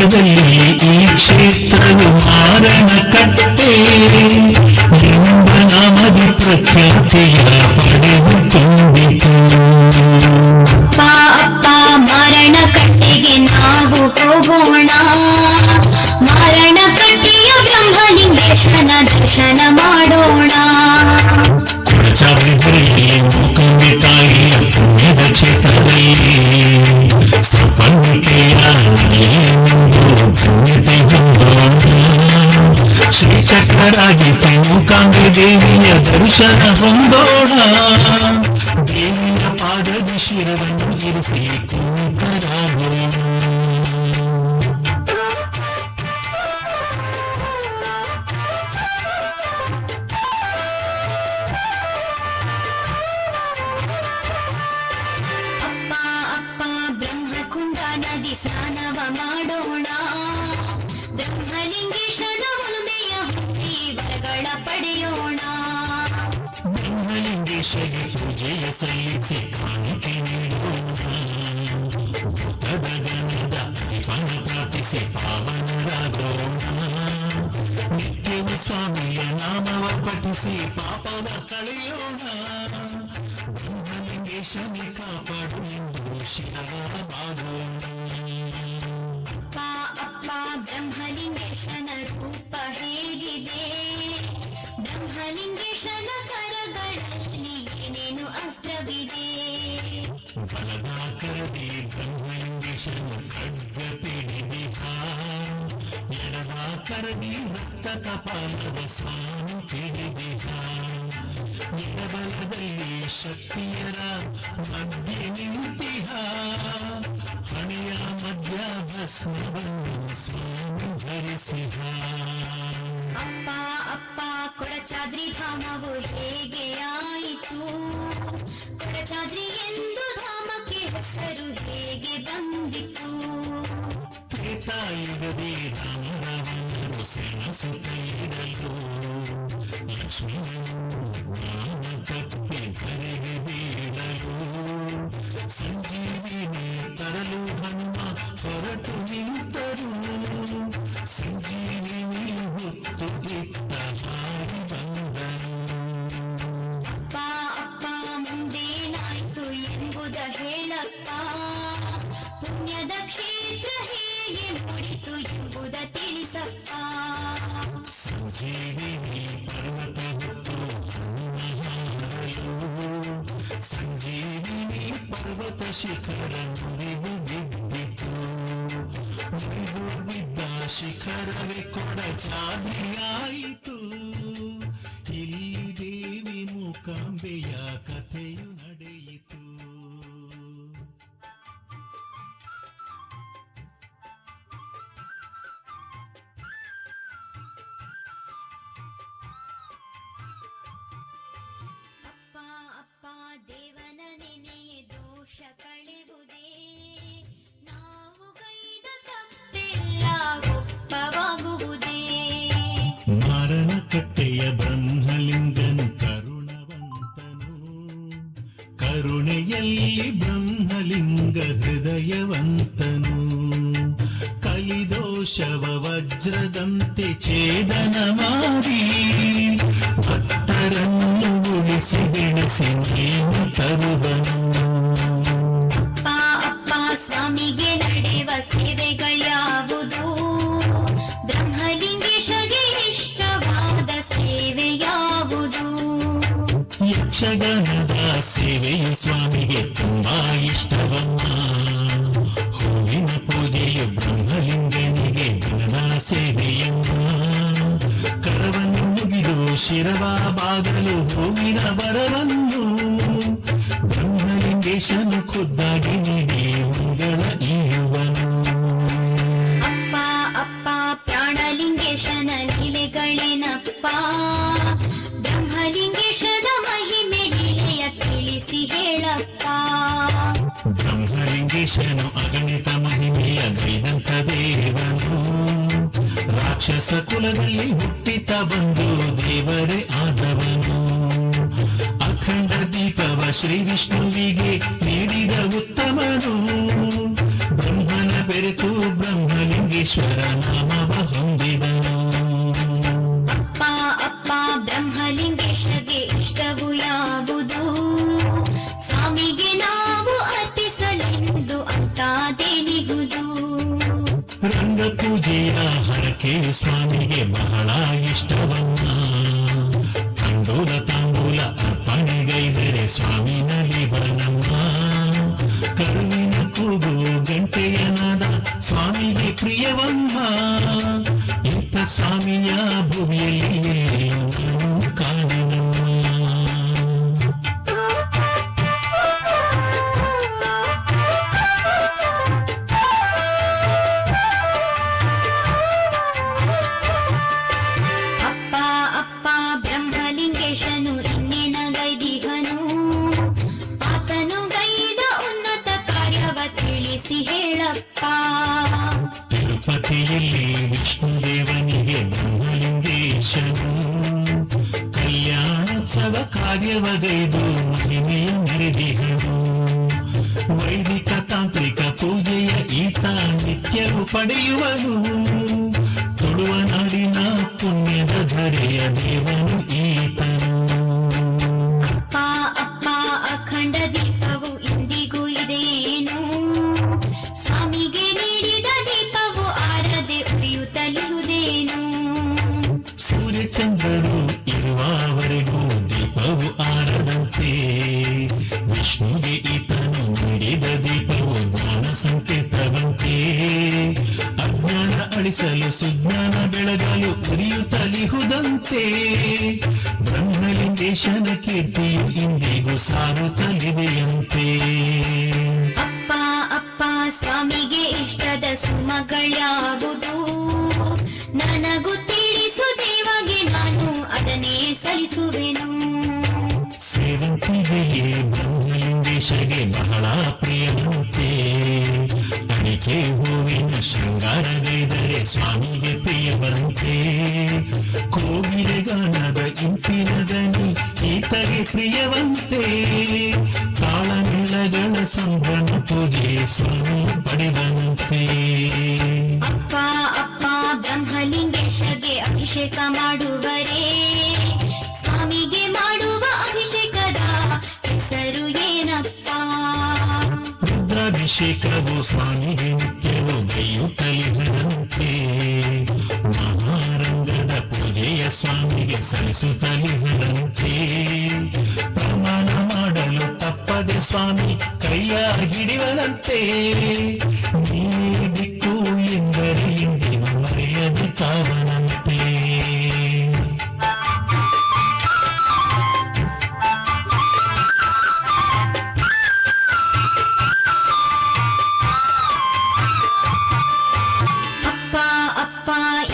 ಯುಗದಲ್ಲಿ ಈ ಕ್ಷೇತ್ರವು ಮಾರಣಕಟ್ಟೆ ಎಂಬ ನಾಮದಿ ಪ್ರಖ್ಯಾತಿಯ ಪಡೆದುಕೊಂಡಿತು. ಅಪ್ಪ ಮಾರಣಕಟ್ಟೆಗೆ ನಾವು ಹೋಗೋಣ, ಮಾರಣಕಟ್ಟೆಯ ಬ್ರಹ್ಮಲಿಂಗೇಶನ ದರ್ಶನ ಮಾಡೋಣ. ಕೊಡಚಾದ್ರಿಯಲ್ಲಿ ಮೂಕಾಂಬೆ ತಾಯಿಯ ಪುಣ್ಯದ ಕ್ಷೇತ್ರದಲ್ಲಿ ಸಫಲಿಕೆಯ ಪುಣ್ಯತೆ ಹೊಂದೋಣ. ಶ್ರೀಚಕ್ರರಾಜಿತೆ ಮೂಕಾಂಬೆ ದೇವಿಯ ದರ್ಶನ ಹೊಂದೋಣ. ದೇವಿಯ ಪಾದದ ಶಿರವನ್ನು ಇರಿಸಿ ಕುಂತರಾಗೋಣ. ನದಿ ಸ್ನಾನವ ಮಾಡೋಣ, ಬ್ರಹ್ಮಲಿಂಗೇಶನ ಹುಲ್ಮೆಯ ಹುಟ್ಟಿ ವರಗಳ ಪಡೆಯೋಣ. ಬ್ರಹ್ಮಲಿಂಗೇಶಗೆ ಪೂಜೆಯ ಸಲ್ಲಿಸಿ ಕಾಣಿಕೆ ನೀಡೋಣ. ಭೂತದ ಗಣದ ದೀಪನ ಪ್ರಾರ್ಥಿಸಿ ಪಾವನರಾಗೋಣ. ನಿತ್ಯವೂ ಸ್ವಾಮಿಯ ನಾಮವ ಪಠಿಸಿ ಪಾಪವ ಕಳೆಯೋಣ. ಬ್ರಹ್ಮಲಿಂಗೇಶನೇ ಕಾಪಾಡು ಎಂದು ಶಿರವ ಮಾಡೋಣ. ಅಪ್ಪ ಬ್ರಹ್ಮಲಿಂಗೇಶನ ರೂಪ ಹೇಗಿದೆ, ಬ್ರಹ್ಮಲಿಂಗೇಶನ ಕರಗಳಲ್ಲಿ ಏನೇನು ಅಸ್ತ್ರವಿದೆ. ಬಲದಾಕರದಿ ಬ್ರಹ್ಮಲಿಂಗೇಶನ ಖಡ್ಗ ಪಿಡಿದಿಹ, ಎಡದಾಕರದಿ ರಕ್ತ ಕಪಾಲದ ಸ್ವಾಮಿ ಪಿಡಿದಿಹ. ಎಡಬಲದಲ್ಲಿ ಶಕ್ತಿಯರ ಮಧ್ಯ ನಿಂತಿಹ, ಹಣೆಯ ಮಧ್ಯ ಭಸ್ಮವನ್ನು ಸ್ವಾಮಿ ಧರಿಸಿಹ. ಅಪ್ಪ ಕೊಡಚಾದ್ರಿ ಧಾಮವು ಹೇಗೆ ಆಯಿತು, ಕೊಡಚಾದ್ರಿ ಎಂದು ಧಾಮಕ್ಕೆ ಹೆಸರು ಹೇಗೆ ಬಂದಿತು. ತ್ರೇತಾಯುಗದಿ ರಾಮರಾವಣರು ಸೆಣಸುತ್ತ ಇರಲು, ಲಕ್ಷ್ಮಿಯನ್ನು ಜ್ಞಾನ ತಪ್ಪಿ ಧರೆಗೆ ಬೀಳಲು, ಸಂಜೀವಿನಿ ತರಲು ಹನುಮ ಹೊರಟು ನಿಂತರು. ಸಂಜೀವಿನಿ ಹೊತ್ತು ಇತ್ತ ಹಾರಿ ಬಂದನು. ಅಪ್ಪ ಮುಂದೇನಾಯ್ತು ಎಂಬುದ ಹೇಳಪ್ಪ, ಪುಣ್ಯದ ಕ್ಷೇತ್ರ ಹೇಗೆ ಮೂಡಿತು ಎಂಬುದ ತಿಳಿಸಪ್ಪ. ಸಂಜೀವಿನಿ ಪರ್ವತ ಹೊತ್ತು ಹಾರಲು, ಸಂಜೀವಿನಿ ಪರ್ವತ ಶಿಖರ ಮುರಿದು ಬಿದ್ದಿತು. ಮುರಿದು ಬಿದ್ದ ಶಿಖರವೇ ಕೊಡಚಾದ್ರಿಯಾಯಿತು. ಇಲ್ಲಿ ದೇವಿ ಮೂಕಾಂಬೆಯ ಕಥೆಯು ನಡೆಯಿತು. ಅಪ್ಪ ದೇವನ ನೆನೆಯ ದೋಷ ಕಳೆವುದೇ, ನಾವು ಕೈದ ತಪ್ಪೆಲ್ಲ ಒಪ್ಪವಾಗುವುದೇ. ಮಾರಣಕಟ್ಟೆಯ ಬ್ರಹ್ಮಲಿಂಗನು ಕರುಣವಂತನು, ಕರುಣೆಯಲ್ಲಿ ಬ್ರಹ್ಮಲಿಂಗ ಹೃದಯವಂತನು. ಕಲಿದೋಷವ ವಜ್ರದಂತೆ ಛೇದನ ಮಾಡಿ, ಭಕ್ತರನ್ನು ಉಳಿಸಿ ಬೆಳೆಸಿ ನೀನು ತರುವನು. ಅಪ್ಪ ಸ್ವಾಮಿಗೆ ನಡೆವ ಸೇವೆಗಳ್ಯಾವುದು, ಬ್ರಹ್ಮಲಿಂಗೇಶಗೆ ಇಷ್ಟವಾದ ಸೇವೆ ಯಾವುದು. ಯಕ್ಷಗಾನದ ಸೇವೆಯು ಸ್ವಾಮಿಗೆ ತುಂಬಾ ಇಷ್ಟವಮ್ಮ. ಹೂವಿನ ಪೂಜೆಯು ಬ್ರಹ್ಮಲಿಂಗನಿಗೆ ದಿನ ಸೇವೆಯಮ್ಮ. ಕರವನ್ನು ಮುಗಿದು ಶಿರವ ಬಾಗಲು ಹೂವಿನ ಬರವನ್ನು ಬ್ರಹ್ಮಲಿಂಗೇಶನು ಖುದ್ದಾಗಿ ನೀಡಿ ಮಂಗಳ ಈಯುವನು. ಅಪ್ಪ ಪ್ರಾಣಲಿಂಗೇಶನ ಲೀಲೆಗಳೇನಪ್ಪ, ಬ್ರಹ್ಮಲಿಂಗೇಶನ ಮಹಿಮೆ ಲೀಲೆಯ ತಿಳಿಸಿ ಹೇಳಪ್ಪ. ಬ್ರಹ್ಮಲಿಂಗೇಶನು ಅಗಣಿತ ಮಹಿಮೆಯ ಗೈದಂತ ದೇವನು. ರಾಕ್ಷಸ ಕುಲದಲ್ಲಿ ಹುಟ್ಟಿತ ಬಂದು ದೇವರೇ ಆದವನು. ಅಖಂಡ ದೀಪವ ಶ್ರೀ ನೀಡಿದ ಉತ್ತಮನು. ಬ್ರಹ್ಮನ ಬೆರೆತು ಬ್ರಹ್ಮಲಿಂಗೇಶ ಬ್ರಹ್ಮಲಿಂಗೇಶ್ವರ ನಾಮವ ಹೊಂದಿದನು. ಅಪ್ಪ ಅಪ್ಪ ಬ್ರಹ್ಮಲಿಂಗೇಶಗೆ ಇಷ್ಟವು ಯಾವುದು? ಸ್ವಾಮಿಗೆ ನಾವು ಅರ್ಪಿಸಲೆಂದು ಅಂತಾದೇನಿಗುದು? ರಂಗ ಪೂಜೆಯ ಹರಕೆ ಸ್ವಾಮಿಗೆ ಬಹಳ ಇಷ್ಟವನ್ನ. ತಂಡೂಲ ತಾಂಬೂಲ ಅರ್ಪಣೆಗೈದರೆ ಸ್ವಾಮಿ ನಲಿವನಮ್ಮ. ಕರುವಿನ ಕೂಗು ಗಂಟೆಯ ನಾದ ಸ್ವಾಮಿಗೆ ಪ್ರಿಯವಮ್ಮ. ಇಂಥ ಸ್ವಾಮಿಯ ಭೂಮಿಯಲ್ಲಿ ಕಾಣನಮ್ಮ. ಅಪ್ಪ ಅಪ್ಪ ಬ್ರಹ್ಮಲಿಂಗೇಶನು ಇನ್ನೇನಗೈದಿಹನು? ಆತನು ಗೈದ ಉನ್ನತ ಕಾರ್ಯವ ತಿಳಿಸಿ ಹೇಳಪ್ಪ. ತಿರುಪತಿಯಲ್ಲಿ ವಿಷ್ಣುದೇವನಿಗೆ ಬ್ರಹ್ಮಲಿಂಗೇಶನು ಕಲ್ಯಾಣೋತ್ಸವ ಕಾರ್ಯವಗೈದು ಮಹಿಮೆಯ ಮೆರೆದಿಹನು. ವೈದಿಕ ತಾಂತ್ರಿಕ ಪೂಜೆಯ ಈತ ನಿತ್ಯವು ಪಡೆಯುವನು. ತುಳುವ ನಾಡಿನ ಪುಣ್ಯದ ಧರೆಯ ದೇವನು ಈತನು. ಅಪ್ಪ ಅಪ್ಪ ಅಖಂಡ ದೀಪವು ಇಂದಿಗೂ ಇದೆಯೇನು? ಸ್ವಾಮಿಗೆ ನೀಡಿದ ದೀಪವು ಆರದೆ ಉರಿಯುತ್ತಲಿರುವುದೇನು? ಸೂರ್ಯಚಂದ್ರರು ಇರುವವರೆಗೂ ದೀಪವು ಆರದಂತೆ. ವಿಷ್ಣುಗೆ ಈತನು ನೀಡಿದ ದೀಪವು ಜ್ಞಾನ ಸಂಕೇತವಂತೆ. ಅಜ್ಞಾನ ಅಳಿಸಲು ಸುಜ್ಞಾನ ಬೆಳಗಲು ಉರಿಯುತ್ತಲಿಹುದಂತೆ. ಬ್ರಹ್ಮಲಿಂಗೇಶನ ಕೀರ್ತಿಯು ಇಂದಿಗೂ ಸಾರುತ್ತಲಿದೆಯಂತೆ. ಅಪ್ಪ ಅಪ್ಪ ಸ್ವಾಮಿಗೆ ಇಷ್ಟದ ಸುಮಗಳ್ಯಾವುದು? ನನಗೂ ತಿಳಿಸು ದೇವಗೆ, ನಾನು ಅದನ್ನೇ ಸಲ್ಲಿಸುವೆನು. ಸೇವಂತಿಗೆಯೇ ಬ್ರಹ್ಮಲಿಂಗೇಶಗೆ ಬಹಳ ಪ್ರಿಯವಂತೆ. ಅಡಿಕೆ ಹೂವಿನ ಶೃಂಗಾರಗೈದರೆ ಸ್ವಾಮಿಗೆ ಪ್ರಿಯವಂತೆ. ಕೋಗಿಲೆ ಗಾನದ ಇಂಪಿನ ದನಿ ಈತಗೆ ಪ್ರಿಯವಂತೆ. ತಾಳಮೇಳಗಳ ಸಂಭ್ರಮ ಪೂಜೆ ಸ್ವಾಮಿ ಪಡೆದಂತೆ. ಅಪ್ಪ ಅಪ್ಪ ಬ್ರಹ್ಮಲಿಂಗೇಶಗೆ ಅಭಿಷೇಕ ಮಾಡುವರೇ? ಸ್ವಾಮಿಗೆ ಮಾಡುವ ಅಭಿಷೇಕದ ಹೆಸರು ಏನಪ್ಪ? ರುದ್ರಾಭಿಷೇಕವು ಸ್ವಾಮಿಗೆ ನಿತ್ಯವೂ ಗೈಯುತ್ತಲಿಹರಂತೆ. ಮಹಾರಂಗದ ಪೂಜೆಯ ಸ್ವಾಮಿಗೆ ಸಲ್ಲಿಸುತ್ತಲಿಹರಂತೆ. ಪ್ರಮಾಣ ಮಾಡಲು ತಪ್ಪದೆ ಸ್ವಾಮಿ ಕೈಯ ಹಿಡಿವನಂತೆ. ನೀ ದಿಕ್ಕು ಎಂದರೆ ಇಂದಿನ ಮರೆಯದು ಕಾವನಂತೆ. ಅಪ್ಪ ಅಪ್ಪ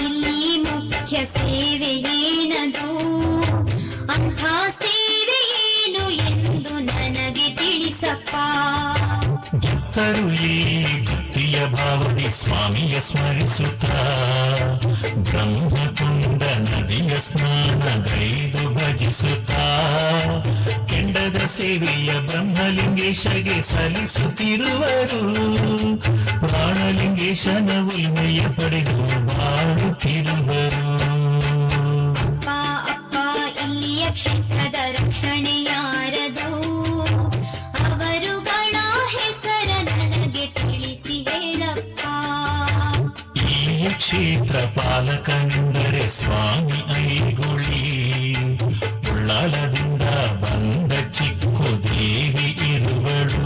ಇಲ್ಲಿ ಮುಖ್ಯ ಸೇವೆ ಏನದು? ಅಂಥ ಸೇವೆ ಏನು ಎಂದು ನನಗೆ ತಿಳಿಸಪ್ಪ. ಭಕ್ತರು ಈ ಭಕ್ತಿಯ ಭಾವದಿ ಸ್ವಾಮಿಯ ಸ್ಮರಿಸುತ್ತ ಬ್ರಹ್ಮಕುಂಡ ನದಿಯ ಸ್ನಾನಗೈದು ಭಜಿಸುತ್ತ ಕೆಂಡದ ಸೇವೆಯ ಬ್ರಹ್ಮಲಿಂಗೇಶಗೆ ಸಲ್ಲಿಸುತ್ತಿರುವರು. ಪ್ರಾಣಲಿಂಗೇಶನ ಉಲ್ಮೆಯ ಪಡೆದು ಬಾಳುತ್ತಿರುವರು. ಅಪ್ಪ ಅಪ್ಪ ಇಲ್ಲಿಯ ಕ್ಷೇತ್ರದ ರಕ್ಷಣೆ ಯಾರದು? ಅವರುಗಳ ಹೆಸರ ನನಗೆ ತಿಳಿಸಿ ಹೇಳಪ್ಪ. ಈ ಕ್ಷೇತ್ರ ಪಾಲಕನೆಂದರೆ ಸ್ವಾಮಿ ಐಗುಳಿ. ಉಳ್ಳಾಲದಿಂದ ಬಂದ ಚಿಕ್ಕು ದೇವಿ ಇರುವಳು.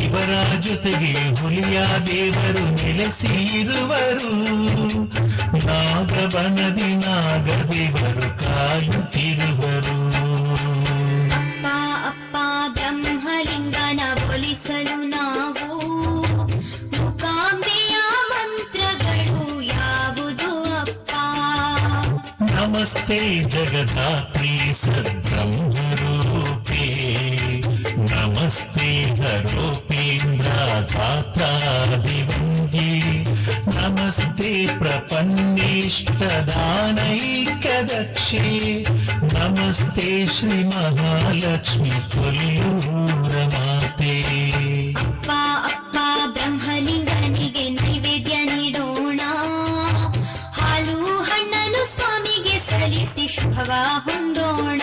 ಇವರ ಜೊತೆಗೆ ಹುಲಿಯ ದೇವರು ನೆಲೆಸಿ ಇರುವರು. ನಾಗಬನದಿ ನಾಗದೇವರು ಕಾಯುತ್ತಿರುವರು. ಅಪ್ಪ ಅಪ್ಪ ಬ್ರಹ್ಮಲಿಂಗನ ಒಲಿಸಲು ನಾವು ಮೂಕಾಂಬೆಯ ಮಂತ್ರಗಳು ಯಾವುದು ಅಪ್ಪ? ನಮಸ್ತೆ ಜಗದಾತ್ರಿ ಸದ್ಬ್ರಹ್ಮರೂಪೇ. ನಮಸ್ತೆ ಹರೋಪೇಂದ್ರ ಧಾತ್ರಾದಿವಂದಿ. ನಮಸ್ತೆ ಪ್ರಪನ್ನೇಷ್ಟದಾನೈಕದಕ್ಷೆ. ನಮಸ್ತೆ ಶ್ರೀ ಮಹಾಲಕ್ಷ್ಮಿ ಕೊಲ್ಲೂರ ಮಾತೆ. ಅಪ್ಪ ಅಪ್ಪ ಬ್ರಹ್ಮಲಿಂಗನಿಗೆ ನೈವೇದ್ಯ ನೀಡೋಣ. ಲಾಭವ ಹೊಂದೋಣ.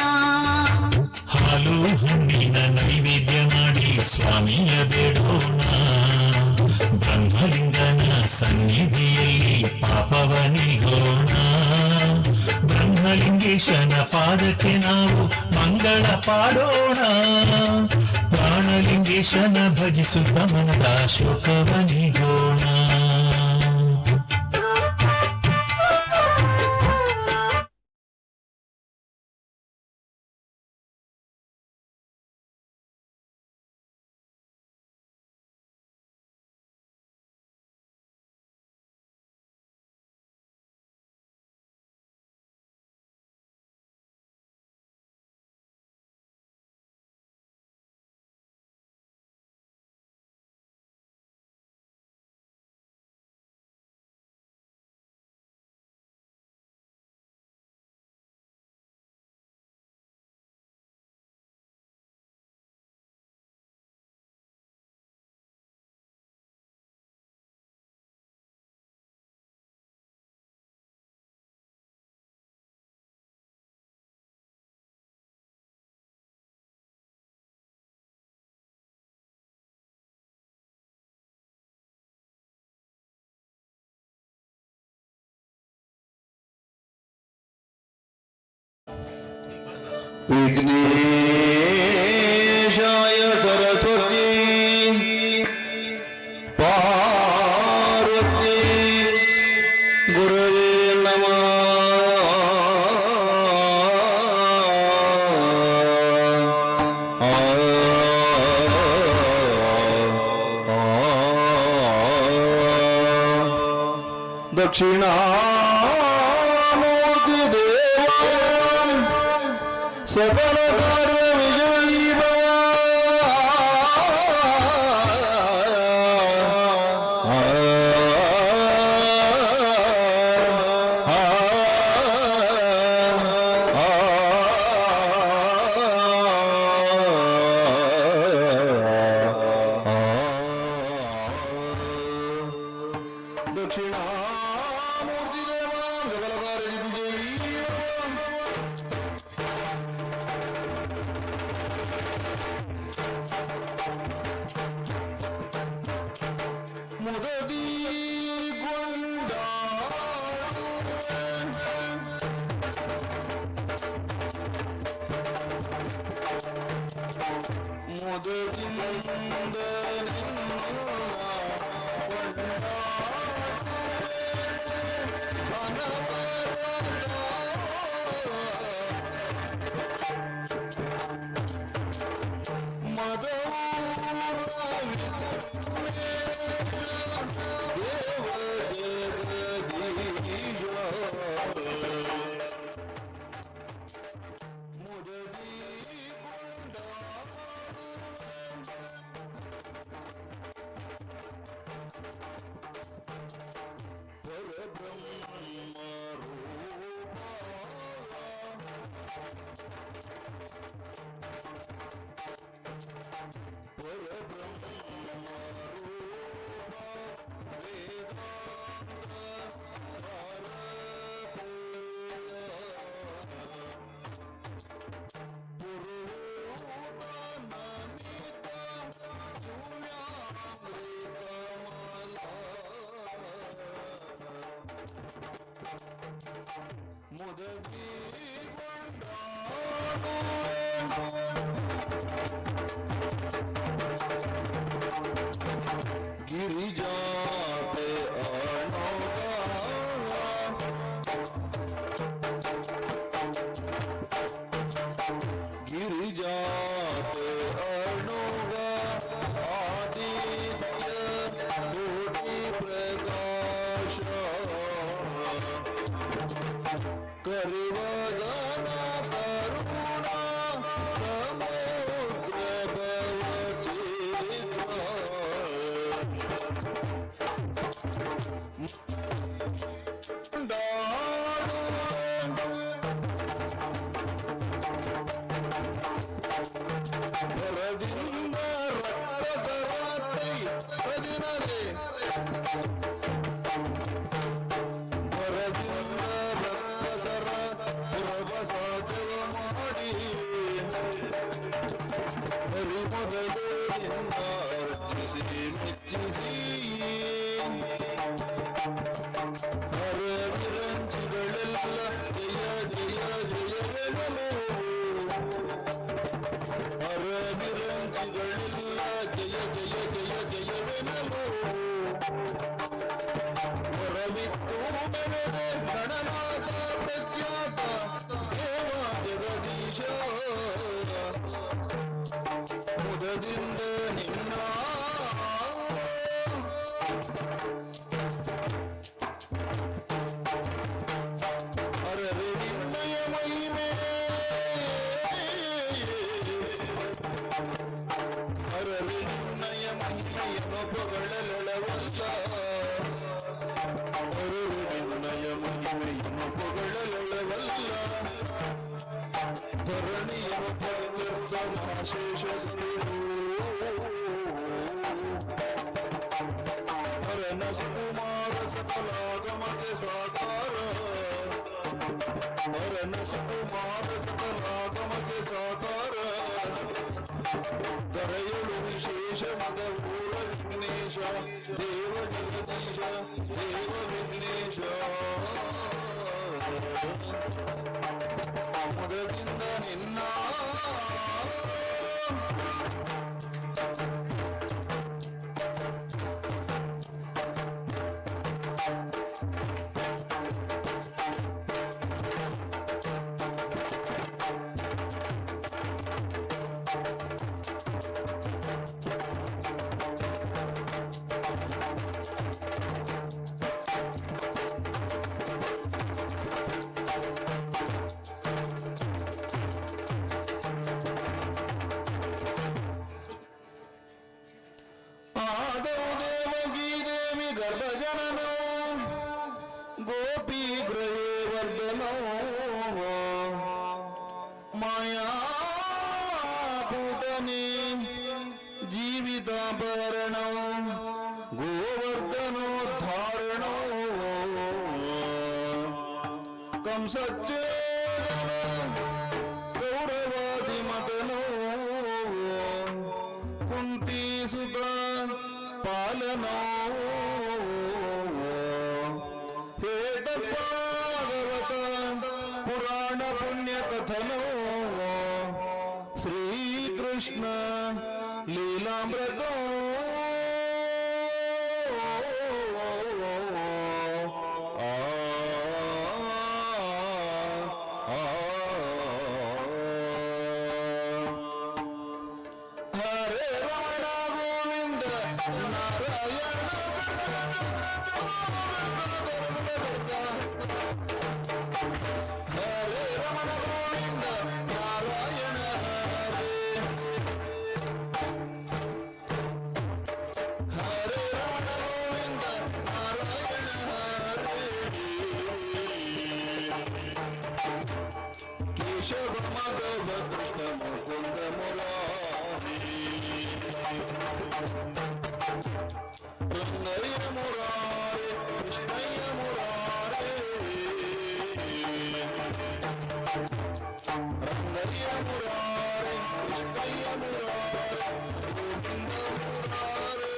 ಹಾಲು ಹಣ್ಣಿನ ನೈವೇದ್ಯ ಮಾಡಿ ಸ್ವಾಮಿಯ ಬೇಡೋಣ. ಬ್ರಹ್ಮಲಿಂಗನ ಸನ್ನಿಧಿಯಲ್ಲಿ ಪಾಪವ ನೀಗೋಣ. ಬ್ರಹ್ಮಲಿಂಗೇಶನ ಪಾದಕ್ಕೆ ನಾವು ಮಂಗಳ ಪಾಡೋಣ. ಪ್ರಾಣಲಿಂಗೇಶನ ಭಜಿಸುತ್ತ ಮನದ ಶೋಕವ ನೀಗೋಣ. विघ्नेशाय सरस्वती पार्वती गुरवे नमः. दक्षिणामूर्ति देवा सकल कार्य विजयी भव. दक्षिणामूर्ति देवा सकल कार्य विजयी ಮುದದಿ ಗೊಂಡ ಮುದದಿಂದ गिरिजा पे गिरिजा पे अणुगा आदित्य कोटि प्रकाश करिवदन करुणा समुद्र भवचित्र ಬಲದಿಂದ ರಕ್ತಸರಾತ್ರಿ ಸದಿನದೆ ಬರದಿಂದ ರಕ್ತಸರ ಪುರಬಸ ಸುಕುಮಾರ ಸಕಲಾಗಮಕ್ಕೆ ಸಾಕಾರ ಹರಣ ಸುಕುಮಾರ ಸಕಲಾಗಮಕ್ಕೆ ಸಾಕಾರ ದರೆಯಳು ವಿಶೇಷ ಮದ ಮೂಲ ವಿಘ್ನೇಶ ದೇವ ಜಗದೀಶ ದೇವ ವಿಘ್ನೇಶ ಮದದಿಂದ ನಿನ್ನ ಗರ್ಭಜನನೋ ಗೋಪಿ ಗೃಹೇ ವರ್ಧನೋ ಮಾಯಾಪೂತನೇ ಜೀವಿತಾಭರಣೋ ಗೋವರ್ಧನೋದ್ಧಾರಣೋ ಕಂಸಚ್ಛೇದನ ಕೌರವಾದಿಮತನೋ ಕುಂತೀಸುತ ಪಾಲನೋ ಹೇತಪಾಗವತ ಪುರಾಣ ಪುಣ್ಯ ಕಥನೋ ಶ್ರೀಕೃಷ್ಣ ಲೀಲಾಮೃತೋ ಹರೇ ರಮಣ ಗೋವಿಂದ ನಾರಾಯಣ ಹರೇ ರಮಣ ಗೋವಿಂದ ನಾರಾಯಣ ಹರೇ ಹರೇ ರಮಣ ಗೋವಿಂದ ನಾರಾಯಣ ಹರೇ ಕೇಶವ ಮಾಧವ ಕೃಷ್ಣ ಮುಕುಂದ ಮುರಾರಿ ರಂಗಯ್ಯ ಮುರಾರಿ ಕೃಷ್ಣಯ್ಯ ಮುರಾರಿ ರಂಗಯ್ಯ ಮುರಾರಿ ಕೃಷ್ಣಯ್ಯ ಮುರಾರಿ ಗೋವಿಂದ ಮುರಾರಿ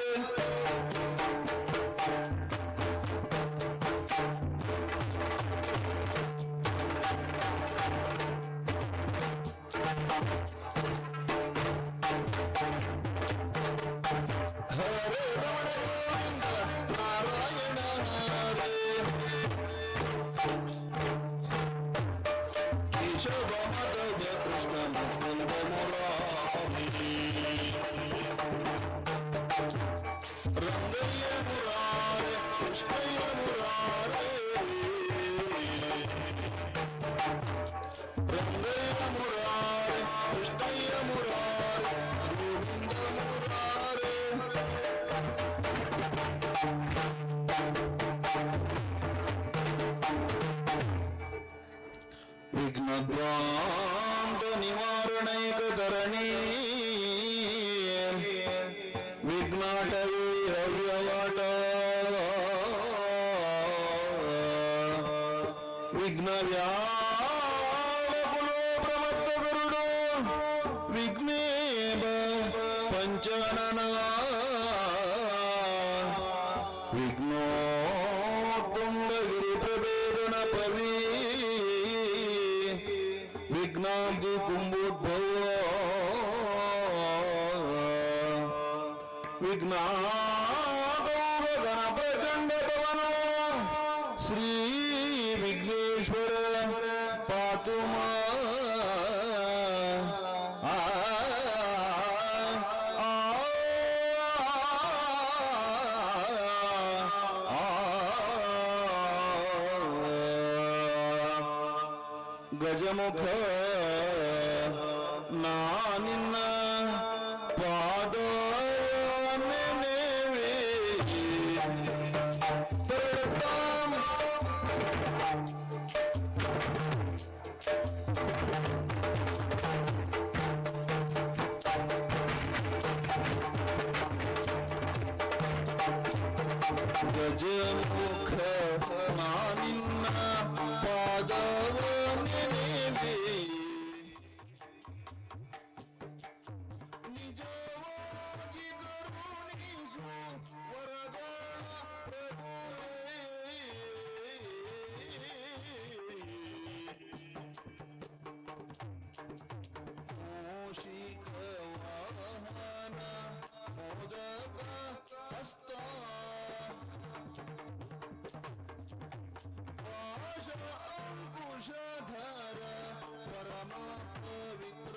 ಹರೇ ರಮಣ ಗೋವಿಂದ ನಾರಾಯಣ ಹರೇ ಕೇಶವ ಮಾಧವ ಕೃಷ್ಣ ಮುಕುಂದ ಮುರಾರಿ ರಂಗಯ್ಯ ಮುರಾರಿ ಕೃಷ್ಣಯ್ಯ ಮುರಾರಿ ರಂಗಯ್ಯ ಮುರಾರಿ ಕೃಷ್ಣಯ್ಯ ಮುರಾರಿ ಗೋವಿಂದ ಮುರಾರಿ ವಿಘ್ನದ್ವಾಂತ ನಿವಾರಣೈಕ ಧರಣಿ ವಿಘ್ನಾಟವೇ ಹವ್ಯವಾಟ ವಿಘ್ನ ವ್ಯಾಳಕುಲೋ ಪ್ರಮತ್ತ ಗರುಡೋ ವಿಘ್ನೇಬ ಪಂಚನನ ವಿಘ್ನೋ ತುಂಗಗಿರಿ ಪ್ರಭೇದನ ಪವಿ ವಿಘ್ನಾಬ್ಧಿ ಕುಂಭೋದ್ಭವ ವಿಘ್ನಾಗೌರ ಗಣ ಪ್ರಚಂಡ ಪವನ ಶ್ರೀ ವಿಘ್ನೇಶ್ವರ ಪಾತು ಗಜಮುಖ ನಾನಿನ್ನ ಪಾದ ಗಜಮುಖ ಮುಖ ನಾನಿನ್ನ ಪಾದವ ನೆನೆವೆ ನಿಜವಾಗಿ ಕರುಣಿಸು ವರಗಳ ಮೂಷಿಕ ವಾಹನ ಮೋದಕ ಹಸ್ತ ಪಾಶ ಅಂಕುಶಧರ ಪರಮ ಪವಿತ್ರ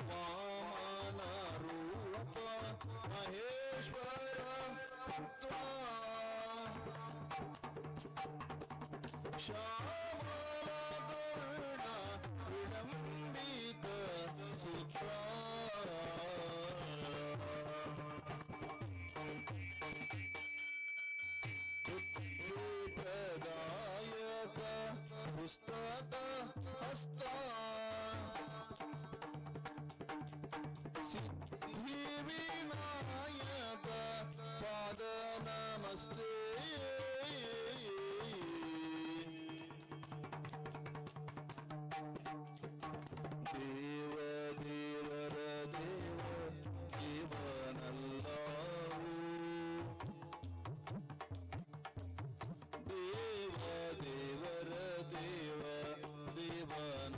ವಾಮನ ರೂಪ ಮಹೇಶ್ವರ ಪುತ್ರ ಶ್ಯಾಮಲ ಕರ್ಣ ವಿಳಂಬಿತ ಸೂತ್ರ ಪ್ರದಾಯಕ ಪುಸ್ತಕ ಹಸ್ತ ಸಿದ್ಧಿ ವಿನಾಯಕ ಪಾದ ನಮಸ್ತೆ ದೇವ ದೇವರ ದೇವ ದೇವನಲ್ಲವು ದೇವ ದೇವರ ದೇವ ದೇವನಲ್ಲವು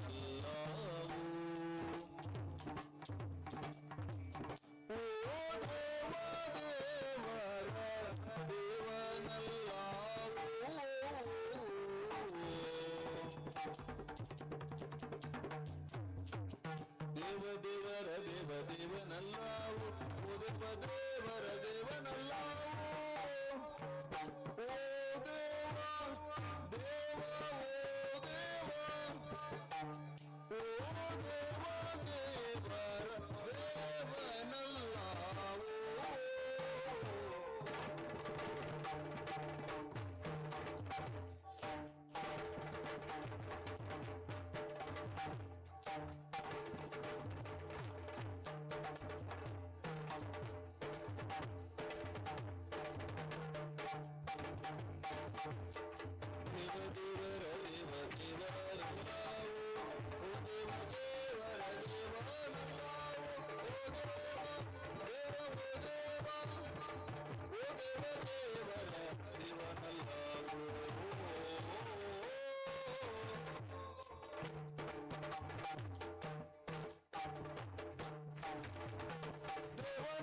ಓ ದೇವ ದೇವರ ದೇವನಲ್ಲವು ದೇವ ದೇವರ ದೇವ ದೇವನಲ್ಲವು ಓ ದೇವ ದೇವರ ದೇವನಲ್ಲವು ಓ ದೇವ ದೇವ ಓ ದೇವ ದೇವರ ದೇವನಲ್ಲವು ದೇವ ದೇವರ ದೇವ ದೇವನಲ್ಲವು ಓ ದೇವ ದೇವರ ದೇವನಲ್ಲವು ಓ ದೇವ ದೇವ ಓ ದೇವ ದೇವರ ದೇವನಲ್ಲವು ದೇವ ದೇವರ ದೇವ ದೇವನಲ್ಲವು ಓ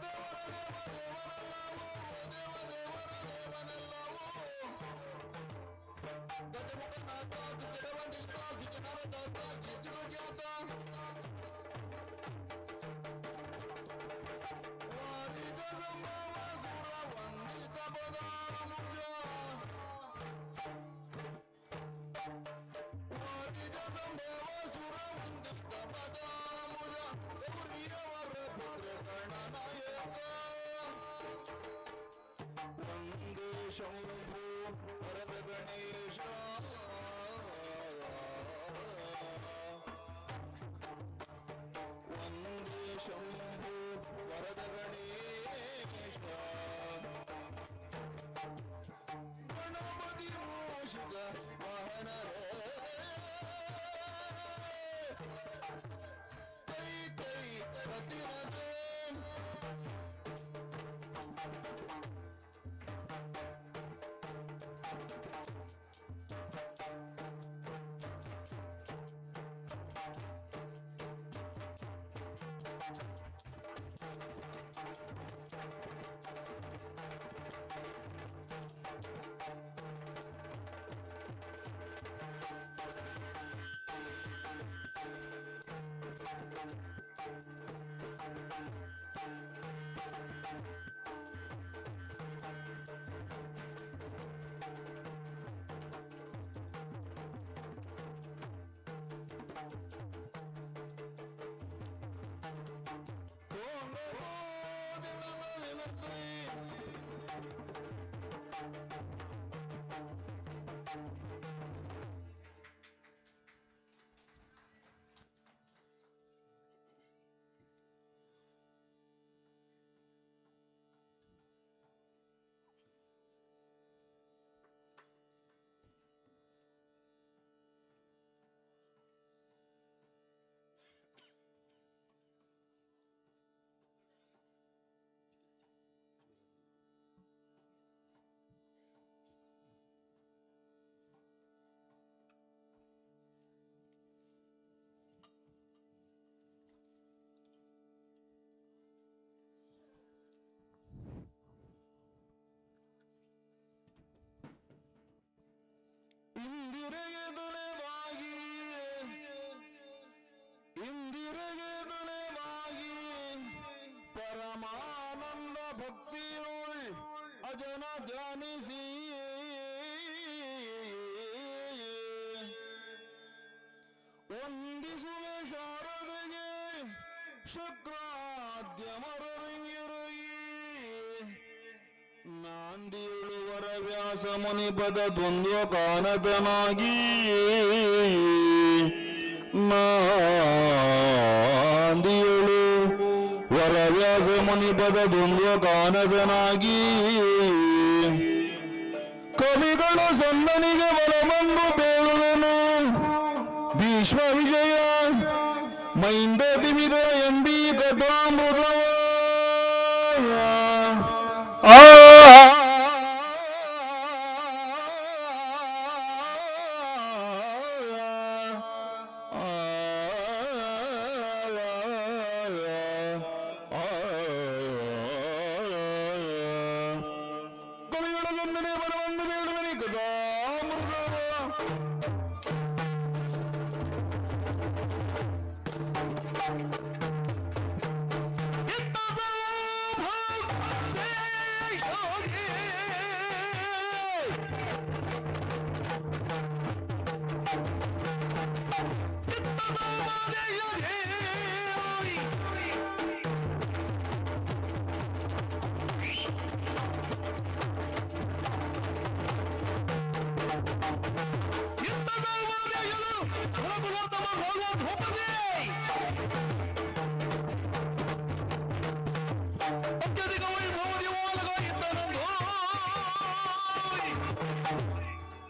ದೇವ ದೇವರ ದೇವನಲ್ಲವು ಗಜಮುಖನಾಥ ದ್ವಿಜವಂದಿತ ದ್ವಿಜನರದಾತ ದ್ವಿಜನುಜಾತ ವಾದಿತ ಸಂಭವ ಸುರ ವಂದಿತ ಪದಾನುಜ ವಾದಿತ ಸಂಭವ ಸುರ ವಂದಿತ ಪದಾನುಜ ಗೌರಿಯವರ ಪುತ್ರ ಗಣನಾಯಕ ವಂದೇ ಶಂಭು ವರದ ಗಣೇಶ ವಂದೇ ಶಂಭು ವರದ ಗಣೇಶ ಗಣಪತಿ ಮೂಷಿಕ ವಾಹನ ಕೈ ಕೈ ಪ್ರತಿರತೆ ಭಕ್ತಿಯುಳ್ ಅಜನ ಧ್ಯಾನಿಸಿ ವಂದಿಸುವೆ ಶಾರದೆಗೆ ಶುಕ್ರಾದ್ಯಮರರಿಂಗಿರುಗಿ ನಾಂದಿಯುಳುವರ ವ್ಯಾಸ ಮುನಿಪದ ದ್ವಂದ್ವ ಕಾನತನಾಗಿ ನಾಂದಿಯುಳು ವರವ್ಯಾಸ ಮುನಿಪದ ದ್ವಂದ್ವ ಕಾನತನಾಗಿ ಕವಿಗಳು ಸನ್ನನಿಗೆ ಬಲಬಂದು ಬೇಳುವನು ಭೀಷ್ಮ ವಿಜಯ ಮೈಂದ ತಿಮಿದ ಎಂಬಿ ಕಥಾಮೃತ ಆ ಕವಿಗಳ ಗಂಧನೆ ಬರವಂದು ಬೇಡುವನಿ ಕಥಾಮೃತ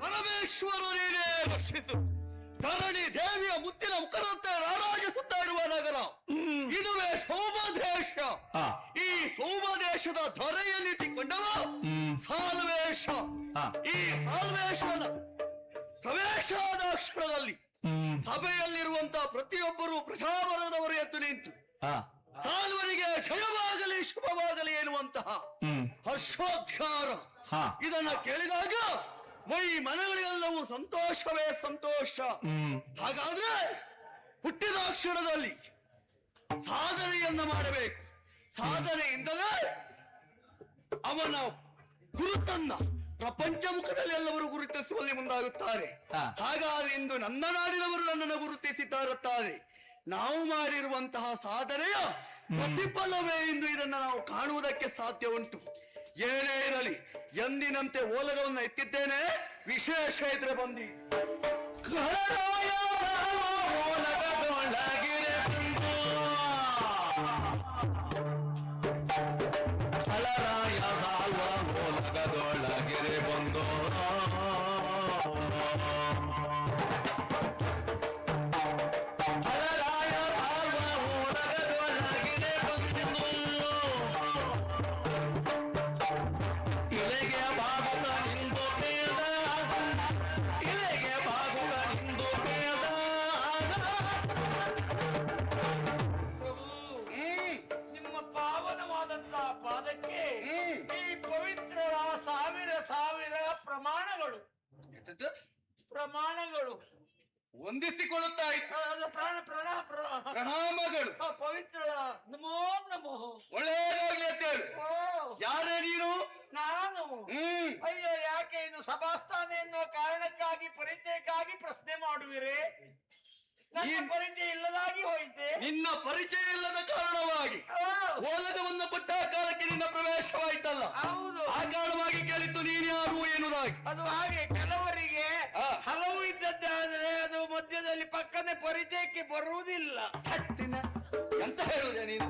ಪರಮೇಶ್ವರನೇ ರಕ್ಷಿಸು. ಧರಣಿ ದೇವಿಯ ಮುತ್ತಿನ ಮುಖದಂತೆ ರಾರಾಜಿಸುತ್ತಾ ಇರುವ ನಗರ ಇದುವೇ ಸೋಮದೇಶ. ಈ ಸೋಮದೇಶದ ಧರೆಯಲ್ಲಿಟ್ಟುಕೊಂಡವ ಸಾಲ್ವೇಶ. ಈ ಸಾಲ್ವೇಶದ ಪ್ರವೇಶದ ಕ್ಷಣದಲ್ಲಿ ಸಭೆಯಲ್ಲಿರುವಂತಹ ಪ್ರತಿಯೊಬ್ಬರು ಪ್ರಜಾವರ್ಗದವರು ಎದ್ದು ನಿಂತು ಸಾಲ್ವರಿಗೆ ಜಯವಾಗಲಿ ಶುಭವಾಗಲಿ ಎನ್ನುವಂತಹ ಹರ್ಷೋದ್ಗಾರ ಇದನ್ನ ಕೇಳಿದಾಗ ಮೈ ಮನಗಳಿಗೆಲ್ಲವೂ ಸಂತೋಷವೇ ಸಂತೋಷ. ಹಾಗಾದ್ರೆ ಹುಟ್ಟಿದ ಕ್ಷಣದಲ್ಲಿ ಸಾಧನೆಯನ್ನ ಮಾಡಬೇಕು. ಸಾಧನೆಯಿಂದಲೇ ಅವನ ಗುರುತನ್ನ ಪ್ರಪಂಚ ಮುಖದಲ್ಲಿ ಎಲ್ಲವರು ಗುರುತಿಸುವಲ್ಲಿ ಮುಂದಾಗುತ್ತಾರೆ. ಹಾಗಾದ್ರೆ ಇಂದು ನನ್ನ ನಾಡಿನವರು ನನ್ನನ್ನು ಗುರುತಿಸಿದ್ದಾರುತ್ತಾರೆ. ನಾವು ಮಾಡಿರುವಂತಹ ಸಾಧನೆಯ ಪ್ರತಿಫಲವೇ ಇಂದು ಇದನ್ನ ನಾವು ಕಾಣುವುದಕ್ಕೆ ಸಾಧ್ಯ ಉಂಟು. ಏನೇ ಇರಲಿ, ಎಂದಿನಂತೆ ಓಲಗವನ್ನ ಎತ್ತಿದ್ದೇನೆ. ವಿಶೇಷ ಇದ್ರೆ ಬಂದಿ ಪಾದಕ್ಕೆ ಈ ಪವಿತ್ರ ಸಾವಿರ ಪ್ರಮಾಣಗಳು ವಂದಿಸಿಕೊಳ್ಳುತ್ತಾ ಇತ್ತು. ಪ್ರಣಾಮಗಳು. ಪವಿತ್ರ ನಮೋ ನಮೋ. ಒಳ್ಳೆಯದಾಗ್ಲಿ ಅಂತ ಹೇಳು. ಯಾರೇ ನೀನು? ನಾನು ಅಯ್ಯೋ, ಯಾಕೆ ಇದು ಸಭಾಸ್ಥಾನ ಎನ್ನುವ ಕಾರಣಕ್ಕಾಗಿ ಪರಿಚಯಕ್ಕಾಗಿ ಪ್ರಶ್ನೆ ಮಾಡುವಿರೇ? ನನ್ನ ಪರಿಚಯ ಇಲ್ಲದಾಗಿ ಹೋಯಿತೆ. ನಿನ್ನ ಪರಿಚಯ ಇಲ್ಲದ ಕಾರಣವಾಗಿ ಓಲಗವನ್ನು ಕೊಟ್ಟ ಕಾಲಕ್ಕೆ ನಿನ್ನ ಪ್ರವೇಶವಾಯ್ತಲ್ಲ. ಹೌದು, ಆ ಕಾರಣವಾಗಿ ಕೇಳಿತ್ತು ನೀನು ಯಾರು ಎನ್ನುವುದಾಗಿ. ಅದು ಹಾಗೆ ಕೆಲವರಿಗೆ ಹಲವು ಇದ್ದದ್ದಾದ್ರೆ ಅದು ಮಧ್ಯದಲ್ಲಿ ಪಕ್ಕನೆ ಪರಿಚಯಕ್ಕೆ ಬರುವುದಿಲ್ಲ. ಎಂತ ಹೇಳುವುದೇ ನೀನು?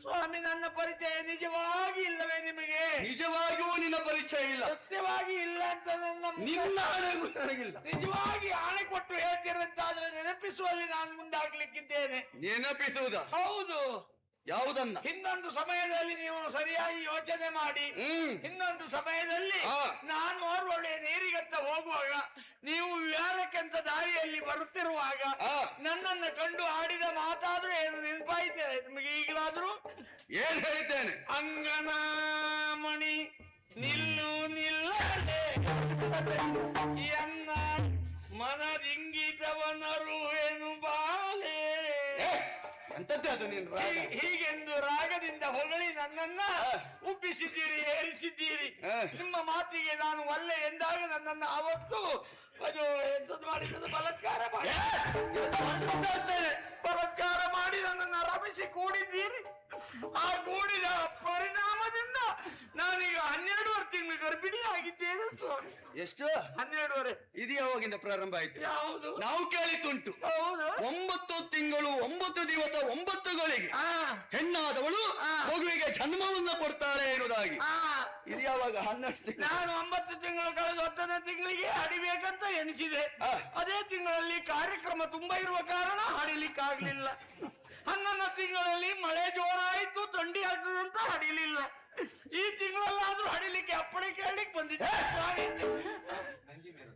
ಸ್ವಾಮಿ, ನನ್ನ ಪರಿಚಯ ನಿಜವಾಗಿ ಇಲ್ಲವೇ ನಿಮಗೆ? ನಿಜವಾಗಿಯೂ ನಿನ್ನ ಪರಿಚಯ ಇಲ್ಲ. ಸತ್ಯವಾಗಿ ಇಲ್ಲ ಅಂತ ನಿನ್ನ ಆಣೆಗೂ ನನಗಿಲ್ಲ. ನಿಜವಾಗಿ ಆಣೆ ಕೊಟ್ಟು ಹೇಳ್ತಿರುವಂತಾದ್ರೆ ನೆನಪಿಸುವಲ್ಲಿ ನಾನು ಮುಂದಾಗ್ಲಿಕ್ಕಿದ್ದೇನೆ. ನೆನಪಿಸುವುದ? ಹೌದು. ಯಾವುದನ್ನ? ಇನ್ನೊಂದು ಸಮಯದಲ್ಲಿ ನೀವು ಸರಿಯಾಗಿ ಯೋಚನೆ ಮಾಡಿ. ಇನ್ನೊಂದು ಸಮಯದಲ್ಲಿ ನಾನು ಓರ್ವಳೆ ನೀರಿಗತ್ತ ಹೋಗುವಾಗ ನೀವು ವಿಹಾರಕ್ಕೆಂತ ದಾರಿಯಲ್ಲಿ ಬರುತ್ತಿರುವಾಗ ನನ್ನನ್ನು ಕಂಡು ಆಡಿದ ಮಾತಾದ್ರೂ ಏನು ನೆನಪಾಯ್ತೆ ನಿಮಗೆ ಈಗಲಾದ್ರೂ? ಏನ್ ಹೇಳಿದ್ದೇನೆ? ಅಂಗನಮಣಿ ನಿಲ್ಲು ನಿಲ್ಲದೆ ಎನ್ನ ಮನದಿಂಗಿತವನರು ಏನು ಬಾಲೆ. ಎಂತ ಎಂತದ್ದು ಅದು ನೀನು ರಾಗ? ಹೀಗೆಂದು ರಾಗದಿಂದ ಹೊಗಳಿ ನನ್ನನ್ನ ಉಬ್ಬಿಸಿದ್ದೀರಿ, ಏರಿಸಿದ್ದೀರಿ. ನಿಮ್ಮ ಮಾತಿಗೆ ನಾನು ಒಲ್ಲೆ ಎಂದಾಗ ನನ್ನನ್ನು ಅವತ್ತು ಅದು ಎಂತದ್ದು ಮಾಡಿದ್ದು ಬಲಾತ್ಕಾರ ಮಾಡಿ ಬಲಾತ್ಕಾರ ಮಾಡಿ ನನ್ನನ್ನು ರಮಿಸಿ ಕೂಡಿದ್ದೀರಿ. ಆ ಕೂಡಿದ ಪರಿಣಾಮದಿಂದ ನಾನೀಗ 12 ತಿಂಗಳು ಗರ್ಭಿಣಿ ಆಗಿದ್ದೇನೆ ಸ್ವಾಮಿ. ಎಷ್ಟು? 12. ಇದು ಯಾವಾಗಿಂದ ಪ್ರಾರಂಭ ಆಯ್ತು? ಯಾವುದು? ನಾವು ಕೇಳಿತುಂಟು. ಹೌದು. 9 ತಿಂಗಳು 9 ದಿವಸ 9 ಗಳಿಗೆ ಹೆಣ್ಣಾದವಳು ಮಗುವಿಗೆ ಜನ್ಮವನ್ನ ಕೊಡ್ತಾಳೆ ಎನ್ನುವುದಾಗಿ. ಇದು ಯಾವಾಗ? 12 ತಿಂಗಳು. ನಾನು 9 ತಿಂಗಳು ಕಳೆದು 10ನೇ ತಿಂಗಳಿಗೆ ಹಾಡಿಬೇಕಂತ ಎನಿಸಿದೆ. ಅದೇ ತಿಂಗಳಲ್ಲಿ ಕಾರ್ಯಕ್ರಮ ತುಂಬಾ ಇರುವ ಕಾರಣ ಹಾಡಿಲಿಕ್ಕಾಗ್ಲಿಲ್ಲ. 11 ತಿಂಗಳಲ್ಲಿ ಮಳೆ ಜೋರಾಯ್ತು, ಥಂಡಿ ಆಗ್ತದಂತ ಹಡಿಲಿಲ್ಲ. ಈ ತಿಂಗಳಲ್ಲಾದ್ರೂ ಹಡಿಲಿಕ್ಕೆ ಅಪ್ಪಣೆ ಕೇಳಲಿಕ್ಕೆ ಬಂದಿದ್ದೆ.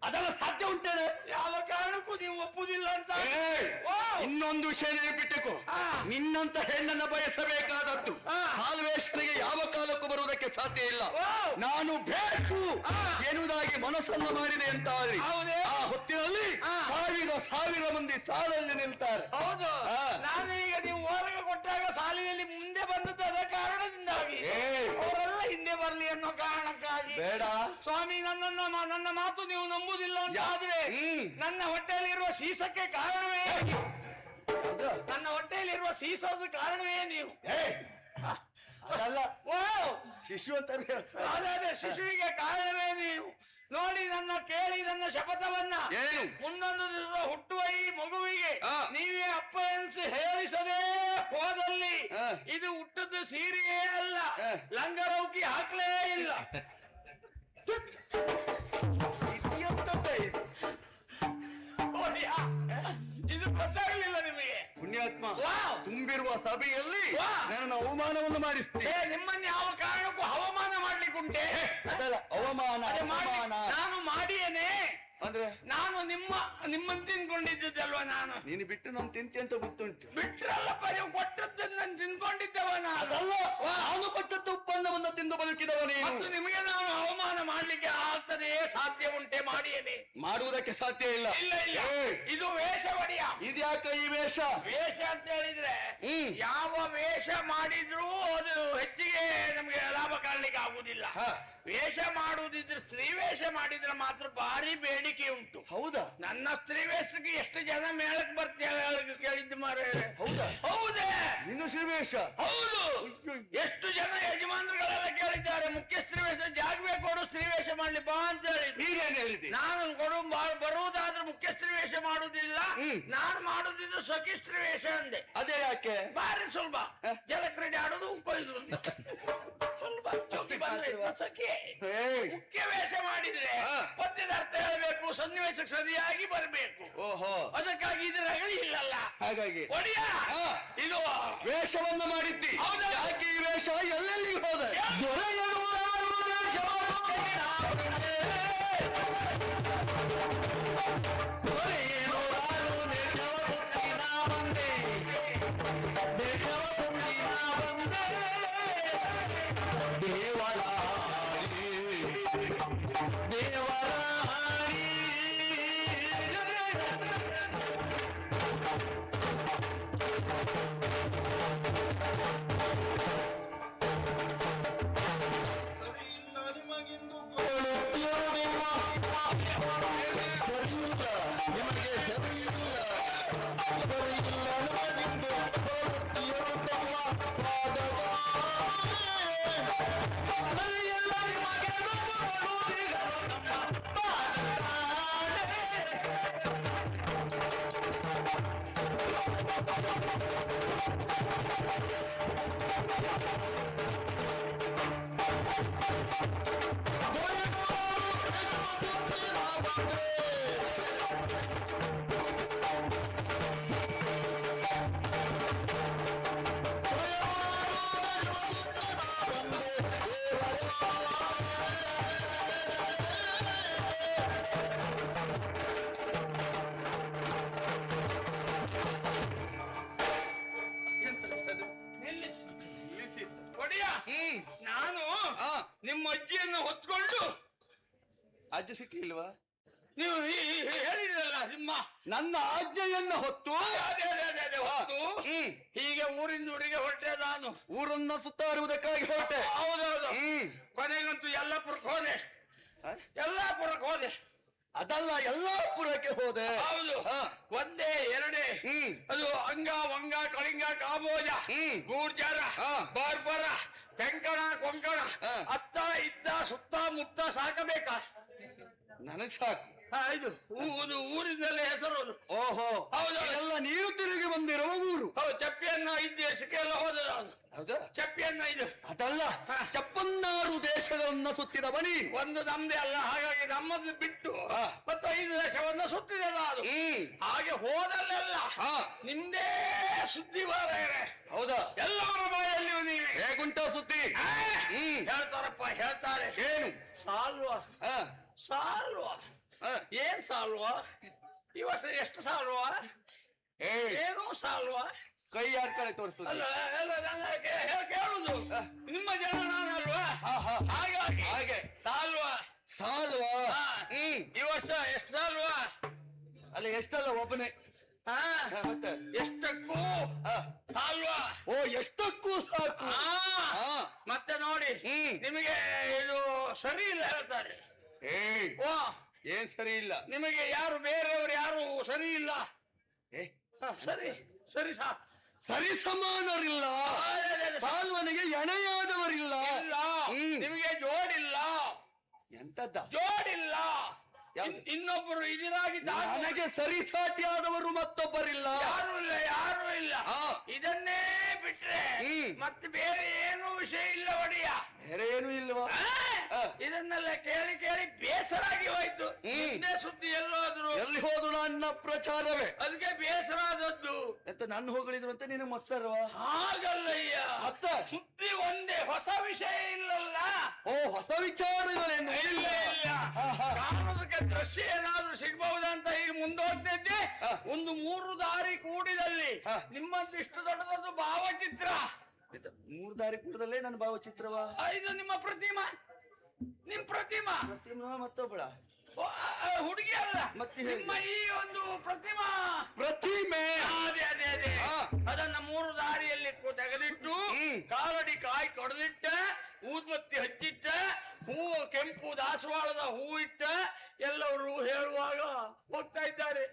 ಅದೆಲ್ಲ ಸಾಧ್ಯ ಉಂಟೇನೆ? ಯಾವ ಕಾರಣಕ್ಕೂ ನೀವು ಒಪ್ಪುದಿಲ್ಲ ಅಂತ. ಇನ್ನೊಂದು ವಿಷಯ ನೆನಪಿಟ್ಟುಕೋ, ನಿನ್ನಂತ ಹೆಣ್ಣನ್ನ ಬಯಸಬೇಕಾದದ್ದು ಹಾಲ್ವೇಶ್ವರಿಗೆ ಯಾವ ಕಾಲಕ್ಕೂ ಬರುವುದಕ್ಕೆ ಸಾಧ್ಯ ಇಲ್ಲ. ನಾನು ಬೇಕು ಎನ್ನುವುದಾಗಿ ಮನಸ್ಸನ್ನ ಮಾಡಿದೆ ಅಂತ ಆದ್ರೆ ಆ ಹೊತ್ತಿನಲ್ಲಿ ಸಾವಿರ ಮಂದಿ ಸಾಲಲ್ಲಿ ನಿಲ್ತಾರೆ. ಹೌದು. ನಾನು ಈಗ ನೀವು ಓಲಗ ಕೊಟ್ಟಾಗ ಸಾಲಿನಲ್ಲಿ ಮುಂದೆ ಬಂದದ್ದು ಅದೇ ಕಾರಣದಿಂದಾಗಿ. ಅವರೆಲ್ಲ ಹಿಂದೆ ಬರ್ಲಿ ಅನ್ನೋ ಕಾರಣಕ್ಕಾಗಿ. ಬೇಡ ಸ್ವಾಮಿ, ನನ್ನ ಮಾತು ನೀವು ನಂಬುದಿಲ್ಲ ಅಂತ ಆದ್ರೆ ನನ್ನ ಹೊಟ್ಟೆಯಲ್ಲಿರುವ ಸೀಸಕ್ಕೆ ಕಾರಣವೇ ನನ್ನ ಹೊಟ್ಟೆಯಲ್ಲಿರುವ ಸೀಸದ ಕಾರಣವೇ ನೀವು. ಅದಲ್ಲ, ಓ ಶಿಶು ಅಂತ ಅದೇ ಶಿಶುವಿಗೆ ಕಾರಣವೇ ನೀವು. ನೋಡಿ, ಕೇಳಿ ನನ್ನ ಶಪಥವನ್ನ. ಮುಂದೊಂದು ದಿವಸ ಹುಟ್ಟುವ ಈ ಮಗುವಿಗೆ ನೀವೇ ಅಪ್ಪ ಎನ್ಸಿ ಹೇಳಿಸದೆ ಹೋದಲ್ಲಿ ಇದು ಹುಟ್ಟದ್ದು ಸೀರೆಯೇ ಅಲ್ಲ, ಲಂಗರೌಕಿ ಹಾಕ್ಲೇ ಇಲ್ಲ. ಇದು ಗೊತ್ತಾಗಲಿಲ್ಲ ನಿಮಗೆ? ಪುಣ್ಯಾತ್ಮ, ತುಂಬಿರುವ ಸಭೆಯಲ್ಲಿ ನನ್ನ ಅವಮಾನವನ್ನು ಮಾಡಿಸ್ತೇ. ನಿಮ್ಮನ್ನು ಯಾವ ಕಾರಣಕ್ಕೂ ಅವಮಾನ ಮಾಡ್ಲಿಕ್ಕುಂಟೆ? ಅದಲ್ಲ, ಅವಮಾನ. ನಾನು ಮಾಡಿಯೇನೆ ಅಂದ್ರೆ ನಾನು ನಿಮ್ಮನ್ನು ತಿನ್ಕೊಂಡಿದ್ದಲ್ವ? ನಾನು ನೀನು ಬಿಟ್ಟು ನಾನು ತಿಂತಿ ಅಂತ ಗೊತ್ತುಂಟು. ಬಿಟ್ರಲ್ಲಪ್ಪ, ನೀವು ಕೊಟ್ಟದ್ದನ್ನು ನಾನು ತಿನ್ಕೊಂಡಿದ್ದವ. ಅದಲ್ಲ, ನಾನು ಕೊಟ್ಟದ್ದು ಉತ್ಪನ್ನವನ್ನು ತಿಂದು ಬದುಕಿದವ ನೀನು. ಮತ್ತು ನಿಮಗೆ ನಾನು ಅವಮಾನ ಮಾಡ್ಲಿಕ್ಕೆ ಆಗ್ತದೆ? ಸಾಧ್ಯ ಉಂಟೆ? ಮಾಡಿಯೇನೆ ಮಾಡುವುದಕ್ಕೆ ಸಾಧ್ಯ ಇಲ್ಲ. ಇಲ್ಲ ಇಲ್ಲ, ಇದು ವೇಷ ಒಡೆಯ. ಇದ್ಯಾಕ ಈ ವೇಷ? ವೇಷ ಅಂತ ಹೇಳಿದ್ರೆ ಯಾವ ವೇಷ ಮಾಡಿದ್ರು ಅದು ಹೆಚ್ಚಿಗೆ ನಮ್ಗೆ ಲಾಭ ಕಾಣಲಿಕ್ಕೆ ಆಗುದಿಲ್ಲ. ವೇಷ ಮಾಡುವುದಿದ್ರೆ ಸ್ತ್ರೀ ವೇಷ ಮಾಡಿದ್ರೆ ಮಾತ್ರ ಭಾರಿ ಬೇಡಿಕೆ ಉಂಟು. ಹೌದಾ? ನನ್ನ ಸ್ತ್ರೀ ವೇಷಕ್ಕೆ ಎಷ್ಟು ಜನ ಮೇಳಕ್ ಬರ್ತೀಯ ಕೇಳಿದ್ದು ಮಾರೆ. ಹೌದಾ? ಹೌದೇ, ನಿನ್ನ ಸ್ತ್ರೀ ವೇಷ? ಹೌದು. ಎಷ್ಟು ಜನ ಯಜಮಾನರುಗಳೆಲ್ಲ ಕೇಳಿದ್ದಾರೆ, ಮುಖ್ಯ ಸ್ತ್ರೀ ವೇಷ ಜಾಗವೇ ಕೊಡು, ಸ್ತ್ರೀ ವೇಷ ಮಾಡ್ಲಿ ಬಾ ಅಂತ ಹೇಳಿ. ನೀನೇನ್ ಹೇಳಿದ್ದಿ? ನಾನು ಬರುವುದಾದ್ರೆ ಮುಖ್ಯ ಸ್ತ್ರೀ ವೇಷ ಮಾಡುವುದಿಲ್ಲ, ನಾನು ಮಾಡುದಿದ್ದು ಸಖಿ ಸ್ತ್ರೀ ವೇಷ ಅಂದೆ. ಅದೇ ಯಾಕೆ? ಬಾರಿ ಸುಲಭ, ಜಲಕ್ರೀಡೆ ಆಡೋದು ಕೊಯ್ದು ಸುಲಭ. ಸಖಿ ಮುಖ್ಯ ವೇಷ ಮಾಡಿದ್ರೆ ಪದ್ಯದ ಅರ್ಥ ಹೇಳಬೇಕು, ಸನ್ನಿವೇಶಕ್ಕೆ ಸರಿಯಾಗಿ ಬರಬೇಕು. ಓಹೋ, ಅದಕ್ಕಾಗಿ ಇದರಲ್ಲಿ ಇಲ್ಲಲ್ಲ. ಹಾಗಾಗಿ ಒಡಿಯ ಇದು ವೇಷವನ್ನ ಮಾಡಿದ್ದಿ. ಯಾಕೆ ಈ ವೇಷ? ಎಲ್ಲೆಲ್ಲಿಗೆ ಹೋದ? ನಾನು ನಿಮ್ಮ ಅಜ್ಜಿಯನ್ನು ಹೊತ್ಕೊಂಡು. ಅಜ್ಜಿ ಸಿಕ್ಲಿಲ್ವಾ? ನೀವು ಹೇಳಿದ್ರಲ್ಲ ನಿಮ್ಮ ನನ್ನ ಆಜ್ಞೆಯನ್ನ ಹೊತ್ತು ಅದೇ ಹೊತ್ತು ಹ್ಮ್. ಹೀಗೆ ಊರಿಂದ ಊರಿಗೆ ಹೊರಟೆ ನಾನು. ಊರನ್ನ ಸುತ್ತಾಡುವುದಕ್ಕಾಗಿ ಹೊರಟೆ. ಹೌದೌದು. ಹ್ಮ್. ಕೊನೆಗಂತೂ ಯಲ್ಲಾಪುರಕ್ಕೆ ಹೋದೆ. ಹ? ಯಲ್ಲಾಪುರಕ್ಕೆ ಹೋದೆ. ಅದಲ್ಲ, ಯಲ್ಲಾಪುರಕ್ಕೆ ಹೋದೆ. ಹೌದು. ಹ. ಒಂದೇ ಎರಡೇ. ಹ್ಮ್. ಅದು ಅಂಗ ವಂಗ ಕಳಿಂಗ ಕಾಬೋಜ ಹ್ಮ್. ಗೂರ್ಜರ ಹ. ಬಾರ್ಬರ ತೆಂಕಣ ಕೊಂಕಣ ಹ. ಅತ್ತ ಇದ್ದ ಸುತ್ತ ಮುತ್ತ ಸಾಕಬೇಕಾ? ನನಗ್ ಸಾಕು. ಇದು ಊರಿಂದಲೇ ಹೆಸರು ಅದು. ಓಹೋ, ಹೌದು. ಎಲ್ಲ ನೀರು ತಿರುಗಿ ಬಂದಿರುವ ಊರು. ಹೌದು. ಚಪ್ಪಿಯನ್ನ ದೇಶಕ್ಕೆ ಎಲ್ಲ ಹೋದ ನಾನು. ಹೌದಾ? ಚಪ್ಪಿಯನ್ನ ಅದಲ್ಲ, ಹ. 56 ದೇಶಗಳನ್ನ ಸುತ್ತಿದವ ನೀನು. ಒಂದು ನಮ್ದೇ ಅಲ್ಲ, ಹಾಗಾಗಿ ನಮ್ಮದು ಬಿಟ್ಟು ಹ. ಮತ್ತು 5 ದೇಶವನ್ನ ಸುತ್ತಿದೆ ನಾನು. ಹ್ಮ್. ಹಾಗೆ ಹೋದಲ್ಲೆಲ್ಲ ಹ. ನಿಮ್ದೇ ಸುದ್ದಿ ಬಾರೆ. ಹೌದಾ? ಎಲ್ಲವರ ಬಾಯಲ್ಲಿ ನೀವೇ ಹೇಗುಂಟ ಸುದ್ದಿ? ಹ್ಮ್. ಹೇಳ್ತಾರಪ್ಪ, ಹೇಳ್ತಾರೆ. ಏನು? ಸಾಲ್ವಾ ಹ. ಸಾಲ್ವಾ ಹ. ಏನ್ ಸಾಲ್ವಾ? ಈ ವರ್ಷ ಎಷ್ಟು ಸಾಲ್ವಾ? ಏ, ಏನು ಸಾಲ್ವಾ? ಕೈ ಯಾರ ಕಡೆ ತೋರಿಸ್ತದೆ? ಅಲ್ಲ ಅಲ್ಲ, ನನಗೆ ಕೇಳುದು ನಿಮ್ಮ ಜನ ನಾನಲ್ವಾ? ಹ, ಹ. ಹಾಗಾಗಿ ಹಾಗೆ ಸಾಲ್ವಾ. ಸಾಲ್ವಾ? ಹಾ. ಹ್ಮ್. ಈ ವರ್ಷ ಎಷ್ಟು ಸಾಲ್ವಾ? ಅಲ್ಲ, ಎಷ್ಟಲ್ಲ ಒಬ್ಬನೇ. ಹಾ. ಹ, ಮತ್ತೆ ಎಷ್ಟಕ್ಕೂ ಹ. ಸಾಲ್ವಾ. ಓ, ಎಷ್ಟಕ್ಕೂ ಸಾಕು. ಹಾ. ಹಾ. ಮತ್ತೆ ನೋಡಿ, ಹ್ಮ್. ನಿಮಗೆ ಇದು ಸರಿ ಇಲ್ಲ ಹೇಳ್ತಾರೆ. ಏ, ಓ, ಏನ್ ಸರಿ ಇಲ್ಲ? ನಿಮಗೆ ಯಾರು ಬೇರೆಯವರು ಯಾರು ಸರಿ ಇಲ್ಲ. ಏ, ಸರಿ ಸರಿ ಸರಿ ಸಮಾನರಿಲ್ಲ. ಸಾಲ್ವನಿಗೆ ಎಣೆಯಾದವರಿಲ್ಲ. ಇಲ್ಲ. ಹ್ಮ್. ನಿಮಗೆ ಜೋಡಿಲ್ಲ. ಎಂತದ್ದ? ಜೋಡಿಲ್ಲ. ಯಾವ್ದು? ಇನ್ನೊಬ್ಬರು ಇದಿರಾಗಿ ನನಗೆ ಸರಿಸಾಟಿಯಾದವರು ಮತ್ತೊಬ್ಬರಿಲ್ಲ. ಯಾರು ಇಲ್ಲ, ಯಾರು ಇಲ್ಲ. ಹಾ. ಇದನ್ನೇ ಬಿಟ್ರೆ ಹ್ಮ್. ಮತ್ತೆ ಬೇರೆ ಏನೂ ವಿಷಯ ಇಲ್ಲ ಒಡೆಯ. ಬೇರೆ ಏನು ಇಲ್ವಾ? ಆ? ಇದನ್ನೆಲ್ಲ ಕೇಳಿ ಕೇಳಿ ಬೇಸರಾಗಿ ಹೋಯ್ತು. ಹ್ಮ್. ಹಿಂದೆ ಸುದ್ದಿ ಎಲ್ಲೋದ್ರು ಎಲ್ಲಿ ಹೋದ್ರು ನನ್ನ ಪ್ರಚಾರವೇ. ಅದಕ್ಕೆ ಬೇಸರ ಆದದ್ದು. ಎಂತ ನನ್ನ ಹೊಗಳಿದ್ರು ಅಂತ ನಿನಗೆ ಮತ್ಸರವಾ? ಹಾಗಲ್ಲಯ್ಯ. ಮತ್ತೆ? ಸುದ್ದಿ ಒಂದೇ, ಹೊಸ ವಿಷಯ ಇಲ್ಲಲ್ಲ. ಓ, ಹೊಸ ವಿಚಾರಗಳೇನು? ಇಲ್ಲ ಇಲ್ಲ. ಹಾ, ಹಾ. ಕಾಣೋದಕ್ಕೆ ದೃಶ್ಯ ಏನಾದ್ರೂ ಸಿಗ್ಬಹುದಂತ ಈಗ ಮುಂದೋಗ್ತಿದ್ದೆ. ಹಾ. ಒಂದು 3 ದಾರಿ ಕೂಡಿದಲ್ಲಿ ಹಾ. ನಿಮ್ಮಂತ ಇಷ್ಟು ದೊಡ್ಡದೊಂದು ಭಾವಚಿತ್ರ. 3 ದಾರಿ ಕೂಡದಲ್ಲೇ ನನ್ನ ಭಾವಚಿತ್ರವಾ? ಇದು ನಿಮ್ಮ ಪ್ರತಿಮಾ. ನಿಮ್ ಪ್ರತಿಮಾ ಪ್ರತಿಮಾ ಮತ್ತೊಬ್ಬಳ ಹುಡುಗಿ ಅಲ್ಲ, ಮತ್ತೆ ನಿಮ್ಮ ಈ ಒಂದು ಪ್ರತಿಮಾ ಪ್ರತಿಮೆ. ಅದೇ ಅದೇ ಅದೇ. ಹಾ. ಅದನ್ನ 3 ದಾರಿಯಲ್ಲಿ ತೆಗೆದಿಟ್ಟು ಹ್ಮ್. ಕಾಲಡಿ ಕಾಯಿ ಕೊಡದಿಟ್ಟ, ಊದ್ಬತ್ತಿ ಹಚ್ಚಿಟ್ಟ, ಹೂವು ಕೆಂಪು ದಾಸವಾಳದ ಹೂ ಇಟ್ಟ ಎಲ್ಲವರು ಹೇಳುವಾಗ ಹೋಗ್ತಾ ಇದ್ದಾರೆ.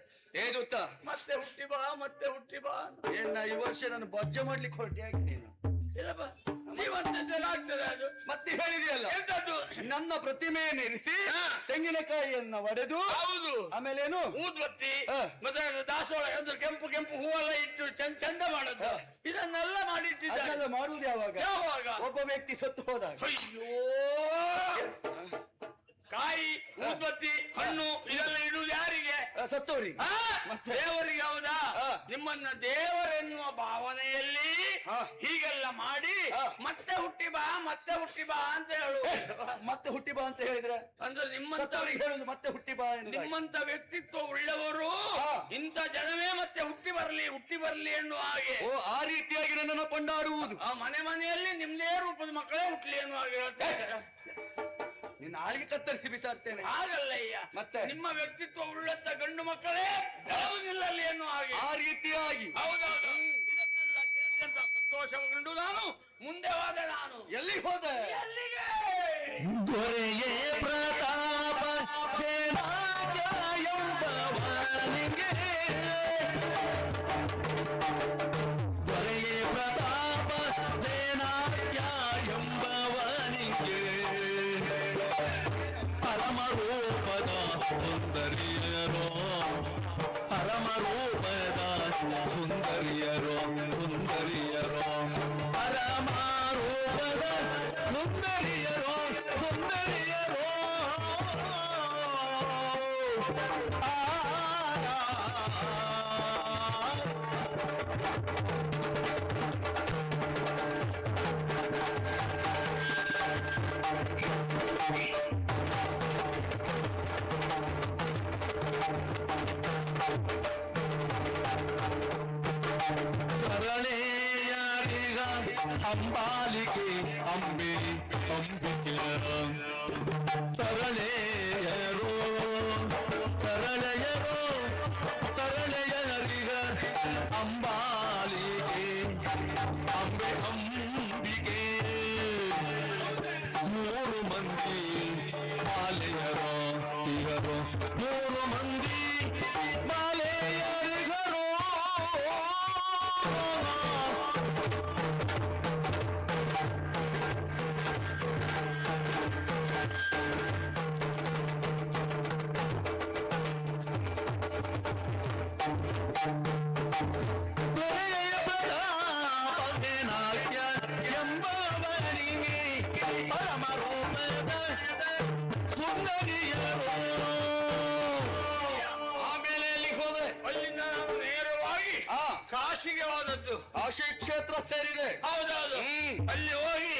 ಏದುತ್ತ ಮತ್ತೆ ಹುಟ್ಟಿ ಬಾ, ಮತ್ತೆ ಹುಟ್ಟಿ ಬಾ ಅಂತ. ಏನ ಈ ವರ್ಷ ನಾನು ಬಜ್ಜೆ ಮಾಡ್ಲಿಕ್ಕೆ ಹೊರಟಿ ಆಗಿದ್ದೇನೆ. ಇಲ್ಲಪ್ಪ, ಜೀವಂತದ್ದೆಲ್ಲ ಆಗ್ತದೆ ಅದು. ಮತ್ತೆ ಹೇಳಿದೆಯಲ್ಲ, ಎಂತದ್ದು? ನನ್ನ ಪ್ರತಿಮೆಯನ್ನು ಇರಿಸಿ ಹಾ. ತೆಂಗಿನಕಾಯಿಯನ್ನ ಒಡೆದು ಹೌದು. ಆಮೇಲೇನು ಊದ್ಬತ್ತಿ ಹಾ. ಮತ್ತೆ ದಾಸವಾಳ ಅದು ಕೆಂಪು ಕೆಂಪು ಹೂವೆಲ್ಲ ಇಟ್ಟು ಚಂದ ಮಾಡೋದು. ಹಾ. ಇದನ್ನೆಲ್ಲ ಮಾಡಿಟ್ಟಿದ್ದಾರೆ. ಅದೆಲ್ಲ ಮಾಡುವುದು ಯಾವಾಗ? ಯಾವಾಗ? ಒಬ್ಬ ವ್ಯಕ್ತಿ ಸತ್ತು ಹೋದಾಗ. ಅಯ್ಯೋ, ಕಾಯಿ ಊದ್ಬತ್ತಿ ಹಣ್ಣು ಇದೆಲ್ಲ ಇಡುವುದು ಯಾರಿಗೆ? ಸತ್ತೋರಿಗೆ. ಆ? ಮತ್ತೆ? ದೇವರಿಗೆ. ಹೌದಾ? ಹಾ. ನಿಮ್ಮನ್ನ ದೇವರೆನ್ನುವ ಭಾವನೆಯಲ್ಲಿ ಹಾ. ಹೀಗೆಲ್ಲ ಮಾಡಿ ಹಾ. ಮತ್ತೆ ಹುಟ್ಟಿ ಬಾ, ಮತ್ತೆ ಹುಟ್ಟಿ ಬಾ ಅಂತ ಹೇಳು. ಮತ್ತೆ ಹುಟ್ಟಿ ಬಾ ಅಂತ ಹೇಳಿದ್ರೆ ಅಂದ್ರೆ ನಿಮ್ಮಂತ ಸತ್ತವರಿಗೆ ಹೇಳುದು ಮತ್ತೆ ಹುಟ್ಟಿ ಬಾ ಎನ್ನುವುದಾಗಿ. ನಿಮ್ಮಂತ ವ್ಯಕ್ತಿತ್ವ ಉಳ್ಳವರು ಹಾ. ಇಂಥ ಜನವೇ ಮತ್ತೆ ಹುಟ್ಟಿ ಬರಲಿ ಎನ್ನುವ ಹಾಗೆ. ಓ, ಆ ರೀತಿಯಾಗಿ ನನ್ನನ್ನು ಕೊಂಡಾಡುವುದು. ಆ ಮನೆಯಲ್ಲಿ ನಿಮ್ದೇ ರೂಪದ ಮಕ್ಕಳೇ ಹುಟ್ಲಿ ಎನ್ನುವ ಹಾಗೆ ಹೇಳ್ತಾ ಇದ್ದಾರೆ. ನಿನ್ನ ನಾಲ್ಗೆ ಕತ್ತರಿಸಿ ಬಿಸಾಡ್ತೇನೆ. ಹಾಗಲ್ಲಯ್ಯ, ಮತ್ತೆ? ನಿಮ್ಮ ವ್ಯಕ್ತಿತ್ವ ಉಳ್ಳಂತ ಗಂಡು ಮಕ್ಕಳೇ ಬೆಳೆದು ನಿಲ್ಲಲಿ ಎನ್ನುವ ಹಾಗೆ. ಆ ರೀತಿಯಾಗಿ ಹೌದೌದು. ಇದನ್ನೆಲ್ಲ ಕೇಳಿದಂತ ಸಂತೋಷಗೊಂಡು ನಾನು ಮುಂದೆ ಹೋದೆ. ನಾನು ಎಲ್ಲಿಗೆ ಹೋದೆ? ಎಲ್ಲಿಗೆ? ದೊರೆಯೇ ಪ್ರತಾಪ ಎಂಬವನಿಗೆ, ದೊರೆಯೇ ಪ್ರತಾಪ ಸೇನಾದ್ಯ ಎಂಬವನಿಗೆ, ಪರಮರೂಪದ ಸುಂದರಿಯರೋ, ಪರಮರೂಪದ ಸುಂದರಿಯರೋ, ಸುಂದರಿಯರೋ, ಪರಮರೂಪದ ಸುಂದರಿಯರೋ, ಸುಂದರಿಯರೋ. ಆ ತರಳೆಯಾರಿಗ ಅಂಬಾಲಿಕೆ ಅಂಬೆ ಅಂಬಿಕೆ ತರಳೆಯರೋ ಪರಮ ರೂಪದ ಸುಂದರಿಯರು. ಆಮೇಲೆ ಎಲ್ಲಿಗೆ ಹೋದೆ? ಅಲ್ಲಿಂದ ನಾವು ನೇರವಾಗಿ ಆ ಕಾಶಿಗೆ ಹೋದದ್ದು. ಕಾಶಿ ಕ್ಷೇತ್ರ ಸೇರಿದೆ. ಹೌದೌದು. ಅಲ್ಲಿ ಹೋಗಿ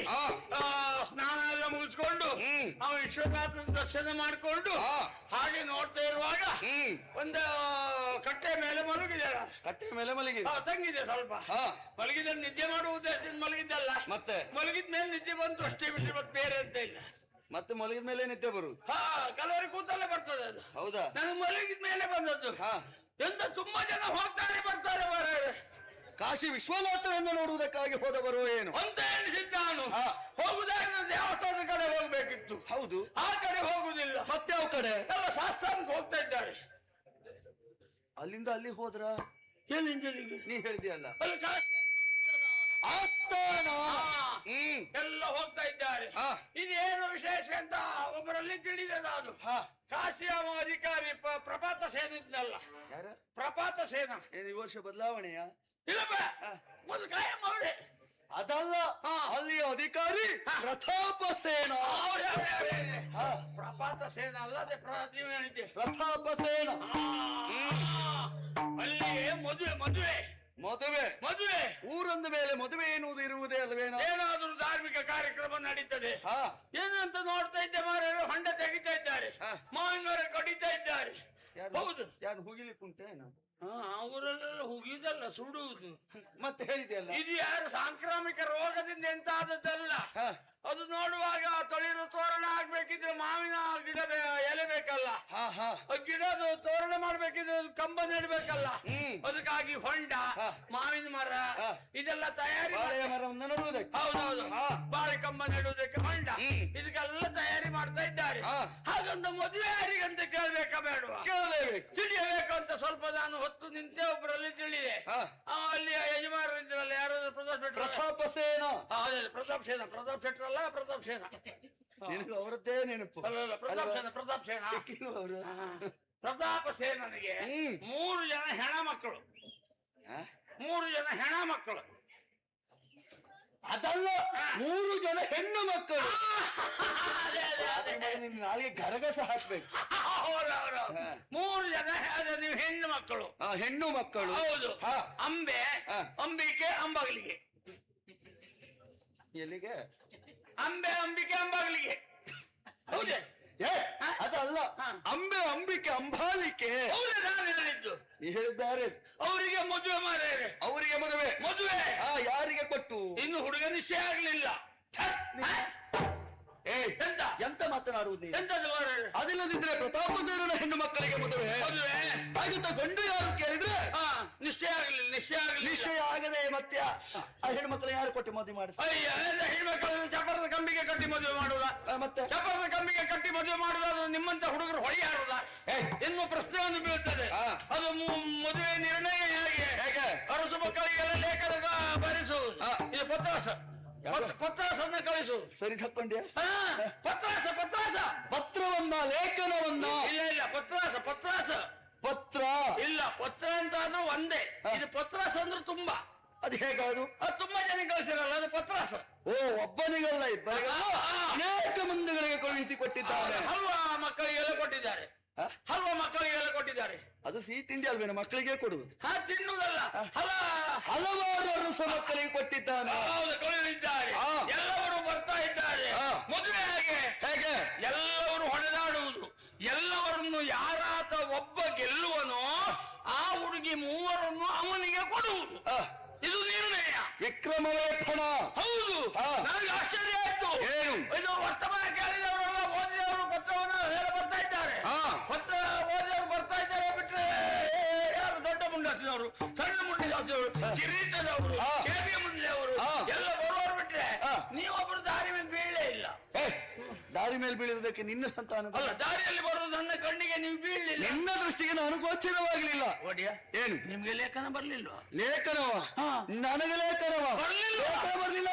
ಸ್ನಾನ ಎಲ್ಲ ಮುಗಿಸ್ಕೊಂಡು ನಾವು ವಿಶ್ವನಾಥನ ದರ್ಶನ ಮಾಡಿಕೊಂಡು ಹಾಗೆ ನೋಡ್ತಾ ಇರುವಾಗ ಒಂದು ಕಟ್ಟೆ ಮೇಲೆ ಮಲಗಿದೆ. ಕಟ್ಟೆ ಮೇಲೆ ಮಲಗಿದೆ. ತಂಗಿದೆ ಸ್ವಲ್ಪ ಮಲಗಿದ ನಿದ್ದೆ ಮಾಡುವುದೇ ಮಲಗಿದ್ದಲ್ಲ. ಮತ್ತೆ ಮಲಗಿದ ಮೇಲೆ ನಿದ್ದೆ ಬಂತು ಅಷ್ಟೇ ಬಿಟ್ಟರೆ ಮತ್ತೆ ಬೇರೆ ಅಂತ ಇಲ್ಲ. ಮತ್ತೆ ಮಲಗಿದ ಮೇಲೆ ನಿದ್ದೆ ಬರುವುದು. ಕೆಲವರಿಗೆ ಕೂತಲ್ಲೇ ಬರ್ತದೆ ಅದು. ಹೌದಾ? ನಾನು ಮಲಗಿದ ಮೇಲೆ ಬಂದದ್ದು. ಎಂತ ತುಂಬಾ ಜನ ಹೋಗ್ತಾರೆ ಬರ್ತಾರೆ ಮಾರಾಯರೆ. ಕಾಶಿ ವಿಶ್ವನಾಥನನ್ನು ನೋಡುವುದಕ್ಕಾಗಿ ಹೋದವರು ಏನು ಅಂತ ಎಣಿಸಿದ್ದ ನಾನು. ಹೋಗುದಾದ್ರೆ ದೇವಸ್ಥಾನದ ಕಡೆ ಹೋಗ್ಬೇಕಿತ್ತು. ಹೌದು. ಆ ಕಡೆ ಹೋಗುದಿಲ್ಲ. ಮತ್ತೆ ಯಾವ ಕಡೆ? ಎಲ್ಲ ಶಾಸ್ತ್ರಾಂತಕ್ಕೆ ಹೋಗ್ತಾ ಇದ್ದಾರೆ. ಅಲ್ಲಿಂದ ಅಲ್ಲಿ ಹೋದ್ರ? ಎಲ್ಲಿಂದ ಎಲ್ಲಿಗೆ? ನೀ ಹೇಳಿದ್ಯಲ್ಲ ಅಲ್ಲಿ ಕಾಶಿ ಆಸ್ಥಾನ. ಎಲ್ಲ ಹೋಗ್ತಾ ಇದ್ದಾರೆ. ಇದೇನು ವಿಶೇಷ ಅಂತ ಒಬ್ಬರಲ್ಲಿ ತಿಳಿದದ ಅದು. ಕಾಶಿಯ ಅಧಿಕಾರಿ ಪ್ರಪಾತ ಸೇನ ಇದ್ನಲ್ಲ. ಯಾರ? ಪ್ರಪಾತ ಸೇನ. ಏನು ಈ ವರ್ಷ ಬದಲಾವಣೆಯ? ಇಲ್ಲಪ್ಪ ಒಂದು ಕಾಯಂ ಅವರೇ. ಅದಲ್ಲ, ಅಲ್ಲಿ ಅಧಿಕಾರಿ ಪ್ರತಾಪ ಸೇನ. ಪ್ರಪಾತ ಸೇನ ಅಲ್ಲದೆ ಪ್ರತಿಮೆ ಪ್ರತಾಪ ಸೇನ. ಅಲ್ಲಿ ಮದುವೆ ಮದುವೆ ಮದುವೆ ಮದುವೆ ಊರಂದ ಮೇಲೆ ಮದುವೆ ಎನ್ನುವುದು ಇರುವುದೇ ಅಲ್ವೇನೋ? ಏನಾದ್ರೂ ಧಾರ್ಮಿಕ ಕಾರ್ಯಕ್ರಮ ನಡೀತದೆ. ಏನಂತ ನೋಡ್ತಾ ಇದ್ದೆ ಮಾರಾಯರು. ಹೊಂಡ ತೆಗಿತಾ ಇದ್ದಾರೆ, ಮಾವಿನ ಮರ ಕಡಿತಾ ಇದ್ದಾರೆ. ಹೌದು. ಯಾರು ಹುಗಿಲಿಕ್ಕುಂಟೇನು? ಅವರೆಲ್ಲ ಹುಗಿದಲ್ಲ, ಸುಡುವುದು. ಮತ್ತೆ ಹೇಳಿದೆಯಲ್ಲ, ಇದು ಯಾರು ಸಾಂಕ್ರಾಮಿಕ ರೋಗದಿಂದ ಎಂತ ಆದದ್ದಲ್ಲ. ಅದು ನೋಡುವಾಗ ತೊಳಿರು ತೋರಣ ಆಗ್ಬೇಕಿದ್ರೆ ಮಾವಿನ ಗಿಡ ಎಲೆ ಬೇಕಲ್ಲ. ಗಿಡದು ತೋರಣ ಮಾಡ್ಬೇಕಿದ್ರೆ ಕಂಬ ನೆಡ್ಬೇಕಲ್ಲ. ಅದಕ್ಕಾಗಿ ಹೊಂಡ, ಮಾವಿನ ಮರ ಇದೆಲ್ಲ ತಯಾರಿ. ಮರವನ್ನು ನೆಡುವುದಕ್ಕೆ. ಹೌದೌದು. ಬಾಳೆ ಕಂಬ ನೆಡುವುದಕ್ಕೆ ಹೊಂಡ, ಇದಕ್ಕೆಲ್ಲ ತಯಾರಿ ಮಾಡ್ತಾ ಇದ್ದಾರೆ. ಹಾಗಂತ ಮದುವೆ ಯಾರಿಗಂತ ಕೇಳ್ಬೇಕಾ ಬೇಡವಾ? ಕೇಳಲೇಬೇಕು, ತಿಳಿಯಬೇಕು ಅಂತ ಸ್ವಲ್ಪ ನಾನು ಹೊತ್ತು ನಿಂತೆ ಒಬ್ಬರಲ್ಲಿ ತಿಳಿದೆ. ಅಲ್ಲಿ ಯಜಮಾನರು ಇದ್ರಲ್ಲ, ಯಾರಾದ್ರೂ ಪ್ರತಾಪ ಸೇನ. ಪ್ರತಾಪ್ ಸೇನ. ಪ್ರತಾಪ್ ಶೆಟ್ರ ಅಲ್ಲ, ಪ್ರತಾಪ್ ಸೇನ. ನಿನಗೂ ಅವರದ್ದೇ ನೆನಪು. ಅಲ್ಲ, ಪ್ರತಾಪ್ ಸೇನ. ಪ್ರತಾಪ್ ಸೇನ. ಅವರು ಪ್ರತಾಪ ಸೇನನಿಗೆ 3 ಜನ ಹೆಣ ಮಕ್ಕಳು. 3 ಜನ ಹೆಣ ಮಕ್ಕಳು. ಅದಲ್ಲ, 3 ಜನ ಹೆಣ್ಣು ಮಕ್ಕಳು. ನಾಳೆಗೆ ಗರಗಸ ಹಾಕ್ಬೇಕು. 3 ಜನ ನೀವು ಹೆಣ್ಣು ಮಕ್ಕಳು. ಹೆಣ್ಣು ಮಕ್ಕಳು. ಹೌದು. ಅಂಬೆ, ಅಂಬಿಕೆ, ಅಂಬಾಗಿಲಿಗೆ. ಎಲ್ಲಿಗೆ? ಅಂಬೆ, ಅಂಬಿಕೆ, ಅಂಬಾಗಿಲಿಗೆ. ಹೌದೇ? ಅದಲ್ಲ, ಅಂಬೆ, ಅಂಬಿಕೆ, ಅಂಬಾಲಿಕೆ. ಹೌದೇ ನಾನು ಹೇಳಿದ್ದು. ಹೇಳಿದ್ದಾರೆ. ಅವರಿಗೆ ಮದುವೆ ಮಾರೇರೆ. ಅವರಿಗೆ ಮದುವೆ. ಮದುವೆ ಯಾರಿಗೆ ಕೊಟ್ಟು? ಇನ್ನು ಹುಡುಗ ನಿಶ್ಚಯ ಆಗ್ಲಿಲ್ಲ. ಎಂತ ಮಾತನಾಡುವುದು? ಎಂತದ್ದು ಮಾರೇರೆ? ಅದಿಲ್ಲದಿದ್ರೆ ಪ್ರತಾಪ ಸೇನನ ಹೆಣ್ಣು ಮಕ್ಕಳಿಗೆ ಮದುವೆ. ಮದುವೆ ಹಾಗಂತ ಗಂಡು ಯಾರು ಕೇಳಿದ್ರೆ ನಿಶ್ಚಯ ಆಗ್ಲಿಲ್ಲ. ನಿಶ್ಚಯ ಆಗ್ಲಿಲ್ಲ. ನಿಶ್ಚಯ ಆಗದೆ ಮತ್ತೆ ಆ ಹೆಣ್ಣು ಮಕ್ಕಳು ಯಾರು ಕೊಟ್ಟು ಮದುವೆ ಮಾಡಿಸ? ಅಯ್ಯ, ಹೆಣ್ಮಕ್ಕಳನ್ನು ಚಪರದ ಕಂಬಿಗೆ ಕಟ್ಟಿ ಮದುವೆ ಮಾಡುದ? ಮತ್ತೆ ಚಪರದ ಕಂಬಿಗೆ ಕಟ್ಟಿ ಮದುವೆ ಮಾಡುದಾದ್ರೆ ನಿಮ್ಮಂತ ಹುಡುಗರು ಹೊಳೆಯಾಡುದ? ಎನ್ನುವ ಪ್ರಶ್ನೆ ಒಂದು ಬೀಳ್ತದೆ. ಅದು ಮದುವೆ ನಿರ್ಣಯ ಹೇಗೆ? ಅರಸು ಮಕ್ಕಳಿಗೆಲ್ಲ ಲೇಖನ ಬರೆಸುವುದು. ಇದು ಪತ್ರಾಸ. ಪತ್ರಾಸನ್ನ ಕಳಿಸು. ಸರಿ ತಕ್ಕೊಂಡ್ಯ? ಪತ್ರಾಸ. ಪತ್ರಾಸ. ಪತ್ರವನ್ನ, ಲೇಖನವನ್ನ? ಇಲ್ಲ, ಪತ್ರಾಸ. ಪತ್ರಾಸ. ಪತ್ರ ಇಲ್ಲ, ಪತ್ರ ಅಂತ ಅಂದ್ರೆ ಒಂದೇ. ಇದು ಪತ್ರಾಸ ಅಂದ್ರೆ ತುಂಬಾ. ಅದು ಹೇಗಾದ್ರು? ಅದು ತುಂಬಾ ಜನ ಕಳಿಸಿರಲ್ಲ, ಅದು ಪತ್ರಾಸ. ಒಬ್ಬನಿಗಲ್ಲ, ಇಬ್ಬರಿಗಲ್ಲ, ಅನೇಕ ಮಂದಿಗಳಿಗೆ ಕಳುಹಿಸಿ ಕೊಟ್ಟಿದ್ದಾರೆ. ಹಲ್ವಾ ಮಕ್ಕಳಿಗೆಲ್ಲ ಕೊಟ್ಟಿದ್ದಾರೆ. ಹಲ್ವಾ ಮಕ್ಕಳಿಗೆಲ್ಲ ಕೊಟ್ಟಿದ್ದಾರೆ. ಅದು ಸಿಹಿ ತಿಂಡಿ ಅಲ್ವೇನೋ ಮಕ್ಕಳಿಗೆ ಕೊಡುವುದು? ತಿನ್ನುವುದಲ್ಲ, ಹಲವಾರು ಅರಸ ಮಕ್ಕಳಿಗೆ ಕೊಟ್ಟಿದ್ದಾನೆ. ಹೌದು, ಕಳುಹಿದ್ದಾರೆ. ಎಲ್ಲವರು ಬರ್ತಾ ಇದ್ದಾರೆ. ಮದುವೆ ಹೇಗೆ? ಎಲ್ಲವರು ಹೊಡೆದಾಡುವುದು. ಎಲ್ಲವರನ್ನು ಯಾರಾತ ಒಬ್ಬ ಗೆಲ್ಲುವನೋ ಆ ಹುಡುಗಿ 3ರನ್ನು ಅವನಿಗೆ ಕೊಡುವುದು. ಇದು ನಿರ್ಣಯ. ವಿಕ್ರಮಲೇಖನ. ಹೌದು. ನನಗೆ ಆಶ್ಚರ್ಯ ಆಯ್ತು. ಏನು? ಇದು ವರ್ತಮಾನ ಕೇಳಿದವರೆಲ್ಲ ಓದಿದವರು ಪತ್ರವನ್ನು ಹೇಳ ಬರ್ತಾ ಇದ್ದಾರೆ. ಪತ್ರ ಓದಿದವರು ಬರ್ತಾ ಇದ್ದಾರೆ. ಬಿಟ್ರೆ ಯಾರು ದೊಡ್ಡ ಮುಂಡಾಸಿದವರು, ಸಣ್ಣ ಮುಂಡಾಸಿದವರು, ಕಿರೀಟದವರು, ಕೇಬಿಯ ಮುಂದೆಯವರು ಎಲ್ಲ ಬರುವವರು ಬಿಟ್ರೆ ನೀವೊಬ್ಬರು ದಾರಿ ಮೇಲೆ ಬೀಳೇ ಇಲ್ಲ. ದಾರಿ ಮೇಲೆ ಬೀಳುವುದಕ್ಕೆ ನಿನ್ನ ಸಂತಾನ ಅಲ್ಲ, ದಾರಿಯಲ್ಲಿ ಬರುವುದು ನನ್ನ ಕಣ್ಣಿಗೆ ನೀವು ಬೀಳಲಿಲ್ಲ. ನಿನ್ನ ದೃಷ್ಟಿಗೆ ನಾನು ಗೋಚರವಾಗಲಿಲ್ಲ. ಏನು? ನಿಮ್ಗೆ ಲೇಖನ ಬರ್ಲಿಲ್ಲ? ಲೇಖನವ? ನನಗೆ ಲೇಖನವ ಬರ್ಲಿಲ್ಲ.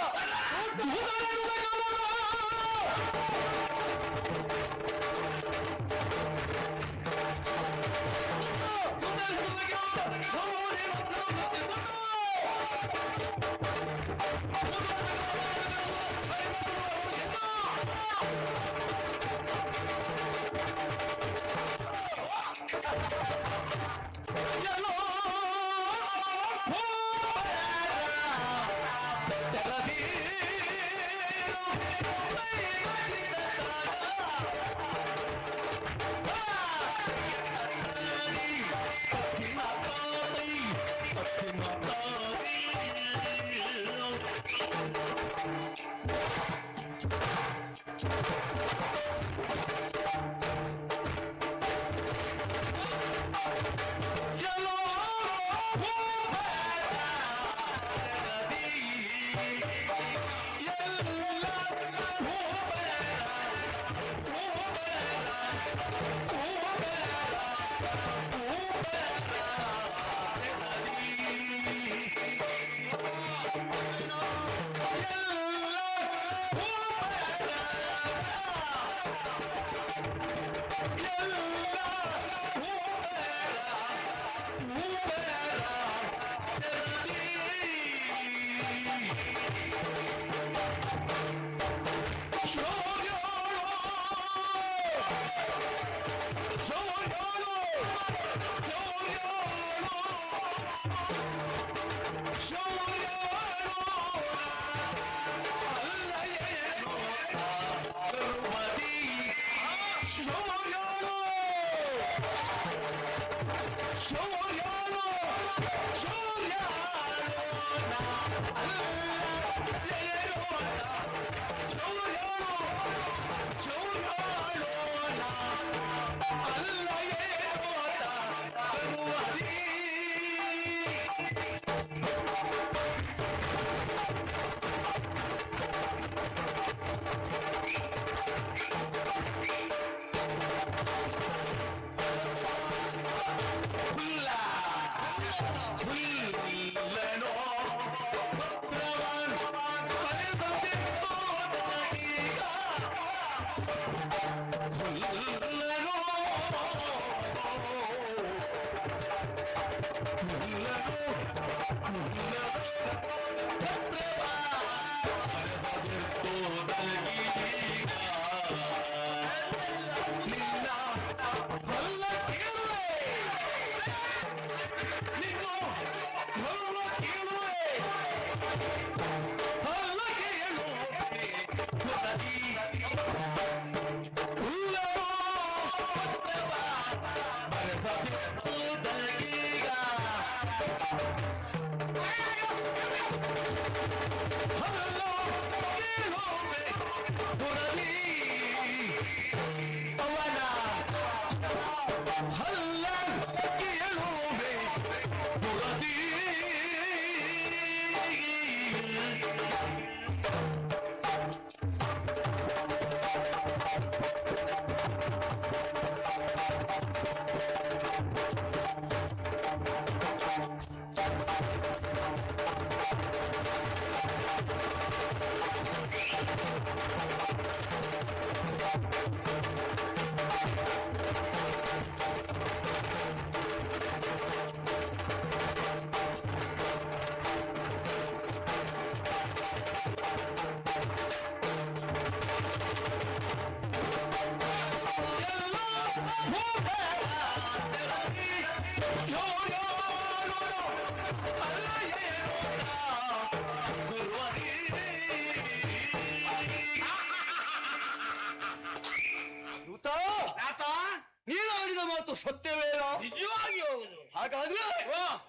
ನೀನಾಡಿದ ಮಾತು ಸತ್ಯವೇನೋ? ನಿಜವಾಗಿ ಹೌದು. ಹಾಗಾದ್ರೆ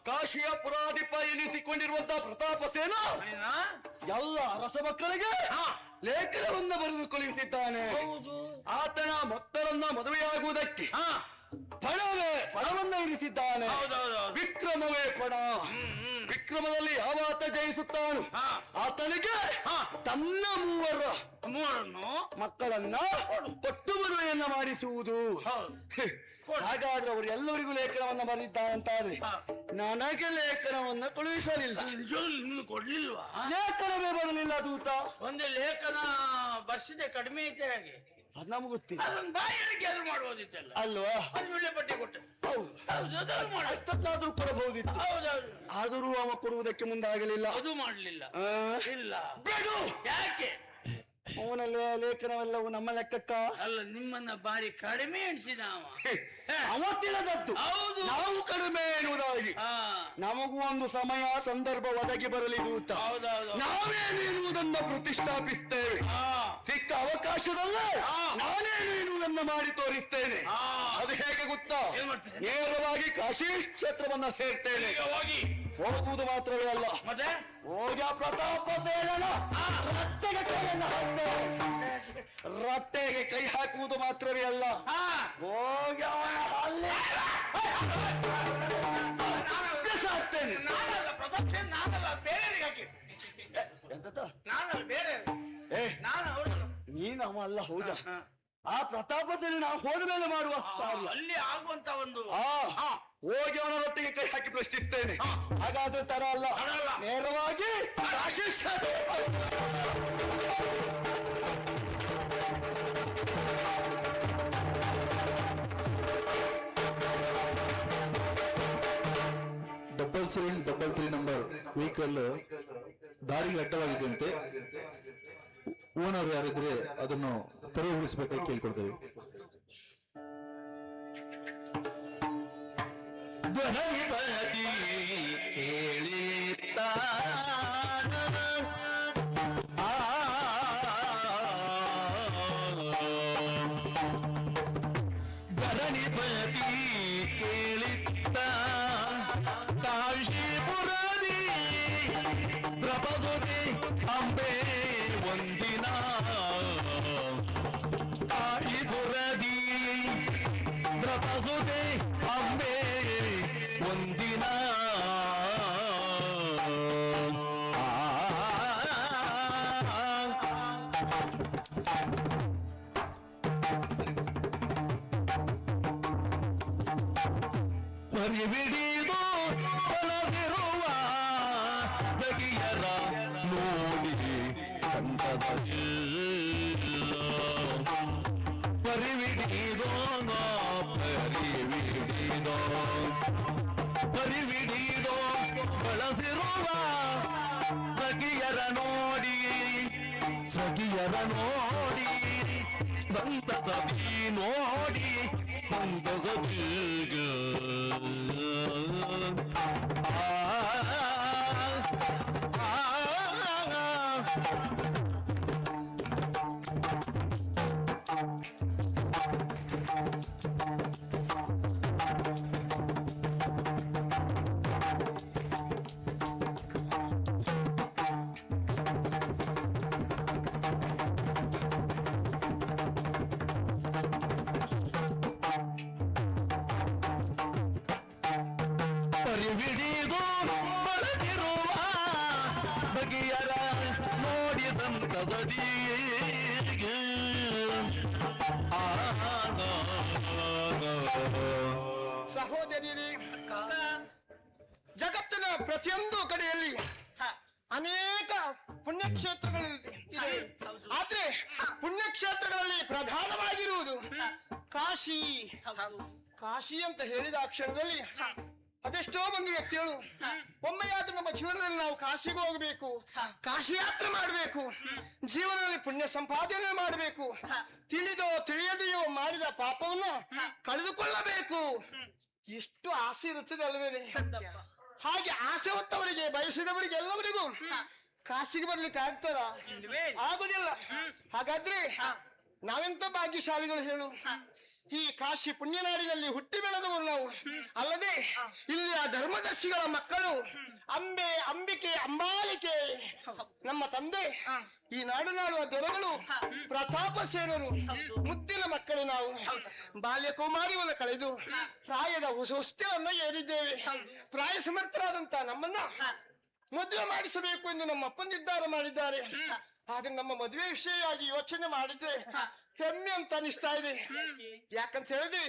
ಕಾಶಿಯ ಪುರಾಧಿಪ ಎನಿಸಿಕೊಂಡಿರುವಂತಹ ಪ್ರತಾಪ ಸೇನ ಎಲ್ಲ ಅರಸ ಮಕ್ಕಳಿಗೆ ಲೇಖನವನ್ನ ಬರೆದು ಕಳುಹಿಸಿದ್ದಾನೆ. ಹೌದು. ಆತನ ಮಕ್ಕಳನ್ನ ಮದುವೆಯಾಗುವುದಕ್ಕೆ ಪಣವನ್ನ ಇರಿಸಿದ್ದಾನೆ. ವಿಕ್ರಮವೇ ಪಣ. ವಿಕ್ರಮದಲ್ಲಿ ಯಾವಾತ ಜಯಿಸುತ್ತಾನು ಆತನಿಗೆ ತನ್ನ ಮೂವರನ್ನು ಮಕ್ಕಳನ್ನ ಕೊಟ್ಟು ಮದುವೆಯನ್ನ ಮಾಡಿಸುವುದು. ಹಾಗಾದ್ರೆ ಅವರು ಎಲ್ಲರಿಗೂ ಲೇಖನವನ್ನ ಬರೆದಿದ್ದಾನಂತಾದ್ರೆ ನನಗೆ ಲೇಖನವನ್ನ ಕಳುಹಿಸಲಿಲ್ಲ. ಕೊಡ್ಲಿಲ್ವಾ? ಲೇಖನವೇ ಬರಲಿಲ್ಲ ದೂತ. ಒಂದು ಲೇಖನ ಬರ್ಸಿದೆ ಕಡಿಮೆ ಐತೆ ಹಾಗೆ ಅದ್ ನಮ್ಗೆ ಗೊತ್ತಿಲ್ಲ. ಅದೊಂದು ಬಾಯಿಗೆ ಅದು ಮಾಡ್ಬೋದಿತ್ತಲ್ಲ ಅಲ್ವಾ? ಅದು ಒಳ್ಳೆ ಪಟ್ಟಿ ಕೊಟ್ಟೆ. ಹೌದು, ಅಷ್ಟೊತ್ತಾದ್ರೂ ಕೊಡಬಹುದಿತ್ತು. ಹೌದೌದು. ಆದರೂ ಅವ ಕೊಡುವುದಕ್ಕೆ ಮುಂದಾಗಲಿಲ್ಲ. ಅದು ಮಾಡ್ಲಿಲ್ಲ. ಇಲ್ಲ. ಬೇಡು. ಯಾಕೆ? ಅವನಲ್ಲೇ ಲೇಖನವೆಲ್ಲವೂ ನಮ್ಮ ಲೆಕ್ಕಕ್ಕ ಅಲ್ಲ, ನಿಮ್ಮನ್ನ ಬಾರಿ ಕಡಿಮೆ ಎಣಿಸಿದ ಅವ ತಿಳಿದದ್ದು. ಹೌದು. ನಾವು ಕಡಿಮೆ ಎನ್ನುವುದಾಗಿ ನಮಗೂ ಒಂದು ಸಮಯ ಸಂದರ್ಭ ಒದಗಿ ಬರಲಿ ದೂತ. ನಾವೇನು ಎನ್ನುವುದನ್ನ ಪ್ರತಿಷ್ಠಾಪಿಸ್ತೇವೆ. ಸಿಕ್ಕ ಅವಕಾಶದಲ್ಲೇ ನಾನೇನು ಎನ್ನುವುದನ್ನ ಮಾಡಿ ತೋರಿಸ್ತೇನೆ. ಅದು ಹೇಗೆ ಗೊತ್ತಾ? ನೇರವಾಗಿ ಕಾಶಿ ಕ್ಷೇತ್ರವನ್ನ ಸೇರ್ತೇನೆ. ಹೋಗುವುದು ಮಾತ್ರವೇ ಅಲ್ಲ, ಮತ್ತೆ ಹೋಗಿ ಆ ಪ್ರತಾಪ ಸೇನನ ರಟ್ಟೆಗೆ ಕೈ ಹಾಕುವುದು ಮಾತ್ರವೇ ಅಲ್ಲ, ಹೋಗಿ ಅವನ ಹಲ್ಲೆ ಬಿಸಾಕ್ತೇನೆ. ನಾನಲ್ಲ ಪ್ರದಕ್ಷಿಣೆ, ನಾನಲ್ಲ ಬೇರೆಯವರಿಗೆ ಹಾಕಿ. ನಾನಲ್ಲ ಬೇರೆ, ನಾನು ಅವರಲ್ಲ. ನೀನು ಅವ ಅಲ್ಲ. ಹೌದಾ? ಆ ಪ್ರತಾಪ ಸೇನೆ ನಾವು ಹೋದ ಮೇಲೆ ಮಾಡುವ ಅಲ್ಲಿ ಆಗುವಂತ ಒಂದು ಹೋಗಿ ಅವನೊಟ್ಟಿಗೆ ಕೈ ಹಾಕಿ ಪ್ರಶ್ನಿಸ್ತೇನೆ. ಹಾಗಾದ್ರೆ ತರ ಅಲ್ಲ, ನೇರವಾಗಿ ಕಾಶಿ ಕ್ಷೇತ್ರ 7733 ನಂಬರ್ ವೆಹಿಕಲ್ ದಾರಿಗೆ ಅಡ್ಡವಾಗಿದೆಯಂತೆ. ಓನರ್ ಯಾರಿದ್ರೆ ಅದನ್ನು ತೆರವುಗೊಳಿಸಬೇಕಾಗಿ ಕೇಳ್ಕೊಳ್ತೇವೆ. ಧ್ವನಿಪತಿ ಕೇಳಿತ ಧರಣಿಪತಿ ಕೇಳಿತ್ತ ಕಾಶೀಪುರದಿ ಪ್ರಪಸುತಿ ಅಂಬೆ ಒಂದಿನ ಕಾಶೀಪುರದಿ ಪ್ರಪಸುತಿ ಅಂಬೆ ಒಂದಿನ ಪರಿಬಿಡಿದು ಹೊಲದಿರುವ ಸಗಿಯರ ನೋಡಿ ಸಂತಸ ಪರಿಬಿಡಿದೋ ಪರಿಬಿಡಿದೋ ಬಳಸಿರುವ ಸಗಿಯರ ನೋಡಿ ಸಂತಸದಿ ನೋಡಿ ಸಂತಸದಿ ಪರಿಬಿಡಿದು ಬಳಸಿರುವ ಬಗೆಯರ ನೋಡಿ ಸಂತಸದಿ ಸಹೋದರಿಯರೇ, ಜಗತ್ತಿನ ಪ್ರತಿಯೊಂದು ಕಡೆಯಲ್ಲಿ ಅನೇಕ ಪುಣ್ಯಕ್ಷೇತ್ರಗಳಿದೆ. ಆದ್ರೆ ಪುಣ್ಯಕ್ಷೇತ್ರಗಳಲ್ಲಿ ಪ್ರಧಾನವಾಗಿರುವುದು ಕಾಶಿ. ಕಾಶಿ ಅಂತ ಹೇಳಿದ ಕ್ಷಣದಲ್ಲಿ ಅದೆಷ್ಟೋ ಮಂದಿ ವ್ಯಕ್ತಿಗಳು ಒಮ್ಮೆಯಾದ್ರೂ ನಮ್ಮ ಜೀವನದಲ್ಲಿ ನಾವು ಕಾಶಿಗೆ ಹೋಗಬೇಕು, ಕಾಶಿ ಯಾತ್ರೆ ಮಾಡಬೇಕು, ಜೀವನದಲ್ಲಿ ಪುಣ್ಯ ಸಂಪಾದನೆ ಮಾಡಬೇಕು, ತಿಳಿದೋ ತಿಳಿಯದೆಯೋ ಮಾಡಿದ ಪಾಪವನ್ನ ಕಳೆದುಕೊಳ್ಳಬೇಕು, ಎಷ್ಟು ಆಸೆ ಇರುತ್ತದೆ ಅಲ್ವೇನೆ. ಹಾಗೆ ಆಸೆ ಹೊತ್ತವರಿಗೆ, ಬಯಸಿದವರಿಗೆ ಎಲ್ಲವರಿಗೂ ಕಾಶಿಗೆ ಬರ್ಲಿಕ್ಕೆ ಆಗ್ತದ? ಆಗುದಿಲ್ಲ. ಹಾಗಾದ್ರೆ ನಾವೆಂತ ಭಾಗ್ಯಶಾಲಿಗಳು ಹೇಳು. ಈ ಕಾಶಿ ಪುಣ್ಯನಾಡಿನಲ್ಲಿ ಹುಟ್ಟಿ ಬೆಳೆದವರು ನಾವು. ಅಲ್ಲದೆ ಇಲ್ಲಿ ಆ ಧರ್ಮದರ್ಶಿಗಳ ಮಕ್ಕಳು ಅಂಬಿಕೆ, ಅಂಬಾಲಿಕೆ ನಮ್ಮ ತಂದೆ, ಈ ನಾಡುನಾಡುವ ದೊರೆಗಳು, ಪ್ರತಾಪ ಸೇನರು ಮುದ್ದಿನ ಮಕ್ಕಳು ನಾವು. ಬಾಲ್ಯ ಕೌಮಾರ್ಯವನ್ನು ಕಳೆದು ಪ್ರಾಯದ ಹೊಸ್ತಿಲನ್ನ ಏರಿದ್ದೇವೆ. ಪ್ರಾಯ ಸಮರ್ಥರಾದಂತ ನಮ್ಮನ್ನ ಮದುವೆ ಮಾಡಿಸಬೇಕು ಎಂದು ನಮ್ಮ ಅಪ್ಪ ನಿರ್ಧಾರ ಮಾಡಿದ್ದಾರೆ. ಆದ್ರೆ ನಮ್ಮ ಮದುವೆ ವಿಷಯವಾಗಿ ಯೋಚನೆ ಮಾಡಿದ್ರೆ ಹೆಮ್ಮೆ ಅಂತ ಅನಿಸ್ತಾ ಇದೆ. ಯಾಕಂತ ಹೇಳಿದ್ರೆ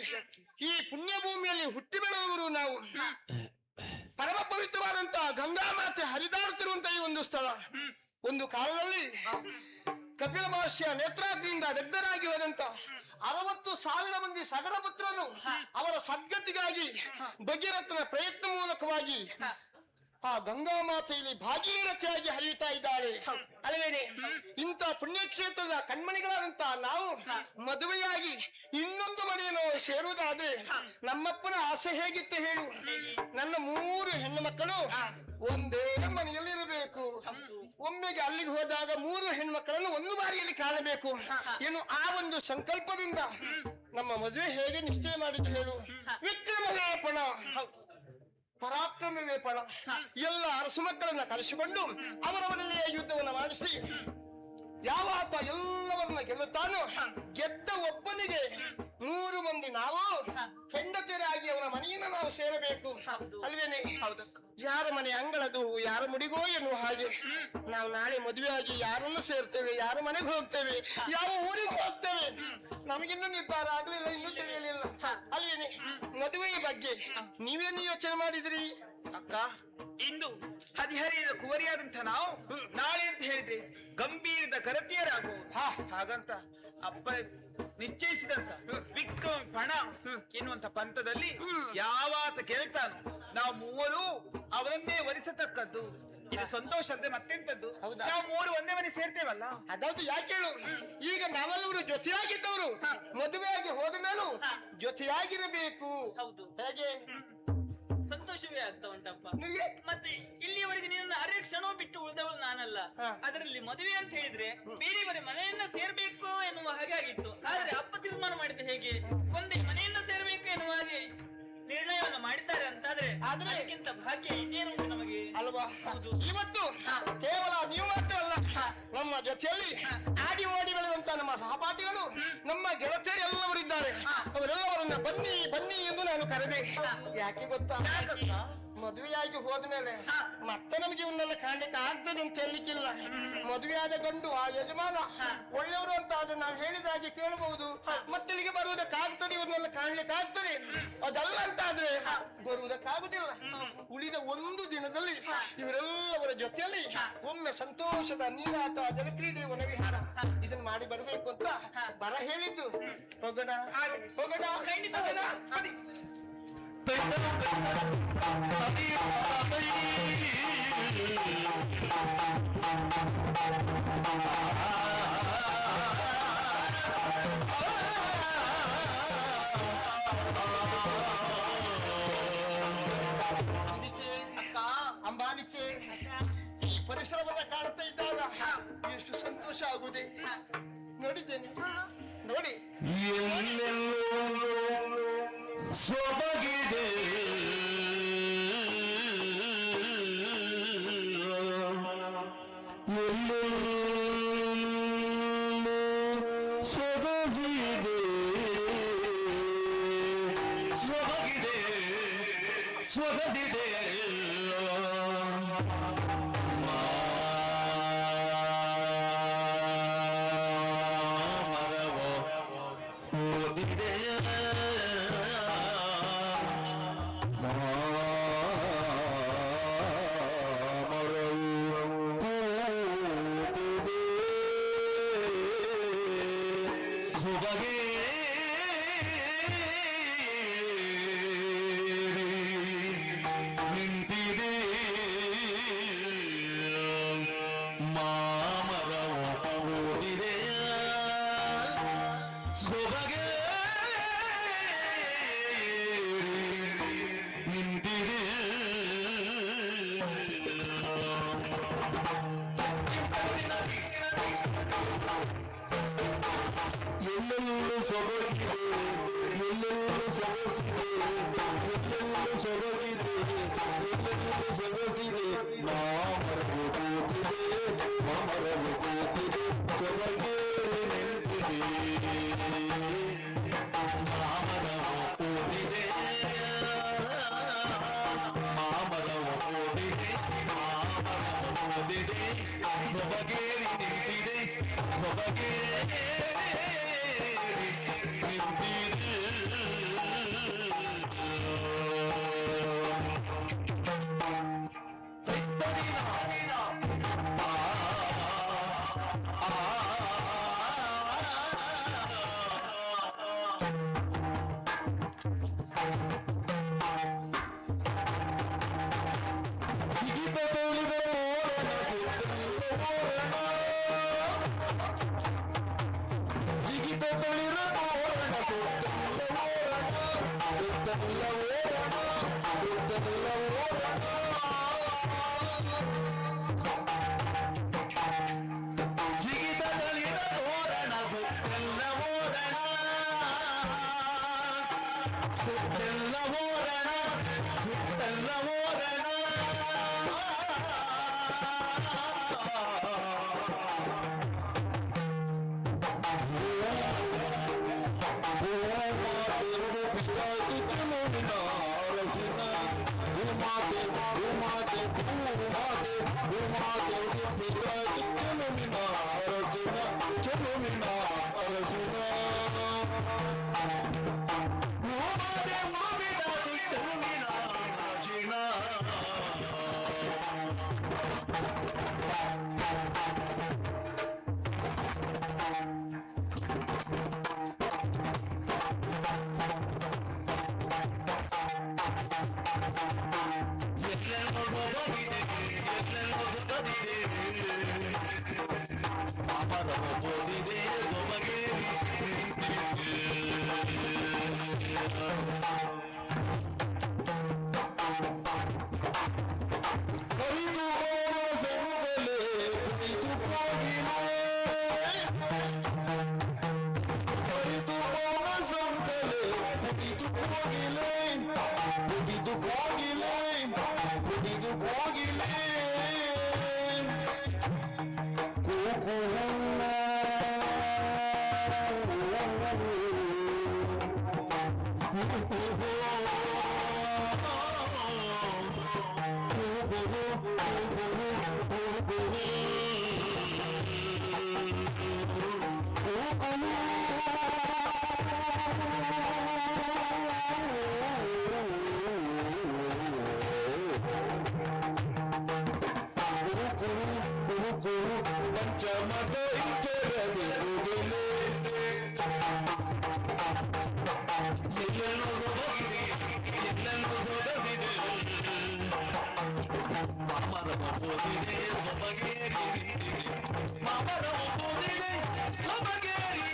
ಈ ಪುಣ್ಯ ಭೂಮಿಯಲ್ಲಿ ಹುಟ್ಟಿ ಬೆಳೆದವರು ನಾವು. ಪರಮ ಪವಿತ್ರವಾದಂತ ಗಂಗಾ ಮಾತೆ ಹರಿದಾಡುತ್ತಿರುವಂತ ಈ ಒಂದು ಸ್ಥಳ. ಒಂದು ಕಾಲದಲ್ಲಿ ಕಪಿಲ ಮಹರ್ಷಿಯ ನೇತ್ರಾಗ್ನಿಯಿಂದ ದಗ್ಧರಾಗಿ ಹೋದಂತ 60,000 ಮಂದಿ ಸಗರ ಪುತ್ರರು ಅವರ ಸದ್ಗತಿಗಾಗಿ ಭಗೀರಥನ ಪ್ರಯತ್ನ ಮೂಲಕವಾಗಿ ಆ ಗಂಗಾ ಮಾತೆಯಲ್ಲಿ ಭಾಗೀರಥಿಯಾಗಿ ಹರಿಯುತ್ತಾ ಇದ್ದಾಳೆ ಅಲ್ಲವೇನೆ. ಇಂಥ ಪುಣ್ಯಕ್ಷೇತ್ರದ ಕಣ್ಮಣಿಗಳಾದಂತ ನಾವು ಮದುವೆಯಾಗಿ ಇನ್ನೊಂದು ಮನೆಯನ್ನು ಸೇರುವುದಾದ್ರೆ ನಮ್ಮಪ್ಪನ ಆಸೆ ಹೇಗಿತ್ತು ಹೇಳು. ನನ್ನ 3 ಹೆಣ್ಣು ಮಕ್ಕಳು ಒಂದೇ ಮನೆಯಲ್ಲಿರಬೇಕು. ಒಮ್ಮೆಗೆ ಅಲ್ಲಿಗೆ ಹೋದಾಗ 3 ಹೆಣ್ಮಕ್ಕಳನ್ನು ಒಂದು ಬಾರಿಯಲ್ಲಿ ಕಾಣಬೇಕು ಏನು. ಆ ಒಂದು ಸಂಕಲ್ಪದಿಂದ ನಮ್ಮ ಮದುವೆ ಹೇಗೆ ನಿಶ್ಚಯ ಮಾಡಿದ್ದು ಹೇಳು. ವಿಕ್ರಮವೇ ಪಣ, ಪರಾಕ್ರಮವೇ ಪಣ. ಎಲ್ಲ ಅರಸು ಮಕ್ಕಳನ್ನ ಕರೆಸಿಕೊಂಡು ಅವರವರಲ್ಲಿಯೇ ಯುದ್ಧವನ್ನು ಮಾಡಿಸಿ ಯಾವಾತ ಎಲ್ಲವನ್ನ ಗೆಲ್ಲುತ್ತಾನೋ, ಗೆದ್ದ ಒಬ್ಬನಿಗೆ 100 ಮಂದಿ ನಾವು ಹೆಂಡತಿಯರಾಗಿ ಅವನ ಮನೆಯನ್ನು ನಾವು ಸೇರಬೇಕು ಅಲ್ವೇನೆ. ಯಾರ ಮನೆ ಅಂಗಳದು, ಯಾರ ಮುಡಿಗೋ ಎನ್ನುವ ಹಾಗೆ ನಾವು ನಾಳೆ ಮದುವೆ ಆಗಿ ಯಾರನ್ನು ಸೇರ್ತೇವೆ, ಯಾರ ಮನೆಗೆ ಹೋಗ್ತೇವೆ, ಯಾವ ಊರಿಗೆ ಹೋಗ್ತೇವೆ ನಮಗಿನ್ನೂ ನಿರ್ಧಾರ ಆಗ್ಲಿಲ್ಲ, ಇನ್ನೂ ತಿಳಿಯಲಿಲ್ಲ ಅಲ್ವೇನೆ. ಮದುವೆಯ ಬಗ್ಗೆ ನೀವೇನು ಯೋಚನೆ ಮಾಡಿದ್ರಿ ಅಕ್ಕ? ಇಂದು ಹದಿಹರಿಯದ ಕುವರಿಯಾದಂತ ನಾವು ನಾಳೆ ಅಂತ ಹೇಳಿದ್ರೆ ಗಂಭೀರದ ಕರತಿಯರಾಗುವುದು. ಹಾಗಂತ ಅಪ್ಪ ನಿಶ್ಚಯಿಸಿದಂತ ವಿಕ್ರಮ ಪಣ ಎನ್ನುವಂತ ಪಂಥದಲ್ಲಿ ಯಾವಾತ ಕೇಳ್ತಾನೋ ನಾವು ಮೂವರು ಅವರನ್ನೇ ವರಿಸತಕ್ಕದ್ದು. ಇದು ಸಂತೋಷ ಅಲ್ಲದೆ ಮತ್ತೆಂತದ್ದು? ಹೌದಾ? ನಾವು ಮೂರು ಒಂದೇ ಮನೆ ಸೇರ್ತೇವಲ್ಲ. ಅದೌದು. ಯಾಕೆ ಹೇಳು, ಈಗ ನಾವೆಲ್ಲರೂ ಜೊತೆಯಾಗಿದ್ದವರು ಮದುವೆಯಾಗಿ ಹೋದ ಮೇಲೂ ಜೊತೆಯಾಗಿರಬೇಕು. ಹೌದು, ಹೇಗೆ ಸಂತೋಷವೇ ಆಗ್ತಾ ಉಂಟಪ್ಪ. ನಿನಗೆ? ಮತ್ತೆ ಇಲ್ಲಿಯವರೆಗೆ ನಿನ್ನ ಅರೆ ಕ್ಷಣ ಬಿಟ್ಟು ಉಳಿದವಳು ನಾನಲ್ಲ. ಅದರಲ್ಲಿ ಮದುವೆ ಅಂತ ಹೇಳಿದ್ರೆ ಬೇರೆಯವರ ಮನೆಯನ್ನ ಸೇರ್ಬೇಕು ಎನ್ನುವ ಹಾಗೆ ಆಗಿತ್ತು. ಆದ್ರೆ ಅಪ್ಪ ತೀರ್ಮಾನ ಮಾಡಿದ ಹೇಗೆ ಒಂದೇ ಮನೆಯನ್ನ ಸೇರ್ಬೇಕು ಎನ್ನುವ ಹಾಗೆ ನಿರ್ಣಯವನ್ನು ಮಾಡಿದ್ದಾರೆ ಅಂತಾದ್ರೆ ಅದಕ್ಕಿಂತ ಭಾಗ್ಯ ಇನ್ನೇನು ನಮಗೆ ಅಲ್ವಾ? ಹೌದು. ಇವತ್ತು ಕೇವಲ ನೀವು ಮಾತ್ರ ಅಲ್ಲ, ನಮ್ಮ ಜೊತೆಯಲ್ಲಿ ಆಡಿ ಓಡಿ ಬೆಳೆದಂತ ನಮ್ಮ ಸಹಪಾಠಿಗಳು, ನಮ್ಮ ಗೆಳತಿಯರು ಎಲ್ಲವರು ಇದ್ದಾರೆ. ಅವರೆಲ್ಲವರನ್ನ ಬನ್ನಿ ಬನ್ನಿ ಎಂದು ನಾನು ಕರೆದೆ. ಯಾಕೆ ಗೊತ್ತಾ? ಮದುವೆಯಾಗಿ ಹೋದ್ಮೇಲೆ ಮತ್ತೆ ನಮಗೆ ಇವನ್ನೆಲ್ಲ ಕಾಣ್ಲಿಕ್ಕೆ ಆಗ್ತದೆ ಅಂತ ಹೇಳಲಿಕ್ಕಿಲ್ಲ. ಮದುವೆಯಾದ ಗಂಡು ಆ ಯಜಮಾನ ಒಳ್ಳೆಯವರು ಅಂತ ಆದ್ರೆ ನಾವು ಹೇಳಿದಾಗೆ ಕೇಳಬಹುದು, ಮತ್ತೆ ಇಲ್ಲಿಗೆ ಬರುವುದಕ್ಕಾಗ್ತದೆ, ಇವನ್ನೆಲ್ಲ ಕಾಣ್ಲಿಕ್ಕೆ ಆಗ್ತದೆ. ಅದಲ್ಲ ಅಂತ ಆದ್ರೆ ಬರುವುದಕ್ಕಾಗುದಿಲ್ಲ. ಉಳಿದ ಒಂದು ದಿನದಲ್ಲಿ ಇವರೆಲ್ಲವರ ಜೊತೆಯಲ್ಲಿ ಒಮ್ಮೆ ಸಂತೋಷದ ನೀರಾಟ, ಜಲಕ್ರೀಡೆ, ವನವಿಹಾರ ಇದನ್ನ ಮಾಡಿ ಬರಬೇಕು ಅಂತ ಬರ ಹೇಳಿದ್ದು. ಹೋಗೋಣ ಹೋಗೋಣ ಹೋಗೋಣ. ಬನ್ನಿ. ಅಂಬಾಲಿಕೆ, ಈ ಪರಿಸರವನ್ನ ಕಾಣುತ್ತಾ ಇದ್ದಾಗ ಎಷ್ಟು ಸಂತೋಷ ಆಗುದೆ. ನೋಡಿದ್ದೇನೆ ನೋಡಿ. ಎಲ್ಲೆಲ್ಲೋ ಸೊಬಗಿದೆ ಎಲ್ಲೆಲ್ಲೋ ಸೊಬಗಿದೆ ಸೊಬಗಿದೆ ಸೊಬಗಿದೆ ನಿಂತಿದೆ ಮಾಮರವು ಓದಿದೆ ಸೊಬಗೆ ನಿಂತಿದೆ. ಎಲ್ಲೆಲ್ಲೂ ಸೊಬಗಿದೆ ಎಲ್ಲೆಲ್ಲೂ ಸೊಗಸಿದೆ ಎಲ್ಲೆಲ್ಲೂ ಸೊಬಗಿದೆ ಎಲ್ಲೆಲ್ಲೂ ಸೊಗಸಿದೆ ಮಾಮರವು ಕೂತಿದೆ ಮಾಮರವು ಕೂತಿದೆ ಸೊಬಗೆ ನಿಂತಿದೆ ಮಾಮರವು ಕೂತಿದೆ ಮಾಮರವು ಕೂತಿದೆ ಮಾಮರವು ಕೂತಿದೆ ಸೊಬಗೆ ನಿಂತಿದೆ ಸೊಬಗೆ ಪಂಚಮದ ಇತರದೆ ಹೋಗಲೇ ಎಲ್ಲೆಲ್ಲೋ ಹೋಗಿದೆ ಎಲ್ಲೆಲ್ಲೋ ಸೊಗಸಿದೆ ಮಾಮರ ಹೋಗಿದೆ ಹೊಬಗೇರಿ ಮಾಮರ ಹೋಗಿದೆ ಹೊಬಗೇರಿ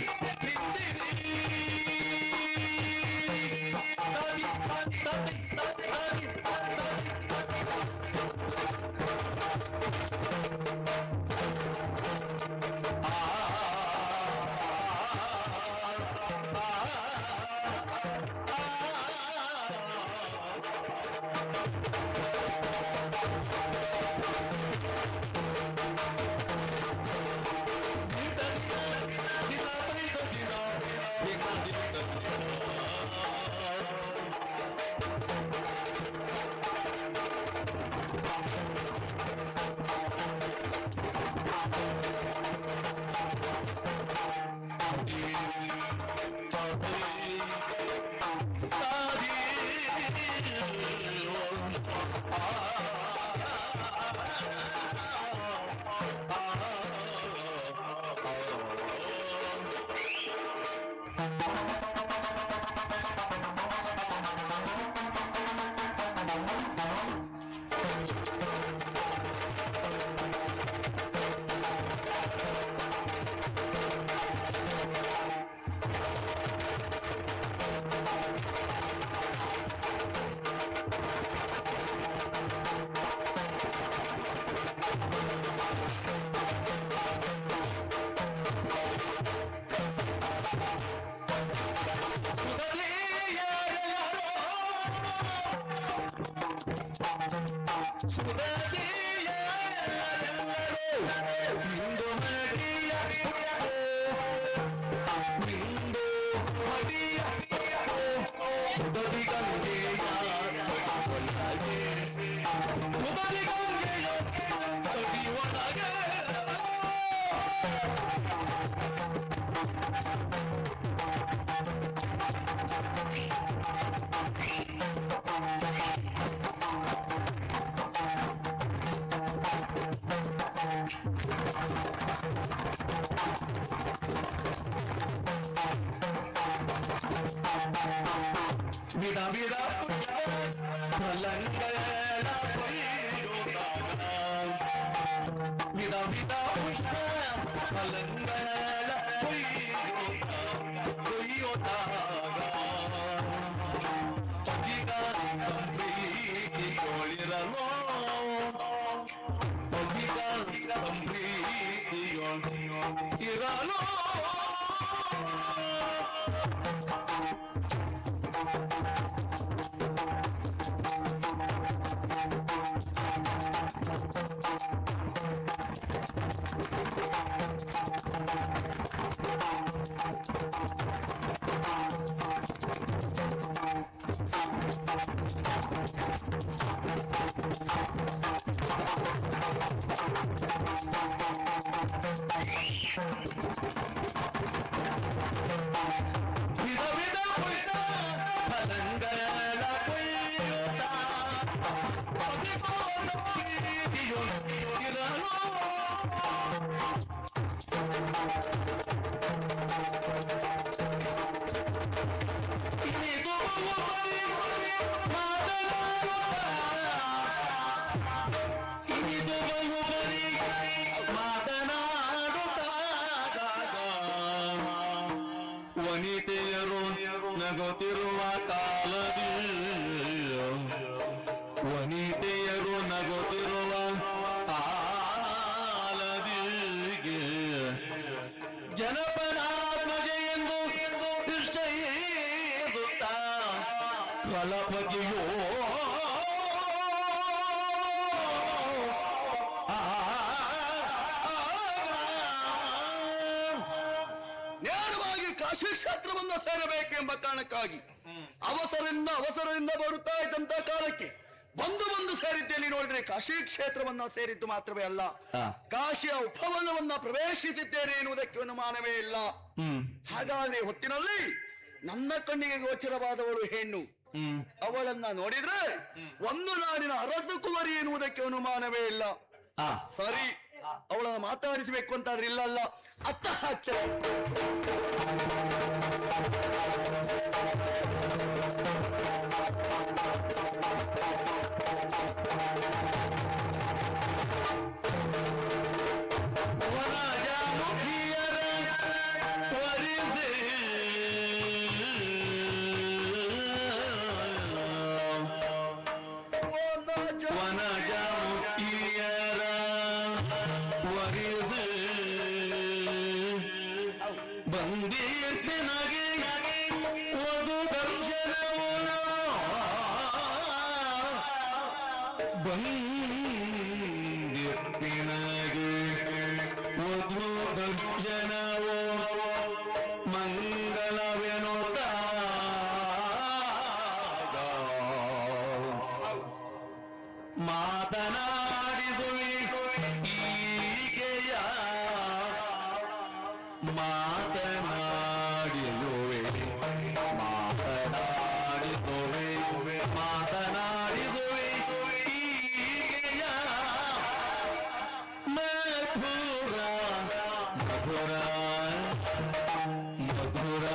ವಿಧ ವಿಧ ಫಲಂಗಳ ವಿಧ ವಿಧ ಪುಷ್ಪ ಫಲಂಗಳ ಕೊಯ್ಯೋದಾಗ ಪ್ರೀತಿಗಳಿರಲು ಇರಲು ವಿಧ ವಿಧ ಪುಷ್ಪ ಫಲಂಗಳ ಇರಲು ಇದು ವನಿತೆಯರು ನಗುತ್ತಿರುವ ಕಾಲದಿ ವನಿತೆಯರು ನಗುತ್ತಿರುವ ಕಾಲದಿಗೆ ಜನಪನಾತ್ಮಜೆ ಎಂದು ನಿಶ್ಚಯಿಸುತ್ತ ಕಲಪತಿಯೋ ನೇರವಾಗಿ ಕಾಶಿ ಕ್ಷೇತ್ರವನ್ನ ಸೇರಬೇಕು ಎಂಬ ಕಾರಣಕ್ಕಾಗಿ ಅವಸರದಿಂದ ಬರುತ್ತಾ ಇದ್ದಂತ ಕಾಲಕ್ಕೆ ಬಂದು ಸೇರಿದ್ದೇನೆ. ನೋಡಿದ್ರೆ ಕಾಶಿ ಕ್ಷೇತ್ರವನ್ನ ಸೇರಿದ್ದು ಮಾತ್ರವೇ ಅಲ್ಲ, ಕಾಶಿಯ ಉಪವನವನ್ನ ಪ್ರವೇಶಿಸಿದ್ದೇನೆ ಎನ್ನುವುದಕ್ಕೆ ಅನುಮಾನವೇ ಇಲ್ಲ. ಹಾಗಾದ್ರೆ ಹೊತ್ತಿನಲ್ಲಿ ನನ್ನ ಕಣ್ಣಿಗೆ ಗೋಚರವಾದವಳು ಹೆಣ್ಣು. ಅವಳನ್ನ ನೋಡಿದ್ರೆ ಒಂದು ನಾಡಿನ ಅರಸ ಕುವರಿ ಎನ್ನುವುದಕ್ಕೆ ಅನುಮಾನವೇ ಇಲ್ಲ. ಸರಿ, ಅವಳನ್ನ ಮಾತಾಡಿಸಬೇಕು ಅಂತಾದ್ರೆ ಇಲ್ಲ ಅತ್ತ ಹಾಕ್ತೇನೆ. ಮಾತನಾಡಿಸುವೆ ಈಗೆಯ ಮಾತನಾಡಿಸುವೆ ಈಗೆಯ ಮಧುರ ಮಧುರ ಮಧುರ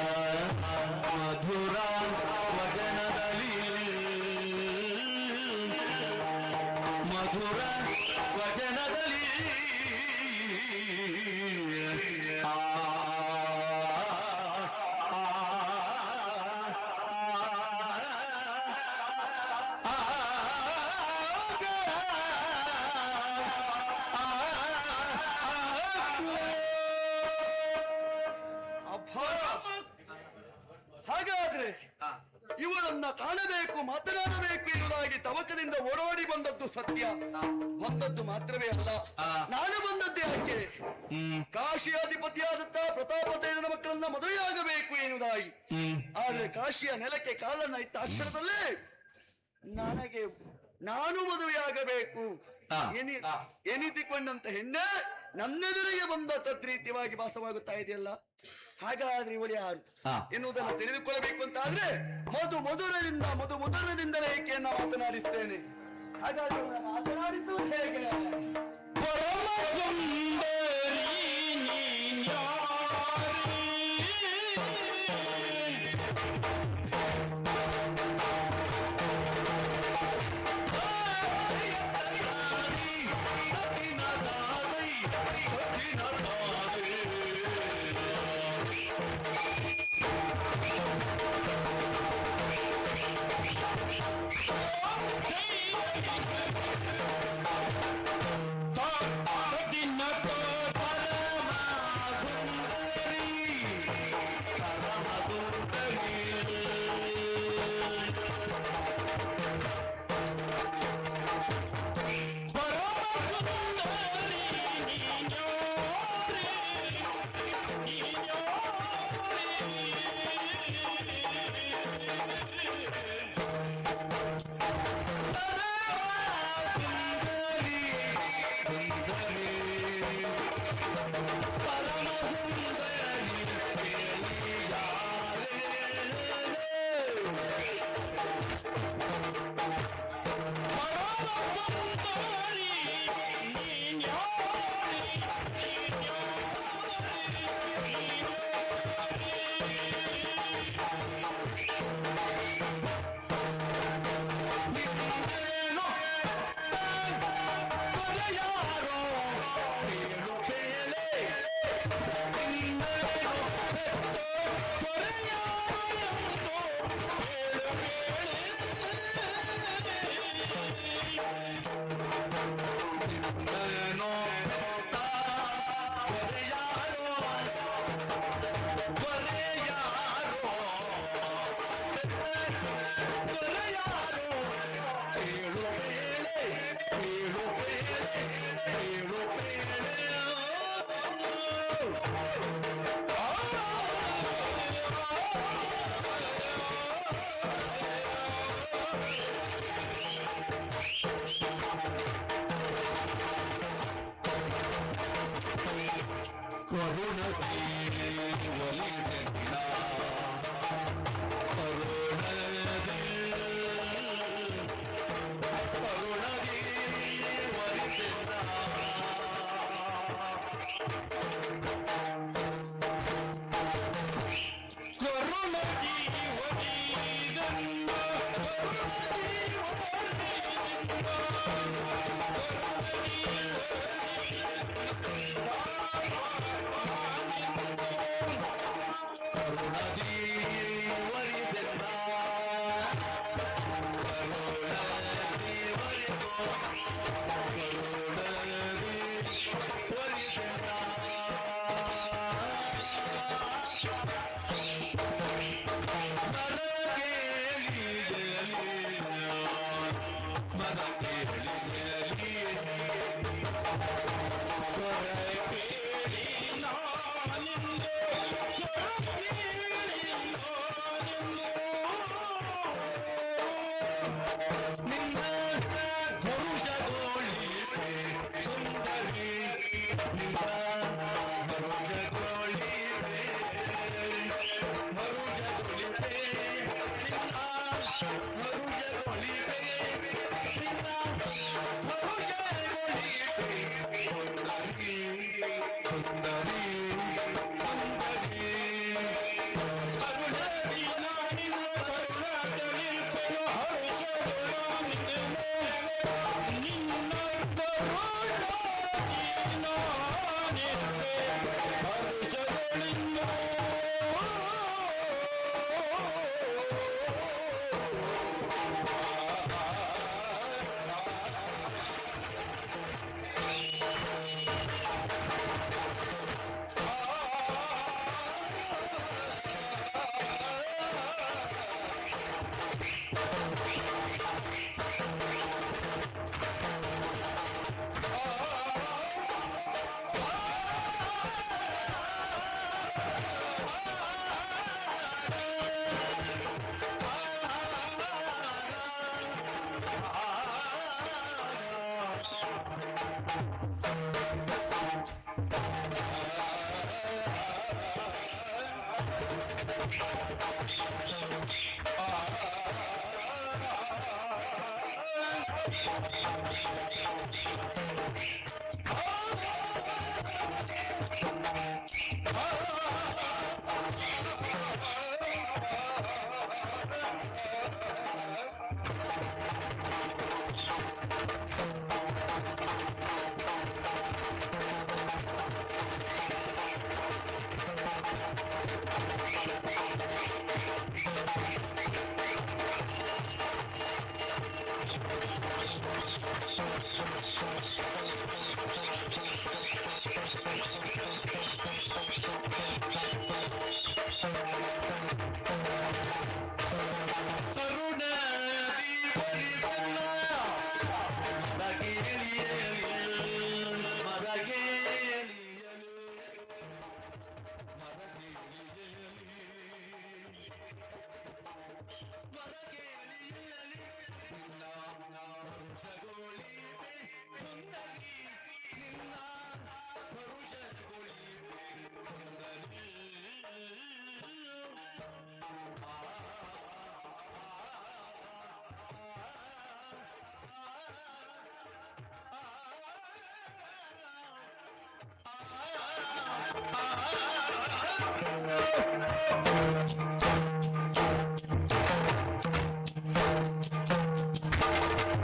ಮಧುರ ವಚನದಲ್ಲಿ ಮಧುರ ವಚನದಲ್ಲಿ ಹಾಗಾದ್ರೆ ಇವಳನ್ನ ಕಾಣಬೇಕು, ಮಾತನಾಡಬೇಕು ಎನ್ನುವುದಾಗಿ ತವಕದಿಂದ ಓಡೋಡಿ ಬಂದದ್ದು ಸತ್ಯ. ಬಂದದ್ದು ಮಾತ್ರವೇ ಅಲ್ಲ, ನಾನು ಬಂದದ್ದೇ ಯಾಕೆ ಕಾಶಿಯ ಅಧಿಪತಿಯಾದಂತ ಪ್ರತಾಪದೇವನ ಮಕ್ಕಳನ್ನ ಮದುವೆಯಾಗಬೇಕು ಎನ್ನುವುದಾಗಿ. ಆದ್ರೆ ಕಾಶಿಯ ನೆಲಕ್ಕೆ ಕಾಲನ್ನ ಇಟ್ಟ ಅಕ್ಷರದಲ್ಲೇ ನಾನು ಮದುವೆಯಾಗಬೇಕು ಎನಿಸಿಕೊಂಡಂತ ಹೆಣ್ಣೆ ನನ್ನೆದುರಿಗೆ ಬಂದ ತದ್ರೀತಿಯಾಗಿ ಭಾಸವಾಗುತ್ತಾ ಇದೆಯಲ್ಲ. ಹಾಗಾದ್ರೆ ಇವಳು ಯಾರು ಎನ್ನುವುದನ್ನು ತಿಳಿದುಕೊಳ್ಳಬೇಕು ಅಂತ ಆದ್ರೆ ಮಧುರದಿಂದಲೇ ಏಕೆಯನ್ನ ಮಾತನಾಡಿಸ್ತೇನೆ. ಹಾಗಾದ್ರೆ ಮಾತನಾಡಿದ್ದು ಹೇಗೆ? ಕರುಣದಿ ಒಲಿದೆನ್ನ ಕರುಣದಿ ಒಲಿದೆನ್ನ ಕರುಣದಿ ಒಲಿದೆನ್ನ ಕರುಣದಿ ಒಲಿದೆನ್ನ ಕರುಣದಿ ಒಲಿದೋ ಕರುಣದಿ ಒಲಿದೆನ್ನ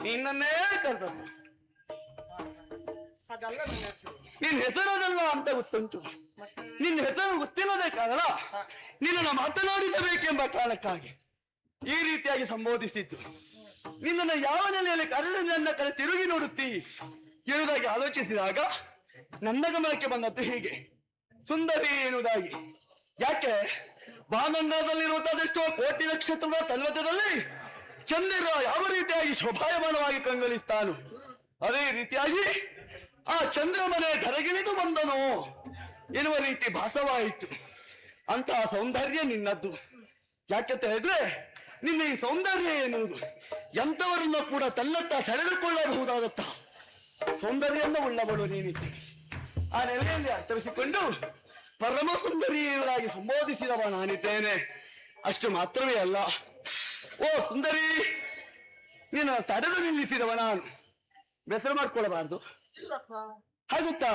ನಿನ್ನನ್ನೇ ಕರೆದದ್ದು. ಅದಲ್ಲ ನನ್ನ ಹೆಸರು. ನಿನ್ನ ಹೆಸರದಲ್ಲ ಅಂತ ಗೊತ್ತುಂಟು. ನಿನ್ನ ಹೆಸರು ಗೊತ್ತಿಲ್ಲದೆ ಕಾರಣ ನಿನ್ನನ್ನು ಮಾತನಾಡಿಸಬೇಕೆಂಬ ಕಾರಣಕ್ಕಾಗಿ ಈ ರೀತಿಯಾಗಿ ಸಂಬೋಧಿಸಿದ್ದು. ನಿನ್ನನ್ನು ಯಾವ ನೆಲೆಯಲ್ಲಿ ಕರೆದು ನನ್ನ ಕಡೆ ತಿರುಗಿ ನೋಡುತ್ತಿ ಎನ್ನುವುದಾಗಿ ಆಲೋಚಿಸಿದಾಗ ನನ್ನ ಗಮನಕ್ಕೆ ಬಂದದ್ದು ಹೀಗೆ, ಸುಂದರಿ ಎನ್ನುವುದಾಗಿ. ಯಾಕೆ ಬಾನಂದದಲ್ಲಿರುವುದೆಷ್ಟೋ ಕೋಟಿ ನಕ್ಷತ್ರದ ತನ್ಮಧ್ಯದಲ್ಲಿ ಚಂದ್ರ ಯಾವ ರೀತಿಯಾಗಿ ಶೋಭಾಯಮಾನವಾಗಿ ಕಂಗೊಳಿಸ್ತಾನು, ಅದೇ ರೀತಿಯಾಗಿ ಆ ಚಂದ್ರಮನೆ ಧರೆಗಿಳಿದು ಬಂದನು ಎನ್ನುವ ರೀತಿ ಭಾಸವಾಯಿತು. ಅಂತಹ ಸೌಂದರ್ಯ ನಿನ್ನದ್ದು. ಯಾಕೆ ಹೇಳಿದ್ರೆ ನಿನ್ನ ಈ ಸೌಂದರ್ಯ ಎನ್ನುವುದು ಎಂಥವರನ್ನ ಕೂಡ ತನ್ನತ್ತ ಸೆಳೆದುಕೊಳ್ಳಬಹುದಾದತ್ತ ಸೌಂದರ್ಯವನ್ನು ಉಳ್ಳವಳು ನೀನಿದ್ದೆ. ಆ ನೆಲೆಯಲ್ಲಿ ಅರ್ಥವಿಸಿಕೊಂಡು ಪರಮ ಸುಂದರಿಯಾಗಿ ಸಂಬೋಧಿಸಿದವ ನಾನಿದ್ದೇನೆ. ಅಷ್ಟು ಮಾತ್ರವೇ ಅಲ್ಲ, ಓ ಸುಂದರಿ, ನೀನು ತಡೆದು ನಿಲ್ಲಿಸಿದವ ನಾನು. ಬೇಸರ ಮಾಡ್ಕೊಳ್ಳಬಾರದು. ಹಾಗುತ್ತಾ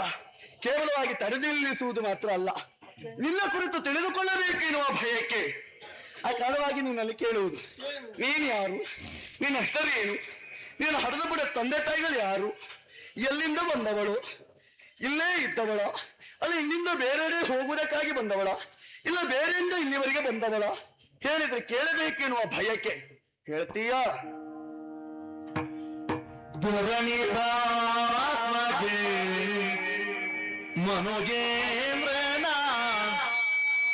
ಕೇವಲವಾಗಿ ತಡೆದು ನಿಲ್ಲಿಸುವುದು ಮಾತ್ರ ಅಲ್ಲ, ನಿನ್ನ ಕುರಿತು ತಿಳಿದುಕೊಳ್ಳಬೇಕೆನ್ನುವ ಭಯಕ್ಕೆ ಆ ಕಾರಣವಾಗಿ ನಿನ್ನಲ್ಲಿ ಕೇಳುವುದು. ನೀನು ಯಾರು, ನಿನ್ನ ಹೆಸರೇನು, ನೀನು ಹರಿದು ಬಿಡ ತಂದೆ ತಾಯಿಗಳು ಯಾರು, ಎಲ್ಲಿಂದ ಬಂದವಳು, ಇಲ್ಲೇ ಇದ್ದವಳ, ಅಲ್ಲ ಇಲ್ಲಿಂದ ಬೇರೆಡೆ ಹೋಗುವುದಕ್ಕಾಗಿ ಬಂದವಳ, ಇಲ್ಲ ಬೇರೆಯಿಂದ ಇಲ್ಲಿವರೆಗೆ ಬಂದವಳ, ಹೇಳಿದ್ರೆ ಕೇಳಬೇಕೆನ್ನುವ ಭಯಕ್ಕೆ ಹೇಳ್ತೀಯಾ? ಧರಣಿಗೆ ಮನೋಗೇಂದ್ರನ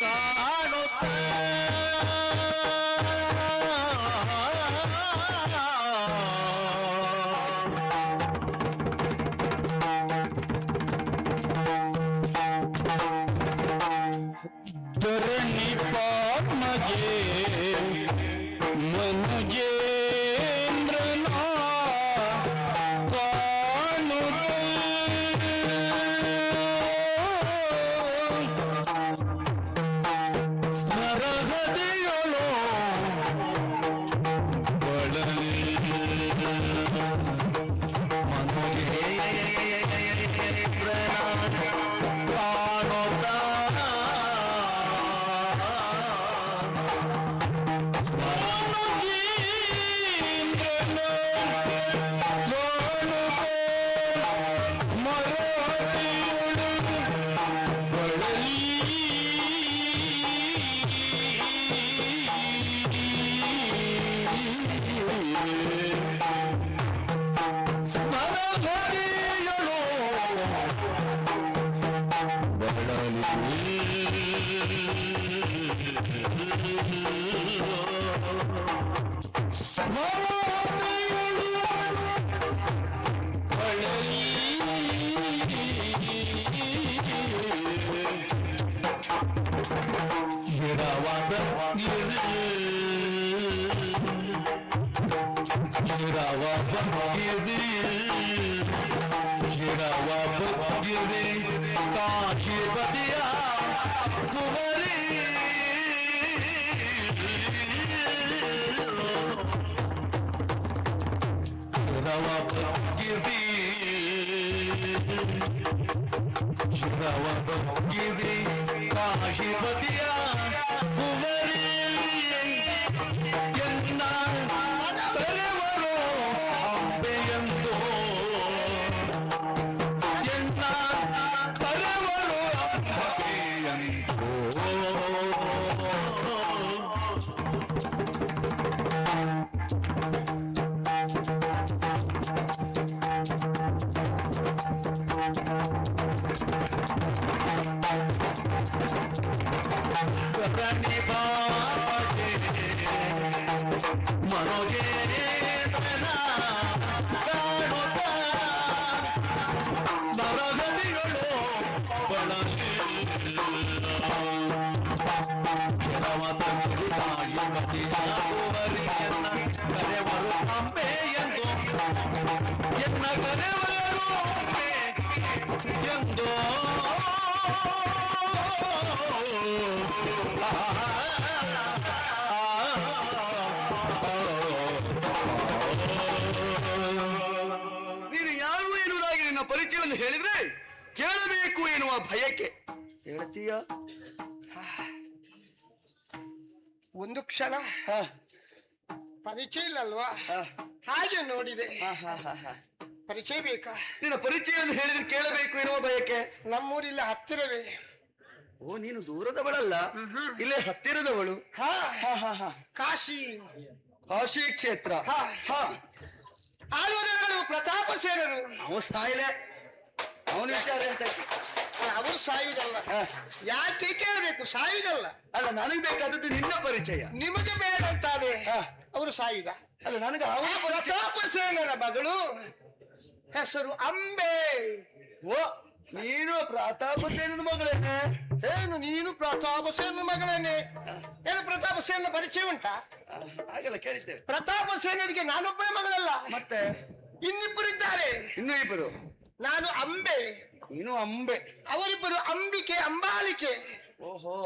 ಕಾಣುತ್ತ ಧರಣಿ ಪಾತ್ಮಗೆ ಮನೋಗೇಂದ್ರನ ಸ್ಮರಹದೆಯೊಳು ಬಳಲಿ ಕಾಶಿ ಬದಿಯ ಕುವರಿ ರವ ಬಗ್ಗಿಸಿ ರವ ಬಗ್ಗಿಸಿ ಕಾಶಿ ಬದಿಯ ಕುವರಿ ಎನ್ನ ತಲೆವರು ಅಂಬೆಯಂದು ಎನ್ನ ತಲೆವರು ಅಂಬೆಯಂದು ಮನೋಗೇಂದ್ರನ ಕಾಣುತ್ತ ಮರಗದಿಗಳು ಬಳಲಿ ಕರೆವರು ಅಂಬೆ ಎಂದು ಎನ್ನ ಕರೆವರು ಅಂಬೆ ಎಂದು ನೀನು ಯಾರು ಎನ್ನುವುದಾಗಿ ನಿನ್ನ ಪರಿಚಯವನ್ನು ಹೇಳಿದ್ರೆ ಕೇಳಬೇಕು ಎನ್ನುವ ಭಯಕ್ಕೆ ಹೇಳ್ತೀಯ? ಒಂದು ಕ್ಷಣ ಪರಿಚಯ ಇಲ್ಲಲ್ವಾ ಹಾಗೆ ನೋಡಿದೆ. ಪರಿಚಯ ಬೇಕಾ? ನಿನ್ನ ಪರಿಚಯವನ್ನು ಹೇಳಿದ್ರೆ ಕೇಳಬೇಕು ಎನ್ನುವ ಬಯಕೆ. ನಮ್ಮೂರಿಲ್ಲ ಹತ್ತಿರವೇ. ಓ, ನೀನು ದೂರದವಳಲ್ಲ, ಇಲ್ಲೇ ಹತ್ತಿರದವಳು. ಕಾಶಿ ಕಾಶಿ ಕ್ಷೇತ್ರ. ಆಳುವವರು ಪ್ರತಾಪ ಸೇನರು. ಅವ ಸಾಯಿಲೆ, ಅವನ ವಿಚಾರ ಅಂತ. ಅವರು ಸಾಯುವುದಲ್ಲ. ಯಾಕೆ ಕೇಳಬೇಕು? ಸಾಯುವುದಲ್ಲ. ಅಲ್ಲ, ನನಗೆ ಬೇಕಾದದ್ದು ನಿನ್ನ ಪರಿಚಯ. ನಿಮಗೆ ಬೇಡಂತಾದೆ ಅವರು ಸಾಯುದ. ಅಲ್ಲ, ನನಗೆ ಅವನ ಪರಿಚಯ. ಪ್ರತಾಪ ಸೇನರ ಮಗಳು, ಹೆಸರು ಅಂಬೆ. ಓ, ನೀನು ಪ್ರತಾಪ ಸೇನನ ಮಗಳೇನೆ? ಏನು ನೀನು ಪ್ರತಾಪ ಸೇನನ ಮಗಳೇನೆ? ಏನು ಪ್ರತಾಪ ಸೇನನ ಪರಿಚಯ ಉಂಟಾ? ಹಾಗೆಲ್ಲ ಕೇಳಿದ್ದೇವೆ. ಪ್ರತಾಪ ಸೇನರಿಗೆ ನಾನೊಬ್ಬನೇ ಮಗಳಲ್ಲ, ಮತ್ತೆ ಇನ್ನಿಬ್ಬರು ಇದ್ದಾರೆ. ಇನ್ನೂ ಇಬ್ಬರು. ನಾನು ಅಂಬೆ, ನೀನು ಅಂಬೆ. ಅವರಿಬ್ಬರು ಅಂಬಿಕೆ ಅಂಬಾಲಿಕೆ. ಓಹೋ.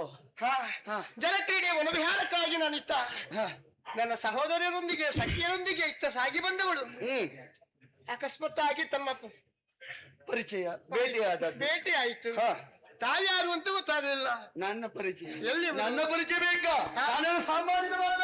ಜಲಕ್ರೀಡೆಯ ವನವಿಹಾರಕ್ಕಾಗಿ ನಾನಿತ್ತ ನನ್ನ ಸಹೋದರರೊಂದಿಗೆ ಸಖಿಯರೊಂದಿಗೆ ಇತ್ತ ಸಾಗಿ ಬಂದವಳು. ಅಕಸ್ಮಾತ್ತಾಗಿ ತಮ್ಮ ಪರಿಚಯ ಭೇಟಿಯಾದ ಭೇಟಿ ಆಯ್ತು. ತಾವ್ಯಾರು ಅಂತ ಗೊತ್ತಾಗಲಿಲ್ಲ. ನನ್ನ ಪರಿಚಯ ಎಲ್ಲಿ? ನನ್ನ ಪರಿಚಯ ಬೇಕಾ? ನಾನು ಸಾಮಾನ್ಯವಾದ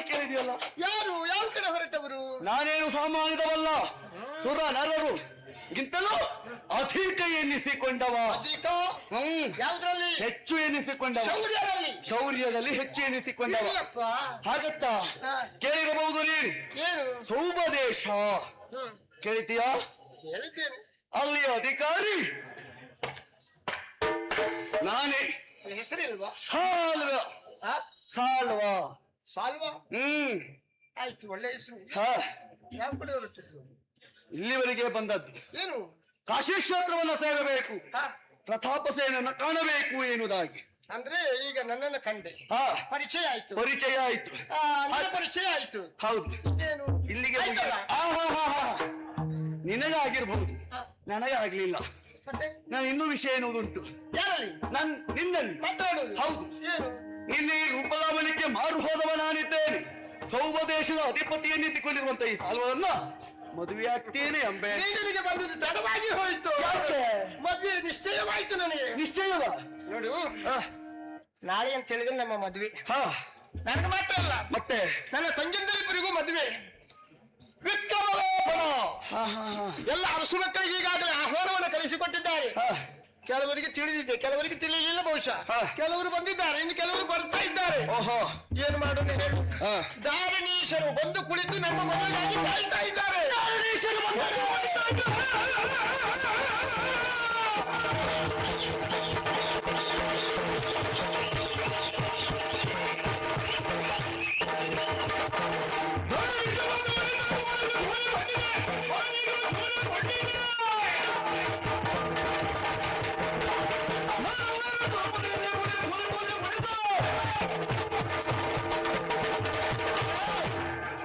ಕೇಳಿದೆಯಲ್ಲ. ಯಾರು? ಯಾವ ಕಡೆ ಹೊರಟವರು? ನಾನೇನು ಸಾಮಾನ್ಯದವಲ್ಲ, ಸುರ ನರರು ಗಿಂತಲೂ ಅಧಿಕ ಎನ್ನಿಸಿಕೊಂಡವ. ಅಧಿಕ? ಯಾವ್ದ್ರಲ್ಲಿ? ಹೆಚ್ಚು ಎನ್ನಿಸಿಕೊಂಡವ. ಶೌರ್ಯದಲ್ಲಿ? ಶೌರ್ಯದಲ್ಲಿ ಹೆಚ್ಚು ಎನ್ನಿಸಿಕೊಂಡವ. ಇಲ್ಲಪ್ಪ. ಹಾಗತ್ತ ಕೇಳಿರಬಹುದು ನೀನು. ಏನು? ಸೌಭದೇಶ ಕೇಳ್ತೀಯಾ? ಹೇಳಿದ್ದೇನೆ. ಅಲ್ಲಿ ಅಧಿಕಾರಿ ನಾನೇ. ಹೆಸರಿಲ್ವಾ? ಸಾಲ್ವ. ಸಾಲ್ವ. ಸಾಲ್ವಾ? ಆಯ್ತು, ಒಳ್ಳೆ ಹೆಸರು. ಯಾವ ಕಡೆ ಹೊರಟಿದ್ರು? ಇಲ್ಲಿವರೆಗೆ ಬಂದದ್ದು ಏನು? ಕಾಶಿ ಕ್ಷೇತ್ರವನ್ನ ಸೇರಬೇಕು, ಪ್ರತಾಪ ಸೇನನ್ನ ಕಾಣಬೇಕು ಎನ್ನುವುದಾಗಿ. ಅಂದ್ರೆ ಈಗ ನನ್ನನ್ನು ಕಂಡೆ, ಪರಿಚಯ ಆಯ್ತು. ಪರಿಚಯ ಆಯ್ತು. ನನ್ನ ಪರಿಚಯ ಆಯ್ತು. ಹೌದು. ಏನು? ಇಲ್ಲಿಗೆ ಆಯ್ತಲ್ಲ? ನಿನಗಾಗಿರ್ಬಹುದು, ನನಗೆ ಆಗ್ಲಿಲ್ಲ. ಮತ್ತೆ ನಾನು ಇನ್ನೂ ವಿಷಯ ಎನ್ನುವುದುಂಟು. ಯಾರಲ್ಲಿ? ನಿನ್ನಲ್ಲಿ. ಮಾತಾಡೋದು? ಹೌದು. ಏನು? ಇಲ್ಲಿ ರೂಪಲಾವಣಿಕೆ ಮಾರು ಹೋದವ ನಾನಿದ್ದೇನೆ. ಸೌಭ ದೇಶದ ಅಧಿಪತಿ ಎನ್ನಿಸಿಕೊಂಡಿರುವಂತ ಈ ಸಾಲ್ವರನ್ನ ಮದುವೆ ಆಗ್ತೇನೆ ಅಂಬೆ. ನೀನಿಗೆ ಬಂದದ್ದು ತಡವಾಗಿ ಹೋಯ್ತು. ಯಾಕೆ? ಮದುವೆ ನಿಶ್ಚಯವಾಯ್ತು ನನಗೆ. ನಿಶ್ಚಯವ? ನೋಡು, ನಾಳೆ ಅಂತ ಹೇಳಿದ್ರೆ ನಮ್ಮ ಮದುವೆ. ನನಗೆ ಮಾತ್ರ ಅಲ್ಲ, ಮತ್ತೆ ನನ್ನ ತಂಗಿಯಂದಿರಿಬ್ಬರಿಗೂ ಮದುವೆ. ಎಲ್ಲ ಅರಸು ಮಕ್ಕಳಿಗೆ ಈಗಾಗಲೇ ಆಹ್ವಾನವನ್ನು ಕಳಿಸಿಕೊಟ್ಟಿದ್ದಾರೆ. ಕೆಲವರಿಗೆ ತಿಳಿದಿದೆ, ಕೆಲವರಿಗೆ ತಿಳಿಯಲಿಲ್ಲ ಬಹುಶಃ. ಕೆಲವರು ಬಂದಿದ್ದಾರೆ, ಇನ್ನು ಕೆಲವರು ಬರ್ತಾ ಇದ್ದಾರೆ. ಓಹೋ, ಏನು ಮಾಡೋದು ಹೇಳು? ದಾರಣೀಶರು ಬಂದು ಕುಳಿತು ನಮ್ಮ ಮದುವೆಗಾಗಿ ಕಾಯ್ತಾ ಇದ್ದಾರೆ. ದಾರಣೀಶರು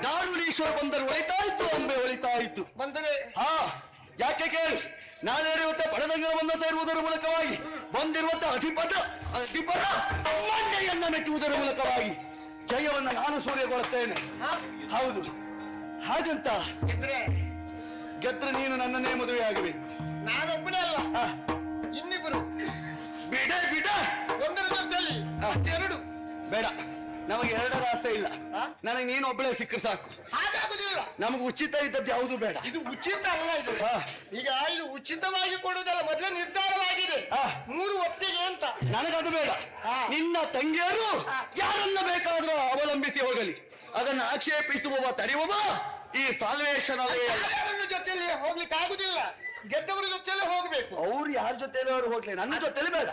ದಾರುಣೀಶ್ವರ ಬಂದರು ಒಳಿತಾಯ್ತು ಅಂಬೆ, ಒಳಿತಾಯ್ತು. ಆಗ್ತದೆ. ಹಾ ಯಾಕೆ ಕೇಳು, ನಾಳೆ ನಡೆಯುವಂತ ಪಡದಂಗವನ್ನು ಸೇರುವುದರ ಮೂಲಕವಾಗಿ ಬಂದಿರುವಂತ ಅಧಿಪರ ಮಂಡೆಯನ್ನ ಮೆಟ್ಟುವುದರ ಮೂಲಕವಾಗಿ ಜಯವನ್ನ ನಾನು ಸೂರ್ಯಗೊಳ್ಳುತ್ತೇನೆ. ಹೌದು, ಹಾಗಂತ ಗೆದ್ರೆ ನೀನು ನನ್ನನ್ನೇ ಮದುವೆ ಆಗಬೇಕು. ನಾನೊಬ್ಬನೇ ಅಲ್ಲ, ಆ, ಇನ್ನಿಬ್ಬರು. ಬಿಡ ಬಿಡ, ಒಂದರ ಜೊತೆಯಲ್ಲಿ ಎರಡು. ಬೇಡ, ನಮಗೆ ಎರಡರ ಆಸೆ ಇಲ್ಲ. ನನಗೆ ನೀನು ಒಬ್ಬಳೇ ಸಿಕ್ಕರೆ ಸಾಕು. ಹಾಗಾಗುದಿಲ್ಲ, ನಮಗೆ ಉಚಿತ ಇದ್ದದ್ದು ಯಾವುದು ಬೇಡ. ಇದು ಉಚಿತ ಅಲ್ಲ ಇದು. ಹಾ. ಈಗ ಇದು ಉಚಿತವಾಗಿ ಕೊಡುವುದಲ್ಲ, ಮೊದಲೇ ನಿರ್ಧಾರವಾಗಿದೆ. ಹಾ. 3 ಒಪ್ಪಿಗೆ ಅಂತ. ನನಗದು ಬೇಡ. ಹಾ. ನಿನ್ನ ತಂಗಿಯರು ಯಾರನ್ನ ಬೇಕಾದ್ರೂ ಅವಲಂಬಿಸಿ ಹೋಗಲಿ, ಅದನ್ನು ಆಕ್ಷೇಪಿಸುವವ ತಡೆಯುವವ ಈ ಸಾಲ್ವೇಶನವೇ ಅಲ್ಲ. ಯಾರ್ಯಾರ ಜೊತೆಯಲ್ಲಿ ಹೋಗ್ಲಿಕ್ಕೆ ಆಗುದಿಲ್ಲ, ಗೆದ್ದವರ ಜೊತೆಯಲ್ಲೇ ಹೋಗ್ಬೇಕು. ಅವ್ರು ಯಾರ ಜೊತೆಲಿ ಅವ್ರು ಹೋಗ್ಲಿ, ನನ್ನ ಜೊತೆಲಿ ಬೇಡ.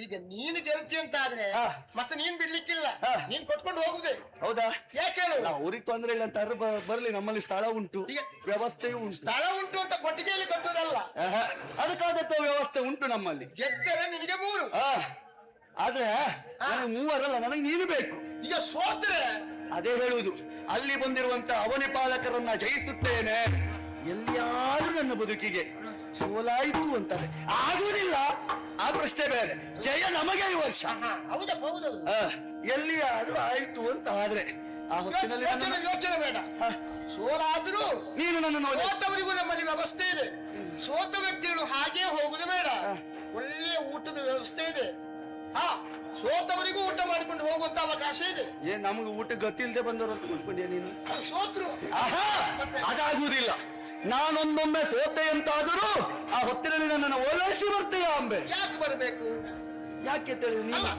ಈಗ ನೀನು ಗೆಲ್ತಿ ಅಂತ ಆದ್ರೆ ಹಾ. ಮತ್ತೆ ನೀನ್ ಬಿಡ್ಲಿಕ್ಕಿಲ್ಲ, ಹಾ. ನೀನ್ ಕೊಟ್ಕೊಂಡು ಹೋಗುದೇ. ಹೌದಾ? ಯಾಕೆ ಹೇಳು? ಅವ್ರಿಗೆ ತೊಂದ್ರೆ ಇಲ್ಲ ಅಂತ ಬರ್ಲಿ, ನಮ್ಮಲ್ಲಿ ಸ್ಥಳ ಉಂಟು, ಈಗ- ವ್ಯವಸ್ಥೆಯೂ ಉಂಟು. ಸ್ಥಳ ಉಂಟು ಅಂತ ಕೊಟ್ಟಿಗೆಯಲ್ಲಿ ಕಟ್ಟುವುದಲ್ಲ, ಅದಕ್ಕಾದಂತ ವ್ಯವಸ್ಥೆ ಉಂಟು ನಮ್ಮಲ್ಲಿ. ಗೆದ್ದರೆ ನಿನಗೆ 3. ಆದ್ರೆ ನನಗೆ 3 ಅಲ್ಲ, ನನಗೆ ನೀನು ಬೇಕು. ಈಗ ಸೋತ್ರೆ ಅದೇ ಹೇಳುವುದು, ಅಲ್ಲಿ ಬಂದಿರುವಂತ ಅವನಿ ಪಾಲಕರನ್ನ ಜಯಿಸುತ್ತೇನೆ. ಎಲ್ಲಿಯಾದ್ರೂ ನನ್ನ ಬದುಕಿಗೆ ಸೋಲಾಯಿತು ಅಂತಾರೆ ಆಗುವುದಿಲ್ಲ, ಆ ಪ್ರಶ್ನೆ ಬೇರೆ. ಜಯ ನಮಗೆ ಈ ವರ್ಷ. ಹೌದಪ್ಪ, ಹೌದೌದು. ಎಲ್ಲಿಯಾದ್ರೂ ಆಯ್ತು ಅಂತ ಆದ್ರೆ ಆ ಹೊತ್ತಿನಲ್ಲಿ ಯೋಚನೆ ಬೇಡ. ಸೋಲಾದ್ರೂ ನೀನು ನನ್ನ ನೋಡಿ. ಸೋತವರಿಗೂ ನಮ್ಮಲ್ಲಿ ವ್ಯವಸ್ಥೆ ಇದೆ. ಸೋತ ವ್ಯಕ್ತಿಗಳು ಹಾಗೆ ಹೋಗುದು ಬೇಡ, ಒಳ್ಳೆ ಊಟದ ವ್ಯವಸ್ಥೆ ಇದೆ. ಹಾ, ಸೋತವರಿಗೂ ಊಟ ಮಾಡಿಕೊಂಡು ಹೋಗುವಂತ ಅವಕಾಶ ಇದೆ. ನಮಗೆ ಊಟ ಗತಿಲ್ದೆ ಬಂದವರು ಅಂತ ತಿಳ್ಕೊಂಡ್ಯಾ ನೀನು? ಅದು ಸೋತ್ರು ಆಹಾ, ಅದಾಗುವುದಿಲ್ಲ. ನಾನೊಂದೊಮ್ಮೆ ಸೋತೆ ಅಂತಾದರೂ ಆ ಹೊತ್ತಿನಲ್ಲಿ ನನ್ನನ್ನು ಓಲೈಸಿ ಬರ್ತೀಯ ಅಂಬೆ. ಯಾಕೆ ಬರಬೇಕು? ಯಾಕೆ ತಿಳಿದು ನೀನು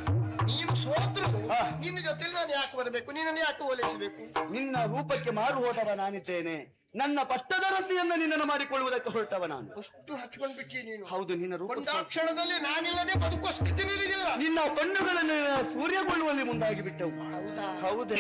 ನೀನು ಸೋತ್ರು ಹಾ. ನಿನ್ನ ಜೊತೆ ನಾನು ಯಾಕೆ ಬರಬೇಕು? ನೀನನ್ನು ಯಾಕೆ ಓಲೈಸಬೇಕು? ನಿನ್ನ ರೂಪಕ್ಕೆ ಮಾರು ಹೋದವ ನಾನಿದ್ದೇನೆ. ನನ್ನ ಪಟ್ಟದ ರಸಿಯನ್ನು ನಿನ್ನನ್ನು ಮಾಡಿಕೊಳ್ಳುವುದಕ್ಕೆ ಹೊರಟವ ನಾನು. ಅಷ್ಟು ಹಚ್ಕೊಂಡ್ ಬಿಟ್ಟಿ ನೀನು. ಹೌದು, ನಿನ್ನ ರೂಪ ಒಂದು ಕ್ಷಣದಲ್ಲಿ ನಾನಿಲ್ಲದೆ ಬದುಕುವ ಸ್ಥಿತಿ ನಿನಗಿಲ್ಲ. ನಿನ್ನ ಕಣ್ಣುಗಳನ್ನು ಸೂರ್ಯಗೊಳ್ಳುವಲ್ಲಿ ಮುಂದಾಗಿ ಬಿಟ್ಟವು. ಹೌದಾ? ಹೌದೇ?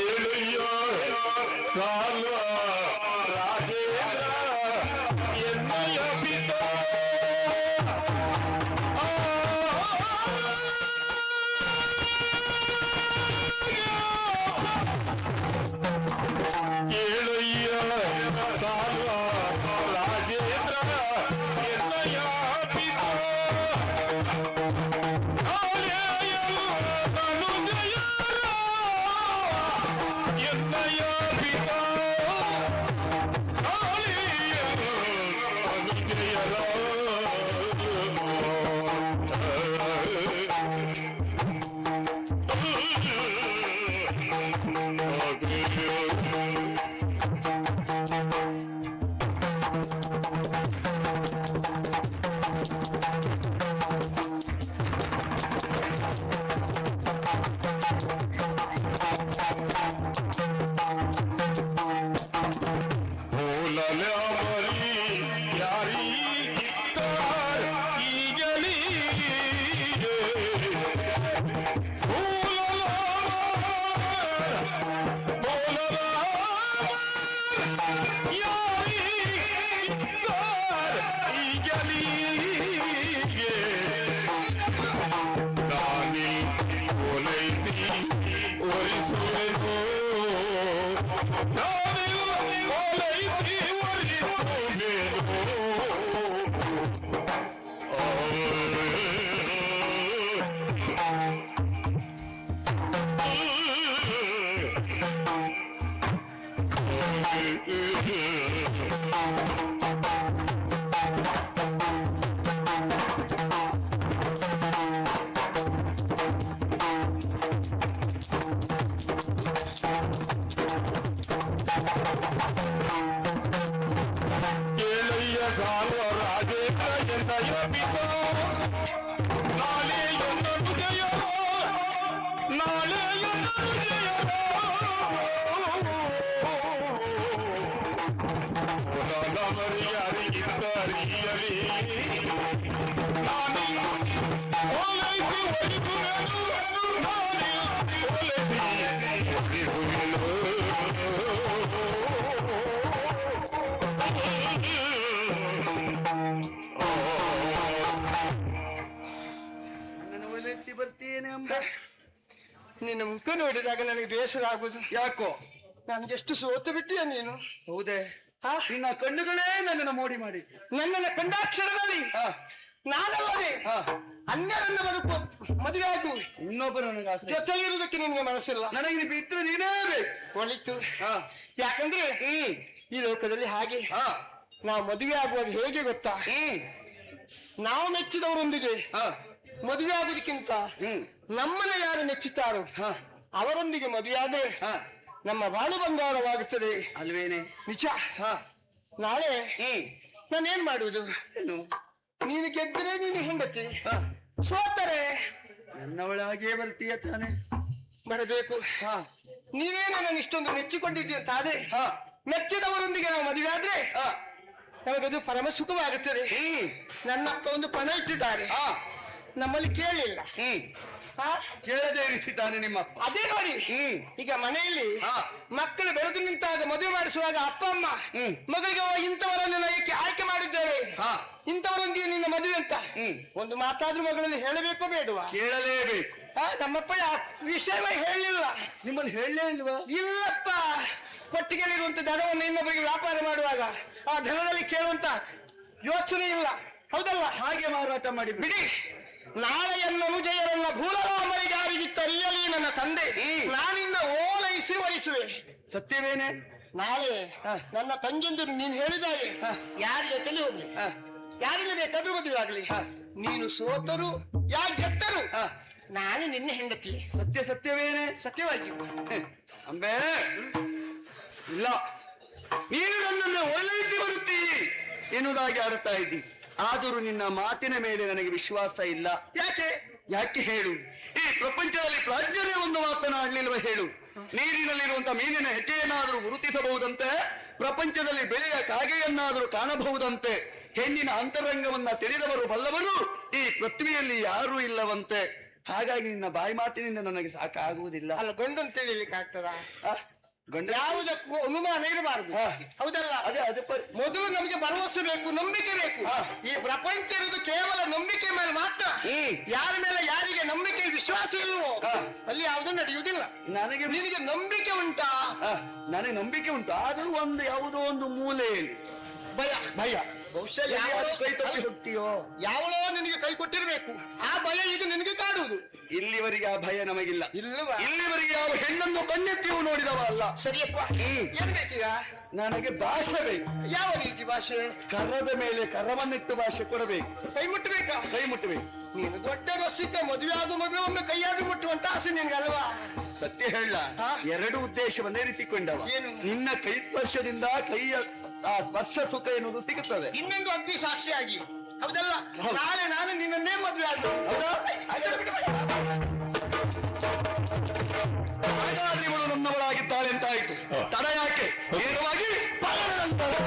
ನನ್ನನ್ನು ಓಲೈಸಿ ಬರ್ತೀಯೇನೆ ಅಂಬ. ನಿನ್ನ ಮುಖ ನೋಡಿದಾಗ ನನಗೆ ಬೇಸರ ಆಗುದು. ಯಾಕೋ? ನನಗೆಷ್ಟು ಸೋತು ಬಿಟ್ಟಿಯ ನೀನು. ಹೌದೇ? ನಿನ್ನ ಕಣ್ಣುಗಳೇ ನನ್ನನ್ನು ಮೋಡಿ ಮಾಡಿ ನನ್ನನ್ನು ಕಂಡಾಕ್ಷರದಲ್ಲಿ ನಾನಲ್ಲದೆ ಅನ್ಯರನ್ನ ಬದುಕು ಮದುವೆ ಆಗು ಇನ್ನೊಬ್ಬರು ನನಗೆ ಆಸರೆ. ಜೊತೆಗಿರುವುದಕ್ಕೆ ನಿನಗೆ ಮನಸ್ಸಿಲ್ಲ. ನನಗೆ ನೀ ಬಿಟ್ಟರೆ ನೀನೇ ಬೇಕು. ಒಳಿತು. ಯಾಕಂದ್ರೆ ಈ ಲೋಕದಲ್ಲಿ ಹಾಗೆ ನಾವು ಮದುವೆ ಆಗುವಾಗ ಹೇಗೆ ಗೊತ್ತಾ, ನಾವು ಮೆಚ್ಚಿದವರೊಂದಿಗೆ ಮದುವೆ ಆಗುವುದಕ್ಕಿಂತ ನಮ್ಮನ್ನ ಯಾರು ಮೆಚ್ಚುತ್ತಾರೋ ಅವರೊಂದಿಗೆ ಮದುವೆ ಆದ್ರೆ ನಮ್ಮ ಬಾಳು ಬಂಗಾರವಾಗುತ್ತದೆ ಅಲ್ವೇನೆ? ನಿಜ. ನಾಳೆ ನಾನೇನ್ ಮಾಡುವುದು? ನೀನು ಗೆದ್ದರೆ ನೀನು ಹೆಂಡತಿ, ಸೋತರೆ ನನ್ನವಳಾಗಿಯೇ ಬರ್ತೀಯ ತಾನೆ? ಬರಬೇಕು. ನೀನೇ ನನ್ನನ್ನು ಇಷ್ಟೊಂದು ಮೆಚ್ಚಿಕೊಂಡಿದ್ದೀಯ ಅಂತ ಆದ್ರೆ ಮೆಚ್ಚಿದವರೊಂದಿಗೆ ನಾವು ಮದುವೆ ಆದ್ರೆ ನಮಗದು ಪರಮ ಸುಖವಾಗುತ್ತದೆ. ನನ್ನ ಅಕ್ಕ ಒಂದು ಪಣ ಇಟ್ಟಿದ್ದಾರೆ, ನಮ್ಮಲ್ಲಿ ಕೇಳಲಿಲ್ಲ. ಕೇಳದೆ ಇರಿಸಿದ್ದಾನೆ ನಿಮ್ಮ ಅಪ್ಪ. ಅದೇ ನೋಡಿ, ಈಗ ಮನೆಯಲ್ಲಿ ಮಕ್ಕಳು ಬೆಳೆದು ನಿಂತಾಗ ಮದುವೆ ಮಾಡಿಸುವಾಗ ಅಪ್ಪ ಅಮ್ಮ ಮಗಳಿಗೆ ಇಂಥವರನ್ನು ಆಯ್ಕೆ ಮಾಡಿದ್ದೇವೆ, ಇಂಥವರೊಂದಿಗೆ ನಿನ್ನ ಮದುವೆ ಅಂತ ಒಂದು ಮಾತಾದ್ರೂ ಮಗಳಲ್ಲಿ ಹೇಳಬೇಕೋ ಬೇಡವಾ? ಕೇಳಲೇಬೇಕು. ನಮ್ಮಪ್ಪ ವಿಷಯವೇ ಹೇಳಲಿಲ್ಲ. ನಿಮ್ಮಲ್ಲಿ ಹೇಳಲೇ ಇಲ್ವಾ? ಇಲ್ಲಪ್ಪ. ಕೊಟ್ಟಿಗೆಲಿರುವಂತ ಧನವನ್ನು ಇನ್ನೊಬ್ಬರಿಗೆ ವ್ಯಾಪಾರ ಮಾಡುವಾಗ ಆ ಧನದಲ್ಲಿ ಕೇಳುವಂತ ಯೋಚನೆ ಇಲ್ಲ, ಹೌದಲ್ಲ? ಹಾಗೆ ಮಾರಾಟ ಮಾಡಿ ಬಿಡಿ. ನಾಳೆಯನ್ನ ಮುಜಯರನ್ನ ಭೂಲರಾಮರಿಗೆ ಯಾರಿಗಿತ್ತರಿಯಲಿ ನನ್ನ ತಂದೆ, ನಾನಿನ್ನ ಓಲೈಸಿ ವರಿಸುವೆ. ಸತ್ಯವೇನೆ? ನಾಳೆ ನನ್ನ ತಂಗಿಂದು ನೀನು ಹೇಳಿದಾಗೆ ಯಾರ ಜೊತೆಲಿ ಹೋಗ್ಲಿ, ಯಾರಿಲ್ಲ ಬೇಕಾದ್ರೂ ಮದುವೆ ಆಗ್ಲಿ, ನೀನು ಸೋತರು ಯಾ ಗೆದ್ದರು ನಾನು ನಿನ್ನೆ ಹೆಂಡತಿ. ಸತ್ಯವೇನೆ? ಸತ್ಯವಾಗಿ. ಅಂಬೆ ಇಲ್ಲ, ನೀನು ನನ್ನನ್ನು ಒಳ್ಳೆಯಕ್ಕೆ ಬರುತ್ತೀರಿ ಎನ್ನುವುದಾಗಿ ಆಡುತ್ತಾ ಇದ್ದಿ. ಆದರೂ ನಿನ್ನ ಮಾತಿನ ಮೇಲೆ ನನಗೆ ವಿಶ್ವಾಸ ಇಲ್ಲ. ಯಾಕೆ ಹೇಳು? ಈ ಪ್ರಪಂಚದಲ್ಲಿ ಪ್ರಾಜ್ಞರೇ ಒಂದು ಮಾತನಾಡಲಿಲ್ವ ಹೇಳು? ನೀರಿನಲ್ಲಿರುವಂತ ಮೀನಿನ ಹೆಜ್ಜೆಯನ್ನಾದರೂ ಗುರುತಿಸಬಹುದಂತೆ, ಪ್ರಪಂಚದಲ್ಲಿ ಬೆಳೆಯ ಕಾಗೆಯನ್ನಾದರೂ ಕಾಣಬಹುದಂತೆ, ಹೆಣ್ಣಿನ ಅಂತರಂಗವನ್ನ ತಿಳಿದವರು ಬಲ್ಲವರು ಈ ಪೃಥ್ವಿಯಲ್ಲಿ ಯಾರೂ ಇಲ್ಲವಂತೆ. ಹಾಗಾಗಿ ನಿನ್ನ ಬಾಯಿ ಮಾತಿನಿಂದ ನನಗೆ ಸಾಕಾಗುವುದಿಲ್ಲ. ಅಲ್ಲ, ಗಂಡನ್ ತಿಳಿಲಿಕ್ಕೆ ಆಗ್ತದ? ಗಂಡ ಯಾವುದಕ್ಕೂ ಅನುಮಾನ ಇರಬಾರದು, ಹೌದಲ್ಲ? ಅದೇ ಮೊದಲು ನಮಗೆ ಭರವಸೆ ಬೇಕು, ನಂಬಿಕೆ ಬೇಕು. ಈ ಪ್ರಪಂಚ ಇರುವುದು ಕೇವಲ ನಂಬಿಕೆ ಮೇಲೆ ಮಾತ್ರ. ಯಾರ ಮೇಲೆ ಯಾರಿಗೆ ನಂಬಿಕೆ ವಿಶ್ವಾಸ ಇಲ್ವೋ ಅಲ್ಲಿ ಯಾವುದೂ ನಡೆಯುವುದಿಲ್ಲ. ನಿನಗೆ ನಂಬಿಕೆ ಉಂಟಾ? ನನಗೆ ನಂಬಿಕೆ ಉಂಟು, ಆದರೂ ಒಂದು ಯಾವುದೋ ಒಂದು ಮೂಲೆಯಲ್ಲಿ ಭಯ. ಬಹುಶಃ ಕೈ ತಪ್ಪಿ ಹೋಗ್ತೀಯೋ? ಯಾವಳೋ ನಿನಗೆ ಕೈ ಕೊಟ್ಟಿರ್ಬೇಕು, ಆ ಭಯ ಈಗ ನಿನಗೆ ಕಾಡುವುದು. ಇಲ್ಲಿವರೆಗೆ ಆ ಭಯ ನಮಗಿಲ್ಲ. ಇಲ್ಲವಾ? ಇಲ್ಲಿವರೆಗೆ ಯಾವ ಹೆಣ್ಣನ್ನು ಕಣ್ಣೆತ್ತಿಯೂ ನೋಡಿದವ ಅಲ್ಲ. ಸರಿಯಪ್ಪ. ಏನ್ ಬೇಕೀಗ? ನನಗೆ ಭಾಷೆ ಬೇಕು. ಯಾವ ರೀತಿ ಭಾಷೆ? ಕರ್ರದ ಮೇಲೆ ಕರವನ್ನಿಟ್ಟು ಭಾಷೆ ಕೊಡಬೇಕು. ಕೈ ಮುಟ್ಟಬೇಕಾ? ಕೈ ಮುಟ್ಟಬೇಕು. ನೀನು ದೊಡ್ಡ ರಸಿಕ, ಮದುವೆ ಆದ ಮದುವೆ ಕೈಯಾಗಿ ಮುಟ್ಟುವಂತ ಆಸೆ ನಿನ್ಗಲ್ವಾ? ಸತ್ಯ ಹೇಳ, ಎರಡು ಉದ್ದೇಶವನ್ನ ಇರಿಸಿಕೊಂಡವ. ಏನು? ನಿನ್ನ ಕೈ ಸ್ಪರ್ಶದಿಂದ ಕೈಯ ಸ್ಪರ್ಶ ಸುಖ ಎನ್ನುವುದು ಸಿಗುತ್ತದೆ. ಇನ್ನೊಂದು ಅಗ್ನಿ ಸಾಕ್ಷಿಯಾಗಿ, ಹೌದಲ್ಲ? ನಾಳೆ ನಾನು ನಿನ್ನನ್ನೇ ಮದುವೆ ಆಗ ಹಾಗಾದ್ರೆ ಇವಳು ನನ್ನವಳಾಗಿದ್ದಾಳೆ ಅಂತಾಯ್ತು. ತಡ ಯಾಕೆ? ನೇರವಾಗಿ ಪಾಲನೆಂತಾರೆ.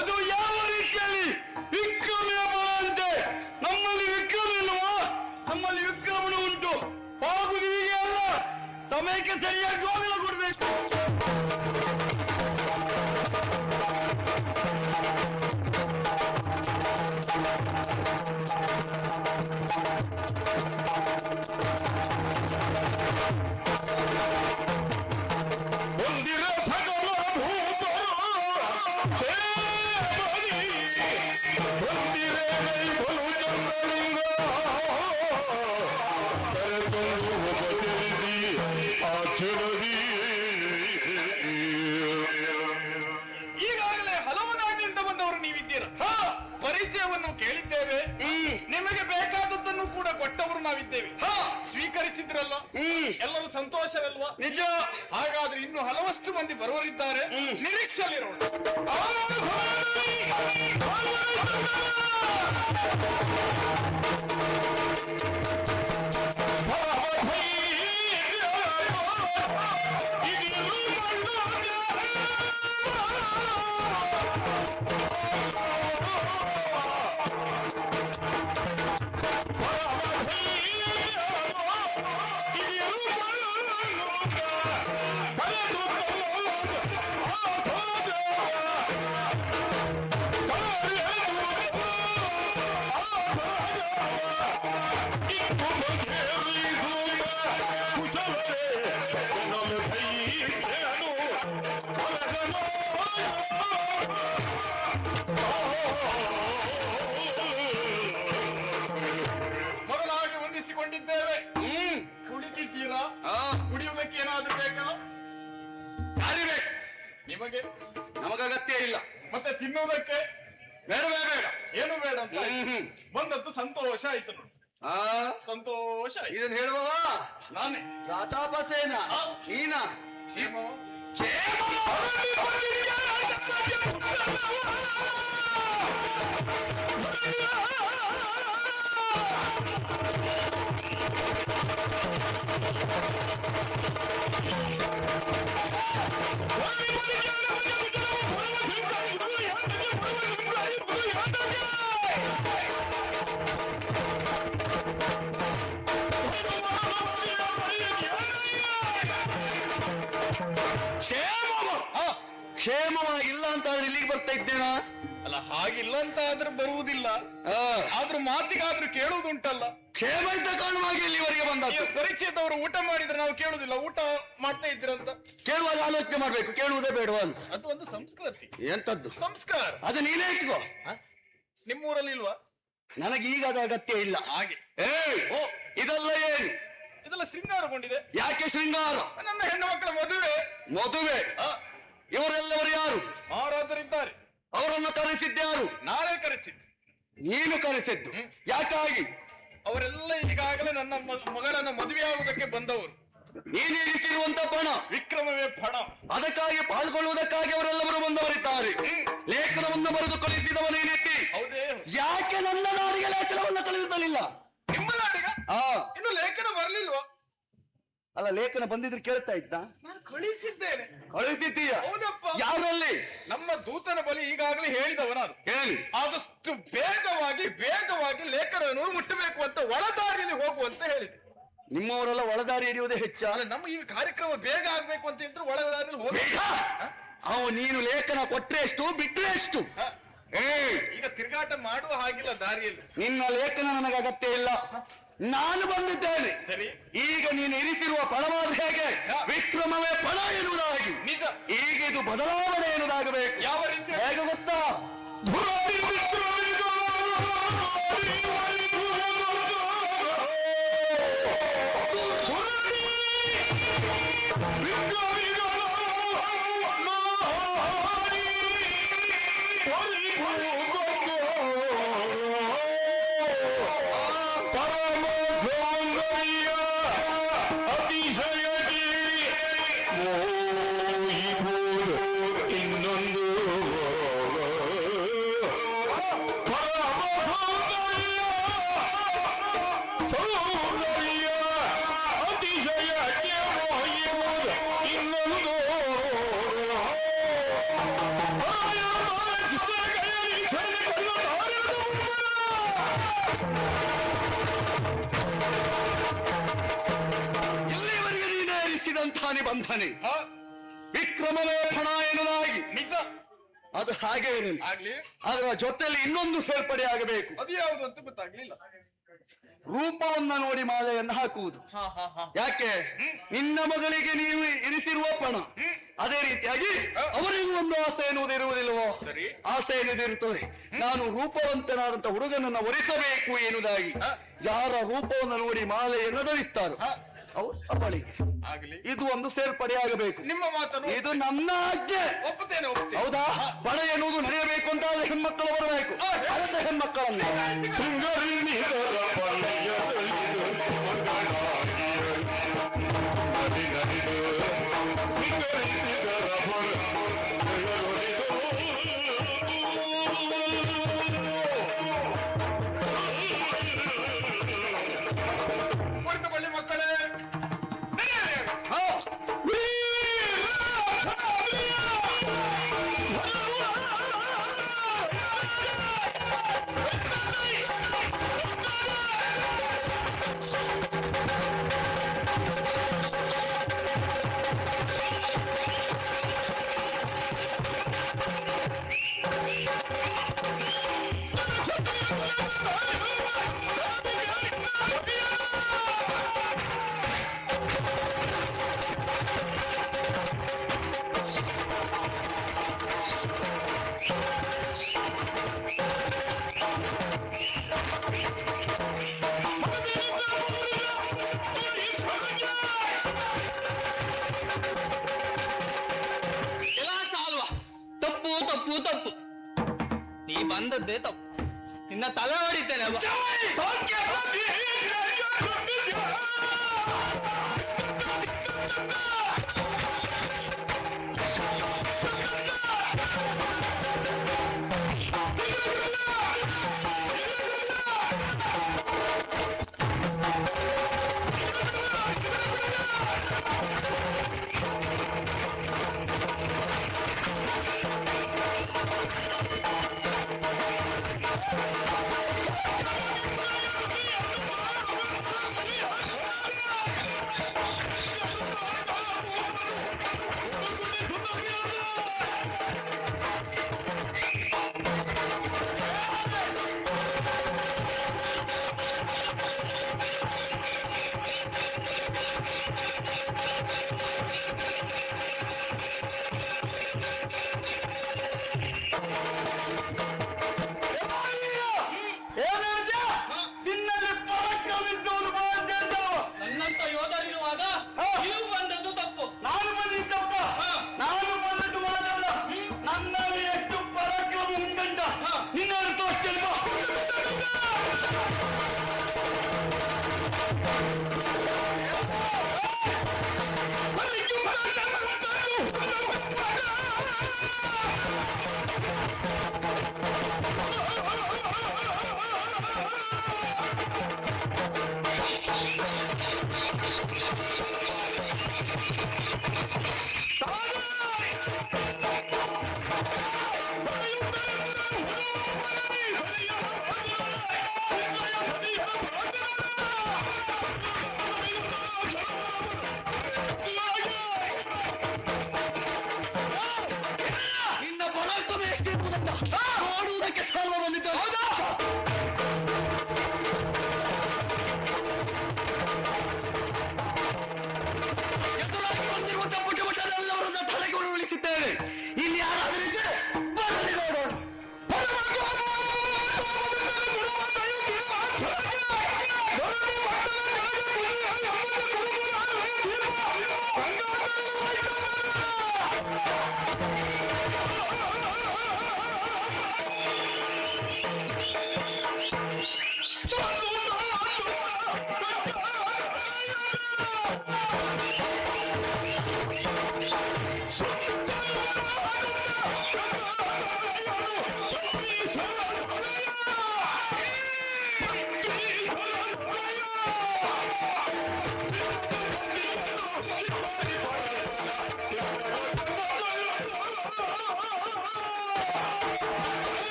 ಅದು ಯಾವ ರೀತಿಯಲ್ಲಿ ವಿಕ್ರಮನ ಬಲ ಅಂತೆ? ನಮ್ಮಲ್ಲಿ ವಿಕ್ರಮ ಇಲ್ಲವಾ? ನಮ್ಮಲ್ಲಿ ವಿಕ್ರಮನು ಉಂಟು. ಹೋಗುದಿಗೆ ಅಲ್ಲ, ಸಮಯಕ್ಕೆ ಸರಿಯಾಗಿ ಗೋಗಲ ಕೊಡ್ಬೇಕು. ಹೊಂದಿರ ಸಕಲ ಭೂತರು ಛೇದನಿ, ಹೊಂದಿರೆ ಬಲು ಚಂದ್ರಲಿಂಗ ಕರೆತಂದು ಉಪಚರಿಸಿ ಆಚರಣಿ. ಈಗಾಗಲೇ ಹಲವು ನಾಡಿನಿಂದ ಬಂದವರು ನೀವಿದ್ದೀರ. ಪರಿಚಯವನ್ನು ಕೇಳಿದ್ದೇವೆ, ನಿಮಗೆ ಬೇಕಾದದ್ದನ್ನು ಕೂಡ ಕೊಟ್ಟವರು ನಾವಿದ್ದೇವೆ. ಸ್ವೀಕರಿಸಿದ್ರಲ್ಲ, ಎಲ್ಲರೂ ಸಂತೋಷವಲ್ವಾ? ನಿಜ. ಹಾಗಾದ್ರೆ ಇನ್ನು ಹಲವಷ್ಟು ಮಂದಿ ಬರುವರಿದ್ದಾರೆ, ನಿರೀಕ್ಷೆಯಲ್ಲಿರೋಣ. ಮೊದಲಾಗಿ ವಂದಿಸಿಕೊಂಡಿದ್ದೇವೆ. ಕುಳಿತಿದ್ದೀರಾ? ಕುಡಿಯುವುದಕ್ಕೆ ಏನಾದ್ರೂ ಬೇಕಾ? ಯಾರಿಬೇಕು? ನಿಮಗೆ ನಮಗ ಅಗತ್ಯ ಇಲ್ಲ. ಮತ್ತೆ ತಿನ್ನುವುದಕ್ಕೆ ಬೇಡವೇ ಬೇಡ. ಏನು ಬೇಡ ಅಂತ ಬಂದದ್ದು ಸಂತೋಷ ಆಯ್ತು ನೋಡಿ. ಸಂತೋಷ ಆಯ್ತು. ಇದನ್ನ ಹೇಳುವವ ನಾನೇ ಪ್ರತಾಪಸೇನ. ನೀನಾ? ಕ್ಷೇಮ ಕ್ಷೇಮವಾಗಿಲ್ಲ ಅಂತ ಆದ್ರೆ ಇಲ್ಲಿಗೆ ಬರ್ತಾ ಇದ್ದೇನಾ? ಅಲ್ಲ, ಹಾಗಿಲ್ಲ ಅಂತ ಆದ್ರೆ ಬರುವುದಿಲ್ಲ. ಆದ್ರೂ ಮಾತಿಗಾದ್ರೂ ಕೇಳುವುದುಂಟಲ್ಲ. ಕ್ಷೇಮ ಇದ್ದ ಕಾರಣವಾಗಿ ಇಲ್ಲಿವರೆಗೆ ಬಂದದ್ದು. ಪರಿಚಯದವರು ಊಟ ಮಾಡಿದ್ರೆ ನಾವು ಕೇಳುದಿಲ್ಲ, ಊಟ ಮಾಡ್ತಾ ಇದ್ದೀರಂತ ಕೇಳುವಾಗ ಆಲೋಚನೆ ಮಾಡ್ಬೇಕು, ಕೇಳುವುದೇ ಬೇಡವಾ ಅಂತ. ಅದು ಒಂದು ಸಂಸ್ಕೃತಿ. ಎಂತದ್ದು ಸಂಸ್ಕಾರ. ಅದು ನೀನೇ ಇಟ್ಕೋ. ನಿಮ್ಮೂರಲ್ಲಿ ಇಲ್ವಾ? ನನಗೆ ಈಗ ಅದ ಅಗತ್ಯ ಇಲ್ಲ. ಹಾಗೆ ಓ, ಇದೆಲ್ಲ ಏನು? ಇದೆಲ್ಲ ಶೃಂಗಾರಗೊಂಡಿದೆ. ಯಾಕೆ ಶೃಂಗಾರ? ನನ್ನ ಹೆಣ್ಣು ಮಕ್ಕಳ ಮದುವೆ. ಮದುವೆ? ಇವರೆಲ್ಲವರು ಯಾರು? ಮಹಾರಾಜರಿದ್ದಾರೆ. ಅವರನ್ನು ಕರೆಸಿದ್ದ್ಯಾರು? ನಾನೇ ಕರೆಸಿದ್ದು. ನೀನು ಕರೆಸಿದ್ದು ಯಾಕಾಗಿ? ಅವರೆಲ್ಲ ಈಗಾಗಲೇ ನನ್ನ ಮಗಳನ್ನ ಮದುವೆಯಾಗುವುದಕ್ಕೆ ಬಂದವರು. ನೀನು ಇರಿಸಿರುವಂತ ಪಣ ವಿಕ್ರಮವೇ ಪಣ. ಅದಕ್ಕಾಗಿ ಪಾಲ್ಗೊಳ್ಳುವುದಕ್ಕಾಗಿ ಅವರೆಲ್ಲರೂ ಬಂದವರಿದ್ದಾರೆ. ಲೇಖನವನ್ನು ಬರೆದು ಕಳಿಸಿದವನೇನೆತ್ತಿ. ಹೌದೇ? ಯಾಕೆ ನನ್ನ ನಾಡಿಗೆ ಲೇಖನವನ್ನು ಕಳುಹಿಸಲಿಲ್ಲ? ನಿಮ್ಮ ನಾಡಿಗ ಇನ್ನು ಲೇಖನ ಬರಲಿಲ್ವಾ? ಅಲ್ಲ, ಲೇಖನ ಬಂದಿದ್ರೆ ಕೇಳ್ತಾ ಇದ್ದ. ನಾನು ಕಳಿಸಿದ್ದೇನೆ. ಕಳಿಸಿದ್ದೀಯ? ಹೌದಪ್ಪ. ಯಾರಲ್ಲಿ? ನಮ್ಮ ದೂತನ ಬಳಿ ಈಗಾಗಲೇ ಹೇಳಿದವ ನಾನು. ಹೇಳಿ. ಆದಷ್ಟು ವೇಗವಾಗಿ ಲೇಖನವನ್ನು ಮುಟ್ಟಬೇಕು ಅಂತ ಒಳದಾರಿಯಲ್ಲಿ ಹೋಗುವಂತ ಹೇಳಿದೆ. ನಿಮ್ಮವರೆಲ್ಲ ಒಳದಾರಿ ಹಿಡಿಯುವುದೇ ಹೆಚ್ಚ. ನಮ್ಮ ಈ ಕಾರ್ಯಕ್ರಮ ಬೇಗ ಆಗ್ಬೇಕು ಅಂತ ಹೇಳಿದ್ರೆ ಒಳದಾರಿಯಲ್ಲಿ ಹೋಗ್ಬೇಕು. ಅವು ನೀನು ಲೇಖನ ಕೊಟ್ರೆ ಎಷ್ಟು, ಬಿಟ್ರೆ ಎಷ್ಟು? ಈಗ ತಿರುಗಾಟ ಮಾಡುವ ಹಾಗಿಲ್ಲ ದಾರಿಯಲ್ಲಿ. ನಿನ್ನ ಲೇಖನ ನನಗೆ ಅಗತ್ಯ ಇಲ್ಲ. ನಾನು ಬಂದಿದ್ದೇನೆ. ಸರಿ, ಈಗ ನೀನು ಇರಿಸಿರುವ ಪಣವಾದ ಹೇಗೆ ವಿಕ್ರಮವೇ ಪಣ ಎನ್ನುವುದಾಗಿ. ನಿಜ. ಈಗ ಇದು ಬದಲಾವಣೆ ಎನ್ನುವುದಾಗಬೇಕು. ಯಾವ ರೀತಿ? ಹೇಗೆ ಗೊತ್ತಾ? ನಿಬಂಧನೆ ವಿಕ್ರಮವೇ ಫಣ ಎನ್ನುವುದಾಗಿ ನಿಜ ಅದು ಹಾಗೆ ಇರಲಿ. ಆಗ್ಲಿ. ಅದರ ಜೊತೆಯಲ್ಲಿ ಇನ್ನೊಂದು ಸೇರ್ಪಡೆ ಆಗಬೇಕು. ಅದು ಯಾವುದು ಅಂತ ಗೊತ್ತಾಗ್ಲಿಲ್ಲ. ರೂಪವನ್ನ ನೋಡಿ ಮಾಲೆಯನ್ನು ಹಾಕುವುದು. ಯಾಕೆ? ನಿನ್ನ ಮಗಳಿಗೆ ನೀವು ಇರಿಸಿರುವ ಪಣ ಅದೇ ರೀತಿಯಾಗಿ ಅವರಿಗೂ ಒಂದು ಆಸೆ ಎನ್ನುವುದು ಇರುವುದಿಲ್ಲವೋ? ಸರಿ. ಆಸೆ ಎನ್ನುವುದಿರುತ್ತದೆ. ನಾನು ರೂಪವಂತನಾದಂತ ಹುಡುಗನನ್ನ ಒರೆಸಬೇಕು ಎನ್ನುವುದಾಗಿ ಯಾರ ರೂಪವನ್ನು ನೋಡಿ ಮಾಲೆಯನ್ನು ಧರಿಸ್ತಾರೋ ಅವರು ಅವಳಿಗೆ ಆಗ್ಲಿ. ಇದು ಒಂದು ಸೇರ್ಪಡೆ ಆಗಬೇಕು. ನಿಮ್ಮ ಮಾತನ್ನು ಇದು ನನ್ನ ಆಜ್ಞೆ. ಒಪ್ಪುತ್ತೇನೆ. ಹೌದಾ? ಬಳ ಎನ್ನುವುದು ನಡೆಯಬೇಕು ಅಂತ ಆದ್ರೆ ಹೆಣ್ಮಕ್ಕಳು ಬರಬೇಕು. ಅದೇ ಹೆಣ್ಮಕ್ಕಳನ್ನೇ ಕುಳಿತುಕೊಳ್ಳಿ ಮಕ್ಕಳೇ. ಕೆಲಸ ಅಲ್ವಾ? ತಪ್ಪು ತಪ್ಪು ತಪ್ಪು. ನೀ ಬಂದದ್ದೇ ತಪ್ಪು. ನಿನ್ನ ತಲೆ ಹೊಡಿತೇನೆ ಅಲ್ವಾ? ನನ್ನಂತ ಯೋಧರಿರುವಾಗ ನೀವು ಬಂದದ್ದು ತಪ್ಪು. ನಾನು ಬಂದಿದ್ದ ತಪ್ಪ. ನಾನು ಬಂದದ್ದು ಮಾತಲ್ಲ. ನನ್ನಲ್ಲಿ ಎಷ್ಟು ಪರಾಕ್ರಮ ಉಂಟಂತ ನಿನ್ನನ್ನು ತೋರಿಸ್ತೇನೆ. ನಿನ್ನ ಪರಾಕ್ರಮ ಎಷ್ಟಿರುವುದನ್ನ ನೋಡುವುದಕ್ಕೆ ಸಾಲ್ವ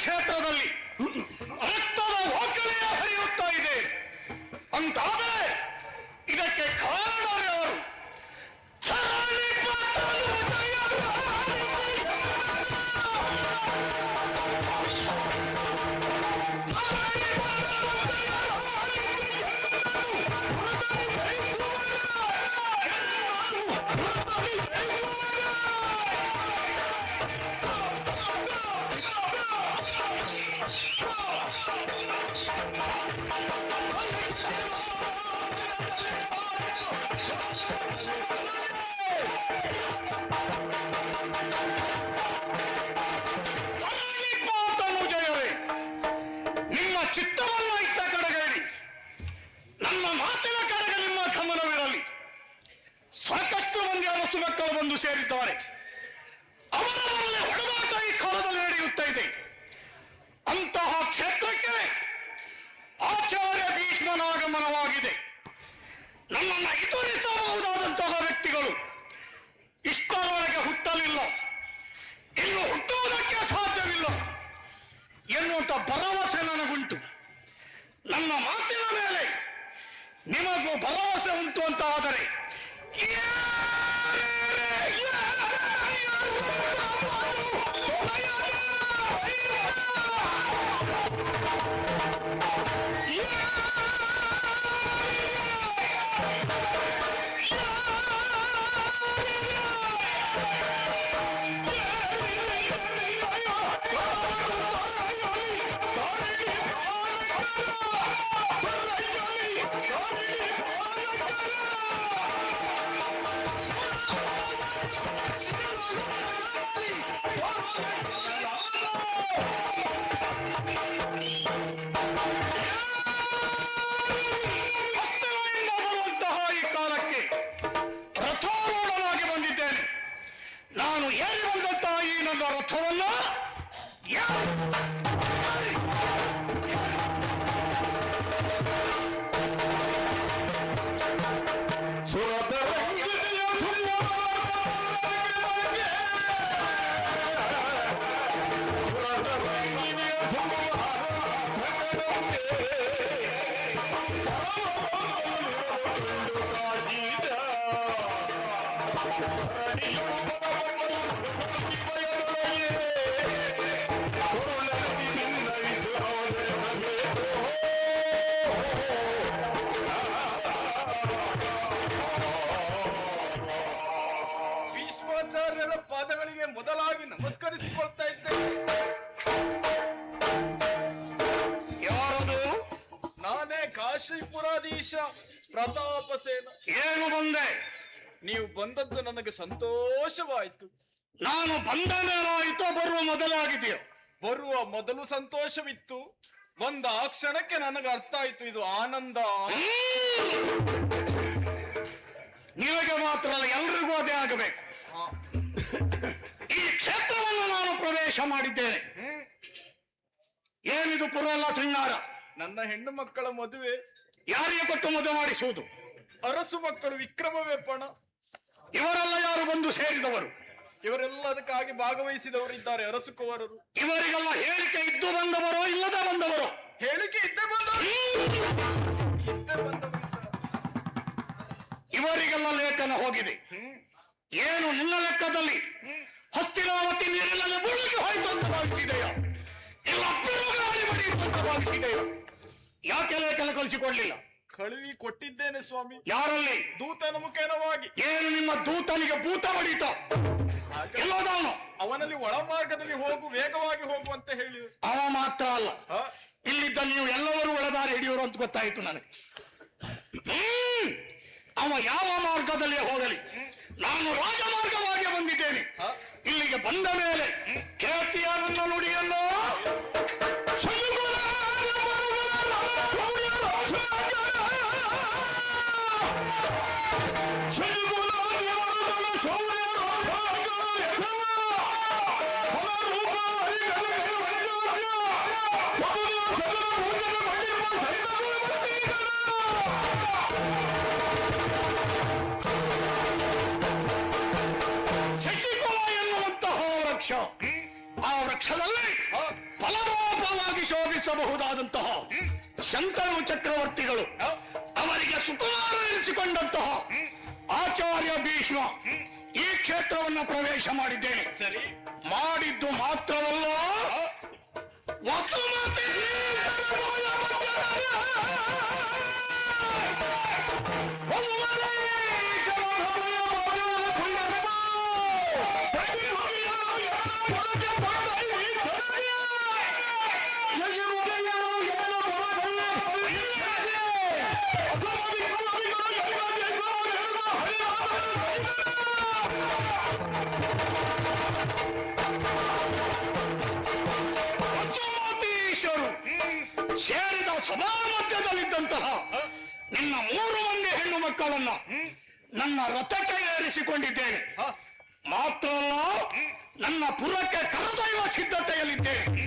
ಕ್ಷೇತ್ರದಲ್ಲಿ ರಕ್ತದ ವಾಕಲೆಯ ಹರಿಯುತ್ತಾ ಇದೆ ಅಂತಾದರೆ ಇದಕ್ಕೆ ಕಾರಣವ್ಯಾರು? ಚಿತ್ತವನ್ನ ಇಟ್ಟ ಕಡೆಗೇರಿ ನನ್ನ ಮಾತಿನ ಕಡೆಗೆ ನಿಮ್ಮ ಗಮನವಿರಲಿ. ಸಾಕಷ್ಟು ಮಂದಿ ಅರಸು ಮಕ್ಕಳು ಬಂದು ಸೇರಿದ್ದಾರೆ. ಅವರ ಮೇಲೆ ಹೊಡೆದಾಟ ಈ ಕಾಲದಲ್ಲಿ ನಡೆಯುತ್ತಾ ಇದೆ. ಅಂತಹ ಕ್ಷೇತ್ರಕ್ಕೆ ಆಚಾರ್ಯ ಭೀಷ್ಮನ ಆಗಮನವಾಗಿದೆ. ನನ್ನನ್ನು ಎದುರಿಸಬಹುದಾದಂತಹ ವ್ಯಕ್ತಿಗಳು ಇಷ್ಟರವರೆಗೆ ಹುಟ್ಟಲಿಲ್ಲ, ಇನ್ನು ಹುಟ್ಟುವುದಕ್ಕೆ ಸಾಧ್ಯವಿಲ್ಲ ಎನ್ನುವಂತ ಭರವಸೆ ನನಗುಂಟು. ನನ್ನ ಮಾತಿನ ಮೇಲೆ ನಿಮಗೂ ಭರವಸೆ ಉಂಟು ಅಂತ ಆದರೆ ಬರುವಂತಹ ಈ ಕಾಲಕ್ಕೆ ರಥಾರೂಢನಾಗಿ ಬಂದಿದ್ದೇನೆ. ನಾನು ಏರಿ ಬಂದಂತಹ ಈ ನನ್ನ ರಥವನ್ನ ಭೀಷ್ಮಾಚಾರ್ಯರ ಪಾದಗಳಿಗೆ ಮೊದಲಾಗಿ ನಮಸ್ಕರಿಸಿಕೊಳ್ತಾ ಇದ್ದೇನೆ. ಯಾರದು? ನಾನೇ ಕಾಶಿಪುರಾಧೀಶ ಪ್ರತಾಪಸೇನ. ಏನು ಬಂದೆ? ನೀವು ಬಂದದ್ದು ನನಗೆ ಸಂತೋಷವಾಯಿತು. ನಾನು ಬಂದ ಮೇಲಾಯಿತು, ಬರುವ ಮೊದಲಾಗಿದೆಯೋ? ಬರುವ ಮೊದಲು ಸಂತೋಷವಿತ್ತು, ಬಂದ ಆ ಕ್ಷಣಕ್ಕೆ ನನಗೆ ಅರ್ಥ ಆಯ್ತು ಇದು ಆನಂದ. ನಿಮಗೆ ಮಾತ್ರ ಅಲ್ಲ, ಎಲ್ರಿಗೂ ಅದೇ ಆಗಬೇಕು. ಈ ಕ್ಷೇತ್ರವನ್ನು ನಾನು ಪ್ರವೇಶ ಮಾಡಿದ್ದೇನೆ. ಏನಿದು ಪುರಲ್ಲ ಶೃಂಗಾರ? ನನ್ನ ಹೆಣ್ಣು ಮಕ್ಕಳ ಮದುವೆ. ಯಾರಿಗೆ ಕೊಟ್ಟು ಮದುವೆ ಮಾಡಿಸುವುದು? ಅರಸು ಮಕ್ಕಳು ವಿಕ್ರಮ ವೇಪಣ. ಇವರೆಲ್ಲ ಯಾರು ಬಂದು ಸೇರಿದವರು? ಇವರೆಲ್ಲ ಅದಕ್ಕಾಗಿ ಭಾಗವಹಿಸಿದವರು ಇದ್ದಾರೆ, ಅರಸು ಕುವರರು. ಇವರಿಗೆಲ್ಲ ಹೇಳಿಕೆ ಇದ್ದು ಬಂದವರೋ ಇಲ್ಲದೆ ಬಂದವರೋ? ಹೇಳಿಕೆ ಇದ್ದೇ ಬಂದವರು. ಇವರಿಗೆಲ್ಲ ಲೇಖನ ಹೋಗಿದೆ. ಏನು ನಿನ್ನ ಲೆಕ್ಕದಲ್ಲಿ ಹಸ್ತಿನಾವತಿ ನೀರಿನಲ್ಲಿ ಮುಳುಗಿ ಹೋಯ್ತು ಅಂತ ಭಾವಿಸಿದೆಯೋ, ಇಲ್ಲ ಬಿರುಗಾಳಿ ಬಡಿಯಿತು ಅಂತ ಭಾವಿಸಿದೆಯೋ? ಯಾಕೆ ಲೇಖನ ಕಳಿಸಿಕೊಡ್ಲಿಲ್ಲ? ಕಳುವಿ ಕೊಟ್ಟಿದ್ದೇನೆ ಸ್ವಾಮಿ. ಯಾರಲ್ಲಿ? ದೂತನ ಮುಖೇನವಾಗಿ. ಏನು ನಿಮ್ಮ ದೂತನಿಗೆ ಭೂತ ಬಡೀತ? ಎಲ್ಲೋದವನು? ಅವನಲ್ಲಿ ಒಳ ಮಾರ್ಗದಲ್ಲಿ ಹೋಗು, ವೇಗವಾಗಿ ಹೋಗು ಅಂತ ಹೇಳಿ. ಅವ ಮಾತ್ರ ಅಲ್ಲ, ಇಲ್ಲಿದ್ದ ನೀವು ಎಲ್ಲರೂ ಒಳದಾರಿ ಹಿಡಿಯೋರು ಅಂತ ಗೊತ್ತಾಯಿತು ನನಗೆ. ಅವ ಯಾವ ಮಾರ್ಗದಲ್ಲಿ ಹೋಗಲಿ, ನಾನು ರಾಜಮಾರ್ಗವಾಗಿ ಬಂದಿದ್ದೇನೆ. ಇಲ್ಲಿಗೆ ಬಂದ ಮೇಲೆ ಕೇಳ್ತೀಯ ನನ್ನ ನುಡಿಯನ್ನು? ಶಶಿಕುಲ ಎನ್ನುವಂತಹ ವೃಕ್ಷ, ಆ ವೃಕ್ಷದಲ್ಲಿ ಫಲವಾದ ಬಹಳವಾಗಿ ಶೋಭಿಸಬಹುದಾದಂತಹ ಶಂತನು ಚಕ್ರವರ್ತಿಗಳು ಅವರಿಗೆ ಸುಕುಮಾರ ಎನಿಸಿಕೊಂಡಂತಹ ಆಚಾರ್ಯ ಭೀಷ್ಮ ಈ ಕ್ಷೇತ್ರವನ್ನು ಪ್ರವೇಶ ಮಾಡಿದ್ದೇನೆ. ಸರಿ, ಮಾಡಿದ್ದು ಮಾತ್ರವಲ್ಲ, ವಸುಮತಿ ಸೇರಿದ ಸಭಾ ಮಧ್ಯದಲ್ಲಿದ್ದಂತಹ ನಿನ್ನ 3 ಮಂದಿ ಹೆಣ್ಣು ಮಕ್ಕಳನ್ನ ನನ್ನ ರಥಕ್ಕೆ ಏರಿಸಿಕೊಂಡಿದ್ದೇನೆ. ಮಾತ್ರ ಅಲ್ಲ, ನನ್ನ ಪುರಕ್ಕೆ ಕರೆದೊಯ್ಯುವ ಸಿದ್ಧತೆಯಲ್ಲಿದ್ದೇನೆ.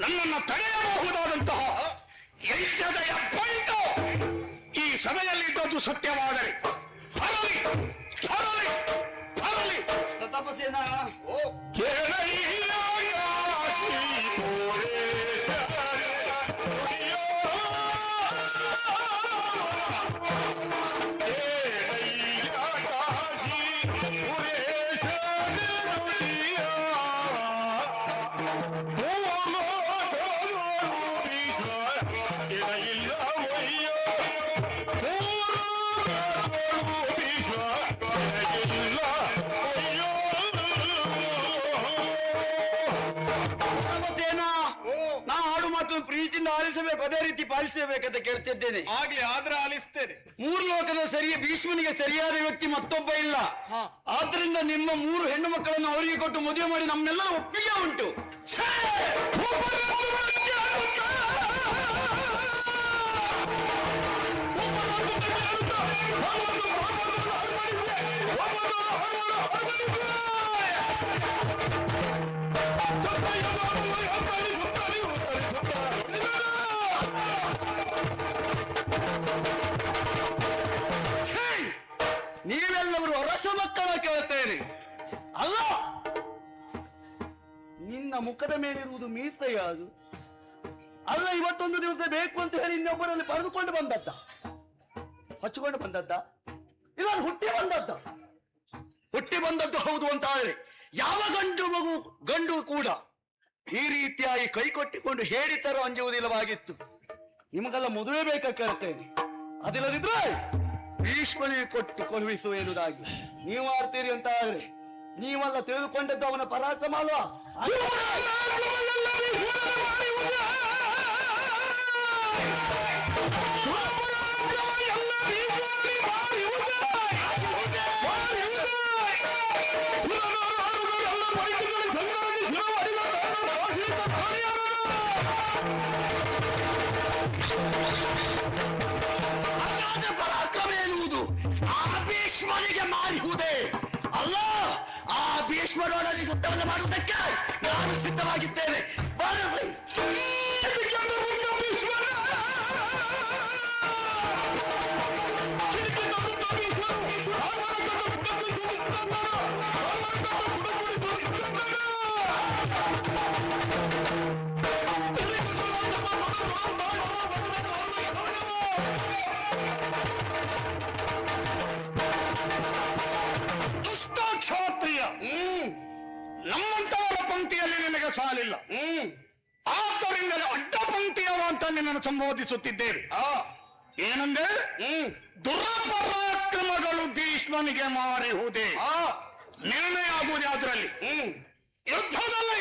ನನ್ನನ್ನು ತಡೆಯಬಹುದಾದಂತಹ ಯಜ್ಞದ ಹೆಬ್ಬಂಟು ಈ ಸಭೆಯಲ್ಲಿದ್ದದ್ದು ಸತ್ಯವಾದರೆ ಬರಲಿ ಬರಲಿ ಬರಲಿ. ಪ್ರತಾಪಸೇನ, ನಾ ಆಡು ಮಾತು ಪ್ರೀತಿಯಿಂದ ಆಲಿಸಬೇಕು, ಅದೇ ರೀತಿ ಪಾಲಿಸಬೇಕಂತ ಕೇಳ್ತಿದ್ದೇನೆ. ಆಗ್ಲಿ, ಆದ್ರೆ ಆಲಿಸ್ತೇನೆ. 3 ಲೋಕದ ಭೀಷ್ಮನಿಗೆ ಸರಿಯಾದ ವ್ಯಕ್ತಿ ಮತ್ತೊಬ್ಬ ಇಲ್ಲ. ಆದ್ರಿಂದ ನಿಮ್ಮ 3 ಹೆಣ್ಣು ಮಕ್ಕಳನ್ನು ಅವರಿಗೆ ಕೊಟ್ಟು ಮದುವೆ ಮಾಡಿ ನಮ್ಮೆಲ್ಲರ ಒಪ್ಪಿಗೆ ಉಂಟು. ನೀವೆಲ್ಲವರು ಅರಸ ಮಕ್ಕಳ ಕೇಳುತ್ತೇನೆ. ಅಲ್ಲ, ನಿನ್ನ ಮುಖದ ಮೇಲಿರುವುದು ಮೀಸೆಯ ಅದು ಅಲ್ಲ. ಇವತ್ತೊಂದು ದಿವಸ ಬೇಕು ಅಂತ ಹೇಳಿ ಇನ್ನೊಬ್ಬರಲ್ಲಿ ಪಡೆದುಕೊಂಡು ಬಂದದ್ದ, ಹಚ್ಚಿಕೊಂಡು ಬಂದದ್ದ, ಇಲ್ಲ ಹುಟ್ಟಿ ಬಂದದ್ದ? ಹುಟ್ಟಿ ಬಂದದ್ದು ಹೌದು ಅಂತ ಆದ್ರೆ ಯಾವ ಗಂಡು ಕೂಡ ಈ ರೀತಿಯಾಗಿ ಕೈ ಕೊಟ್ಟಿಕೊಂಡು ಹೇಳಿತರೋ ಅಂಜುವುದಿಲ್ಲವಾಗಿತ್ತು. ನಿಮಗೆಲ್ಲ ಮದುವೆ ಬೇಕಾ ಕೇಳ್ತೇನೆ. ಅದಿಲ್ಲದಿದ್ರೆ ಭೀಷ್ಮನಿಗೆ ಕೊಟ್ಟು ಕಳುಹಿಸುವ ಎನ್ನುವುದಾಗಿ ನೀವು ಆಡ್ತೀರಿ ಅಂತ ಆದ್ರೆ ನೀವೆಲ್ಲ ತಿಳಿದುಕೊಂಡದ್ದು ಅವನ ಪರಾಕ್ರಮ ಅಲ್ವಾ? ಪರಾಕ್ರಮ ಎನ್ನುವುದು ಆ ಭೀಷ್ಮನಿಗೆ ಮಾಡಿರುವುದೇ ಅಲ್ಲ. ಆ ಭೀಷ್ಮರೊಡನೆ ಯುದ್ಧವನ್ನು ಮಾಡುವುದಕ್ಕೆ ನಾನು ಸಿದ್ಧವಾಗಿದ್ದೇನೆ. ಕ್ಷಾತ್ರಿಯ ನಮ್ಮಂತವರ ಪಂಕ್ತಿಯಲ್ಲಿ ನಿನಗೆ ಸಾಲಿಲ್ಲ. ಆದ್ದರಿಂದಲೇ ಅಡ್ಡ ಪಂಕ್ತಿಯವ ಅಂತ ನಿನ್ನನ್ನು ಸಂಬೋಧಿಸುತ್ತಿದ್ದೇವೆ. ಏನಂದ್ರೆ ದುರಪರಾಕ್ರಮಗಳು ಭೀಷ್ಮನಿಗೆ ಮಾರಿಹುದೇ ನಿರ್ಣಯ ಆಗುವುದೇ ಅದರಲ್ಲಿ ಯುದ್ಧದಲ್ಲಿ.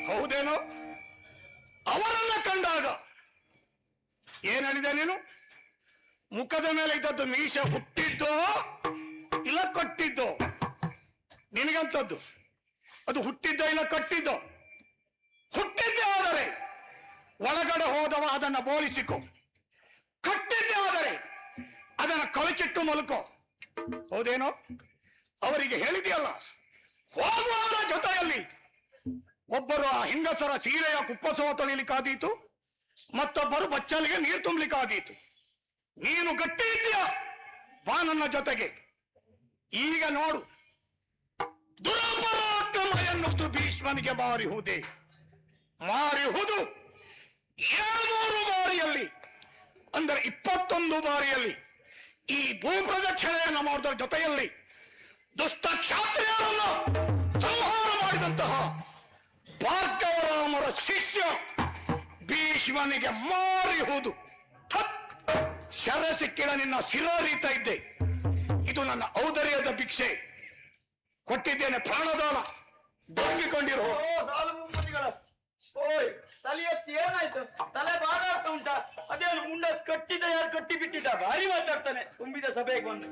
ಹೌದೇನೋ? ಅವರನ್ನ ಕಂಡಾಗ ಏನ್ ಹೇಳಿದೆ ನೀನು? ಮುಖದ ಮೇಲೆ ಇದ್ದದ್ದು ಮೀಶ ಹುಟ್ಟಿದ್ದೋ ಇಲ್ಲ ಕಟ್ಟಿದ್ದೋ? ನಿನಗಂತದ್ದು ಅದು ಹುಟ್ಟಿದ್ದೋ ಇಲ್ಲ ಕಟ್ಟಿದ್ದೋ? ಹುಟ್ಟಿದ್ದೇ ಆದರೆ ಒಳಗಡೆ ಹೋದವ ಅದನ್ನ ಬೋಳಿಸಿಕೊ, ಕಟ್ಟಿದ್ದೇ ಆದರೆ ಅದನ್ನ ಕಳಚಿಟ್ಟು ಮಲ್ಕೋ. ಹೌದೇನೋ? ಅವರಿಗೆ ಹೇಳಿದೆಯಲ್ಲ, ಹೋಗುವವರ ಜೊತೆಯಲ್ಲಿ ಒಬ್ಬರು ಆ ಹೆಂಗಸರ ಸೀರೆಯ ಕುಪ್ಪಸವ ತೊಳಿಲಿಕ್ಕಾದೀತು, ಮತ್ತೊಬ್ಬರು ಬಚ್ಚಲಿಗೆ ನೀರು ತುಂಬಲಿಕ್ಕಾದೀತು. ನೀನು ಗಟ್ಟಿ ಇದೆಯಾ, ಬಾ ನನ್ನ ಜೊತೆಗೆ. ಈಗ ನೋಡು, ದುರಪರಾಕ್ರಮ ಎನ್ನುವುದು ಭೀಷ್ಮನಿಗೆ ಮಾರಿಹುದೇ. ಮಾರಿಹುದು 700 ಬಾರಿಯಲ್ಲಿ, ಅಂದರೆ 21 ಬಾರಿಯಲ್ಲಿ ಈ ಭೂಪ್ರದಕ್ಷಿಣೆಯನ್ನು ಮಾಡುವುದರ ಜೊತೆಯಲ್ಲಿ ದುಷ್ಟ ಕ್ಷಾತ್ರಿಯರನ್ನು ಸಂಹಾರ ಮಾಡಿದಂತಹ ಭಾರ್ಗವರಾಮರ ಶಿಷ್ಯ ಭೀಷ್ಮನಿಗೆ ಮಾರಿಹುದು. ಶರ ಸಿಕ್ಕಿದ ನಿನ್ನ ಶಿರಾರೀತ ಇದ್ದೆ. ಇದು ನನ್ನ ಔದರ್ಯದ ಭಿಕ್ಷೆ. ಕೊಟ್ಟಿದ್ದೇನೆ ಪ್ರಾಣದಾನ, ದೊರಕಿಕೊಂಡಿರೋ. ಸಾಲು ಮುಂಬದಿಗಳ ಓಯ್ ತಲೆ ಎತ್ತಿ ಏನಾಯ್ತು? ತಲೆ ಭಾರ ಆಗ್ತಾ ಉಂಟಾ? ಅದೇನು ಮುಂಡಸ್ ಕಟ್ಟಿದ ಯಾರು ಕಟ್ಟಿ ಬಿಟ್ಟಿದ್ದ? ಭಾರಿ ಮಾತಾಡ್ತಾನೆ ತುಂಬಿದ ಸಭೆಗೆ ಬಂದು.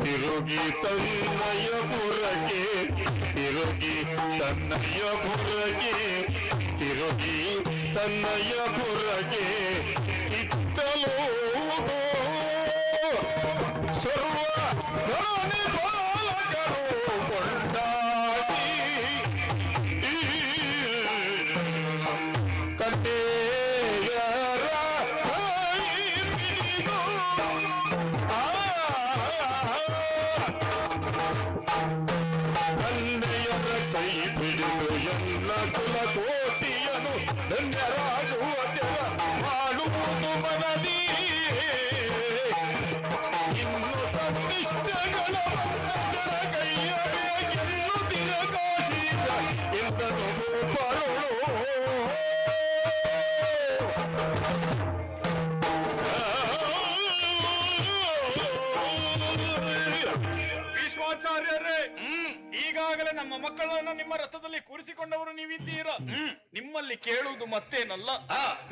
ತಿರುಗಿ ತನ್ನಯ ಬುರಗೆ, ತಿರುಗಿ ತನ್ನಯ ಬುರಗೆ, ತಿರುಗಿ ತನ್ನಯ ಬುರಗೆ ಇತ್ತಲೋ ಸರ್ವ ಧರಣಿ ಬಾಲಕರು ಕೊಂಡಾಡಿ ಕಟ್ಟೆಯರ ತಂದೆಯರ ಕೈ ಬಿಡಿದು ಎಲ್ಲ ಕುಲಕೋಟಿಯನು ಧನ್ಯರಾಗುವ ಮಾಡುವುದು ಮನದಿ. ಇನ್ನು ತನ್ನಿಷ್ಟಗಳ ಕೈಯ ಬೇಕೆನ್ನು ತಿರಗಾಸಿದ ಎಂದನು ಬರುಳು. ಭೀಷ್ಮಾಚಾರ್ಯರೇ, ಈಗಾಗಲೇ ನಮ್ಮ ಮಕ್ಕಳನ್ನು ನಿಮ್ಮ ರಥದಲ್ಲಿ ಕೂರಿಸಿಕೊಂಡವರು ನೀವಿದ್ದೀರಾ. ನಿಮ್ಮಲ್ಲಿ ಕೇಳುವುದು ಮತ್ತೇನಲ್ಲ,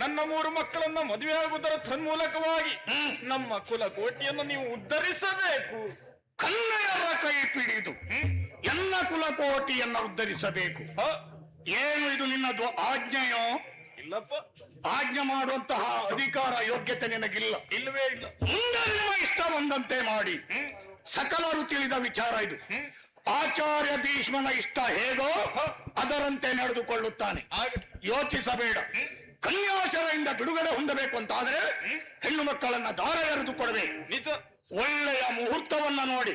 ನನ್ನ 3 ಮಕ್ಕಳನ್ನ ಮದುವೆಯಾಗುವುದರ ತನ್ಮೂಲಕವಾಗಿ ನಮ್ಮ ಕುಲಕೋಟಿಯನ್ನು ನೀವು ಉದ್ಧರಿಸಬೇಕು. ಕನ್ನಯರ ಕೈ ಪಿಡಿದು ಎಲ್ಲ ಕುಲಕೋಟಿಯನ್ನು ಉದ್ಧರಿಸಬೇಕು. ಏನು ಇದು ನಿನ್ನದು ಆಜ್ಞೆಯೋ? ಇಲ್ಲಪ್ಪ, ಆಜ್ಞೆ ಮಾಡುವಂತಹ ಅಧಿಕಾರ ಯೋಗ್ಯತೆ ನಿನಗಿಲ್ಲ. ಇಲ್ಲವೇ ಇಲ್ಲ. ಮುಂದೆ ನಿಮ್ಮ ಇಷ್ಟ ಬಂದಂತೆ ಮಾಡಿ. ಸಕಲರು ತಿಳಿದ ವಿಚಾರ ಇದು. ಆಚಾರ್ಯ ಭೀಷ್ಮನ ಇಷ್ಟ ಹೇಗೋ ಅದರಂತೆ ನಡೆದುಕೊಳ್ಳುತ್ತಾನೆ. ಯೋಚಿಸಬೇಡ. ಕನ್ಯಾಶರದಿಂದ ಬಿಡುಗಡೆ ಹೊಂದಬೇಕು ಅಂತಾದ್ರೆ ಹೆಣ್ಣು ಮಕ್ಕಳನ್ನ ದಾರ ಎರೆದು ಕೊಡಬೇಕು. ನಿಜ. ಒಳ್ಳೆಯ ಮುಹೂರ್ತವನ್ನ ನೋಡಿ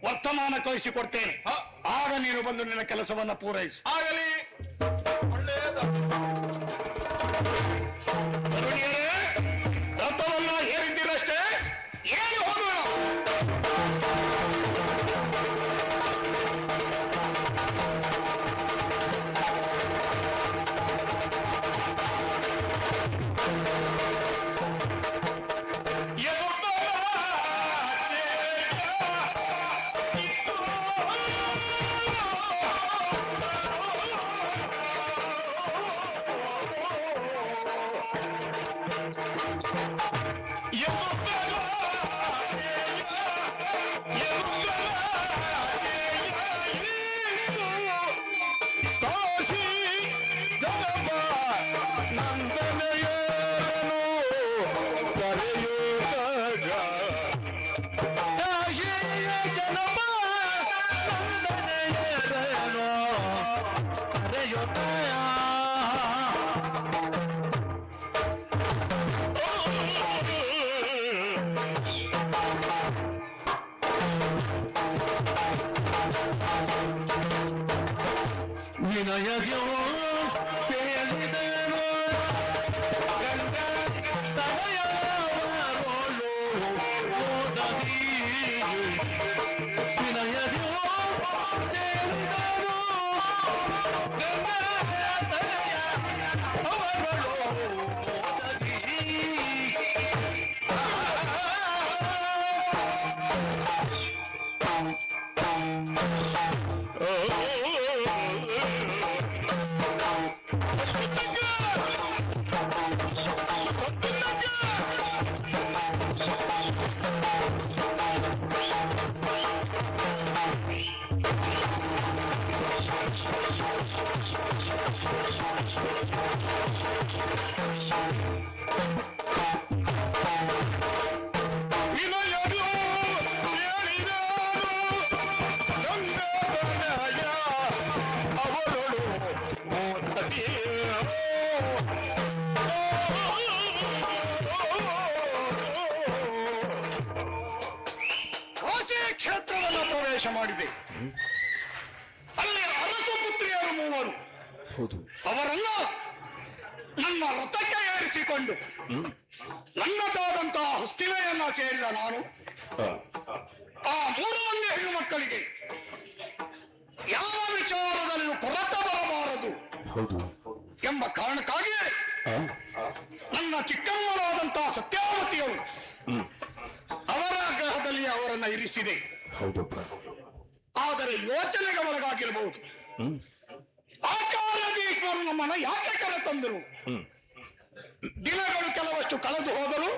ವರ್ತಮಾನ ಕಳಿಸಿಕೊಡ್ತೇನೆ. ಆಗ ನೀನು ಬಂದು ನಿನ್ನ ಕೆಲಸವನ್ನ ಪೂರೈಸು. ಆಗಲಿ. ತರುಣಿಯರೇ, ರಥವನ್ನ ಹೇರಿದ್ದೀರಷ್ಟೇ, ಏನು ಹೋಗೋಣ. ವಿನಯೋ ಹೇಳಿದನು ಗಂಗ ತನಯ ಪ್ರವೇಶ ಮಾಡಿದೆ. ಅಲ್ಲಿ ಅರಸ ಪುತ್ರಿಯರು 3. ಹೌದು. ಅವರನ್ನ ನನ್ನ ರಥಕ್ಕೆ ಏರಿಸಿಕೊಂಡು ನನ್ನದಾದಂತಹ ಹಸ್ತಿಲೆಯನ್ನ ಸೇರಿದ ನಾನು ಆ 3 ಮಂದಿ ಹೆಣ್ಣು ಮಕ್ಕಳಿಗೆ ಯಾವ ವಿಚಾರದಲ್ಲಿಯೂ ಕೊರತೆ ಬರಬಾರದು ಹೌದು. ಎಂಬ ಕಾರಣಕ್ಕಾಗಿಯೇ ನನ್ನ ಚಿಕ್ಕಮ್ಮಳಾದಂತಹ ಸತ್ಯಾವತಿಯವರು ಅವರ ಗ್ರಹದಲ್ಲಿ ಅವರನ್ನ ಇರಿಸಿದೆ. ಹೌದಪ್ಪ. ಆದರೆ ಯೋಚನೆಗೆ ಒಳಗಾಗಿರಬಹುದು. ಆಚಾರ್ಯೀಶ್ವರ ನಮ್ಮನ್ನ ಯಾಕೆ ಕರೆತಂದರು? ದಿನಗಳು ಕೆಲವಷ್ಟು ಕಳೆದು ಹೋದರು,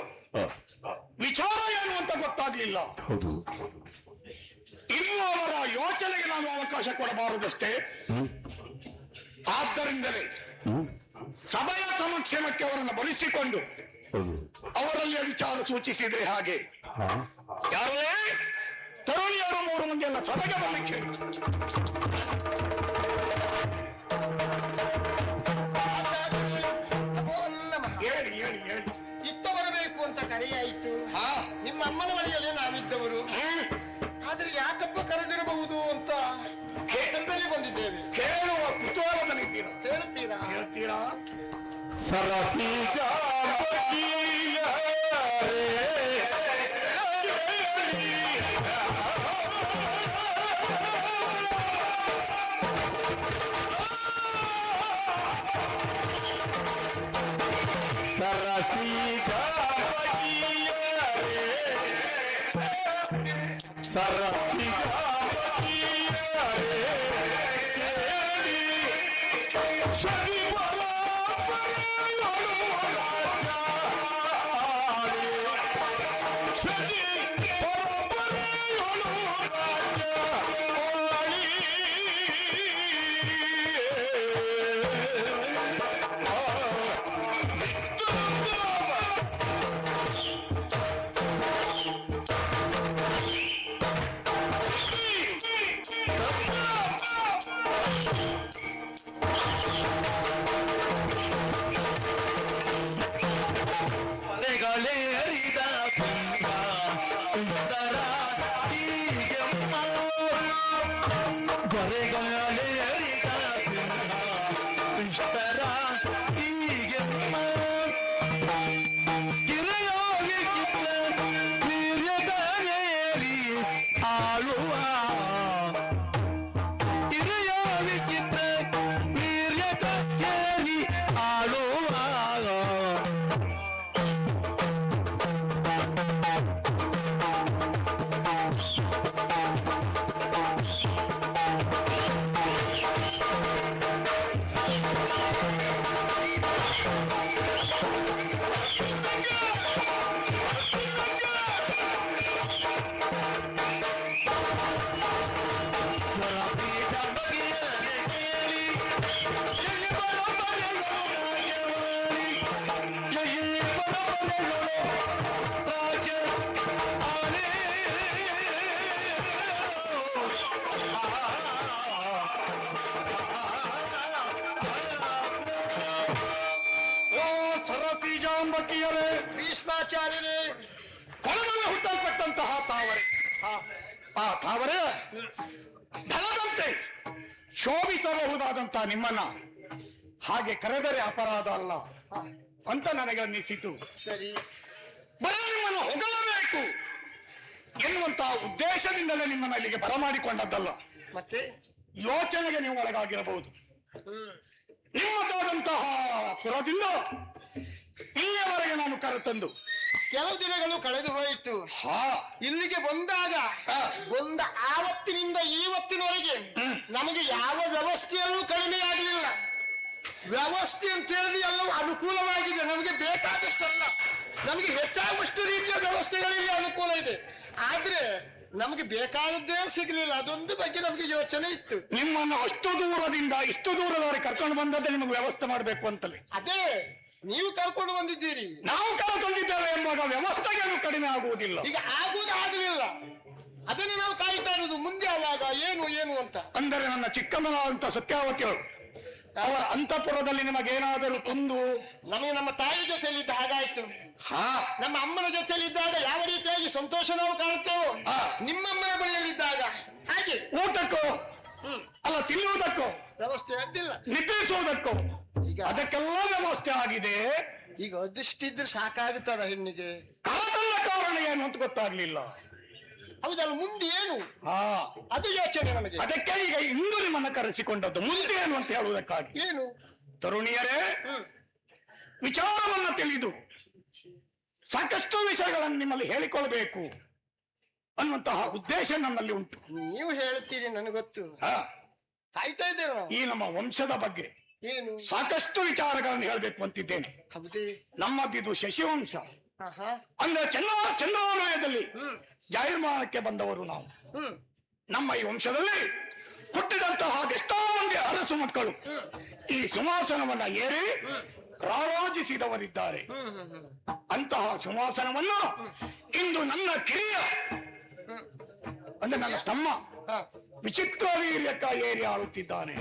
ವಿಚಾರ ಏನು ಅಂತ ಗೊತ್ತಾಗ್ಲಿಲ್ಲ. ಹೌದು. ಇನ್ನು ಅವರ ಯೋಚನೆಗೆ ನಾನು ಅವಕಾಶ ಕೊಡಬಾರದಷ್ಟೇ. ಆದ್ದರಿಂದಲೇ ಸಭೆಯ ಸಮಕ್ಷಮಕ್ಕೆ ಅವರನ್ನು ಬಲಿಸಿಕೊಂಡು ಹೌದು. ಅವರಲ್ಲಿ ವಿಚಾರ ಸೂಚಿಸಿದ್ರೆ ಹಾಗೆ. ಹಾ. ಯಾರೇ ತರುಣಿಯರು 3 ಮಂದಿ ಎಲ್ಲ ಸಭೆಗೆ ಬರಲಿಕ್ಕೆ ಹೇಳಿ ಹೇಳಿ ಹೇಳಿ. ಇತ್ತ ಬರಬೇಕು ಅಂತ ಕರೆಯಾಯಿತು. ನಿಮ್ಮ ಅಮ್ಮನ ಮನೆಯಲ್ಲೇ ನಾವಿದ್ದವರು. ಆದ್ರೆ ಯಾಕಪ್ಪ ಕರೆದಿರಬಹುದು ಅಂತ ಸಂದಲ್ಲಿ ಬಂದಿದ್ದೇವೆ. ಕೇಳುವ ಕುತೂಹಲದಲ್ಲಿದ್ದೀರಾ? ಹೇಳ್ತೀರಾ? ಹೇಳ್ತೀರಾ? ಸರಸಿಗ ಸರಸಿಜಾಂಬಕಿಯರೇ, ಭೀಷ್ಮಾಚಾರ್ಯರೇ, ಕೊಳದಲ್ಲಿ ಹುಟ್ಟಲ್ಪಟ್ಟಂತಹ ತಾವರೆ, ಆ ತಾವರೆ ಧನದಂತೆ ಶೋಭಿಸಬಹುದಾದಂತಹ ನಿಮ್ಮನ್ನ ಹಾಗೆ ಕರೆದರೆ ಅಪರಾಧ ಅಲ್ಲ ಅಂತ ನನಗೆ ಅನ್ನಿಸಿತು. ಸರಿ, ಬರೀ ನಿಮ್ಮನ್ನು ಹೊಗಳಬೇಕು ಎನ್ನುವಂತಹ ಉದ್ದೇಶದಿಂದಲೇ ನಿಮ್ಮನ್ನು ಇಲ್ಲಿಗೆ ಬರಮಾಡಿಕೊಂಡದ್ದಲ್ಲ. ಮತ್ತೆ ಯೋಚನೆಗೆ ನೀವು ಒಳಗಾಗಿರಬಹುದು. ನಿಮ್ಮದಾದಂತಹ ಪುರದಿಂದ ಇಲ್ಲಿಯವರೆಗೆ ನಾನು ಕರೆತಂದು ಕೆಲವು ದಿನಗಳು ಕಳೆದು ಹೋಯಿತು. ಇಲ್ಲಿಗೆ ಬಂದಾಗ ಬಂದ ಆವತ್ತಿನಿಂದ ಇವತ್ತಿನವರೆಗೆ ನಮಗೆ ಯಾವ ವ್ಯವಸ್ಥೆಯಲ್ಲೂ ಕಡಿಮೆಯಾಗಲಿಲ್ಲ. ವ್ಯವಸ್ಥೆ ಅಂತ ಹೇಳಿ ಎಲ್ಲವೂ ಅನುಕೂಲವಾಗಿದೆ. ನಮಗೆ ಬೇಕಾದಷ್ಟಲ್ಲ, ನಮಗೆ ಹೆಚ್ಚಾಗುವಷ್ಟು ರೀತಿಯ ವ್ಯವಸ್ಥೆಗಳಲ್ಲಿ ಅನುಕೂಲ ಇದೆ. ಆದ್ರೆ ನಮಗೆ ಬೇಕಾದದ್ದೇ ಸಿಗಲಿಲ್ಲ. ಅದೊಂದು ಬಗ್ಗೆ ನಮಗೆ ಯೋಚನೆ ಇತ್ತು. ನಿಮ್ಮನ್ನು ಅಷ್ಟು ದೂರದಿಂದ ಇಷ್ಟು ದೂರದವರೆಗೆ ಕರ್ಕೊಂಡು ಬಂದದ್ದೇ ನಿಮಗೆ ವ್ಯವಸ್ಥೆ ಮಾಡಬೇಕು ಅಂತಲೇ. ಅದೇ ನೀವು ಕರ್ಕೊಂಡು ಬಂದಿದ್ದೀರಿ, ನಾವು ಕರೆತಂದಿದ್ದೇವೆ ಎಂಬುವಾಗ ವ್ಯವಸ್ಥೆಗೇನು ಕಡಿಮೆ ಆಗುವುದಿಲ್ಲ. ಈಗ ಆಗುವುದು ಆಗಲಿಲ್ಲ. ಅದನ್ನೇ ನಾವು ಕಾಯ್ತಾ ಇರುವುದು, ಮುಂದೆ ಆವಾಗ ಏನು ಏನು ಅಂತ. ಅಂದರೆ ನನ್ನ ಚಿಕ್ಕಮ್ಮನಾದಂತ ಸತ್ಯಾವತಿಯವರು ಅವರ ಅಂತಃಪುರದಲ್ಲಿ ನಿಮಗೇನಾದರೂ ತಂದು ನಮಗೆ ನಮ್ಮ ತಾಯಿ ಜೊತೆಲಿದ್ದ ಹಾಗಾಯ್ತು. ನಮ್ಮ ಅಮ್ಮನ ಜೊತೆಲಿದ್ದಾಗ ಯಾವ ರೀತಿಯಾಗಿ ಸಂತೋಷ ನಾವು ಕಾಣುತ್ತೇವೋ, ನಿಮ್ಮಮ್ಮನ ಬಳಿಯಲ್ಲಿದ್ದಾಗ ಹೇಗೆ ಊಟಕ್ಕೋ ಅಲ್ಲ ತಿನ್ನುವುದಕ್ಕೋ ವ್ಯವಸ್ಥೆ ಅಡ್ಡಿಲ್ಲ. ನಿದ್ರಿಸುವುದಕ್ಕೋ ಈಗ ಅದಕ್ಕೆಲ್ಲ ವ್ಯವಸ್ಥೆ ಆಗಿದೆ. ಈಗ ಅದಿಷ್ಟಿದ್ರೆ ಸಾಕಾಗುತ್ತದ ಹೆಣ್ಣಿಗೆ. ಕರತಲ್ಲ ಕಾರಣ ಏನು ಅಂತ ಗೊತ್ತಾಗ್ಲಿಲ್ಲ. ಹೌದಲ್ಲ, ಮುಂದೆ ಏನು ಹಾ ಅದು ಯೋಚನೆ ನಮಗೆ. ಅದಕ್ಕೆ ಈಗ ಇಂದು ನಿಮ್ಮನ್ನ ಕರೆಸಿಕೊಂಡದ್ದು. ಮುಂದೆ ಏನು ಅಂತ ಹೇಳುವುದಕ್ಕಾಗಿ. ಏನು ತರುಣಿಯರೇ, ವಿಚಾರವನ್ನ ತಿಳಿದು ಸಾಕಷ್ಟು ವಿಷಯಗಳನ್ನು ನಿಮ್ಮಲ್ಲಿ ಹೇಳಿಕೊಳ್ಬೇಕು ಅನ್ನುವಂತಹ ಉದ್ದೇಶ ನನ್ನಲ್ಲಿ ಉಂಟು. ನೀವು ಹೇಳ್ತೀರಿ ನನಗೆ ಗೊತ್ತು, ಹಾ, ಕಾಯ್ತಾ ಇದ್ದೇವೆ ನಾವು. ಈ ನಮ್ಮ ವಂಶದ ಬಗ್ಗೆ ಏನು ಸಾಕಷ್ಟು ವಿಚಾರಗಳನ್ನು ಹೇಳಬೇಕು ಅಂತಿದ್ದೇನೆ. ಹೌದೇ? ನಮ್ಮದಿದು ಶಶಿವಂಶ. ಆಹಾ. ಅಂದ್ರೆ ಚಂದ್ರೋದಯದಲ್ಲಿ ಜಾಯಮಾನಕ್ಕೆ ಬಂದವರು ನಾವು. ನಮ್ಮ ಈ ವಂಶದಲ್ಲಿ ಹುಟ್ಟಿದಂತಹ ಎಷ್ಟೋ ಮಂದಿ ಅರಸು ಮಕ್ಕಳು ಈ ಸಿಂಹಾಸನವನ್ನ ಏರಿ ರಾರಾಜಿಸಿದವರಿದ್ದಾರೆ. ಅಂತಹ ಸಿಂಹಾಸನವನ್ನು ಇಂದು ನನ್ನ ಕಿರಿಯ ಅಂದ್ರೆ ನನ್ನ ತಮ್ಮ ವಿಚಿತ್ರ ವೀರ್ಯಕ್ಕ ಏರಿ ಆಳುತ್ತಿದ್ದಾನೆ.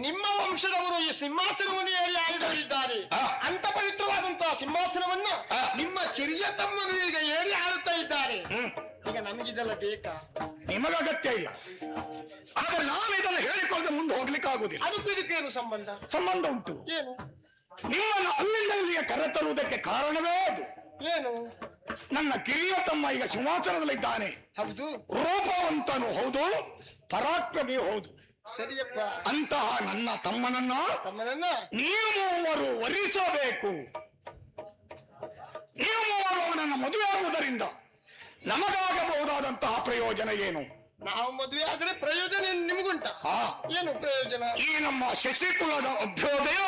ನಿಮ್ಮ ವಂಶದವರು ಈ ಸಿಂಹಾಸನವನ್ನು ಏರಿ ಆಳಿದವರಿದ್ದಾರೆ. ಅಂತ ಪವಿತ್ರವಾದಂತಹ ಸಿಂಹಾಸನವನ್ನ ನಿಮ್ಮ ಕಿರಿಯ ತಮ್ಮನು ಈಗ ಏರಿ ಆಳುತ್ತಾ ಇದ್ದಾರೆ. ಈಗ ನಮಗಿದೆಲ್ಲ ಬೇಕಾ? ನಿಮಗ ಅಗತ್ಯ ಇಲ್ಲ. ಆದ್ರೆ ನಾನು ಇದನ್ನು ಹೇಳಿಕೊಳ್ಳದೆ ಮುಂದೆ ಹೋಗ್ಲಿಕ್ಕಾಗುದಿಲ್ಲ. ಅದಕ್ಕೂ ಇದಕ್ಕೇನು ಸಂಬಂಧ? ಸಂಬಂಧ ಉಂಟು. ಏನು? ನಿಮ್ಮನ್ನು ಅಲ್ಲಿಂದ ಇಲ್ಲಿಗೆ ಕರೆತರುವುದಕ್ಕೆ ಕಾರಣವೇ ಅದು. ಏನು? ನನ್ನ ಕಿರಿಯ ತಮ್ಮ ಈಗ ಸಿಂಹಾಸನದಲ್ಲಿದ್ದಾನೆ. ಹೌದು, ರೂಪವಂತನು ಹೌದು, ಪರಾಕ್ರಮಿಯೂ ಹೌದು. ಸರಿಯಪ್ಪ. ಅಂತಹ ನನ್ನ ತಮ್ಮನನ್ನ ನೀವು ಮೂವರು ವರಿಸಬೇಕು. ನೀವು ಮೂವರು ಅವನನ್ನ ಮದುವೆಯಾಗುವುದರಿಂದ ನಮಗಾಗಬಹುದಾದಂತಹ ಪ್ರಯೋಜನ ಏನು? ನಾವು ಮದುವೆ ಆದ್ರೆ ಪ್ರಯೋಜನ ನಿಮಗುಂಟ? ಏನು ಪ್ರಯೋಜನ? ಈ ನಮ್ಮ ಶಶಿಕುಲದ ಅಭ್ಯೋದಯ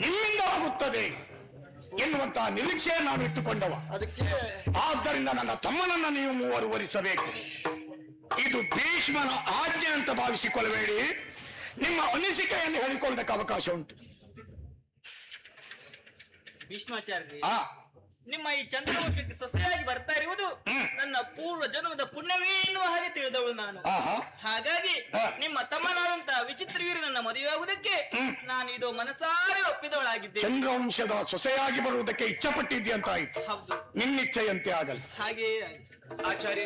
ನಿಮ್ಮಿಂದ ಆಗುತ್ತದೆ ಎನ್ನುವಂತಹ ನಿರೀಕ್ಷೆ ನಾನು ಇಟ್ಟುಕೊಂಡವ. ಅದಕ್ಕೆ ಆದ್ದರಿಂದ ನನ್ನ ತಮ್ಮನನ್ನ ನೀವು ಮೂವರು ವರಿಸಬೇಕು. ಇದು ಭೀಷ್ಮನ ಆಜ್ಞೆ ಅಂತ ಭಾವಿಸಿಕೊಳ್ಳಬೇಡಿ. ನಿಮ್ಮ ಅನಿಸಿಕೆಯನ್ನು ಹೇಳಿಕೊಳ್ಳದಕ್ಕೆ ಅವಕಾಶ ಉಂಟು. ಭೀಷ್ಮಾಚಾರ್ಯ, ಆ ನಿಮ್ಮ ಈ ಚಂದ್ರವಂಶಕ್ಕೆ ಸೊಸೆಯಾಗಿ ಬರ್ತಾ ಇರುವುದು ನನ್ನ ಪೂರ್ವ ಜನ್ಮದ ಪುಣ್ಯವೇ ಎನ್ನುವ ಹಾಗೆ ತಿಳಿದವಳು ನಾನು. ಹಾಗಾಗಿ ನಿಮ್ಮ ತಮ್ಮನಾದಂತಹ ವಿಚಿತ್ರ ವೀರನನ್ನ ಮದುವೆಯಾಗುವುದಕ್ಕೆ ನಾನು ಇದು ಮನಸಾರೆ ಒಪ್ಪಿದವಳಾಗಿದ್ದೆ. ಚಂದ್ರವಂಶದ ಸೊಸೆಯಾಗಿ ಬರುವುದಕ್ಕೆ ಇಚ್ಛಪಟ್ಟಿದ್ದಿ ಅಂತ ಆಯ್ತು. ಹೌದು, ನಿನ್ನಿಚ್ಛೆಯಂತೆ ಆಗಲ್ಲ. ಹಾಗೇ ಆಯ್ತು. ಆಚಾರ್ಯ,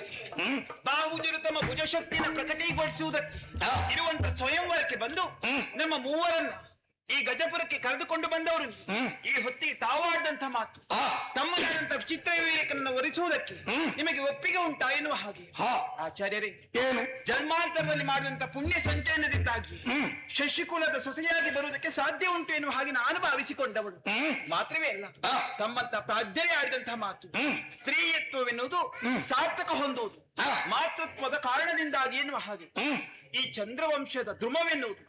ಬಾಹುಜರು ತಮ್ಮ ಭುಜಶಕ್ತಿಯನ್ನು ಪ್ರಕಟೀಕರಿಸುವುದಕ್ಕೆ ಇರುವಂತ ಸ್ವಯಂವರಕ್ಕೆ ಬಂದು ನಮ್ಮ ಮೂವರನ್ನು ಈ ಗಜಪುರಕ್ಕೆ ಕರೆದುಕೊಂಡು ಬಂದವರು ಈ ಹೊತ್ತಿಗೆ ತಾವಾದಂತ ಮಾತು ತಮ್ಮನಾದಂತ ವಿಚಿತ್ರ ವೀರಕನನ್ನು ವರಿಸುವುದಕ್ಕೆ ನಿಮಗೆ ಒಪ್ಪಿಗೆ ಉಂಟಾ ಎನ್ನುವ ಹಾಗೆ. ಆಚಾರ್ಯರೇ, ಏನು ಜನ್ಮಾಂತರದಲ್ಲಿ ಮಾಡಿದಂತ ಪುಣ್ಯ ಸಂಚಯನದಿಂದಾಗಿ ಶಶಿಕುಲದ ಸೊಸೆಯಾಗಿ ಬರುವುದಕ್ಕೆ ಸಾಧ್ಯ ಉಂಟು ಎನ್ನುವ ಹಾಗೆ ನಾನು ಭಾವಿಸಿಕೊಂಡವಳು. ಮಾತ್ರವೇ ಅಲ್ಲ, ತಮ್ಮಂತ ಪ್ರಾಜ್ಞರೇ ಆಡಿದಂತಹ ಮಾತು ಸ್ತ್ರೀಯತ್ವವೆನ್ನುವುದು ಸಾರ್ಥಕ ಹೊಂದುವುದು ಮಾತೃತ್ವದ ಕಾರಣದಿಂದಾಗಿ ಎನ್ನುವ ಹಾಗೆ. ಈ ಚಂದ್ರವಂಶದ ಧ್ರುಮವೆನ್ನುವುದು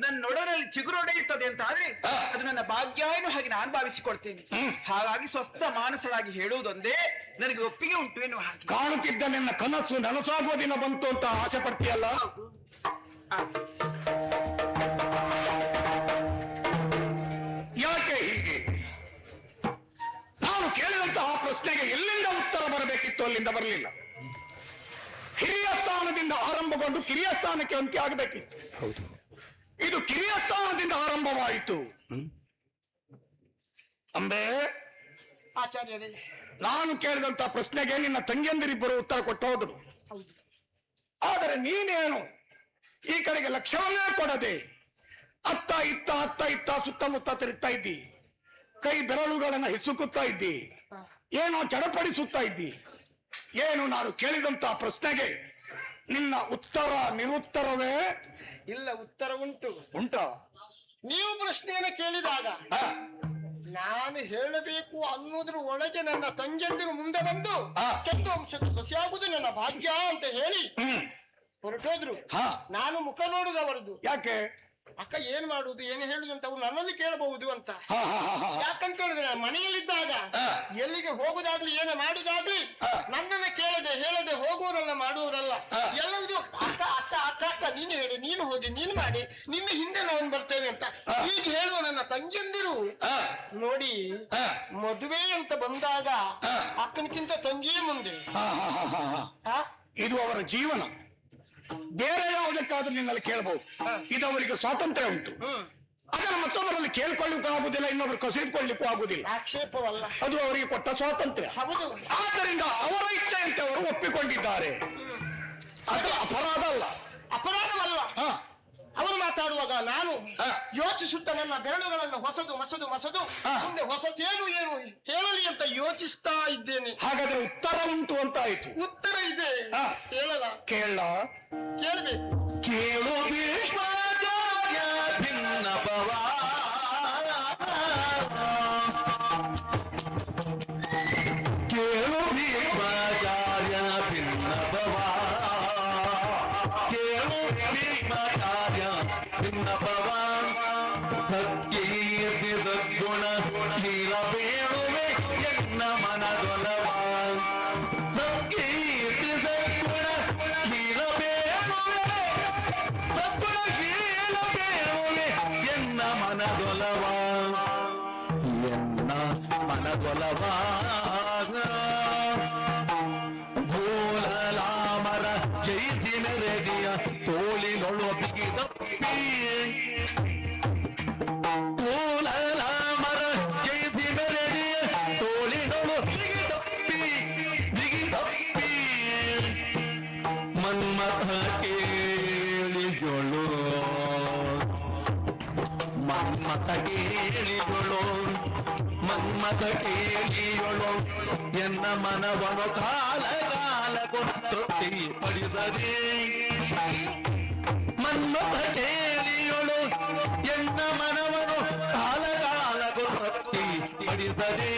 ನನ್ನೊಡರಲ್ಲಿ ಚಿಗುರೊಡೆಯುತ್ತದೆ ಅಂತ ಆದ್ರೆ ಅದು ನನ್ನ ಭಾಗ್ಯ ಎನ್ನುವ ಹಾಗೆ ನಾನು ಭಾವಿಸಿಕೊಳ್ತೇನೆ. ಹಾಗಾಗಿ ಸ್ವಸ್ಥ ಮಾನಸರಾಗಿ ಹೇಳುವುದೊಂದೇ ನನಗೆ ಒಪ್ಪಿಗೆ ಉಂಟು ಎನ್ನುವ ಹಾಗೆ. ಕಾಣುತ್ತಿದ್ದ ನಿನ್ನ ಕನಸು ನನಸಾಗುವ ದಿನ ಬಂತು ಅಂತ ಆಸೆ ಪಡ್ತೀಯಲ್ಲ? ಯಾಕೆ ಹೀಗೆ? ನಾನು ಕೇಳಿದಂತಹ ಪ್ರಶ್ನೆಗೆ ಎಲ್ಲಿಂದ ಉತ್ತರ ಬರಬೇಕಿತ್ತು ಅಲ್ಲಿಂದ ಬರಲಿಲ್ಲ. ಹಿರಿಯ ಸ್ಥಾನದಿಂದ ಆರಂಭಗೊಂಡು ಕಿರಿಯ ಸ್ಥಾನಕ್ಕೆ ಅಂತ್ಯ ಆಗಬೇಕಿತ್ತು. ಹೌದು, ಇದು ಕಿರಿಯ ಸ್ಥಾನದಿಂದ ಆರಂಭವಾಯಿತು. ಅಂಬೆ, ಆಚಾರ್ಯರೇ, ನಾನು ಕೇಳಿದಂತ ಪ್ರಶ್ನೆಗೆ ನಿನ್ನ ತಂಗಿಯಂದಿರಿಬ್ಬರು ಉತ್ತರ ಕೊಟ್ಟು ಹೋದರು. ಆದರೆ ನೀನೇನು ಈ ಕಡೆಗೆ ಲಕ್ಷ್ಯವನ್ನೇ ಕೊಡದೆ ಅತ್ತ ಇತ್ತ ಸುತ್ತಮುತ್ತ ತಿರುಗ್ತಾ ಇದ್ದಿ. ಕೈ ಬೆರಳುಗಳನ್ನ ಹಿಸುಕುತ್ತಾ ಇದ್ದಿ. ಏನೋ ಚಡಪಡಿಸುತ್ತಾ ಇದ್ದಿ. ಏನು ನಾನು ಕೇಳಿದಂತ ಪ್ರಶ್ನೆಗೆ ನಿನ್ನ ಉತ್ತರ ನಿರುತ್ತರವೇ? ಇಲ್ಲ, ಉತ್ತರ ಉಂಟು. ಉಂಟಾ? ನೀವು ಪ್ರಶ್ನೆಯನ್ನು ಕೇಳಿದಾಗ ನಾನು ಹೇಳಬೇಕು ಅನ್ನೋದ್ರ ಒಳಗೆ ನನ್ನ ತಂಗಿಯಂದಿರು ಮುಂದೆ ಬಂದು ಚಂದ್ರವಂಶದ ಸೊಸೆಯಾಗುವುದು ನನ್ನ ಭಾಗ್ಯ ಅಂತ ಹೇಳಿ ಹೊರಟೋದ್ರು. ನಾನು ಮುಖ ನೋಡುದವರದು. ಯಾಕೆ? ಅಕ್ಕ ಏನ್ ಮಾಡುದು ಏನು ಹೇಳುದು ಅಂತ ಅವ್ರು ನನ್ನಲ್ಲಿ ಕೇಳಬಹುದು ಅಂತ. ಯಾಕಂತ ಹೇಳಿದ್ರೆ ಮನೆಯಲ್ಲಿದ್ದಾಗ ಎಲ್ಲಿಗೆ ಹೋಗುದಾಗ್ಲಿ ಏನೇ ಮಾಡಿದಾಗ್ಲಿ ನನ್ನನ್ನ ಹೇಳದೆ ಹೋಗುವವರಲ್ಲ, ಮಾಡುವವರಲ್ಲ. ಎಲ್ಲವೂ ಅಕ್ಕ ಅಕ್ಕ ಅಕ್ಕ ಅಕ್ಕ ನೀನು ಹೇಳಿ, ನೀನು ಹೋಗಿ, ನೀನು ಮಾಡಿ, ನಿನ್ನ ಹಿಂದೆ ನಾವು ಬರ್ತೇವೆ ಅಂತ ಈಗ ಹೇಳುವ ನನ್ನ ತಂಗಿಯಂದಿರು ನೋಡಿ, ಮದುವೆ ಅಂತ ಬಂದಾಗ ಅಕ್ಕನಕ್ಕಿಂತ ತಂಗಿಯೇ ಮುಂದೆ. ಇದು ಅವರ ಜೀವನ. ಬೇರೆ ಯಾವುದಕ್ಕಾದ್ರೂ ನಿನ್ನಲ್ಲಿ ಕೇಳಬಹುದು. ಇದು ಅವರಿಗೆ ಸ್ವಾತಂತ್ರ್ಯ ಉಂಟು. ಅದನ್ನು ಮತ್ತೊಬ್ಬರಲ್ಲಿ ಕೇಳ್ಕೊಳ್ಳಿಕ್ಕೂ ಆಗುದಿಲ್ಲ, ಇನ್ನೊಬ್ರು ಕಸಿದುಕೊಳ್ಳಿಕ್ಕೂ ಆಗುದಿಲ್ಲ. ಆಕ್ಷೇಪವಲ್ಲ, ಅದು ಅವರಿಗೆ ಕೊಟ್ಟ ಸ್ವಾತಂತ್ರ್ಯ. ಹೌದು. ಆದ್ದರಿಂದ ಅವರ ಇಚ್ಛೆಯಂತೆ ಅವರು ಒಪ್ಪಿಕೊಂಡಿದ್ದಾರೆ. ಅದು ಅಪರಾಧ ಅಲ್ಲ, ಅಪರಾಧವಲ್ಲ. ಅವನು ಮಾತಾಡುವಾಗ ನಾನು ಯೋಚಿಸುತ್ತಾ ನನ್ನ ಬೆರಳುಗಳನ್ನು ಹೊಸದು ಮುಂದೆ ಹೊಸತೇನು ಏನು ಹೇಳಲಿ ಅಂತ ಯೋಚಿಸ್ತಾ ಇದ್ದೇನೆ. ಹಾಗಾದ್ರೆ ಉತ್ತರ ಉಂಟು ಅಂತ ಆಯ್ತು. ಉತ್ತರ ಇದೆ, ಹೇಳಲ್ಲ? ಕೇಳಬೇಕು. ಕೇಳು ಭೀಷ್ಮಾಚಾರ್ಯ ಭಿನ್ನಪವ, ಕೇಳು ಭೀಷ್ಮಾಚಾರ್ಯ ಭಿನ್ನಪವ, ಕೇಳು ಭೀಷ್ಮಾಚಾರ್ಯ ಭಿನ್ನಪವ, ಸತ್ಕೀರ್ತಿ ಸದ್ಗುಣ ಶೀಲ ಬೇಳುವೆ ಎನ್ನ ಮನದೊಲವ, ಸತ್ಕೀರ್ತಿ ಸದ್ಗುಣ ಶೀಲ ಬೇಳುವೆ, ಸದ್ಗುಣ ಶೀಲ ಬೇಳುವೆ ಎನ್ನ ಮನದೊಲವ, ಎನ್ನ ಮನದೊಲವ. ಭೂಲಲಾಮರ ಜಯಿಸಿ ಮೆರೆದಿಯ ತೋಳಿನೊಳು ಬಿಗಿದಪ್ಪಿ, ಭೂಲಲಾಮರ ಜಯಿಸಿ ಮೆರೆದಿಯ ತೋಳಿನೊಳು ಬಿಗಿದಪ್ಪಿ, ಮನ್ಮಥ ಕೇಳಿಜೊಳು, ಮನ್ಮಥ ಕೇಳಿಜೊಳು, ಮನ್ಮಥ ಕೇಳಿಯೊಳು ಎನ್ನ ಮನವನು ಕಾಲ ಕಾಲಕ್ಕೂ ತೃಪ್ತಿ ಪಡಿಸದೆ, ಮನ್ಮಥ ಕೇಳಿಯೊಳು ಎನ್ನ ಮನವನು ಕಾಲ ಕಾಲಕ್ಕೂ ತೃಪ್ತಿ ಪಡಿಸದೆ,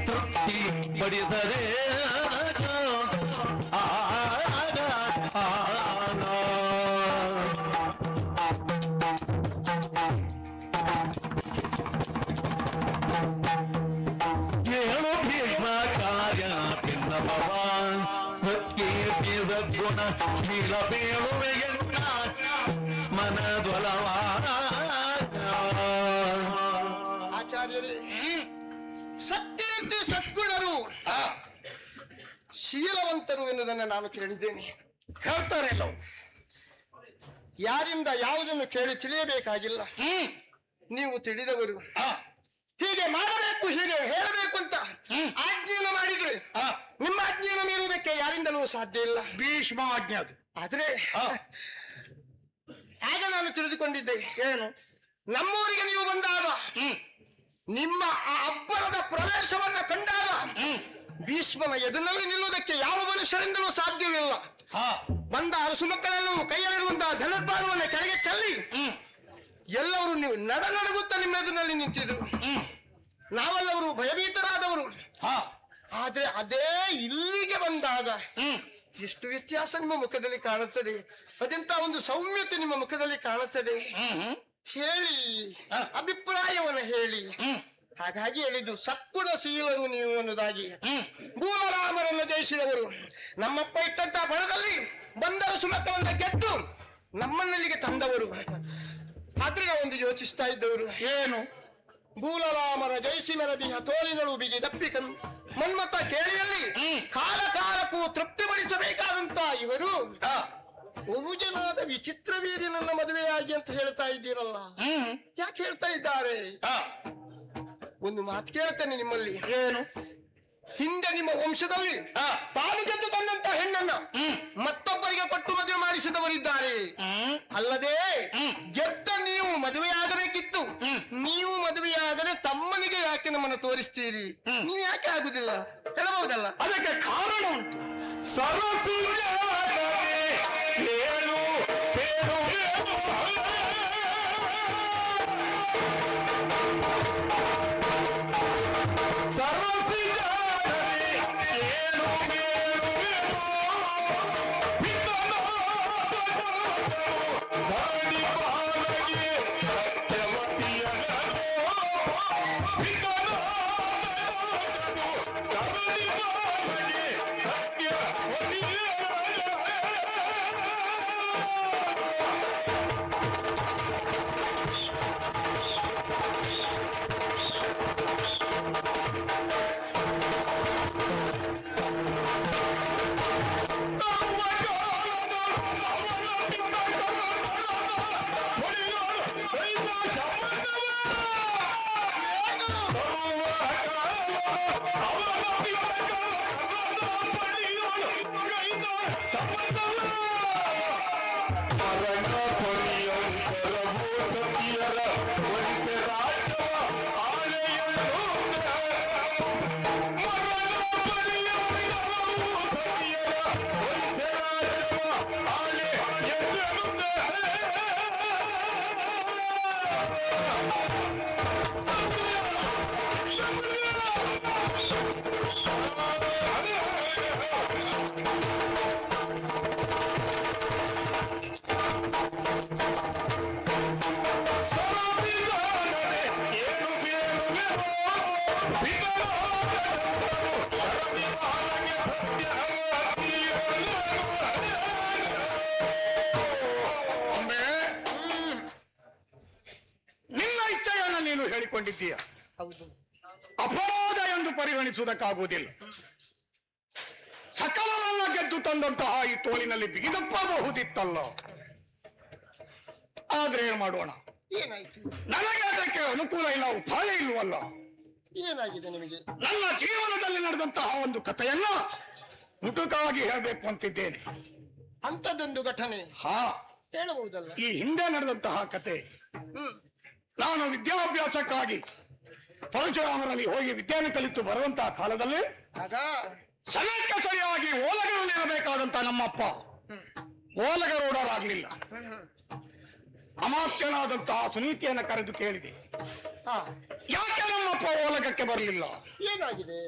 ತೃಪ್ತಿ ಪಡಿಸದೆ. ಕೇಳು ಭೀಷ್ಮಾಚಾರ್ಯ ಭಿನ್ನಪವ, ಸತ್ಕೀರ್ತಿ ಸದ್ಗುಣ ಶೀಲ ಬೇಳುವೆ ಎನ್ನ ಮನದೊಲವ. ಆಚಾರ್ಯರೇ, ಸತ್ಕೀರ್ತಿ ಸದ್ಗುಣರು ಶೀಲವಂತರು ಎನ್ನುವುದನ್ನು ನಾನು ಕೇಳಿದ್ದೇನೆ. ಹೇಳ್ತಾರೆ ನಾವು, ಯಾರಿಂದ ಯಾವುದನ್ನು ಕೇಳಿ ತಿಳಿಯಬೇಕಾಗಿಲ್ಲ, ನೀವು ತಿಳಿದವರು. ಹೀಗೆ ಮಾಡಬೇಕು, ಹೀಗೆ ಹೇಳಬೇಕು ಅಂತ ಆಜ್ಞೆಯನ್ನು ಮಾಡಿದ್ರೆ ನಿಮ್ಮ ಆಜ್ಞೆಯನ್ನು ಮೀರುವುದಕ್ಕೆ ಯಾರಿಂದಲೂ ಸಾಧ್ಯ ಇಲ್ಲ. ಭೀಷ್ಮ ಆಜ್ಞೆ ಅದು. ಆದ್ರೆ ಆಗ ನಾನು ತಿಳಿದುಕೊಂಡಿದ್ದೆ ಏನು, ನಮ್ಮೂರಿಗೆ ನೀವು ಬಂದಾಗ ನಿಮ್ಮ ಆ ಅಬ್ಬರದ ಪ್ರವೇಶವನ್ನ ಕಂಡಾಗ ಭೀಷ್ಮನ ಎದುರಿನಲ್ಲಿ ನಿಲ್ಲುವುದಕ್ಕೆ ಯಾವ ಮನುಷ್ಯರಿಂದಲೂ ಸಾಧ್ಯವಿಲ್ಲ. ಬಂದ ಅರಸು ಮಕ್ಕಳೆಲ್ಲೂ ಕೈಯಲ್ಲಿರುವಂತಹ ಧನುರ್ಬಾಣವನ್ನು ಕೆಳಗೆ ಚೆಲ್ಲಿ ಎಲ್ಲವರು ನೀವು ನಡಗುತ್ತಾ ನಿಮ್ಮ ಎದುರಿನಲ್ಲಿ ನಿಂತಿದ್ರು. ನಾವೆಲ್ಲವರು ಭಯಭೀತರಾದವರು. ಆದ್ರೆ ಅದೇ ಇಲ್ಲಿಗೆ ಬಂದಾಗ ಎಷ್ಟು ವ್ಯತ್ಯಾಸ ನಿಮ್ಮ ಮುಖದಲ್ಲಿ ಕಾಣುತ್ತದೆ, ಅದೆಂತ ಒಂದು ಸೌಮ್ಯತೆ ನಿಮ್ಮ ಮುಖದಲ್ಲಿ ಕಾಣುತ್ತದೆ. ಹೇಳಿ, ಅಭಿಪ್ರಾಯವನ್ನು ಹೇಳಿ. ಹಾಗಾಗಿ ಹೇಳಿದ್ದು ಸತ್ಗುಣಶೀಲರು ನೀವು ಅನ್ನೋದಾಗಿ. ಭೂಲರಾಮರನ್ನು ಜಯಿಸಿದವರು, ನಮ್ಮಪ್ಪ ಇಟ್ಟಂತಹ ಬಣದಲ್ಲಿ ಬಂದರು ಸುಮಕ್ಕಳನ್ನ ಗೆದ್ದು ನಮ್ಮನ್ನಲ್ಲಿಗೆ ತಂದವರು. ಆದ್ರೆ ನಾವೊಂದು ಯೋಚಿಸ್ತಾ ಇದ್ದವರು ಏನು, ಭೂಲರಾಮರ ಜಯಿಸಿ ಮೆರದಿಯ ತೋಳಿನಳು ಬಿಗಿ ದಪ್ಪಿಕನು ಮನ್ಮಥ ಕೇಳಿಯಲ್ಲಿ ಕಾಲ ಕಾಲಕ್ಕೂ ತೃಪ್ತಿಪಡಿಸಬೇಕಾದಂತ ಇವರು ಒಬುಜನಾದ ವಿಚಿತ್ರ ವೀರ್ಯನನ್ನ ಮದುವೆಯಾಗಿ ಅಂತ ಹೇಳ್ತಾ ಇದ್ದೀರಲ್ಲ, ಯಾಕೆ ಹೇಳ್ತಾ ಇದ್ದಾರೆ? ಒಂದು ಮಾತು ಕೇಳ್ತೇನೆ ನಿಮ್ಮಲ್ಲಿ, ಏನು? ಹಿಂದೆ ನಿಮ್ಮ ವಂಶದಲ್ಲಿ ತಾನು ಗೆದ್ದು ತಂದಂತ ಹೆಣ್ಣನ್ನ ಮತ್ತೊಬ್ಬರಿಗೆ ಕೊಟ್ಟು ಮದುವೆ ಮಾಡಿಸಿದವರಿದ್ದಾರೆ. ಅಲ್ಲದೆ ಗೆದ್ದ ನೀವು ಮದುವೆಯಾಗಬೇಕಿತ್ತು, ನೀವು ಮದುವೆಯಾಗದೆ ತಮ್ಮನಿಗೆ ಯಾಕೆ ನಮ್ಮನ್ನು ತೋರಿಸ್ತೀರಿ? ನೀವು ಯಾಕೆ ಆಗುದಿಲ್ಲ ಹೇಳಬಹುದಲ್ಲ? ಅದಕ್ಕೆ ಕಾರಣ ಉಂಟು. ಸರಸಿಗೆ ಹೇಳು ಹೇಳು ಅಂಬೆ, ನಿನ್ನ ಇಚ್ಛೆಯನ್ನು ನೀನು ಹೇಳಿಕೊಂಡಿದ್ದೀಯ. ಹೌದು. ಅಪರಾಧ ಎಂದು ಪರಿಗಣಿಸುವುದಕ್ಕಾಗುವುದಿಲ್ಲ. ಸಕಲವನ್ನ ಗೆದ್ದು ತಂದಂತಹ ಈ ತೋಳಿನಲ್ಲಿ ಬಿಗಿದಪ್ಪಬಹುದಿತ್ತಲ್ಲ. ಆದ್ರೆ ಏನು ಮಾಡೋಣ, ಏನಾಯ್ತು? ನನಗೆ ಅದಕ್ಕೆ ಅನುಕೂಲ ಇಲ್ಲ, ಉಪಾಯ ಇಲ್ವಲ್ಲ. ಏನಾಗಿದೆ ನಿಮಗೆ? ನನ್ನ ಜೀವನದಲ್ಲಿ ನಡೆದಂತಹ ಒಂದು ಕಥೆಯನ್ನ ಮುಟುಕಾಗಿ ಹೇಳಬೇಕು ಅಂತಿದ್ದೇನೆ. ಅಂಥದ್ದೊಂದು ಘಟನೆ ಹಾ, ಹೇಳಬಹುದಲ್ಲ? ಈ ಹಿಂದೆ ನಡೆದಂತಹ ಕತೆ. ನಾನು ವಿದ್ಯಾಭ್ಯಾಸಕ್ಕಾಗಿ ಪರಶುರಾಮರಲ್ಲಿ ಹೋಗಿ ವಿದ್ಯಾರ್ಥಿ ಕಲಿತು ಬರುವಂತಹ ಕಾಲದಲ್ಲಿ ಆಗ ಸಮಯಕ್ಕೆ ಸರಿಯಾಗಿ ಓಲಗರಲ್ಲಿರಬೇಕಾದಂತ ನಮ್ಮಪ್ಪ ಓಲಗರೋಡರಾಗ್ಲಿಲ್ಲ. ಅಮಾತ್ಯನಾದಂತಹ ಸುನೀತಿಯನ್ನ ಕರೆದು ಕೇಳಿದೆ, ಹಾ, ಯಾಕೆ ನಮ್ಮಪ್ಪ ಓಲಗಕ್ಕೆ ಬರಲಿಲ್ಲ? ಏನಾಗಿದೆ?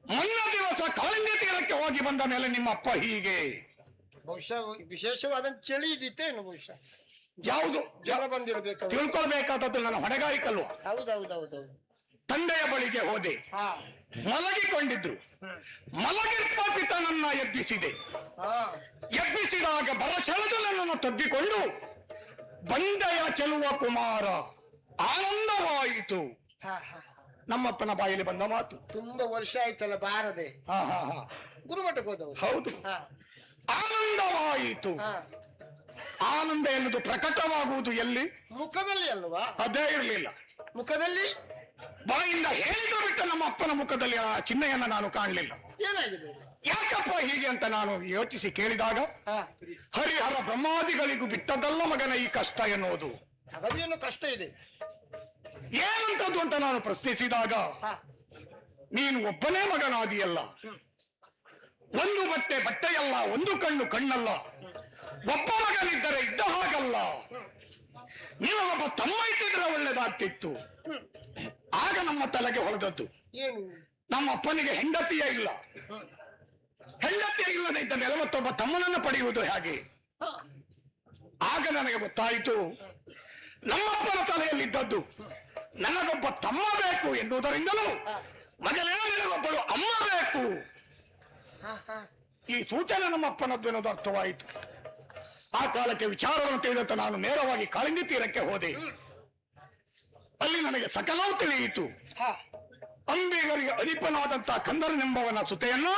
ಮೊನ್ನೆ ದಿವಸ ಕಾಳಿಂದಿ ತೀರಕ್ಕೆ ಹೋಗಿ ಬಂದ ಮೇಲೆ ನಿಮ್ಮಪ್ಪ ಹೀಗೆ. ಬಹುಶಃ ವಿಶೇಷವಾದ ಚಳಿ ಇದ್ದಿತ್ತೇನು? ಬಹುಶಃ ಯಾವುದು ಜಲ ಬಂದಿರಬೇಕು. ತಿಳ್ಕೊಳ್ಬೇಕಾದದ್ದು ನನ್ನ ಹೊಣೆಗಾರಿಕಲ್ವ. ಹೌದೌದೌದೌದು. ತಂದೆಯ ಬಳಿಗೆ ಹೋದೆ, ಹಾ, ಮಲಗಿಕೊಂಡಿದ್ರು. ಮಲಗಿರ್ಪ ಪಿತನನ್ನ ಎಬ್ಬಿಸಿದೆ. ಹಾ, ಎಬ್ಬಿಸಿದಾಗ ಬರಸೆಳೆದು ನನ್ನನ್ನು ತಬ್ಬಿಕೊಂಡು ಬಂದೆಯ ಚೆಲುವ ಕುಮಾರ ಆನಂದವಾಯಿತು. ಹಾ, ಹಾ. ನಮ್ಮಪ್ಪನ ಬಾಯಲ್ಲಿ ಬಂದ ಮಾತು. ತುಂಬಾ ವರ್ಷ ಆಯ್ತಲ್ಲ ಬಾರದೆ. ಹಾ ಹಾ ಹಾ, ಗುರುಮಠಕ್ಕೆ ಹೋದವರು. ಹೌದು. ಹಾ, ಆನಂದವಾಯಿತು. ಹಾ. ಆನಂದ ಎನ್ನುವುದು ಪ್ರಕಟವಾಗುವುದು ಎಲ್ಲಿ? ಮುಖದಲ್ಲಿ ಅಲ್ವಾ? ಅದೇ ಇರಲಿಲ್ಲ. ಮುಖದಲ್ಲಿ ಬಾಯಿಂದ ಹೇಳಿದ ಬಿಟ್ಟ ನಮ್ಮ ಅಪ್ಪನ ಮುಖದಲ್ಲಿ ಆ ಚಿಹ್ನೆಯನ್ನ ನಾನು ಕಾಣಲಿಲ್ಲ. ಏನಾಗಿದೆ? ಯಾಕಪ್ಪ ಹೀಗೆ ಅಂತ ನಾನು ಯೋಚಿಸಿ ಕೇಳಿದಾಗ, ಹಾ, ಹರಿಹರ ಬ್ರಹ್ಮಾದಿಗಳಿಗೂ ಬಿಟ್ಟದಲ್ಲ ಮಗನ ಈ ಕಷ್ಟ ಎನ್ನುವುದು. ಅದೇನು ಕಷ್ಟ ಇದೆ? ಏನಂತದ್ದು ಅಂತ ನಾನು ಪ್ರಶ್ನಿಸಿದಾಗ, ಹಾ, ನೀನು ಒಬ್ಬನೇ ಮಗನಾದಿಯಲ್ಲ, ಒಂದು ಬಟ್ಟೆಯಲ್ಲ, ಒಂದು ಕಣ್ಣಲ್ಲ, ಒಬ್ಬ ಮಗನಿದ್ದರೆ ಇದ್ದ ಹಾಗಲ್ಲ, ನೀವು ಒಬ್ಬ ತಮ್ಮ ಇದ್ದಿದ್ರೆ ಒಳ್ಳೇದಾಗ್ತಿತ್ತು. ಆಗ ನಮ್ಮ ತಲೆಗೆ ಹೊಳೆದದ್ದು, ಏನು? ನಮ್ಮ ಅಪ್ಪನಿಗೆ ಹೆಂಡತಿಯೇ ಇಲ್ಲ. ಹೆಂಡತಿಯೇ ಇಲ್ಲದೆ ಇದ್ದ ಮೇಲೆ ಮತ್ತೊಬ್ಬ ತಮ್ಮನನ್ನು ಪಡೆಯುವುದು ಹೇಗೆ? ಹಾ, ಆಗ ನನಗೆ ಗೊತ್ತಾಯಿತು, ನಮ್ಮಪ್ಪನ ತಲೆಯಲ್ಲಿದ್ದದ್ದು ನನಗೊಬ್ಬ ತಮ್ಮ ಬೇಕು ಎನ್ನುವುದರಿಂದಲೂ ಮಗನೇ ನಿನಗೊಬ್ಬಳು ಅಮ್ಮ ಬೇಕು. ಹಾ, ಹಾ. ಈ ಸೂಚನೆ ನಮ್ಮಪ್ಪನದ್ದು ಎನ್ನುವುದು ಅರ್ಥವಾಯಿತು. ಆ ಕಾಲಕ್ಕೆ ವಿಚಾರವನ್ನು ತಿಳಿದಂತ ನಾನು ನೇರವಾಗಿ ಕಾಳಿಂದಿ ತೀರಕ್ಕೆ ಹೋದೆ. ಅಲ್ಲಿ ನನಗೆ ಸಕಲವೂ ತಿಳಿಯಿತು. ಹಾ, ಅಂಬಿಗರಿಗೆ ಅಧಿಪನಾದಂತಹ ಕಂದರನೆಂಬವನ ಸುತೆಯನ್ನ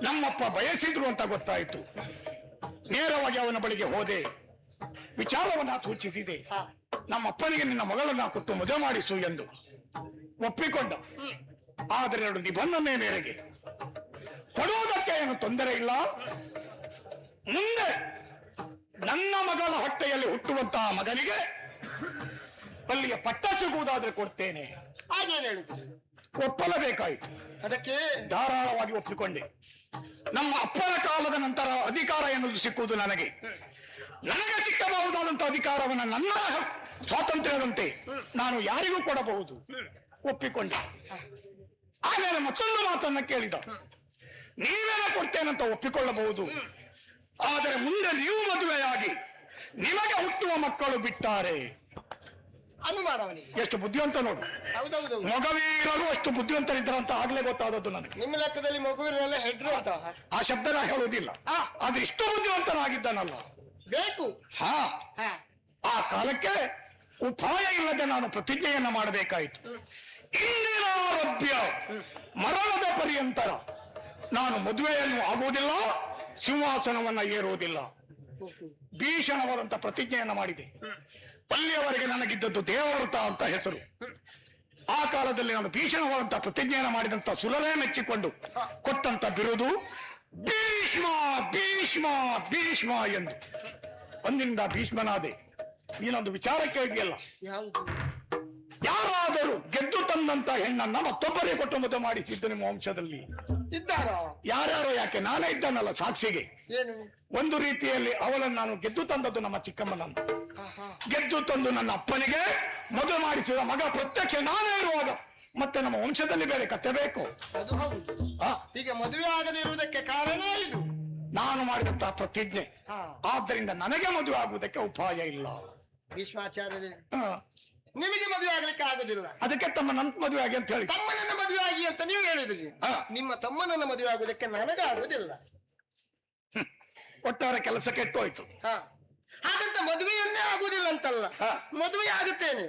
ನಮ್ಮಪ್ಪ ಬಯಸಿದ್ರು ಅಂತ ಗೊತ್ತಾಯಿತು. ನೇರವಾಗಿ ಅವನ ಬಳಿಗೆ ಹೋದೆ, ವಿಚಾರವನ್ನ ಸೂಚಿಸಿದೆ. ಹಾ. ನಮ್ಮಪ್ಪನಿಗೆ ನಿನ್ನ ಮಗಳನ್ನ ಕೊಟ್ಟು ಮದುವೆ ಮಾಡಿಸು ಎಂದು ಒಪ್ಪಿಕೊಂಡ. ಆದರೆ ಎರಡು ನಿಬಂಧನೆ ಮೇರೆಗೆ, ಕೊಡುವುದಕ್ಕೆ ಏನು ತೊಂದರೆ ಇಲ್ಲ, ಮುಂದೆ ನನ್ನ ಮಗಳ ಹೊಟ್ಟೆಯಲ್ಲಿ ಹುಟ್ಟುವಂತಹ ಮಗನಿಗೆ ಅಲ್ಲಿಯ ಪಟ್ಟ ಸಿಗುವುದಾದ್ರೆ ಕೊಡ್ತೇನೆ. ಹಾಗೇನು ಹೇಳಿದ್ರು? ಒಪ್ಪಲೇಬೇಕಾಯಿತು. ಅದಕ್ಕೆ ಧಾರಾಳವಾಗಿ ಒಪ್ಪಿಕೊಂಡೆ. ನಮ್ಮ ಅಪ್ಪನ ಕಾಲದ ನಂತರ ಅಧಿಕಾರ ಎನ್ನುವುದು ಸಿಕ್ಕುವುದು ನನಗೆ. ನನಗೆ ಸಿಕ್ಕಬಹುದಾದಂತ ಅಧಿಕಾರವನ್ನು ನನ್ನ ಸ್ವಾತಂತ್ರ್ಯದಂತೆ ನಾನು ಯಾರಿಗೂ ಕೊಡಬಹುದು. ಒಪ್ಪಿಕೊಂಡೆ. ಆಮೇಲೆ ಮತ್ತೊಂದು ಮಾತನ್ನ ಕೇಳಿದ, ನೀವೇನ ಕೊಡ್ತೇನಂತ ಒಪ್ಪಿಕೊಳ್ಳಬಹುದು, ಆದರೆ ಮುಂದೆ ನೀವು ಮದುವೆಯಾಗಿ ನಿಮಗೆ ಹುಟ್ಟುವ ಮಕ್ಕಳು ಬಿಟ್ಟಾರೆ. ಅನುಮಾನವನಿಗೆ ಎಷ್ಟು ಬುದ್ಧಿವಂತ ನೋಡು. ಹೌದೌದು. ಮೊಗವೀರರು ಅಷ್ಟು ಬುದ್ಧಿವಂತರಿದ್ದಾರಂತ ಆಗ್ಲೇ ಗೊತ್ತಾದದ್ದು ನನಗೆ. ನಿಮ್ಮ ಲೆಕ್ಕದಲ್ಲಿ ಮಗುವಿನೆಲ್ಲ ಹೆಡ್ರು ಅಂತ ಆ ಶಬ್ದನ ಹೇಳುವುದಿಲ್ಲ, ಆದ್ರೆ ಇಷ್ಟು ಬುದ್ಧಿವಂತನಾಗಿದ್ದಾನಲ್ಲ. ಬೇಕು. ಹಾ, ಹಾ, ಆ ಕಾಲಕ್ಕೆ ಉಪಾಯ ಇಲ್ಲದೆ ನಾನು ಪ್ರತಿಜ್ಞೆಯನ್ನ ಮಾಡಬೇಕಾಯಿತು. ಇಂದಿನ ಆರೋಗ್ಯ ಮರಣದ ಪರ್ಯಂತರ ನಾನು ಮದುವೆಯನ್ನು ಆಗುವುದಿಲ್ಲ, ಸಿಂಹಾಸನವನ್ನ ಏರುವುದಿಲ್ಲ. ಭೀಷಣವಾದಂತ ಪ್ರತಿಜ್ಞೆಯನ್ನ ಮಾಡಿದೆ. ಅಲ್ಲಿಯವರೆಗೆ ನನಗಿದ್ದದ್ದು ದೇವವ್ರತ ಅಂತ ಹೆಸರು. ಆ ಕಾಲದಲ್ಲಿ ನಾನು ಭೀಷಣವಾದಂತ ಪ್ರತಿಜ್ಞೆಯನ್ನು ಮಾಡಿದಂತ ಸುರರೇ ಮೆಚ್ಚಿಕೊಂಡು ಕೊಟ್ಟಂತ ಬಿರುದು ಭೀಷ್ಮ ಭೀಷ್ಮ ಭೀಷ್ಮ ಎಂದು. ಅಂದಿನಿಂದ ಭೀಷ್ಮನಾದೆ. ನೀನೊಂದು ವಿಚಾರ ಕೇಳಿದೆಯಲ್ಲ, ಯಾವುದು? ಯಾರಾದರೂ ಗೆದ್ದು ತಂದಂತ ಹೆಣ್ಣನ್ನ ಮತ್ತೊಬ್ಬರೇ ಕೊಟ್ಟು ಮದುವೆ ಮಾಡಿಸಿದ್ದು ನಿಮ್ಮ ವಂಶದಲ್ಲಿ ಇದ್ದಾರ? ಯಾರ್ಯಾರೋ, ಯಾಕೆ ನಾನೇ ಇದ್ದಾನಲ್ಲ ಸಾಕ್ಷಿಗೆ. ಏನು? ಒಂದು ರೀತಿಯಲ್ಲಿ ಅವಳನ್ನು ನಾನು ಗೆದ್ದು ತಂದದ್ದು ನಮ್ಮ ಚಿಕ್ಕಮ್ಮನನ್ನು. ಹಾ, ಹಾ. ಗೆದ್ದು ತಂದು ನನ್ನ ಅಪ್ಪನಿಗೆ ಮದುವೆ ಮಾಡಿಸಿದ ಮಗ ಪ್ರತ್ಯಕ್ಷ ನಾನೇ ಇರುವಾಗ ಮತ್ತೆ ನಮ್ಮ ವಂಶದಲ್ಲಿ ಬೇರೆ ಕತ್ತೆ ಬೇಕು. ಅದು ಹೌದು. ಆ, ಈಗ ಮದುವೆ ಆಗದೆ ಇರುವುದಕ್ಕೆ ಕಾರಣ ಇದು ನಾನು ಮಾಡಿದಂತಹ ಪ್ರತಿಜ್ಞೆ. ಹಾ. ಆದ್ದರಿಂದ ನನಗೆ ಮದುವೆ ಆಗುವುದಕ್ಕೆ ಉಪಾಯ ಇಲ್ಲ. ಭೀಷ್ಮಾಚಾರ್ಯರೇ, ಆ, ನಿಮಗೆ ಮದುವೆ ಆಗ್ಲಿಕ್ಕೆ ಆಗುದಿಲ್ಲ. ಅದಕ್ಕೆ ತಮ್ಮ ನನ್ನ ಮದುವೆ ಆಗಿ ಅಂತ ಹೇಳಿ ತಮ್ಮನನ್ನ ಮದುವೆ ಆಗಿ ಅಂತ ನೀವು ಹೇಳಿದ್ರಿ. ನಿಮ್ಮ ತಮ್ಮನನ್ನ ಮದುವೆ ಆಗುದಕ್ಕೆ ನನಗೆ ಆಗುದಿಲ್ಲ. ಒಟ್ಟಾರೆ ಕೆಲಸ ಕೆಟ್ಟೋಯ್ತು. ಹಾಗಂತ ಮದುವೆಯನ್ನೇ ಆಗುದಿಲ್ಲ ಅಂತಲ್ಲ, ಮದುವೆ ಆಗುತ್ತೇನೆ.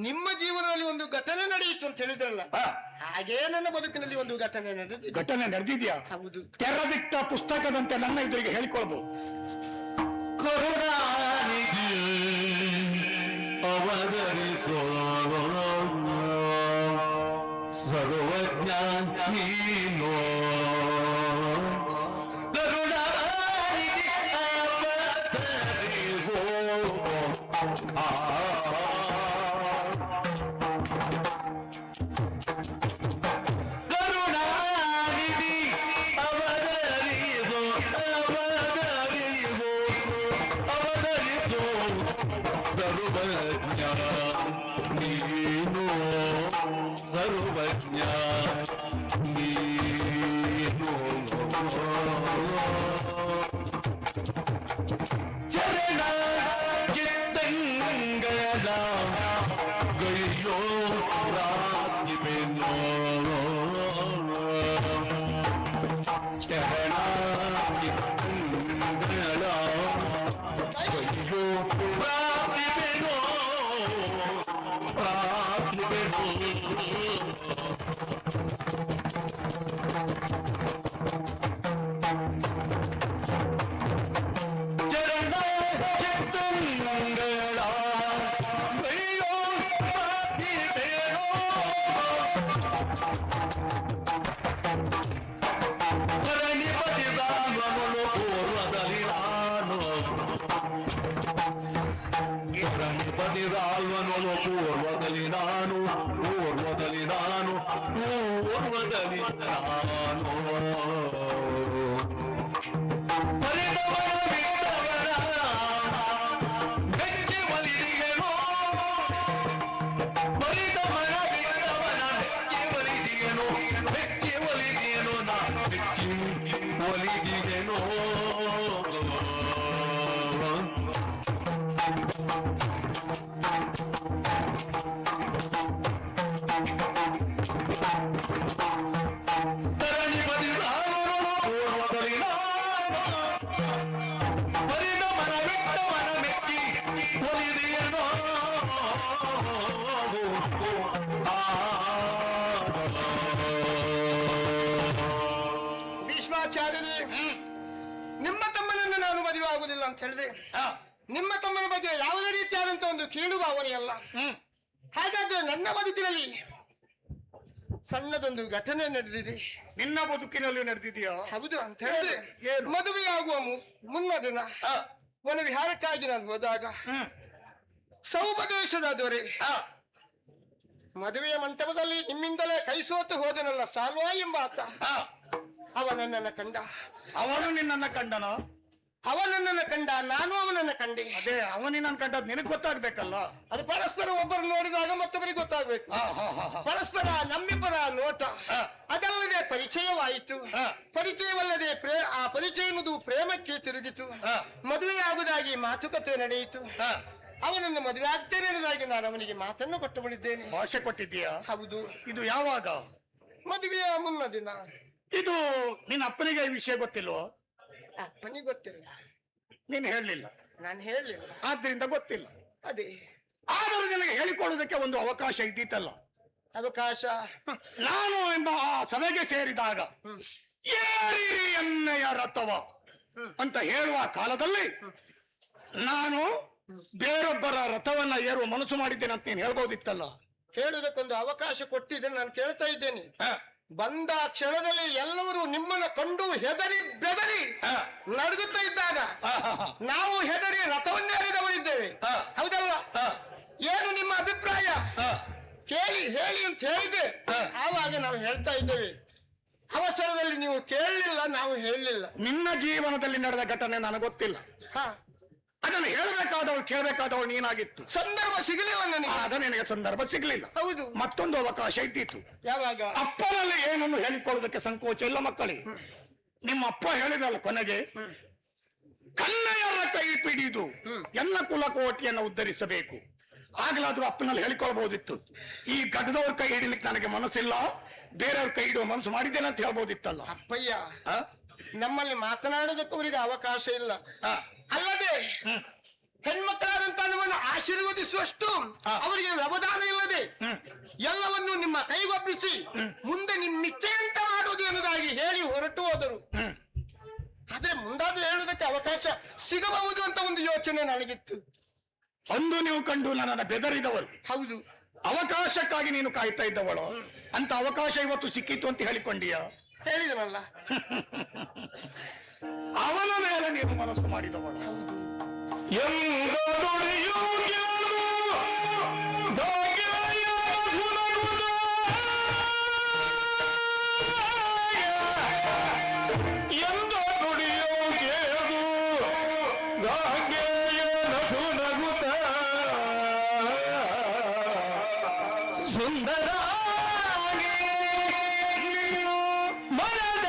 ನಿಮ್ಮ ಜೀವನದಲ್ಲಿ ಒಂದು ಘಟನೆ ನಡೆಯಿತು ಅಂತ ಹೇಳಿದ್ರಲ್ಲ, ಹಾಗೇ ನನ್ನ ಬದುಕಿನಲ್ಲಿ ಒಂದು ಘಟನೆ ನಡೆದಿದ್ಯಾ? ಹೌದು. ತೆರೆದಿಟ್ಟ ಪುಸ್ತಕದಂತೆ ನನ್ನ ಎದುರಿಗೆ ಹೇಳಿಕೊಳ್ಬಹುದು. ಕರುಣಾನಿಧಿ ಅವತರಿಸೋ ಸರ್ವಜ್ಞ ನೀನೋ ಕರುಣಾನಿಧಿ ಅವತರಿಸೋ ಕರುಣಾನಿಧಿ ಅವತರಿಸೋ ಸರ್ವಜ್ಞ ನೀನು ಸರ್ವಜ್ಞ ನೀನು ಚರಣ ಚಿತ್ತಂಗಲ ಗೈಯೋ ರಾಗಿವೆನೋ ಚರಣ ಚಿತ್ತಂಗಲ ಗೈಯೋ ರಾಗಿವೆನೋ ರಾಗಿವೆನೋ ಚರಣ ಚಿತ್ತಂಗಲ ಗೈಯೋ ರಾಗಿವೆನೋ ಧರಣಿ ಬದಿದಾನನು ಪೂರ್ವದಲ್ಲಿ ನಾನು ಧರಣಿ ಬದಿದಾಲ್ವನು ಪೂರ್ವದಲ್ಲಿ ನಾನು ಪೂರ್ವದಲ್ಲಿ ನಾನು ಪೂರ್ವದಲ್ಲಿ ನಾನು ಪರಿದವನ ಬಿಟ್ಟವನ ಬೆಚ್ಚಿ ಒಲಿದಿಗೆನೋ ಪರಿದವನ ಬಿಟ್ಟವನ ಬೆಚ್ಚಿ ಒಲಿದಿಗೆನೋ ಬೆಚ್ಚಿ ಒಲಿದಿಗೆನೋ ನಾ ಬೆಚ್ಚಿ ಒಲಿದಿಗೆನೋ ಧರಣಿ ಬದಿದಾನನು ಪೂರ್ವದಲ್ಲಿ ನಾನು ಪರಿದವನ ಬಿಟ್ಟವನ ಬೆಚ್ಚಿ ಒಲಿದಿಗೆನೋ ಭೀಷ್ಮಾಚಾರ್ಯರೇ, ನಿಮ್ಮ ತಮ್ಮನನ್ನು ನಾನು ಮದುವೆ ಆಗುದಿಲ್ಲ ಅಂತ ಹೇಳಿದೆ. ನಿಮ್ಮ ತಮ್ಮನ ಬಗ್ಗೆ ಯಾವುದೇ ರೀತಿಯಾದಂತ ಒಂದು ಕೀಳು ಭಾವನೆಯಲ್ಲ. ಹಾಗಾದ್ರೆ ನನ್ನ ಬದುಕಿನಲ್ಲಿ ಸಣ್ಣದೊಂದು ಘಟನೆ ನಡೆದಿದೆ. ನಿನ್ನ ಬದುಕಿನಲ್ಲಿ ನಡೆದಿದೆಯಾ? ಹೌದು ಅಂತ ಹೇಳಿದ್ರೆ, ಮದುವೆಯಾಗುವ ಮುನ್ನ ದಿನ ವನ ವಿಹಾರಕ್ಕಾಗಿ ನಾನು ಹೋದಾಗ ಸೌಭದೇಶದ ದೊರೆ ಮದುವೆಯ ಮಂಟಪದಲ್ಲಿ ನಿಮ್ಮಿಂದಲೇ ಕೈ ಸೋತು ಹೋದನಲ್ಲ ಸಾಲ್ವಾ ಎಂಬ ಆತ, ಅವನನ್ನ ಕಂಡ. ಅವನು ನಿನ್ನನ್ನ ಕಂಡನ? ಅವನನ್ನ ಕಂಡ, ನಾನು ಅವನನ್ನ ಕಂಡೆ. ಅದೇ ಅವನಿನ್ನ ಕಂಡದ್ ನಿನಗ್ ಗೊತ್ತಾಗ್ಬೇಕಲ್ಲ. ಅದು ಪರಸ್ಪರ ಒಬ್ಬರು ನೋಡಿದಾಗ ಮತ್ತೊಬ್ಬರಿಗೆ ಗೊತ್ತಾಗ್ಬೇಕು. ಪರಸ್ಪರ ನಮ್ಮಿಬ್ಬರ ನೋಟ, ಅದಲ್ಲದೆ ಪರಿಚಯವಾಯಿತು. ಪರಿಚಯವಲ್ಲದೆ ಆ ಪರಿಚಯ ಎನ್ನುವುದು ಪ್ರೇಮಕ್ಕೆ ತಿರುಗಿತು. ಮದುವೆಯಾಗುವುದಾಗಿ ಮಾತುಕತೆ ನಡೆಯಿತು. ಅವನನ್ನು ಮದುವೆ ಆಗ್ತೇನೆ ಅನ್ನೋದಾಗಿ ನಾನು ಅವನಿಗೆ ಮಾತನ್ನು ಕೊಟ್ಟು ಬಿಟ್ಟಿದ್ದೇನೆ. ಭಾಷೆ ಕೊಟ್ಟಿದ್ದೀಯಾ? ಹೌದು. ಇದು ಯಾವಾಗ? ಮದುವೆಯ ಮುನ್ನ ದಿನ. ಇದು ನಿನ್ನ ಅಪ್ಪನಿಗೆ ಈ ವಿಷಯ ಗೊತ್ತಿಲ್ವೋ? ಅಪ್ಪನಿಗೆ ಗೊತ್ತಿಲ್ಲ, ನೀನು ಹೇಳಲಿಲ್ಲ. ನಾನು ಹೇಳಲಿಲ್ಲ, ಆದ್ರಿಂದ ಗೊತ್ತಿಲ್ಲ. ಅದೇ. ಆದರೂ ನಿನಗೆ ಹೇಳಿಕೊಳ್ಳುವುದಕ್ಕೆ ಒಂದು ಅವಕಾಶ ಇದ್ದಿತ್ತಲ್ಲ. ಅವಕಾಶ ನಾನು ಎಂಬ ಆ ಸಭೆಗೆ ಸೇರಿದಾಗ ಏರಿರಿ ಎಣ್ಣೆಯ ರಥವ ಅಂತ ಹೇಳುವ ಕಾಲದಲ್ಲಿ ನಾನು ಬೇರೊಬ್ಬರ ರಥವನ್ನ ಏರುವ ಮನಸ್ಸು ಮಾಡಿದ್ದೇನೆ ಅಂತ ನೀನು ಹೇಳ್ಬೋದಿತ್ತಲ್ಲ. ಹೇಳುವುದಕ್ಕೊಂದು ಅವಕಾಶ ಕೊಟ್ಟಿದ್ರೆ ನಾನು ಕೇಳ್ತಾ ಇದ್ದೇನೆ. ಬಂದ ಕ್ಷಣದಲ್ಲಿ ಎಲ್ಲರೂ ನಿಮ್ಮನ್ನ ಕಂಡು ಹೆದರಿ ಬೆದರಿ ನಡುಗುತ್ತಾ ಇದ್ದಾಗ ನಾವು ಹೆದರಿ ರಥವನ್ನೇ ಹರಿದವರಿದ್ದೇವೆ. ಹೌದಲ್ಲ? ಏನು ನಿಮ್ಮ ಅಭಿಪ್ರಾಯ ಕೇಳಿ ಹೇಳಿ ಅಂತ ಹೇಳಿದೆ. ಆವಾಗ ನಾವು ಹೇಳ್ತಾ ಇದ್ದೇವೆ. ಅವಸರದಲ್ಲಿ ನೀವು ಕೇಳಲಿಲ್ಲ, ನಾವು ಹೇಳಲಿಲ್ಲ. ನಿನ್ನ ಜೀವನದಲ್ಲಿ ನಡೆದ ಘಟನೆ ನನಗೆ ಗೊತ್ತಿಲ್ಲ. ಅದನ್ನು ಹೇಳಬೇಕಾದವಳು ಕೇಳಬೇಕಾದವಳು ನೀನಾಗಿತ್ತು. ಸಂದರ್ಭ ಸಿಗಲಿಲ್ಲ ನನಗೆ. ಆಗ ನಿನಗೆ ಸಂದರ್ಭ ಸಿಗಲಿಲ್ಲ. ಹೌದು. ಮತ್ತೊಂದು ಅವಕಾಶ ಇದ್ದಿತ್ತು. ಯಾವಾಗ? ಅಪ್ಪನಲ್ಲಿ ಏನನ್ನು ಹೇಳಿಕೊಳ್ಳೋದಕ್ಕೆ ಸಂಕೋಚ ಇಲ್ಲ ಮಕ್ಕಳಿಗೆ. ನಿಮ್ಮ ಅಪ್ಪ ಹೇಳಿದ್ರಲ್ಲ ಕೊನೆಗೆ, ಕನ್ನಯ್ಯರ ಕೈ ಪಿಡಿದು ಎಲ್ಲ ಕುಲಕೋಟಿಯನ್ನು ಉದ್ಧರಿಸಬೇಕು, ಆಗ್ಲಾದ್ರೂ ಅಪ್ಪನಲ್ಲಿ ಹೇಳಿಕೊಳ್ಬಹುದಿತ್ತು. ಈ ಗಡ್ಡದವ್ರ ಕೈ ಹಿಡಿಲಿಕ್ಕೆ ನನಗೆ ಮನಸ್ಸಿಲ್ಲ, ಬೇರೆಯವ್ರ ಕೈ ಹಿಡುವ ಮನಸ್ಸು ಮಾಡಿದ್ದೇನೆ ಅಂತ ಹೇಳ್ಬೋದಿತ್ತಲ್ಲ. ಅಪ್ಪಯ್ಯ, ಆ? ನಮ್ಮಲ್ಲಿ ಮಾತನಾಡೋದಕ್ಕೆ ಅವರಿಗೆ ಅವಕಾಶ ಇಲ್ಲ. ಆ, ಅಲ್ಲದೆ ಹೆಣ್ಮಕ್ಕಳಾದಂತ ನಮ್ಮನ್ನು ಆಶೀರ್ವದಿಸುವಷ್ಟು ಅವರಿಗೆ ವ್ಯವಧಾನ ಇಲ್ಲದೆ ಎಲ್ಲವನ್ನು ನಿಮ್ಮ ಕೈಗೊಪ್ಪಿಸಿ ಮುಂದೆ ನಿಮ್ಮ ನಿಶ್ಚಯಂತ ಮಾಡುವುದು ಎನ್ನುವುದಾಗಿ ಹೇಳಿ ಹೊರಟು ಹೋದರು. ಆದ್ರೆ ಮುಂದಾದ್ರೂ ಹೇಳುವುದಕ್ಕೆ ಅವಕಾಶ ಸಿಗಬಹುದು ಅಂತ ಒಂದು ಯೋಚನೆ ನನಗಿತ್ತು. ಅಂದು ನೀವು ಕಂಡು ನನ್ನನ್ನು ಬೆದರಿದವರು, ಹೌದು, ಅವಕಾಶಕ್ಕಾಗಿ ನೀನು ಕಾಯ್ತಾ ಇದ್ದವಳು. ಅಂತ ಅವಕಾಶ ಇವತ್ತು ಸಿಕ್ಕಿತ್ತು ಅಂತ ಹೇಳಿಕೊಂಡೀಯ. ಹೇಳಿದನಲ್ಲ, ಅವನ ಮೇಲೆ ನೀನು ಮನಸ್ಸು ಮಾಡಿದವಳು. ಎಂದ ನುಡಿಯು ಗಾಗೆಯ ಸುನಗುತ್ತ ಎಂದ ನುಡಿಯು ಕೇಳು ಗಾಗೆಯ ಸುನಗುತ್ತ ಸುಂದರ ಮನದ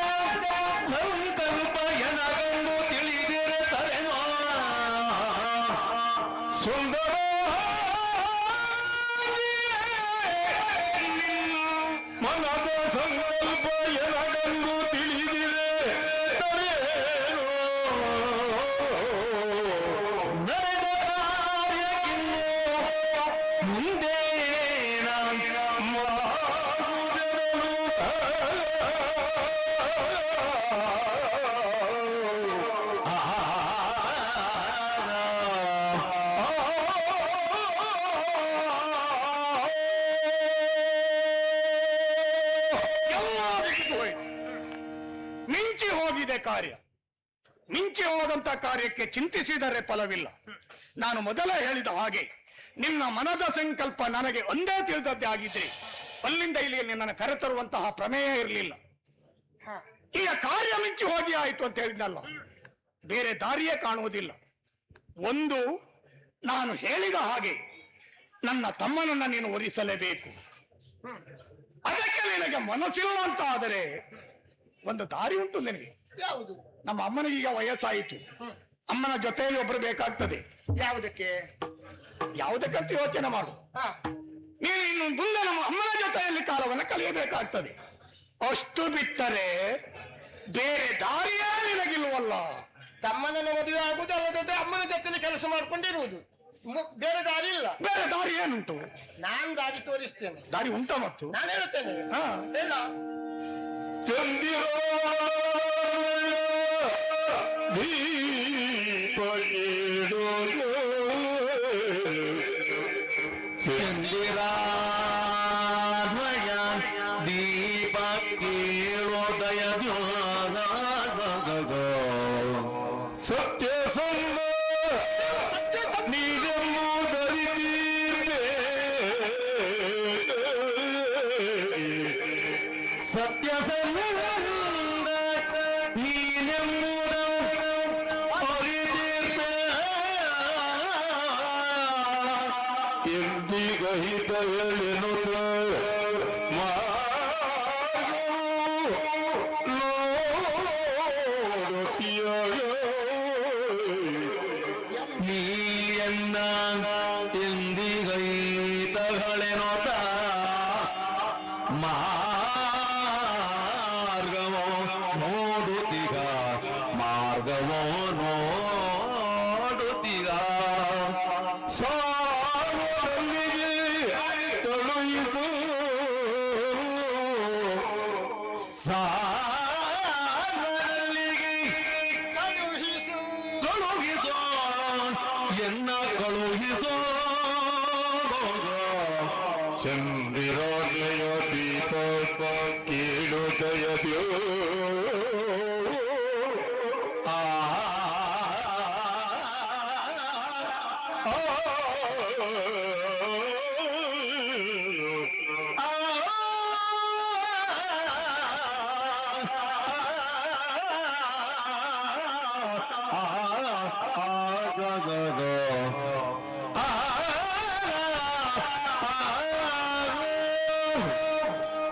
ಸಂಕಲ್ಪ ಎನಗಂದು ತಿಳಿದಿರೆ ತರೆನೋ ಸುಂದರ ಮನದ ಸಂಕಲ್ಪ ಎನಗಂದು ತಿಳಿದಿರೆ ತರೇನೋ ನಡೆದ ಕಾರ್ಯಕ್ಕಿನ್ನು ಮುಂದೆ ಮಿಂಚಿ ಹೋಗಿದೆ ಕಾರ್ಯ. ಮಿಂಚಿ ಹೋದಂತ ಕಾರ್ಯಕ್ಕೆ ಚಿಂತಿಸಿದರೆ ಫಲವಿಲ್ಲ. ನಾನು ಮೊದಲ ಹೇಳಿದ ಹಾಗೆ ನಿನ್ನ ಮನದ ಸಂಕಲ್ಪ ನನಗೆ ಒಂದೇ ತಿಳಿದದ್ದೇ ಆಗಿದ್ರೆ ಅಲ್ಲಿಂದ ಇಲ್ಲಿಗೆ ನಿನ್ನನ್ನು ಕರೆತರುವಂತಹ ಪ್ರಮೇಯ ಇರಲಿಲ್ಲ. ಈಗ ಕಾರ್ಯ ಮಿಂಚಿ ಹೋಗಿ ಆಯಿತು ಅಂತ ಹೇಳಿದ್ನಲ್ಲ, ಬೇರೆ ದಾರಿಯೇ ಕಾಣುವುದಿಲ್ಲ. ಒಂದು, ನಾನು ಹೇಳಿದ ಹಾಗೆ ನನ್ನ ತಮ್ಮನನ್ನ ನೀನು ಒರಿಸಲೇಬೇಕು. ಅದಕ್ಕೆ ನಿನಗೆ ಮನಸ್ಸಿಲ್ಲ ಅಂತ ಆದರೆ ಒಂದು ದಾರಿ ಉಂಟು ನಿನಗೆ. ಯಾವುದು? ನಮ್ಮ ಅಮ್ಮನಿಗೆ ಈಗ ವಯಸ್ಸಾಯಿತು, ಅಮ್ಮನ ಜೊತೆಯಲ್ಲಿ ಒಬ್ರು ಬೇಕಾಗ್ತದೆ. ಯಾವುದಕ್ಕೆ? ಯಾವುದಕ್ಕಂತ ಯೋಚನೆ ಮಾಡು. ನೀನು ಇನ್ನು ಮುಂದೆ ನಮ್ಮ ಅಮ್ಮನ ಜೊತೆಯಲ್ಲಿ ಕಾಲವನ್ನು ಕಳೆಯಬೇಕಾಗ್ತದೆ. ಅಷ್ಟು ಬಿಟ್ಟರೆ ಬೇರೆ ದಾರಿಯೇ ನಿನಗಿಲ್ವಲ್ಲ. ತಮ್ಮನನ್ನ ಮದುವೆ ಆಗುದು, ಅಲ್ಲದೆ ಅಮ್ಮನ ಜೊತೆಲಿ ಕೆಲಸ ಮಾಡ್ಕೊಂಡಿರುವುದು, ಬೇರೆ ದಾರಿ ಇಲ್ಲ. ಬೇರೆ ದಾರಿ ಏನುಂಟು? ನಾನ್ ದಾರಿ ತೋರಿಸ್ತೇನೆ. ದಾರಿ ಉಂಟ ಮತ್ತು ನಾನು ಹೇಳುತ್ತೇನೆ. ಹಾ. ಹೇಳ. ಚಂದಿರ ದೀಪ ಕೇಳೋದು ಚಂದಿರಾನ್ವಯ ದೀಪ ಕೇಳೋದಯ ಸತ್ಯ ಸಂಗ ನೀನೆಂಬುದರಿತೀರ್ಪೆ ಸತ್ಯ ಸಂಗ ನೀನೆಂಬುದ ಅರಿತೀರ್ಪೆ ಎಂದಿಗಹಿತ ಎಳೆನುತ್ತ ನೀಯನ್ನ ಎಂದಿಗೈತಗಳೇನೋತ ಮಾರ್ಗವೋ ನೋಡುತ್ತೀಗ ಮಾರ್ಗವೋ ನೋಡುತ್ತೀಗ ಸಾವರಲ್ಲಿಗೆ ತೊಳುಯಿಸು ಸಾವರಲ್ಲಿಗೆ ಕಳುಹಿಸು. ಕಳುಹಿಸೋ ಎನ್ನ ಕಳುಹಿಸೋ ಚಂದಿರೋದಯ ದೀಪ ಕೇಳುದಯದ್ಯೋ ಆ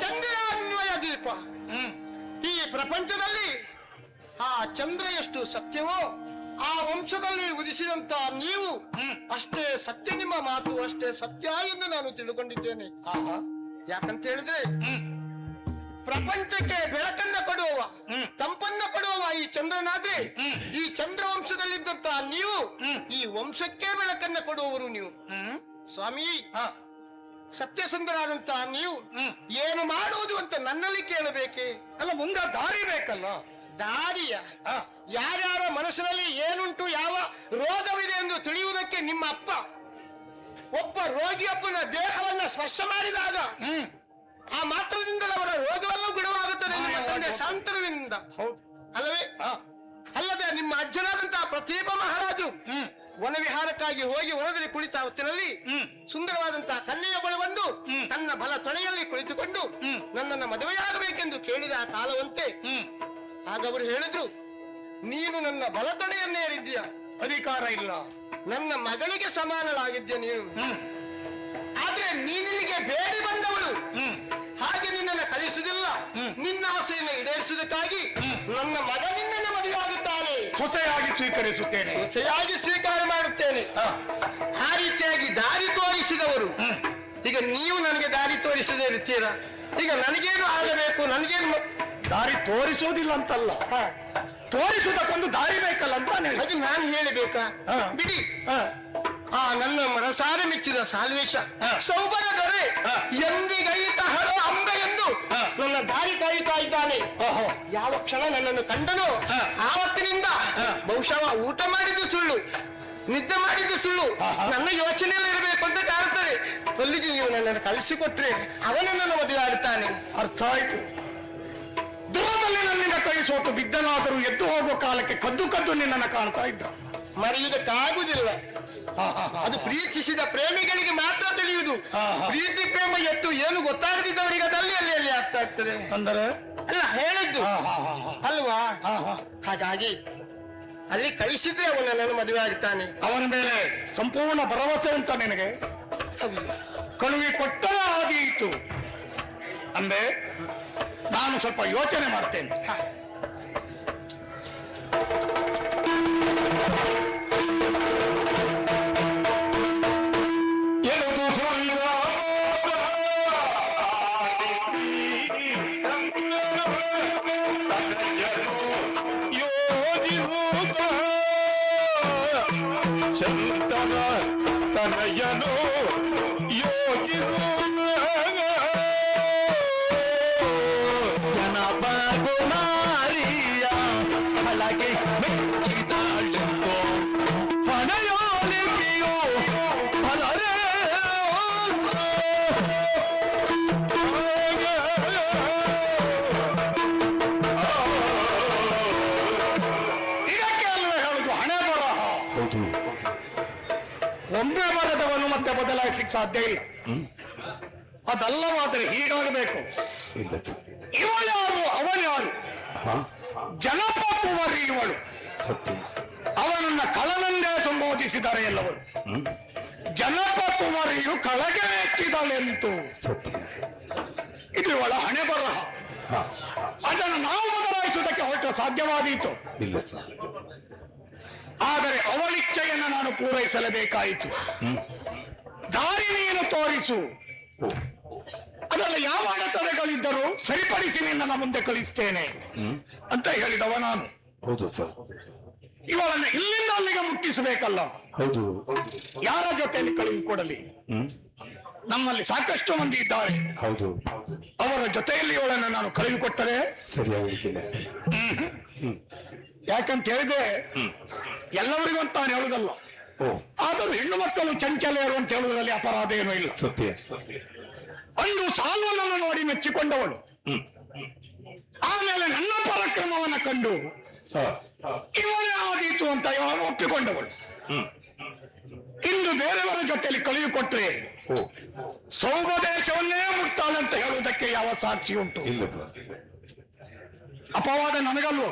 ಚಂದ್ರ ಅನ್ವಯ ದೀಪ. ಈ ಪ್ರಪಂಚದಲ್ಲಿ ಆ ಚಂದ್ರ ಎಷ್ಟು ಸತ್ಯವೋ ಆ ವಂಶದಲ್ಲಿ ಉದಿಸಿದಂತ ನೀವು ಅಷ್ಟೇ ಸತ್ಯ, ನಿಮ್ಮ ಮಾತು ಅಷ್ಟೇ ಸತ್ಯ ಎಂದು ನಾನು ತಿಳ್ಕೊಂಡಿದ್ದೇನೆ. ಯಾಕಂತ ಹೇಳಿದ್ರೆ ಪ್ರಪಂಚಕ್ಕೆ ಬೆಳಕನ್ನ ಕೊಡುವವ, ತಂಪನ್ನ ಕೊಡುವವ ಈ ಚಂದ್ರನಾದ್ರೆ, ಈ ಚಂದ್ರ ವಂಶದಲ್ಲಿದ್ದಂತ ನೀವು ಈ ವಂಶಕ್ಕೆ ಬೆಳಕನ್ನ ಕೊಡುವವರು ನೀವು. ಸ್ವಾಮಿ, ಸತ್ಯಸಂಧರಾದಂತ ನೀವು ಏನು ಮಾಡುವುದು ಅಂತ ನನ್ನಲ್ಲಿ ಕೇಳಬೇಕೆ? ಅಲ್ಲ, ಮುಂದೆ ದಾರಿ ಬೇಕಲ್ಲ. ದಾರಿಯ ಯಾರ್ಯಾರ ಮನಸ್ಸಿನಲ್ಲಿ ಏನುಂಟು, ಯಾವ ರೋಗವಿದೆ ಎಂದು ತಿಳಿಯುವುದಕ್ಕೆ ನಿಮ್ಮ ಅಪ್ಪ ಒಬ್ಬ ರೋಗಿಯಪ್ಪನ ದೇಹವನ್ನ ಸ್ಪರ್ಶ ಮಾಡಿದಾಗ ಆ ಮಾತ್ರದಿಂದಲೇ ಅವರ ರೋಗವೆಲ್ಲ ಗುಣವಾಗುತ್ತದೆ ನಿಮ್ಮ ತಂದೆ ಶಾಂತನದಿಂದ, ಅಲ್ಲವೇ? ಅಲ್ಲದೆ ನಿಮ್ಮ ಅಜ್ಜನಾದಂತಹ ಪ್ರತೀಪ ಮಹಾರಾಜರು ವನವಿಹಾರಕ್ಕಾಗಿ ಹೋಗಿ ವನದಲ್ಲಿ ಕುಳಿತ ಹೊತ್ತಿನಲ್ಲಿ ಸುಂದರವಾದಂತಹ ಕನ್ಯೆಯ ಬಳಿ ಬಂದು ತನ್ನ ಬಲ ತೊಡೆಯಲ್ಲಿ ಕುಳಿತುಕೊಂಡು ನನ್ನನ್ನು ಮದುವೆಯಾಗಬೇಕೆಂದು ಕೇಳಿದ ಆ ಕಾಲವಂತೆ ಆಗ ಅವರು ಹೇಳಿದ್ರು, ನೀನು ನನ್ನ ಬಲ ತೊಡೆಯನ್ನೇ ಏರಿದ್ದೀಯ, ಅಧಿಕಾರ ಇಲ್ಲ, ನನ್ನ ಮಗಳಿಗೆ ಸಮಾನಳಾಗಿದ್ದೆ ನೀನು. ಆದ್ರೆ ನೀನಿಲ್ಲಿಗೆ ಬೇಡಿ ಬಂದವಳು, ಹಾಗೆ ನಿನ್ನನ್ನು ಕಳಿಸುವುದಿಲ್ಲ. ನಿನ್ನ ಆಸೆಯನ್ನು ಈಡೇರಿಸುವುದಕ್ಕಾಗಿ ನನ್ನ ಮಗ ನಿನ್ನನ್ನು ಮದುವೆಯಾಗುತ್ತಾನೆ, ಸೊಸೆಯಾಗಿ ಸ್ವೀಕರಿಸುತ್ತೇನೆ, ಸೊಸೆಯಾಗಿ ಸ್ವೀಕಾರ ಮಾಡುತ್ತೇನೆ. ಆ ರೀತಿಯಾಗಿ ದಾರಿ ತೋರಿಸಿದವರು ಈಗ ನೀವು ನನಗೆ ದಾರಿ ತೋರಿಸದೇ ಇರ್ತೀರಾ? ಈಗ ನನಗೇನು ಆಗಬೇಕು, ನನಗೇನು ದಾರಿ ತೋರಿಸುವುದಿಲ್ಲ ಅಂತಲ್ಲ, ತೋರಿಸುವುದಕ್ಕೊಂದು ದಾರಿ ಬೇಕಲ್ಲ ಅಂತ ನಾನು ಅದು ನಾನು ಹೇಳಬೇಕಾ? ಬಿಡಿ. ನನ್ನ ಮನಸಾರೆ ಮೆಚ್ಚಿದ ಸಾಲ್ವೇಶ ಸೌಬರ ದೊರೆ ಎಂದಿಗೈತ ಹಳೋ ಅಂಬೆ ಎಂದು ನನ್ನ ದಾರಿ ಕಾಯುತ್ತಾ ಇದ್ದಾನೆ. ಯಾವ ಕ್ಷಣ ನನ್ನನ್ನು ಕಂಡನೋ ಆವತ್ತಿನಿಂದ ಬಹುಶಃ ಊಟ ಮಾಡಿದ್ದು ಸುಳ್ಳು, ನಿದ್ದೆ ಮಾಡಿದ್ದು ಸುಳ್ಳು, ನನ್ನ ಯೋಚನೆಯಲ್ಲಿ ಇರಬೇಕು ಅಂತ ಕಾಣುತ್ತದೆ. ಅಲ್ಲಿಗೆ ನೀವು ನನ್ನನ್ನು ಕಳಿಸಿಕೊಟ್ರೆ ಅವನ ನನ್ನ ಮದುವೆ ಆಗುತ್ತಾನೆ. ಅರ್ಥ ಆಯ್ತು. ದೂರದಲ್ಲಿ ನನ್ನಿಂದ ಕೈ ಸೋತು ಬಿದ್ದನಾದರೂ ಎದ್ದು ಹೋಗುವ ಕಾಲಕ್ಕೆ ಕದ್ದು ಕದ್ದು ನಿನ್ನನ್ನು ಕಾಣ್ತಾ ಇದ್ದ. ಮರೆಯುವುದಕ್ಕಾಗುವುದಿಲ್ಲ. ಅದು ಪ್ರೀತಿಸಿದ ಪ್ರೇಮಿಗಳಿಗೆ ಮಾತ್ರ ತಿಳಿಯುವುದು. ಪ್ರೀತಿ ಪ್ರೇಮ ಎತ್ತು ಏನು ಗೊತ್ತಾಗದಿದ್ದವರಿಗೆ ಅದಲ್ಲಿ ಅಲ್ಲಿ ಅರ್ಥ ಆಗ್ತದೆ. ಅಂದರೆ ಅಲ್ಲ ಹೇಳಿದ್ದು ಅಲ್ವಾ? ಹಾಗಾಗಿ ಅಲ್ಲಿ ಕಳಿಸಿದ್ರೆ ಅವನ ನನ್ನ ಮದುವೆ ಆಗ್ತಾನೆ. ಅವನ ಮೇಲೆ ಸಂಪೂರ್ಣ ಭರವಸೆ ಉಂಟ ನಿನಗೆ? ಕಳುವಿ ಕೊಟ್ಟರೆ ಆದೀತು ಅಂದೆ. ನಾನು ಸ್ವಲ್ಪ ಯೋಚನೆ ಮಾಡ್ತೇನೆ. ಶಂಕರ ತನಯನು ಯೋಗಿರು ಜನಪಗುಮಾರಿಯ ಹಳಗೆ ಮೆಚ್ಚಿದಾಳುತ್ತೋ ಹಣಯೋಲಿಕೆಯೋ ಫಲರೇ ಇದಕ್ಕೆ ಅಲ್ವೇ ಹೇಳುದು ಹಣೆ ಬರಹ. ಒಮ್ಮೆ ಬರದವನು ಮತ್ತೆ ಬದಲಾಯಿಸಲಿಕ್ಕೆ ಸಾಧ್ಯ ಇಲ್ಲ. ಅದಲ್ಲವಾದರೆ ಹೀಗಾಗಬೇಕು. ಇವಳ್ಯಾರು ಅವನ್ಯಾರು? ಜನಪಕ್ಕುವರಿ ಇವಳು. ಅವನನ್ನ ಕಳನಂದೇ ಸಂಬೋಧಿಸಿದ್ದಾರೆ ಎಲ್ಲವರು. ಜನಪಕ್ಕುವರಿಯು ಕಳಗೆ ಎತ್ತಿದಳೆಂತು. ಇದು ಇವಳ ಹಣೆ ಬರಹ. ಅದನ್ನು ನಾವು ಬದಲಾಯಿಸುವುದಕ್ಕೆ ಹೊರಟ ಸಾಧ್ಯವಾದೀತು. ಆದರೆ ಅವಳಿಚ್ಛೆಯನ್ನು ನಾನು ಪೂರೈಸಲೇಬೇಕಾಯಿತು. ದಾರಿ ನೀನು ತೋರಿಸು. ಅದರಲ್ಲಿ ಯಾವ ಅಡೆತಡೆಗಳಿದ್ದರೂ ಸರಿಪಡಿಸಿ ನಿನ್ನ ಮುಂದೆ ಕಳಿಸ್ತೇನೆ ಅಂತ ಹೇಳಿದವ ನಾನು. ಇವಳನ್ನು ಇಲ್ಲಿಂದ ಅಲ್ಲಿಗೆ ಮುಟ್ಟಿಸಬೇಕಲ್ಲ. ಯಾರ ಜೊತೆಯಲ್ಲಿ ಕಳುಹಿಕೊಡಲಿ? ನಮ್ಮಲ್ಲಿ ಸಾಕಷ್ಟು ಮಂದಿ ಇದ್ದಾರೆ. ಅವರ ಜೊತೆಯಲ್ಲಿ ಇವಳನ್ನು ನಾನು ಕಳುಹಿಕೊಟ್ಟರೆ ಯಾಕಂತ ಹೇಳಿದ್ರೆ ಎಲ್ಲವರಿಗೂ ಅಂತ ನಾನು ಹೇಳುದಲ್ಲ. ಆದರೂ ಹೆಣ್ಣು ಮಕ್ಕಳು ಚಂಚಲೆಯರು ಅಂತ ಹೇಳುವುದರಲ್ಲಿ ಅಪರಾಧ ಏನೂ ಇಲ್ಲ. ಅಂದು ಸಾಲ್ವನನ್ನು ನೋಡಿ ಮೆಚ್ಚಿಕೊಂಡವಳು. ಆಮೇಲೆ ನನ್ನ ಪರಾಕ್ರಮವನ್ನು ಕಂಡು ಇವನೇ ಆದೀತು ಅಂತ ಒಪ್ಪಿಕೊಂಡವಳು. ಇಂದು ಬೇರೆಯವರ ಜೊತೆಯಲ್ಲಿ ಕಳುಹಿಕೊಟ್ರೆ ಸೌಭದೇಶವನ್ನೇ ಮುಟ್ತಾಳೆ ಅಂತ ಹೇಳುವುದಕ್ಕೆ ಯಾವ ಸಾಕ್ಷಿ ಉಂಟು? ಅಪವಾದ ನನಗಲ್ವೋ?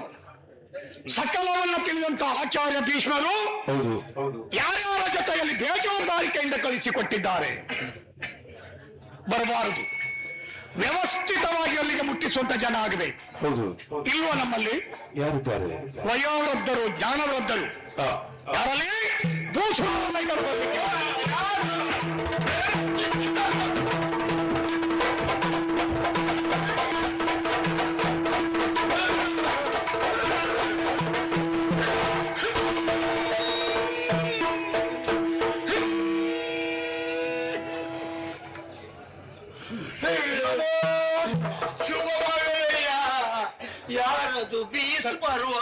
ಸಕಲವನ್ನು ತಿಳಿದಂತ ಆಚಾರ್ಯ ಭೀಷ್ಮರು ಯಾರ್ಯಾರ ಜೊತೆಯಲ್ಲಿ ಬೇಜವಾಬ್ದಾರಿಕೆಯಿಂದ ಕಳಿಸಿಕೊಟ್ಟಿದ್ದಾರೆ. ಬರಬಾರದು. ವ್ಯವಸ್ಥಿತವಾಗಿ ಅಲ್ಲಿಗೆ ಮುಟ್ಟಿಸುವಂತ ಜನ ಆಗಬೇಕು. ಹೌದು. ಇಲ್ವಾ ನಮ್ಮಲ್ಲಿ ಯಾರಿದ್ದಾರೆ? ವಯೋವೃದ್ಧರು, ಜ್ಞಾನವೃದ್ಧರು, ಯಾರಲ್ಲಿ ಭೂಷಣಗಳು ಬರಲಿಕ್ಕೆ ಯಾರದು ಬೀಸ್ ಬರುವ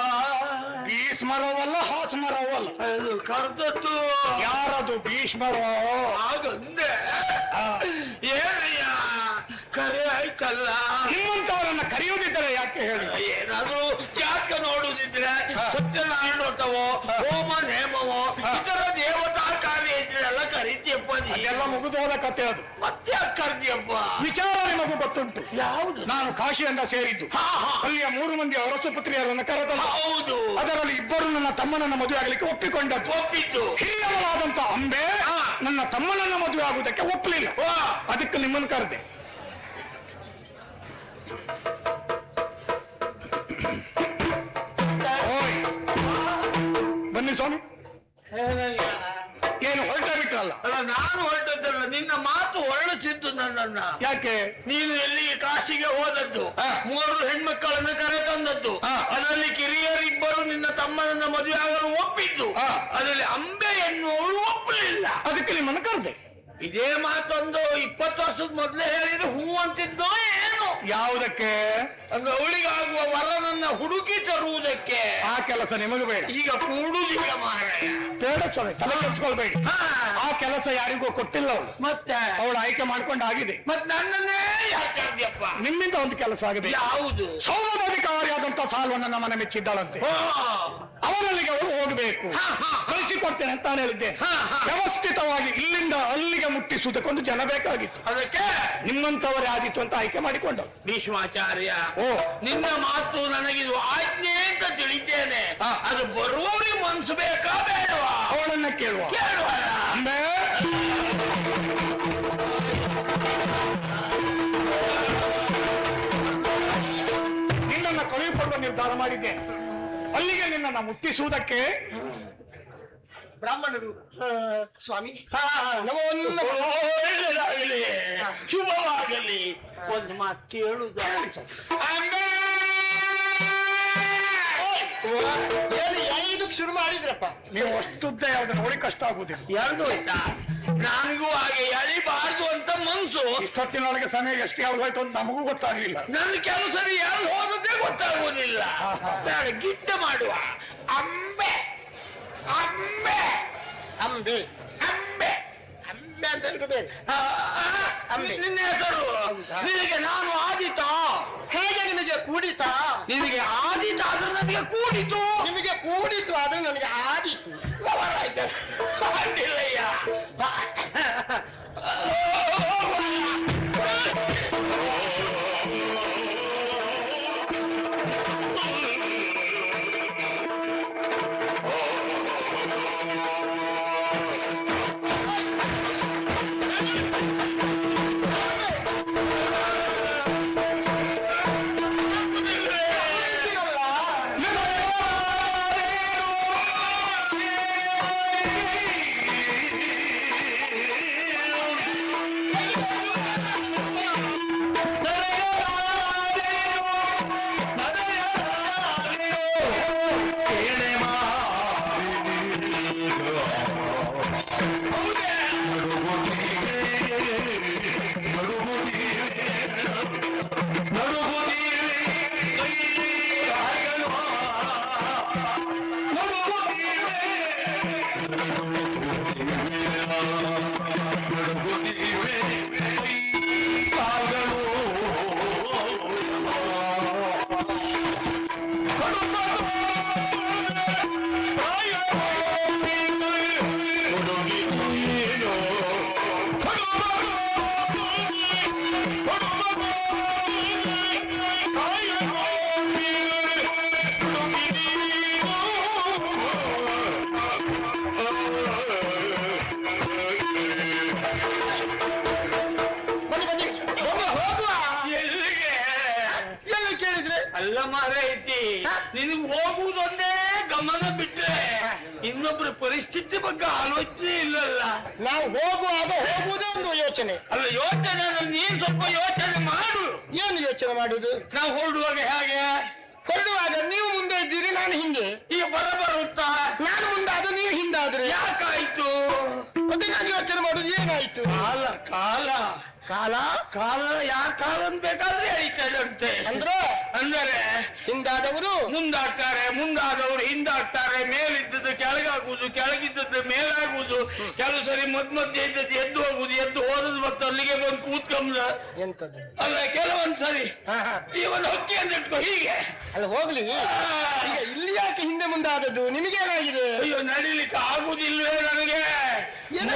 ಭೀಷ್ಮರವಲ್ಲ, ಹಾಸ್ಮರವಲ್ಲ, ಅದು ಕರ್ದದ್ದು ಯಾರದು ಭೀಷ್ಮರೋ? ಹಾಗಂದೆ ಏನಯ್ಯ ಕರೆ ಆಯ್ತಲ್ಲ. ನಿಮ್ಮಂತವರನ್ನ ಕರೆಯುವುದಿದ್ದರೆ ಯಾಕೆ ಹೇಳಿ? ಏನಾದ್ರು ಜಾತಕ ನೋಡುದಿದ್ರೆ ಸತ್ಯನಾರಾಯಣ ವ್ರತವೋ ಹೋಮ ನೇಮವೋ ಇತರ ದೇವತಾ ಕಾರ್ಯ ಇದ್ರೆ ಎಲ್ಲ ಕರಿತೀಯಪ್ಪ. ಎಲ್ಲ ಮುಗಿದೋದ ಕತೆ ಅದು. ಮತ್ತೆ ಕರ್ದಿಯಪ್ಪ. ವಿಚಾರ ನಿಮಗೂ ಗೊತ್ತುಂಟು. ಯಾವುದು? ನಾನು ಕಾಶಿಯಿಂದ ಸೇರಿದ್ದು. ಅಲ್ಲಿಯ 3 ಮಂದಿ ಅರಸು ಪುತ್ರಿಯರನ್ನು ಕರೆದಲ್ಲ. ಹೌದು. ಅದರಲ್ಲಿ 2 ನನ್ನ ತಮ್ಮನನ್ನ ಮದುವೆ ಆಗಲಿಕ್ಕೆ ಒಪ್ಪಿಕೊಂಡದ್ದು. ಒಪ್ಪಿತ್ತು. ಹಿರಿಯವಳಾದಂತ ಅಂಬೆ ನನ್ನ ತಮ್ಮನನ್ನ ಮದುವೆ ಆಗುವುದಕ್ಕೆ ಒಪ್ಪಲಿಲ್ಲ. ಅದಕ್ಕೆ ನಿಮ್ಮನ್ನು ಕರೆದೆ. ಓಯ್ ಬನ್ನಿ ಸ್ವಾಮಿ. ಏನು ಹೊರಟ ಬಿಟ್ರಲ್ಲ? ಅಲ್ಲ, ನಾನು ಹೊರಟದ್ದಲ್ಲ, ನಿನ್ನ ಮಾತು ಹೊರಡಿಸಿದ್ದು ನನ್ನನ್ನ. ಯಾಕೆ? ನೀನು ಎಲ್ಲಿಗೆ ಕಾಶಿಗೆ ಹೋದದ್ದು, 3 ಹೆಣ್ಮಕ್ಕಳನ್ನ ಕರೆ ತಂದದ್ದು, ಅದರಲ್ಲಿ ಕಿರಿಯರಿಬ್ಬರು ನಿನ್ನ ತಮ್ಮನನ್ನ ಮದುವೆ ಆಗಲು ಒಪ್ಪಿದ್ದು, ಅದರಲ್ಲಿ ಅಂಬೆ ಎನ್ನುವಳು ಒಪ್ಪಲಿಲ್ಲ. ಅದಕ್ಕೆ ನಿಮ್ಮನ್ನು ಕರೆದೆ. ಇದೇ ಮಾತೊಂದು 20 ವರ್ಷದ ಮೊದಲೇ ಹೇಳಿದ್ರೆ ಹೂ ಅಂತಿದ್ದೋ ಏನು? ಯಾವುದಕ್ಕೆ? ಅಂದ್ರೆ ಅವಳಿಗಾಗುವ ವರನನ್ನ ಹುಡುಕಿ ತರುವುದಕ್ಕೆ. ಆ ಕೆಲಸ ನಿಮಗೆ ಬೇಡ. ಈಗ ಕೂಡುದಿಲ್ಲ ಮಾರಾಯ. ಬೇಡ ಸ್ವಾಮಿ, ತಲೆ ಕೆಡಿಸ್ಕೊಳ್ಬೇಡಿ. ಆ ಕೆಲಸ ಯಾರಿಗೂ ಕೊಟ್ಟಿಲ್ಲ ಅವಳು. ಮತ್ತೆ ಅವಳು ಆಯ್ಕೆ ಮಾಡ್ಕೊಂಡಾಗಿದೆ. ಮತ್ ನನ್ನನ್ನೇ ಯಾಕೆ ಕರ್ದ್ಯಪ್ಪ? ನಿಮ್ಮಿಂದ ಒಂದು ಕೆಲಸ ಆಗಿದೆ. ಯಾವುದು? ಸೌರಧಾಧಿಕಾರಿಯಾದಂತ ಸಾಲ್ವನ್ನ ಮನೆ ಮೆಚ್ಚಿದ್ದಾಳಂತೆ. ಅವನಲ್ಲಿಗೆ ಅವಳು ಹೋಗಬೇಕು. ಕಳಿಸಿಕೊಡ್ತೇನೆ ಅಂತ ನಾನು ಹೇಳಿದ್ದೆ. ವ್ಯವಸ್ಥಿತವಾಗಿ ಇಲ್ಲಿಂದ ಅಲ್ಲಿಗೆ ಮುಟ್ಟಿಸುವುದಕ್ಕೊಂದು ಜನ ಬೇಕಾಗಿತ್ತು. ಅದಕ್ಕೆ ನಿಮ್ಮಂತವರೇ ಆದಿತ್ತು ಅಂತ ಆಯ್ಕೆ ಮಾಡಿಕೊಂಡ ಭೀಷ್ಮಾಚಾರ್ಯ. ಓ, ನಿನ್ನ ಮಾತು ನನಗಿದು ಆಜ್ಞೆ ಅಂತ ತಿಳಿತೇನೆ. ಅದು ಬರುವವರಿಗೆ ಮನ್ಸು ಬೇಕಾ ಬೇಡವಾ? ಅವಳನ್ನ ಕೇಳುವ. ಕೇಳುವ. ಅಂಬೆ, ನಿನ್ನನ್ನು ಕಳುಹಿಸುವ ನಿರ್ಧಾರ ಮಾಡಿದ್ದೆ. ಅಲ್ಲಿಗೆ ನಿನ್ನನ್ನು ಮುಟ್ಟಿಸುವುದಕ್ಕೆ ಬ್ರಾಹ್ಮಣರು ಸ್ವಾಮಿ ನಮೋ ನಮಃ. ಒಳ್ಳೆಯದಾಗಲಿ, ಶುಭವಾಗಲಿ. ಒಂದು ಮಾತು ಕೇಳುದ? ಏನು ಎಳೆಯುದಕ್ಕೆ ಶುರು ಮಾಡಿದ್ರಪ್ಪ? ನೀವು ಅಷ್ಟುದ್ದ ಯಾವ್ದನ್ನ ನೋಡಿ ಕಷ್ಟ ಆಗುವುದಿಲ್ಲ. ಯಾರ್ದು ಆಯ್ತಾ? ನನಗೂ ಹಾಗೆ ಎಳಿಬಾರ್ದು ಅಂತ ಮನ್ಸು. ಇಷ್ಟೊತ್ತಿನೊಳಗೆ ಸಮಯ ಎಷ್ಟು ಯಾವ್ದು ಹೋಯ್ತು ಅಂತ ನಮಗೂ ಗೊತ್ತಾಗ್ಲಿಲ್ಲ. ನನ್ನ ಕೆಲಸ ಯಾರು ಹೋದದ್ದೇ ಗೊತ್ತಾಗುವುದಿಲ್ಲ. ಬೇಡ, ಗಿಡ್ಡ ಮಾಡುವ. ಅಂಬೆ ಅಂಬೆ ಅಂಬೆ ಅಂಬೆ ಅಂಬೆ ಅಂತ ಹೇಳಿದ್ರೆ ಬೇರೆ. ಅಂಬೆ. ನಿನ್ನ ಹೆಸರು? ನಿನಗೆ ನಾನು ಆದಿತ. ಹೇಗೆ ನಿಮಗೆ ಕೂಡಿತ? ನಿನಗೆ ಆದಿತ ಆದ್ರೆ ನನಗೆ ಕೂಡಿತು. ನಿಮಗೆ ಕೂಡಿತು ಆದ್ರೆ ನನಗೆ ಆದಿತು. ಆಯ್ತು, ಅಡ್ಡಿಲ್ಲಯ್ಯ. ನಿನಗೆ ಹೋಗುವುದೊಂದೇ ಗಮನ ಬಿಟ್ರೆ ಇನ್ನೊಬ್ಬರ ಪರಿಸ್ಥಿತಿ ಬಗ್ಗೆ ಆಲೋಚನೆ ಇಲ್ಲಲ್ಲ. ನಾವು ಹೋಗುವಾಗ ಹೋಗುವುದೇ ಒಂದು ಯೋಚನೆ. ಅಲ್ಲ ಯೋಚನೆ ನೀನ್ ಸ್ವಲ್ಪ ಯೋಚನೆ ಮಾಡು. ಏನು ಯೋಚನೆ ಮಾಡುದು? ನಾವು ಹೊರಡುವಾಗ ಹೇಗೆ? ಹೊರಡುವಾಗ ನೀವು ಮುಂದೆ ಇದ್ದೀರಿ, ನಾನು ಹಿಂದೆ. ಈಗ ಬರುತ್ತಾ ನಾನು ಮುಂದಾದ ನೀವು ಹಿಂದಾದ್ರೆ ಯಾಕಾಯ್ತು? ಮತ್ತೆ ನಾನು ಯೋಚನೆ ಮಾಡುದು ಏನಾಯ್ತು? ಕಾಲ ಕಾಲ ಕಾಲ ಕಾಲ ಯಾರ ಕಾಲ ಬೇಕಾದ್ರೆ ಹೇಳ್ತದಂತೆ. ಅಂದರೆ ಹಿಂದಾದವರು ಮುಂದಾಗ್ತಾರೆ, ಮುಂದಾದವರು ಹಿಂದಾಗ್ತಾರೆ, ಮೇಲಿದ್ದದ್ದು ಕೆಳಗಾಗುವುದು, ಕೆಳಗಿದ್ದದ್ದು ಮೇಲಾಗುವುದು, ಕೆಲವು ಸರಿ ಮಧ್ಯೆ ಇದ್ದದ್ದು ಎದ್ದು ಹೋಗುದು, ಎದ್ದು ಹೋದದ್ದು ಮತ್ತೆ ಅಲ್ಲಿಗೆ ಬಂದು ಕೂತ್ಕೊಂಬ ಎಂತದ್ದು ಅಲ್ಲ ಕೆಲವೊಂದ್ ಸರಿ ಇವನ್ ಹೊಕ್ಕಿ ಅಂದಿಟ್ಕೊ ಹೀಗೆ ಅಲ್ಲ ಹೋಗ್ಲಿ. ಈಗ ಇಲ್ಲಿ ಯಾಕೆ ಹಿಂದೆ ಮುಂದಾದದ್ದು? ನಿಮಗೇನಾಗಿದೆ? ಅಯ್ಯೋ ನಡಿಲಿಕ್ಕೆ ಆಗುದಿಲ್ವೇ ನನಗೆ.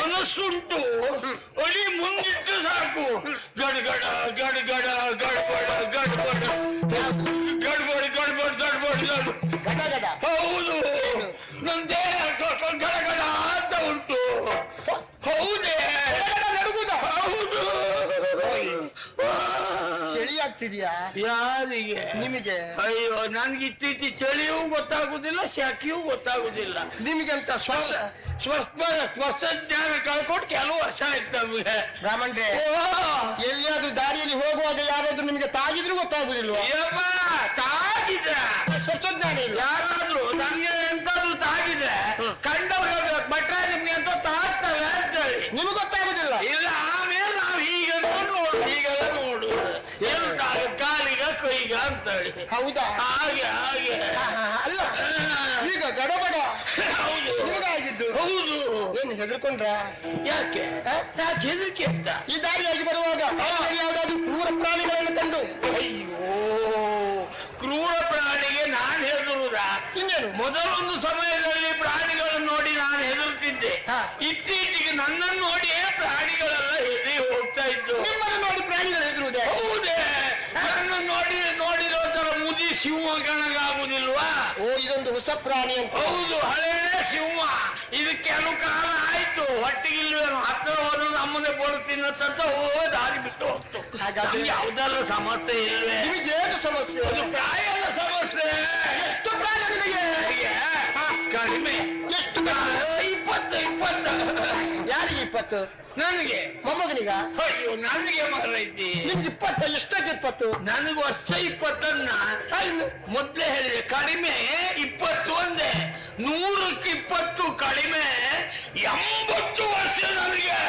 ಮನಸ್ಸುಂಟು, ಒಳಿ ಮುಂದಿಟ್ಟು ಸಾಕು. ಗಡ್ಗಡ ಗಡ್ಗಡ ಗಡ್ಬಡ ಗಡ್ಬಡ ಗಡ್ಬಡಿ ಗಡ್ಬಡ್ ಗಡ್ಬಡ್ ಗಡ ಗಡ. ಹೌದು, ನನ್ ದೇಹ ಗಡಗಡ ಅಂತ ಉಂಟು. ಹೌದೇ? ನಡುಗುದ? ಹೌದು. ಚಳಿ ಆಗ್ತಿದ್ಯಾ? ಯಾರಿಗೆ? ನಿಮಗೆ. ಅಯ್ಯೋ ನನ್ಗೆ ಇತ್ತೀಚೆ ಚಳಿಯೂ ಗೊತ್ತಾಗುದಿಲ್ಲ, ಶೆಕೆಯೂ ಗೊತ್ತಾಗುದಿಲ್ಲ. ನಿಮಗೆಂತ ಸ್ವಸ್ಥ ಜ್ಞಾನ ಕಳ್ಕೊಂಡು ಕೆಲವು ವರ್ಷ ಆಯ್ತು ನಮ್ಗೆ. ರಾಮಣ್ರೆ, ಎಲ್ಲಿಯಾದ್ರೂ ದಾರಿಯಲ್ಲಿ ಹೋಗುವಾಗ ಯಾರಾದ್ರೂ ನಿಮಗೆ ತಾಗಿದ್ರು ಗೊತ್ತಾಗುದಿಲ್ವಾ? ತಾಗಿದೆ ಸ್ವಚ್ಛಜ್ಞಾನ ಇಲ್ಲ. ಯಾರಾದ್ರೂ ನಮ್ಗೆ ಎಂತಾದ್ರು ತಾಗಿದೆ ಕಂಡವ್ರು ಭಟ್ರ ನಿಮ್ಗೆ ಅಂತ ತಾಗ್ತವೆ ಅಂತೇಳಿ ನಿಮ್ಗೆ ಗೊತ್ತಾಗುದಿಲ್ಲ. ಇಲ್ಲ ಆಮೇಲೆ ನಾವ್ ಹೀಗೆ ನೋಡು ಹೀಗೆಲ್ಲ ನೋಡು ಏನು ಕಾಲಿಗ ಕೈಗ ಅಂತೇಳಿ. ಹೌದಾ? ಹಾಗೆ ಹಾಗೆ ಅಲ್ಲ ಈಗ ಗಡಬಡ ಹೌದು ನಿಮಗಾಗಿದ್ದು. ಹೌದು. ಏನು ಹೆದರ್ಕೊಂಡ್ರ? ಯಾಕೆ ಯಾಕೆ ಹೆದರಿಕೆ ಅಂತ? ಈ ದಾರಿಯಾಗಿ ಬರುವಾಗ ಯಾವ್ದಾದ್ರು ಕ್ರೂರ ಪ್ರಾಣಿಗಳನ್ನು ಕಂಡು. ಅಯ್ಯೋ ಕ್ರೂರ ಪ್ರಾಣಿಗೆ ನಾನ್ ಹೆದರುದ? ಇನ್ನೇನು? ಮೊದಲೊಂದು ಸಮಯದಲ್ಲಿ ಪ್ರಾಣಿಗಳನ್ನು ನೋಡಿ ನಾನು ಹೆದರುತ್ತಿದ್ದೆ. ಇತ್ತೀಚೆಗೆ ನನ್ನನ್ನು ನೋಡಿಯೇ ಪ್ರಾಣಿಗಳೆಲ್ಲ ಹೆದರಿ ಹೋಗ್ತಾ ಇದ್ದು. ನಿಮ್ಮನ್ನು ನೋಡಿ ಪ್ರಾಣಿಗಳು ಹೆದರುವುದೇ? ಹೌದೇ, ನನ್ನನ್ನು ನೋಡಿದ ತರ ಮುದಿ ಸಿಂಹ ಗಣಗಾಗುದಿಲ್ವಾ? ಓ, ಇದೊಂದು ಹೊಸ ಪ್ರಾಣಿ ಅಂತ. ಹೌದು, ಹಳೇ ಸಿಂಹ. ಇದು ಕೆಲವು ಕಾಲ ಆಯ್ತು, ಹೊಟ್ಟಿಗಿಲ್ವೇನು ಹತ್ತಿರ ಹೋದ್ರೆ ನಮ್ಮನೆ ಬೋಡು ತಿನ್ನತ್ತಂತ ದಾರಿ ಬಿಟ್ಟು ಹೋಗ್ತು. ಹಾಗಾದ್ರೆ ಯಾವ್ದಲ್ಲ ಸಮಸ್ಯೆ ಇಲ್ವೇ? ನಿಮಗೇನು ಸಮಸ್ಯೆ? ಅದು ಪ್ರಾಯದ ಸಮಸ್ಯೆ. ಎಷ್ಟು ಪ್ರಾಯ ನಿಮಗೆ? ಕಡಿಮೆ. ಎಷ್ಟು? 20. ಯಾರಿಗೆ 20? ನನಗೆ. ಮೊಮ್ಮಗನಿಗ? ಅಯ್ಯೋ ನನಗೆ ಮರೈತಿ. ನಿಮ್ಗೆ 20? ಎಷ್ಟಕ್ಕೆ 20? ನನಗೂ ವರ್ಷ 20 ಮೊದ್ಲೇ ಹೇಳಿದೆ. ಕಡಿಮೆ 20 ಒಂದೇ, 100ಕ್ಕೆ 20 ಕಡಿಮೆ 80 ವರ್ಷ ನನಗೆ.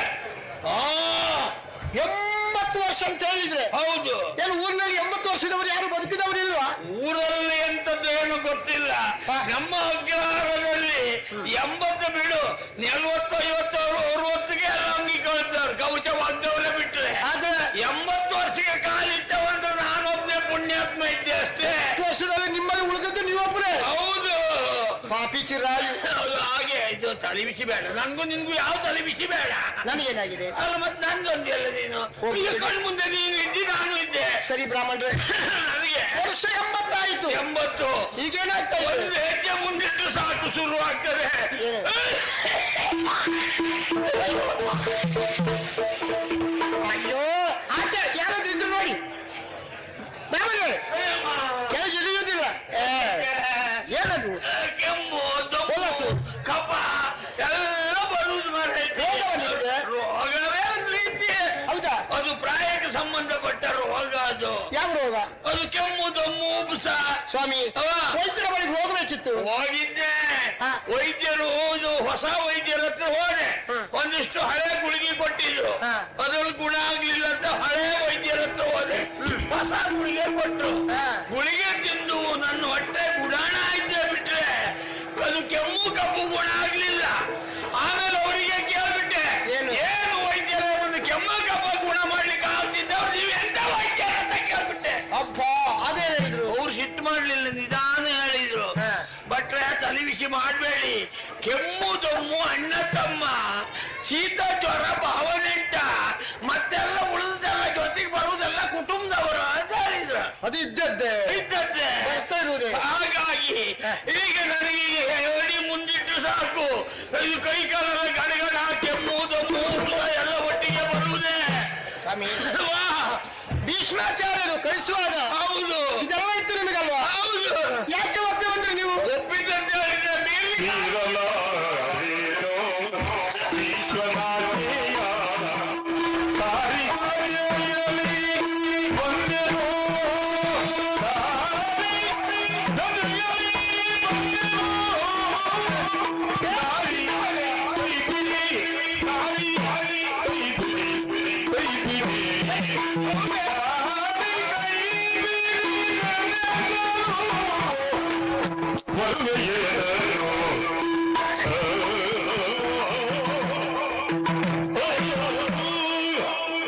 80 ವರ್ಷ ಅಂತ ಹೇಳಿದ್ರೆ? ಹೌದು. ಏನು ಊರಿನಲ್ಲಿ 80 ವರ್ಷದವರು ಯಾರು ಬದುಕಿದವರು ಇಲ್ವಾ? ಊರಲ್ಲಿ ಎಂತದ್ದು ಏನು ಗೊತ್ತಿಲ್ಲ. ನಮ್ಮ ಅಗ್ರಹಾರದಲ್ಲಿ 80 ಬಿಡು, 40, 50, 60ಗೆ ಎಲ್ಲ ಅಂಗೀಕರಿದ್ದಾರೆ. ಕವಚ ವಾಗ್ದವರೇ ಬಿಟ್ರೆ. ಆದ್ರೆ 80 ವರ್ಷಕ್ಕೆ ಕಾಲಿಟ್ಟವಂದ್ರೆ ನಾನೊಬ್ನೇ ಪುಣ್ಯಾತ್ಮ ಇದ್ದೆ ಅಷ್ಟೇ. 10 ವರ್ಷದಲ್ಲಿ ನಿಮ್ಮಲ್ಲಿ ಉಳಿದದ್ದು ನೀವೊಬ್ಬರೇ. ಹೌದು. ಪಾಪಿ ಚಿರಾಯಿ. ಹೌದು, ಹಾಗೆ ಇದು ತಲೆ ಬಿಸಿ ಬೇಡ. ನನ್ಗೂ ನಿನ್ಗೂ ಯಾವ ತಲೆ ಬಿಸಿ ಬೇಡ. ನನಗೇನಾಗಿದೆ? ಅಲ್ಲ ಮತ್ತೆ ನನ್ಗೊಂದು ಎಲ್ಲ ನೀನು ಈಗ ಕಣ್ಣು ಮುಂದೆ ನೀನು ಇದ್ದಿ, ನಾನು ಇದ್ದೆ. ಸರಿ ಬ್ರಾಹ್ಮಣರೇ, ನನಗೆ ವರ್ಷ 80 ಆಯ್ತು. 80. ಈಗೇನಾಗ್ತಾ ಇದೆ? ಒಂದು ಹೆಜ್ಜೆ ಮುಂದಿಟ್ಟು ಸಾಕು ಶುರು ಆಗ್ತದೆ. ಅಯ್ಯೋ, ಆಚೆ ಯಾರಾದ್ರೂ ಇದ್ರು ನೋಡಿ. ಬ್ರಾಹ್ಮಣರೇ, ಕೆಲವು ಇಳಿಯೋದಿಲ್ಲ. ಏನದು? ಕೆಮ್ಮು, ಹೊಲಸು, ಕಫ ಎಲ್ಲ ಬರುವುದು ಮಾರೈತೆ. ರೋಗವೇ ಒಂದು ರೀತಿ. ಹೌದಾ? ಅದು ಪ್ರಾಯಕ್ಕೆ ಸಂಬಂಧಪಟ್ಟ ರೋಗ. ಅದು ಯಾವ ರೋಗ? ಅದು ಕೆಮ್ಮು, ದಮ್ಮು, ಉಬ್ಸ. ಸ್ವಾಮಿ, ವೈದ್ಯರ ಬಳಿಗೆ ಹೋಗ್ಬೇಕಿತ್ತು. ಹೋಗಿದ್ದೆ. ವೈದ್ಯರು ಹೊಸ ವೈದ್ಯರ ಹತ್ರ ಹೋದೆ. ಒಂದಿಷ್ಟು ಹಳೆ ಗುಳಿಗೆ ಕೊಟ್ಟಿದ್ರು. ಅದ್ರಲ್ಲಿ ಗುಣ ಆಗ್ಲಿಲ್ಲ ಅಂತ ಹಳೆ ವೈದ್ಯರ ಹತ್ರ ಹೋದೆ. ಹೊಸ ಗುಳಿಗೆ ಕೊಟ್ರು. ಗುಳಿಗೆ ತಿಂದು ನನ್ನ ಹೊಟ್ಟೆ ಗುಡಾಣ ಆಯ್ತೆ ಬಿಟ್ರೆ ಅದು ಕೆಮ್ಮು ಕಪ್ಪು ಗುಣ ಆಗ್ಲಿಲ್ಲ. ಆಮೇಲೆ ಅವರಿಗೆ ಕೇಳ್ಬಿಟ್ಟೆ, ಏನು ವೈದ್ಯರ ಒಂದು ಕೆಮ್ಮು ಕಪ್ಪ ಗುಣ ಮಾಡ್ಲಿಕ್ಕೆ ಆಗ್ತಿದ್ದವ್ರು ನೀವು ಎಂತ ವೈದ್ಯರ ಅಂತ ಕೇಳ್ಬಿಟ್ಟೆ. ಅಪ್ಪ, ಅದೇ ಹೇಳಿದ್ರು. ಅವ್ರು ಸಿಟ್ಟು ಮಾಡ್ಲಿಲ್ಲ, ನಿಧಾನ ಹೇಳಿದ್ರು. ಭಟ್ರೆ ತಲೆ ಬಿಸಿ ಮಾಡ್ಬೇಡಿ, ಕೆಮ್ಮು ದಮ್ಮು ಅಣ್ಣ ತಮ್ಮ, ಶೀತ ಜ್ವರ ಭಾವನೆಂಟ, ಮತ್ತೆಲ್ಲ ಉಳಿದೆಲ್ಲ ಜೊತೆಗೆ ಬರುವುದೆಲ್ಲ ಕುಟುಂಬದವರು ಅಂತ ಹೇಳಿದ್ರು. ಅದು ಇದ್ದದ್ದೇ ಬರ್ತಾ ಇರುವುದೇ. ಹಾಗಾಗಿ ಈಗ ನನಗೆ ಹೇಳಿ ಮುಂದಿಟ್ಟು ಸಾಕು. ಇದು ಕೈ ಕಾಲೆಲ್ಲ ಗಡಗಡ, ಕೆಮ್ಮು ದಮ್ಮು ಎಲ್ಲ ಒಟ್ಟಿಗೆ ಬರುವುದೇ. ಸ್ವಾಮಿ, ಭೀಷ್ಮಾಚಾರ್ಯರು ಕಳಿಸುವಾಗ ಹೌದು ಇದೆಲ್ಲ ಇತ್ತು ನಿಮಗಲ್ವಾ? ಹೌದು. ಯಾಕೆ ಮೀರಲಾರೇನೋ ವಿಶ್ವನಾಥೇಯ ಸಾರಿ ಬಂದೆನೋ ಸಾರಿ ನದಿಯಲ್ಲಿ ಬಂದೆನೋ ಸಾರಿ ಕೈ ಬಿಡಿ ಸಾರಿ ಕೈ ಬಿಡಿ ಕೈ ಬಿಡಿ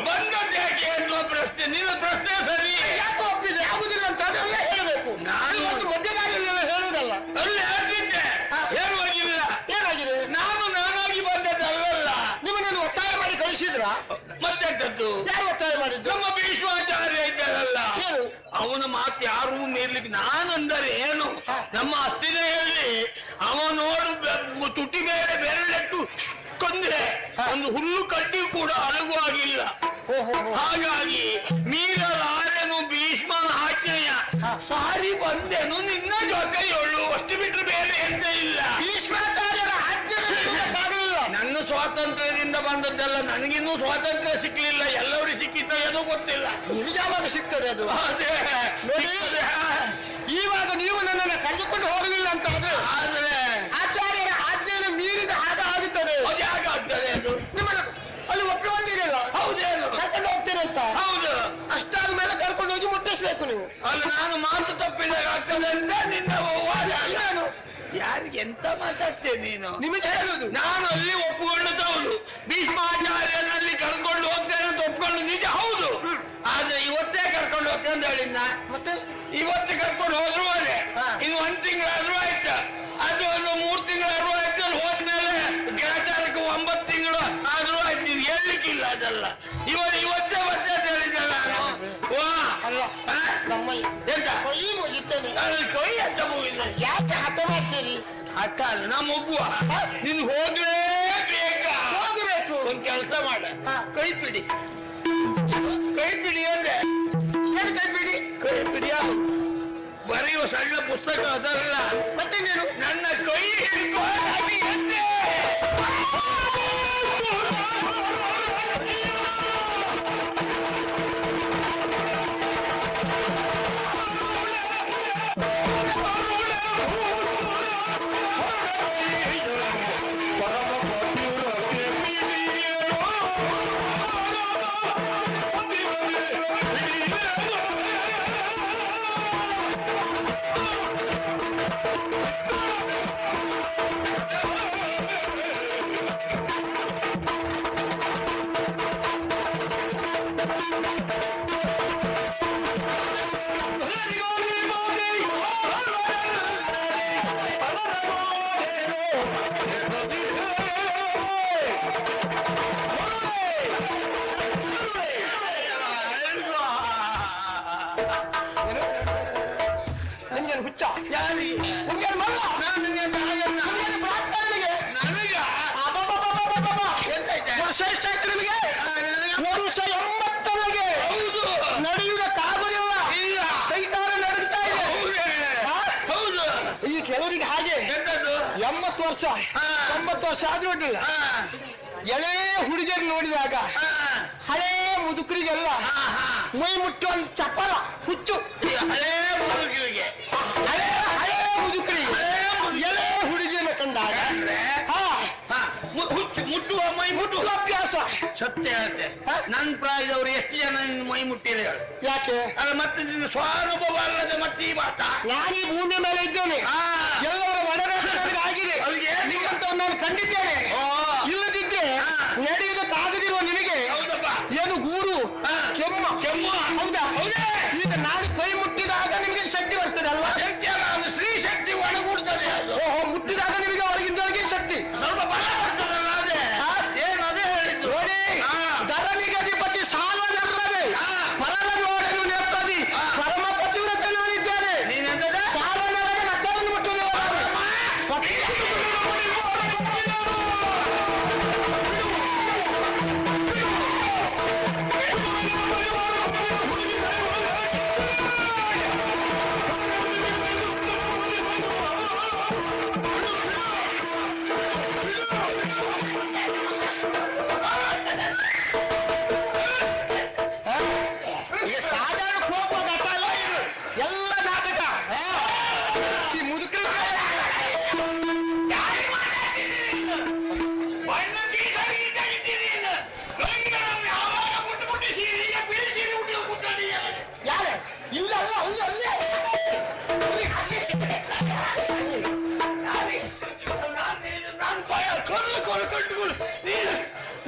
ಬಂದದ್ದೇಕೆ ಎನ್ನುವ ಪ್ರಶ್ನೆ ನಿನ್ನ ಪ್ರಶ್ನೆ ಸರಿ. ಯಾಕೆ ಒಪ್ಪಿದೆ ಆಗುದಿಲ್ಲ ಅಂತ ಅದೆಲ್ಲ ಹೇಳ್ಬೇಕು. ನಾನು ಒಂದು ಮಧ್ಯದಾರಿಯಲ್ಲೆಲ್ಲ ಹೇಳುವುದಲ್ಲ. ಅಲ್ಲಿ ಹೇಳ್ತಿದ್ದೆ ಹೇಳುವಾಗಿಲ್ಲ. ಏನಾಗಿದೆ? ನಾನಾಗಿ ಬಂದದ್ದಲ್ಲ. ನಿಮ್ಮನ್ನು ಒತ್ತಾಯ ಮಾಡಿ ಕಳಿಸಿದ್ರ? ಮತ್ತೆಂತದ್ದು? ಯಾರು ಒತ್ತಾಯ ಮಾಡಿದ್ರು? ನಮ್ಮ ಭೀಷ್ಮಾಚಾರ್ಯ ಇದ್ದಾರಲ್ಲ, ಏನು? ಅವನ ಮಾತು ಯಾರೂ ಮೀರ್ಲಿಕ್ಕೆ. ನಾನಂದರೆ ಏನು, ನಮ್ಮ ಅತ್ತಿನ ಹೇಳಿ ಅವ ನೋಡು ತುಟಿ ಮೇಲೆ ಬೆರಳಿಟ್ಟು ಕೊಂದ್ರೆ ಒಂದು ಹುಲ್ಲು ಕಡ್ಡಿ ಕೂಡ ಅಲಗುವಾಗಿಲ್ಲ. ಹಾಗಾಗಿ ಮೀರಲಾರೆನು ಭೀಷ್ಮನ ಆಜ್ಞೆಯ ಸಾರಿ ಬಂದೆನು ನಿನ್ನ ಜೊತೆಯೊಳ್ಳು. ಅಷ್ಟು ಬಿಟ್ಟರೆ ಬೇರೆ ಎಂತ ಇಲ್ಲ. ಭೀಷ್ಮಾಚಾರ್ಯರ ಆಜ್ಞೆಯಾಗಲಿಲ್ಲ. ನನ್ನ ಸ್ವಾತಂತ್ರ್ಯದಿಂದ ಬಂದದ್ದಲ್ಲ. ನನಗಿನ್ನೂ ಸ್ವಾತಂತ್ರ್ಯ ಸಿಕ್ಲಿಲ್ಲ. ಎಲ್ಲರೂ ಸಿಕ್ಕಿತ್ತ ಏನೋ ಗೊತ್ತಿಲ್ಲ. ನಿಮಗೆ ಯಾವಾಗ ಸಿಗ್ತದೆ ಅದು? ಅದೇ ನೋಡಿ, ಇವಾಗ ನೀವು ನನ್ನನ್ನು ಕರೆದುಕೊಂಡು ಹೋಗಲಿಲ್ಲ ಅಂತ ಆದ್ರೆ ಆಚಾರ್ಯರ ಆಜ್ಞೆಯನ್ನು ಮೀರಿದ ಹಾಗೆ ಆಗುತ್ತದೆ. ಅದು ಯಾಕಾಗ್ತದೆ ಅದು? ನಿಮ್ಮನ್ನು ಅಲ್ಲಿ ಒಪ್ಪಿ ಬಂದಿರಲ್ಲ, ಹೌದೇನು? ಕರ್ಕೊಂಡು ಹೋಗ್ತೇನೆ ಅಂತ. ಹೌದು. ಅಷ್ಟಾದ ಮೇಲೆ ಕರ್ಕೊಂಡು ಹೋಗಿ ಮುಟ್ಟಿಸ್ಬೇಕು ನೀವು. ಅಲ್ಲ, ನಾನು ಮಾತು ತಪ್ಪಿದಾಗ ಆಗ್ತದೆ ಅಂತ ನಿನ್ನ ವಾದ. ನಾನು ಯಾರಿಗೆ ಎಂತ ಮಾತಾಡ್ತೇನೆ ನೀನು? ನಿಮಗೆ ಹೇಳುದು, ನಾನು ಅಲ್ಲಿ ಒಪ್ಪಿಕೊಳ್ಳುತ್ತವನು. ಭೀಷ್ಮಾಚಾರ್ಯನಲ್ಲಿ ಕರ್ಕೊಂಡು ಹೋಗ್ತೇನೆ ಅಂತ ಒಪ್ಕೊಂಡು ನಿಜ ಹೌದು. ಆದ್ರೆ ಇವತ್ತೇ ಕರ್ಕೊಂಡು ಹೋಗ್ತೇನೆ ಅಂತ ಹೇಳಿದ್ನ. ಮತ್ತೆ ಇವತ್ತು ಕರ್ಕೊಂಡು ಹೋದ್ರು ಅದೇ. ಇನ್ನು 1 ತಿಂಗಳಾದ್ರೂ ಆಯ್ತು. ಅದು ಒಂದು 3 ತಿಂಗಳಾದ್ರೂ ಆಯ್ತು. ಅಲ್ಲಿ ಹೋದ್ಮೇಲೆ ಗೆಳಚಾರಕ್ಕೆ 9 ತಿಂಗಳು ಆದ್ರೂ ಆಯ್ತು. ನೀನು ಹೇಳಲಿಕ್ಕಿಲ್ಲ ಅದೆಲ್ಲ. ಇವತ್ತೇ ಮತ್ತೆ ಅಂತ ಹೇಳಿದ್ದೆ ನಾನು. ವಾ ಅಲ್ಲ, ಆ? ನಮ್ಮ ಎಂತ ಕೈ ಮುಗಿತೇನೆ. ಕೈ ಅಂತ ಮುಗಿಲ್ಲ. ಯಾಕೆ ಹಠ ಮಾಡ್ತೀರಿ? ಹಠ ಅಲ್ಲ, ನಾ ಮಗುವ. ನಿನ್ ಹೋಗ್ಲೇಬೇಕಾ? ಹೋಗಬೇಕು. ಒಂದ್ ಕೆಲಸ ಮಾಡ, ಕೈ ಪಿಡಿ. ಕೈ ಪಿಡಿ ಅಂದೆ. ಏನು ಕೈ ಬಿಡಿ? ಕೈ ಪಿಡಿ ಬರೆಯುವ ಸಣ್ಣ ಪುಸ್ತಕ ಅದಲ್ಲ. ಮತ್ತೆ ನೀನು ನನ್ನ ಕೈ ಹಿಡ್ಕೊ ಅಂದೆ. ನಿಮ್ಗೇನು ಹುಚ್ಚ? ಯಾರಿಗೆ? ನಿಮ್ಗೇನು ಮಲ್ಲ? ನಾನು ನಿನ್ಗೆ ತಾಯನ್ನ. ನಿಮ್ಗೇನು ಭ್ರಾಂತ ನಿಮಗೆ? ನನಗ ಅಬ್ಬಬ್ಬಬ್ಬಬ್ಬಬ್ಬಬ್ಬ. ಎಂತಾಯ್ತೆ? ವರ್ಷ ಎಷ್ಟಾಯ್ತು ನಿಮಗೆ? ವರ್ಷ 80 ನನಗೆ. ಹೌದು. ನಡೆಯುವುದಕ್ಕಾಗುದಿಲ್ಲ. ಇಲ್ಲ. ಕೈಕಾಲ ನಡುಗ್ತಾ ಇದೆ. ಹೌದೇ? ಹಾ? ಹೌದು. ಈ ಕೆಲವರಿಗೆ ಹಾಗೆ ಎಂತದ್ದು? 80 ವರ್ಷ ಹಾ. 90 ವರ್ಷ ಆದ್ರೂ ಅಡ್ಡಿಲ್ಲ. ಹಾ, ಎಳೆ ಹುಡುಗಿಯರು ನೋಡಿದಾಗ ಹಾ, ಹಳೇ ಮುದುಕರಿಗೆಲ್ಲ ಹಾ, ಹಾ. ಮೈ ಮುಟ್ಟುವ ಚಪಲ ಹುಚ್ಚು. ಈ ಹಳೇ ಮುದುಕಿಗೆ. ಹಳೇ ಹಳೇ ಮುದುಕರಿಗೆ ಹಳೇ ಎಳೆ ಹುಡುಗಿಯನ್ನು ಕಂಡಾಗ ಅಂದ್ರೆ ಹಾ ಹಾ, ಮುಟ್ಟುವ ಮೈ ಮುಟ್ಟುವ ಮುಟ್ಟುವ ಅಭ್ಯಾಸ. ಸತ್ಯ ಹೇಳ್ತೆ. ಹಾ? ನನ್ನ ಪ್ರಾಯದವ್ರು ಎಷ್ಟು ಜನ ನಿನ್ನ ಮೈ ಮುಟ್ಟಿರಿ ಹೇಳು? ಯಾಕೆ? ಅಲ್ಲ, ಮತ್ತೆ ನಿನ್ನ ಸ್ವಾನುಭವ ಅಲ್ಲದೆ ಮತ್ತೆ ಈ ಮಾತಾ? ನಾನು ಈ ಭೂಮಿ ಮೇಲೆ ಇದ್ದೇನೆ. ಹಾ. ಎಲ್ಲವರ ಒಡನಾಟ ನನಗೆ ಆಗಿದೆ. ಅವ್ರಿಗೆ ನಿಮ್ಮಂತ ನಾನು ಕಂಡಿದ್ದೇನೆ. ಓ. ಇಲ್ಲದಿದ್ದೆ ಹಾ. ನಡೆಯುವುದಕ್ಕಾಗದಿರುವ ನಿನಗೆ ಹೌದಪ್ಪ. ಏನು ಗೂರು ಹಾ. ಕೆಮ್ಮು ಕೆಮ್ಮು. ಹೌದಾ? ಹೌದೇ? ಈಗ ನಾನು ಕೈ ಮುಟ್ಟಿದಾಗ ನಿಮಗೆ ಶಕ್ತಿ ಬರ್ತದೆ ಅಲ್ವಾ? ಶಕ್ತಿ ಅಲ್ಲ, ಅದು ಸ್ತ್ರೀ ಶಕ್ತಿ ಒಳಗೂಡ್ತದೆ ಅದು. ಓಹೋ, ಮುಟ್ಟಿದಾಗ ನಿಮಗೆ ಒಳಗಿದ್ದೊಳಗೆ ಶಕ್ತಿ. ಸ್ವಲ್ಪ ಬಲ ಬರ್ತದಲ್ಲ ಅದೇ. ಹಾ? ಏನು ಅದೇ ಹೇಳಿದ್ದು. ನೋಡಿ, ಹಾ. ಧರಣಿಗಧಿಪತಿ ಸಾಲ್ವನಲ್ಲದೆ ಹಾ. ಪರಲ ನೋಡಲು ನೆಪ್ಪದಿ ಹಾ. ಪರಮ ಪತಿವ್ರತ ನಾನಿದ್ದೇನೆ. ನೀನೆಂತದ? ಸಾಲ್ವನಲ್ಲದೆ ಮಕ್ಕಳನ್ನು ಮುಟ್ಟುವುದಿಲ್ಲ. ಈ ಮುದುಕರ ಯಾರೇ ಇಲ್ಲ ಅಲ್ಲ ಅಲ್ಲ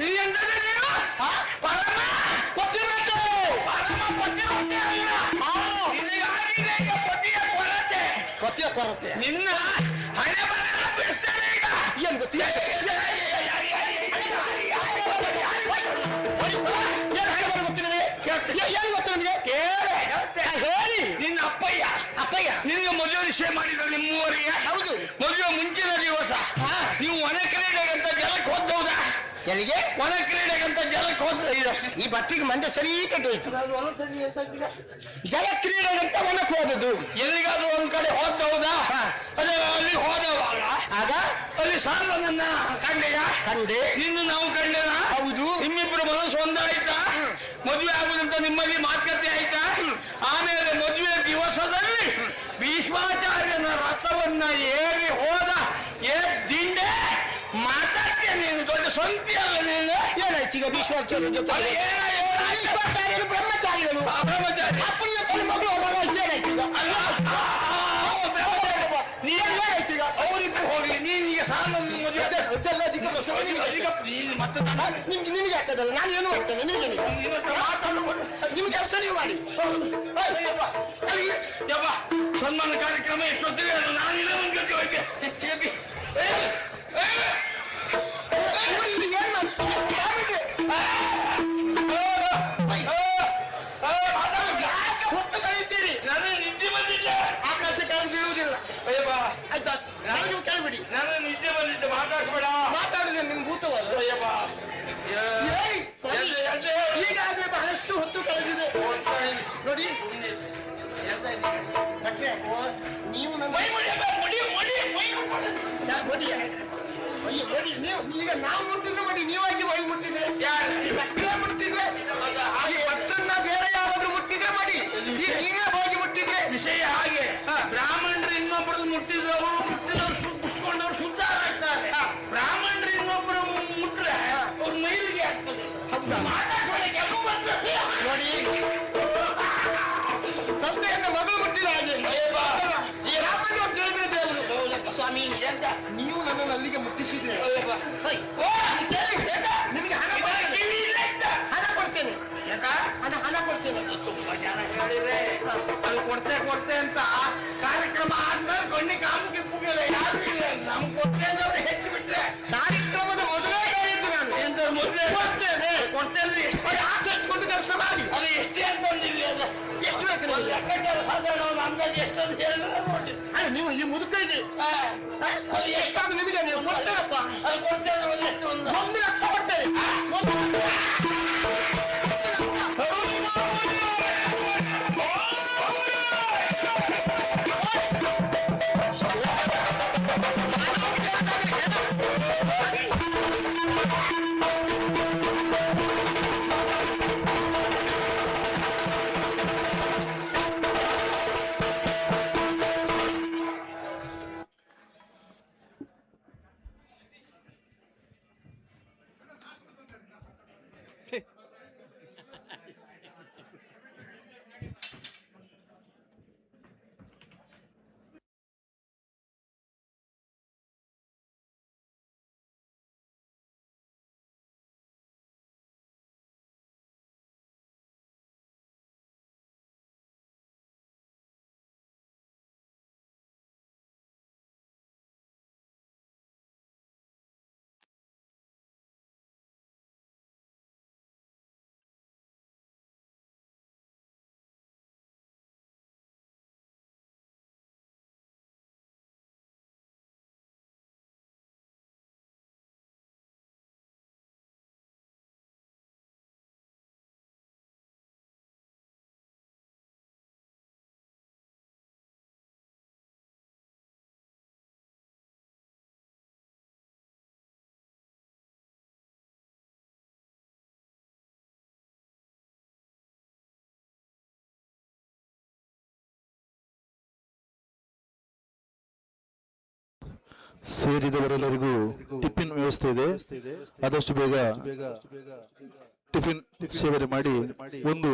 ಪತಿಯ ಕೊರತೆ ನಿನ್ನ ಹಣೆ ಬರ ಬಿಡಿಸ್ತೇನೆ ಈಗ ಏನ್ ಗೊತ್ತಿಲ್ಲ ಏನ್ ಗೊತ್ತು ನಿಮಗೆ ಹೇಳಿ ನಿನ್ನ ಅಪ್ಪಯ್ಯ ನಿನಗೆ ಮದುವೆ ವಿಷಯ ಮಾಡಿದ್ರು ನಿಮ್ಮೂರಿಗೆ ಹೌದು ಮದುವೆ ಮುಂಚಿನ ದಿವಸ ನೀವು ವನ ಕ್ರೀಡೆಗಂತ ಜಲಕ್ಕೆ ಹೋದೌದಾ ಎಲ್ಲಿಗೆ ವನ ಕ್ರೀಡೆಗಂತ ಜಲಕ್ಕೆ ಹೋದ ಈ ಬಟ್ಟಿಗೆ ಮಂಡೆ ಸರಿ ಕಟ್ಟೋಯ್ತು ಜಲ ಕ್ರೀಡೆಗಂತ ವನಕ್ಕೆ ಹೋದದ್ದು ಎಲ್ಲಿಗಾದ್ರೂ ಒಂದ್ ಕಡೆ ಹೋದೌದಾ ಅದೇ ಅಲ್ಲಿ ಹೋದವಾಗ ಆಗ ಅಲ್ಲಿ ಸಾಲ್ವನನ್ನ ಕಂಡೆಯ ಕಂಡೆ ನಿನ್ನ ನಾವು ಕಂಡೆನ ಹೌದು ನಿಮ್ಮಿಬ್ರು ಮನಸ್ಸು ಒಂದಾಯ್ತಾ ಮದುವೆ ಆಗುದಂತ ನಿಮ್ಮಲ್ಲಿ ಮಾತುಕತೆ ಆಯ್ತಾ ಆಮೇಲೆ ಮದುವೆ ದಿವಸದಲ್ಲಿ ಭೀಷ್ಮಾಚಾರ್ಯನ ರಥವನ್ನ ಏರಿ ಹೋದ ದಿಂಡೆ ಮಾತಾಡ್ತೀಯ ನೀನು ದೊಡ್ಡ ಸಂತಿ ಅಲ್ಲ ನೀನು ಏನಾಯ್ತು ಈಗ ಭೀಷ್ಮಾಚಾರ್ಯ ಜೊತೆ ಅಲ್ಲಿ ಭೀಷ್ಮಾಚಾರ್ಯರು ಬ್ರಹ್ಮಚಾರಿಗಳು ಬ್ರಹ್ಮಚಾರಿ ಅಪ್ಪನ ಜೊತೆ ಮಗಳು ಹೋದಾಗ ಏನಾಯ್ತು ಈಗ ಅಲ್ಲ ಏನಾಯ್ತು ಈಗ ಅವರಿಬ್ಬರು ಹೋಗ್ಲಿ ನೀನೀಗ ಸಾಲ ಮದುವೆ ಅದೆಲ್ಲ ನೀನು ಮತ್ತೆ ನಿಮ್ಗೆ ಆಗ್ತದಲ್ಲ ನಾನು ಏನು ಮಾಡ್ತೇನೆ ನಿಮಗೆ ನಿಮ್ ಕೆಲಸ ನೀವು ಮಾಡಿ ಯಪ್ಪ ಸನ್ಮಾನ ಕಾರ್ಯಕ್ರಮ ಎಷ್ಟೊತ್ತಿಗೆ ನಾನಿಲ್ಲ ಒಂದ್ ಜೊತೆ ಹೋಯ್ತೆ ಯಾಕೆ ಹೊತ್ತು ಕಳೀತೀರಿ ನಾನು ನಿದ್ದೆ ಬಂದಿದ್ದೆ ಆಕಾಶ ಕೆಳಗೆ ಬೀಳುವುದಿಲ್ಲ ಅಯ್ಯಪ್ಪ ಆಯ್ತಾ ನೀವು ಕೇಳ್ಬಿಡಿ ನಾನು ನಿದ್ದೆ ಬಂದಿದ್ದೆ ಮಾತಾಡ್ಬೇಡ ಮಾತಾಡಿದ್ರೆ ನಿಮ್ ಭೂತವಾದ ಅಯ್ಯಪ್ಪ ಈಗಾಗಲೇ ಬಹಳಷ್ಟು ಹೊತ್ತು ಕಳೆದಿದೆ ನೋಡಿ ಭಟ್ರೆ, ನೀವು ನನ್ನ ನೀವು ಈಗ ನಾವು ಮುಟ್ಟಿದ್ರೆ ಮಾಡಿ ನೀವಾಗಿ ಹೋಗಿ ಮುಟ್ಟಿದ್ರೆ ಭಟ್ರೆ ಮುಟ್ಟಿದ್ರೆ ಈ ಭಟ್ರನ್ನ ಬೇರೆ ಯಾರಾದ್ರೂ ಮುಟ್ಟಿದ್ರೆ ಮಾಡಿ ಈಗ ನೀವೇ ಹೋಗಿ ಮುಟ್ಟಿದ್ರೆ ವಿಷಯ ಹಾಗೆ ಬ್ರಾಹ್ಮಣರು ಇನ್ನೊಬ್ಬರು ಮುಟ್ಟಿದ್ರು ಅವರು ಮುಟ್ಟಿದವರು ಸುತ್ತಿಕೊಂಡವ್ರು ಸುದ್ದಾರಾಗ್ತಾರೆ ಬ್ರಾಹ್ಮಣರು ಇನ್ನೊಬ್ಬರು ಮುಟ್ರೆ ಅವ್ರ ಮೈಲಿಗೆ ಆಗ್ತದೆ ಮಾತಾಡ್ಕೊಳ್ಳಿ ಕೆಲವು ಬರ್ತದೆ ನೋಡಿ ಸತ್ತೆಯನ್ನ ಮಗಳು ಮುಟ್ಟಿದ ಹಾಗೆ ಈ ರಾಮಣ್ಣ ಕೇಳಿದ್ರೆ ದೇವರು ಸ್ವಾಮಿ ಎಂತ ನೀವು ನನ್ನನ್ನು ಅಲ್ಲಿಗೆ ಮುಟ್ಟಿಸಿದ್ರೆ ನಿಮಗೆ ಹಣ ಹಣ ಕೊಡ್ತೇನೆ ಹಣ ಕೊಡ್ತೇನೆ ತುಂಬಾ ಜನ ಹೇಳಿದ್ರೆ ಅಲ್ಲಿ ಕೊಡ್ತೆ ಅಂತ ಕಾರ್ಯಕ್ರಮ ಆದ್ಮೇಲೆ ಗಣ್ಣಿ ಕಾಮಕ್ಕೆ ಪೂಗಿಲ್ಲ ಯಾರು ಇಲ್ಲ ನಮ್ಗೆ ಕೊಡ್ತೆ ಅಂದ್ರೆ ಹೆಚ್ಚು ಬಿಟ್ರೆ ಕಾರ್ಯಕ್ರಮದ ಮೊದಲೇ ಹೇಳಿದ್ದು ನಾನು ಎಂತ ಮೊದಲೇ ಕೊಡ್ತೇನೆ ಆಸೆ ಇಟ್ಕೊಂಡು ಕೆಲಸ ಮಾಡಿ ಅದು ಎಷ್ಟೇ ಅಂತ ಅಂದಿಲ್ಲ ಅದು ಎಷ್ಟು ಬೇಕು ಒಂದು ಲೆಕ್ಕಾಚಾರ ಸಾಧಾರಣ ಒಂದು ಅಂದಾಜು ಎಷ್ಟಂತ ಹೇಳಿದ್ರೆ ನೋಡಿ ಅಲ್ಲ ನೀವು ಈ ಮುದುಕರಿಗೆ ಅದು ಎಷ್ಟಾದ್ರು ನಿಮಗೆ ನೀವು ಕೊಡ್ತೇನಪ್ಪ ಅದು ಕೊಡ್ತೇನೆ ಒಂದು ಎಷ್ಟು ಒಂದು 1 ಲಕ್ಷ ಕೊಡ್ತೇನೆ 1 ಲಕ್ಷ ಸೇರಿದವರೆಲ್ಲರಿಗೂ ಟಿಫಿನ್ ವ್ಯವಸ್ಥೆ ಇದೆ. ಆದಷ್ಟು ಬೇಗ ಟಿಫಿನ್ ಸೇವನೆ ಮಾಡಿ ಒಂದು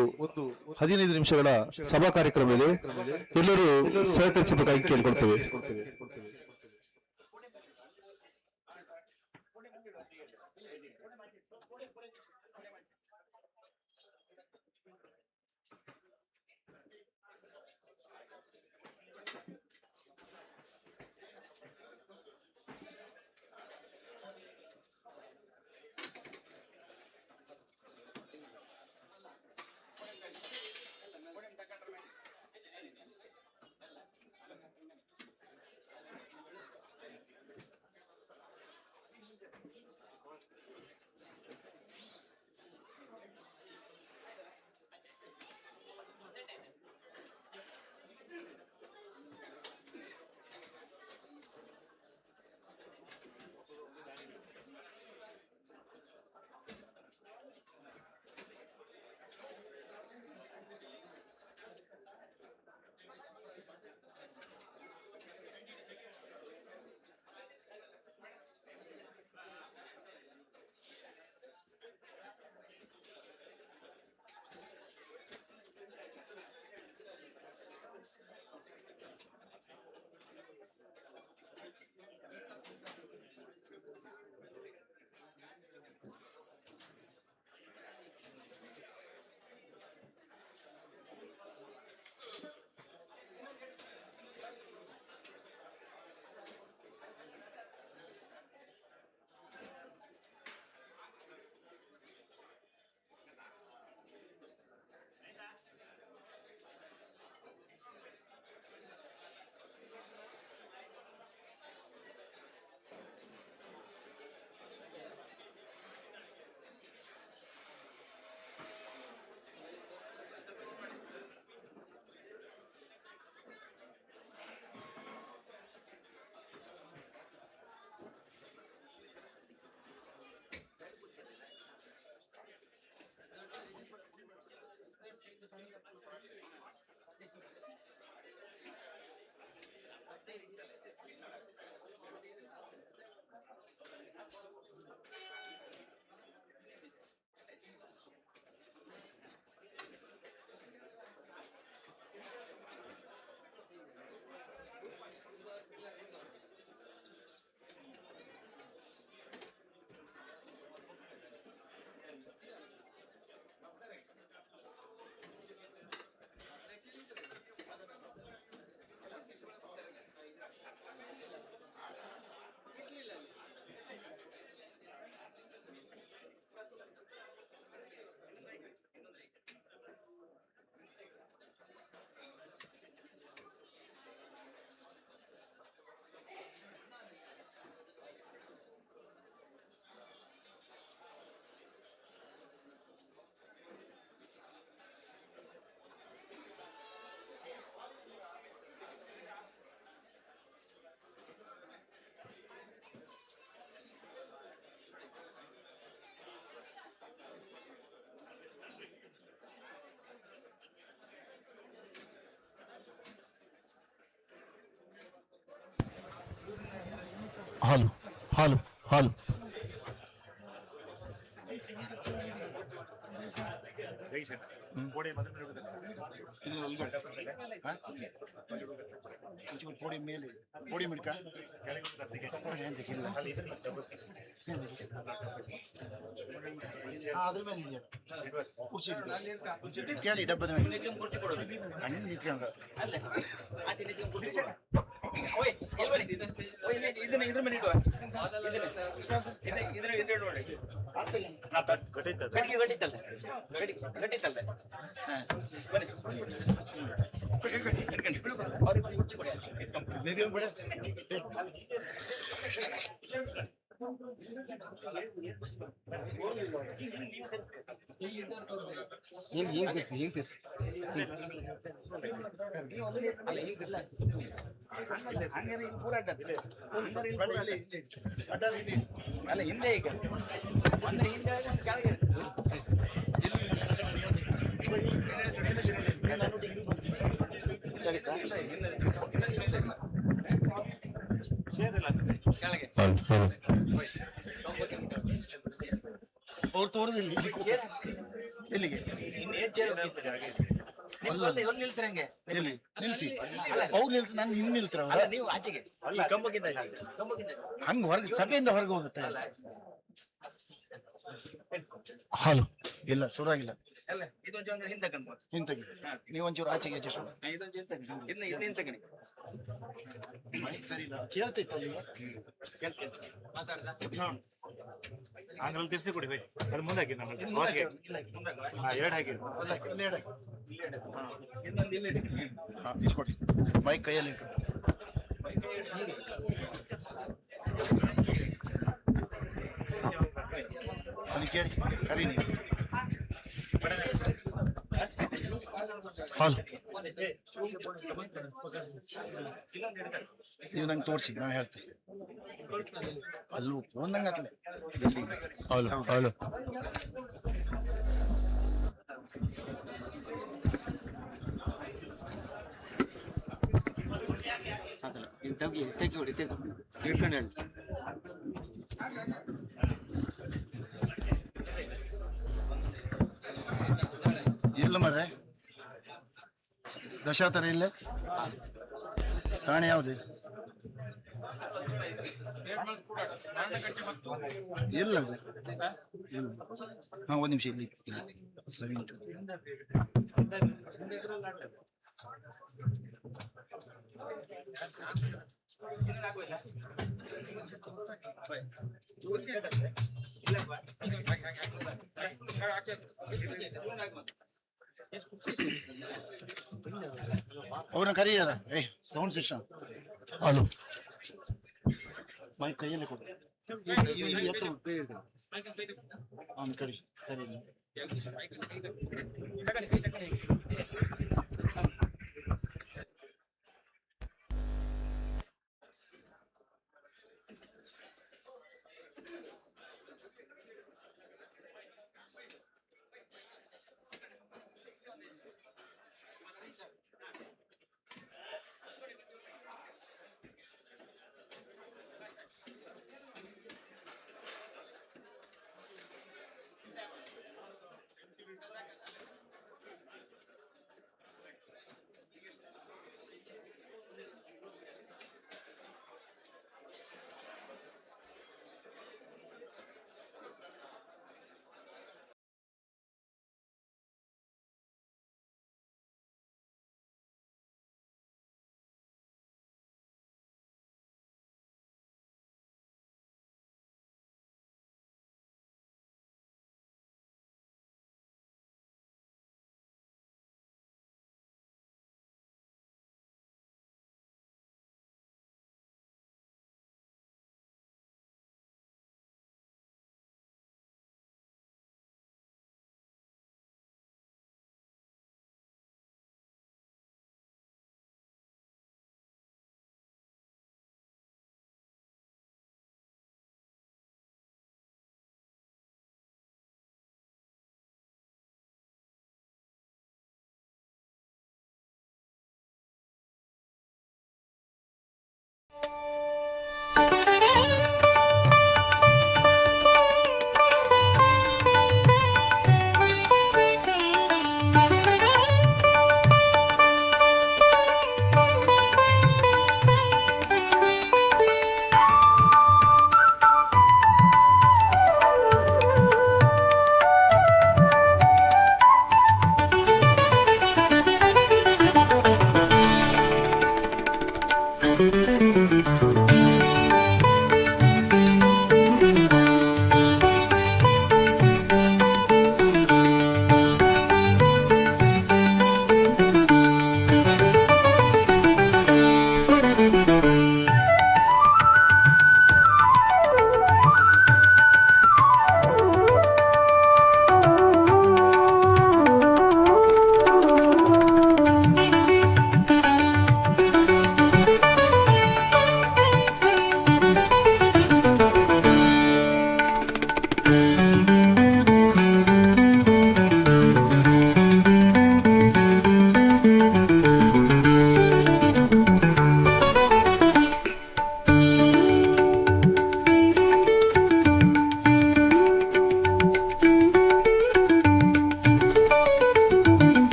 15 ನಿಮಿಷಗಳ ಸಭಾ ಕಾರ್ಯಕ್ರಮ ಇದೆ. ಎಲ್ಲರೂ ಸಹಕರಿಸಬೇಕಾಗಿ ಕೇಳಿಕೊಳ್ತೇವೆ. ಹಾಲು ಹಾಲು ಹಾಲು ಪೋಡಿ ಮೇಲೆ ಪೋಡಿ ಮಿಡ್ಕ ಅದ್ರ ಮೇಲೆ ಕುರ್ಚಿ ಕೇಳಿ ಡಬ್ಬದ ಮೇಲೆ ಹಂಗೆ ನಿಂತ್ಕೊಂಡ ಇದನ್ನ ಇದ್ರ ಮೇಲೆ ಇಡುವ ಇದ್ರ ನೋಡಿ ಗಟ್ಟಿತ್ತಲ್ಲ ಬನ್ನಿ ಅವ್ರಿಗೆ ಕುರ್ಚಿ ಕೊಡಿ ಅಲ್ಲ ಹಿಂದೆ ಈಗ ಮೊನ್ನೆ ಹಿಂದೆ ಕೆಳಗೆ ಸೇರಿಲ್ಲ ಹಾಲು ಹಾಲು ಅವ್ರು ತೋರುದಿಲ್ಲ ಎಲ್ಲಿಗೆ ಎಲ್ಲಿ ನಿಲ್ಸಿ ಅವ್ರು ನಿಲ್ಸಿ ನಾನು ಇನ್ನು ನಿಲ್ತಾರ ನೀವು ಆಚೆಗೆ ಹಂಗ ಹೊರಗೆ ಸಭೆಯಿಂದ ಹೊರಗೆ ಹೋಗುತ್ತೆ ಹಾಲು ಇಲ್ಲ ಶುರುವಾಗಿಲ್ಲ ಇದೊಂದು ಹಿಂದೆ ಕಣ್ಬೋದು ಹಿಂತಗಿ ನೀವು ಒಂಚೂರು ಆಚೆಗೆ ಆಚೆ ಶುರು ಇದನ್ನ ಕಣಿ ಮೈಕ್ ಸರಿ ಇಲ್ಲ ಕೇಳ್ತೈತ ಅಲ್ಲಿ ಆಂಗ್ಲ ತಿರ್ಸಿ ಕೊಡಿ ಹೋಯ್ ಅದು ಮುಂದೆ ಹಾಕಿ ನಮ್ಮ ಇದು ಮುಂದೆ ಹಾಕಿ, ಇಲ್ಲ, ಎರಡು ಹಾಕಿ ಅಲ್ಲ, ಇಲ್ಲೇ ಇಡು. ಇನ್ನೊಂದು ಇಲ್ಲಿ ಇಡಿ. ಹಾ, ಇಲ್ಲಿ ಕೊಡಿ ಮೈಕ್ ಕೈಯಲ್ಲಿ ಇಟ್ಕೊಂಡು ಅಲ್ಲಿ ಕೇಳಿ ಕರಿ ನೀವು ಹಾಲು ನೀವು ನಂಗೆ ತೋರಿಸಿ ನಾ ಹೇಳ್ತೇನೆ ಅಲ್ಲೂ ಫೋನ್ ನಂಗೆ ಹತ್ತಲೆ ಎಲ್ಲಿ ಹಾಲು ಹಾಲು ತೆಗಿ ಹೊಡಿ ತೆಗಿ ಹಿಡ್ಕೊಂಡು ಹೇಳಿ ಇಲ್ಲ ಮರ್ರೆ ದಶಾತರ ಇಲ್ಲ ತಾಣೆ ಯಾವುದು ಇಲ್ಲ ಅದು ಇಲ್ಲ ಹಾ ಒಂದು ನಿಮಿಷ ಇಲ್ಲಿ 7 ಅವ್ರನ್ನ ಕರೀಯಲ್ಲ ಸೌಂಡ್ ಸಿಸ್ಟಮ್ ಹಾಲು ಮೈ ಕೈಯಲ್ಲೇ ಕೊಡು ಎತ್ತು ಅವ್ನ ಕಡಿ ಕರೀ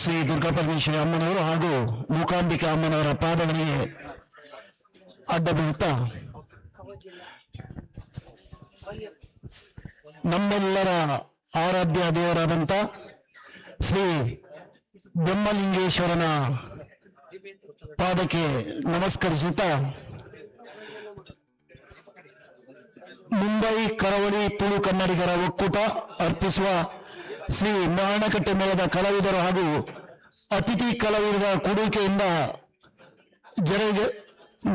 ಶ್ರೀ ದುರ್ಗಾಪರಮೇಶ್ವರಿ ಅಮ್ಮನವರು ಹಾಗೂ ಮೂಕಾಂಬಿಕೆ ಅಮ್ಮನವರ ಪಾದಗಳಿಗೆ ಅಡ್ಡ ಬೀಳುತ್ತಾ ನಮ್ಮೆಲ್ಲರ ಆರಾಧ್ಯ ದೇವರಾದಂಥ ಶ್ರೀ ಬ್ರಹ್ಮಲಿಂಗೇಶ್ವರನ ಪಾದಕ್ಕೆ ನಮಸ್ಕರಿಸುತ್ತಾ ಮುಂಬೈ ಕರಾವಳಿ ತುಳು ಕನ್ನಡಿಗರ ಒಕ್ಕೂಟ ಅರ್ಪಿಸುವ ಶ್ರೀ ಮಾರಣಕಟ್ಟೆ ಮೇಳದ ಕಲಾವಿದರು ಹಾಗೂ ಅತಿಥಿ ಕಲಾವಿದರ ಕೊಡುಗೆಯಿಂದ ಜನರಿಗೆ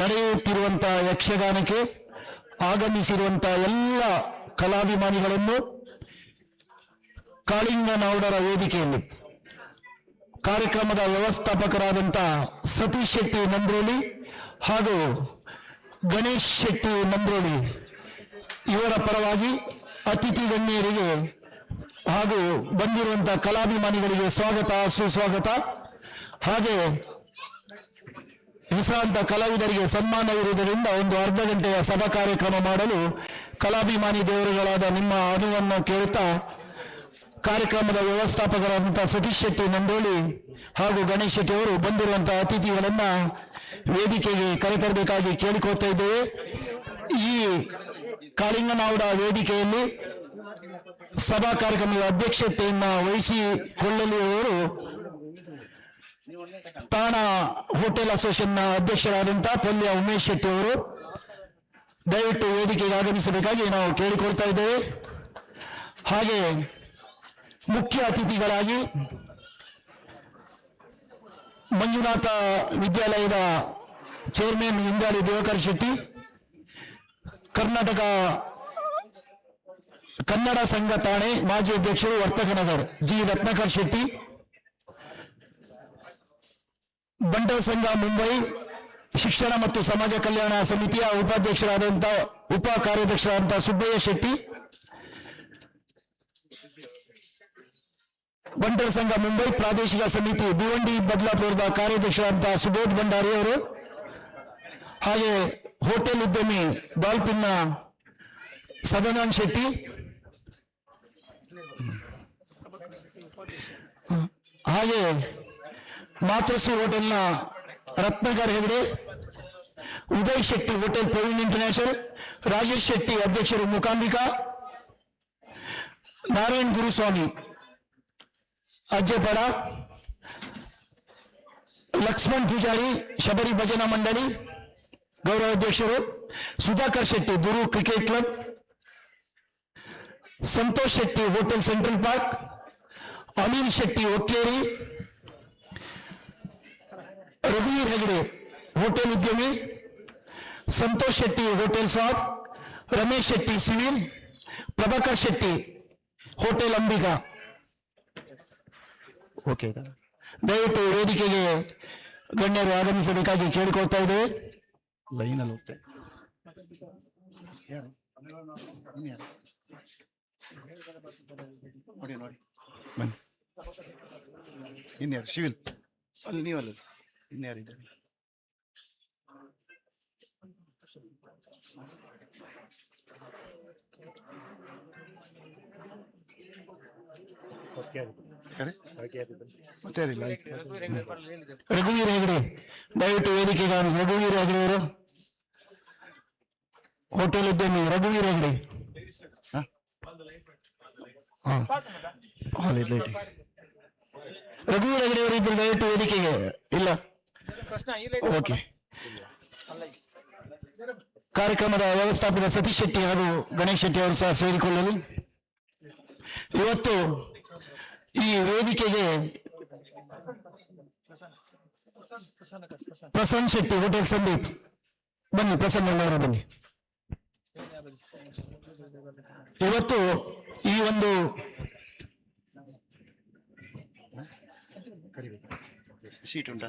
ನಡೆಯುತ್ತಿರುವಂತಹ ಯಕ್ಷಗಾನಕ್ಕೆ ಆಗಮಿಸಿರುವಂತಹ ಎಲ್ಲ ಕಲಾಭಿಮಾನಿಗಳನ್ನು ಕಾಳಿಂಗನೌಡರ ವೇದಿಕೆಯಲ್ಲಿ ಕಾರ್ಯಕ್ರಮದ ವ್ಯವಸ್ಥಾಪಕರಾದಂಥ ಸತೀಶ್ ಶೆಟ್ಟಿ ನಂಬ್ರೋಳಿ ಹಾಗೂ ಗಣೇಶ್ ಶೆಟ್ಟಿ ನಂಬ್ರೋಳಿ ಇವರ ಪರವಾಗಿ ಅತಿಥಿ ಗಣ್ಯರಿಗೆ ಹಾಗೂ ಬಂದಿರುವಂತಹ ಕಲಾಭಿಮಾನಿಗಳಿಗೆ ಸ್ವಾಗತ ಸುಸ್ವಾಗತ. ಹಾಗೆ ಹೆಸರಾಂತ ಕಲಾವಿದರಿಗೆ ಸನ್ಮಾನ ಇರುವುದರಿಂದ ಒಂದು ಅರ್ಧ ಗಂಟೆಯ ಸಭಾ ಕಾರ್ಯಕ್ರಮ ಮಾಡಲು ಕಲಾಭಿಮಾನಿ ದೇವರುಗಳಾದ ನಿಮ್ಮ ಅನುವನ್ನು ಕೇಳುತ್ತಾ ಕಾರ್ಯಕ್ರಮದ ವ್ಯವಸ್ಥಾಪಕರಾದಂತಹ ಸತೀಶ್ ಶೆಟ್ಟಿ ನಂದೋಳಿ ಹಾಗೂ ಗಣೇಶ್ ಶೆಟ್ಟಿ ಅವರು ಬಂದಿರುವಂತಹ ಅತಿಥಿಗಳನ್ನ ವೇದಿಕೆಗೆ ಕರೆತರಬೇಕಾಗಿ ಕೇಳಿಕೊಳ್ತಾ ಇದ್ದೇವೆ. ಈ ಕಾಳಿಂಗನೌಡ ವೇದಿಕೆಯಲ್ಲಿ ಸಭಾ ಕಾರ್ಯಕ್ರಮದ ಅಧ್ಯಕ್ಷತೆಯನ್ನ ವಹಿಸಿಕೊಳ್ಳಲು ಅವರು ತಾಣ ಹೋಟೆಲ್ ಅಸೋಸಿಯೇಷನ್ನ ಅಧ್ಯಕ್ಷರಾದಂತಹ ಪಲ್ಯ ಉಮೇಶ್ ಶೆಟ್ಟಿ ಅವರು ದಯವಿಟ್ಟು ವೇದಿಕೆಗೆ ಆಗಮಿಸಬೇಕಾಗಿ ನಾವು ಕೇಳಿಕೊಳ್ತಾ ಇದ್ದೇವೆ. ಹಾಗೆ ಮುಖ್ಯ ಅತಿಥಿಗಳಾಗಿ ಮಂಜುನಾಥ ವಿದ್ಯಾಲಯದ ಚೇರ್ಮನ್ ಇಂಗಾಳಿ ದಿವಾಕರ್ ಶೆಟ್ಟಿ, ಕರ್ನಾಟಕ ಕನ್ನಡ ಸಂಘ ಠಾಣೆ ಮಾಜಿ ಅಧ್ಯಕ್ಷರು ವರ್ತಕನಗರ್ ಜಿ ರತ್ನಾಕರ್ ಶೆಟ್ಟಿ, ಬಂಟರ ಸಂಘ ಮುಂಬೈ ಶಿಕ್ಷಣ ಮತ್ತು ಸಮಾಜ ಕಲ್ಯಾಣ ಸಮಿತಿಯ ಉಪ ಕಾರ್ಯಾಧ್ಯಕ್ಷರಾದಂತಹ ಸುಬ್ಬಯ್ಯ ಶೆಟ್ಟಿ, ಬಂಟರ ಸಂಘ ಮುಂಬೈ ಪ್ರಾದೇಶಿಕ ಸಮಿತಿ ಭಿವಂಡಿ ಬದಲಾಪುರದ ಕಾರ್ಯಾಧ್ಯಕ್ಷರಾದಂತಹ ಸುಬೋಧ್ ಭಂಡಾರಿ ಅವರು, ಹಾಗೆ ಹೋಟೆಲ್ ಉದ್ಯಮಿ ಡಾಲ್ಫಿನ್ನ ಸದಾನಂದ್ ಶೆಟ್ಟಿ, ಹಾಗೆ ಮಾತೃಶ್ರೀ ಹೋಟೆಲ್ನ ರತ್ನಾಕರ್ ಹೆಗಡೆ, ಉದಯ್ ಶೆಟ್ಟಿ ಹೋಟೆಲ್ ಪ್ರವೀಣ್ ಇಂಟರ್ನ್ಯಾಷನಲ್, ರಾಜೇಶ್ ಶೆಟ್ಟಿ ಅಧ್ಯಕ್ಷರು ಮೂಕಾಂಬಿಕಾ, ನಾರಾಯಣ್ ಗುರುಸ್ವಾಮಿ ಅಜ್ಜಪಡ, ಲಕ್ಷ್ಮಣ್ ಪೂಜಾರಿ ಶಬರಿ ಭಜನಾ ಮಂಡಳಿ ಗೌರವಾಧ್ಯಕ್ಷರು, Sudhakar Shetty Guru cricket club, Santosh Shetty hotel central park, Anil Shetty Okkeri, ರಘುವೀರ್ ಹೆಗಡೆ ಹೋಟೆಲ್ ಉದ್ಯಮಿ, Santosh Shetty hotel shop, Ramesh Shetty civil, Prabhakar Shetty hotel Ambika. Okay, ದಯವಿಟ್ಟು ವೇದಿಕೆಗೆ ಗಣ್ಯರು ಆಗಮಿಸಬೇಕಾಗಿ ಕೇಳಿಕೊಳ್ತಾ ಇದ್ದೇವೆ. ಲೈನಲ್ಲಿ ಹೋಗ್ತೆ ಯಾರು ನೋಡಿ ನೋಡಿ ಬನ್ನಿ. ಇನ್ಯಾರು ಶಿವಿಲ್ ಅಲ್ಲಿ ನೀವಲ್ಲ, ಇನ್ಯಾರಿದ್ದಾರೆ? ಮತ್ತೆ ಯಾರಿಲ್ಲ? ಆಯ್ತು. ರಘುವೀರ್ ಹೆಗಡೆ ದಯವಿಟ್ಟು ವೇದಿಕೆಗೆ ಆಗಮಿಸಿ. ರಘುವೀರ್ ಹೆಗಡೆ ಅವರು ಹೋಟೆಲ್ ಉದ್ಯಮಿ ರಘುವೀರ್ ಹೆಗಡೆ. ರಘುವೀರ್ ಹೆಗಡೆ ಅವರು ಇದ್ರು ದಯವಿಟ್ಟು ವೇದಿಕೆಗೆ. ಇಲ್ಲ, ಓಕೆ. ಕಾರ್ಯಕ್ರಮದ ವ್ಯವಸ್ಥಾಪಕ ಸತೀಶ್ ಶೆಟ್ಟಿ ಹಾಗೂ ಗಣೇಶ್ ಶೆಟ್ಟಿ ಅವರು ಸಹ ಸೇರಿಕೊಳ್ಳಲು ಇವತ್ತು ಈ ವೇದಿಕೆಗೆ ಪ್ರಸನ್ನ ಶೆಟ್ಟಿ ಹೋಟೆಲ್ ಸಂದೀಪ್ ಬನ್ನಿ, ಪ್ರಸನ್ನ ಅವರು ಬನ್ನಿ. ಇವತ್ತು ಈ ಒಂದು ಸೀಟ್ ಉಂಟಾ?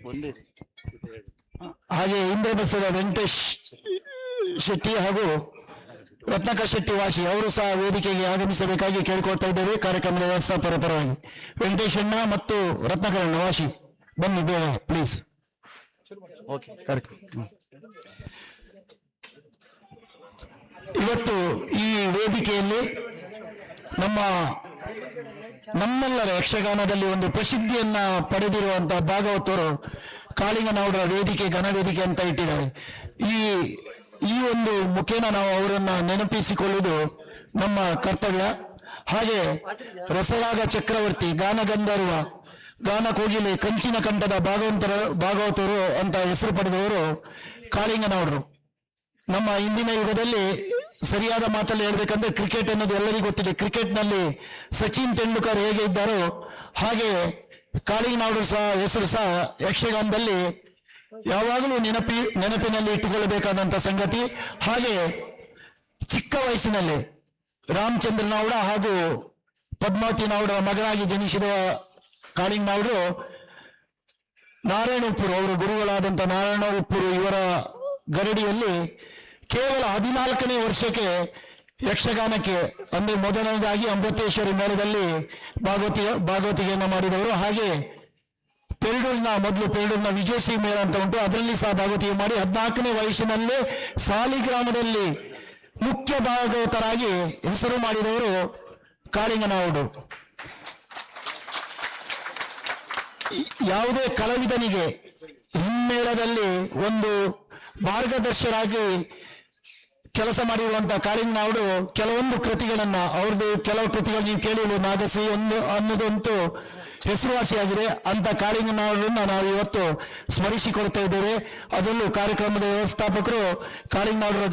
ಒಂದೇ. ಹಾಗೆ ಹಿಂದೆ ಬಸ್ಸದ ವೆಂಕಟೇಶ್ ಶೆಟ್ಟಿ ಹಾಗೂ ರತ್ನಾಕರ್ ಶೆಟ್ಟಿ ವಾಶಿ ಅವರು ಸಹ ವೇದಿಕೆಗೆ ಆಗಮಿಸಬೇಕಾಗಿ ಕೇಳಿಕೊಳ್ತಾ ಇದ್ದೇವೆ. ಕಾರ್ಯಕ್ರಮದ ವ್ಯವಸ್ಥಾಪಕರ ಪರವಾಗಿ ವೆಂಕಟೇಶ್ ಅಣ್ಣ ಮತ್ತು ರತ್ನಾಕರ್ ಅಣ್ಣ ವಾಶಿ ಬನ್ನಿ ಬೇಗ ಪ್ಲೀಸ್. ಓಕೆ, ಕಾರ್ಯಕ್ರಮ ಇವತ್ತು ಈ ವೇದಿಕೆಯಲ್ಲಿ ನಮ್ಮ ನಮ್ಮೆಲ್ಲರ ಯಕ್ಷಗಾನದಲ್ಲಿ ಒಂದು ಪ್ರಸಿದ್ಧಿಯನ್ನ ಪಡೆದಿರುವಂತಹ ಭಾಗವತರು ಕಾಳಿಂಗನವರ ವೇದಿಕೆ ಘನವೇದಿಕೆ ಅಂತ ಇಟ್ಟಿದ್ದಾರೆ. ಈ ಒಂದು ಮುಖೇನ ನಾವು ಅವರನ್ನ ನೆನಪಿಸಿಕೊಳ್ಳುವುದು ನಮ್ಮ ಕರ್ತವ್ಯ. ಹಾಗೆ ರಸರಾಗ ಚಕ್ರವರ್ತಿ, ಗಾನಗಂಧರ್ವ, ಗಾನ ಕೋಗಿಲೆ, ಕಂಚಿನ ಕಂಠದ ಭಾಗವತರು ಅಂತ ಹೆಸರು ಪಡೆದವರು ಕಾಳಿಂಗನವರು. ನಮ್ಮ ಇಂದಿನ ಯುಗದಲ್ಲಿ ಸರಿಯಾದ ಮಾತಲ್ಲಿ ಹೇಳ್ಬೇಕಂದ್ರೆ ಕ್ರಿಕೆಟ್ ಅನ್ನೋದು ಎಲ್ಲರಿಗೂ ಗೊತ್ತಿದೆ. ಕ್ರಿಕೆಟ್ನಲ್ಲಿ ಸಚಿನ್ ತೆಂಡೂಲ್ಕರ್ ಹೇಗೆ ಇದ್ದಾರೋ ಹಾಗೆ ಕಾಳಿಂಗನವರು ಸಹ ಹೆಸರು ಸಹ ಯಕ್ಷಗಾನದಲ್ಲಿ ಯಾವಾಗಲೂ ನೆನಪಿನಲ್ಲಿ ಇಟ್ಟುಕೊಳ್ಳಬೇಕಾದಂತ ಸಂಗತಿ. ಹಾಗೆ ಚಿಕ್ಕ ವಯಸ್ಸಿನಲ್ಲಿ ರಾಮಚಂದ್ರನವರ ಹಾಗೂ ಪದ್ಮಾವತಿನವರ ಮಗನಾಗಿ ಜನಿಸಿದ ಕಾಳಿಂಗನವರು ನಾರಾಯಣ ಉಪ್ಪೂರು, ಅವರು ಗುರುಗಳಾದಂಥ ನಾರಾಯಣ ಉಪ್ಪೂರು ಇವರ ಗರಡಿಯಲ್ಲಿ ಕೇವಲ 14ನೇ ವರ್ಷಕ್ಕೆ ಯಕ್ಷಗಾನಕ್ಕೆ ಅಂದ್ರೆ ಮೊದಲನೇದಾಗಿ ಅಮೃತೇಶ್ವರಿ ಮೇಳದಲ್ಲಿ ಭಾಗವತಿಗೆಯನ್ನು ಮಾಡಿದವರು. ಹಾಗೆ ಪೆರಡೂರಿನ ವಿಜಯಶ್ರೀ ಮೇಳ ಅಂತ ಉಂಟು, ಅದರಲ್ಲಿ ಸಹ ಭಾಗವತಿಗೆ ಮಾಡಿ 14ನೇ ವಯಸ್ಸಿನಲ್ಲೇ ಸಾಲಿಗ್ರಾಮದಲ್ಲಿ ಮುಖ್ಯ ಭಾಗವತರಾಗಿ ಹೆಸರು ಮಾಡಿದವರು ಕಾಳಿಂಗನವರು. ಯಾವುದೇ ಕಲಾವಿದನಿಗೆ ಹಿಮ್ಮೇಳದಲ್ಲಿ ಒಂದು ಮಾರ್ಗದರ್ಶಕರಾಗಿ ಕೆಲಸ ಮಾಡಿರುವಂತಹ ಕಾಳಿಂಗನವರು ಕೆಲವೊಂದು ಕೃತಿಗಳನ್ನ, ಅವ್ರದ್ದು ಕೆಲವು ಕೃತಿಗಳು ನೀವು ಕೇಳಿರುವ ನಾಗಸಿ ಅನ್ನೋದಂತೂ ಹೆಸರುವಾಸಿಯಾಗಿದೆ. ಅಂತ ಕಾಳಿಂಗನವರನ್ನ ನಾವು ಇವತ್ತು ಸ್ಮರಿಸಿಕೊಳ್ತಾ ಇದ್ದೇವೆ. ಅದರಲ್ಲೂ ಕಾರ್ಯಕ್ರಮದ ವ್ಯವಸ್ಥಾಪಕರು ಕಾಳಿಂಗನವರ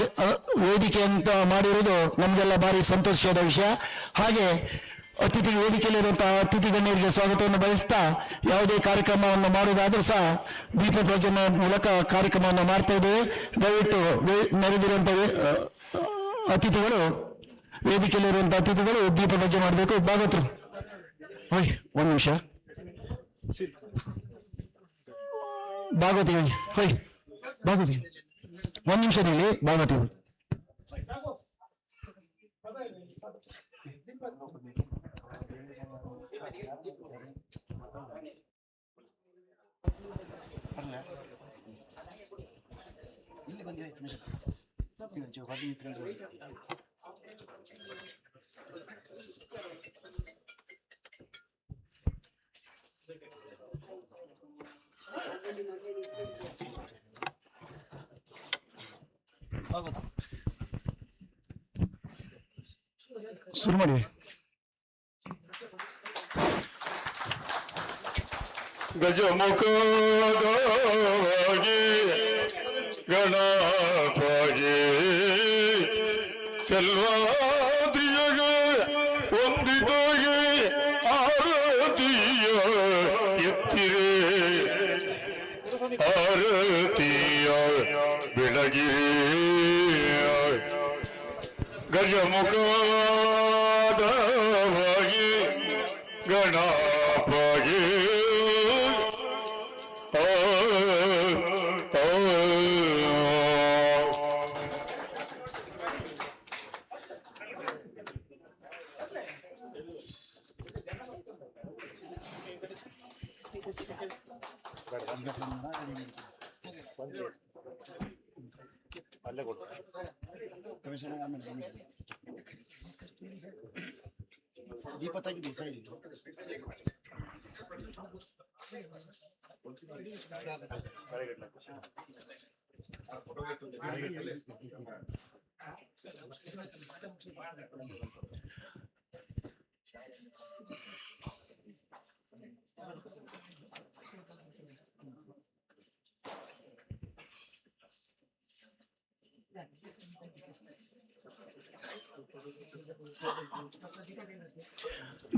ವೇದಿಕೆ ಅಂತ ಮಾಡಿರುವುದು ನಮಗೆಲ್ಲ ಭಾರಿ ಸಂತೋಷದ ವಿಷಯ. ಹಾಗೆ ವೇದಿಕೆಯಲ್ಲಿರುವಂತಹ ಅತಿಥಿ ಗಣ್ಯರಿಗೆ ಸ್ವಾಗತವನ್ನು ಬಯಸ್ತಾ, ಯಾವುದೇ ಕಾರ್ಯಕ್ರಮವನ್ನು ಮಾಡುವುದಾದ್ರೂ ಸಹ ದೀಪ ಪ್ರಜ್ವಲನ ಮೂಲಕ ಕಾರ್ಯಕ್ರಮವನ್ನು ಮಾಡ್ತಾ ಇದ್ದೇವೆ. ದಯವಿಟ್ಟು ನೆರೆದಿರುವಂತಹ ಅತಿಥಿಗಳು, ವೇದಿಕೆಯಲ್ಲಿರುವಂತಹ ಅತಿಥಿಗಳು ದೀಪ ಪ್ರಜ್ವಲನ ಮಾಡಬೇಕು. ಭಾಗವತರು ಒಂದು ನಿಮಿಷ, ಭಾಗವತಿ ಭಾಗವತಿ ಒಂದು ನಿಮಿಷ ಹೇಳಿ. ಭಾಗವತಿ ಇಲ್ಲಿ ಬಂದಿವೆ ಶುರು ಮಾಡಿ. ಗಜಮುಖದವಾಗಿ ಗಣಪಗೆ ಚೆಲ್ವಾದ್ರಿಯಗೆ ಒಂದಿದಗೆ ಆರತಿಯ ಎತ್ತಿರೆ ಆರತಿಯ ಬೆಳಗಿರೆ ಗಜಮುಖದವಾಗಿ ಗಣಪಗೆ ದೀಪ ತೆಗೆದು ಸೈಡ್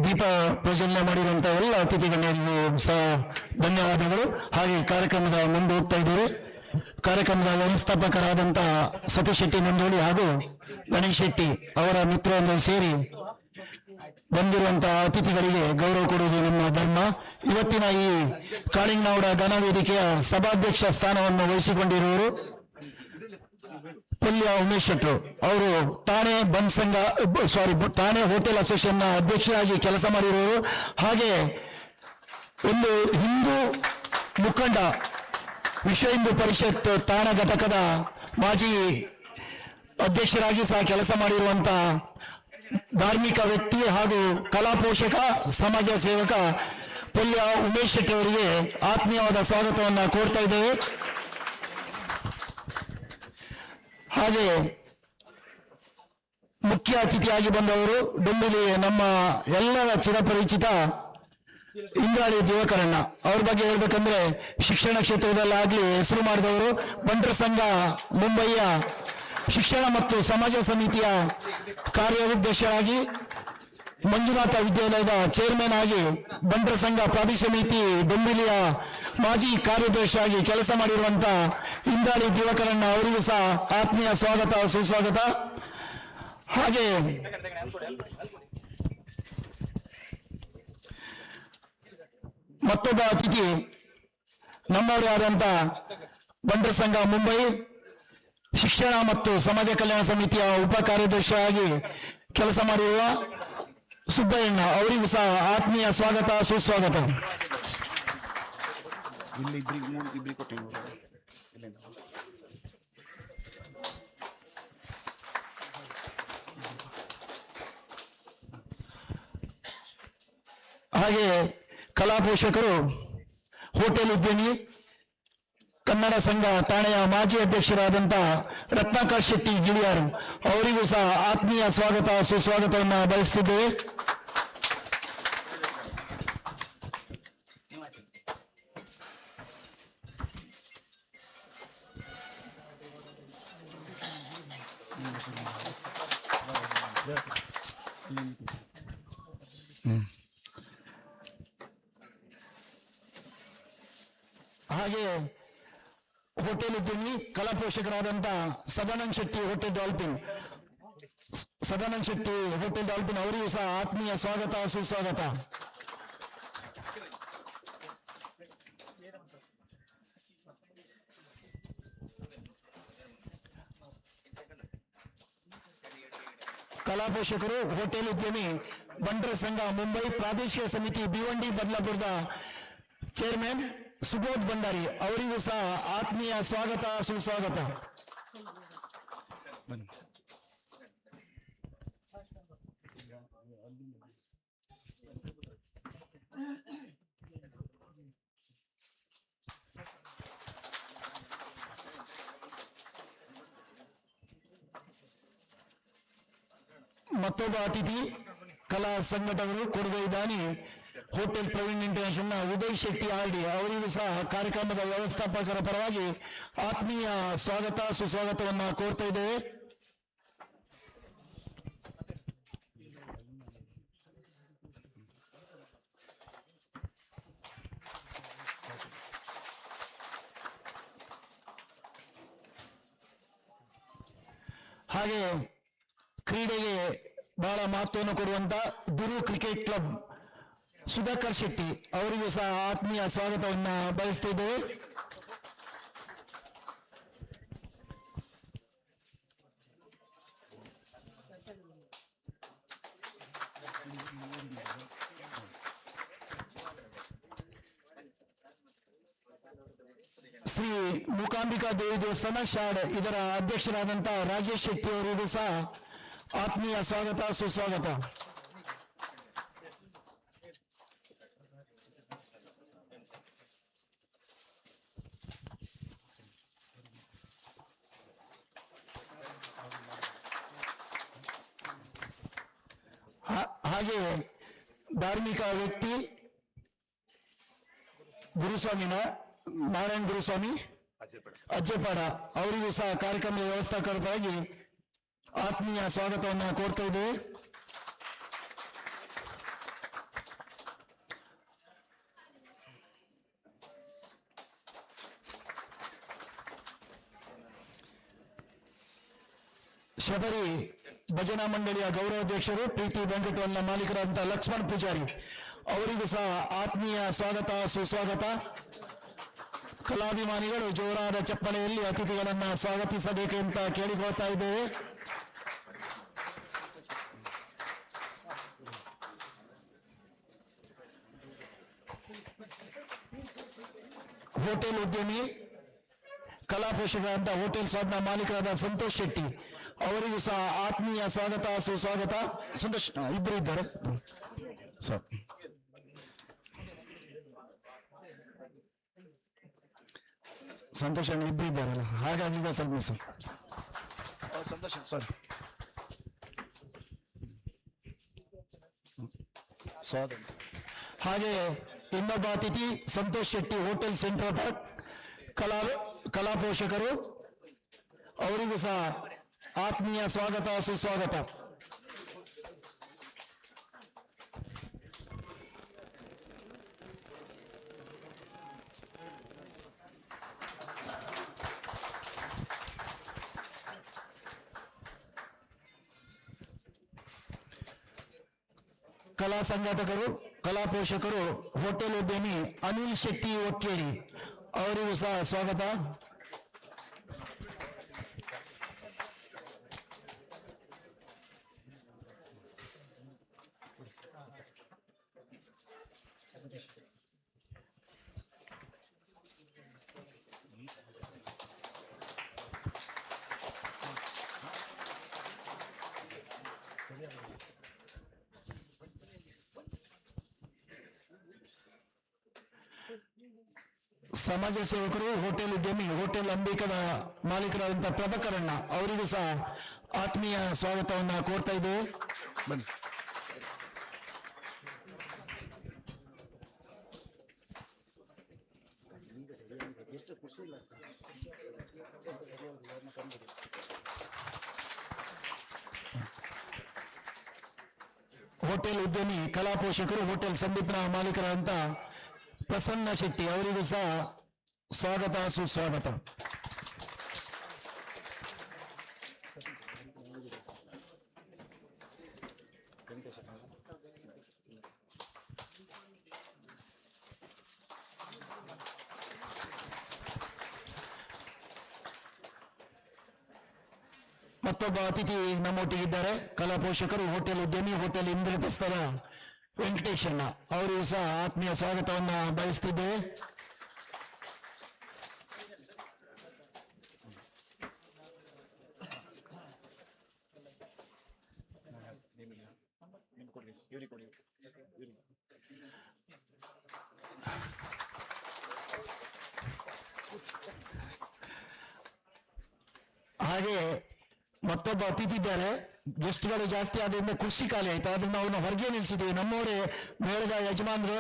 ದೀಪ ಪ್ರಜ್ವಲನೆ ಮಾಡಿರುವಂತಹ ಎಲ್ಲ ಅತಿಥಿಗಳಿಗೂ ಸಹ ಧನ್ಯವಾದಗಳು. ಹಾಗೆ ಕಾರ್ಯಕ್ರಮದ ಮುಂದೆ ಹೋಗ್ತಾ ಇದ್ದೇವೆ. ಕಾರ್ಯಕ್ರಮದ ವ್ಯವಸ್ಥಾಪಕರಾದಂತಹ ಸತೀಶ್ ಶೆಟ್ಟಿ ನಂದೋಳಿ ಹಾಗೂ ಗಣೇಶ್ ಶೆಟ್ಟಿ ಅವರ ಮಿತ್ರರೊಂದಿಗೆ ಸೇರಿ ಬಂದಿರುವಂತಹ ಅತಿಥಿಗಳಿಗೆ ಗೌರವ ಕೊಡುವುದು ನಮ್ಮ ಧರ್ಮ. ಇವತ್ತಿನ ಈ ಕಾಳಿಂಗನವರ ಘನವೇದಿಕೆಯ ಸಭಾಧ್ಯಕ್ಷ ಸ್ಥಾನವನ್ನು ವಹಿಸಿಕೊಂಡಿರುವವರು ಪಲ್ಯ ಉಮೇಶ್ ಶೆಟ್ಟರು. ಅವರು ತಾಣೆ ಹೋಟೆಲ್ ಅಸೋಸಿಯೇಷನ್ ಅಧ್ಯಕ್ಷರಾಗಿ ಕೆಲಸ ಮಾಡಿರುವವರು. ಹಾಗೆ ಒಂದು ಹಿಂದೂ ಮುಖಂಡ, ವಿಶ್ವ ಹಿಂದೂ ಪರಿಷತ್ ತಾಣ ಘಟಕದ ಮಾಜಿ ಅಧ್ಯಕ್ಷರಾಗಿ ಸಹ ಕೆಲಸ ಮಾಡಿರುವಂತಹ ಧಾರ್ಮಿಕ ವ್ಯಕ್ತಿ ಹಾಗೂ ಕಲಾ ಪೋಷಕ ಸಮಾಜ ಸೇವಕ ಪೊಲ್ಯ ಉಮೇಶ್ ಶೆಟ್ಟಿ ಅವರಿಗೆ ಆತ್ಮೀಯವಾದ ಸ್ವಾಗತವನ್ನು ಕೋರ್ತಾ ಇದ್ದೇವೆ. ಹಾಗೆ ಮುಖ್ಯ ಅತಿಥಿಯಾಗಿ ಬಂದವರು ಡೊಂಬಿಲಿ ನಮ್ಮ ಎಲ್ಲರ ಚಿರಪರಿಚಿತ ಇಂದ್ರಾಳಿ ದಿವಾಕರಣ್ಣ. ಅವ್ರ ಬಗ್ಗೆ ಹೇಳ್ಬೇಕಂದ್ರೆ ಶಿಕ್ಷಣ ಕ್ಷೇತ್ರದಲ್ಲಾಗ್ಲಿ ಹೆಸರು ಮಾಡಿದವರು. ಬಂಟರ ಸಂಘ ಮುಂಬಯಿಯ ಶಿಕ್ಷಣ ಮತ್ತು ಸಮಾಜ ಸಮಿತಿಯ ಕಾರ್ಯಾಧ್ಯಕ್ಷರಾಗಿ, ಮಂಜುನಾಥ ವಿದ್ಯಾಲಯದ ಚೇರ್ಮನ್ ಆಗಿ, ಬಂಟರ ಸಂಘ ಪ್ರಾದೇಶಿಕ ಸಮಿತಿ ಡೊಂಬಿಲಿಯ ಮಾಜಿ ಕಾರ್ಯದರ್ಶಿಯಾಗಿ ಕೆಲಸ ಮಾಡಿರುವಂತ ಇಂದ್ರಾಳಿ ದಿವಾಕರಣ್ಣ ಅವರಿಗೂ ಸಹ ಆತ್ಮೀಯ ಸ್ವಾಗತ ಸುಸ್ವಾಗತ. ಹಾಗೆ ಮತ್ತೊಬ್ಬ ಅತಿಥಿ ನಮ್ಮವರೇ ಆದಂತ ಬಂಟರ ಸಂಘ ಮುಂಬೈ ಶಿಕ್ಷಣ ಮತ್ತು ಸಮಾಜ ಕಲ್ಯಾಣ ಸಮಿತಿಯ ಉಪ ಕಾರ್ಯದರ್ಶಿಯಾಗಿ ಕೆಲಸ ಮಾಡಿರುವ ಸುಬ್ಬಯ್ಯಣ್ಣ ಅವರಿಗೂ ಸಹ ಆತ್ಮೀಯ ಸ್ವಾಗತ ಸುಸ್ವಾಗತ. ಇಲ್ಲಿ ಇಬ್ಬರಿಗೆ ಕೊಟ್ಟೆ ಹಾಗೆ ಕಲಾ ಪೋಷಕರು, ಹೋಟೆಲ್ ಉದ್ಯಮಿ, ಕನ್ನಡ ಸಂಘ ಠಾಣೆಯ ಮಾಜಿ ಅಧ್ಯಕ್ಷರಾದಂಥ ರತ್ನಾಕರ್ ಶೆಟ್ಟಿ ಗಿಳಿಯಾರು ಅವರಿಗೂ ಸಹ ಆತ್ಮೀಯ ಸ್ವಾಗತ ಸುಸ್ವಾಗತವನ್ನು ಬಯಸುತ್ತಿದ್ದೇವೆ. ಹಾಗೆ ಹೋಟೆಲ್ ಉದ್ಯಮಿ, ಕಲಾ ಪೋಷಕರಾದಂಥ ಸದಾನಂದ ಶೆಟ್ಟಿ ಹೋಟೆಲ್ ಡಾಲ್ಫಿನ್ ಅವರಿಗೂ ಸಹ ಆತ್ಮೀಯ ಸ್ವಾಗತ ಸುಸ್ವಾಗತ. ಕಲಾ ಪೋಷಕರು, ಹೋಟೆಲ್ ಉದ್ಯಮಿ, ಬಂಟರ ಸಂಘ ಮುಂಬೈ ಪ್ರಾದೇಶಿಕ ಸಮಿತಿ ಭಿವಂಡಿ ಬದಲಾಪುರದ ಚೇರ್ಮನ್ ಸುಬೋಧ್ ಭಂಡಾರಿ ಅವರಿಗೂ ಸಹ ಆತ್ಮೀಯ ಸ್ವಾಗತ ಸುಸ್ವಾಗತ. ಬನ್ನಿ. ಮತ್ತೊಬ್ಬ ಅತಿಥಿ ಕಲಾ ಸಂಘಟಕರು, ಕೊಡುಗೈ ದಾನಿ, ಹೋಟೆಲ್ ಪ್ರವೀಣ್ ಇಂಟರ್ನ್ಯಾಷನಲ್ ಉದಯ್ ಶೆಟ್ಟಿ ಆರ್ಡಿ ಅವರಿಗೂ ಸಹ ಕಾರ್ಯಕ್ರಮದ ವ್ಯವಸ್ಥಾಪಕರ ಪರವಾಗಿ ಆತ್ಮೀಯ ಸ್ವಾಗತ ಸುಸ್ವಾಗತವನ್ನು ಕೋರ್ತಾ ಇದ್ದೇವೆ. ಹಾಗೆ ಕ್ರೀಡೆಗೆ ಬಹಳ ಮಹತ್ವವನ್ನು ಕೊಡುವಂತ ಗುರು ಕ್ರಿಕೆಟ್ ಕ್ಲಬ್ ಸುಧಾಕರ್ ಶೆಟ್ಟಿ ಅವರಿಗೂ ಸಹ ಆತ್ಮೀಯ ಸ್ವಾಗತವನ್ನು ಬಯಸ್ತಾ ಇದ್ದೇವೆ. ಶ್ರೀ ಮೂಕಾಂಬಿಕಾ ದೇವಿ ದೇವಸ್ಥಾನ ಶಾಡ್ ಇದರ ಅಧ್ಯಕ್ಷರಾದಂಥ ರಾಜೇಶ್ ಶೆಟ್ಟಿ ಅವರಿಗೂ ಸಹ ಆತ್ಮೀಯ ಸ್ವಾಗತ ಸುಸ್ವಾಗತ. ಹಾಗೆ ಧಾರ್ಮಿಕ ವ್ಯಕ್ತಿ ಗುರುಸ್ವಾಮಿನ ನಾರಾಯಣ ಗುರುಸ್ವಾಮಿ ಅಜ್ಜೆಪಾಡ ಅವರಿಗೂ ಸಹ ಕಾರ್ಯಕ್ರಮದ ವ್ಯವಸ್ಥಾಪಕರ ಪರವಾಗಿ ಆತ್ಮೀಯ ಸ್ವಾಗತವನ್ನು ಕೋರ್ತಾ ಇದ್ದೇವೆ. ಶಬರಿ ಭಜನಾ ಮಂಡಳಿಯ ಗೌರವಾಧ್ಯಕ್ಷರು, ಪ್ರೀತಿ ವೆಂಕಟವನ್ನ ಮಾಲೀಕರಾದಂತಹ ಲಕ್ಷ್ಮಣ್ ಪೂಜಾರಿ ಅವರಿಗೂ ಸಹ ಆತ್ಮೀಯ ಸ್ವಾಗತ ಸುಸ್ವಾಗತ. ಕಲಾಭಿಮಾನಿಗಳು ಜೋರಾದ ಚಪ್ಪಳೆಯಲ್ಲಿ ಅತಿಥಿಗಳನ್ನ ಸ್ವಾಗತಿಸಬೇಕೆಂತ ಕೇಳಿಕೊಳ್ತಾ ಇದ್ದೇವೆ. ಹೋಟೆಲ್ ಉದ್ಯಮಿ, ಕಲಾ ಪೋಷಕರಾದ ಹೋಟೆಲ್ ಸಾಬ್ನ ಮಾಲೀಕರಾದ ಸಂತೋಷ್ ಶೆಟ್ಟಿ ಅವರಿಗೂ ಸಹ ಆತ್ಮೀಯ ಸ್ವಾಗತ ಸುಸ್ವಾಗತ. ಸಂತೋಷ್ ಇಬ್ಬರು ಇದ್ದಾರೆ ಸರ್. ಸಂತೋಷ್ ಇಬ್ಬರು ಇದ್ದಾರಲ್ಲ, ಹಾಗಾಗಿ ಈಗ ಸ್ವಲ್ಪ ಮಿಸ್. ಸಂತೋಷ್ ಸಾರಿ ಸ್ವಾಗತ. ಹಾಗೆ ಇನ್ನೊಬ್ಬ ಅತಿಥಿ Santosh Shetty, hotel central park ಕಲಾ ಪೋಷಕರು, ಅವರಿಗೂ ಸಹ ಆತ್ಮೀಯ ಸ್ವಾಗತ ಸುಸ್ವಾಗತ. ಕಲಾ ಸಂಘಟಕರು, ಕಲಾ ಪೋಷಕರು, ಹೋಟೆಲ್ ಉದ್ಯಮಿ ಅನಿಲ್ ಶೆಟ್ಟಿ ಒಕ್ಕೇರಿ, ಅವರಿಗೂ ಸಹ ಸ್ವಾಗತ. ಸಮಾಜ ಸೇವಕರು, ಹೋಟೆಲ್ ಉದ್ಯಮಿ, ಹೋಟೆಲ್ ಅಂಬಿಕದ ಮಾಲೀಕರಾದಂತಹ ಪ್ರಭಾಕರಣ್ಣ, ಅವರಿಗೂ ಸಹ ಆತ್ಮೀಯ ಸ್ವಾಗತವನ್ನ ಕೋರ್ತಾ ಇದ್ದೇವೆ. ಬನ್ನಿ. ಹೋಟೆಲ್ ಉದ್ಯಮಿ, ಕಲಾ ಪೋಷಕರು, ಹೋಟೆಲ್ ಸಂದೀಪ್ನ ಮಾಲೀಕರಾದಂತ ಪ್ರಸನ್ನ ಶೆಟ್ಟಿ, ಅವರಿಗೂ ಸಹ ಸ್ವಾಗತ ಸುಸ್ವಾಗತ. ಮತ್ತೊಬ್ಬ ಅತಿಥಿ ನಮ್ಮೊಟ್ಟಿಗಿದ್ದಾರೆ, ಕಲಾ ಪೋಷಕರು, ಹೋಟೆಲ್ ಉದ್ಯಮಿ, ಹೋಟೆಲ್ ಇಂದ್ರಪ್ರಸ್ಥದ ವೆಂಕಟೇಶಣ್ಣ, ಅವರಿಗೂ ಸಹ ಆತ್ಮೀಯ ಸ್ವಾಗತವನ್ನ ಬಯಸ್ತಿದ್ದೇವೆ. ಹಾಗೆ ಮತ್ತೊಬ್ಬ ಅತಿಥಿ ಇದ್ದಾರೆ. ಗೆಸ್ಟ್ಗಳು ಜಾಸ್ತಿ ಆದ್ರಿಂದ ಕುರ್ಚಿ ಖಾಲಿ ಆಯ್ತು, ಆದ್ರೆ ನಾವು ಹೊರಗೆ ನಿಲ್ಸಿದ್ದೀವಿ. ನಮ್ಮವರೇ ಮೇಳದ ಯಜಮಾನರು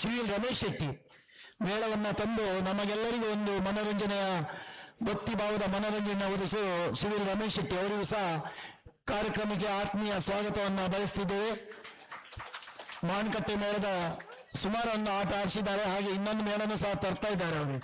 ಸಿವಿಲ್ ರಮೇಶ್ ಶೆಟ್ಟಿ ಮೇಳವನ್ನ ತಂದು ನಮಗೆಲ್ಲರಿಗೂ ಒಂದು ಮನೋರಂಜನೆಯ ಭಕ್ತಿ ಭಾವದ ಮನೋರಂಜನೆ ಒದಗಿಸು ಸಿವಿಲ್ ರಮೇಶ್ ಶೆಟ್ಟಿ, ಅವರಿಗೂ ಸಹ ಕಾರ್ಯಕ್ರಮಕ್ಕೆ ಆತ್ಮೀಯ ಸ್ವಾಗತವನ್ನ ಬಯಸ್ತಿದ್ದೇವೆ. ಮಾನ್ಕಟ್ಟೆ ಮೇಳದ ಸುಮಾರು ಒಂದು ಆಟ ಆಡಿಸಿದ್ದಾರೆ, ಹಾಗೆ ಇನ್ನೊಂದು ಮೇಳನ ಸಹ ತರ್ತಾ ಇದ್ದಾರೆ ಅವರಿಗೆ.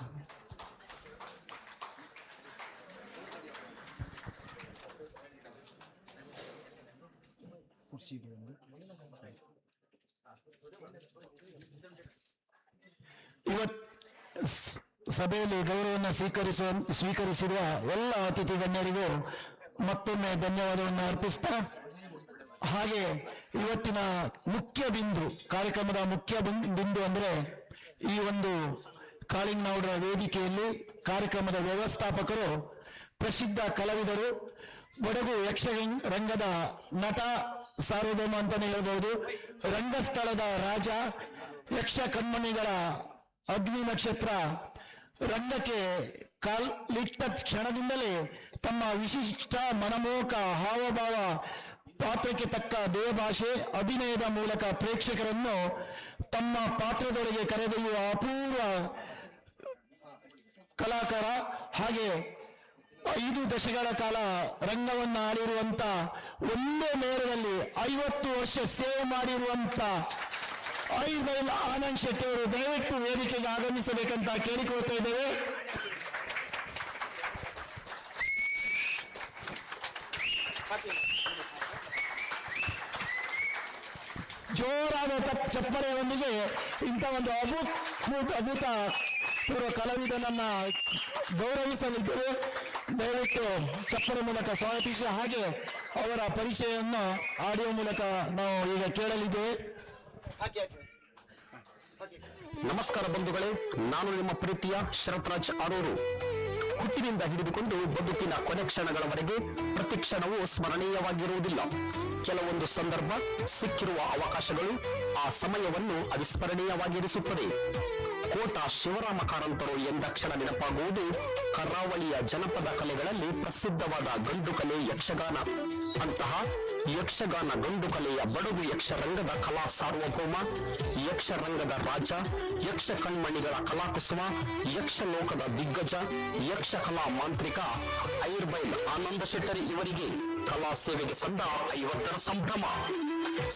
ಸಭೆಯಲ್ಲಿ ಗೌರವವನ್ನು ಸ್ವೀಕರಿಸಿರುವ ಎಲ್ಲ ಅತಿಥಿ ಗಣ್ಯರಿಗೂ ಮತ್ತೊಮ್ಮೆ ಧನ್ಯವಾದವನ್ನು ಅರ್ಪಿಸ್ತಾ, ಹಾಗೆ ಇವತ್ತಿನ ಮುಖ್ಯ ಬಿಂದು, ಕಾರ್ಯಕ್ರಮದ ಮುಖ್ಯ ಬಿಂದು ಅಂದ್ರೆ ಈ ಒಂದು ಕಾಳಿಂಗ್ ನೌಡರ ವೇದಿಕೆಯಲ್ಲಿ ಕಾರ್ಯಕ್ರಮದ ವ್ಯವಸ್ಥಾಪಕರು, ಪ್ರಸಿದ್ಧ ಕಲಾವಿದರು, ಕೊಡಗು ಯಕ್ಷರಂಗದ ನಟ ಸಾರ್ವಭೌಮ ಅಂತಾನೆ ಹೇಳ್ಬಹುದು, ರಂಗಸ್ಥಳದ ರಾಜ, ಯಕ್ಷ ಕಣ್ಮಣಿಗಳ ಅಗ್ನಿ ನಕ್ಷತ್ರ, ರಂಗಕ್ಕೆ ಕಾಲಿಟ್ಟ ಕ್ಷಣದಿಂದಲೇ ತಮ್ಮ ವಿಶಿಷ್ಟ ಮನಮೋಹಕ ಹಾವಭಾವ, ಪಾತ್ರಕ್ಕೆ ತಕ್ಕ ದೇಹಭಾಷೆ, ಅಭಿನಯದ ಮೂಲಕ ಪ್ರೇಕ್ಷಕರನ್ನು ತಮ್ಮ ಪಾತ್ರದೊಳಗೆ ಕರೆದೊಯ್ಯುವ ಅಪೂರ್ವ ಕಲಾಕಾರ, ಹಾಗೆ 5 ದಶಕಗಳ ಕಾಲ ರಂಗವನ್ನು ಆಳಿರುವಂತ, ಒಂದೇ ನೇರದಲ್ಲಿ 50 ವರ್ಷ ಸೇವೆ ಮಾಡಿರುವಂತ ಐಬೈಲ್ ಆನಂದ್ ಶೆಟ್ಟಿ ಅವರು ದಯವಿಟ್ಟು ವೇದಿಕೆಗೆ ಆಗಮಿಸಬೇಕಂತ ಕೇಳಿಕೊಳ್ತಾ ಇದ್ದೇವೆ. ಜೋರಾದ ಚಪ್ಪಳೆಯೊಂದಿಗೆ ಇಂಥ ಒಂದು ಅಭೂತಪೂರ್ವ ಕಲಾವಿದನನ್ನ ಗೌರವಿಸಲಿದ್ದೇವೆ. ದಯವಿಟ್ಟು ಚಪ್ಪಳೆ ಮೂಲಕ ಸ್ವಾಗತಿಸಿ, ಹಾಗೆ ಅವರ ಪರಿಚಯವನ್ನು ಆಡಿಯೋ ಮೂಲಕ ನಾವು ಈಗ ಕೇಳಲಿದ್ದೇವೆ. ನಮಸ್ಕಾರ ಬಂಧುಗಳೇ, ನಾನು ನಿಮ್ಮ ಪ್ರೀತಿಯ ಶರತ್ರಾಜ್ ಆಡೂರು. ಹುಟ್ಟಿನಿಂದ ಹಿಡಿದುಕೊಂಡು ಬದುಕಿನ ಕೊನೆ ಕ್ಷಣಗಳವರೆಗೆ ಪ್ರತಿ ಕ್ಷಣವೂ ಸ್ಮರಣೀಯವಾಗಿರುವುದಿಲ್ಲ. ಕೆಲವೊಂದು ಸಂದರ್ಭ, ಸಿಕ್ಕಿರುವ ಅವಕಾಶಗಳು ಆ ಸಮಯವನ್ನು ಅವಿಸ್ಮರಣೀಯವಾಗಿರಿಸುತ್ತದೆ. ಕೋಟ ಶಿವರಾಮ ಕಾರಂತರು ಎಂದಕ್ಷಣ ನೆನಪಾಗುವುದು ಕರಾವಳಿಯ ಜನಪದ ಕಲೆಗಳಲ್ಲಿ ಪ್ರಸಿದ್ಧವಾದ ಗಂಡು ಕಲೆ ಯಕ್ಷಗಾನ. ಅಂತಹ ಯಕ್ಷಗಾನ ಗಂಡು ಕಲೆಯ ಬಡಗು ಯಕ್ಷರಂಗದ ಕಲಾ ಸಾರ್ವಭೌಮ, ಯಕ್ಷರಂಗದ ರಾಜ, ಯಕ್ಷ ಕಣ್ಮಣಿಗಳ ಕಲಾಕುಸುಮ, ಯಕ್ಷಲೋಕದ ದಿಗ್ಗಜ, ಯಕ್ಷ ಕಲಾ ಮಾಂತ್ರಿಕ ಐರ್ಬೈಲ್ ಆನಂದ ಶೆಟ್ಟರಿ ಇವರಿಗೆ ಕಲಾ ಸೇವೆಗೆ ಸಂದ 50ರ ಸಂಭ್ರಮ.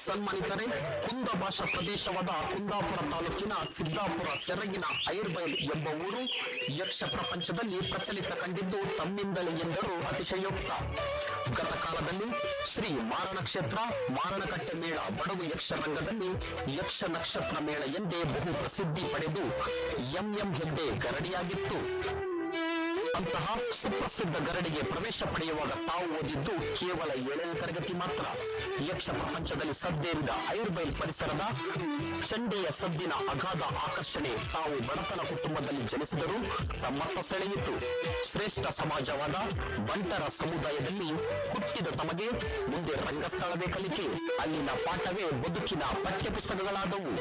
ಸನ್ಮಾನಿತರೆ, ಕುಂದಭಾಷಾ ಪ್ರದೇಶವಾದ ಕುಂದಾಪುರ ತಾಲೂಕಿನ ಸಿದ್ದಾಪುರ ಸೆರಗಿನ ಐರ್ಬೈಲ್ ಎಂಬ ಊರು ಯಕ್ಷ ಪ್ರಪಂಚದಲ್ಲಿ ಪ್ರಚಲಿತ ಕಂಡಿದ್ದು ತಮ್ಮಿಂದಲೇ ಎಂದರೂ ಅತಿಶಯೋಕ್ತ. ಗತಕಾಲದಲ್ಲಿ ಶ್ರೀ ಮಾರಣ ಕ್ಷೇತ್ರ ಮಾರಣಕಟ್ಟೆ ಮೇಳ ಬಡಗು ಯಕ್ಷರಂಗದಲ್ಲಿ ಯಕ್ಷ ನಕ್ಷತ್ರ ಮೇಳ ಎಂದೇ ಬಹು ಪ್ರಸಿದ್ಧಿ ಪಡೆದು ಎಂ ಹೆಗ್ಡೆ ಗರಡಿಯಾಗಿತ್ತು. ಅಂತಹ ಸುಪ್ರಸಿದ್ಧ ಗರಡಿಗೆ ಪ್ರವೇಶ ಪಡೆಯುವಾಗ ತಾವು ಓದಿದ್ದು ಕೇವಲ 7ನೇ ತರಗತಿ ಮಾತ್ರ. ಯಕ್ಷ ಪ್ರಪಂಚದಲ್ಲಿ ಸದ್ದೇರಿದ ಐರ್ಬೈಲ್ ಪರಿಸರದ ಚಂಡೆಯ ಸದ್ದಿನ ಅಗಾಧ ಆಕರ್ಷಣೆ ತಾವು ಬಡತನ ಕುಟುಂಬದಲ್ಲಿ ಜನಿಸಿದರೂ ತಮ್ಮತ್ತ ಸೆಳೆಯಿತು. ಶ್ರೇಷ್ಠ ಸಮಾಜವಾದ ಬಂಟರ ಸಮುದಾಯದಲ್ಲಿ ಹುಟ್ಟಿದ ತಮಗೆ ಮುಂದೆ ರಂಗಸ್ಥಳವೇ ಕಲಿಕೆ, ಅಲ್ಲಿನ ಪಾಠವೇ ಬದುಕಿನ ಪಠ್ಯಪುಸ್ತಕಗಳಾದವು.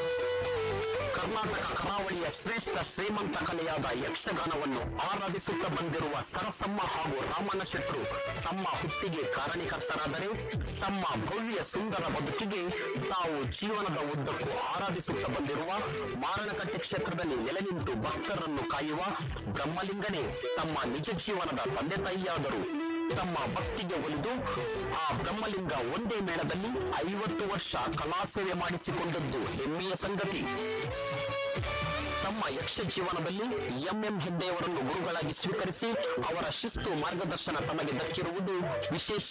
ಕರ್ನಾಟಕ ಕರಾವಳಿಯ ಶ್ರೇಷ್ಠ ಶ್ರೀಮಂತ ಕಲೆಯಾದ ಯಕ್ಷಗಾನವನ್ನು ಆರಾಧಿಸುತ್ತಾ ಬಂದಿರುವ ಸರಸಮ್ಮ ಹಾಗೂ ರಾಮನ ಶೆಟ್ಟರು ತಮ್ಮ ಹುಟ್ಟಿಗೆ ಕಾರಣಕರ್ತರಾದರೆ ತಮ್ಮ ಭವ್ಯ ಸುಂದರ ಬದುಕಿಗೆ ತಾವು ಜೀವನದ ಉದ್ದಕ್ಕೂ ಆರಾಧಿಸುತ್ತಾ ಬಂದಿರುವ ಮಾರಣಕಟ್ಟೆ ಕ್ಷೇತ್ರದಲ್ಲಿ ನೆಲೆ ನಿಂತು ಭಕ್ತರನ್ನು ಕಾಯುವ ಬ್ರಹ್ಮಲಿಂಗನೇ ತಮ್ಮ ನಿಜ ಜೀವನದ ತಂದೆ ತಾಯಿಯಾದರು. ತಮ್ಮ ಭಕ್ತಿಗೆ ಒಲಿದು ಆ ಬ್ರಹ್ಮಲಿಂಗ ಒಂದೇ ಮೇಳದಲ್ಲಿ 50 ವರ್ಷ ಕಲಾ ಸೇವೆ ಮಾಡಿಸಿಕೊಂಡದ್ದು ಹೆಮ್ಮೆಯ ಸಂಗತಿ. ತಮ್ಮ ಯಕ್ಷ ಜೀವನದಲ್ಲಿ ಎಂ ಹೆಗ್ಡೆಯವರನ್ನು ಗುರುಗಳಾಗಿ ಸ್ವೀಕರಿಸಿ ಅವರ ಶಿಸ್ತು ಮಾರ್ಗದರ್ಶನ ತಮಗೆ ದಕ್ಕಿರುವುದು ವಿಶೇಷ.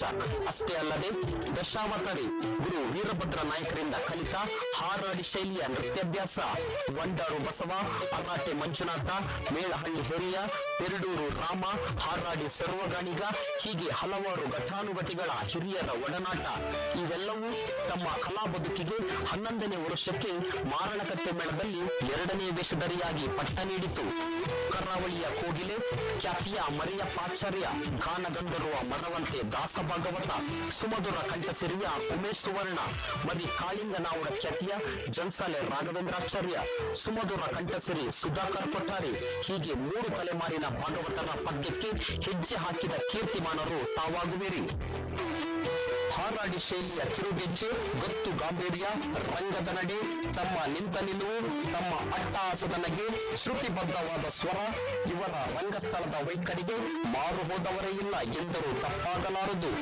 ಅಷ್ಟೇ ಅಲ್ಲದೆ ದಶಾವತಾರಿ ಗುರು ವೀರಭದ್ರ ನಾಯಕರಿಂದ ಕಲಿತ ಹಾರಾಡಿ ಶೈಲಿಯ ನೃತ್ಯಾಭ್ಯಾಸ, ವಂಡಾರು ಬಸವ, ಅರ್ರಾಟೆ ಮಂಜುನಾಥ, ಮೇಳಹಳ್ಳಿ ಹಿರಿಯ, ಪೆರಡೂರು ರಾಮ, ಹಾರಾಡಿ ಸರ್ವಗಾಣಿಗ, ಹೀಗೆ ಹಲವಾರು ಘಟಾನುಘಟಿಗಳ ಹಿರಿಯರ ಒಡನಾಟ ಇವೆಲ್ಲವೂ ತಮ್ಮ ಕಲಾ ಬದುಕಿಗೆ 11ನೇ ವರ್ಷಕ್ಕೆ ಮಾರಣಕಟ್ಟೆ ಮೇಳದಲ್ಲಿ 2ನೇ ವೇಷಧಾರಿಯಾಗಿ ಪಟ್ಟ ನೀಡಿತು. ಕರಾವಳಿಯ ಕೋಗಿಲೆ, ಖ್ಯಾತಿಯ ಮರಿಯಪ್ಪಾಚಾರ್ಯ, ಗಾನಗಂಧರ್ವ ಮರವಂತೆ ದಾಸಭಾಗವತ, ಸುಮಧುರ ಕಂಠಸಿರಿಯ ಉಮೇಶ್ ಸುವರ್ಣ, ಮರಿ ಕಾಳಿಂಗನಾವುಡ ಖ್ಯಾತಿಯ ಜನ್ಸಾಲೆ ರಾಘವೇಂದ್ರಾಚಾರ್ಯ, ಸುಮಧುರ ಕಂಠಸಿರಿ ಸುಧಾಕರ್ ಕೊಟ್ಟಾರಿ, ಹೀಗೆ 3 ತಲೆಮಾರಿನ ಭಾಗವತರ ಪದ್ಯಕ್ಕೆ ಹೆಜ್ಜೆ ಹಾಕಿದ ಕೀರ್ತಿಮಾನರು ತಾವಾಗುವಿರಿ. ಹಾರಾಡಿ ಶೈಲಿಯ ಕಿರುಗೆಜ್ಜೆ, ಗತ್ತು ಗಾಂಭೀರ್ಯ, ರಂಗದ ನಡೆ, ತಮ್ಮ ನಿಂತ ನಿಲುವು, ತಮ್ಮ ಅಟ್ಟಹಾಸದ ನಗೆ, ಶ್ರುತಿಬದ್ಧವಾದ ಸ್ವರ, ಇವರ ರಂಗಸ್ಥಳದ ವೈಖರಿಗೆ ಮಾರು ಹೋದವರೇ ಇಲ್ಲ ಎಂದರೂ ತಪ್ಪಾಗಲಾರದು.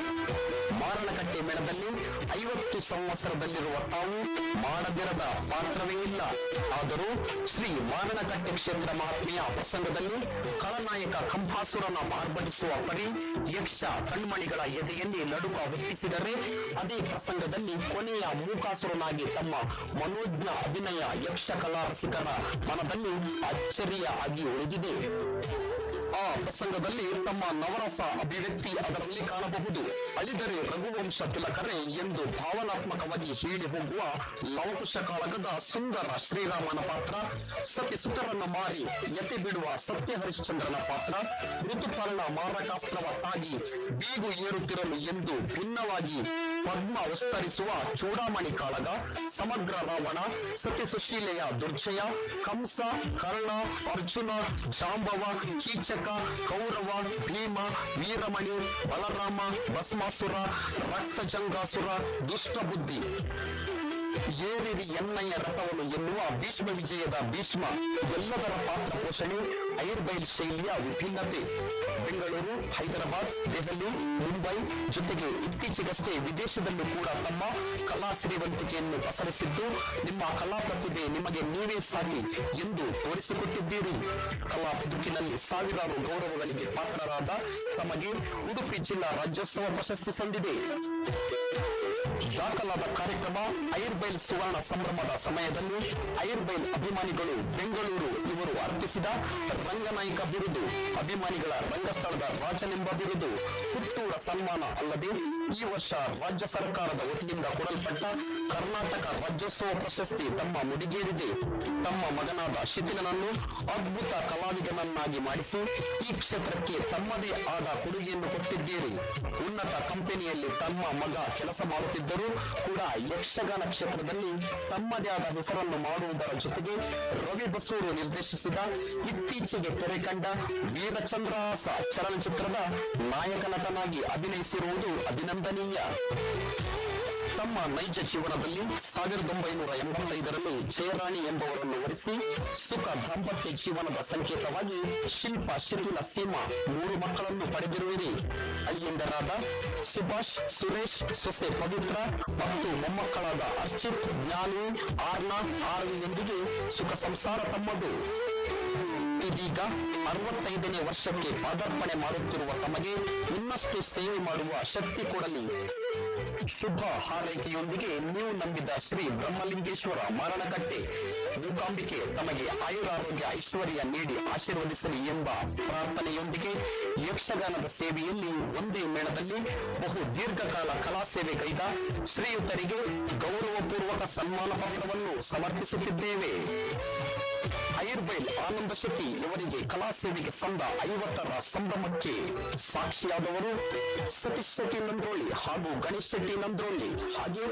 ಮಾರಣಕಟ್ಟೆ ಮೇಳದಲ್ಲಿ 50 ಸಂವತ್ಸರದಲ್ಲಿರುವ ತಾವು ಮಾಡದಿರದ ಪಾತ್ರವೇ ಇಲ್ಲ. ಆದರೂ ಶ್ರೀ ಮಾರಣಕಟ್ಟೆ ಕ್ಷೇತ್ರ ಮಹಾತ್ಮೆಯ ಪ್ರಸಂಗದಲ್ಲಿ ಖಳನಾಯಕ ಕಂಭಾಸುರನ ಮಾರ್ಪಡಿಸುವ ಪರಿ ಯಕ್ಷ ಕಣ್ಮಣಿಗಳ ಎದೆಯಲ್ಲಿ ನಡುಕ ಹುಟ್ಟಿಸಿದರೆ ಅದೇ ಪ್ರಸಂಗದಲ್ಲಿ ಕೊನೆಯ ಮೂಕಾಸುರನಾಗಿ ತಮ್ಮ ಮನೋಜ್ಞ ಅಭಿನಯ ಯಕ್ಷ ಕಲಾ ರಸಿಕರ ಮನದಲ್ಲಿ ಅಚ್ಚರಿಯ ಆಗಿ ಉಳಿದಿದೆ. ಆ ಪ್ರಸಂಗದಲ್ಲಿ ತಮ್ಮ ನವರಸ ಅಭಿವ್ಯಕ್ತಿ ಅದರಲ್ಲಿ ಕಾಣಬಹುದು. ಅಳಿದರೆ ರಘುವಂಶ ತಿಲಕರೇ ಎಂದು ಭಾವನಾತ್ಮಕವಾಗಿ ಹೇಳಿ ಹೋಗುವ ಲವಕುಶ ಕಾಳಗದ ಸುಂದರ ಶ್ರೀರಾಮನ ಪಾತ್ರ, ಸತಿಸುತರನ್ನು ಮಾರಿ ಯತಿ ಬಿಡುವ ಸತ್ಯ ಹರಿಶ್ಚಂದ್ರನ ಪಾತ್ರ, ಋತುಪರ್ಣ ಮಾರಕಾಸ್ತ್ರವ ತಾಗಿ ಬೀಗು ಏರುತ್ತಿರಲು ಎಂದು ಭಿನ್ನವಾಗಿ ಪದ್ಮ ವಿಸ್ತರಿಸುವ ಚೂಡಾಮಣಿ ಕಾಳಗ, ಸಮಗ್ರ ರಾವಣ, ಸತಿ ಸುಶೀಲೆಯ ದುರ್ಜಯ, ಕಂಸ, ಕರ್ಣ, ಅರ್ಜುನ, ಜಾಂಬವ, ಕೀಚಕ, ಕೌರವ, ಭೀಮ, ವೀರಮಣಿ, ಬಲರಾಮ, ಭಸ್ಮಾಸುರ, ರಕ್ತಜಂಗಾಸುರ, ದುಷ್ಟಬುದ್ಧಿ, ಏರಿರಿ ಎನ್ನಯ್ಯ ರಥವನ್ನು ಎನ್ನುವ ಭೀಷ್ಮ ವಿಜಯದ ಭೀಷ್ಮ, ಎಲ್ಲದರ ಪಾತ್ರ ಪೋಷಣೆ ಐರ್ಬೈಲ್ ಶೈಲಿಯ ವಿಭಿನ್ನತೆ. ಬೆಂಗಳೂರು, ಹೈದರಾಬಾದ್, ದೆಹಲಿ, ಮುಂಬೈ ಜೊತೆಗೆ ಇತ್ತೀಚೆಗಷ್ಟೇ ವಿದೇಶದಲ್ಲೂ ಕೂಡ ತಮ್ಮ ಕಲಾ ಶ್ರೀವಂತಿಕೆಯನ್ನು ಪಸರಿಸಿದ್ದು ನಿಮ್ಮ ಕಲಾ ಪ್ರತಿಭೆ ನಿಮಗೆ ನೀವೇ ಸಾಟಿ ಎಂದು ತೋರಿಸಿಕೊಟ್ಟಿದ್ದೀರಿ. ಕಲಾ ಬದುಕಿನಲ್ಲಿ ಸಾವಿರಾರು ಗೌರವಗಳಿಗೆ ಪಾತ್ರರಾದ ತಮಗೆ ಉಡುಪಿ ಜಿಲ್ಲಾ ರಾಜ್ಯೋತ್ಸವ ಪ್ರಶಸ್ತಿ ಸಂದಿದೆ. ದಾಖಲಾದ ಕಾರ್ಯಕ್ರಮ ಐರ್ಬೈಲ್ ಸುವರ್ಣ ಸಂಭ್ರಮದ ಸಮಯದಲ್ಲಿ ಐರ್ಬೈಲ್ ಅಭಿಮಾನಿಗಳು ಬೆಂಗಳೂರು ಇವರು ಅರ್ಪಿಸಿದ ರಂಗನಾಯಕ ಬಿರುದು, ಅಭಿಮಾನಿಗಳ ರಂಗಸ್ಥಳದ ರಾಜನೆಂಬ ಬಿರುದು, ಹುಟ್ಟೂರ ಸನ್ಮಾನ ಅಲ್ಲದೆ ಈ ವರ್ಷ ರಾಜ್ಯ ಸರ್ಕಾರದ ವತಿಯಿಂದ ಕೊಡಲ್ಪಟ್ಟ ಕರ್ನಾಟಕ ರಾಜ್ಯೋತ್ಸವ ಪ್ರಶಸ್ತಿ ತಮ್ಮ ಮುಡಿಗೇರಿದೆ. ತಮ್ಮ ಮಗನಾದ ಶಿಥಿಲನನ್ನು ಅದ್ಭುತ ಕಲಾವಿದನನ್ನಾಗಿ ಮಾಡಿಸಿ ಈ ಕ್ಷೇತ್ರಕ್ಕೆ ತಮ್ಮದೇ ಆದ ಕೊಡುಗೆಯನ್ನು ಕೊಟ್ಟಿದ್ದೀರಿ. ಉನ್ನತ ಕಂಪನಿಯಲ್ಲಿ ತಮ್ಮ ಮಗ ಕೆಲಸ ಮಾಡುತ್ತಿದ್ದರೂ ಕೂಡ ಯಕ್ಷಗಾನ ಕ್ಷೇತ್ರದಲ್ಲಿ ತಮ್ಮದೇ ಆದ ಹೆಸರನ್ನು ಮಾಡುವುದರ ಜೊತೆಗೆ ರವಿ ಬಸೂರು ನಿರ್ದೇಶಿಸಿದ ಇತ್ತೀಚೆಗೆ ತೆರೆ ಕಂಡ ವೀರಚಂದ್ರಹಾಸ ಚಲನಚಿತ್ರದ ನಾಯಕ ನಟನಾಗಿ ಅಭಿನಯಿಸಿರುವುದು ಅಭಿನಂದನೀಯ. ತಮ್ಮ ನೈಜ ಜೀವನದಲ್ಲಿ 1985ರಲ್ಲಿ ಜಯರಾಣಿ ಎಂಬುವರನ್ನು ವರಿಸಿ ಸುಖ ದಾಂಪತ್ಯ ಜೀವನದ ಸಂಕೇತವಾಗಿ ಶಿಲ್ಪ ಶಿಥಿಲ ಸೀಮಾ 3 ಮಕ್ಕಳನ್ನು ಪಡೆದಿರುವಿರಿ. ಅಯ್ಯಂದರಾದ ಸುಭಾಷ್, ಸುರೇಶ್, ಸೊಸೆ ಪವಿತ್ರ ಮತ್ತು ಮೊಮ್ಮಕ್ಕಳಾದ ಅರ್ಚಿತ್, ಜ್ಞಾನಿ, ಆರ್ನಾ, ಆರ್ವಿಯೊಂದಿಗೆ ಸುಖ ಸಂಸಾರ ತಮ್ಮದು. ಇದೀಗ 65ನೇ ವರ್ಷಕ್ಕೆ ಪಾದಾರ್ಪಣೆ ಮಾಡುತ್ತಿರುವ ತಮಗೆ ಇನ್ನಷ್ಟು ಸೇವೆ ಮಾಡುವ ಶಕ್ತಿ ಕೊಡಲಿ. ಶುಭ ಹಾರೈಕೆಯೊಂದಿಗೆ ನೀವು ನಂಬಿದ ಶ್ರೀ ಬ್ರಹ್ಮಲಿಂಗೇಶ್ವರ ಮಾರಣಕಟ್ಟೆ ಮೂಕಾಂಬಿಕೆ ತಮಗೆ ಆಯುರಾರೋಗ್ಯ ಐಶ್ವರ್ಯ ನೀಡಿ ಆಶೀರ್ವದಿಸಲಿ ಎಂಬ ಪ್ರಾರ್ಥನೆಯೊಂದಿಗೆ ಯಕ್ಷಗಾನದ ಸೇವೆಯಲ್ಲಿ ಒಂದೇ ಮೇಳದಲ್ಲಿ ಬಹು ದೀರ್ಘಕಾಲ ಕಲಾ ಸೇವೆ ಕೈದ ಶ್ರೀಯುತರಿಗೆ ಗೌರವಪೂರ್ವಕ ಸನ್ಮಾನ ಪತ್ರವನ್ನು ಸಮರ್ಪಿಸುತ್ತಿದ್ದೇವೆ. ಐರ್ಬೈಲ್ ಆನಂದ ಶೆಟ್ಟಿ ಇವರಿಗೆ ಕಲಾ ಸೇವೆಗೆ ಸಂದ 50ರ ಸಂಭ್ರಮಕ್ಕೆ ಸಾಕ್ಷಿಯಾದವರು ಸತೀಶ್ ಶೆಟ್ಟಿ ನಂದ್ರೋಳಿ ಹಾಗೂ ಗಣೇಶ್ ಶೆಟ್ಟಿ ನಂದ್ರೋಳಿ, ಹಾಗೆ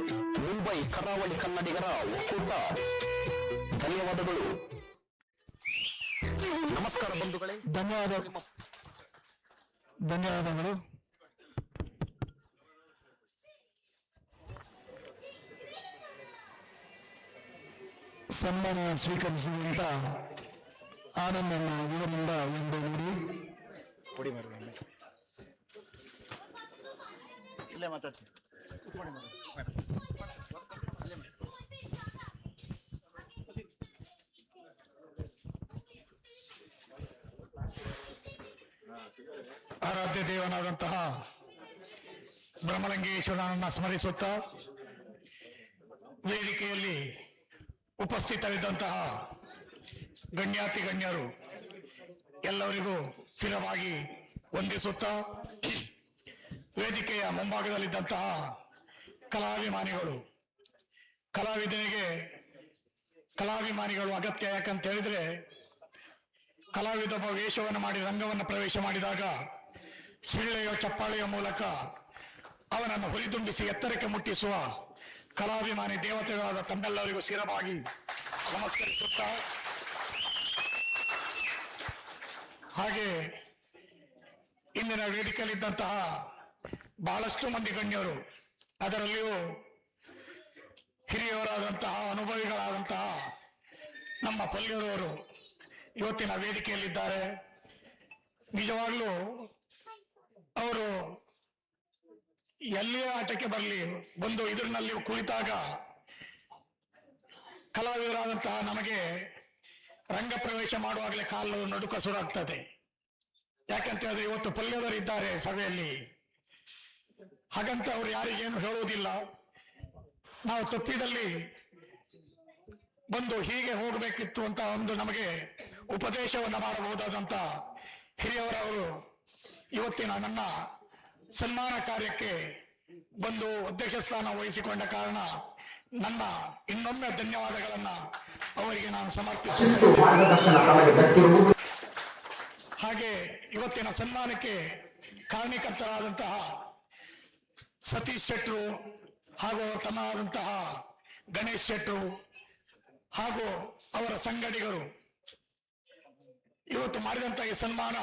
ಮುಂಬೈ ಕರಾವಳಿ ಕನ್ನಡಿಗರ ಒಕ್ಕೂಟ. ಧನ್ಯವಾದಗಳು. ನಮಸ್ಕಾರ ಬಂಧುಗಳೇ. ಧನ್ಯವಾದಗಳು. ಸನ್ಮಾನ ಸ್ವೀಕರಿಸುವಂತ ಆನಂದನ್ನ ಇವರಿಂದ ಎಂದು ನೋಡಿ ಕೊಡಿ ಮಾರ್ರೆ. ಇಲ್ಲೇ ಮಾತಾಡ್ತೀನಿ. ಆರಾಧ್ಯ ದೇವನಾದಂತಹ ಬ್ರಹ್ಮಲಿಂಗೇಶ್ವರನನ್ನ ಸ್ಮರಿಸುತ್ತಾ ವೇದಿಕೆಯಲ್ಲಿ ಉಪಸ್ಥಿತರಿದ್ದಂತಹ ಗಣ್ಯಾತಿ ಗಣ್ಯರು ಎಲ್ಲರಿಗೂ ಸ್ಥಿರವಾಗಿ ವಂದಿಸುತ್ತಾ ವೇದಿಕೆಯ ಮುಂಭಾಗದಲ್ಲಿದ್ದಂತಹ ಕಲಾಭಿಮಾನಿಗಳು, ಕಲಾವಿದನಿಗೆ ಕಲಾಭಿಮಾನಿಗಳು ಅಗತ್ಯ. ಯಾಕಂತ ಹೇಳಿದ್ರೆ ಕಲಾವಿದೊಬ್ಬ ವೇಷವನ್ನು ಮಾಡಿ ರಂಗವನ್ನು ಪ್ರವೇಶ ಮಾಡಿದಾಗ ಸಿಳ್ಳೆಯ ಚಪ್ಪಾಳೆಯ ಮೂಲಕ ಅವನನ್ನು ಹುರಿದುಂಬಿಸಿ ಎತ್ತರಕ್ಕೆ ಮುಟ್ಟಿಸುವ ಕಲಾಭಿಮಾನಿ ದೇವತೆಗಳಾದ ತಮ್ಮೆಲ್ಲರಿಗೂ ಸ್ಥಿರವಾಗಿ ನಮಸ್ಕರಿಸುತ್ತಾ, ಹಾಗೆ ಇಂದಿನ ವೇದಿಕೆಯಲ್ಲಿದ್ದಂತಹ ಬಹಳಷ್ಟು ಮಂದಿ ಗಣ್ಯರು, ಅದರಲ್ಲಿಯೂ ಹಿರಿಯವರಾದಂತಹ ಅನುಭವಿಗಳಾದಂತಹ ನಮ್ಮ ಪಲ್ಯರವರು ಇವತ್ತಿನ ವೇದಿಕೆಯಲ್ಲಿದ್ದಾರೆ. ನಿಜವಾಗ್ಲೂ ಅವರು ಎಲ್ಲಿಯೇ ಆಟಕ್ಕೆ ಬರಲಿ ಬಂದು ಇದರಲ್ಲಿ ಕುಳಿತಾಗ ಕಲಾವಿದರಾದಂತಹ ನಮಗೆ ರಂಗ ಪ್ರವೇಶ ಮಾಡುವಾಗಲೇ ಕಾಲು ನಡುಕ ಸುರಾಗ್ತದೆ. ಯಾಕಂತ ಹೇಳಿದ್ರೆ ಇವತ್ತು ಪಲ್ಯದವರು ಇದ್ದಾರೆ ಸಭೆಯಲ್ಲಿ, ಹಾಗಂತ ಅವ್ರು ಯಾರಿಗೇನು ಹೇಳುವುದಿಲ್ಲ. ನಾವು ತಪ್ಪಿದಲ್ಲಿ ಬಂದು ಹೀಗೆ ಹೋಗಬೇಕಿತ್ತು ಅಂತ ಒಂದು ನಮಗೆ ಉಪದೇಶವನ್ನು ಮಾಡಬಹುದಾದಂತ ಹಿರಿಯವರವರು ಇವತ್ತಿನ ನನ್ನ ಸನ್ಮಾನ ಕಾರ್ಯಕ್ಕೆ ಬಂದು ಅಧ್ಯಕ್ಷ ಸ್ಥಾನ ವಹಿಸಿಕೊಂಡ ಕಾರಣ ನನ್ನ ಇನ್ನೊಮ್ಮೆ ಧನ್ಯವಾದಗಳನ್ನ ಅವರಿಗೆ ನಾನು ಸಮರ್ಪಿಸುತ್ತೇನೆ. ಹಾಗೆ ಇವತ್ತಿನ ಸನ್ಮಾನಕ್ಕೆ ಕಾರಣೀಕರ್ತರಾದಂತಹ ಸತೀಶ್ ಶೆಟ್ರು ಹಾಗೂ ಅವರ ತಮ್ಮನಾದಂತಹ ಗಣೇಶ್ ಶೆಟ್ರು ಹಾಗೂ ಅವರ ಸಂಗಡಿಗರು ಇವತ್ತು ಮಾಡಿದಂತಹ ಈ ಸನ್ಮಾನ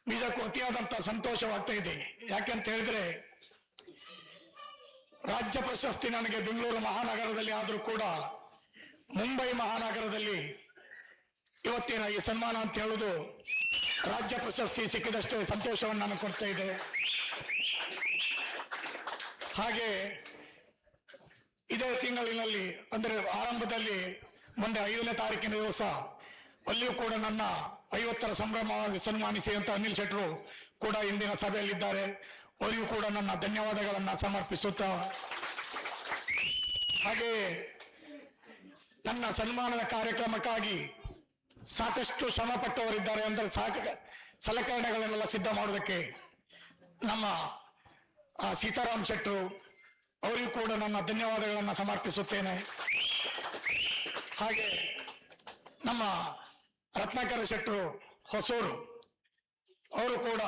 ನಿಜಕ್ಕೂ ಅತಿಯಾದಂತಹ ಸಂತೋಷವಾಗ್ತಾ ಇದೆ. ಯಾಕೆಂತ ಹೇಳಿದ್ರೆ ರಾಜ್ಯ ಪ್ರಶಸ್ತಿ ನನಗೆ ಬೆಂಗಳೂರು ಮಹಾನಗರದಲ್ಲಿ ಆದರೂ ಕೂಡ ಮುಂಬೈ ಮಹಾನಗರದಲ್ಲಿ ಇವತ್ತಿನ ಈ ಸನ್ಮಾನ ಅಂತ ಹೇಳುವುದು ರಾಜ್ಯ ಪ್ರಶಸ್ತಿ ಸಿಕ್ಕಿದಷ್ಟೇ ಸಂತೋಷವನ್ನು ನಾನು ಕೊಡ್ತಾ ಇದೆ. ಹಾಗೆ ಇದೇ ತಿಂಗಳಿನಲ್ಲಿ ಅಂದ್ರೆ ಆರಂಭದಲ್ಲಿ ಮೊನ್ನೆ 5ನೇ ತಾರೀಕಿನ ದಿವಸ ಅಲ್ಲಿಯೂ ಕೂಡ ನನ್ನ 50ರ ಸಂಭ್ರಮವಾಗಿ ಸನ್ಮಾನಿಸಿ ಅಂತ ಅನಿಲ್ ಶೆಟ್ರು ಕೂಡ ಇಂದಿನ ಸಭೆಯಲ್ಲಿದ್ದಾರೆ. ಅವರಿಗೂ ಕೂಡ ನನ್ನ ಧನ್ಯವಾದಗಳನ್ನ ಸಮರ್ಪಿಸುತ್ತಾ, ಹಾಗೆ ನನ್ನ ಸನ್ಮಾನದ ಕಾರ್ಯಕ್ರಮಕ್ಕಾಗಿ ಸಾಕಷ್ಟು ಶ್ರಮ ಪಟ್ಟವರಿದ್ದಾರೆ. ಅಂದರೆ ಸಲಕರಣೆಗಳನ್ನೆಲ್ಲ ಸಿದ್ಧ ಮಾಡೋದಕ್ಕೆ ನಮ್ಮ ಸೀತಾರಾಮ್ ಶೆಟ್ರು ಅವರಿಗೂ ಕೂಡ ನನ್ನ ಧನ್ಯವಾದಗಳನ್ನು ಸಮರ್ಪಿಸುತ್ತೇನೆ. ಹಾಗೆ ನಮ್ಮ ರತ್ನಾಕರ ಶೆಟ್ರು ಹೊಸೂರು ಅವರು ಕೂಡ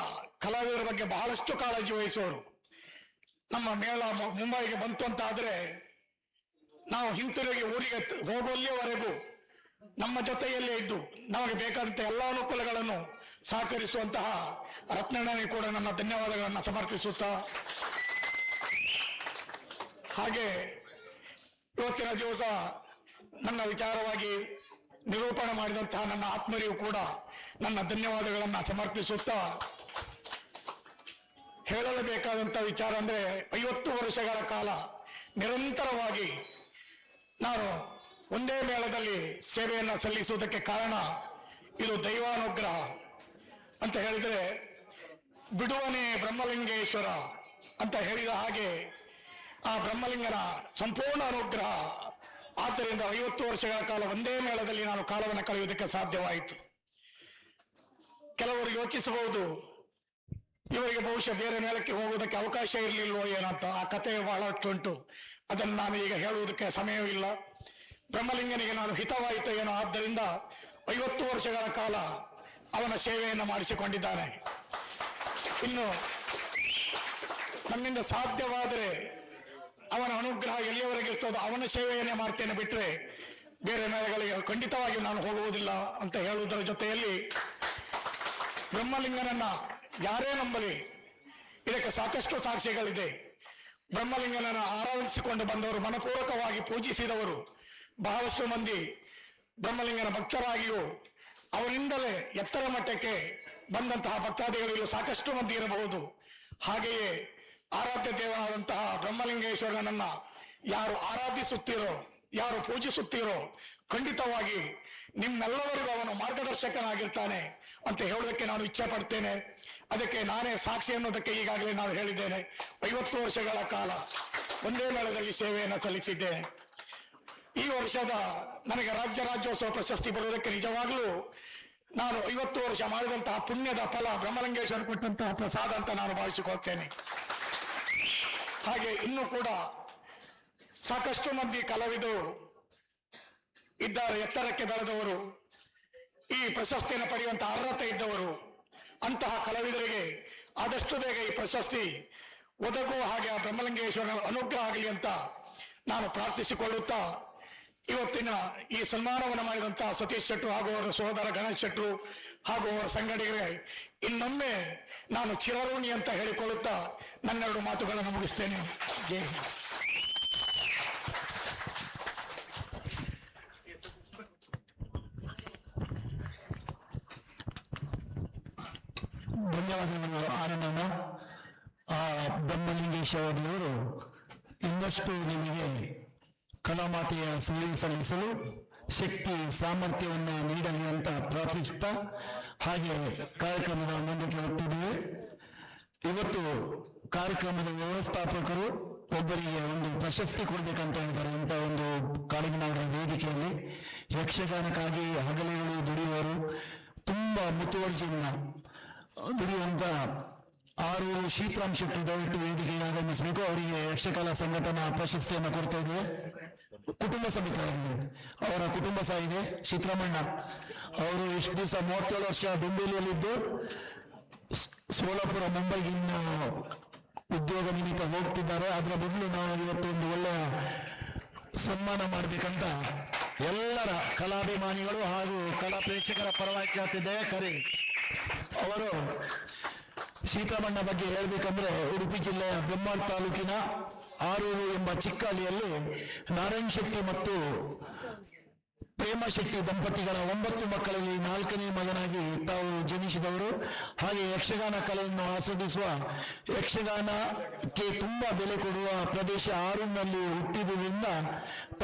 ಕಲಾವಿದರ ಬಗ್ಗೆ ಬಹಳಷ್ಟು ಕಾಳಜಿ ವಹಿಸುವರು. ನಮ್ಮ ಮೇಳ ಮುಂಬೈಗೆ ಬಂತು ಅಂತ ಆದ್ರೆ ನಾವು ಹಿಂತಿರುಗಿ ಊರಿಗೆ ಹೋಗುವಲ್ಲಿಯವರೆಗೂ ನಮ್ಮ ಜೊತೆಯಲ್ಲೇ ಇದ್ದು ನಮಗೆ ಬೇಕಾದಂತ ಎಲ್ಲ ಅನುಕೂಲಗಳನ್ನು ಸಹಕರಿಸುವಂತಹ ರತ್ನಣ್ಣನಿಗೆ ಕೂಡ ನನ್ನ ಧನ್ಯವಾದಗಳನ್ನು ಸಮರ್ಪಿಸುತ್ತಾ, ಹಾಗೆ ಇವತ್ತಿನ ದಿವಸ ನನ್ನ ವಿಚಾರವಾಗಿ ನಿರೂಪಣೆ ಮಾಡಿದಂತಹ ನನ್ನ ಆತ್ಮರಿಗೂ ಕೂಡ ನನ್ನ ಧನ್ಯವಾದಗಳನ್ನು ಸಮರ್ಪಿಸುತ್ತಾ, ಹೇಳಲೇಬೇಕಾದಂತಹ ವಿಚಾರ ಅಂದ್ರೆ 50 ವರ್ಷಗಳ ಕಾಲ ನಿರಂತರವಾಗಿ ನಾನು ಒಂದೇ ಮೇಳದಲ್ಲಿ ಸೇವೆಯನ್ನು ಸಲ್ಲಿಸುವುದಕ್ಕೆ ಕಾರಣ ಇದು ದೈವಾನುಗ್ರಹ ಅಂತ ಹೇಳಿದ್ರೆ, ಬಿಡುವನೇ ಬ್ರಹ್ಮಲಿಂಗೇಶ್ವರ ಅಂತ ಹೇಳಿದ ಹಾಗೆ ಆ ಬ್ರಹ್ಮಲಿಂಗನ ಸಂಪೂರ್ಣ ಅನುಗ್ರಹ. ಆದ್ದರಿಂದ 50 ವರ್ಷಗಳ ಕಾಲ ಒಂದೇ ಮೇಳದಲ್ಲಿ ನಾನು ಕಾಲವನ್ನು ಕಳೆಯುವುದಕ್ಕೆ ಸಾಧ್ಯವಾಯಿತು. ಕೆಲವರು ಯೋಚಿಸಬಹುದು, ಇವರಿಗೆ ಬಹುಶಃ ಬೇರೆ ಮೇಳಕ್ಕೆ ಹೋಗುವುದಕ್ಕೆ ಅವಕಾಶ ಇರಲಿಲ್ವೋ ಏನಂತ. ಆ ಕಥೆ ಬಹಳಷ್ಟು ಉಂಟು, ಅದನ್ನು ನಾನು ಈಗ ಹೇಳುವುದಕ್ಕೆ ಸಮಯವಿಲ್ಲ. ಬ್ರಹ್ಮಲಿಂಗನಿಗೆ ನಾನು ಹಿತವಾಯಿತು ಏನೋ, ಆದ್ದರಿಂದ 50 ವರ್ಷಗಳ ಕಾಲ ಅವನ ಸೇವೆಯನ್ನು ಮಾಡಿಸಿಕೊಂಡಿದ್ದಾನೆ. ಇನ್ನು ನನ್ನಿಂದ ಸಾಧ್ಯವಾದರೆ ಅವನ ಅನುಗ್ರಹ ಎಲ್ಲಿಯವರೆಗೆ ಇರ್ತದೋ ಅವನ ಸೇವೆಯನ್ನೇ ಮಾಡ್ತೇನೆ, ಬಿಟ್ಟರೆ ಬೇರೆ ಮೇಳಗಳಿಗೆ ಖಂಡಿತವಾಗಿ ನಾನು ಹೋಗುವುದಿಲ್ಲ ಅಂತ ಹೇಳುವುದರ ಜೊತೆಯಲ್ಲಿ, ಬ್ರಹ್ಮಲಿಂಗನನ್ನ ಯಾರೇ ನಂಬಲಿ ಇದಕ್ಕೆ ಸಾಕಷ್ಟು ಸಾಕ್ಷ್ಯಗಳಿದೆ. ಬ್ರಹ್ಮಲಿಂಗನನ್ನು ಆರಾಧಿಸಿಕೊಂಡು ಬಂದವರು, ಮನಪೂರ್ವಕವಾಗಿ ಪೂಜಿಸಿದವರು ಬಹಳಷ್ಟು ಮಂದಿ ಬ್ರಹ್ಮಲಿಂಗನ ಭಕ್ತರಾಗಿಯೂ ಅವರಿಂದಲೇ ಎತ್ತರ ಮಟ್ಟಕ್ಕೆ ಬಂದಂತಹ ಭಕ್ತಾದಿಗಳಿಗೂ ಸಾಕಷ್ಟು ಮಂದಿ ಇರಬಹುದು. ಹಾಗೆಯೇ ಆರಾಧ್ಯ ದೇವನಾದಂತಹ ಬ್ರಹ್ಮಲಿಂಗೇಶ್ವರನನ್ನ ಯಾರು ಆರಾಧಿಸುತ್ತೀರೋ, ಯಾರು ಪೂಜಿಸುತ್ತೀರೋ, ಖಂಡಿತವಾಗಿ ನಿಮ್ಮೆಲ್ಲವರಿಗೂ ಅವನು ಮಾರ್ಗದರ್ಶಕನಾಗಿರ್ತಾನೆ ಅಂತ ಹೇಳೋದಕ್ಕೆ ನಾನು ಇಚ್ಛೆ ಪಡ್ತೇನೆ. ಅದಕ್ಕೆ ನಾನೇ ಸಾಕ್ಷಿ ಅನ್ನೋದಕ್ಕೆ ಈಗಾಗಲೇ ನಾನು ಹೇಳಿದ್ದೇನೆ. 50 ವರ್ಷಗಳ ಕಾಲ ಒಂದೇ ಮೇಳದಲ್ಲಿ ಸೇವೆಯನ್ನು ಸಲ್ಲಿಸಿದ್ದೇನೆ. ಈ ವರ್ಷದ ನನಗೆ ರಾಜ್ಯೋತ್ಸವ ಪ್ರಶಸ್ತಿ ಬರುವುದಕ್ಕೆ ನಿಜವಾಗಲೂ ನಾನು 50 ವರ್ಷ ಮಾಡಿದಂತಹ ಪುಣ್ಯದ ಫಲ, ಬ್ರಹ್ಮಲಿಂಗೇಶ್ವರ ಕೊಟ್ಟಂತಹ ಪ್ರಸಾದ ಅಂತ ನಾನು ಭಾವಿಸಿಕೊಳ್ತೇನೆ. ಹಾಗೆ ಇನ್ನೂ ಕೂಡ ಸಾಕಷ್ಟು ಮಂದಿ ಕಲಾವಿದರು ಇದ್ದಾರೆ, ಎತ್ತರಕ್ಕೆ ಬೆಳೆದವರು, ಈ ಪ್ರಶಸ್ತಿಯನ್ನು ಪಡೆಯುವಂತಹ ಅರ್ಹತೆ ಇದ್ದವರು. ಅಂತಹ ಕಲಾವಿದರಿಗೆ ಆದಷ್ಟು ಬೇಗ ಈ ಪ್ರಶಸ್ತಿ ಒದಗುವ ಹಾಗೆ ಆ ಬ್ರಹ್ಮಲಿಂಗೇಶ್ವರನ ಅನುಗ್ರಹ ಆಗಲಿ ಅಂತ ನಾನು ಪ್ರಾರ್ಥಿಸಿಕೊಳ್ಳುತ್ತಾ, ಇವತ್ತಿನ ಈ ಸನ್ಮಾನವನ್ನು ಮಾಡಿದಂತಹ ಸತೀಶ್ ಶೆಟ್ರು ಹಾಗೂ ಅವರ ಸಹೋದರ ಗಣೇಶ್ ಶೆಟ್ರು ಹಾಗೂ ಅವರ ಸಂಘಟಕರಿಗೆ ಇನ್ನೊಮ್ಮೆ ನಾನು ಚಿರಋಣಿ ಅಂತ ಹೇಳಿಕೊಳ್ಳುತ್ತಾ ನನ್ನೆರಡು ಮಾತುಗಳನ್ನು ಮುಗಿಸ್ತೇನೆ. ಜೈ ಹಿಂದ್. ಧನ್ಯವಾದಗಳು ಆನಂದಣ್ಣ. ಆ ಬ್ರಹ್ಮಲಿಂಗೇಶ್ವರದೇವರು ಇನ್ನಷ್ಟು ನಿಮಗೆ ಕಲಾಮಾತೆಯ ಸೇವೆ ಸಲ್ಲಿಸಲು ಶಕ್ತಿ ಸಾಮರ್ಥ್ಯವನ್ನು ನೀಡಲಿ ಅಂತ ಪ್ರಾರ್ಥಿಸುತ್ತಾ, ಹಾಗೆ ಕಾರ್ಯಕ್ರಮದ ಮುಂದಕ್ಕೆ ಹೋಗ್ತಿದ್ದೇವೆ. ಇವತ್ತು ಕಾರ್ಯಕ್ರಮದ ವ್ಯವಸ್ಥಾಪಕರು ಒಬ್ಬರಿಗೆ ಒಂದು ಪ್ರಶಸ್ತಿ ಕೊಡ್ಬೇಕಂತ ಹೇಳಿದ್ದಾರೆ. ಇಂಥ ಒಂದು ಕಾಳಿಂಗನವರ ವೇದಿಕೆಯಲ್ಲಿ ಯಕ್ಷಗಾನಕ್ಕಾಗಿ ಹಗಲಿಗಳು ದುಡಿಯುವವರು, ತುಂಬಾ ಮುತುವರ್ಜಿಯಿಂದ ದುಡಿಯುವಂತ ಆರೂರು ಶೀತರಾಮ್ ಶೆಟ್ಟಿ ದಯವಿಟ್ಟು ವೇದಿಕೆಗೆ ಆಗಮಿಸಬೇಕು. ಅವರಿಗೆ ಯಕ್ಷಕಲಾ ಸಂಘಟನಾ ಪ್ರಶಸ್ತಿಯನ್ನು ಕೊಡ್ತಾ ಇದ್ದೇವೆ. ಕುಟುಂಬ ಸಮಿತಿ ಅವರ ಕುಟುಂಬ ಸಹ ಇದೆ. ಶೀತರಾಮಣ್ಣ ಅವರು ಇಷ್ಟು ದಿವಸ 37 ವರ್ಷ ಡೊಂಬಿಲಿಯಲ್ಲಿದ್ದು ಸೋಲಾಪುರ ಮುಂಬೈಗೆ ಇನ್ನು ಉದ್ಯೋಗ ನಿಮಿತ್ತ ಹೋಗ್ತಿದ್ದಾರೆ. ಅದರ ಬದಲು ನಾವು ಇವತ್ತು ಒಂದು ಒಳ್ಳೆಯ ಸನ್ಮಾನ ಮಾಡಬೇಕಂತ ಎಲ್ಲರ ಕಲಾಭಿಮಾನಿಗಳು ಹಾಗೂ ಕಲಾ ಪ್ರೇಕ್ಷಕರ ಪರವಾಗಿ ಕೇಳ್ತಿದ್ದೇವೆ. ಕರೆ ಅವರು ಸೀತಾಮಣ್ಣ ಬಗ್ಗೆ ಹೇಳ್ಬೇಕಂದ್ರೆ, ಉಡುಪಿ ಜಿಲ್ಲೆಯ ಬೆಮ್ಮಾಳ್ ತಾಲೂಕಿನ ಆರೂರು ಎಂಬ ಚಿಕ್ಕ ಹಳ್ಳಿಯಲ್ಲಿ ನಾರಾಯಣ್ ಶೆಟ್ಟಿ ಮತ್ತು ಪ್ರೇಮ ಶೆಟ್ಟಿ ದಂಪತಿಗಳ 9 ಮಕ್ಕಳಲ್ಲಿ 4ನೇ ಮಗನಾಗಿ ತಾವು ಜನಿಸಿದವರು. ಹಾಗೆ ಯಕ್ಷಗಾನ ಕಲೆಯನ್ನು ಆಸ್ವಾದಿಸುವ, ಯಕ್ಷಗಾನಕ್ಕೆ ತುಂಬಾ ಬೆಲೆ ಕೊಡುವ ಪ್ರದೇಶ ಆರೂರಿನಲ್ಲಿ ಹುಟ್ಟಿದುದರಿಂದ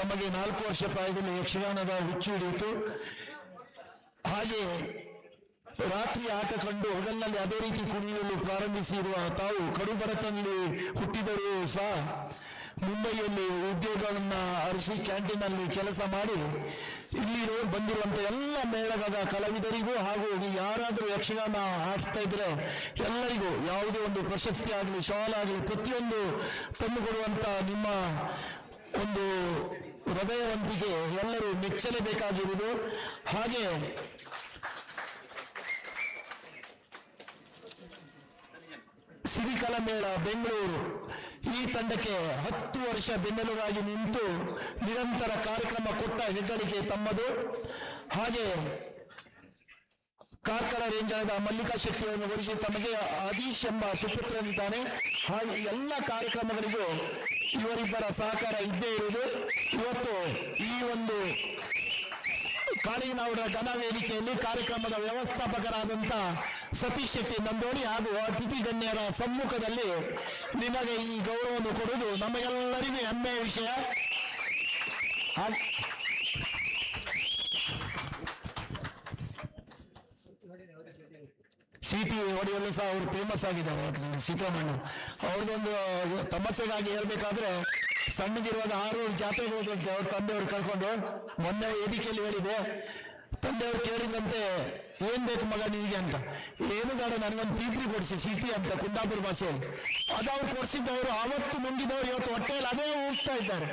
ತಮಗೆ 4 ವರ್ಷ ಪ್ರಾಯದಲ್ಲಿ ಯಕ್ಷಗಾನದ ಹುಚ್ಚು ಹಿಡಿಯಿತು. ಹಾಗೆ ರಾತ್ರಿ ಆಟ ಕಂಡು ಹಗಲಿನಲ್ಲಿ ಅದೇ ರೀತಿ ಕುಣಿಯಲು ಪ್ರಾರಂಭಿಸಿರುವ ತಾವು ಕಡುಬಡತನಲ್ಲಿ ಹುಟ್ಟಿದರೂ ಸಹ ಮುಂಬೈಯಲ್ಲಿ ಉದ್ಯೋಗವನ್ನ ಅರಸಿ ಕ್ಯಾಂಟೀನಲ್ಲಿ ಕೆಲಸ ಮಾಡಿ ಇಲ್ಲಿ ಬಂದಿರುವಂತ ಎಲ್ಲ ಮೇಳದ ಕಲಾವಿದರಿಗೂ ಹಾಗೂ ಯಾರಾದರೂ ಯಕ್ಷಗಾನ ಆಡಿಸ್ತಾ ಇದ್ರೆ ಎಲ್ಲರಿಗೂ ಯಾವುದೇ ಒಂದು ಪ್ರಶಸ್ತಿ ಆಗಲಿ ಶಾಲ್ ಆಗಲಿ ಪ್ರತಿಯೊಂದು ತಂದುಕೊಡುವಂತ ನಿಮ್ಮ ಒಂದು ಹೃದಯವಂತಿಕೆ ಎಲ್ಲರೂ ಮೆಚ್ಚಲೇಬೇಕಾಗಿರುವುದು. ಹಾಗೆ ಸಿರಿಕಲಾ ಮೇಳ ಬೆಂಗಳೂರು ಈ ತಂಡಕ್ಕೆ 10 ವರ್ಷ ಬೆನ್ನೆಲುಬಾಗಿ ನಿಂತು ನಿರಂತರ ಕಾರ್ಯಕ್ರಮ ಕೊಟ್ಟ ಹೆಗ್ಗಳಿಕೆ ತಮ್ಮದು. ಹಾಗೆ ಕಾರ್ಕಳ ರೇಂಜಾದ ಮಲ್ಲಿಕಾ ಶೆಟ್ಟಿಯನ್ನು ವರಿಸಿ ತಮಗೆ ಆದೀಶ್ ಎಂಬ ಸುಪುತ್ರನಿದ್ದಾನೆ. ಹಾಗೆ ಎಲ್ಲ ಕಾರ್ಯಕ್ರಮಗಳಿಗೂ ಇವರಿಬ್ಬರ ಸಹಕಾರ ಇದ್ದೇ ಇರುವುದು. ಇವತ್ತು ಈ ಒಂದು ಕಾಳಿಂಗನವರ ಘನ ವೇದಿಕೆಯಲ್ಲಿ ಕಾರ್ಯಕ್ರಮದ ವ್ಯವಸ್ಥಾಪಕರಾದಂಥ ಸತೀಶ್ ಶೆಟ್ಟಿ ನಂದೋಣಿ ಹಾಗೂ ಅತಿಥಿ ಗಣ್ಯರ ಸಮ್ಮುಖದಲ್ಲಿ ನಿಮಗೆ ಈ ಗೌರವವನ್ನು ಕೊಡುವುದು ನಮಗೆಲ್ಲರಿಗೂ ಹೆಮ್ಮೆಯ ವಿಷಯ. ಸಿಟಿ ಹೊಡೆಯಲು ಸಹ ಅವರು ಫೇಮಸ್ ಆಗಿದ್ದಾರೆ. ಸಿದ್ದರಾಮಣ್ಣ ಅವ್ರದ್ದೊಂದು ತಮಸ್ಸೆಗಾಗಿ ಹೇಳ್ಬೇಕಾದ್ರೆ ಸಣ್ಣದಿರುವಾಗ 6 ಜಾತ್ರೆಗೆ ಹೋದಂತೆ ಅವ್ರ ತಂದೆಯವರು ಕರ್ಕೊಂಡು ಮೊನ್ನೆ ವೇದಿಕೆಯಲ್ಲಿ ಹೇಳಿದೆ. ತಂದೆಯವರು ಕೇಳಿದಂತೆ ಏನ್ ಬೇಕು ಮಗ ನಿನಗೆ ಅಂತ. ಏನು ಬೇಡ ನನಗೊಂದು ಪೀಪ್ರಿ ಕೊಡಿಸಿ ಸಿಟಿ ಅಂತ ಕುಂದಾಪುರ ಭಾಷೆಯಲ್ಲಿ. ಅದು ಅವ್ರು ಕೊಡಿಸಿದ್ದವರು ಆವತ್ತು ನುಂಗಿದವರು ಇವತ್ತು ಹೊಟ್ಟೆಯಲ್ಲಿ ಅದೇ ಹೋಗ್ತಾ ಇದ್ದಾರೆ.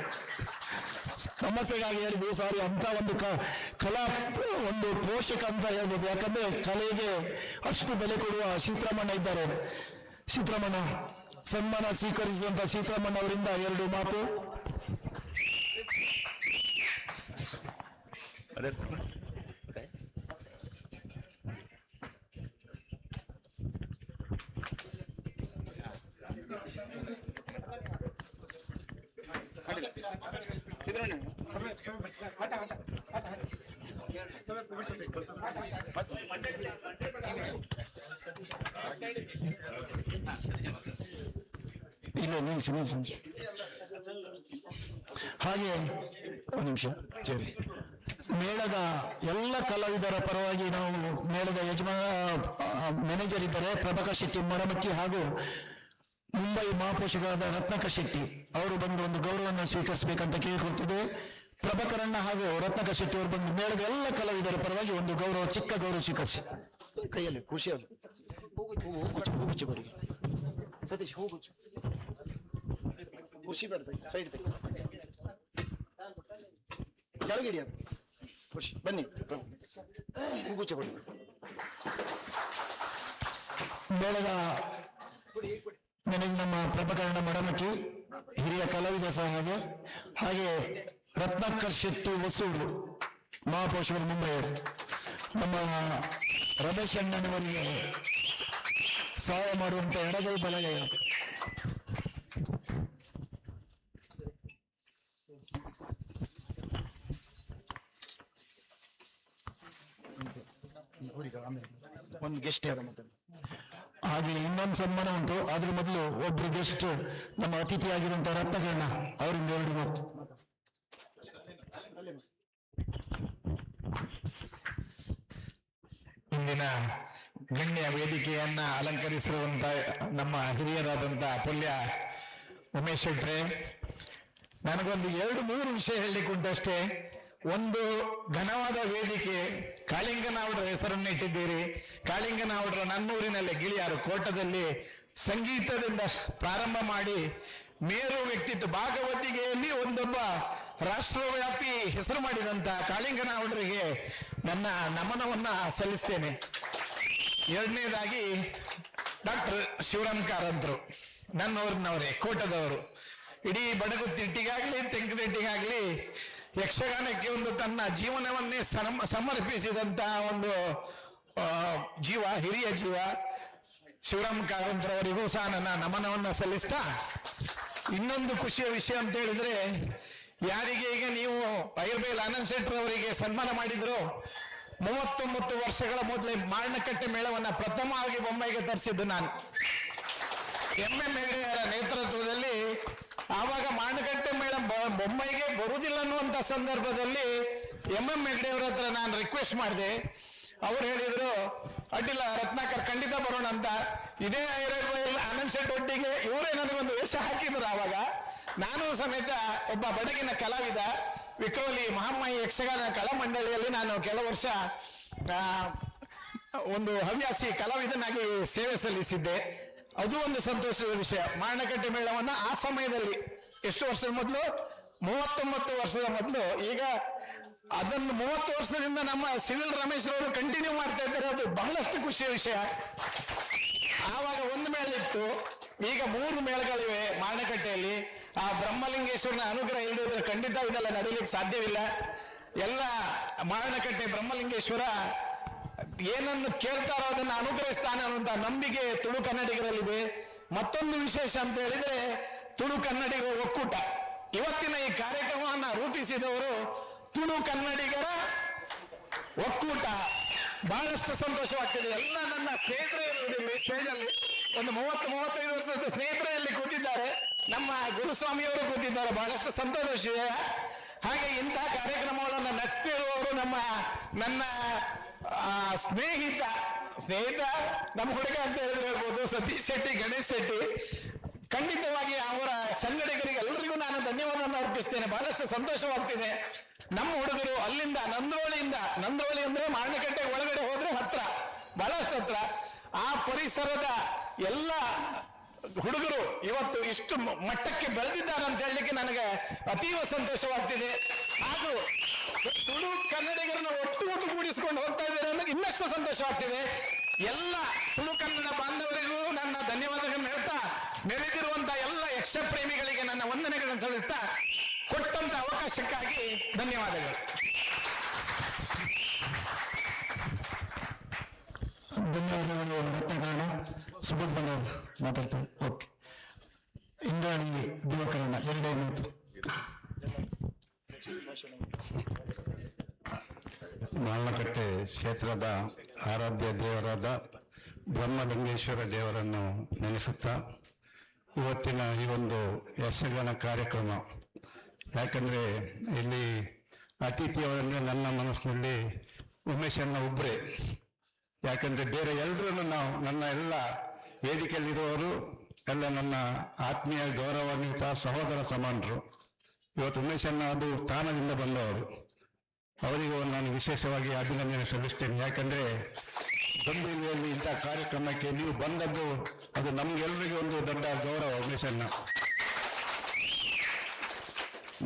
ಸಮಸ್ಯೆಗಾಗಿ ಹೇಳಿದ್ವಿ ಸಾರಿ. ಅಂತ ಒಂದು ಕಲಾ ಒಂದು ಪೋಷಕ ಅಂತ ಹೇಳ್ಬೋದು. ಯಾಕಂದ್ರೆ ಕಲೆಗೆ ಅಷ್ಟು ಬೆಲೆ ಕೊಡುವ ಸಿದ್ದರಾಮಣ್ಣ ಇದ್ದಾರೆ. ಸಿದ್ದರಾಮಣ್ಣ ಸನ್ಮಾನ ಸ್ವೀಕರಿಸುವಂತ ಸಿದ್ದರಾಮಣ್ಣ ಅವರಿಂದ 2 ಮಾತು. ಇಲ್ಲ ನಿಲ್ಸಿ. ಹಾಗೆ ಒಂದು ನಿಮಿಷ ಮೇಳದ ಎಲ್ಲ ಕಲಾವಿದರ ಪರವಾಗಿ ನಾವು ಮೇಳದ ಮ್ಯಾನೇಜರ್ ಇದ್ದಾರೆ ಪ್ರಭಾಕರ್ ಶೆಟ್ಟಿ ಮರಮಕ್ಕಿ ಹಾಗೂ ಮುಂಬೈ ಮಹಾಪೋಷಕರಾದ ರತ್ನಾಕರ್ ಶೆಟ್ಟಿ ಅವರು ಬಂದು ಒಂದು ಗೌರವವನ್ನು ಸ್ವೀಕರಿಸಬೇಕಂತ ಕೇಳಿಕೊಳ್ತಿದ್ದೆ. ಪ್ರಭಾಕರಣ್ಣ ಹಾಗೂ ರತ್ನಾಕರ್ ಶೆಟ್ಟಿ ಅವರು ಬಂದು ಮೇಳದ ಎಲ್ಲ ಕಲಾವಿದರ ಪರವಾಗಿ ಒಂದು ಗೌರವ ಚಿಕ್ಕ ಗೌರವ ಸ್ವೀಕರಿಸಿ. ಕೈಯಲ್ಲಿ ಖುಷಿ ಅದು ಹೋಗುಚ್ಚು ಬರಿಗೆ ಸತೀಶ್ ಹೋಗುಚ್ಚು ಖುಷಿ ಬೇಡ ಸೈಡ್ ತೆಗಿ ಕೆಳಗಿಡಿ ಅದು ಖುಷಿ ಬನ್ನಿ ಹೂಗುಚ್ಚ ಕೊಡಿ. ಮೇಳದ ನಮ್ಮ ಪ್ರಭಾಕರಣ್ಣ ಮಡಮಕ್ಕಿ ಹಿರಿಯ ಕಲಾವಿದ ಸಹ ಹಾಗೆ ರತ್ನಾಕರ್ ಶೆಟ್ಟಿ ಹೊಸೂರು ಮಹಾಪೋಷಕರು ಮುಂಬೈಯವರು ನಮ್ಮ ರಮೇಶ್ ಅಣ್ಣನವರಿಗೆ ಸಹಾಯ ಮಾಡುವಂತ ಎಡಗೈ ಬಲಗೈ. ಒಂದು ಗೆಸ್ಟ್ ಯಾರ ಹಾಗೆ ಇನ್ನೊಂದು ಸನ್ಮಾನ ಉಂಟು. ಅದ್ರ ಮೊದಲು ಒಬ್ರು ಗೆಸ್ಟ್ ನಮ್ಮ ಅತಿಥಿಯಾಗಿರುವಂತಹ ರತ್ನಗಣ್ಣ ಅವರಿಂದ 2 ಮಾತು. ಇಂದಿನ ಗಣ್ಯ ವೇದಿಕೆಯನ್ನ ಅಲಂಕರಿಸಿರುವಂತ ನಮ್ಮ ಹಿರಿಯರಾದಂತ ಪುಲ್ಯ ಉಮೇಶ್ ಶೆಟ್ರೆ, ನನಗೊಂದು 2-3 ವಿಷಯ ಹೇಳಲಿಕ್ಕುಂಟಷ್ಟೇ. ಒಂದು ಘನವಾದ ವೇದಿಕೆ, ಕಾಳಿಂಗನವರ ಹೆಸರನ್ನು ಇಟ್ಟಿದ್ದೀರಿ. ಕಾಳಿಂಗನವರ ನನ್ನೂರಿನಲ್ಲಿ ಗಿಳಿಯಾರು ಕೋಟದಲ್ಲಿ ಸಂಗೀತದಿಂದ ಪ್ರಾರಂಭ ಮಾಡಿ ಮೇರು ವ್ಯಕ್ತಿತ್ವ ಭಾಗವತಿಗೆಯಲ್ಲಿ ಒಂದೊಬ್ಬ ರಾಷ್ಟ್ರವ್ಯಾಪಿ ಹೆಸರು ಮಾಡಿದಂತ ಕಾಳಿಂಗನವರಿಗೆ ನನ್ನ ನಮನವನ್ನ ಸಲ್ಲಿಸ್ತೇನೆ. 2ನೇದಾಗಿ ಡಾಕ್ಟರ್ ಶಿವರಾಮ್ ಕಾರಂತರು ನನ್ನೂರಿನವರೇ, ಕೋಟದವರು. ಇಡೀ ಬಡಗುತಿಟ್ಟಿಗಾಗ್ಲಿ ತೆಂಕುತಿಟ್ಟಿಗಾಗ್ಲಿ ಯಕ್ಷಗಾನಕ್ಕೆ ಒಂದು ತನ್ನ ಜೀವನವನ್ನೇ ಸಮರ್ಪಿಸಿದಂತ ಒಂದು ಜೀವ, ಹಿರಿಯ ಜೀವ ಶಿವರಾಮ್ ಕಾರಂತರವರಿಗೂ ಸಹ ನನ್ನ ನಮನವನ್ನ ಸಲ್ಲಿಸ್ತಾ, ಇನ್ನೊಂದು ಖುಷಿಯ ವಿಷಯ ಅಂತ ಹೇಳಿದ್ರೆ, ಯಾರಿಗೆ ಈಗ ನೀವು ಐರ್ಬೇಲ್ ಆನಂದ್ ಶೆಟ್ಟಿ ಅವರಿಗೆ ಸನ್ಮಾನ ಮಾಡಿದ್ರು, 39 ವರ್ಷಗಳ ಮೊದಲೇ ಮಾರ್ಣಕಟ್ಟೆ ಮೇಳವನ್ನ ಪ್ರಥಮವಾಗಿ ಬೊಂಬೈಗೆ ತರಿಸಿದ್ದು ನಾನು. MM ಹೆಗ್ಡೆಯವರ ನೇತೃತ್ವದಲ್ಲಿ ಆವಾಗ ಮಾರ್ಣಕಟ್ಟೆ ಮೇಳ ಬೊಂಬೈಗೆ ಬರುವುದಿಲ್ಲ ಅನ್ನುವಂತ ಸಂದರ್ಭದಲ್ಲಿ MM ಹೆಗ್ಡೆಯವರ ಹತ್ರ ನಾನು ರಿಕ್ವೆಸ್ಟ್ ಮಾಡಿದೆ. ಅವ್ರು ಹೇಳಿದ್ರು ಅಡ್ಡಿಲ್ಲ ರತ್ನಾಕರ್ ಖಂಡಿತ ಬರೋಣ ಅಂತ. ಇದೇ ಆನಂದ್ ಶೆಟ್ಟಿ ಒಟ್ಟಿಗೆ ಇವರೇ ನನಗೊಂದು ವೇಷ ಹಾಕಿದ್ರು. ಆವಾಗ ನಾನು ಸಮೇತ ಒಬ್ಬ ಬಡಗಿನ ಕಲಾವಿದ, ವಿಕ್ರಮಲ್ಲಿ ಮಹಾಮಾಯಿ ಯಕ್ಷಗಾನ ಕಲಾಮಂಡಳಿಯಲ್ಲಿ ನಾನು ಕೆಲವು ವರ್ಷ ಒಂದು ಹವ್ಯಾಸಿ ಕಲಾವಿದನಾಗಿ ಸೇವೆ ಸಲ್ಲಿಸಿದ್ದೆ. ಅದು ಒಂದು ಸಂತೋಷದ ವಿಷಯ. ಮಾರಣಕಟ್ಟೆ ಮೇಳವನ್ನ ಆ ಸಮಯದಲ್ಲಿ ಎಷ್ಟು ವರ್ಷದ ಮೊದಲು, 39 ವರ್ಷದ ಮೊದಲು, ಈಗ ಅದನ್ನು 30 ವರ್ಷದಿಂದ ನಮ್ಮ ಸಿವಿಲ್ ರಮೇಶ್ ಅವರು ಕಂಟಿನ್ಯೂ ಮಾಡ್ತಾ ಇದ್ದಾರೆ. ಅದು ಬಹಳಷ್ಟು ಖುಷಿಯ ವಿಷಯ. ಆವಾಗ ಒಂದು ಮೇಳ ಇತ್ತು, ಈಗ 3 ಮೇಳಗಳಿವೆ ಮಾರಣಕಟ್ಟೆಯಲ್ಲಿ. ಆ ಬ್ರಹ್ಮಲಿಂಗೇಶ್ವರನ ಅನುಗ್ರಹ ಇಲ್ಲದಿದ್ರೆ ಖಂಡಿತ ಇದೆಲ್ಲ ನಡೀಲಿಕ್ಕೆ ಸಾಧ್ಯವಿಲ್ಲ. ಎಲ್ಲ ಮಾರಣಕಟ್ಟೆ ಬ್ರಹ್ಮಲಿಂಗೇಶ್ವರ ಏನನ್ನು ಕೇಳ್ತಾರೋ ಅದನ್ನು ಅನುಗ್ರಹಿಸ್ತಾನೆ ಅನ್ನುವಂತ ನಂಬಿಕೆ ತುಳು ಕನ್ನಡಿಗರಲ್ಲಿದೆ. ಮತ್ತೊಂದು ವಿಶೇಷ ಅಂತ ಹೇಳಿದ್ರೆ ತುಳು ಕನ್ನಡಿಗರ ಒಕ್ಕೂಟ. ಇವತ್ತಿನ ಈ ಕಾರ್ಯಕ್ರಮವನ್ನ ರೂಪಿಸಿದವರು ತುಳು ಕನ್ನಡಿಗರ ಒಕ್ಕೂಟ. ಬಹಳಷ್ಟು ಸಂತೋಷವಾಗ್ತದೆ. ಎಲ್ಲ ನನ್ನ ಸ್ನೇಹಿತರು ಇರುವುದಿಲ್ಲ ಸ್ಟೇಜ್ ಅಲ್ಲಿ, ಒಂದು 30-35 ವರ್ಷದ ಸ್ನೇಹಿತರಲ್ಲಿ ಕೂತಿದ್ದಾರೆ. ನಮ್ಮ ಗುರುಸ್ವಾಮಿಯವರು ಕೂತಿದ್ದಾರೆ. ಬಹಳಷ್ಟು ಸಂತೋಷ. ಹಾಗೆ ಇಂತಹ ಕಾರ್ಯಕ್ರಮಗಳನ್ನು ನಡೆಸ್ತಿರುವವರು ನನ್ನ ಸ್ನೇಹಿತ ನಮ್ಮ ಹುಡುಗ ಅಂತ ಹೇಳಿದ್ರೆ ಹೇಳ್ಬೋದು, ಸತೀಶ್ ಶೆಟ್ಟಿ, ಗಣೇಶ್ ಶೆಟ್ಟಿ. ಖಂಡಿತವಾಗಿ ಅವರ ಸಂಘಟಕರಿಗೆ ಎಲ್ಲರಿಗೂ ನಾನು ಧನ್ಯವಾದವನ್ನು ಅರ್ಪಿಸ್ತೇನೆ. ಬಹಳಷ್ಟು ಸಂತೋಷವಾಗ್ತಿದೆ. ನಮ್ಮ ಹುಡುಗರು ಅಲ್ಲಿಂದ ನಂದ್ರೋಳಿ ಅಂದ್ರೆ ಮಾರಣಕಟ್ಟೆ ಒಳಗಡೆ ಹೋದ್ರೆ ಹತ್ರ, ಬಹಳಷ್ಟು ಹತ್ರ. ಆ ಪರಿಸರದ ಎಲ್ಲ ಹುಡುಗರು ಇವತ್ತು ಇಷ್ಟು ಮಟ್ಟಕ್ಕೆ ಬೆಳೆದಿದ್ದಾರೆ ಅಂತ ಹೇಳಲಿಕ್ಕೆ ನನಗೆ ಅತೀವ ಸಂತೋಷವಾಗ್ತಿದೆ. ಹಾಗೂ ತುಳು ಕನ್ನಡಿಗರನ್ನ ಒಟ್ಟುಗೂಡಿಸಿಕೊಂಡು ಹೋಗ್ತಾ ಇದ್ದಾರೆ ಅನ್ನೋದು ಇನ್ನಷ್ಟು ಸಂತೋಷವಾಗ್ತಿದೆ. ಎಲ್ಲ ತುಳು ಕನ್ನಡ ಬಾಂಧವರಿಗೂ ನನ್ನ ಧನ್ಯವಾದಗಳನ್ನು ಹೇಳ್ತಾ, ನೆರೆದಿರುವಂತಹ ಎಲ್ಲ ಯಕ್ಷ ಪ್ರೇಮಿಗಳಿಗೆ ನನ್ನ ವಂದನೆಗಳನ್ನು ಸಲ್ಲಿಸ್ತಾ, ಕೊಟ್ಟಂತ ಅವಕಾಶಕ್ಕಾಗಿ ಧನ್ಯವಾದಗಳು. ಧನ್ಯವಾದಗಳು ರತ್ನಕರಣ. ಸುಬೋಧ್ ಬಂದವರು ಮಾತಾಡ್ತಾರೆ. ಓಕೆ, ಇಂದ್ರಾಣಿ ದಿವಕರಣ 2 ಮಾತು. ಮಾರಣಕಟ್ಟೆ ಕ್ಷೇತ್ರದ ಆರಾಧ್ಯ ದೇವರಾದ ಬ್ರಹ್ಮಲಿಂಗೇಶ್ವರ ದೇವರನ್ನು ನೆನೆಸುತ್ತಾ ಇವತ್ತಿನ ಈ ಒಂದು ಯಕ್ಷಗಾನ ಕಾರ್ಯಕ್ರಮ, ಯಾಕಂದರೆ ಇಲ್ಲಿ ಅತಿಥಿಯವರನ್ನು ನನ್ನ ಮನಸ್ಸಿನಲ್ಲಿ ಉಮೇಶನ್ನ ಒಬ್ಬರೇ. ಯಾಕಂದರೆ ಬೇರೆ ಎಲ್ಲರನ್ನು ನನ್ನ ಎಲ್ಲ ವೇದಿಕೆಯಲ್ಲಿರುವವರು ಎಲ್ಲ ನನ್ನ ಆತ್ಮೀಯ ಗೌರವಾನ್ವಿತ ಸಹೋದರ ಸಮಾನರು. ಇವತ್ತು ಉಮೇಶನ್ನ ಅದು ಸ್ಥಾನದಿಂದ ಬಂದವರು, ಅವರಿಗೂ ನಾನು ವಿಶೇಷವಾಗಿ ಅಭಿನಂದನೆ ಸಲ್ಲಿಸ್ತೇನೆ. ಯಾಕಂದರೆ ಗಂಭೀರಿಯಲ್ಲಿ ಇಂಥ ಕಾರ್ಯಕ್ರಮಕ್ಕೆ ನೀವು ಬಂದದ್ದು ಅದು ನಮ್ಗೆಲ್ಲರಿಗೂ ಒಂದು ದೊಡ್ಡ ಗೌರವ ಉಮೇಶನ್ನ.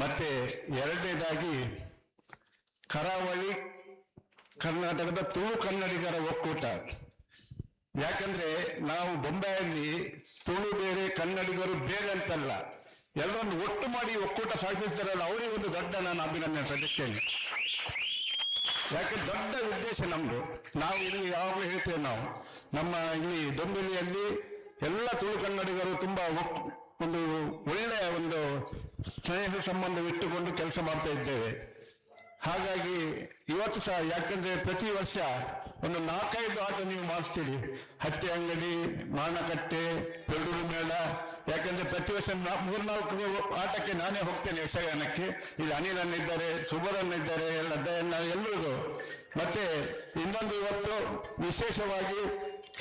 ಮತ್ತೆ ಎರಡನೇದಾಗಿ ಕರಾವಳಿ ಕರ್ನಾಟಕದ ತುಳು ಕನ್ನಡಿಗರ ಒಕ್ಕೂಟ. ಯಾಕಂದ್ರೆ ನಾವು ಬೊಂಬಾಯಲ್ಲಿ ತುಳು ಬೇರೆ ಕನ್ನಡಿಗರು ಬೇರೆ ಅಂತಲ್ಲ, ಎಲ್ಲರನ್ನು ಒಟ್ಟು ಮಾಡಿ ಒಕ್ಕೂಟ ಸಾಗಿಸ್ತಾರಲ್ಲ, ಅವರಿಗೆ ಒಂದು ದೊಡ್ಡ ನಾನು ಅಭಿನಂದನೆ ಸಲ್ಲಿಸ್ತೇನೆ. ಯಾಕೆ ದೊಡ್ಡ ಉದ್ದೇಶ ನಮ್ದು. ನಾವು ಇಲ್ಲಿ ಯಾವಾಗಲೂ ಹೇಳ್ತೇವೆ, ನಾವು ನಮ್ಮ ಇಲ್ಲಿ ದೊಂಬಿಲಿಯಲ್ಲಿ ಎಲ್ಲ ತುಳು ಕನ್ನಡಿಗರು ತುಂಬಾ ಒಂದು ಒಳ್ಳೆಯ ಒಂದು ಸ್ನೇಹ ಸಂಬಂಧವಿಟ್ಟುಕೊಂಡು ಕೆಲಸ ಮಾಡ್ತಾ ಇದ್ದೇವೆ. ಹಾಗಾಗಿ ಇವತ್ತು ಸಹ, ಯಾಕಂದ್ರೆ ಪ್ರತಿ ವರ್ಷ ಒಂದು 4-5 ಆಟ ನೀವು ಮಾಡಿಸ್ತೀರಿ. ಹಟ್ಟಿ ಅಂಗಡಿ, ಮಾರಣಕಟ್ಟೆ, ಪೆರಡೂರು ಮೇಳ. ಯಾಕಂದ್ರೆ ಪ್ರತಿ ವರ್ಷ 3-4 ಆಟಕ್ಕೆ ನಾನೇ ಹೋಗ್ತೇನೆ ಯಕ್ಷಗಾನಕ್ಕೆ. ಇಲ್ಲಿ ಅನಿಲನ್ನ ಇದ್ದಾರೆ, ಸುಬೋಧನ್ನ ಇದ್ದಾರೆ, ಎಲ್ಲರಿಗೂ. ಮತ್ತೆ ಇನ್ನೊಂದು ಇವತ್ತು ವಿಶೇಷವಾಗಿ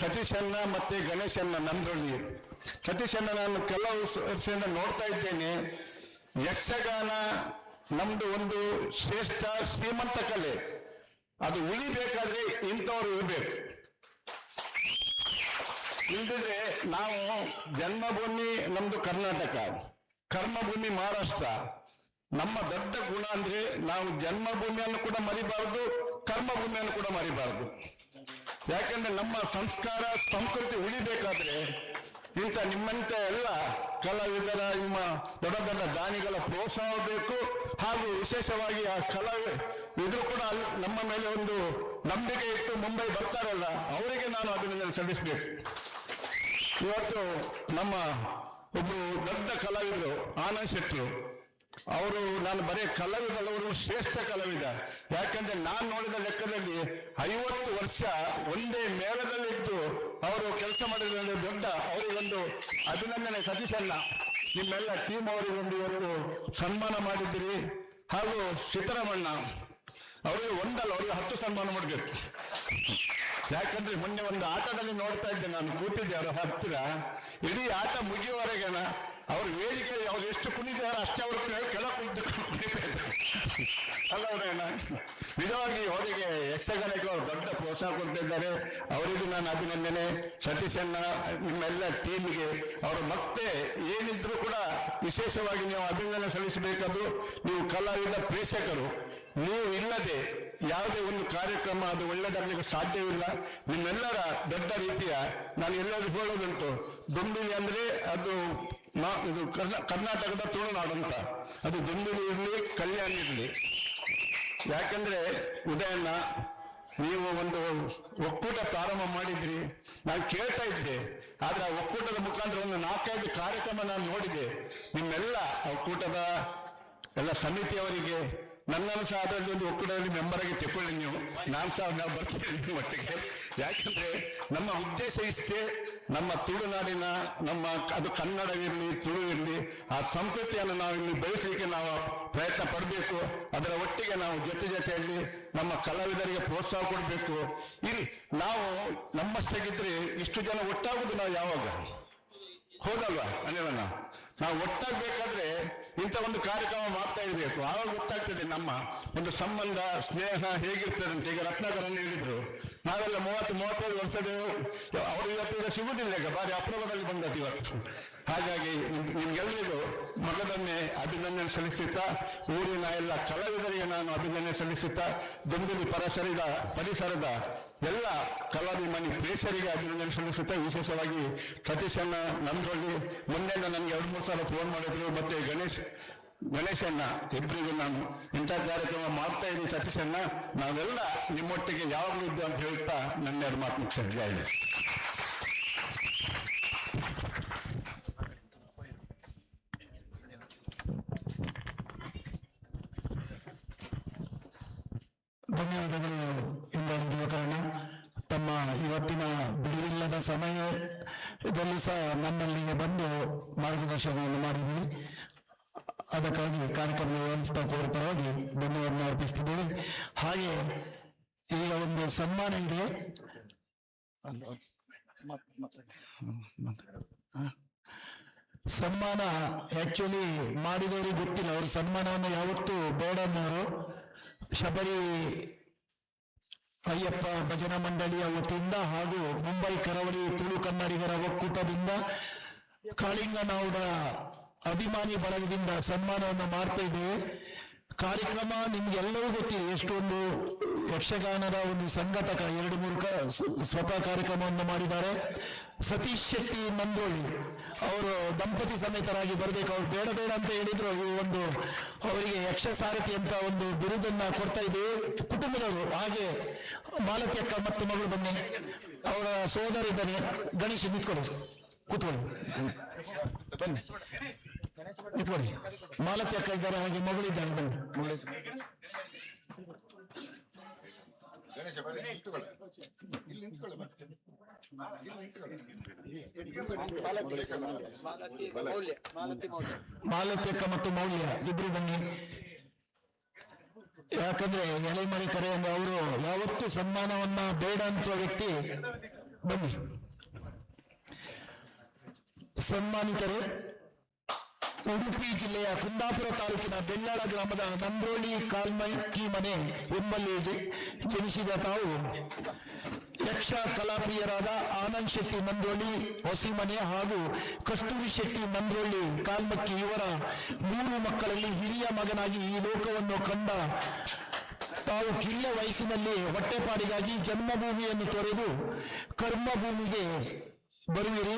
ಸತೀಶನ್ನ ಮತ್ತೆ ಗಣೇಶನ್ನ ನಂದ್ರಳ್ಳಿ. ಸತೀಶನ್ನ ನಾನು ಕೆಲವು ವರ್ಷದಿಂದ ನೋಡ್ತಾ ಇದ್ದೇನೆ. ಯಕ್ಷಗಾನ ನಮ್ದು ಒಂದು ಶ್ರೇಷ್ಠ ಶ್ರೀಮಂತ ಕಲೆ. ಅದು ಉಳಿಬೇಕಾದ್ರೆ ಇಂಥವ್ರು ಇರಬೇಕು. ಇಲ್ದಿದ್ರೆ ನಾವು ಜನ್ಮಭೂಮಿ ನಮ್ದು ಕರ್ನಾಟಕ, ಕರ್ಮಭೂಮಿ ಮಹಾರಾಷ್ಟ್ರ. ನಮ್ಮ ದೊಡ್ಡ ಗುಣ ಅಂದ್ರೆ ನಾವು ಜನ್ಮಭೂಮಿಯನ್ನು ಕೂಡ ಮರಿಬಾರದು, ಕರ್ಮಭೂಮಿಯನ್ನು ಕೂಡ ಮರಿಬಾರದು. ಯಾಕಂದ್ರೆ ನಮ್ಮ ಸಂಸ್ಕಾರ ಸಂಸ್ಕೃತಿ ಉಳಿಬೇಕಾದ್ರೆ ಇಂಥ ನಿಮ್ಮಂತ ಎಲ್ಲ ಕಲಾವಿದರ, ನಿಮ್ಮ ದೊಡ್ಡ ದೊಡ್ಡ ದಾನಿಗಳ ಪ್ರೋತ್ಸಾಹ ಬೇಕು. ಹಾಗೂ ವಿಶೇಷವಾಗಿ ಆ ಕಲಾವಿದರು ಕೂಡ ನಮ್ಮ ಮೇಲೆ ಒಂದು ನಂಬಿಕೆ ಇಟ್ಟು ಮುಂಬೈ ಬರ್ತಾರಲ್ಲ, ಅವರಿಗೆ ನಾನು ಅಭಿನಂದನೆ ಸಲ್ಲಿಸಬೇಕು. ಇವತ್ತು ನಮ್ಮ ಒಬ್ಬರು ದೊಡ್ಡ ಕಲಾವಿದರು ಆನಂದ್ ಶೆಟ್ರು ಅವರು, ನಾನು ಬರೀ ಕಲಾವಿದರವರು ಶ್ರೇಷ್ಠ ಕಲಾವಿದ. ಯಾಕಂದ್ರೆ ನಾನು ನೋಡಿದ ಲೆಕ್ಕದಲ್ಲಿ 50 ವರ್ಷ ಒಂದೇ ಮೇಳದಲ್ಲಿದ್ದು ಅವರು ಕೆಲಸ ಮಾಡಿದ ದೊಡ್ಡ, ಅವರಿಗೊಂದು ಅಭಿನಂದನೆ. ಸತೀಶನ್ನ ನಿಮ್ಮೆಲ್ಲ ಟೀಮ್ ಅವರಿಗೊಂದು ಇವತ್ತು ಸನ್ಮಾನ ಮಾಡಿದ್ದೀರಿ. ಹಾಗೂ ಸಿದ್ದರಾಮಣ್ಣ ಅವರಿಗೆ ಒಂದಲ್ಲ, ಅವರಿಗೆ 10 ಸನ್ಮಾನ ಮಾಡಬೇಕು. ಯಾಕಂದ್ರೆ ಮೊನ್ನೆ ಒಂದು ಆಟದಲ್ಲಿ ನೋಡ್ತಾ ಇದ್ದೆ, ನಾನು ಕೂತಿದ್ದೆ ಅವರ ಹತ್ತಿರ. ಇಡೀ ಆಟ ಮುಗಿಯುವವರೆಗೆ ಅವರು ವೇದಿಕೆಯಲ್ಲಿ ಅವ್ರು ಎಷ್ಟು ಕುಣಿದಾರೆ ಅಷ್ಟೇ ಅವರು ಕೆಳ ಕುಣಿದು ಕುಣಿತಾರೆ ಅಲ್ಲವರೇನ. ನಿಜವಾಗಿ ಅವರಿಗೆ ಯಕ್ಷಗಾನಕ್ಕೆ ಅವರು ದೊಡ್ಡ ಪ್ರೋತ್ಸಾಹ ಕೊಡ್ತಿದ್ದಾರೆ. ಅವರಿಗೂ ನಾನು ಅಭಿನಂದನೆ. ಸತೀಶಣ್ಣ, ನಿಮ್ಮೆಲ್ಲ ಟೀಮ್ಗೆ ಅವರು ಮತ್ತೆ ಏನಿದ್ರು ಕೂಡ ವಿಶೇಷವಾಗಿ ನೀವು ಅಭಿನಂದನೆ ಸಲ್ಲಿಸಬೇಕಾದ್ರು. ನೀವು ಕಲಾವಿದ ಪ್ರೇಕ್ಷಕರು, ನೀವು ಇಲ್ಲದೆ ಯಾವುದೇ ಒಂದು ಕಾರ್ಯಕ್ರಮ ಅದು ಒಳ್ಳೆದಾಗಲಿಕ್ಕೆ ಸಾಧ್ಯವಿಲ್ಲ. ನಿಮ್ಮೆಲ್ಲರ ದೊಡ್ಡ ರೀತಿಯ, ನಾನು ಎಲ್ಲರಿಗೂ ಹೇಳೋದುಂಟು, ದುಂಬಿಲಿ ಅಂದ್ರೆ ಅದು ಇದು ಕರ್ನಾಟಕದ ತುಳುನಾಡು ಅಂತ. ಅದು ದುಂಬಿಲಿ ಇರಲಿ, ಕಲ್ಯಾಣ ಇರಲಿ. ಯಾಕಂದ್ರೆ ಉದಯಣ್ಣ, ನೀವು ಒಂದು ಒಕ್ಕೂಟ ಪ್ರಾರಂಭ ಮಾಡಿದ್ರಿ, ನಾನು ಕೇಳ್ತಾ ಇದ್ದೆ. ಆದ್ರೆ ಆ ಒಕ್ಕೂಟದ ಮುಖಾಂತರ ಒಂದು 4-5 ಕಾರ್ಯಕ್ರಮ ನಾನು ನೋಡಿದೆ. ನಿಮ್ಮೆಲ್ಲ ಒಕ್ಕೂಟದ ಎಲ್ಲ ಸಮಿತಿಯವರಿಗೆ ನನ್ನನ್ನು ಸಹ ಅದರಲ್ಲಿ ಒಂದು ಒಕ್ಕೂಟದಲ್ಲಿ ಮೆಂಬರ್ ಆಗಿ ತಗೊಳ್ಳಿ ನೀವು. ನಾನು ಸಹ ನಾವು ಬರ್ತೀನಿ ನಿಮ್ಮ ಒಟ್ಟಿಗೆ. ಯಾಕಂದ್ರೆ ನಮ್ಮ ಉದ್ದೇಶ ಇಷ್ಟೇ, ನಮ್ಮ ತುಳುನಾಡಿನ ನಮ್ಮ ಅದು ಕನ್ನಡವಿರಲಿ ತುಳು ಇರಲಿ ಆ ಸಂಸ್ಕೃತಿಯನ್ನು ನಾವು ಇಲ್ಲಿ ಬೆಳೆಸಲಿಕ್ಕೆ ನಾವು ಪ್ರಯತ್ನ ಪಡಬೇಕು. ಅದರ ಒಟ್ಟಿಗೆ ನಾವು ಜೊತೆಯಲ್ಲಿ ನಮ್ಮ ಕಲಾವಿದರಿಗೆ ಪ್ರೋತ್ಸಾಹ ಕೊಡಬೇಕು. ಇಲ್ಲಿ ನಾವು ನಮ್ಮಷ್ಟಾಗಿದ್ರೆ ಇಷ್ಟು ಜನ ಒಟ್ಟಾಗುದು ನಾವು ಯಾವಾಗ ಹೋದಲ್ವಾ ಅನಿಲಣ್ಣ? ನಾವು ಒಟ್ಟಾಗಬೇಕಾದ್ರೆ ಇಂಥ ಒಂದು ಕಾರ್ಯಕ್ರಮ ಮಾಡ್ತಾ ಇರಬೇಕು. ಆವಾಗ ಗೊತ್ತಾಗ್ತದೆ ನಮ್ಮ ಒಂದು ಸಂಬಂಧ ಸ್ನೇಹ ಹೇಗಿರ್ತದೆ ಅಂತ. ಈಗ ರತ್ನಾಕರನ್ನು ಹೇಳಿದ್ರು, ನಾವೆಲ್ಲ 30-35 ವರ್ಷದ ಅವರು ಇವತ್ತು ಸಿಗುದಿಲ್ಲ, ಈಗ ಬಾರಿ ಅಪರೂಪದಲ್ಲಿ ಬಂದದ್ದು ಇವತ್ತು. ಹಾಗಾಗಿ ನಿಮ್ಗೆಲ್ಲರಿಗೂ ಮಗದೊಮ್ಮೆ ಅಭಿನಂದನೆ ಸಲ್ಲಿಸುತ್ತಾ, ಊರಿನ ಎಲ್ಲ ಕಲಾವಿದರಿಗೆ ನಾನು ಅಭಿನಂದನೆ ಸಲ್ಲಿಸುತ್ತಾ, ದುಂಬಿಲಿ ಪರಿಸರದ ಎಲ್ಲ ಕಲಾಭಿಮಾನಿ ಪ್ರೇಕ್ಷರಿಗೆ ಅಭಿನಂದನೆ ಸಲ್ಲಿಸುತ್ತಾ, ವಿಶೇಷವಾಗಿ ಸತೀಶಣ್ಣ ನಂದ್ರೊಳ್ಳಿ ಮೊನ್ನೆ ನನಗೆ 2-3 ಸಲ ಫೋನ್ ಮಾಡಿದ್ರು. ಮತ್ತೆ ಗಣೇಶಣ್ಣ, ಇಬ್ಬರಿಗೂ ನಾನು ಇಂಥ ಕಾರ್ಯಕ್ರಮ ಮಾಡ್ತಾ ಇದ್ದೀನಿ ಸತೀಶಣ್ಣ, ನಾವೆಲ್ಲ ನಿಮ್ಮೊಟ್ಟಿಗೆ ಯಾವಾಗಲೂ ಇದ್ದು ಅಂತ ಹೇಳ್ತಾ ನನ್ನ 2 ಮಾತು ಮುಗಿಸಿದೆ. ಧನ್ಯವಾದಗಳು ಇಂದ್ರಾಣಿ ದಿವಾಕರಣ್ಣ. ತಮ್ಮ ಇವತ್ತಿನ ಬಿಡುವಿಲ್ಲದ ಸಮಯದಲ್ಲೂ ಸಹ ನಮ್ಮಲ್ಲಿಗೆ ಬಂದು ಮಾರ್ಗದರ್ಶನವನ್ನು ಮಾಡಿದ್ದೀವಿ. ಅದಕ್ಕಾಗಿ ಕಾರ್ಯಕ್ರಮದ ವ್ಯವಸ್ಥಾಪಕರ ಪರವಾಗಿ ಧನ್ಯವಾದ ಅರ್ಪಿಸ್ತಿದ್ದೇವೆ. ಹಾಗೆ ಈಗ ಒಂದು ಸನ್ಮಾನ ಇದೆ. ಸನ್ಮಾನ ಆಕ್ಚುಲಿ ಮಾಡಿದವರಿಗೆ ಗೊತ್ತಿಲ್ಲ, ಅವರು ಸನ್ಮಾನವನ್ನು ಯಾವತ್ತೂ ಬೇಡ ಅನ್ನೋರು. ಶಬರಿ ಅಯ್ಯಪ್ಪ ಭಜನಾ ಮಂಡಳಿಯ ವತಿಯಿಂದ ಹಾಗೂ ಮುಂಬೈ ಕರಾವಳಿ ತುಳು ಕನ್ನಡಿಗರ ಒಕ್ಕೂಟದಿಂದ ಕಾಳಿಂಗನೌಡ ಅಭಿಮಾನಿ ಬಳಗದಿಂದ ಸನ್ಮಾನವನ್ನು ಮಾಡ್ತಾ ಇದ್ದೇವೆ. ಕಾರ್ಯಕ್ರಮ ನಿಮ್ಗೆಲ್ಲವೂ ಗೊತ್ತಿದೆ. ಎಷ್ಟೊಂದು ಯಕ್ಷಗಾನದ ಒಂದು ಸಂಘಟಕ 2-3 ಸ್ವತಃ ಕಾರ್ಯಕ್ರಮವನ್ನು ಮಾಡಿದ್ದಾರೆ. ಸತೀಶ್ ಶೆಟ್ಟಿ ನಂದೋಳಿ ಅವರು ದಂಪತಿ ಸಮೇತರಾಗಿ ಬರಬೇಕು. ಅವ್ರು ಬೇಡ ಅಂತ ಹೇಳಿದ್ರು. ಈ ಒಂದು ಅವರಿಗೆ ಯಕ್ಷ ಸಾರಥಿ ಅಂತ ಒಂದು ಬಿರುದನ್ನ ಕೊಡ್ತಾ ಇದ್ದೇವೆ ಕುಟುಂಬದವರು. ಹಾಗೆ ಮಾಲತ್ಯಕ್ಕ ಮತ್ತು ಮಗಳು ಬನ್ನಿ, ಅವರ ಸೋದರಿ ಬನ್ನಿ. ಗಣೇಶ್ ನಿಂತ್ಕೊಳ್ಳಿ, ಕೂತ್ಕೊಳ್ಳಿ, ಬನ್ನಿ ನಿಂತ್ಕೊಳ್ಳಿ. ಮಾಲತ್ಯಕ್ಕ ಇದ್ದಾರೆ, ಹಾಗೆ ಮಗಳಿದ್ದಾರೆ, ಬನ್ನಿ. ಮಾಲತ್ಯಕ್ಕ ಮತ್ತು ಮೌಲ್ಯ ಇಬ್ರು ಬನ್ನಿ. ಯಾಕಂದ್ರೆ ಎಲೆಮರಿ ಕರೆ ಅಂದ್ರೆ ಅವರು ಯಾವತ್ತೂ ಸನ್ಮಾನವನ್ನ ಬೇಡ ಅಂತ ವ್ಯಕ್ತಿ. ಬನ್ನಿ ಸನ್ಮಾನಿತರು. ಉಡುಪಿ ಜಿಲ್ಲೆಯ ಕುಂದಾಪುರ ತಾಲೂಕಿನ ಬೆಳ್ಳಾಳ ಗ್ರಾಮದ ನಂದ್ರೋಳಿ ಕಾಲ್ಮಕ್ಕಿ ಮನೆ ಎಂಬಲ್ಲಿ ಜನಿಸಿದ ತಾವು ಯಕ್ಷ ಕಲಾಪ್ರಿಯರಾದ ಆನಂದ್ ಶೆಟ್ಟಿ ನಂದ್ರೋಳಿ ಹೊಸಿಮನೆ ಹಾಗೂ ಕಸ್ತೂರಿ ಶೆಟ್ಟಿ ನಂದ್ರೋಳಿ ಕಾಲ್ಮಕ್ಕಿ ಇವರ 3 ಮಕ್ಕಳಲ್ಲಿ ಹಿರಿಯ ಮಗನಾಗಿ ಈ ಲೋಕವನ್ನು ಕಂಡ ತಾವು ಕಿರಿಯ ವಯಸ್ಸಿನಲ್ಲಿ ಹೊಟ್ಟೆಪಾಡಿಗಾಗಿ ಜನ್ಮಭೂಮಿಯನ್ನು ತೊರೆದು ಕರ್ಮಭೂಮಿಗೆ ಬರುವಿರಿ.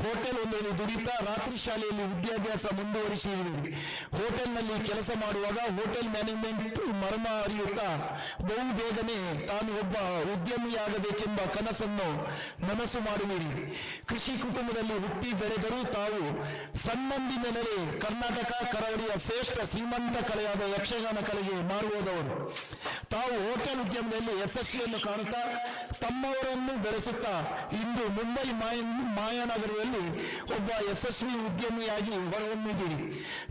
ಹೋಟೆಲ್ ಒಂದರಲ್ಲಿ ದುಡಿತಾ ರಾತ್ರಿ ಶಾಲೆಯಲ್ಲಿ ವಿದ್ಯಾಭ್ಯಾಸ ಮುಂದುವರಿಸಿರುವಿರಿ. ಹೋಟೆಲ್ನಲ್ಲಿ ಕೆಲಸ ಮಾಡುವಾಗ ಹೋಟೆಲ್ ಮ್ಯಾನೇಜ್ಮೆಂಟ್ ಮರ್ಮ ಅರಿಯುತ್ತಾ ಬಹು ಬೇಗನೆ ತಾನು ಒಬ್ಬ ಉದ್ಯಮಿಯಾಗಬೇಕೆಂಬ ಕನಸನ್ನು ನನಸು ಮಾಡುವಿರಿ. ಕೃಷಿ ಕುಟುಂಬದಲ್ಲಿ ಹುಟ್ಟಿ ಬೆಳೆದರೂ ತಾವು ಸಂಬಂಧಿನಲ್ಲಿ ಕರ್ನಾಟಕ ಕರಾವಳಿಯ ಶ್ರೇಷ್ಠ ಶ್ರೀಮಂತ ಕಲೆಯಾದ ಯಕ್ಷಗಾನ ಕಲೆಗೆ ಮಾರುವುದವರು. ತಾವು ಹೋಟೆಲ್ ಉದ್ಯಮದಲ್ಲಿ ಯಶಸ್ವಿಯನ್ನು ಕಾಣುತ್ತಾ ತಮ್ಮವರನ್ನು ಬೆಳೆಸುತ್ತಾ ಇಂದು ಮುಂಬೈ ಮಾಯಾನಗರದಲ್ಲಿ ಒಬ್ಬ ಯಶಸ್ವಿ ಉದ್ಯಮಿಯಾಗಿ ಹೊರಹೊಮ್ಮಿದ್ದೀರಿ.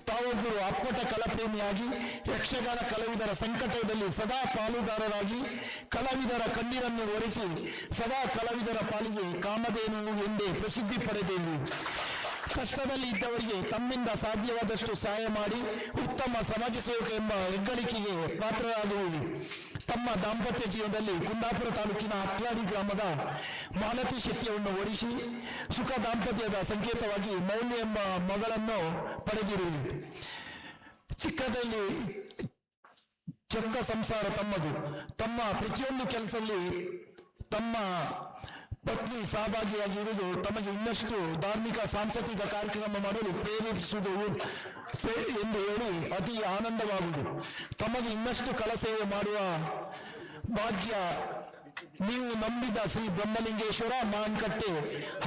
ತಾವೊಬ್ಬರು ಅಪ್ಪಟ ಕಲಾಪ್ರೇಮಿಯಾಗಿ ಯಕ್ಷಗಾನ ಕಲಾವಿದರ ಸಂಕಟದಲ್ಲಿ ಸದಾ ಪಾಲುದಾರರಾಗಿ ಕಲಾವಿದರ ಕಣ್ಣೀರನ್ನು ಒರೆಸಿ ಸದಾ ಕಲಾವಿದರ ಪಾಲಿಗೆ ಕಾಮಧೇನು ಎಂದೇ ಪ್ರಸಿದ್ಧಿ ಪಡೆದಿರುವುದು. ಕಷ್ಟದಲ್ಲಿ ಇದ್ದವರಿಗೆ ತಮ್ಮಿಂದ ಸಾಧ್ಯವಾದಷ್ಟು ಸಹಾಯ ಮಾಡಿ ಉತ್ತಮ ಸಮಾಜ ಸೇವಕ ಎಂಬ ಹೆಗ್ಗಳಿಕೆಗೆ ಪಾತ್ರರಾಗುವುದು. ತಮ್ಮ ದಾಂಪತ್ಯ ಜೀವನದಲ್ಲಿ ಕುಂದಾಪುರ ತಾಲೂಕಿನ ಅಟ್ಲಾಡಿ ಗ್ರಾಮದ ಮಾಲತಿ ಶೆಟ್ಟಿಯನ್ನು ಓಡಿಸಿ ಸುಖ ದಾಂಪತ್ಯದ ಸಂಕೇತವಾಗಿ ಮೌಲ್ಯ ಎಂಬ ಮಗಳನ್ನು ಪಡೆದಿರುವುದು. ಚಿಕ್ಕದಲ್ಲಿ ಚೊಕ್ಕ ಸಂಸಾರ ತಮ್ಮದು. ತಮ್ಮ ಪ್ರತಿಯೊಂದು ಕೆಲಸದಲ್ಲಿ ತಮ್ಮ ಪತ್ನಿ ಸಹಭಾಗಿಯಾಗಿರುವುದು ತಮಗೆ ಇನ್ನಷ್ಟು ಧಾರ್ಮಿಕ ಸಾಂಸ್ಕೃತಿಕ ಕಾರ್ಯಕ್ರಮ ಮಾಡಲು ಪ್ರೇರೇಪಿಸುವುದು ಎಂದು ಹೇಳಿ ಅತಿ ಆನಂದವಾಗುವುದು. ತಮಗೆ ಇನ್ನಷ್ಟು ಕಲಸೇವೆ ಮಾಡುವ ಭಾಗ್ಯ ನೀವು ನಂಬಿದ ಶ್ರೀ ಬ್ರಹ್ಮಲಿಂಗೇಶ್ವರ ಮಾನ್ಕಟ್ಟೆ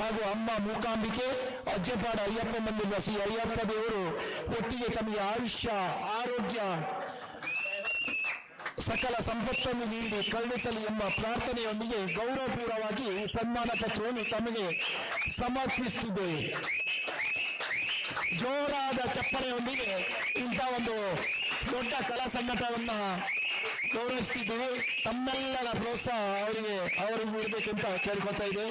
ಹಾಗೂ ಅಮ್ಮ ಮೂಕಾಂಬಿಕೆ ಅಜ್ಜಪಾಡ ಅಯ್ಯಪ್ಪ ಮಂದಿರದ ಶ್ರೀ ಅಯ್ಯಪ್ಪ ದೇವರು ಒಟ್ಟಿಗೆ ತಮಗೆ ಆಯುಷ್ಯ ಆರೋಗ್ಯ ಸಕಲ ಸಂಪತ್ತನ್ನು ನೀಡಿ ಕರುಣಿಸಲಿ ಎಂಬ ಪ್ರಾರ್ಥನೆಯೊಂದಿಗೆ ಗೌರವಪೂರ್ವವಾಗಿ ಸನ್ಮಾನ ಪತ್ರವನ್ನು ತಮಗೆ ಸಮರ್ಪಿಸುತ್ತಿದ್ದೇವೆ. ಜೋರಾದ ಚಪ್ಪಲೆಯೊಂದಿಗೆ ಇಂಥ ಒಂದು ದೊಡ್ಡ ಕಲಾ ಸಂಘಟವನ್ನ ಗೌರವಿಸುತ್ತಿದ್ದೇವೆ. ತಮ್ಮೆಲ್ಲರ ಪ್ರೋತ್ಸಾಹ ಅವರಿಗೆ ನೀಡಬೇಕೆಂತ ಕೇಳ್ಕೊತಾ ಇದೆ.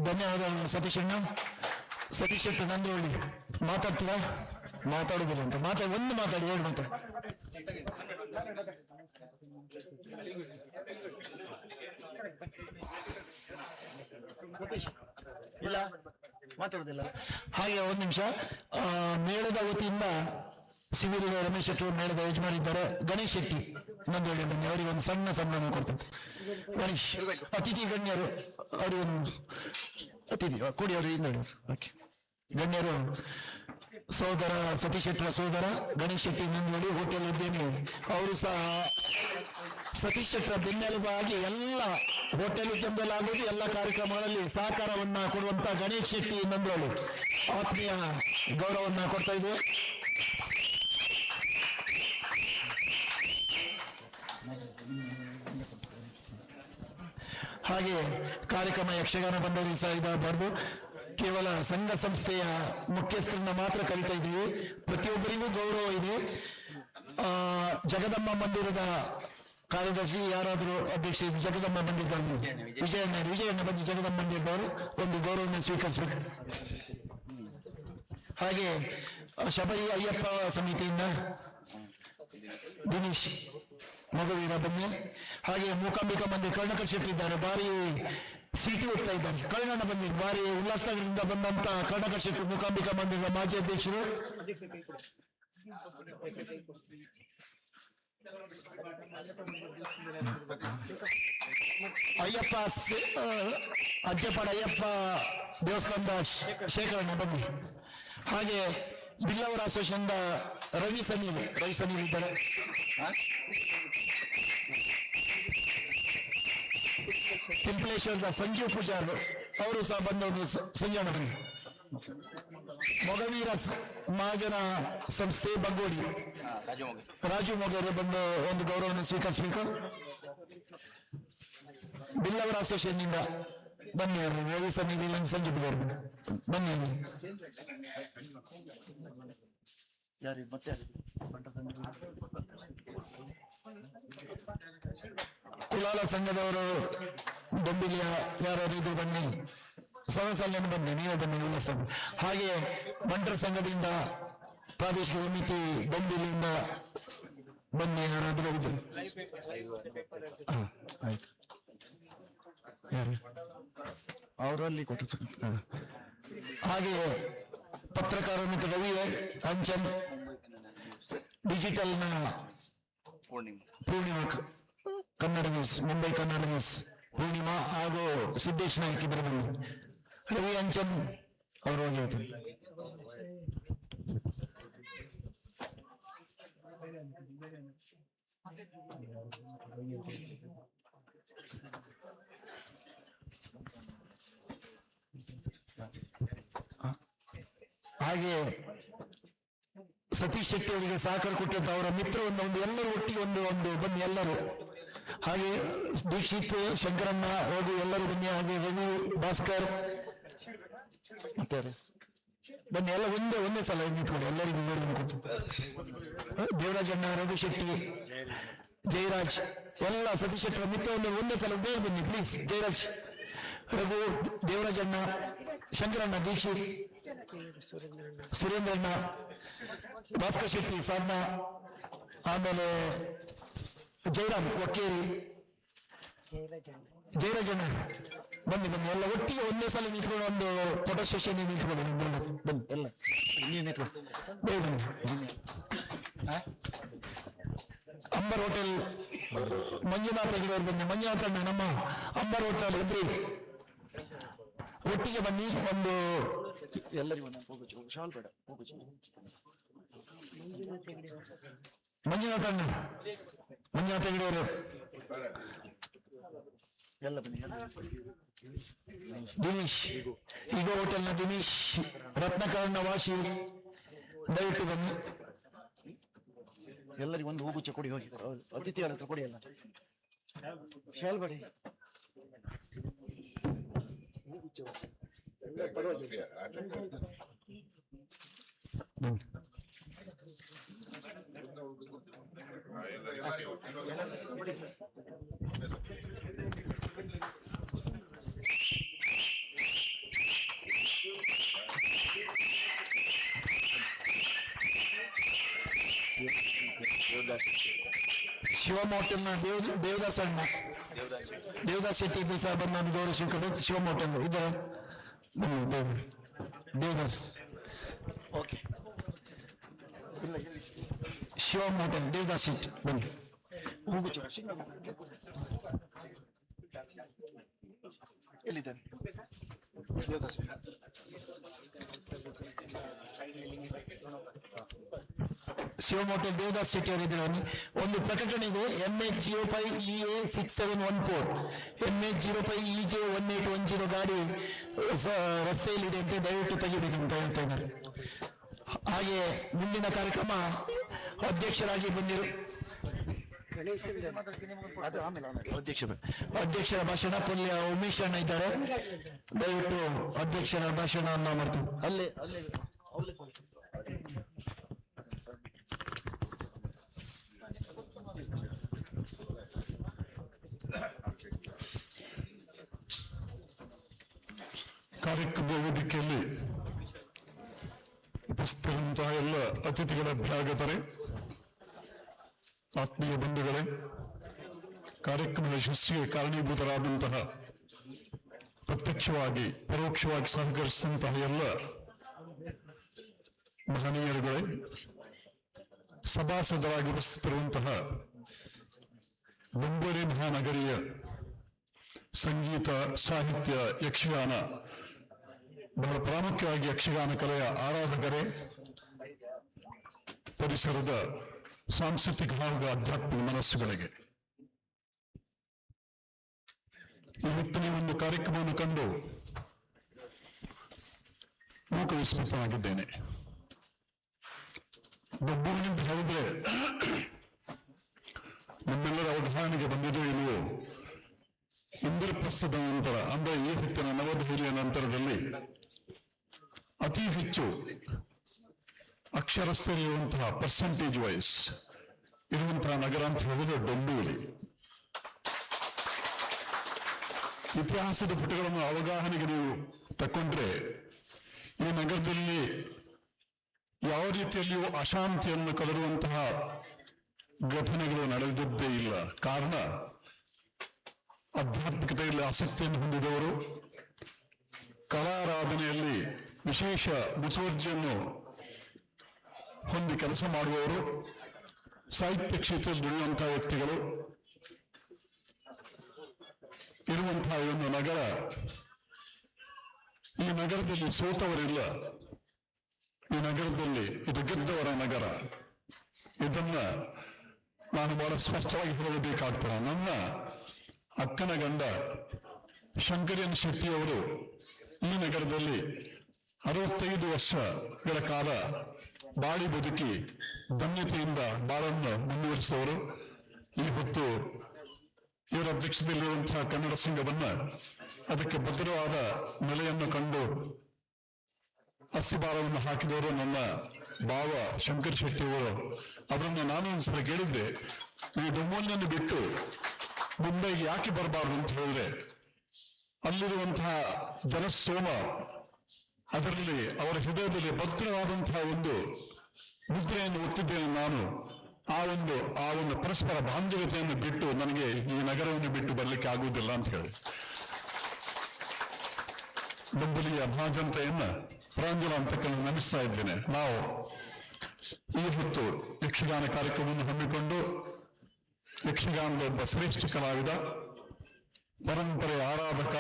ಧನ್ಯವಾದ ಸತೀಶಣ್ಣ. ಸತೀಶ್ ಶೆಟ್ಟಿ ನಂದೋಳಿ ಮಾತಾಡ್ತೀರಾ? ಮಾತಾಡುದಿಲ್ಲ ಅಂತ ಒಂದು ಮಾತಾಡಿ, ಹೇಳಿ ಮಾತಾಡಿ. ಇಲ್ಲ ಮಾತಾಡುದಿಲ್ಲ. ಹಾಗೆ ಒಂದು ನಿಮಿಷ. ಮೇಳದ ವತಿಯಿಂದ ಸಿವಿಲ್ ರಮೇಶ್ ಶೆಟ್ಟಿ ಮೇಳದ ಯಜಮಾನ ಇದ್ದಾರೆ. ಗಣೇಶ್ ಶೆಟ್ಟಿ ನಂದೋಳಿ ಬನ್ನಿ, ಅವರಿಗೆ ಒಂದು ಸಣ್ಣ ಸನ್ಮಾನ ಕೊಡ್ತೇನೆ. ಗಣೇಶ್ ಅತಿಥಿ ಗಣ್ಯರು ಅವರಿಗೊಂದು ಅತಿಥಿ ಕೊಡಿ, ಅವರು ಹಿಂದೆ ಓಕೆ. ಗಣ್ಯರು ಸೋದರ ಸತೀಶ್ ಶೆಟ್ಟರ ಸೋದರ ಗಣೇಶ್ ಶೆಟ್ಟಿ ನಂದೋಳಿ ಹೋಟೆಲ್ ಉದ್ಯಮಿ. ಅವರು ಸಹ ಸತೀಶ್ ಶೆಟ್ಟರ ಬೆನ್ನೆಲುಬಾಗಿ ಎಲ್ಲ ಹೋಟೆಲ್ ಉದ್ಯಮದಲ್ಲಾಗುವುದು ಎಲ್ಲ ಕಾರ್ಯಕ್ರಮಗಳಲ್ಲಿ ಸಹಕಾರವನ್ನ ಕೊಡುವಂತ ಗಣೇಶ್ ಶೆಟ್ಟಿ ನಂದೋಳಿ ಆತ್ಮೀಯ ಗೌರವವನ್ನ ಕೊಡ್ತಾ ಇದ್ದೇವೆ. ಹಾಗೆ ಕಾರ್ಯಕ್ರಮ ಯಕ್ಷಗಾನ ಬಂದವರಿಗೆ ಸಹ ಇದಾಗಬಾರ್ದು. ಕೇವಲ ಸಂಘ ಸಂಸ್ಥೆಯ ಮುಖ್ಯಸ್ಥರನ್ನ ಮಾತ್ರ ಕರಿತಾ ಇದ್ದೀವಿ. ಪ್ರತಿಯೊಬ್ಬರಿಗೂ ಗೌರವ ಇದೆ. ಜಗದಮ್ಮ ಮಂದಿರದ ಕಾರ್ಯದರ್ಶಿ ಯಾರಾದರೂ ಅಧ್ಯಕ್ಷ ಜಗದಮ್ಮ ಮಂದಿರದವರು ವಿಜಯಣ್ಣ ಬಂದು ಜಗದಮ್ಮ ಮಂದಿರದವರು ಒಂದು ಗೌರವವನ್ನು ಸ್ವೀಕರಿಸಬೇಕು. ಹಾಗೆ ಶಬರಿ ಅಯ್ಯಪ್ಪ ಸಮಿತಿಯಿಂದ ದಿನೇಶ್ ಮಗುವೀರ ಬನ್ನಿ. ಹಾಗೆ ಮೂಕಾಂಬಿಕಾ ಮಂದಿರ ಕರ್ಣಕರ್ ಶೆಟ್ಟಿ ಇದ್ದಾರೆ, ಬಾರಿ ಸಿಟಿ ಓದ್ತಾ ಇದ್ದಾರೆ. ಕರ್ನಾಟಕ ಬಂದಿದ್ದು ಬಾರಿ ಉಲ್ಲಾಸನಗರದಿಂದ ಬಂದಂತ ಕರ್ಣಕರ್ ಶೆಟ್ಟಿ ಮೂಕಾಂಬಿಕಾ ಮಂದಿರದ ಮಾಜಿ ಅಧ್ಯಕ್ಷರು. ಅಯ್ಯಪ್ಪ ಅಜ್ಜಪಾಡ ಅಯ್ಯಪ್ಪ ದೇವಸ್ಥಾನದ ಶೇಖರಣೆ ಬನ್ನಿ. ಹಾಗೆ ಬಿಲ್ಲವರ ಅಸೋಸಿಯೇಷನ್ ರವಿ ಸನೀಲ್ ಇದ್ದಾರೆ. ತಿಂಪ್ಲೇಶ್ವರದ ಸಂಜೀವ್ ಪೂಜಾರ್ ಅವರು ಸಹ ಬಂದ ಒಂದು ಸಂಜಾನ ಬನ್ನಿ. ಮೊಗವೀರ ಮಹಾಜನ ಸಂಸ್ಥೆ ಬಗ್ಗೋಡಿ ರಾಜು ಮೊಗರು ಬಂದು ಒಂದು ಗೌರವವನ್ನು ಸ್ವೀಕರಿಸಬೇಕು. ಬಿಲ್ಲವರ ಅಸೋಸಿಯೇಷನ್ ಇಂದ ಬನ್ನಿ, ಅವರು ರವಿ ಸನೀಲ್ ಸಂಜು ಪೂಜಾರ್ ಬನ್ನಿ. ಕುಲಾಲ ಸಂಘದವರು ಬೊಂಬಿಲಿಯ ಯಾರು ಇದು ಬನ್ನಿ, ಸವಸಲ್ಯನ್ನು ಬನ್ನಿ, ನೀವೇ ಬನ್ನಿ ಉಲ್ಲಾಸ. ಹಾಗೆ ಬಂಟರ ಸಂಘದಿಂದ ಪ್ರಾದೇಶಿಕ ಸಮಿತಿ ಬೊಂಬಿಲಿಯಿಂದ ಬನ್ನಿ, ಯಾರಾದರೂ ಇದ್ರು. ಆಯ್ತು, ಯಾರು ಅವರಲ್ಲಿ ಕೊಟ್ಟು. ಹಾಗೆ ಪತ್ರಕಾರ ಮತ್ತು ರವಿ ಅಂಚನ್ ಡಿಜಿಟಲ್ನ ಪೂರ್ಣಿಮಾ ಕನ್ನಡ ನ್ಯೂಸ್, ಮುಂಬೈ ಕನ್ನಡ ನ್ಯೂಸ್ ಪೂರ್ಣಿಮಾ ಹಾಗೂ ಸಿದ್ದೇಶ್ ನಾಯ್ಕ ಇದ್ರ ಬಂದು ರವಿ ಅಂಚನ್ ಅವರು ಹೋಗಿ. ಹಾಗೆ ಸತೀಶ್ ಶೆಟ್ಟಿ ಅವರಿಗೆ ಸಹಕಾರ ಕೊಟ್ಟಂತ ಅವರ ಮಿತ್ರವನ್ನು ಎಲ್ಲರೂ ಒಟ್ಟಿಗೆ ಒಂದು ಬನ್ನಿ ಎಲ್ಲರೂ. ಹಾಗೆ ದೀಕ್ಷಿತ್, ಶಂಕರಣ್ಣ, ರಘು ಎಲ್ಲರೂ ಬನ್ನಿ. ಹಾಗೆ ರಘು, ಭಾಸ್ಕರ್ ಮತ್ತೆ ಬನ್ನಿ, ಎಲ್ಲ ಒಂದೇ ಸಲ ನಿಂತ್ಕೊಳ್ಳಿ, ಎಲ್ಲರಿಗೂ ನೋಡಿ ದೇವರಾಜಣ್ಣ, ರಘು ಶೆಟ್ಟಿ, ಜಯರಾಜ್, ಎಲ್ಲ ಸತೀಶ್ ಶೆಟ್ಟರ ಮಿತ್ರವನ್ನು ಒಂದೇ ಸಲ ಬೇಗ ಬನ್ನಿ ಪ್ಲೀಸ್. ಜಯರಾಜ್, ರಘು, ದೇವರಾಜಣ್ಣ, ಶಂಕರಣ್ಣ, ದೀಕ್ಷಿತ್, ಸುರೇಂದ್ರಣ್ಣ, ಭಾಸ್ಕರ್ ಶೆಟ್ಟಿ, ಸಾಧನ, ಆಮೇಲೆ ಜಯರಾಮ್ ವಕೇರಿ, ಜಯರಾಜಣ್ಣ ಬನ್ನಿ ಎಲ್ಲ ಒಟ್ಟಿಗೆ ಒಂದೇ ಸಲ ನಿಂತ್ಕೊಂಡು ಒಂದು ಫೋಟೋ ಸೆಷನ್ ನಿಂತ್ಕೊಂಡು ಬನ್ನಿ ಎಲ್ಲ ಬೇಗ ಬನ್ನಿ. ಅಂಬರ್ ಹೋಟೆಲ್ ಮಂಜುನಾಥ್ ಹೆಗಡೆಯವರು ಬನ್ನಿ. ಮಂಜುನಾಥ್ ಅಣ್ಣ ನಮ್ಮ ಅಂಬರ್ ಹೋಟೆಲ್ ಇದ್ರಿ ಒಟ್ಟಿಗೆ ಬನ್ನಿ. ಒಂದು ಎಲ್ಲರಿಗೂ ಮಂಜುನಾಥ್ ಅಣ್ಣ, ಮಂಜುನಾಥ್ ಹೆಗಡೆಯವರು ಎಲ್ಲ ಬನ್ನಿ. ದಿನೇಶ್, ಈಗ ಹೋಟೆಲ್ನ ದಿನೇಶ್, ರತ್ನಕರ್ಣ ವಾಶಿ ದಯವಿಟ್ಟು ಬನ್ನಿ. ಎಲ್ಲರಿಗೂ ಒಂದು ಹೂಗುಚ್ಚ ಕೊಡಿ, ಹೋಗಿ ಅತಿಥಿಗಳ ಹತ್ರ ಕೊಡಿ. ಎಲ್ಲ ಶಾಲ್ಬಡಿ ಶಿವಮ್ ಹೋಟೆಲ್ನ ದೇವದಾಸ್ ಅಣ್ಣ, ದೇವದಾಸ್ ಶೆಟ್ಟಿ ಇದ್ರು ಸಹ ಬಂದು ನಾನು ಗೌರವಿಸಿಕೊಂಡು ಶಿವಮ್ ಹೋಟೆಲ್ ಇದರ ದೇವದಾಸ್. ಓಕೆ, ಶಿವಮ್ ಹೋಟೆಲ್ ದೇವದಾಸ್ ಶೆಟ್ಟಿ ಬನ್ನಿ. ಎಲ್ಲಿದ್ದಾನೆ ದೇವದಾಸ್? ಶಿವಮ್ ಹೋಟೆಲ್ ದೇವದಾಸ್ ಶೆಟ್ಟಿ ಅವರಿದ್ದಾರೆ. ಒಂದು ಪ್ರಕಟಣೆ ಇದೆ. MH05EA6714 MH05EJ1810 ಗಾಡಿ ರಸ್ತೆಯಲ್ಲಿದೆ ಅಂತ ದಯವಿಟ್ಟು ತೆಗಿಬೇಕಂತ ಹೇಳ್ತಾ ಇದ್ದಾರೆ. ಹಾಗೆ ಮುಂದಿನ ಕಾರ್ಯಕ್ರಮ ಅಧ್ಯಕ್ಷರಾಗಿ ಬಂದಿರು ಅಧ್ಯಕ್ಷರ ಭಾಷಣ ಪಲ್ಯ ಉಮೇಶ್ ಅಣ್ಣ ಇದ್ದಾರೆ. ದಯವಿಟ್ಟು ಅಧ್ಯಕ್ಷರ ಭಾಷಣವನ್ನು ಮಾಡ್ತೀವಿ. ಅಲ್ಲೇ ಕಾರ್ಯಕ್ರಮ ವೇದಿಕೆಯಲ್ಲಿ ಉಪಸ್ಥಿತರಂತಹ ಎಲ್ಲ ಅತಿಥಿಗಳ ಭ್ರಾಗತರೆ, ಆತ್ಮೀಯ ಬಂಧುಗಳೇ, ಕಾರ್ಯಕ್ರಮದ ಯಶಸ್ಸಿಗೆ ಕಾರಣೀಭೂತರಾದಂತಹ, ಪ್ರತ್ಯಕ್ಷವಾಗಿ ಪರೋಕ್ಷವಾಗಿ ಸಹಕರಿಸಿದಂತಹ ಎಲ್ಲ ಮಹನೀಯರುಗಳೇ, ಸಭಾಸದರಾಗಿ ಉಪಸ್ಥಿತರುವಂತಹ ಬೆಂಗಳೂರು ಮಹಾನಗರಿಯ ಸಂಗೀತ, ಸಾಹಿತ್ಯ, ಯಕ್ಷಗಾನ, ಬಹಳ ಪ್ರಾಮುಖ್ಯವಾಗಿ ಯಕ್ಷಗಾನ ಕಲೆಯ ಆರಾಧಕರೇ, ಪರಿಸರದ ಸಾಂಸ್ಕೃತಿಕ ಹಾಗೂ ಆಧ್ಯಾತ್ಮಿಕ ಮನಸ್ಸುಗಳಿಗೆ, ಇವತ್ತಿನ ಒಂದು ಕಾರ್ಯಕ್ರಮವನ್ನು ಕಂಡು ಮೂಕ ವಿಸ್ಮಿತನಾಗಿದ್ದೇನೆ. ಬೊಬ್ಬುವಿನಿಂದ ಹೇಳಿದ್ರೆ ನಮ್ಮೆಲ್ಲರ ಅವಧಾನಿಗೆ ಬಂದಿದೆಯೋ ಇಲ್ಲವೋ, ಇಂದ್ರಪ್ರಸ್ಥದ ನಂತರ ಅಂದ್ರೆ ಈ ಹೊತ್ತಿನ ನವದೆಹಲಿಯ ನಂತರದಲ್ಲಿ ಅತಿ ಹೆಚ್ಚು ಅಕ್ಷರಸ್ಥರಿರುವಂತಹ ಪರ್ಸೆಂಟೇಜ್ ವೈಸ್ ಇರುವಂತಹ ನಗರ ಅಂತ ಹೇಳಿದ್ರೆ ಡೊಂಬಿವಲಿ. ಇತಿಹಾಸದ ಪುಟಗಳನ್ನು ಅವಗಾಹನೆಗೆ ನೀವು ತಕೊಂಡ್ರೆ ಈ ನಗರದಲ್ಲಿ ಯಾವ ರೀತಿಯಲ್ಲಿಯೂ ಅಶಾಂತಿಯನ್ನು ಕದರುವಂತಹ ಘಟನೆಗಳು ನಡೆದಿದ್ದೇ ಇಲ್ಲ. ಕಾರಣ, ಆಧ್ಯಾತ್ಮಿಕತೆಯಲ್ಲಿ ಆಸಕ್ತಿಯನ್ನು ಹೊಂದಿದವರು, ಕಲಾರಾಧನೆಯಲ್ಲಿ ವಿಶೇಷ ಮುತುವರ್ಜಿಯನ್ನು ಹೊಂದಿ ಕೆಲಸ ಮಾಡುವವರು, ಸಾಹಿತ್ಯ ಕ್ಷೇತ್ರದಲ್ಲಿ ದುಡಿಯುವಂತಹ ವ್ಯಕ್ತಿಗಳು ಇರುವಂತಹ ಒಂದು ನಗರ. ಈ ನಗರದಲ್ಲಿ ಸೋತವರಿಲ್ಲ, ಈ ನಗರದಲ್ಲಿ ಇದು ಗೆದ್ದವರ ನಗರ. ಇದನ್ನ ನಾನು ಬಹಳ ಸ್ಪಷ್ಟವಾಗಿ ಹೇಳಬೇಕಾಗ್ತದೆ. ನನ್ನ ಅಕ್ಕನ ಗಂಡ ಶಂಕರನ್ ಶೆಟ್ಟಿಯವರು ಈ ನಗರದಲ್ಲಿ 65 ವರ್ಷಗಳ ಕಾಲ ಬಾಳಿ ಬದುಕಿ ಧನ್ಯತೆಯಿಂದ ಬಾಳನ್ನು ಮುಂದುವರಿಸಿದವರು. ಈ ಹೊತ್ತು ಅಧ್ಯಕ್ಷದಲ್ಲಿರುವಂತಹ ಕನ್ನಡ ಸಂಘವನ್ನ ಅದಕ್ಕೆ ಭದ್ರವಾದ ನೆಲೆಯನ್ನು ಕಂಡು ಅಸ್ಥಿಭಾರವನ್ನು ಹಾಕಿದವರು ನನ್ನ ಭಾವ ಶಂಕರ್ ಶೆಟ್ಟಿ ಅವರು. ಅವರನ್ನು ನಾನು ಒಂದ್ಸಲ ಕೇಳಿದ್ರೆ, ಈ ಡೊಮ್ಮೋಲಿನನ್ನು ಬಿಟ್ಟು ಮುಂಬೈಗೆ ಯಾಕೆ ಬರಬಾರ್ದು ಅಂತ ಹೇಳಿದ್ರೆ, ಅಲ್ಲಿರುವಂತಹ ಜನಸೋಮ, ಅದರಲ್ಲಿ ಅವರ ಹೃದಯದಲ್ಲಿ ಭದ್ರವಾದಂತಹ ಒಂದು ಮುದ್ರೆಯನ್ನು ಒತ್ತಿದ್ದೇನೆ ನಾನು. ಆ ಒಂದು ಪರಸ್ಪರ ಬಾಂಧವ್ಯತೆಯನ್ನು ಬಿಟ್ಟು ನನಗೆ ಈ ನಗರವನ್ನು ಬಿಟ್ಟು ಬರಲಿಕ್ಕೆ ಆಗುವುದಿಲ್ಲ ಅಂತ ಹೇಳಿ ಡೊಂಬಲಿಯ ಮಹಾಜನತೆಯನ್ನ ಪ್ರಾಂಜಲ ಅಂತ ನಮಿಸ್ತಾ ಇದ್ದೇನೆ. ನಾವು ಈ ಹೊತ್ತು ಯಕ್ಷಗಾನ ಕಾರ್ಯಕ್ರಮವನ್ನು ಹಮ್ಮಿಕೊಂಡು ಯಕ್ಷಗಾನದ ಒಬ್ಬ ಶ್ರೇಷ್ಠ ಕಲಾವಿದ, ಪರಂಪರೆಯ ಆರಾಧಕ,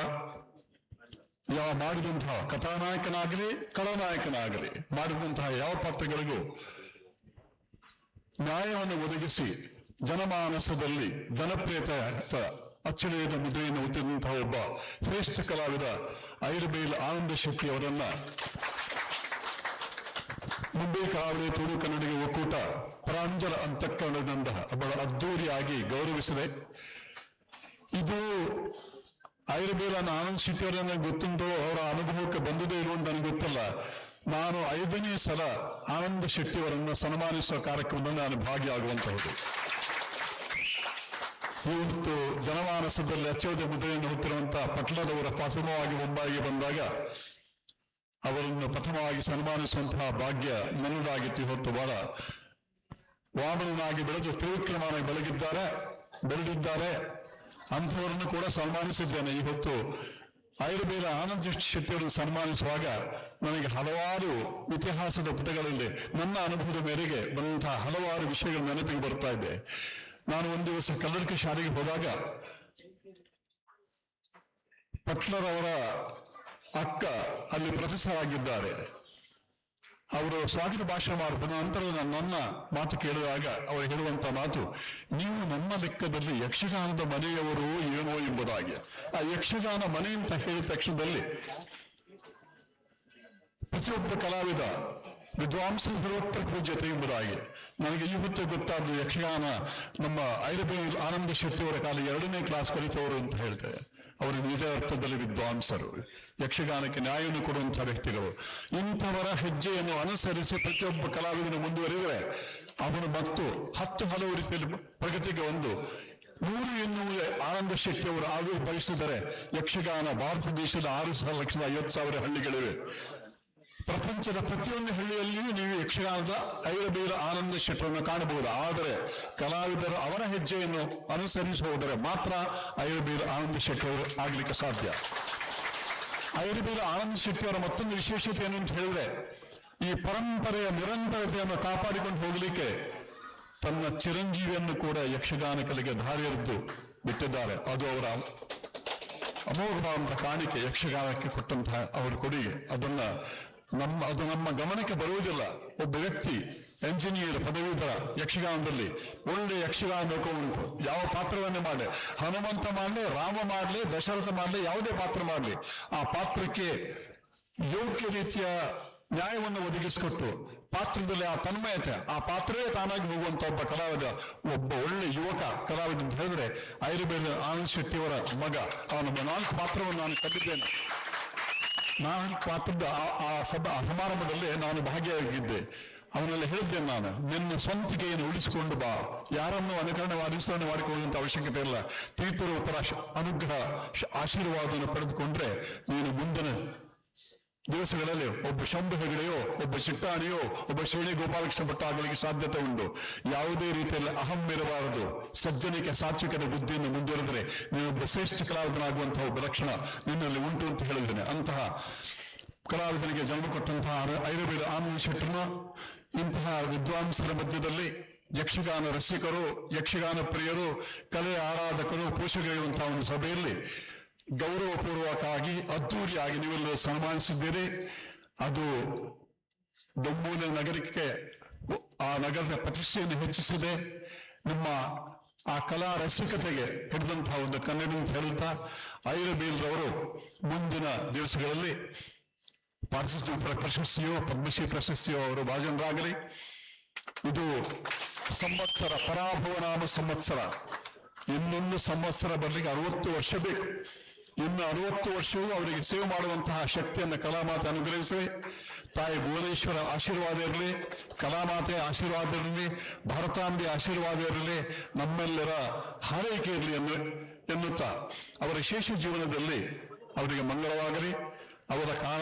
ಯಾವ ಮಾಡಿದಂತಹ ಕಥಾನಾಯಕನಾಗಲಿ ಖಳನಾಯಕನಾಗಲಿ ಮಾಡಿದಂತಹ ಯಾವ ಪಾತ್ರಗಳಿಗೂ ನ್ಯಾಯವನ್ನು ಒದಗಿಸಿ ಜನಮಾನಸದಲ್ಲಿ ಜನಪ್ರಿಯತೆ ಅಚ್ಚಳಿಯದ ಮುದ್ರೆಯನ್ನು ಒತ್ತಿದಂತಹ ಒಬ್ಬ ಶ್ರೇಷ್ಠ ಕಲಾವಿದ ಐರಬೇಲ್ ಆನಂದ ಶೆಟ್ಟಿ ಅವರನ್ನ ಮುಂಬೈ ಕರಾವಳಿ ತುಳು ಕನ್ನಡಿಗ ಒಕ್ಕೂಟ ಪ್ರಾಂಜಲ ಅಂತಃಕರಣದಿಂದ ಬಹಳ ಅದ್ದೂರಿಯಾಗಿ ಗೌರವಿಸಿದೆ. ಇದು ಐರಬೇಲ್ ಆನಂದ್ ಶೆಟ್ಟಿ ಅವರನ್ನ ಗೊತ್ತುಂಟೋ, ಅವರ ಅನುಭವಕ್ಕೆ ಬಂದಿದೆ ಇಲ್ಲೋ ಅಂತ ನನಗೆ ಗೊತ್ತಿಲ್ಲ. ನಾನು 5ನೇ ಸಲ ಆನಂದ ಶೆಟ್ಟಿ ಅವರನ್ನು ಸನ್ಮಾನಿಸುವ ಕಾರ್ಯಕ್ರಮದಲ್ಲಿ ನಾನು ಭಾಗಿಯಾಗುವಂತಹುದು. ಇವತ್ತು ಜನಮಾನಸದಲ್ಲಿ ಅಚ್ಚಳಿದ ಮುದ್ರೆಯನ್ನು ಹೊತ್ತಿರುವಂತಹ ಪಟ್ಲದವರ ಪ್ರಥಮವಾಗಿ ಮುಂಬೈಗೆ ಬಂದಾಗ ಅವರನ್ನು ಪ್ರಥಮವಾಗಿ ಸನ್ಮಾನಿಸುವಂತಹ ಭಾಗ್ಯ ನನ್ನದಾಗಿತ್ತು. ಇವತ್ತು ಬಹಳ ವಾಮನನಾಗಿ ಬೆಳೆದು ತ್ರಿವಿಕ್ರಮನಾಗಿ ಬೆಳೆದಿದ್ದಾರೆ ಅಂಥವರನ್ನು ಕೂಡ ಸನ್ಮಾನಿಸಿದ್ದೇನೆ. ಇವತ್ತು ಐರಬೇಲ ಆನಂದ ಶೆಟ್ಟಿಯವರನ್ನು ಸನ್ಮಾನಿಸುವಾಗ ನನಗೆ ಹಲವಾರು ಇತಿಹಾಸದ ಪುಟಗಳಲ್ಲಿ ನನ್ನ ಅನುಭವದ ಮೇರೆಗೆ ಬಂದಂತಹ ಹಲವಾರು ವಿಷಯಗಳು ನೆನಪಿಗೆ ಬರ್ತಾ ಇದೆ. ನಾನು ಒಂದು ದಿವಸ ಕಲ್ಲಡ್ಕ ಶಾಲೆಗೆ ಹೋದಾಗ ಪಟ್ಲರವರ ಅಕ್ಕ ಅಲ್ಲಿ ಪ್ರೊಫೆಸರ್ ಆಗಿದ್ದಾರೆ. ಅವರು ಸ್ವಾಗತ ಭಾಷಣ ಮಾಡಿದ ನಂತರ ನನ್ನ ಮಾತು ಕೇಳಿದಾಗ ಅವರು ಹೇಳುವಂತ ಮಾತು, ನೀವು ನಮ್ಮ ಲೆಕ್ಕದಲ್ಲಿ ಯಕ್ಷಗಾನದ ಮನೆಯವರು ಏನೋ ಎಂಬುದಾಗಿ. ಆ ಯಕ್ಷಗಾನ ಮನೆ ಅಂತ ಹೇಳಿದ ತಕ್ಷಣದಲ್ಲಿ ಪ್ರತಿಯೊಬ್ಬ ಕಲಾವಿದ ವಿದ್ವಾಂಸ ಸರ್ವತ್ರ ಪೂಜ್ಯತೆ ಎಂಬುದಾಗಿ ನನಗೆ ಈ ಹೊತ್ತು ಗೊತ್ತಾದ್ದು. ಯಕ್ಷಗಾನ ನಮ್ಮ ಐರಬೇಲ್ ಆನಂದ ಶೆಟ್ಟಿ ಅವರ ಕಾಲ 2ನೇ ಕ್ಲಾಸ್ ಕಲಿತವರು ಅಂತ ಹೇಳ್ತಾರೆ. ಅವರು ನಿಜ ಅರ್ಥದಲ್ಲಿ ವಿದ್ವಾಂಸರು, ಯಕ್ಷಗಾನಕ್ಕೆ ನ್ಯಾಯವನ್ನು ಕೊಡುವಂತಹ ವ್ಯಕ್ತಿಗಳು. ಇಂಥವರ ಹೆಜ್ಜೆಯನ್ನು ಅನುಸರಿಸಿ ಪ್ರತಿಯೊಬ್ಬ ಕಲಾವಿದನು ಮುಂದುವರಿದರೆ ಅವನು ಮತ್ತು 10 ಹಲವು ರೀತಿಯಲ್ಲಿ ಪ್ರಗತಿಗೆ 100 ಎನ್ನುವ ಆನಂದ ಶೆಟ್ಟಿ ಅವರು ಆವಿರ್ಭವಿಸಿದರೆ ಯಕ್ಷಗಾನ ಭಾರತ ದೇಶದ 6,50,000 ಹಳ್ಳಿಗಳಿವೆ. ಪ್ರಪಂಚದ ಪ್ರತಿಯೊಂದು ಹಳ್ಳಿಯಲ್ಲಿಯೂ ನೀವು ಯಕ್ಷಗಾನದ ಐರಬೇಲ ಆನಂದ ಶೆಟ್ಟರನ್ನು ಕಾಣಬಹುದು. ಆದರೆ ಕಲಾವಿದರು ಅವರ ಹೆಜ್ಜೆಯನ್ನು ಅನುಸರಿಸುವುದರ ಮಾತ್ರ ಐರಬೇಲ ಆನಂದ ಶೆಟ್ಟಿ ಅವರು ಆಗ್ಲಿಕ್ಕೆ ಸಾಧ್ಯ. ಐರಬೇಲ ಆನಂದ ಶೆಟ್ಟಿ ಅವರ ಮತ್ತೊಂದು ವಿಶೇಷತೆ ಏನು ಅಂತ ಹೇಳಿದ್ರೆ, ಈ ಪರಂಪರೆಯ ನಿರಂತರತೆಯನ್ನು ಕಾಪಾಡಿಕೊಂಡು ಹೋಗಲಿಕ್ಕೆ ತನ್ನ ಚಿರಂಜೀವಿಯನ್ನು ಕೂಡ ಯಕ್ಷಗಾನ ಕಲೆಗೆ ದಾರಿ ಎರೆದು ಬಿಟ್ಟಿದ್ದಾರೆ. ಅದು ಅವರ ಅಮೋಘವಾದಂತಹ ಕಾಣಿಕೆ, ಯಕ್ಷಗಾನಕ್ಕೆ ಕೊಟ್ಟಂತಹ ಅವರ ಕೊಡುಗೆ. ಅದು ನಮ್ಮ ಗಮನಕ್ಕೆ ಬರುವುದಿಲ್ಲ. ಒಬ್ಬ ವ್ಯಕ್ತಿ ಎಂಜಿನಿಯರ್ ಪದವೀಧರ ಯಕ್ಷಗಾನದಲ್ಲಿ ಒಳ್ಳೆ ಯಕ್ಷಗಾನ ಉಂಟು. ಯಾವ ಪಾತ್ರವನ್ನೇ ಮಾಡಲಿ, ಹನುಮಂತ ಮಾಡಲಿ, ರಾಮ ಮಾಡಲಿ, ದಶರಥ ಮಾಡಲಿ, ಯಾವುದೇ ಪಾತ್ರ ಮಾಡಲಿ, ಆ ಪಾತ್ರಕ್ಕೆ ಯೋಗ್ಯ ರೀತಿಯ ನ್ಯಾಯವನ್ನು ಒದಗಿಸಿಕೊಟ್ಟು ಪಾತ್ರದಲ್ಲಿ ಆ ತನ್ಮಯತೆ, ಆ ಪಾತ್ರವೇ ತಾನಾಗಿ ಹೋಗುವಂತ ಒಬ್ಬ ಕಲಾವಿದ, ಒಬ್ಬ ಒಳ್ಳೆ ಯುವಕ ಕಲಾವಿದ ಅಂತ ಹೇಳಿದ್ರೆ ಐರಬೇಲ್ ಆನಂದ್ ಶೆಟ್ಟಿಯವರ ಮಗ. ಅವನ 4 ಪಾತ್ರವನ್ನು ನಾನು ಕಂಡಿದ್ದೇನೆ. 4 ಪಾತ್ರದ ಆ ಸಮಾರಂಭದಲ್ಲಿ ನಾನು ಭಾಗಿಯಾಗಿದ್ದೆ. ಅವನಲ್ಲಿ ಹೇಳಿದ್ದೇನೆ, ನಾನು ನಿನ್ನ ಸ್ವಂತಿಕೆಯನ್ನು ಉಳಿಸಿಕೊಂಡು ಬಾ, ಯಾರನ್ನು ಅನುಸರಣೆ ಮಾಡಿಕೊಳ್ಳುವಂತ ಅವಶ್ಯಕತೆ ಇಲ್ಲ. ತೀರ್ಥರ ಉಪರ ಅನುಗ್ರಹ ಆಶೀರ್ವಾದವನ್ನು ಪಡೆದುಕೊಂಡ್ರೆ ನೀನು ಮುಂದಿನ ದಿವಸಗಳಲ್ಲಿ ಒಬ್ಬ ಶಂಭು ಹೆಗಡೆಯೋ, ಒಬ್ಬ ಚಿಟ್ಟಾಣಿಯೋ, ಒಬ್ಬ ಶ್ರೇಣಿ ಗೋಪಾಲಕೃಷ್ಣ ಭಟ್ಟ ಆಗಲಿಕ್ಕೆ ಸಾಧ್ಯತೆ ಉಂಟು. ಯಾವುದೇ ರೀತಿಯಲ್ಲಿ ಅಹಂ ಇರಬಾರದು. ಸಜ್ಜನಿಕೆ ಸಾತ್ವಿಕದ ಬುದ್ಧಿಯನ್ನು ಮುಂದುವರೆದರೆ ನೀನೊಬ್ಬ ಶ್ರೇಷ್ಠ ಕಲಾವಿದನಾಗುವಂತಹ ಒಬ್ಬ ಲಕ್ಷಣ ನಿನ್ನಲ್ಲಿ ಉಂಟು ಅಂತ ಹೇಳಿದ್ದೇನೆ. ಅಂತಹ ಕಲಾವಿದನಿಗೆ ಜನ್ಮ ಕೊಟ್ಟಂತಹ ಐರಬೇಲ ಆನಂದ ಶೆಟ್ಟರನ್ನ ಇಂತಹ ವಿದ್ವಾಂಸರ ಮಧ್ಯದಲ್ಲಿ ಯಕ್ಷಗಾನ ರಸಿಕರು, ಯಕ್ಷಗಾನ ಪ್ರಿಯರು, ಕಲೆಯ ಆರಾಧಕರು, ಪೋಷಕರಿರುವಂತಹ ಒಂದು ಸಭೆಯಲ್ಲಿ ಗೌರವಪೂರ್ವಕವಾಗಿ ಅದ್ದೂರಿಯಾಗಿ ನೀವೆಲ್ಲರೂ ಸನ್ಮಾನಿಸಿದ್ದೀರಿ. ಅದು ಡೊಂಬೂಲ ನಗರಕ್ಕೆ, ಆ ನಗರದ ಪ್ರತಿಷ್ಠೆಯನ್ನು ಹೆಚ್ಚಿಸಿದೆ. ನಿಮ್ಮ ಆ ಕಲಾ ರಸಿಕತೆಗೆ ಹಿಡಿದಂತಹ ಒಂದು ಕನ್ನಡಿ ಅಂತ ಹೇಳ್ತಾ, ಐರಬೇಲ್ರವರು ಮುಂದಿನ ದಿವಸಗಳಲ್ಲಿ ಪ್ರಶಸ್ತಿಯೋ ಪದ್ಮಶ್ರೀ ಪ್ರಶಸ್ತಿಯೋ ಅವರು ಭಾಜನರಾಗಲಿ. ಇದು ಸಂವತ್ಸರ, ಪರಾಭವನಾಮ ಸಂವತ್ಸರ. ಇನ್ನೊಂದು ಸಂವತ್ಸರ ಬರಲಿಕ್ಕೆ 60 ವರ್ಷ ಬೇಕು. ಇನ್ನು 60 ವರ್ಷವೂ ಅವರಿಗೆ ಸೇವೆ ಮಾಡುವಂತಹ ಶಕ್ತಿಯನ್ನು ಕಲಾಮಾತೆ ಅನುಗ್ರಹಿಸಲಿ. ತಾಯಿ ಭುವನೇಶ್ವರ ಆಶೀರ್ವಾದ ಇರಲಿ, ಕಲಾಮಾತೆಯ ಆಶೀರ್ವಾದ ಇರಲಿ, ಭಾರತಾಂಬೆ ಆಶೀರ್ವಾದ ಇರಲಿ, ನಮ್ಮೆಲ್ಲರ ಹಾರೈಕೆ ಇರಲಿ ಎನ್ನುತ್ತಾ ಅವರ ಶೇಷ ಜೀವನದಲ್ಲಿ ಅವರಿಗೆ ಮಂಗಳವಾಗಲಿ. ಅವರ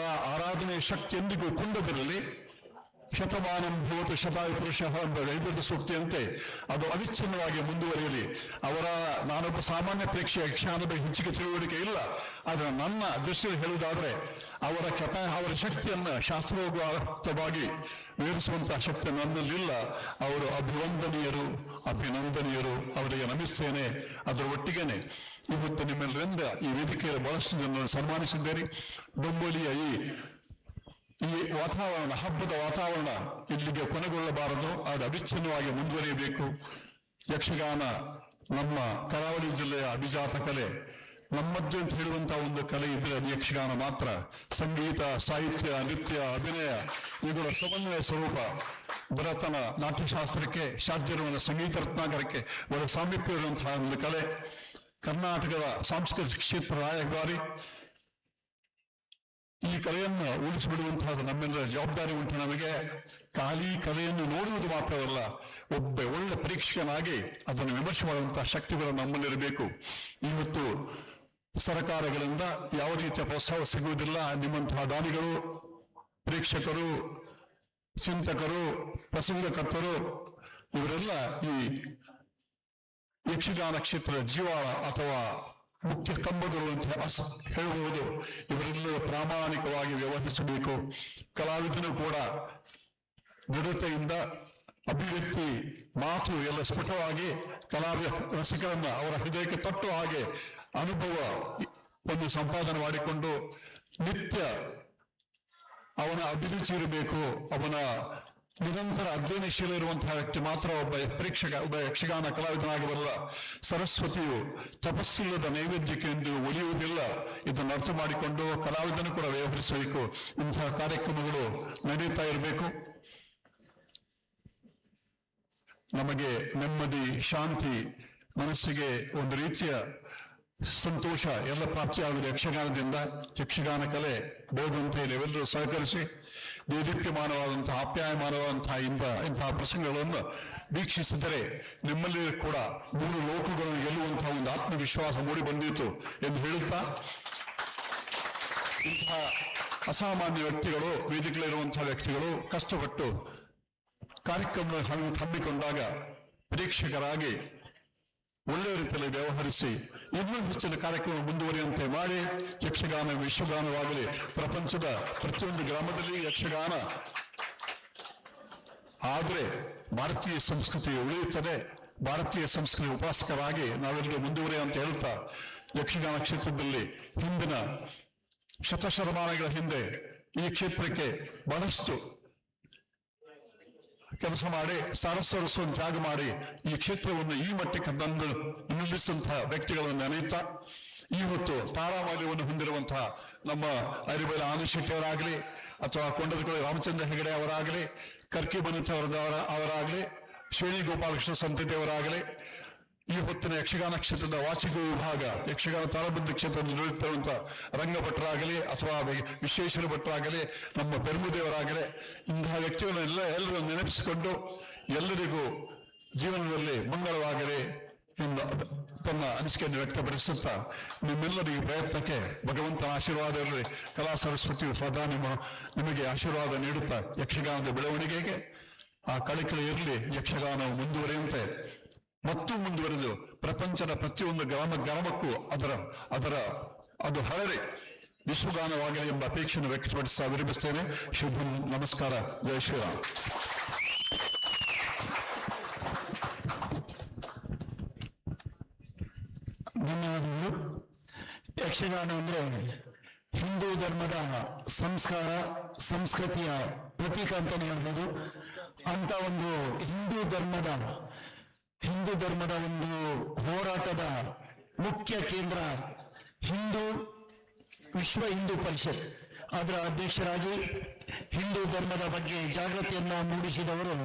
ಆರಾಧನೆಯ ಶಕ್ತಿ ಎಂದಿಗೂ ಕುಂದದಿರಲಿ. ಶತಮಾನಂ ಭವತು ಶತಾಯು ಪುರುಷ ಎಂಬ ವೈದ್ಯದ ಸೂಕ್ತಿಯಂತೆ ಅದು ಅವಿಚ್ಛಿನ್ನವಾಗಿ ಮುಂದುವರಿಯಲಿ. ನಾನೊಬ್ಬ ಸಾಮಾನ್ಯ ಪ್ರೇಕ್ಷೆ ಯಕ್ಷಗಾನದ ಹೆಚ್ಚಿಗೆ ತಿಳುವಳಿಕೆ ಇಲ್ಲ, ಆದರೆ ನನ್ನ ದೃಷ್ಟಿಯಲ್ಲಿ ಹೇಳುವುದಾದ್ರೆ ಅವರ ಶಕ್ತಿಯನ್ನು ಶಾಸ್ತ್ರೋಕ್ತವಾಗಿ ವಿವರಿಸುವಂತಹ ಶಕ್ತಿ ನನ್ನಲ್ಲಿಲ್ಲ. ಅವರು ಅಭಿನಂದನೀಯರು, ಅವರಿಗೆ ನಮಿಸ್ತೇನೆ. ಅದರ ಒಟ್ಟಿಗೆನೆ ಇವತ್ತು ನಿಮ್ಮೆಲ್ಲರಿಂದ ಈ ವೇದಿಕೆಯಲ್ಲಿ ಬಹಳಷ್ಟು ಜನರನ್ನು ಸನ್ಮಾನಿಸಿದ್ದೇನೆ. ಡೊಂಬೋಲಿಯ ಈ ವಾತಾವರಣ, ಹಬ್ಬದ ವಾತಾವರಣ ಇಲ್ಲಿಗೆ ಕೊನೆಗೊಳ್ಳಬಾರದು, ಅದು ಅವಿಚ್ಛಿನ್ನವಾಗಿ ಮುಂದುವರಿಯಬೇಕು. ಯಕ್ಷಗಾನ ನಮ್ಮ ಕರಾವಳಿ ಜಿಲ್ಲೆಯ ಅಭಿಜಾತ ಕಲೆ. ನಮ್ಮದ್ದು ಅಂತ ಹೇಳುವಂತಹ ಒಂದು ಕಲೆ ಇದ್ರೆ ಅದು ಯಕ್ಷಗಾನ ಮಾತ್ರ. ಸಂಗೀತ, ಸಾಹಿತ್ಯ, ನೃತ್ಯ, ಅಭಿನಯ ಇವುಗಳ ಸಮನ್ವಯ ಸ್ವರೂಪ. ಭರತನ ನಾಟ್ಯಶಾಸ್ತ್ರಕ್ಕೆ, ಶಾರ್ಜರವನ ಸಂಗೀತ ರತ್ನಾಕರಕ್ಕೆ ಒಳ ಸಾಮೀಪ್ಯ ಇರುವಂತಹ ಒಂದು ಕಲೆ. ಕರ್ನಾಟಕದ ಸಾಂಸ್ಕೃತಿಕ ಕ್ಷೇತ್ರ ರಾಯಭಾರಿ. ಈ ಕಲೆಯನ್ನು ಉಳಿಸಿಬಿಡುವಂತಹ ನಮ್ಮೆಲ್ಲರ ಜವಾಬ್ದಾರಿ ಉಂಟು ನಮಗೆ. ಖಾಲಿ ಕಲೆಯನ್ನು ನೋಡುವುದು ಮಾತ್ರವಲ್ಲ, ಒಬ್ಬ ಒಳ್ಳೆ ಪರೀಕ್ಷಕನಾಗಿ ಅದನ್ನು ವಿಮರ್ಶೆ ಮಾಡುವಂತಹ ಶಕ್ತಿಗಳು ನಮ್ಮಲ್ಲಿರಬೇಕು. ಇವತ್ತು ಸರ್ಕಾರಗಳಿಂದ ಯಾವ ರೀತಿಯ ಪ್ರೋತ್ಸಾಹ ಸಿಗುವುದಿಲ್ಲ. ನಿಮ್ಮಂತಹ ದಾನಿಗಳು, ಪ್ರೇಕ್ಷಕರು, ಚಿಂತಕರು, ಪ್ರಸಂಗಕರ್ತರು ಇವರೆಲ್ಲ ಈ ಯಕ್ಷಗಾನ ಕ್ಷೇತ್ರದ ಜೀವಾಳ ಅಥವಾ ಮುಖ್ಯ ಕಂಬಗಳು ಅಂತ ಹೇಳಬಹುದು. ಇವರೆಲ್ಲರೂ ಪ್ರಾಮಾಣಿಕವಾಗಿ ವ್ಯವಹರಿಸಬೇಕು. ಕಲಾವಿದನು ಕೂಡ ದೃಢತೆಯಿಂದ ಅಭಿವ್ಯಕ್ತಿ, ಮಾತು ಎಲ್ಲ ಸ್ಫುಟವಾಗಿ ರಸಿಕರನ್ನ ಅವರ ಹೃದಯಕ್ಕೆ ತಟ್ಟುವ ಹಾಗೆ ಅನುಭವವನ್ನು ಸಂಪಾದನೆ ಮಾಡಿಕೊಂಡು ನಿತ್ಯ ಅವನ ಅಭಿರುಚಿ ಇರಬೇಕು. ಅವನ ನಿರಂತರ ಅಧ್ಯಯನಶೀಲ ಇರುವಂತಹ ವ್ಯಕ್ತಿ ಮಾತ್ರ ಒಬ್ಬ ಯಕ್ಷಗಾನ ಕಲಾವಿದನಾಗಬಲ್ಲ. ಸರಸ್ವತಿಯು ತಪಸ್ಸಿಲ್ಲದ ನೈವೇದ್ಯಕ್ಕೆ ಎಂದು ಒಲಿಯುವುದಿಲ್ಲ. ಇದನ್ನು ಅರ್ಥ ಮಾಡಿಕೊಂಡು ಕಲಾವಿದನು ಕೂಡ ವ್ಯವಹರಿಸಬೇಕು. ಇಂತಹ ಕಾರ್ಯಕ್ರಮಗಳು ನಡೀತಾ ಇರಬೇಕು. ನಮಗೆ ನೆಮ್ಮದಿ, ಶಾಂತಿ, ಮನಸ್ಸಿಗೆ ಒಂದು ರೀತಿಯ ಸಂತೋಷ ಎಲ್ಲ ಪ್ರಾಪ್ತಿಯಾಗುವುದು ಯಕ್ಷಗಾನದಿಂದ. ಯಕ್ಷಗಾನ ಕಲೆ ಬೋಗುವಂತೆ ನೀವೆಲ್ಲರೂ ಸಹಕರಿಸಿ ದೇದೀಪ್ಯಮಾನವಾದಂತಹ, ಆಪ್ಯಾಯಮಾನವಾದಂತಹ ಇಂತಹ ಪ್ರಸಂಗಗಳನ್ನು ವೀಕ್ಷಿಸಿದರೆ ನಿಮ್ಮಲ್ಲಿ ಕೂಡ 3 ಲೋಕಗಳನ್ನು ಗೆಲ್ಲುವಂತಹ ಒಂದು ಆತ್ಮವಿಶ್ವಾಸ ಮೂಡಿ ಬಂದಿತ್ತು ಎಂದು ಹೇಳುತ್ತಾ, ಇಂತಹ ಅಸಾಮಾನ್ಯ ವ್ಯಕ್ತಿಗಳು, ವೇದಿಕೆಯಲ್ಲಿರುವಂತಹ ವ್ಯಕ್ತಿಗಳು ಕಷ್ಟಪಟ್ಟು ಕಾರ್ಯಕ್ರಮ ಹಮ್ಮಿಕೊಂಡಾಗ ಪ್ರೇಕ್ಷಕರಾಗಿ ಒಳ್ಳೆಯ ರೀತಿಯಲ್ಲಿ ವ್ಯವಹರಿಸಿ ಇನ್ನೂ ಹೆಚ್ಚಿನ ಕಾರ್ಯಕ್ರಮ ಮುಂದುವರಿಯುವಂತೆ ಮಾಡಿ ಯಕ್ಷಗಾನ ವಿಶ್ವಗಾನವಾಗಲಿ. ಪ್ರಪಂಚದ ಪ್ರತಿಯೊಂದು ಗ್ರಾಮದಲ್ಲಿ ಯಕ್ಷಗಾನ ಆದರೆ ಭಾರತೀಯ ಸಂಸ್ಕೃತಿ ಉಳಿಯುತ್ತದೆ. ಭಾರತೀಯ ಸಂಸ್ಕೃತಿ ಉಪಾಸಕರಾಗಿ ನಾವೆಲ್ಲರೂ ಮುಂದುವರಿಯುವಂತ ಹೇಳುತ್ತಾ, ಯಕ್ಷಗಾನ ಕ್ಷೇತ್ರದಲ್ಲಿ ಹಿಂದಿನ ಶತಶತಮಾನಗಳ ಹಿಂದೆ ಈ ಕ್ಷೇತ್ರಕ್ಕೆ ಬಹಳಷ್ಟು ಕೆಲಸ ಮಾಡಿ ಸಾರಸ್ವರಸ್ಸನ್ನು ತ್ಯಾಗ ಮಾಡಿ ಈ ಕ್ಷೇತ್ರವನ್ನು ಈ ಮಟ್ಟಕ್ಕೆ ತಂದು ನಿಲ್ಲಿಸಿದಂತಹ ವ್ಯಕ್ತಿಗಳನ್ನು ನೆನೆಯುತ್ತಾ, ಇವತ್ತು ತಾರಾಮಾಲ್ಯವನ್ನು ಹೊಂದಿರುವಂತಹ ನಮ್ಮ ಅರಿಬೈಲ ಆನಂದ್ ಶೆಟ್ಟಿ ಅವರಾಗಲಿ, ಅಥವಾ ಕೊಂಡದಕೊಳ ರಾಮಚಂದ್ರ ಹೆಗಡೆ ಅವರಾಗಲಿ, ಕರ್ಕಿ ಅವರಾಗಲಿ, ಶ್ರೇಣಿ ಗೋಪಾಲಕೃಷ್ಣ ಸಂತತಿಯವರಾಗಲಿ, ಈ ಹೊತ್ತಿನ ಯಕ್ಷಗಾನ ಕ್ಷೇತ್ರದ ವಾಚಿಕ ವಿಭಾಗ, ಯಕ್ಷಗಾನ ತಾಳಬದ್ಧ ಕ್ಷೇತ್ರದಲ್ಲಿ ನುಡಿತಿರುವಂತಹ ರಂಗಭಟ್ರಾಗಲಿ ಅಥವಾ ವಿಶ್ವೇಶ್ವರ ಭಟ್ರಾಗಲಿ, ನಮ್ಮ ಬೆರ್ಮುದೇವರಾಗಲಿ, ಇಂತಹ ವ್ಯಕ್ತಿಗಳನ್ನೆಲ್ಲ ಎಲ್ಲರೂ ನೆನಪಿಸಿಕೊಂಡು ಎಲ್ಲರಿಗೂ ಜೀವನದಲ್ಲಿ ಮಂಗಳವಾಗಲಿ ಎಂದು ತನ್ನ ಅನಿಸಿಕೆಯನ್ನು ವ್ಯಕ್ತಪಡಿಸುತ್ತಾ, ನಿಮ್ಮೆಲ್ಲರಿಗೆ ಪ್ರಯತ್ನಕ್ಕೆ ಭಗವಂತನ ಆಶೀರ್ವಾದ ಇರಲಿ. ಕಲಾ ಸರಸ್ವತಿಯು ಸದಾ ನಿಮಗೆ ಆಶೀರ್ವಾದ ನೀಡುತ್ತಾ ಯಕ್ಷಗಾನದ ಬೆಳವಣಿಗೆಗೆ ಆ ಕಳಕಳಿ ಇರಲಿ. ಯಕ್ಷಗಾನವು ಮುಂದುವರಿಯುವಂತೆ ಮತ್ತು ಮುಂದುವರೆದು ಪ್ರಪಂಚದ ಪ್ರತಿಯೊಂದು ಗ್ರಾಮಕ್ಕೂ ಅದು ಹರಡಿ ವಿಶ್ವಗಾನವಾಗಲಿ ಎಂಬ ಅಪೇಕ್ಷೆಯನ್ನು ವ್ಯಕ್ತಪಡಿಸ ವಿರಮಿಸ್ತೇನೆ. ಶುಭ ನಮಸ್ಕಾರ. ಜಯ ಶ್ರೀರಾಮ್. ಧನ್ಯವಾದಗಳು. ಯಕ್ಷಗಾನ ಅಂದ್ರೆ ಹಿಂದೂ ಧರ್ಮದ ಸಂಸ್ಕಾರ, ಸಂಸ್ಕೃತಿಯ ಪ್ರತೀಕ ಅಂತಾನೆ ಹೇಳ್ಬೋದು. ಅಂತ ಒಂದು ಹಿಂದೂ ಧರ್ಮದ ಒಂದು ಹೋರಾಟದ ಮುಖ್ಯ ಕೇಂದ್ರ ವಿಶ್ವ ಹಿಂದೂ ಪರಿಷತ್. ಅದರ ಅಧ್ಯಕ್ಷರಾಗಿ ಹಿಂದೂ ಧರ್ಮದ ಬಗ್ಗೆ ಜಾಗೃತಿಯನ್ನ ಮೂಡಿಸಿದವರು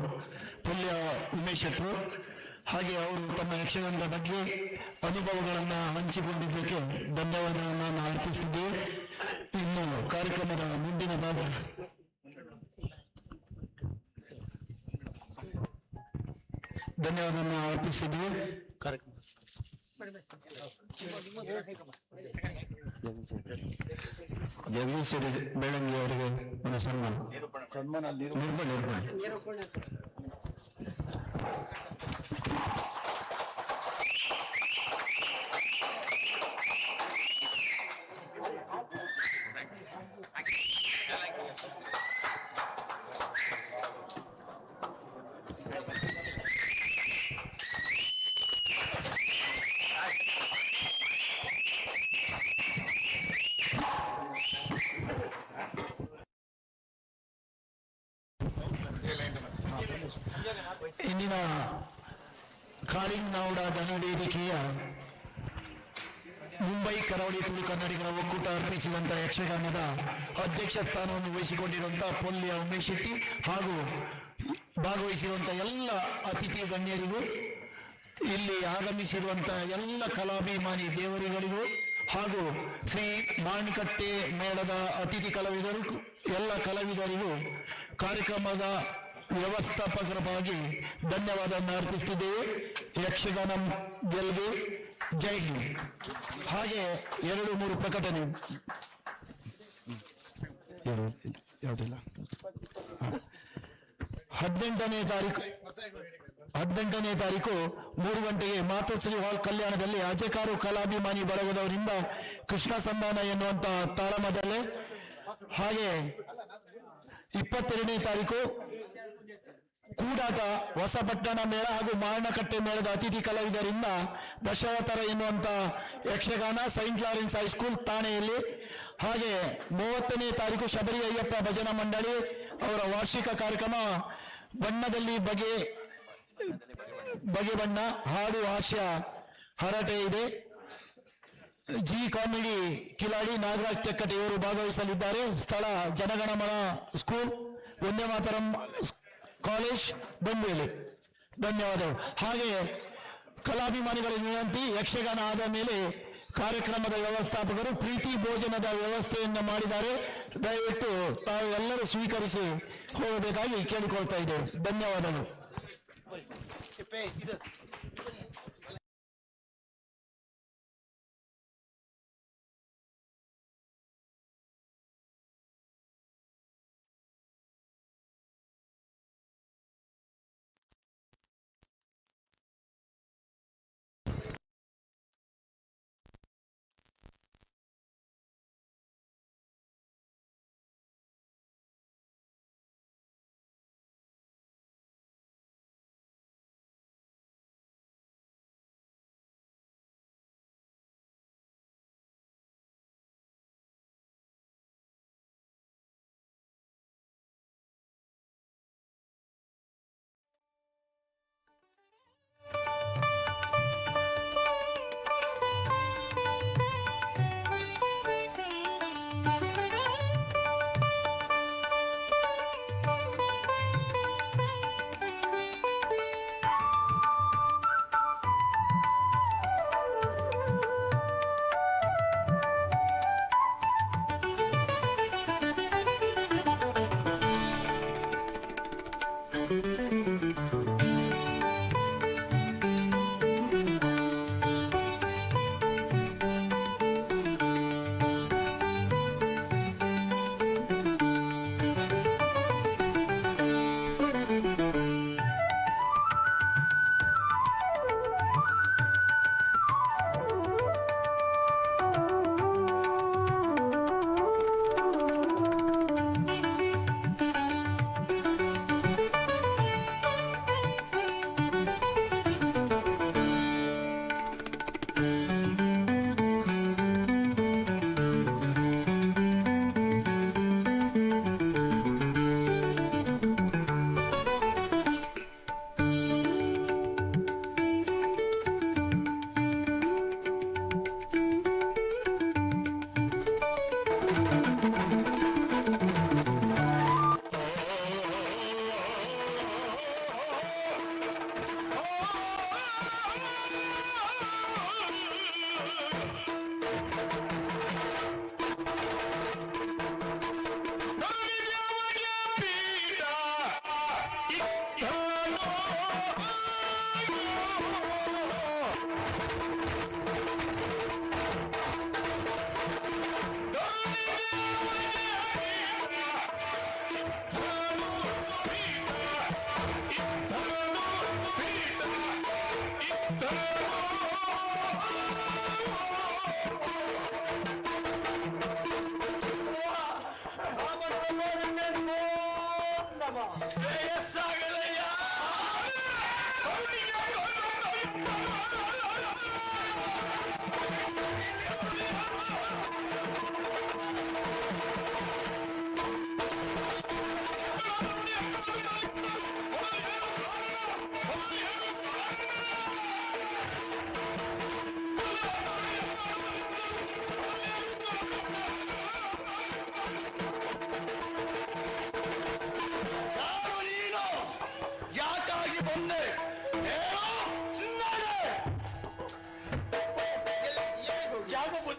ಪುಲ್ಯ ಉಮೇಶ್ ಶೆಟ್ಟರು. ಹಾಗೆ ಅವರು ತಮ್ಮ ಯಕ್ಷಗಾನದ ಬಗ್ಗೆ ಅನುಭವಗಳನ್ನು ಹಂಚಿಕೊಂಡಿದ್ದಕ್ಕೆ ಧನ್ಯವಾದವನ್ನು ನಾನು ಅರ್ಪಿಸಿದ್ದೇವೆ. ಇನ್ನು ಕಾರ್ಯಕ್ರಮದ ಮುಂದಿನ ಭಾಗ ಧನ್ಯವಾದವನ್ನು ಅರ್ಪಿಸಿದ್ದೇವೆ. ಜಗದೀಶ್ ಬೆಳಂಗಿ ಅವರಿಗೆ ಒಂದು ಸನ್ಮಾನ. ನಿರೂಪಣೆ. ಇಂದಿನ ಕಾಳಿಂಗನೌಡ ಧನವೇದಿಕೆಯ ಮುಂಬೈ ಕರಾವಳಿ ತುಳು ಕನ್ನಡಿಗರ ಒಕ್ಕೂಟ ಅರ್ಪಿಸಿದಂತಹ ಯಕ್ಷಗಾನದ ಅಧ್ಯಕ್ಷ ಸ್ಥಾನವನ್ನು ವಹಿಸಿಕೊಂಡಿರುವಂತಹ ಪೊಲ್ಯ ಉಮೇಶ್ ಶೆಟ್ಟಿ ಹಾಗೂ ಭಾಗವಹಿಸಿರುವಂತಹ ಎಲ್ಲ ಅತಿಥಿ ಗಣ್ಯರಿಗೂ, ಇಲ್ಲಿ ಆಗಮಿಸಿರುವಂತಹ ಎಲ್ಲ ಕಲಾಭಿಮಾನಿ ದೇವರುಗಳಿಗೂ ಹಾಗೂ ಶ್ರೀ ಮಾಣಿಕಟ್ಟೆ ಮೇಳದ ಅತಿಥಿ ಕಲಾವಿದರು ಎಲ್ಲ ಕಲಾವಿದರಿಗೂ ಕಾರ್ಯಕ್ರಮದ ವ್ಯವಸ್ಥಾಪಕರ ಪರವಾಗಿ ಧನ್ಯವಾದವನ್ನು ಅರ್ಪಿಸುತ್ತಿದ್ದೇವೆ. ಯಕ್ಷಗಾನ ಗೆಲ್ಗೆ ಜೈ ಹಿಂದ್. ಹಾಗೆ 2-3 ಪ್ರಕಟಣೆ ಯಾವುದಿಲ್ಲ. 18ನೇ ತಾರೀಕು 3 ಗಂಟೆಗೆ ಮಾತೋಶ್ರೀ ಹಾಲ್ ಕಲ್ಯಾಣದಲ್ಲಿ ಅಜಕಾರು ಕಲಾಭಿಮಾನಿ ಬಳಗದವರಿಂದ ಕೃಷ್ಣ ಸಂಧಾನ ಎನ್ನುವಂತಹ ತಾಳಮದಲ್ಲೇ, ಹಾಗೆ 22ನೇ ತಾರೀಕು ಕೂಡಾಟ ಹೊಸಪಟ್ಟಣ ಮೇಳ ಹಾಗೂ ಮಾರಣಕಟ್ಟೆ ಮೇಳದ ಅತಿಥಿ ಕಲಾವಿದರಿಂದ ದಶಾವತಾರ ಎನ್ನುವಂತ ಯಕ್ಷಗಾನ ಸೈಂಟ್ ಲಾರೆನ್ಸ್ ಹೈಸ್ಕೂಲ್ ಠಾಣೆಯಲ್ಲಿ. ಹಾಗೆ 30ನೇ ತಾರೀಕು ಶಬರಿ ಅಯ್ಯಪ್ಪ ಭಜನಾ ಮಂಡಳಿ ಅವರ ವಾರ್ಷಿಕ ಕಾರ್ಯಕ್ರಮ ಬಣ್ಣದಲ್ಲಿ ಬಗೆ ಬಣ್ಣ ಹಾಡು ಹಾಸ್ಯ ಹರಟೆ ಇದೆ. ಜಿ ಕಾಮಿಡಿ ಕಿಲಾಡಿ ನಾಗರಾಜ್ ತೆಕ್ಕಟೆ ಇವರು ಭಾಗವಹಿಸಲಿದ್ದಾರೆ. ಸ್ಥಳ ಜನಗಣಮನ ಸ್ಕೂಲ್, ವಂದೇ ಮಾತರಂ ಕಾಲೇಜ್, ಬಂಬೇಲಿ. ಧನ್ಯವಾದಗಳು. ಹಾಗೆ ಕಲಾಭಿಮಾನಿಗಳ ವಿನಂತಿ, ಯಕ್ಷಗಾನ ಆದ ಮೇಲೆ ಕಾರ್ಯಕ್ರಮದ ವ್ಯವಸ್ಥಾಪಕರು ಪ್ರೀತಿ ಭೋಜನದ ವ್ಯವಸ್ಥೆಯನ್ನು ಮಾಡಿದ್ದಾರೆ. ದಯವಿಟ್ಟು ತಾವು ಎಲ್ಲರೂ ಸ್ವೀಕರಿಸಿ ಹೋಗಬೇಕಾಗಿ ಕೇಳಿಕೊಳ್ತಾ ಇದ್ದೇವೆ. ಧನ್ಯವಾದಗಳು.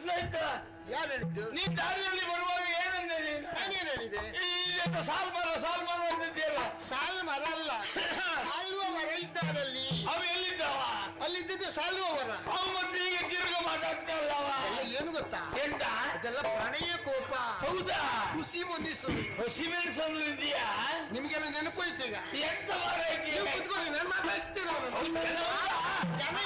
ಗೊತ್ತಾಯ್ತಾ? ಯಾರು ಹೇಳಿದ್ದು? ನೀ ದಾರಿಯಲ್ಲಿ ಬರುವಾಗ ಏನಂದೆ ನೀನು? ನಾನೇನ್ ಹೇಳಿದೆ? ಈಗ ಸಾಲ್ಮರ ಅಂದಿದ್ದೀಯಲ್ಲ, ಸಾಲು ಮರ ಅಲ್ಲ, ಸಾಲುವ ಮರ ಇದ್ದಾರಲ್ಲಿ. ಅವ ಎಲ್ಲಿದ್ದಾವ? ಅಲ್ಲಿದ್ದದ್ದು ಸಾಲುವ ಮರ. ಅವ ಮತ್ತೆ ಈಗ ತಿರುಗ ಮಾತಾಡ್ತಾವಲ್ಲ ಅವ. ಎಲ್ಲ ಏನು ಗೊತ್ತಾ? ಎಂತ? ಅದೆಲ್ಲ ಪ್ರಣಯ ಕೋಪ. ಹೌದಾ? ಖುಷಿ ಮುಂದಿಸುದು. ಸಿಮೆಂಟ್ ಒಂದು ಇದೆಯಾ? ನಿಮ್ಗೆಲ್ಲ ನೆನಪು ಹೋಯ್ತು ಈಗ. ಎಂತ ಮಾರ ನೀವು ಕುತ್ಕೊಳ್ಳಿ, ನಾನು ಮಾತಾಡಿಸ್ತೇನೆ ಅವನನ್ನು. ಜನ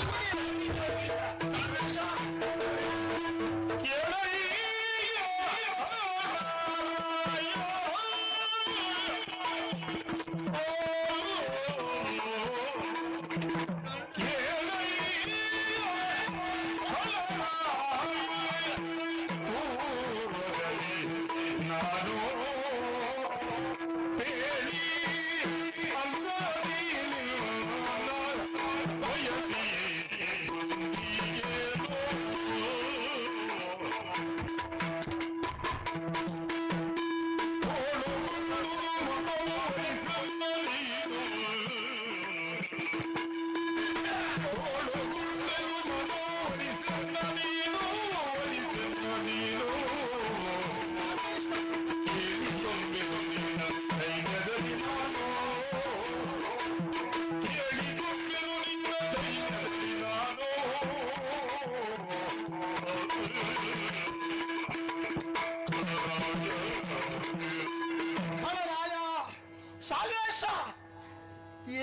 ಸಾಲ್ವೇಶ,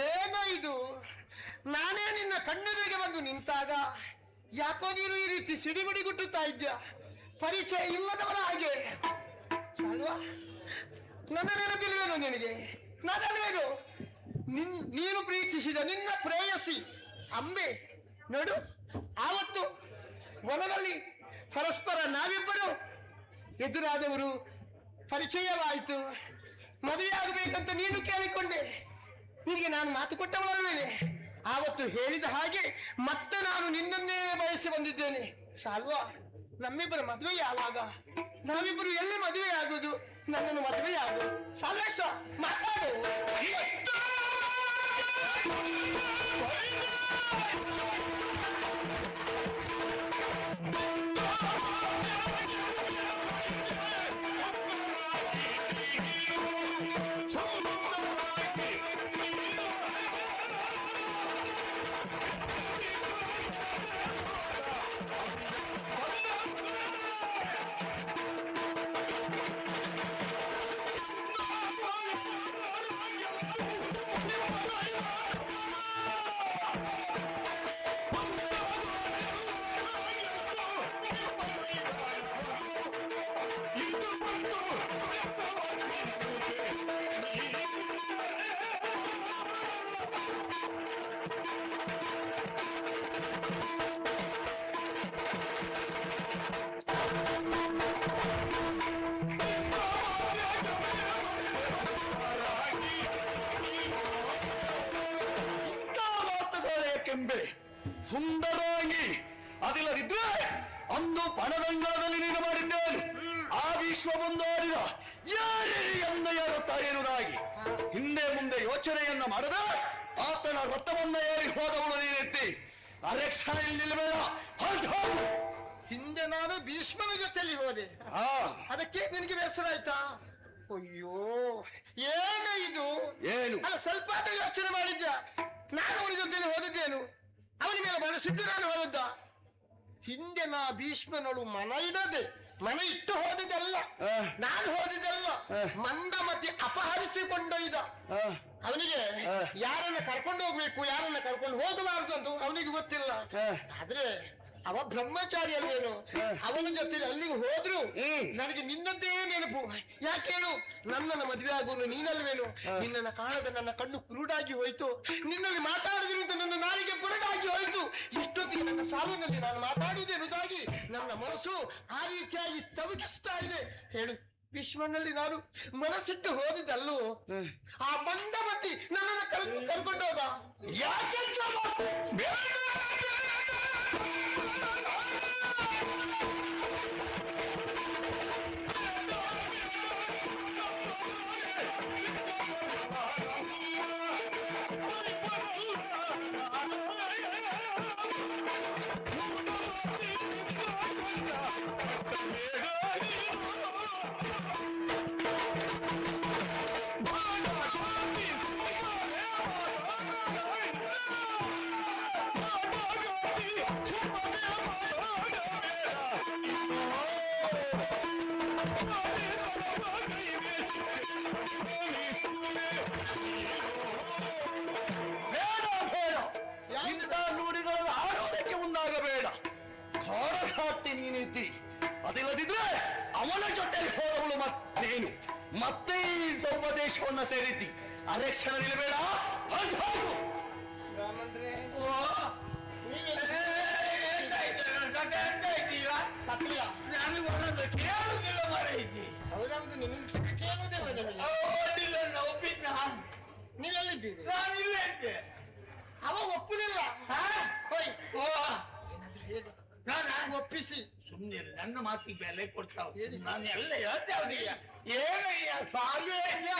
ಏನೋ ಇದು? ನಾನೇ ನಿನ್ನ ಕಣ್ಣೆದುರಿಗೆ ಬಂದು ನಿಂತಾಗ ಯಾಕೋ ನೀನು ಈ ರೀತಿ ಸಿಡಿಮಿಡಿ ಗುಟ್ಟುತ್ತಾ ಇದ್ಯಾ? ಪರಿಚಯ ಇಲ್ಲದವರ ಹಾಗೆ. ಸಾಲ್ವಾ, ನನ್ನ ನೆನಪಿಲ್ವೇನು ನಿನಗೆ? ನಾನಲ್ವೇನು ನೀನು ಪ್ರೀತಿಸಿದ ನಿನ್ನ ಪ್ರೇಯಸಿ ಅಂಬೆ? ನೋಡು, ಆವತ್ತು ವನದಲ್ಲಿ ಪರಸ್ಪರ ನಾವಿಬ್ಬರು ಎದುರಾದವರು, ಪರಿಚಯವಾಯಿತು, ಮದುವೆ ಆಗಬೇಕಂತ ನೀನು ಕೇಳಿಕೊಂಡೆ. ನಿನಗೆ ನಾನು ಮಾತು ಕೊಟ್ಟವಳಲ್ವೇನೆ? ಆವತ್ತು ಹೇಳಿದ ಹಾಗೆ ಮತ್ತೆ ನಾನು ನಿನ್ನನ್ನೇ ಬಯಸಿ ಬಂದಿದ್ದೇನೆ. ಸಾಲ್ವಾ, ನಮ್ಮಿಬ್ಬರ ಮದುವೆ ಯಾವಾಗ? ನಾವಿಬ್ಬರು ಎಲ್ಲಿ ಮದುವೆ ಆಗುದು? ನನ್ನನ್ನು ಮದುವೆ ಆಗು. ಸಾಲ್ವೇಶ, ಮಾತಾಡು. ಕೆಂಬೆ ಸುಂದರವಾಗಿ ಅದಿಲ್ಲದಿದ್ರೆ ಅಂದು ಪಣದಂಗಾದಲ್ಲಿ ನೀನು ಮಾಡಿದ್ದೇನೆ. ಆ ವಿಶ್ವ ಮುಂದುವರಿದ ಯಾರೇ ಎಂದೆಯರುತ್ತಾ ಎನ್ನುವುದಾಗಿ ಹಿಂದೆ ಮುಂದೆ ಯೋಚನೆಯನ್ನ ಮಾಡದ ಆತನ ರಥವನ್ನ ಏರಿ ಹೋದವಳು ನೀನೆತ್ತಿ ಅರೆಕ್ಷಣೆಯಲ್ಲಿ ನಿಲ್ಲಬೇಡ. ಹಿಂದೆ ನಾನು ಭೀಷ್ಮನ ಜೊತೆಯಲ್ಲಿ ಹೋದೆ, ಅದಕ್ಕೆ ನಿನಗೆ ಬೇಸರ ಆಯ್ತಾ? ಅಯ್ಯೋ, ಏನು ಇದು? ಏನು ಅಲ್ಲ, ಸ್ವಲ್ಪ ಯೋಚನೆ ಮಾಡಿದ್ದ. ನಾನು ಅವನ ಜೊತೆಯಲ್ಲಿ ಹೋದಿದ್ದೇನು? ಅವನ ಮೇಲೆ ಮನಸ್ಸಿದ್ದು ನಾನು ಹೋದದ್ದ. ಹಿಂದೆ ನಾ ಭೀಷ್ಮನಳು ಮನ ಇಟ್ಟು ಹೋದದಲ್ಲ, ನಾನು ಹೋದದಲ್ಲ. ಮಂದಮತಿ ಅಪಹರಿಸಿಕೊಂಡೊಯ್ದ. ಅವನಿಗೆ ಯಾರನ್ನ ಕರ್ಕೊಂಡು ಹೋಗ್ಬೇಕು, ಯಾರನ್ನ ಕರ್ಕೊಂಡು ಹೋಗಬಾರದು ಅಂತ ಅವನಿಗೆ ಗೊತ್ತಿಲ್ಲ. ಆದ್ರೆ ಅವ ಬ್ರಹ್ಮಚಾರಿ ಅಲ್ವೇನು? ಅವನ ಜೊತೆ ಅಲ್ಲಿಗೆ ಹೋದ್ರು ನನಗೆ ನಿನ್ನದ್ದೇ ನೆನಪು. ಯಾಕೇಳು? ನನ್ನನ್ನು ಮದುವೆ ಆಗುವುದು ನೀನಲ್ವೇನು? ನಿನ್ನನ್ನು ಕಾಣದ ನನ್ನ ಕಣ್ಣು ಕುರುಡಾಗಿ ಹೋಯ್ತು, ನಿನ್ನಲ್ಲಿ ಮಾತಾಡಿದ್ರಿಂದ ನನ್ನ ನಾಲಿಗೆ ಕುರುಡಾಗಿ ಹೋಯ್ತು. ಇಷ್ಟೊತ್ತಿಗೆ ನನ್ನ ಸಾಲಿನಲ್ಲಿ ನಾನು ಮಾತಾಡುವುದೇನುದಾಗಿ ನನ್ನ ಮನಸ್ಸು ಆ ರೀತಿಯಾಗಿ ತವಕಿಸ್ತಾ ಇದೆ. ಹೇಳು, ಭೀಷ್ಮನಲ್ಲಿ ನಾನು ಮನಸ್ಸಿಟ್ಟು ಹೋದಿದ್ದಲ್ಲೂ ಆ ಮಂದಮತಿ ನನ್ನನ್ನು ಕಲ್ಕೊಂಡೋದ. ಯಾಕೆ ಬೇಡ ಬೇಡ, ಇಂಥ ನುಡಿಗಳನ್ನು ಆಡುವುದಕ್ಕೆ ಮುಂದಾಗಬೇಡ. ಖಾಡಘಾತಿ ನೀನಿದ್ದಿ, ಅದಿಲ್ಲದಿದ್ರೆ ಅವನ ಜೊತೆಗೆ ಹೋದವಳು ನೀನು ಮತ್ತೆ ಈ ಸೌಪದೇಶವನ್ನ ಸೇರಿದ್ದಿ. ಅಲೆಕ್ಷಣ ನಿಲ್ಲಬೇಡ, ಹೊರಟು ಹೋಗು. ನಾನು ಬರೋದು ಕೇಳುದಿಲ್ಲ ಮಾರೈತಿ. ಹೌದೌದು, ನಿಮಗೆ ಕೇಳೋದಿಲ್ಲ. ನಿಮಗೆ ಅಡ್ಡಿಲ್ಲ, ಒಪ್ಪಿದ್ನ. ನೀವೆಲ್ಲಿದ್ದೀರಿ? ನಾನು ಇಲ್ಲೇ ಇದ್ದೆ. ಅವ ಒಪ್ಪಲಿಲ್ಲ. ಹೋಯ್, ಓ, ಏನಾದ್ರೂ ಹೇಳಿ ನಾನಾ? ಒಪ್ಪಿಸಿ. ಸುಮ್ಮನೆ ನನ್ನ ಮಾತಿಗೆ ಬೆಲೆ ಕೊಡ್ತಾವ. ನಾನು ಎಲ್ಲ ಹೇಳ್ತೆ ಅವನಿಗೆ. ಏನಯ್ಯ ಸಾಲ್ವೇಜ್ಯ?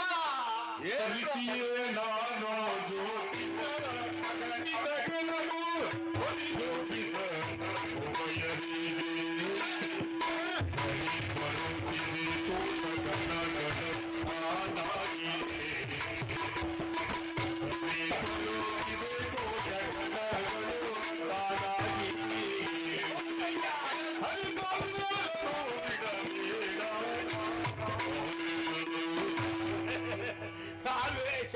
ಸಾಲ್ವೇಶ,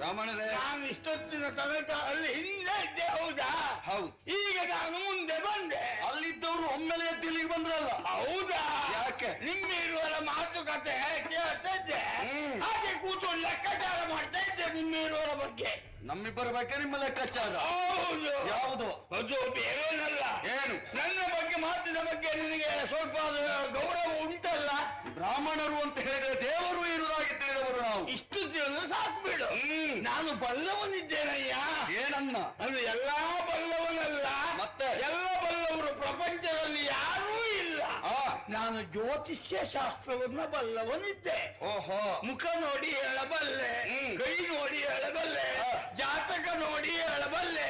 ರಾಮಣ್ಣರೇ, ನಾನು ಇಷ್ಟೊತ್ತಿನ ತನಕ ಅಲ್ಲಿ ಹಿಂದೆ ಇದ್ದೆ, ಹೌದಾ? ಹೌದು. ಈಗ ನಾನು ಮುಂದೆ ಬಂದೆ. ಅಲ್ಲಿದ್ದವರು ಒಮ್ಮೆಲೆ ಎದ್ದು ಇಲ್ಲಿಗೆ ಬಂದ್ರಲ್ಲ, ಹೌದಾ? ಯಾಕೆ? ನಿಮ್ಮಿರುವರ ಮಾತುಕತೆ ಕೇಳ್ತಾ ಇದ್ದೆ. ಹಾಗೆ ಕೂತ್ಕೊಂಡು ಲೆಕ್ಕಾಚಾರ ಮಾಡ್ತಾ ಇದ್ದೆ ನಿಮ್ಮಿರುವರ ಬಗ್ಗೆ. ನಮ್ಮಿಬ್ಬರ ಬಗ್ಗೆ ನಿಮ್ಮ ಲೆಕ್ಕಾಚಾರ ಹೌದು. ಯಾವುದು? ಅದು ಬೇರೇನಲ್ಲ. ಏನು? ನನ್ನ ಬಗ್ಗೆ ಮಾತಿನ ಬಗ್ಗೆ ನಿನಗೆ ಸ್ವಲ್ಪ ಗೌರವ ಉಂಟಲ್ಲ? ಬ್ರಾಹ್ಮಣರು ಅಂತ ಹೇಳಿದ್ರೆ ದೇವರು ಇರುವುದಾಗಿ ತಿಳಿದವರು ನಾವು. ಇಷ್ಟು ತಿಳಿದು ಸಾಕು ಬಿಡು. ನಾನು ಬಲ್ಲವನಿದ್ದೇನಯ್ಯ. ಏನನ್ನ? ಅದು ಎಲ್ಲಾ ಬಲ್ಲವನಲ್ಲ, ಮತ್ತೆ? ಎಲ್ಲ ಬಲ್ಲವರು ಪ್ರಪಂಚದಲ್ಲಿ ಯಾರೂ ಇಲ್ಲ. ನಾನು ಜ್ಯೋತಿಷ್ಯ ಶಾಸ್ತ್ರವನ್ನ ಬಲ್ಲವನಿದ್ದೆ. ಓಹೋ. ಮುಖ ನೋಡಿ ಹೇಳಬಲ್ಲೆ, ಕೈ ನೋಡಿ ಹೇಳಬಲ್ಲೆ, ಜಾತಕ ನೋಡಿ ಹೇಳಬಲ್ಲೆ.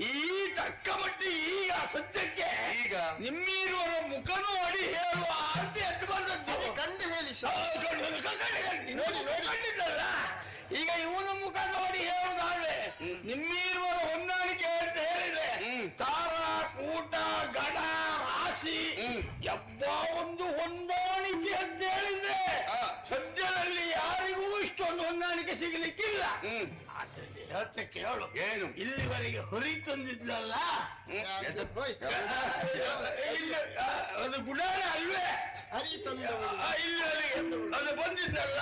ಈ ತಕ್ಕ ಮಟ್ಟಿಗೆ ಈಗ ಸದ್ಯಕ್ಕೆ ಈಗ ನಿಮ್ಮಿರುವರ ಮುಖ ನೋಡಿ ಹೇಳುವ ಆಸೆ ಎತ್ಕೊಂಡದ್ದು. ಕಂಡು ಹೇಳಿ. ಕಂಡಿದ್ದಲ್ಲ. ಈಗ ಇವನ ಮುಖ ನೋಡಿ ಹೇಳುದಾದ್ರೆ ನಿಮ್ಮಿರುವರ ಹೊಂದಾಣಿಕೆ ಅಂತ ಹೇಳಿದ್ರೆ ತಾರ ಕೂಟ ಗಣ ರಾಶಿ ಎಬ್ಬ ಒಂದು ಹೊಂದಾಣಿಕೆ ಅಂತ ಹೇಳಿದ್ರೆ ಸದ್ಯದಲ್ಲಿ ಯಾರಿಗೂ ಇಷ್ಟೊಂದು ಹೊಂದಾಣಿಕೆ ಸಿಗಲಿಕ್ಕಿಲ್ಲ. ಹೇಳ್ತ ಕೇಳು. ಏನು? ಇಲ್ಲಿವರೆಗೆ ಹೊರಿ ತಂದಿದ್ಲಲ್ಲ, ಇಲ್ಲ ಅದು ಗುಣಾನ ಅಲ್ವೇ? ಹರಿ ತಂದವರು. ಇಲ್ಲಿವರೆಗೆ ಅದು ಬಂದಿದ್ದಲ್ಲ,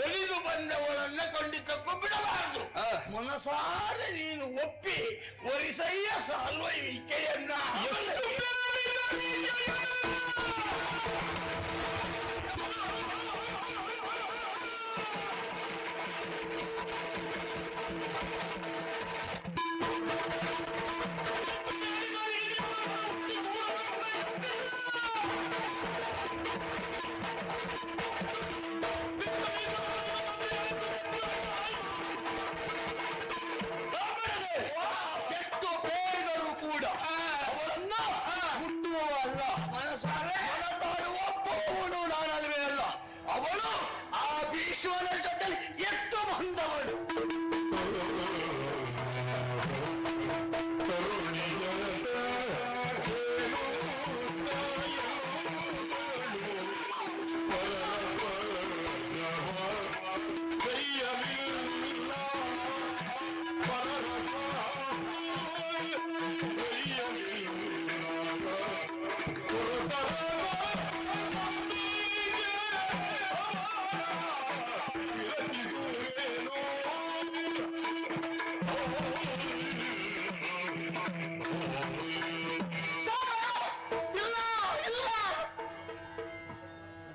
ಒಲಿದು ಬಂದವಳನ್ನ ಖಂಡಿತಕ್ಕೂ ಬಿಡಬಾರದು. ಮನಸಾರೆ ನೀನು ಒಪ್ಪಿ ಒರಿಸಯ್ಯ ಸಾಲ್ವೈಕೆಯನ್ನ. ಎಷ್ಟು ಬೇಡಿದರೂ ಕೂಡ ಅವಳನ್ನ ಮುಟ್ಟುವ ಅಲ್ಲ, ಮನಸಾರೆ ಮನದಾಳು ಒಪ್ಪುವವನು ನಾನಲ್ವೇ ಅಲ್ಲ. ಅವಳು ಆ ಭೀಷ್ಮನ ಜೊತೆ ಎತ್ತು ಬಂದವಳು.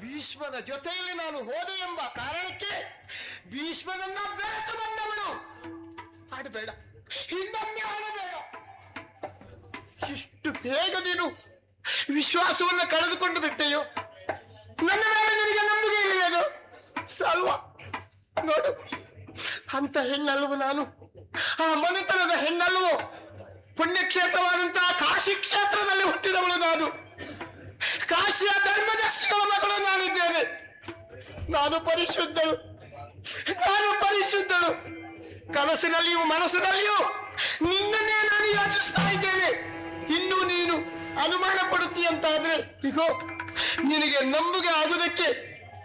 ಭೀಷ್ಮನ ಜೊತೆಯಲ್ಲಿ ನಾನು ಹೋದೆ ಎಂಬ ಕಾರಣಕ್ಕೆ ಭೀಷ್ಮನನ್ನ ಬೆರೆತು ಬಂದವಳು. ಆಡಬೇಡ, ಹಿಂದೊಮ್ಮೆ ಆಡಬೇಡ. ಇಷ್ಟು ಬೇಗ ನೀನು ವಿಶ್ವಾಸವನ್ನ ಕಳೆದುಕೊಂಡು ಬಿಟ್ಟೆಯೋ? ನನ್ನ ಮೇಲೆ ನಿನಗೆ ನಂಬಿಕೆ ಇಲ್ಲವೇನು? ಸಲ್ವಾ, ನೋಡು, ಅಂತ ಹೆಣ್ಣಲ್ವು ನಾನು. ಆ ಮನೆತನದ ಹೆಣ್ಣಲ್ವು. ಪುಣ್ಯಕ್ಷೇತ್ರವಾದಂತಹ ಕಾಶಿ ಕ್ಷೇತ್ರದಲ್ಲಿ ಹುಟ್ಟಿದವಳು ನಾನು. ಕಾಶಿಯ ಧರ್ಮದರ್ಶಿಗಳ ಮಗಳು ನಾನಿದ್ದೇನೆ. ನಾನು ಪರಿಶುದ್ಧಳು, ನಾನು ಪರಿಶುದ್ಧಳು. ಕನಸಿನಲ್ಲಿಯೂ ಮನಸ್ಸಿನಲ್ಲಿಯೂ ನಿನ್ನನ್ನೇ ನಾನು ಯೋಚಿಸ್ತಾ ಇದ್ದೇನೆ. ಇನ್ನು ನೀನು ಅನುಮಾನ ಪಡುತ್ತೀಯಂತಾದ್ರೆ ಇಗೋ ನಿನಗೆ ನಂಬುಗೆ ಆಗುವುದಕ್ಕೆ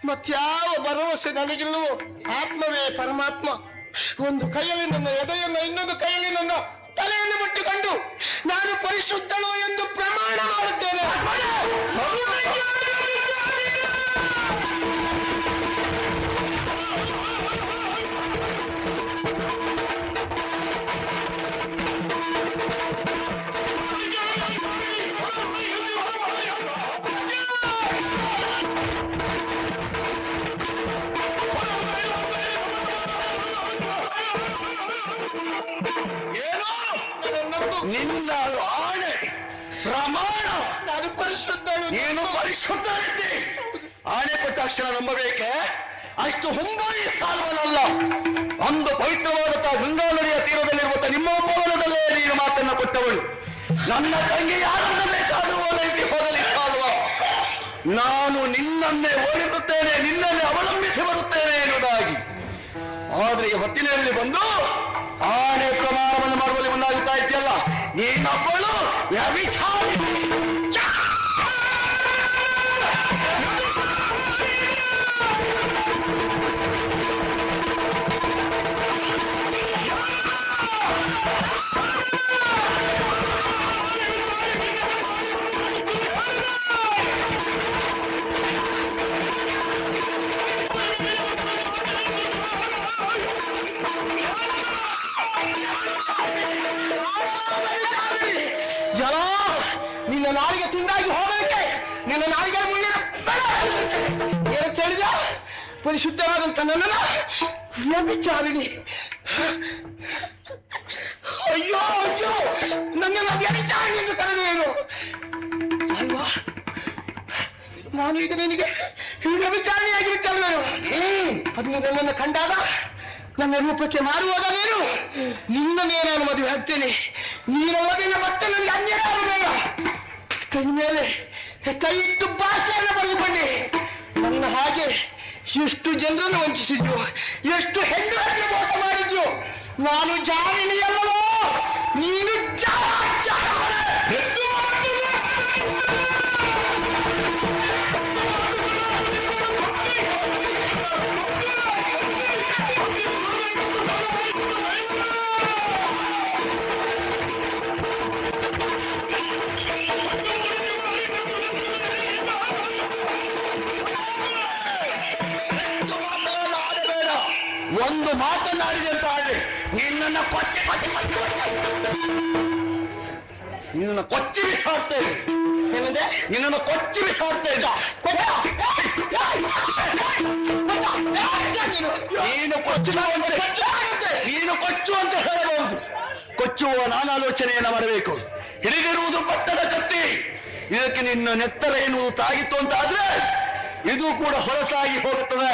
ಮತ್ಯಾವ ಭರವಸೆ ನನಗಿಲ್ಲವೋ? ಆತ್ಮವೇ ಪರಮಾತ್ಮ. ಒಂದು ಕೈಯಲ್ಲಿ ನನ್ನ ಎದೆಯನ್ನು, ಇನ್ನೊಂದು ಕೈಯಲ್ಲಿ ನನ್ನ ತಲೆಯನ್ನು ಬಿಟ್ಟುಕೊಂಡು ನಾನು ಪರಿಶುದ್ಧನು ಎಂದು ಪ್ರಮಾಣ ಮಾಡುತ್ತೇನೆ. ನಿನ್ನ ಆಣೆ ಪ್ರಮಾಣ ನಾನು ಪರಿಶುದ್ಧನು. ನೀನು ಪರಿಶುದ್ಧ ಇದ್ದಿ. ಆಣೆ ಕೊಟ್ಟ ಅಕ್ಷರ ನಂಬಬೇಕೆ? ಅಷ್ಟು ಹುಂಬಾಯಿ ಸಾಲ್ವನಲ್ಲ. ಅಂದು ಪವಿತ್ರವಾದ ಗಂಗಾ ನದಿಯ ತೀರದಲ್ಲಿರುವಂತ ನಿಮ್ಮ ಭವನದಲ್ಲೇ ನೀನು ಮಾತನ್ನ ಕೊಟ್ಟವಳು. ನನ್ನ ತಂಗಿ ಯಾರನ್ನ ಬೇಕಾದರೂ ಓಲೈಕೆ ಹೋಗಲಿ ಸಾಲ್ವ. ನಾನು ನಿನ್ನನ್ನೇ ಓಡಿಸುತ್ತೇನೆ, ನಿನ್ನನ್ನೇ ಅವಲಂಬಿಸಿ ಬರುತ್ತೇನೆ ಎನ್ನುವುದಾಗಿ. ಆದ್ರೆ ಈ ಹೊತ್ತಿನಲ್ಲಿ ಬಂದು ಆಣೆ ಪ್ರಮಾಣವನ್ನು ಮಾಡುವಲ್ಲಿ ಮುಂದಾಗುತ್ತಾ ಇದೆಯಲ್ಲ, ನೀನೊಬ್ಬಳು ವ್ಯಭಿಚಾರಿ. ಜಲ ನಿನ್ನ ನಾಲಿಗೆ ತುಂಡಾಗಿ ಹೋಗಲಿಕ್ಕೆ ನಿನ್ನ ನಾಲಿಗೆ ಮುಳ್ಳಿನ ಏನು ಕೇಳಿದ? ಪರಿಶುದ್ಧವಾದಂತ ನನ್ನನ್ನ ವ್ಯಭಿಚಾರಿಣಿ. ಅಯ್ಯೋ ಅಯ್ಯೋ, ನನ್ನನ್ನು ವ್ಯಭಿಚಾರಿಣಿ ಎಂದು ಕರೆದೇನು ಅಲ್ವಾ? ನಾನು ಈಗ ನಿನಗೆ ವ್ಯಭಿಚಾರಿಣಿಯಾಗಿ ಬಿಟ್ಟಲ್ವೇನು? ಅದು ನನ್ನನ್ನು ಕಂಡಾಗ ನನ್ನ ರೂಪಕ್ಕೆ ಮಾರುವಾಗ ನೀನು ನಿನ್ನನ್ನೇ ನಾನು ಮದುವೆ ಆಗ್ತೇನೆ. ನೀನೊಳಗಿನ ಮತ್ತೆ ನನಗೆ ಅನ್ಯಾಯ ಬೇಡ. ಕೈ ಮೇಲೆ ಕೈ ಇಟ್ಟು ಭಾಷೆಯನ್ನು ಬರೆದುಕೊಂಡೆ. ನನ್ನ ಹಾಗೆ ಎಷ್ಟು ಜನರನ್ನು ವಂಚಿಸಿದ್ರು, ಎಷ್ಟು ಹೆಣ್ಣುಗಳನ್ನು ಮೋಸ ಮಾಡಿದ್ರು. ನಾನು ಜಾರಿಣಿಯಲ್ಲವೋ, ನೀನು ಒಂದು ಮಾತನಾಡಿದೆ ಅಂತ ಆದ್ರೆ ನಿನ್ನನ್ನು ಕೊಚ್ಚಿ ಕೊಚ್ಚಿ ಕೊಚ್ಚಿ ನಿನ್ನನ್ನು ಕೊಚ್ಚಿ ಬಿಸಾಡ್ತೇನೆ. ಏನಂದೆ? ನಿನ್ನನ್ನು ಕೊಚ್ಚಿ ಬಿಸಾಡ್ತೇನೆ. ನೀನು ಕೊಚ್ಚು ಅಂತ ಹೇಳಬಹುದು. ಕೊಚ್ಚುವ ನಾನಾಲೋಚನೆಯನ್ನ ಮಾಡಬೇಕು. ಹಿಡಿದಿರುವುದು ಭತ್ತದ ಕತ್ತಿ. ಇದಕ್ಕೆ ನಿನ್ನ ನೆತ್ತರ ಎನ್ನುವುದು ತಾಗಿತ್ತು ಅಂತ ಆದ್ರೆ ಇದು ಕೂಡ ಹೊರಸಾಗಿ ಹೋಗುತ್ತದೆ.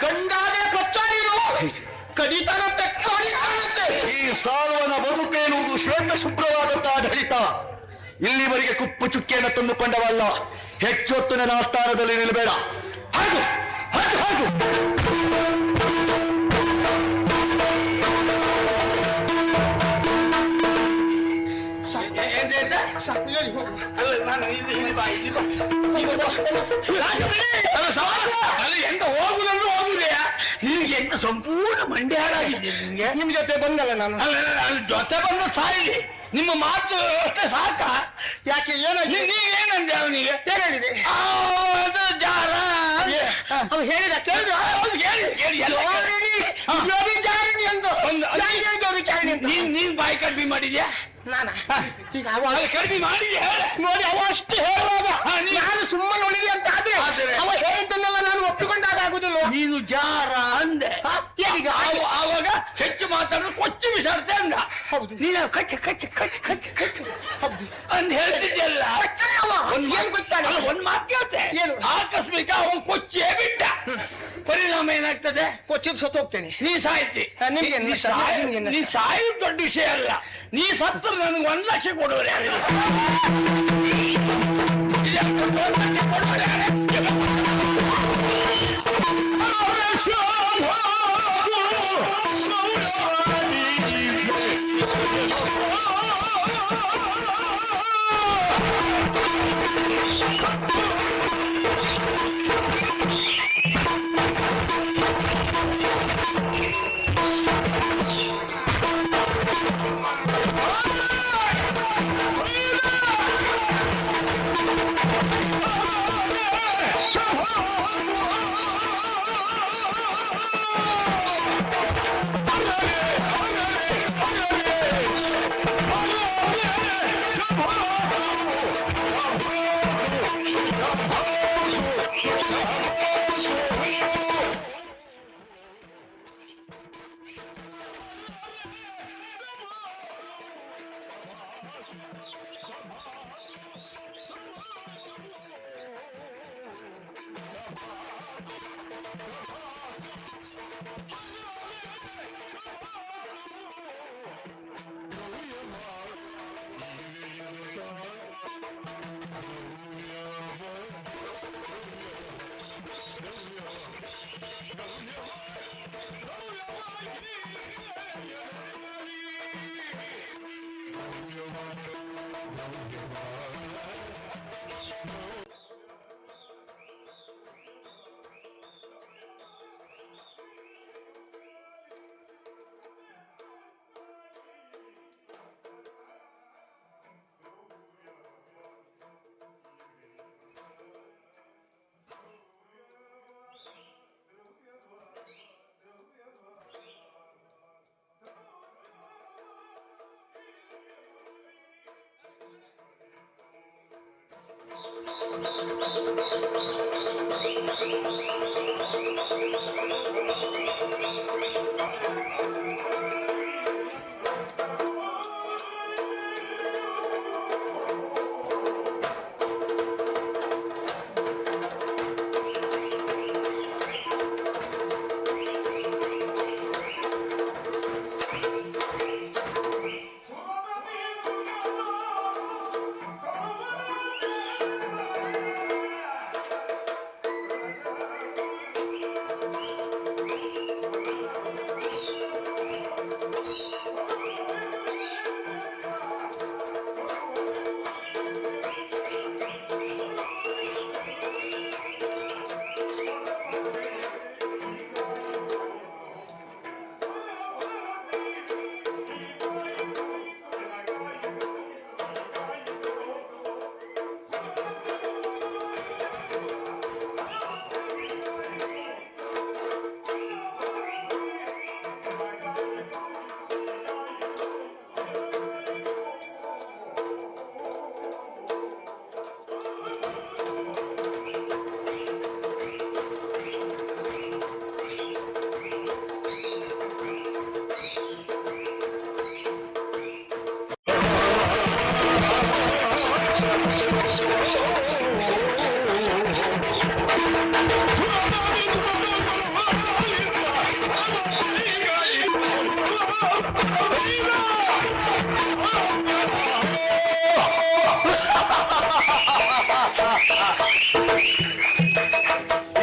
ಗಂಡಾದೆ ಕೊಚ್ಚ ನೀನು ಕಡಿತಾನಂತೆ ಕಡಿತಾನಂತೆ. ಈ ಸಾಲ್ವನ ಬದುಕು ಎನ್ನುವುದು ಶ್ವೇತ ಶುಭ್ರವಾದಂತಹ ಢಳಿತ. ಇಲ್ಲಿವರೆಗೆ ಕುಪ್ಪು ಚುಕ್ಕಿಯನ್ನು ತಂದುಕೊಂಡವಲ್ಲ. ಹೆಚ್ಚು ಹೊತ್ತು ನನ್ನ ಆಸ್ಥಾನದಲ್ಲಿ ನಿಲ್ಲಬೇಡ. ಹಾಗು ಹಾಗು ಹಾಗು ಸಾಕು, ಹೇಳಿ ಹೋಗು. ಅಲ್ಲಿ ಎಂತ ಹೋಗುದಂದ್ರೂ ಹೋಗುದೆಯಾ? ನಿನಗೆ ಎಂತ ಸಂಪೂರ್ಣ ಮಂಡ್ಯ ಹಾಳಾಗಿದೆ ನಿನ್ಗೆ. ನಿಮ್ ಜೊತೆ ಬಂದಲ್ಲ ನಾನು. ಅಲ್ಲಿ ಜೊತೆ ಬಂದ ಸಾಯಿಲಿ. ನಿಮ್ಮ ಮಾತು ಅಷ್ಟೇ ಸಾಕ? ಯಾಕೆ ಏನಾಗಿ? ನೀನೇನಂದೆ ಅವನಿಗೆ? ಏನ್ ಹೇಳಿದೆ? ಅದು ಜಾರ ಅವ್ನು ಹೇಳಿದ ಕೇಳಿದ ವ್ಯಭಿಚಾರಿಣಿ ಎಂದು. ವ್ಯಭಿಚಾರಿಣಿ ಅಂತ ನೀನ್ ಬಾಯಿ ಕಡಿಮೆ ಮಾಡಿದ್ಯಾ? ನಾನ ಈಗ ಕಡಿಮೆ ಮಾಡಿದ್ಯಾ? ನೋಡಿ, ಅವ ಅಷ್ಟು ಹೇಳುವಾಗ ನಾನು ಸುಮ್ಮನೆ ಉಳಿದೆ ಅಂತ ಆದ್ರೆ ಅವ ಹೇಳಿದ್ದನ್ನೆಲ್ಲ ನಾನು ಒಪ್ಪಿಕೊಂಡಾಗ ಆಗುದಿಲ್ಲ. ನೀನು ಜಾರ ಅಂದೆ. ಈಗ ಆವಾಗ ಹೆಚ್ಚು ಮಾತಾಡಿದ್ರೆ ಕೊಚ್ಚಿ ಬಿಸಾಡ್ತೆ ಅಂದ. ಹೌದು. ನೀನು ಕಚ್ಚ ಕಚ್ಚ ಕಚ್ಚ ಕಚ್ಚ ಕಚ್ಚ ಹೌದು ಅಂದ್ ಹೇಳ್ತಿದ್ಯಲ್ಲ. ಏನ್ ಗೊತ್ತಾಗ ಒಂದ್ ಮಾತು ಕೇಳ್ತೆ. ಏನು? ಆಕಸ್ಮಿಕ ಅವನ್ ಕೊಚ್ಚಿಯೇ ಬಿಟ್ಟ. ಪರಿಣಾಮ ಏನಾಗ್ತದೆ? ಕೊಚ್ಚಿದ್ ಸತ್ತು ಹೋಗ್ತೇನೆ. ನೀ ಸಾಯ್ತಿ. ನಿಮ್ಗೆ ನೀ ಸಾಯುದು ದೊಡ್ಡ ವಿಷಯ ಅಲ್ಲ. ನೀ ಸತ್ರ ನನಗೆ 1 ಲಕ್ಷ ಕೊಡುವರೆ. Oh,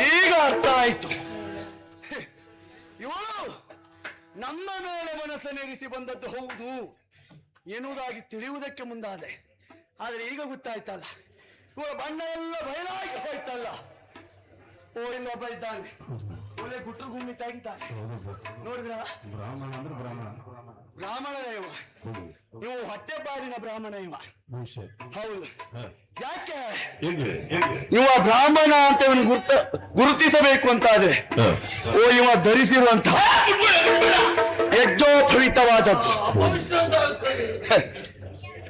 ಈಗ ಅರ್ಥ ಆಯ್ತು. ಇವಳು ನಮ್ಮ ಮೇಲೆ ಮನಸ್ಸನ್ನಿರಿಸಿ ಬಂದದ್ದು ಹೌದು ಎನ್ನುವುದಾಗಿ ತಿಳಿಯುವುದಕ್ಕೆ ಮುಂದಾದೆ. ಆದ್ರೆ ಈಗ ಗೊತ್ತಾಯ್ತಲ್ಲ, ಇವಳ ಬಣ್ಣ ಎಲ್ಲ ಬಯಲಾಗಿ ಹೋಯ್ತಲ್ಲ. ಓ ಇಲ್ಲೊಬ್ಬ ಇದ್ದಾನೆ, ಒಳ್ಳೆ ಗುಟ್ರು ಗುಮ್ಮಿತಾಗಿದ್ದಾನೆ. ನೋಡಿದ್ರ ಬ್ರಾಹ್ಮಣ ಇವ, ನೀವು ಹೊಟ್ಟೆಪಾಡಿನ ಬ್ರಾಹ್ಮಣ ಇವ. ಹೌದು. ಯಾಕೆ ಇವ ಬ್ರಾಹ್ಮಣ ಅಂತ ಇವನು ಗುರುತಿಸಬೇಕು ಅಂತಾದ್ರೆ ಓ ಇವ ಧರಿಸಿರುವಂತಹ ಯಜ್ಞೋಪವಿತವಾದದ್ದು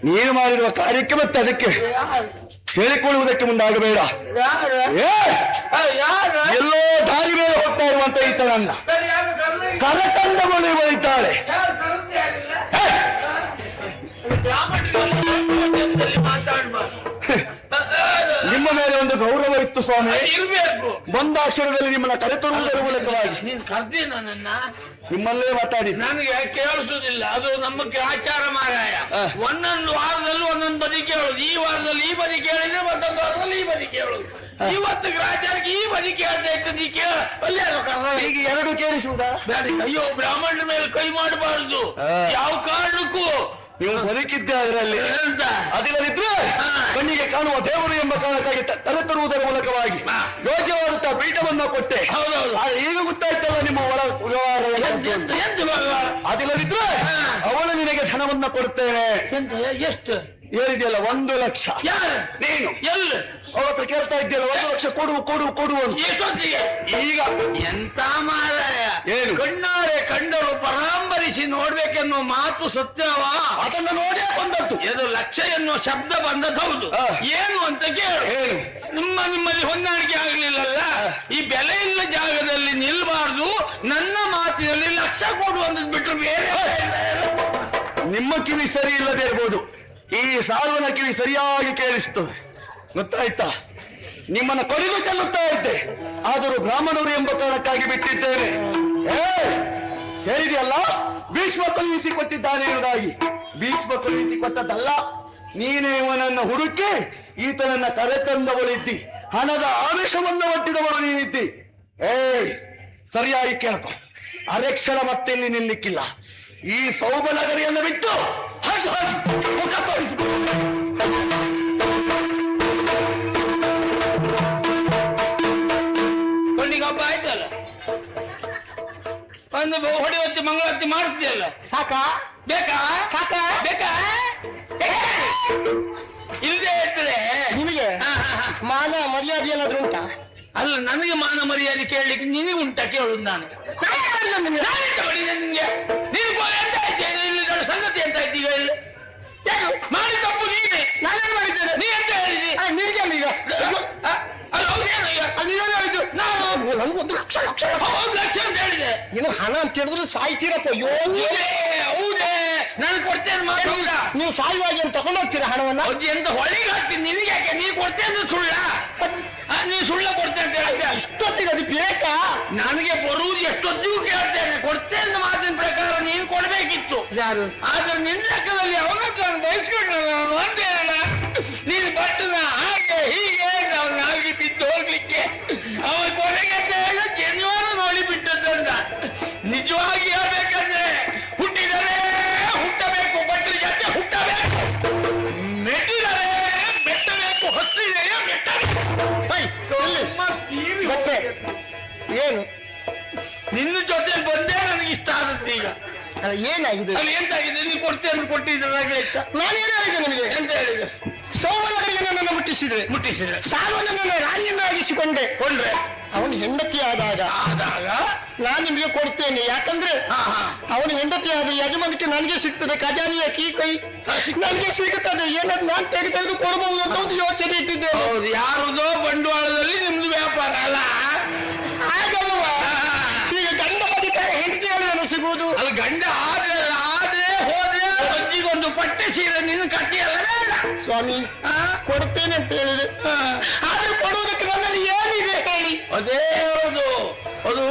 ನೀನು ಮಾಡಿರುವ ಕಾರ್ಯಕ್ಕೆ ಮತ್ತೆ ಅದಕ್ಕೆ ಹೇಳಿಕೊಳ್ಳುವುದಕ್ಕೆ ಮುಂದಾಗಬೇಡ. ಎಲ್ಲೋ ದಾರಿ ಮೇಲೆ ಹೋಗ್ತಾ ಇರುವಂತ ಈತ ನನ್ನ ಕರಕಂಡಗಳು ಬಳಿತಾಳೆ. ನಿಮ್ಮ ಮೇಲೆ ಒಂದು ಗೌರವ ಇತ್ತು ಸ್ವಾಮಿ, ಬಂದಾಕ್ಷರದಲ್ಲಿ ನಿಮ್ಮನ್ನ ಕರೆತರುವುದರ ಮೂಲಕವಾಗಿ ನೀನ್ ಕರ್ದಿ ನನ್ನ ನಿಮ್ಮಲ್ಲೇ ಮಾತಾಡಿ. ನನಗೆ ಕೇಳಿಸುದಿಲ್ಲ, ಅದು ನಮ್ಮ ಆಚಾರ ಮಾರಾಯ. ಒಂದೊಂದು ವಾರದಲ್ಲಿ ಒಂದೊಂದು ಬದಿ ಕೇಳುದು, ಈ ವಾರದಲ್ಲಿ ಈ ಬದಿ ಕೇಳಿದ್ರೆ ಮತ್ತೊಂದು ವಾರದಲ್ಲಿ ಈ ಬದಿ ಕೇಳುದು. ಇವತ್ತು ಗ್ರಾಚಾರಕ್ಕೆ ಈ ಬದಿ ಕೇಳ್ತಾ ಇತ್ತು, ನೀ ಕೇಳ ಅಲ್ಲೇ ಈಗ ಎರಡು ಕೇಳಿಸುವುದಾ? ಅಯ್ಯೋ ಬ್ರಾಹ್ಮಣರ ಮೇಲೆ ಕೈ ಮಾಡಬಾರದು ಯಾವ ಕಾರಣಕ್ಕೂ. ನೀವು ಬದುಕಿದ್ದೆ ಅದರಲ್ಲಿ ಎಂತ? ಅದಿಲ್ಲದಿದ್ರೆ ಕಣ್ಣಿಗೆ ಕಾಣುವ ದೇವರು ಎಂಬ ಕಾರಣಕ್ಕಾಗಿ ತಲೆ ತರುವುದರ ಮೂಲಕವಾಗಿ ಯೋಗ್ಯವಾದಂತಹ ಪೀಠವನ್ನು ಕೊಟ್ಟೆ. ಹೌದೌದು. ಆದ್ರೆ ಈಗ ಗೊತ್ತಾಯ್ತಲ್ಲ ನಿಮ್ಮ ಒಳ ವ್ಯವಹಾರ ಎಂತ ಎಂತ ಮಗ? ಅದಿಲ್ಲದಿದ್ರೆ ಅವಳು ನಿನಗೆ ಧನವನ್ನ ಕೊಡ್ತೇನೆ. ಎಂತ ಎಷ್ಟು? ಹೇಳಿದೆಯಲ್ಲ 1 ಲಕ್ಷ. ಯಾರು? ನೀನು ಎಲ್ಲಿ? ಅವಳ ಹತ್ರ ಕೇಳ್ತಾ ಇದ್ದೀಯಲ್ಲ 1 ಲಕ್ಷ ಕೊಡು ಕೊಡು ಕೊಡು ಅಂತ. ಎಷ್ಟೊತ್ತಿಗೆ? ಈಗ ಎಂತ ಮಾರಾಯ, ಏನು? ಕಣ್ಣಾರೆ ಕಂಡರು ಪರಾಂಬರಿಸಿ ನೋಡ್ಬೇಕೆನ್ನುವ ಮಾತು ಸತ್ಯವಾ? ಅದನ್ನ ನೋಡೇ ಬಂದದ್ದು. ಇದು ಲಕ್ಷ ಎನ್ನುವ ಶಬ್ದ ಬಂದದ್ದು ಹೌದು. ಏನು ಅಂತ ಕೇಳು. ಏನು? ನಿಮ್ಮಲ್ಲಿ ಹೊಂದಾಣಿಕೆ ಆಗ್ಲಿಲ್ಲಲ್ಲ, ಈ ಬೆಲೆ ಇಲ್ಲ ಜಾಗದಲ್ಲಿ ನಿಲ್ಬಾರ್ದು, ನನ್ನ ಮಾತಿನಲ್ಲಿ ಲಕ್ಷ ಕೊಡುವಂತದ್ದು ಬಿಟ್ರು ಬೇರೆ ನಿಮ್ಮ ಕಿವಿ ಸರಿ ಇಲ್ಲದೆ ಇರ್ಬೋದು, ಈ ಸಾರ್ವನ ಕಿವಿ ಸರಿಯಾಗಿ ಕೇಳಿಸ್ತದೆ. ಗೊತ್ತಾಯ್ತಾ? ನಿಮ್ಮನ್ನ ಕೊಡಿದು ಚೆಲ್ಲುತ್ತಾ ಇದ್ದೆ, ಆದರೂ ಬ್ರಾಹ್ಮಣರು ಎಂಬ ಕಾರಣಕ್ಕಾಗಿ ಬಿಟ್ಟಿದ್ದೇನೆ. ಹೇಳಿದೆಯಲ್ಲ, ಭೀಷ್ಮ ಕಳುಹಿಸಿ ಕೊಟ್ಟಿದ್ದಾನೆ ಎಂಬುದಾಗಿ. ಭೀಷ್ಮ ಕಳುಹಿಸಿ ಕೊಟ್ಟದ್ದಲ್ಲ, ನೀನೇ ಇವನನ್ನ ಹುಡುಕಿ ಈತನನ್ನ ಕರೆತಂದವಳಿದ್ದಿ, ಹಣದ ಆವೇಶವನ್ನು ಒಟ್ಟಿದವಳು ನೀನಿದ್ದಿ. ಸರಿಯಾಗಿ ಕೇಳ್ಕೊ, ಅರೆಕ್ಷರ ಮತ್ತೆ ಇಲ್ಲಿ ನಿಲ್ಲಿಕ್ಕಿಲ್ಲ. ಈ ಸೌಬನಗರಿಯನ್ನು ಬಿಟ್ಟು ಹಾಗೆ ಮುಖ ತೋರಿಸಿಕೊ. ಕೊಂಡಿಗೆ ಹಬ್ಬ ಆಯ್ತಲ್ಲ, ಒಂದು ಹೊಡೆವತ್ತಿ ಮಂಗಳಾರತಿ ಮಾಡಿಸ್ತೀಯಲ್ಲ, ಸಾಕಾ? ಬೇಕಾ? ಸಾಕಾ? ಬೇಕಾ? ಇಲ್ಲದೆ ಇರ್ತದೆ ನಿಮಗೆ ಮಾನ ಮರ್ಯಾದೆ ಏನಾದ್ರು ಉಂಟಾ? ಅಲ್ಲ, ನನಗೆ ಮಾನ ಮರ್ಯಾದೆ ಕೇಳಲಿಕ್ಕೆ ನಿನಗೆ ಉಂಟಾ ಕೇಳುದು ನಾನು? ನಾನೆಂತ ಮಾಡಿದೆ ನಿನ್ಗೆ? ನೀನು ಎಂತ ಆಯ್ತು? ಇಲ್ಲಿ ದೊಡ್ಡ ಸಂಗತಿ ಎಂತ ಆಯ್ತು ಈಗ? ಇಲ್ಲಿ ಮಾಡಿ ತಪ್ಪು ನೀನೆ. ನಾನೇನು ಮಾಡಿದ್ದೇನೆ? ನೀ ಎಂತ ಹೇಳಿದಿ? ನಿನಗೆ ಈಗ ಅಲ್ಲ ಹೌದೇನು ಈಗ? ನೀವೇನು ಹೇಳಿದ್ದು? ನಾನು ನಮ್ಗೊಂದು ಲಕ್ಷ ಲಕ್ಷ 1 ಲಕ್ಷ ಅಂತ ಹೇಳಿದೆ. ಏನು ಹಣ ಅಂತ ಹೇಳಿದ್ರೆ ಸಾಯ್ತೀರಪ್ಪ. ಹೌದೇ, ನಾನು ಕೊಡ್ತೇನೆ ಮಾತ್ರ. ನೀವು ಸಾಯುವಾಗಿ ಅಂತ ತಗೊಂಡೋಗ್ತೀರಾ ಹಣವನ್ನ? ಅಜ್ಜಿ ಎಂತ ಹೊಳಿಗೆ ಹಾಕ್ತೀನಿ ನಿನಗೆ, ಯಾಕೆ ನೀ ಕೊಡ್ತೇನೆ ಅಂದ್ರೆ ಸುಳ್ಳ? ನೀ ಸುಳ್ಳ ಕೊಡ್ತೇನೆ ಅಂತ ಹೇಳಿದ್ದೆ. ಇಷ್ಟೊತ್ತಿಗೆ ಅದು ಬೇಕಾ? ನನಗೆ ಬರುವುದು ಎಷ್ಟೊತ್ತಿಗೂ ಕೇಳ್ತೇನೆ, ಕೊಡ್ತೇನೆ ಮಾತಿನ ಪ್ರಕಾರ ನೀನು ಕೊಡ್ಬೇಕಿತ್ತು. ಯಾರು? ಆದ್ರೆ ನಿನ್ನ ಲೆಕ್ಕದಲ್ಲಿ ಅವನ ಬಯಸ್ಕೊಂಡ ಒಂದೇ ಅಲ್ಲ, ನೀನು ಬಟ್ಟನ ಹಾಗೆ ಹೀಗೆ ಅವನಾಗಿ ಬಿದ್ದು ಹೋಗ್ಲಿಕ್ಕೆ ಅವನ ಕೊನೆಗೆ ಅಂತ ಹೇಳಿ ಜನಿವಾರ ನೋಡಿ ಬಿಟ್ಟದ್ದಂತ. ನಿಜವಾಗಿ ಹೇಳ್ಬೇಕಂದ್ರೆ ಹುಟ್ಟಿದರೆ ಹುಟ್ಟಬೇಕು, ಬಟ್ರ ಜೊತೆ ಹುಟ್ಟಬೇಕು, ಮೆಟ್ಟಿದರೆ ಮೆಟ್ಟಬೇಕು, ಹತ್ತಿದರೆ ಮೆಟ್ಟಬೇಕು. ಮತ್ತೆ ಏನು ನಿನ್ನ ಜೊತೆ ಬಂದೇ ನನಗೆ ಇಷ್ಟ ಆದದ್ದು. ಈಗ ಏನಾಗಿದೆ? ಅಲ್ಲಿ ಎಂತಾಗಿದೆ? ನೀನು ಕೊಡ್ತೇನೆ ಕೊಟ್ಟಿದ್ದಾಗ ಇಷ್ಟ. ನಾನೇನು ಹೇಳಿದೆ ನಿಮಗೆ? ಎಂತ ಹೇಳಿದೆ? ಸೋಮನಗರಿಗೆ ನನ್ನನ್ನು ಮುಟ್ಟಿಸಿದ್ರೆ ಸಾವನನ್ನ ರಾಜ್ಯನ್ನಾಗಿಸಿಕೊಂಡೆ. ಕೊಂಡ್ರೆ ಅವನು ಹೆಂಡತಿ ಆದಾಗ ನಾನು ನಿಮಗೆ ಕೊಡ್ತೇನೆ. ಯಾಕಂದ್ರೆ ಅವನು ಹೆಂಡತಿ ಆದ ಯಜಮಾನಿಕೆ ನನಗೆ ಸಿಗ್ತದೆ, ಖಜಾನೆಯ ಕೈ ನನಗೆ ಸಿಗುತ್ತದೆ. ಏನಾದ್ರು ನಾನು ತೆಗೆದು ಕೊಡಬಹುದು ಅಂತ ಒಂದು ಯೋಚನೆ ಇಟ್ಟಿದ್ದೇನೆ. ಹೌದು, ಯಾರದೋ ಬಂಡವಾಳದಲ್ಲಿ ನಿಮ್ದು ವ್ಯಾಪಾರ ಅಲ್ಲ. ಆಗಲ್ವ? ಈಗ ಗಂಡ ಅಧಿಕಾರ ಹೆಂಡತಿಯಲ್ಲಿ ಸಿಗುವುದು. ಅಲ್ಲಿ ಗಂಡ ಆದ್ರೆ ಹೋದ್ರೆ ಅಜ್ಜಿಗೊಂದು ಪಟ್ಟೆ ಸೀರೆ ನಿನ್ನ ಕಟ್ಟಿಯಲ್ಲ ಬೇಡ. ಸ್ವಾಮಿ ಕೊಡ್ತೇನೆ ಅಂತ ಹೇಳಿದೆ, ಆದ್ರೆ ಕೊಡುವುದಕ್ಕೆ ನನ್ನಲ್ಲಿ ಏನಿದೆ ಹೇಳಿ? ಅದೇ ಹೌದು, ಅದು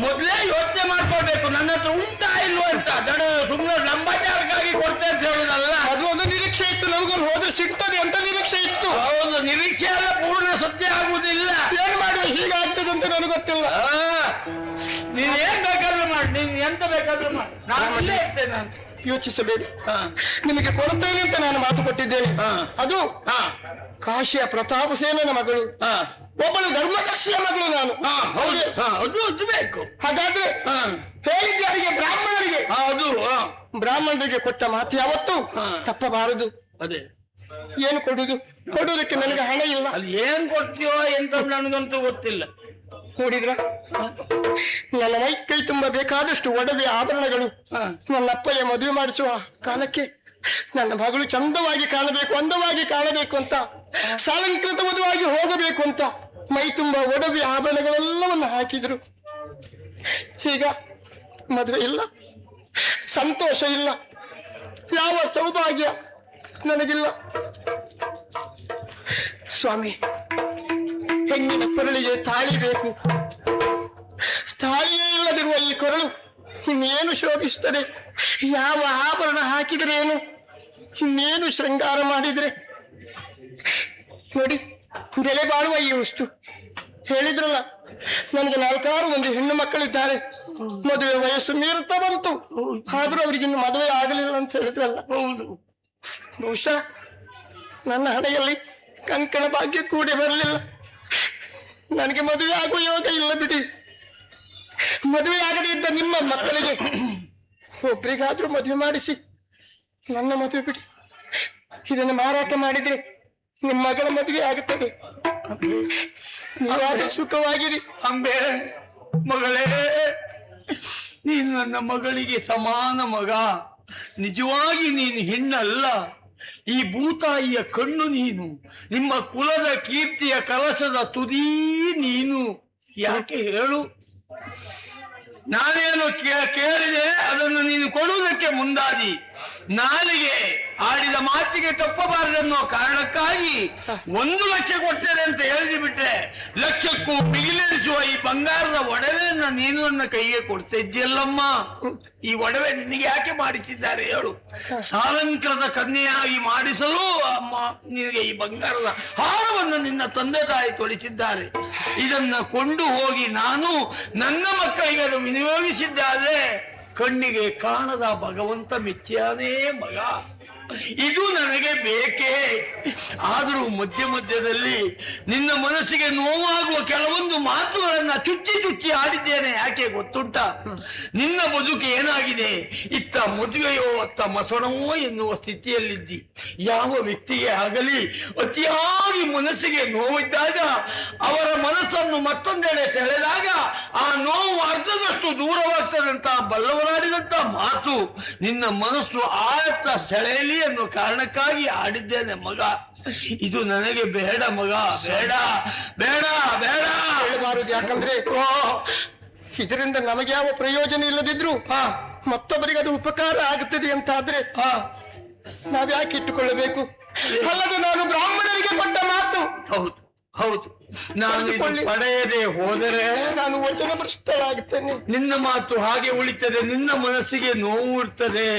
ಮೊದಲೇ ಯೋಚನೆ ಮಾಡ್ಕೊಳ್ಬೇಕು, ನನ್ನ ಹತ್ರ ಉಂಟಾ ಇಲ್ವೋ ಅಂತ. ದಡ ಸುಮ್ಮನೆ ಲಂಬಾಚಾರಕ್ಕಾಗಿ ಕೊಡ್ತೇನೆ ಅಂತ ಹೇಳುದಲ್ಲ. ಅದು ಒಂದು ನಿರೀಕ್ಷೆ ಇತ್ತು, ನಮಗೊಂದು ಹೋದ್ರೆ ಸಿಗ್ತದೆ ಅಂತ ನಿರೀಕ್ಷೆ ಇತ್ತು. ಹೌದು, ನಿರೀಕ್ಷೆ ಎಲ್ಲ ಪೂರ್ಣ ಸತ್ಯ ಆಗುವುದಿಲ್ಲ. ಏನ್ ಮಾಡುವ, ಹೀಗಾಗ್ತದೆ ಅಂತ ನನಗೆ ಗೊತ್ತಿಲ್ಲ. ನೀನ್ ಏನ್ ಬೇಕಾದ್ರೂ ಮಾಡಿ, ನೀನ್ ಎಂತ ಬೇಕಾದ್ರೂ ಮಾಡಿ, ನಾನು ಇಲ್ಲೇ ಇರ್ತೇನೆ ಅಂತ ಯೋಚಿಸಬೇಡಿ. ನಿಮಗೆ ಕೊಡುತ್ತೇನೆ ಅಂತ ನಾನು ಮಾತು ಕೊಟ್ಟಿದ್ದೇನೆ. ಅದು ಕಾಶಿಯ ಪ್ರತಾಪಸೇನನ ಮಗಳು, ಒಬ್ಬಳು ಧರ್ಮದರ್ಶಿಯ ಮಗಳು ನಾನು. ಅದು ಬೇಕು. ಹಾಗಾದ್ರೆ ಹೇಳಿದ್ದಾರಿಗೆ ಬ್ರಾಹ್ಮಣರಿಗೆ, ಅದು ಬ್ರಾಹ್ಮಣರಿಗೆ ಕೊಟ್ಟ ಮಾತು ಯಾವತ್ತೂ ತಪ್ಪಬಾರದು. ಅದೇ ಏನು ಕೊಡುವುದಕ್ಕೆ ನನಗೆ ಹಣ ಇಲ್ಲ. ಅಲ್ಲಿ ಏನ್ ಕೊಡ್ತೀಯೋ ಎಂತ ನನಗಂತೂ ಗೊತ್ತಿಲ್ಲ. ನೋಡಿದ್ರ, ನನ್ನ ಕೈ ತುಂಬ ಬೇಕಾದಷ್ಟು ಒಡವೆ ಆಭರಣಗಳು. ನನ್ನ ಅಪ್ಪಯ್ಯ ಮದುವೆ ಮಾಡಿಸುವ ಕಾಲಕ್ಕೆ ನನ್ನ ಮಗಳು ಚಂದವಾಗಿ ಕಾಣಬೇಕು, ಅಂದವಾಗಿ ಕಾಣಬೇಕು ಅಂತ, ಸಾಲಂಕೃತ ಮದುವಾಗಿ ಹೋಗಬೇಕು ಅಂತ ಮೈ ತುಂಬ ಒಡವೆ ಆಭರಣಗಳೆಲ್ಲವನ್ನು ಹಾಕಿದ್ರು. ಈಗ ಮದುವೆ ಇಲ್ಲ, ಸಂತೋಷ ಇಲ್ಲ, ಯಾವ ಸೌಭಾಗ್ಯ ನನಗಿಲ್ಲ. ಸ್ವಾಮಿ, ಹೆಣ್ಣಿನ ಕೊರಳಿಗೆ ತಾಳಿ ಬೇಕು. ತಾಳಿಯೇ ಇಲ್ಲದಿರುವ ಈ ಕೊರಳು ಇನ್ನೇನು ಶೋಭಿಸುತ್ತದೆ? ಯಾವ ಆಭರಣ ಹಾಕಿದರೆ ಏನು, ಇನ್ನೇನು ಶೃಂಗಾರ ಮಾಡಿದ್ರೆ? ನೋಡಿ, ಬೆಲೆ ಬಾಳುವ ಈ ವಸ್ತು. ಹೇಳಿದ್ರಲ್ಲ, ನನಗೆ 4 ಹೆಣ್ಣು ಮಕ್ಕಳಿದ್ದಾರೆ. ಮದುವೆ ವಯಸ್ಸು ಮೀರುತ್ತಾ ಬಂತು, ಆದ್ರೂ ಅವ್ರಿಗಿನ್ನು ಮದುವೆ ಆಗಲಿಲ್ಲ ಅಂತ ಹೇಳಿದ್ರಲ್ಲ. ಹೌದು. ಬಹುಶಃ ನನ್ನ ಹಣೆಯಲ್ಲಿ ಕಂಕಣ ಭಾಗ್ಯ ಕೂಡಿ ಬರಲಿಲ್ಲ. ನನಗೆ ಮದುವೆ ಆಗುವ ಯೋಗ ಇಲ್ಲ ಬಿಡಿ. ಮದುವೆ ಆಗದೇ ಇದ್ದ ನಿಮ್ಮ ಮಕ್ಕಳಿಗೆ ಒಬ್ರಿಗಾದ್ರೂ ಮದುವೆ ಮಾಡಿಸಿ ನನ್ನ ಮದುವೆ ಬಿಡಿ. ಇದನ್ನು ಮಾರಾಟ ಮಾಡಿದ್ರೆ ನಿಮ್ಮ ಮಗಳ ಮದುವೆ ಆಗುತ್ತದೆ. ನೀವಾದ್ರೂ ಸುಖವಾಗಿರಿ. ಅಂಬೆ ಮಗಳೇ, ನೀನು ನನ್ನ ಮಗಳಿಗೆ ಸಮಾನ ಮಗ. ನಿಜವಾಗಿ ನೀನು ಹೆಣ್ಣಲ್ಲ, ಈ ಭೂತಾಯಿಯ ಕಣ್ಣು ನೀನು. ನಿಮ್ಮ ಕುಲದ ಕೀರ್ತಿಯ ಕಲಶದ ತುದಿ ನೀನು. ಯಾಕೆ ಹೇಳು? ನಾನೇನು ಕೇಳಿದೆ ಅದನ್ನು ನೀನು ಕೊಡುವುದಕ್ಕೆ ಮುಂದಾದಿ. ನಾಲಿಗೆ ಆಡಿದ ಮಾತಿಗೆ ತಪ್ಪಬಾರದೆನ್ನೋ ಕಾರಣಕ್ಕಾಗಿ 1 ಲಕ್ಷ ಕೊಡ್ತೇನೆ ಅಂತ ಹೇಳಿಸಿ ಬಿಟ್ರೆ, ಲಕ್ಷಕ್ಕೂ ಬಿಗಿಲೆನಿಸುವ ಈ ಬಂಗಾರದ ಒಡವೆಯನ್ನ ನೀನು ನನ್ನ ಕೈಗೆ ಕೊಡ್ತಾ ಇದ್ದೀಯಲ್ಲಮ್ಮ. ಈ ಒಡವೆ ನಿನಗೆ ಯಾಕೆ ಮಾಡಿಸಿದ್ದಾರೆ ಹೇಳು? ಸಾಲಂಕೃತ ಕನ್ಯೆಯಾಗಿ ಮಾಡಿಸಲು ಅಮ್ಮ ನಿನಗೆ ಈ ಬಂಗಾರದ ಹಾರವನ್ನು ನಿನ್ನ ತಂದೆ ತಾಯಿ ತೊಡಿಸಿದ್ದಾರೆ. ಇದನ್ನ ಕೊಂಡು ಹೋಗಿ ನಾನು ನನ್ನ ಮಕ್ಕಳಿಗೆ ಅದು ವಿನಿಯೋಗಿಸಿದ್ದಾದ್ರೆ ಕಣ್ಣಿಗೆ ಕಾಣದ ಭಗವಂತ ಮೆಚ್ಚಾನೇ ಮಗ. ಇದು ನನಗೆ ಬೇಕೇ. ಆದರೂ ಮಧ್ಯದಲ್ಲಿ ನಿನ್ನ ಮನಸ್ಸಿಗೆ ನೋವಾಗುವ ಕೆಲವೊಂದು ಮಾತುಗಳನ್ನ ಚುಚ್ಚಿ ಆಡಿದ್ದೇನೆ. ಯಾಕೆ ಗೊತ್ತುಂಟ? ನಿನ್ನ ಬದುಕು ಏನಾಗಿದೆ? ಇತ್ತ ಮದುವೆಯೋ ಅತ್ತ ಮಸಣವೋ ಎನ್ನುವ ಸ್ಥಿತಿಯಲ್ಲಿದ್ದಿ. ಯಾವ ವ್ಯಕ್ತಿಗೆ ಆಗಲಿ ಅತಿಯಾಗಿ ಮನಸ್ಸಿಗೆ ನೋವಿದ್ದಾಗ ಅವರ ಮನಸ್ಸನ್ನು ಮತ್ತೊಂದೆಡೆ ಸೆಳೆದಾಗ ಆ ನೋವು ಅರ್ಧದಷ್ಟು ದೂರವಾಗ್ತದಂತ ಬಲ್ಲವರಾಡಿದಂತ ಮಾತು ನಿನ್ನ ಮನಸ್ಸು ಆಯತ್ತ ಸೆಳೆಯಲಿ ಅನ್ನೋ ಕಾರಣಕ್ಕಾಗಿ ಆಡಿದ್ದೇನೆ ಮಗ. ಇದು ನನಗೆ ಬೇಡ ಮಗ, ಬೇಡ ಬೇಡ ಬೇಡ ಹೇಳಬಾರದು. ಯಾಕಂದ್ರೆ ಇದರಿಂದ ನಮಗೆ ಯಾವ ಪ್ರಯೋಜನ ಇಲ್ಲದಿದ್ರು ಮತ್ತೊಬ್ಬರಿಗೆ ಅದು ಉಪಕಾರ ಆಗುತ್ತದೆ ಅಂತ ಆದ್ರೆ ನಾವ್ಯಾಕೆ ಇಟ್ಟುಕೊಳ್ಳಬೇಕು? ಅಲ್ಲದೆ ನಾನು ಬ್ರಾಹ್ಮಣರಿಗೆ ಕೊಟ್ಟ ಮಾತು. ಹೌದು ಹೌದು, ನಾನು ಪಡೆಯದೆ ಹೋದರೆ ನಾನು ವಚನ ಭ್ರಷ್ಟಳಾಗುತ್ತೇನೆ. ನಿನ್ನ ಮಾತು ಹಾಗೆ ಉಳಿತದೆ, ನಿನ್ನ ಮನಸ್ಸಿಗೆ ನೋವು ಇರ್ತದೆ.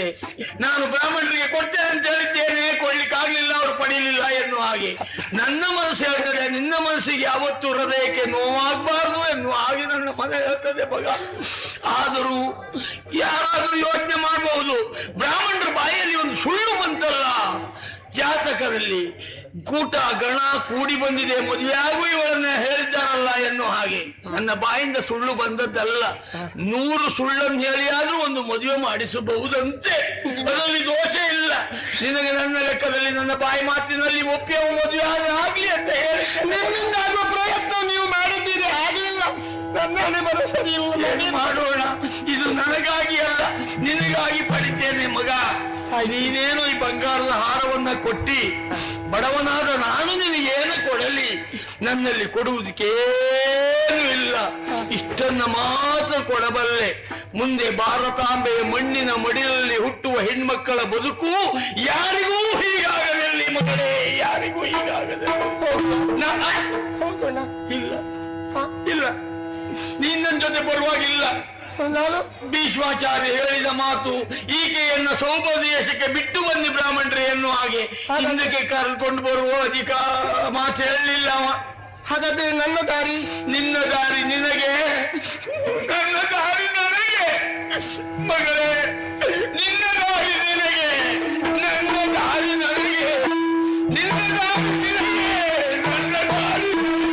ನಾನು ಬ್ರಾಹ್ಮಣರಿಗೆ ಕೊಡ್ತೇನೆ ಅಂತ ಹೇಳಿದ್ದೇನೆ, ಕೊಡ್ಲಿಕ್ಕಾಗ್ಲಿಲ್ಲ, ಅವರು ಪಡೀಲಿಲ್ಲ ಎನ್ನುವ ಹಾಗೆ ನನ್ನ ಮನಸ್ಸು ಹೇಳ್ತದೆ. ನಿನ್ನ ಮನಸ್ಸಿಗೆ ಯಾವತ್ತೂ ಹೃದಯಕ್ಕೆ ನೋವಾಗಬಾರ್ದು ಎನ್ನುವ ಹಾಗೆ ನನ್ನ ಮನ ಹೇಳ್ತದೆ ಮಗ. ಆದರೂ ಯಾರಾದ್ರೂ ಯೋಚನೆ ಮಾಡಬಹುದು, ಬ್ರಾಹ್ಮಣರ ಬಾಯಲ್ಲಿ ಒಂದು ಸುಳ್ಳು ಬಂತಲ್ಲ, ಜಾತಕದಲ್ಲಿ ಕೂಟ ಗಣ ಕೂಡಿ ಬಂದಿದೆ, ಮದುವೆಯಾಗೂ ಇವಳನ್ನ ಹೇಳಿದ್ದಾರಲ್ಲ ಎನ್ನುವ ಹಾಗೆ. ನನ್ನ ಬಾಯಿಂದ ಸುಳ್ಳು ಬಂದದ್ದಲ್ಲ, 100 ಸುಳ್ಳನ್ನು ಹೇಳಿಯಾದ್ರೂ ಒಂದು ಮದುವೆ ಮಾಡಿಸಬಹುದಂತೆ. ಅದರಲ್ಲಿ ದೋಷ ಇಲ್ಲ. ನಿನಗೆ ನನ್ನ ಲೆಕ್ಕದಲ್ಲಿ ನನ್ನ ಬಾಯಿ ಮಾತಿನಲ್ಲಿ ಒಪ್ಪಿಯ ಮದುವೆ ಆಗ್ಲಿ ಅಂತ ಹೇಳಿ ನಿಮ್ಮಿಂದ ಆಗುವ ಪ್ರಯತ್ನ ನೀವು ಮಾಡಿದ್ದೀರಿ, ಆಗಲಿಲ್ಲ. ನನ್ನ ಮನಸ್ಸು ಸರಿ ಇಲ್ಲ. ಮಾಡೋಣ. ಇದು ನನಗಾಗಿ ಅಲ್ಲ, ನಿನಗಾಗಿ ಪಡಿತೇನೆ ಮಗ. ನೀನೇನು ಈ ಬಂಗಾರದ ಹಾರವನ್ನ ಕೊಟ್ಟಿ ಬಡವನಾದ ನಾನು ನಿನಗೇನು ಕೊಡಲಿ? ನನ್ನಲ್ಲಿ ಕೊಡುವುದಕ್ಕೇನು ಇಲ್ಲ. ಇಷ್ಟನ್ನ ಮಾತ್ರ ಕೊಡಬಲ್ಲೆ. ಮುಂದೆ ಭಾರತಾಂಬೆಯ ಮಣ್ಣಿನ ಮಡಿಲಲ್ಲಿ ಹುಟ್ಟುವ ಹೆಣ್ಮಕ್ಕಳ ಬದುಕು ಯಾರಿಗೂ ಹೀಗಾಗದಿರಲಿ ಮಗಳೇ, ಯಾರಿಗೂ ಹೀಗಾಗದಿರಲಿ. ಹೋಗೋಣ. ಇಲ್ಲ ಇಲ್ಲ, ನೀನ್ ನನ್ನ ಜೊತೆ ಬರುವಾಗಿಲ್ಲ. ನಾನು ಭೀಷ್ಮಾಚಾರ್ಯ ಹೇಳಿದ ಮಾತು, ಈಕೆಯನ್ನ ಸೌಭದೇಶಕ್ಕೆ ಬಿಟ್ಟು ಬನ್ನಿ ಬ್ರಾಹ್ಮಣರೇ ಎನ್ನುವ ಹಾಗೆ ಹಿಂದಕ್ಕೆ ಕರೆದುಕೊಂಡು ಬರುವ ಅಧಿಕಾರ ಮಾತು ಹೇಳಲಿಲ್ಲ ಅವ. ಹಾಗಾದ್ರೆ ನನ್ನ ದಾರಿ ನಿನ್ನ ದಾರಿ ನಿನಗೆ, ನನ್ನ ದಾರಿ ನನಗೆ ಮಗಳೇ. ನಿನ್ನ ದಾರಿ ನಿನಗೆ, ನನ್ನ ದಾರಿ ನನಗೆ, ನಿನ್ನ ದಾರಿ ನಿನಗೆ, ನನ್ನ ದಾರಿ ನನಗೆ.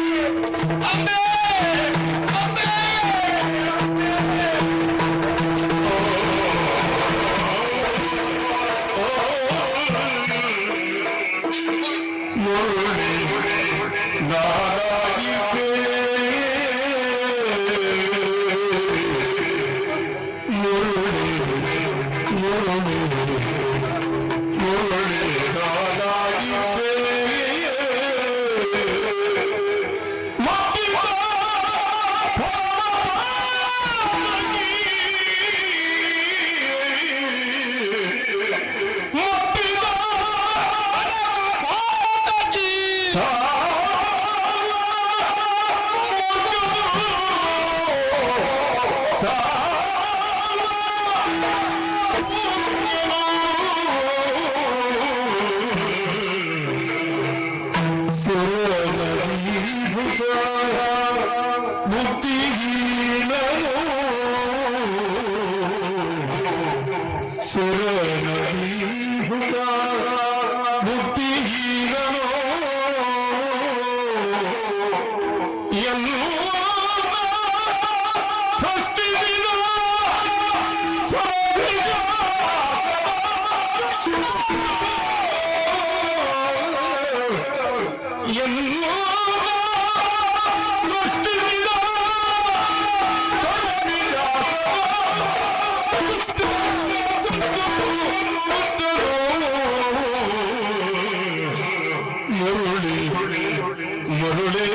ಮರುಳೇ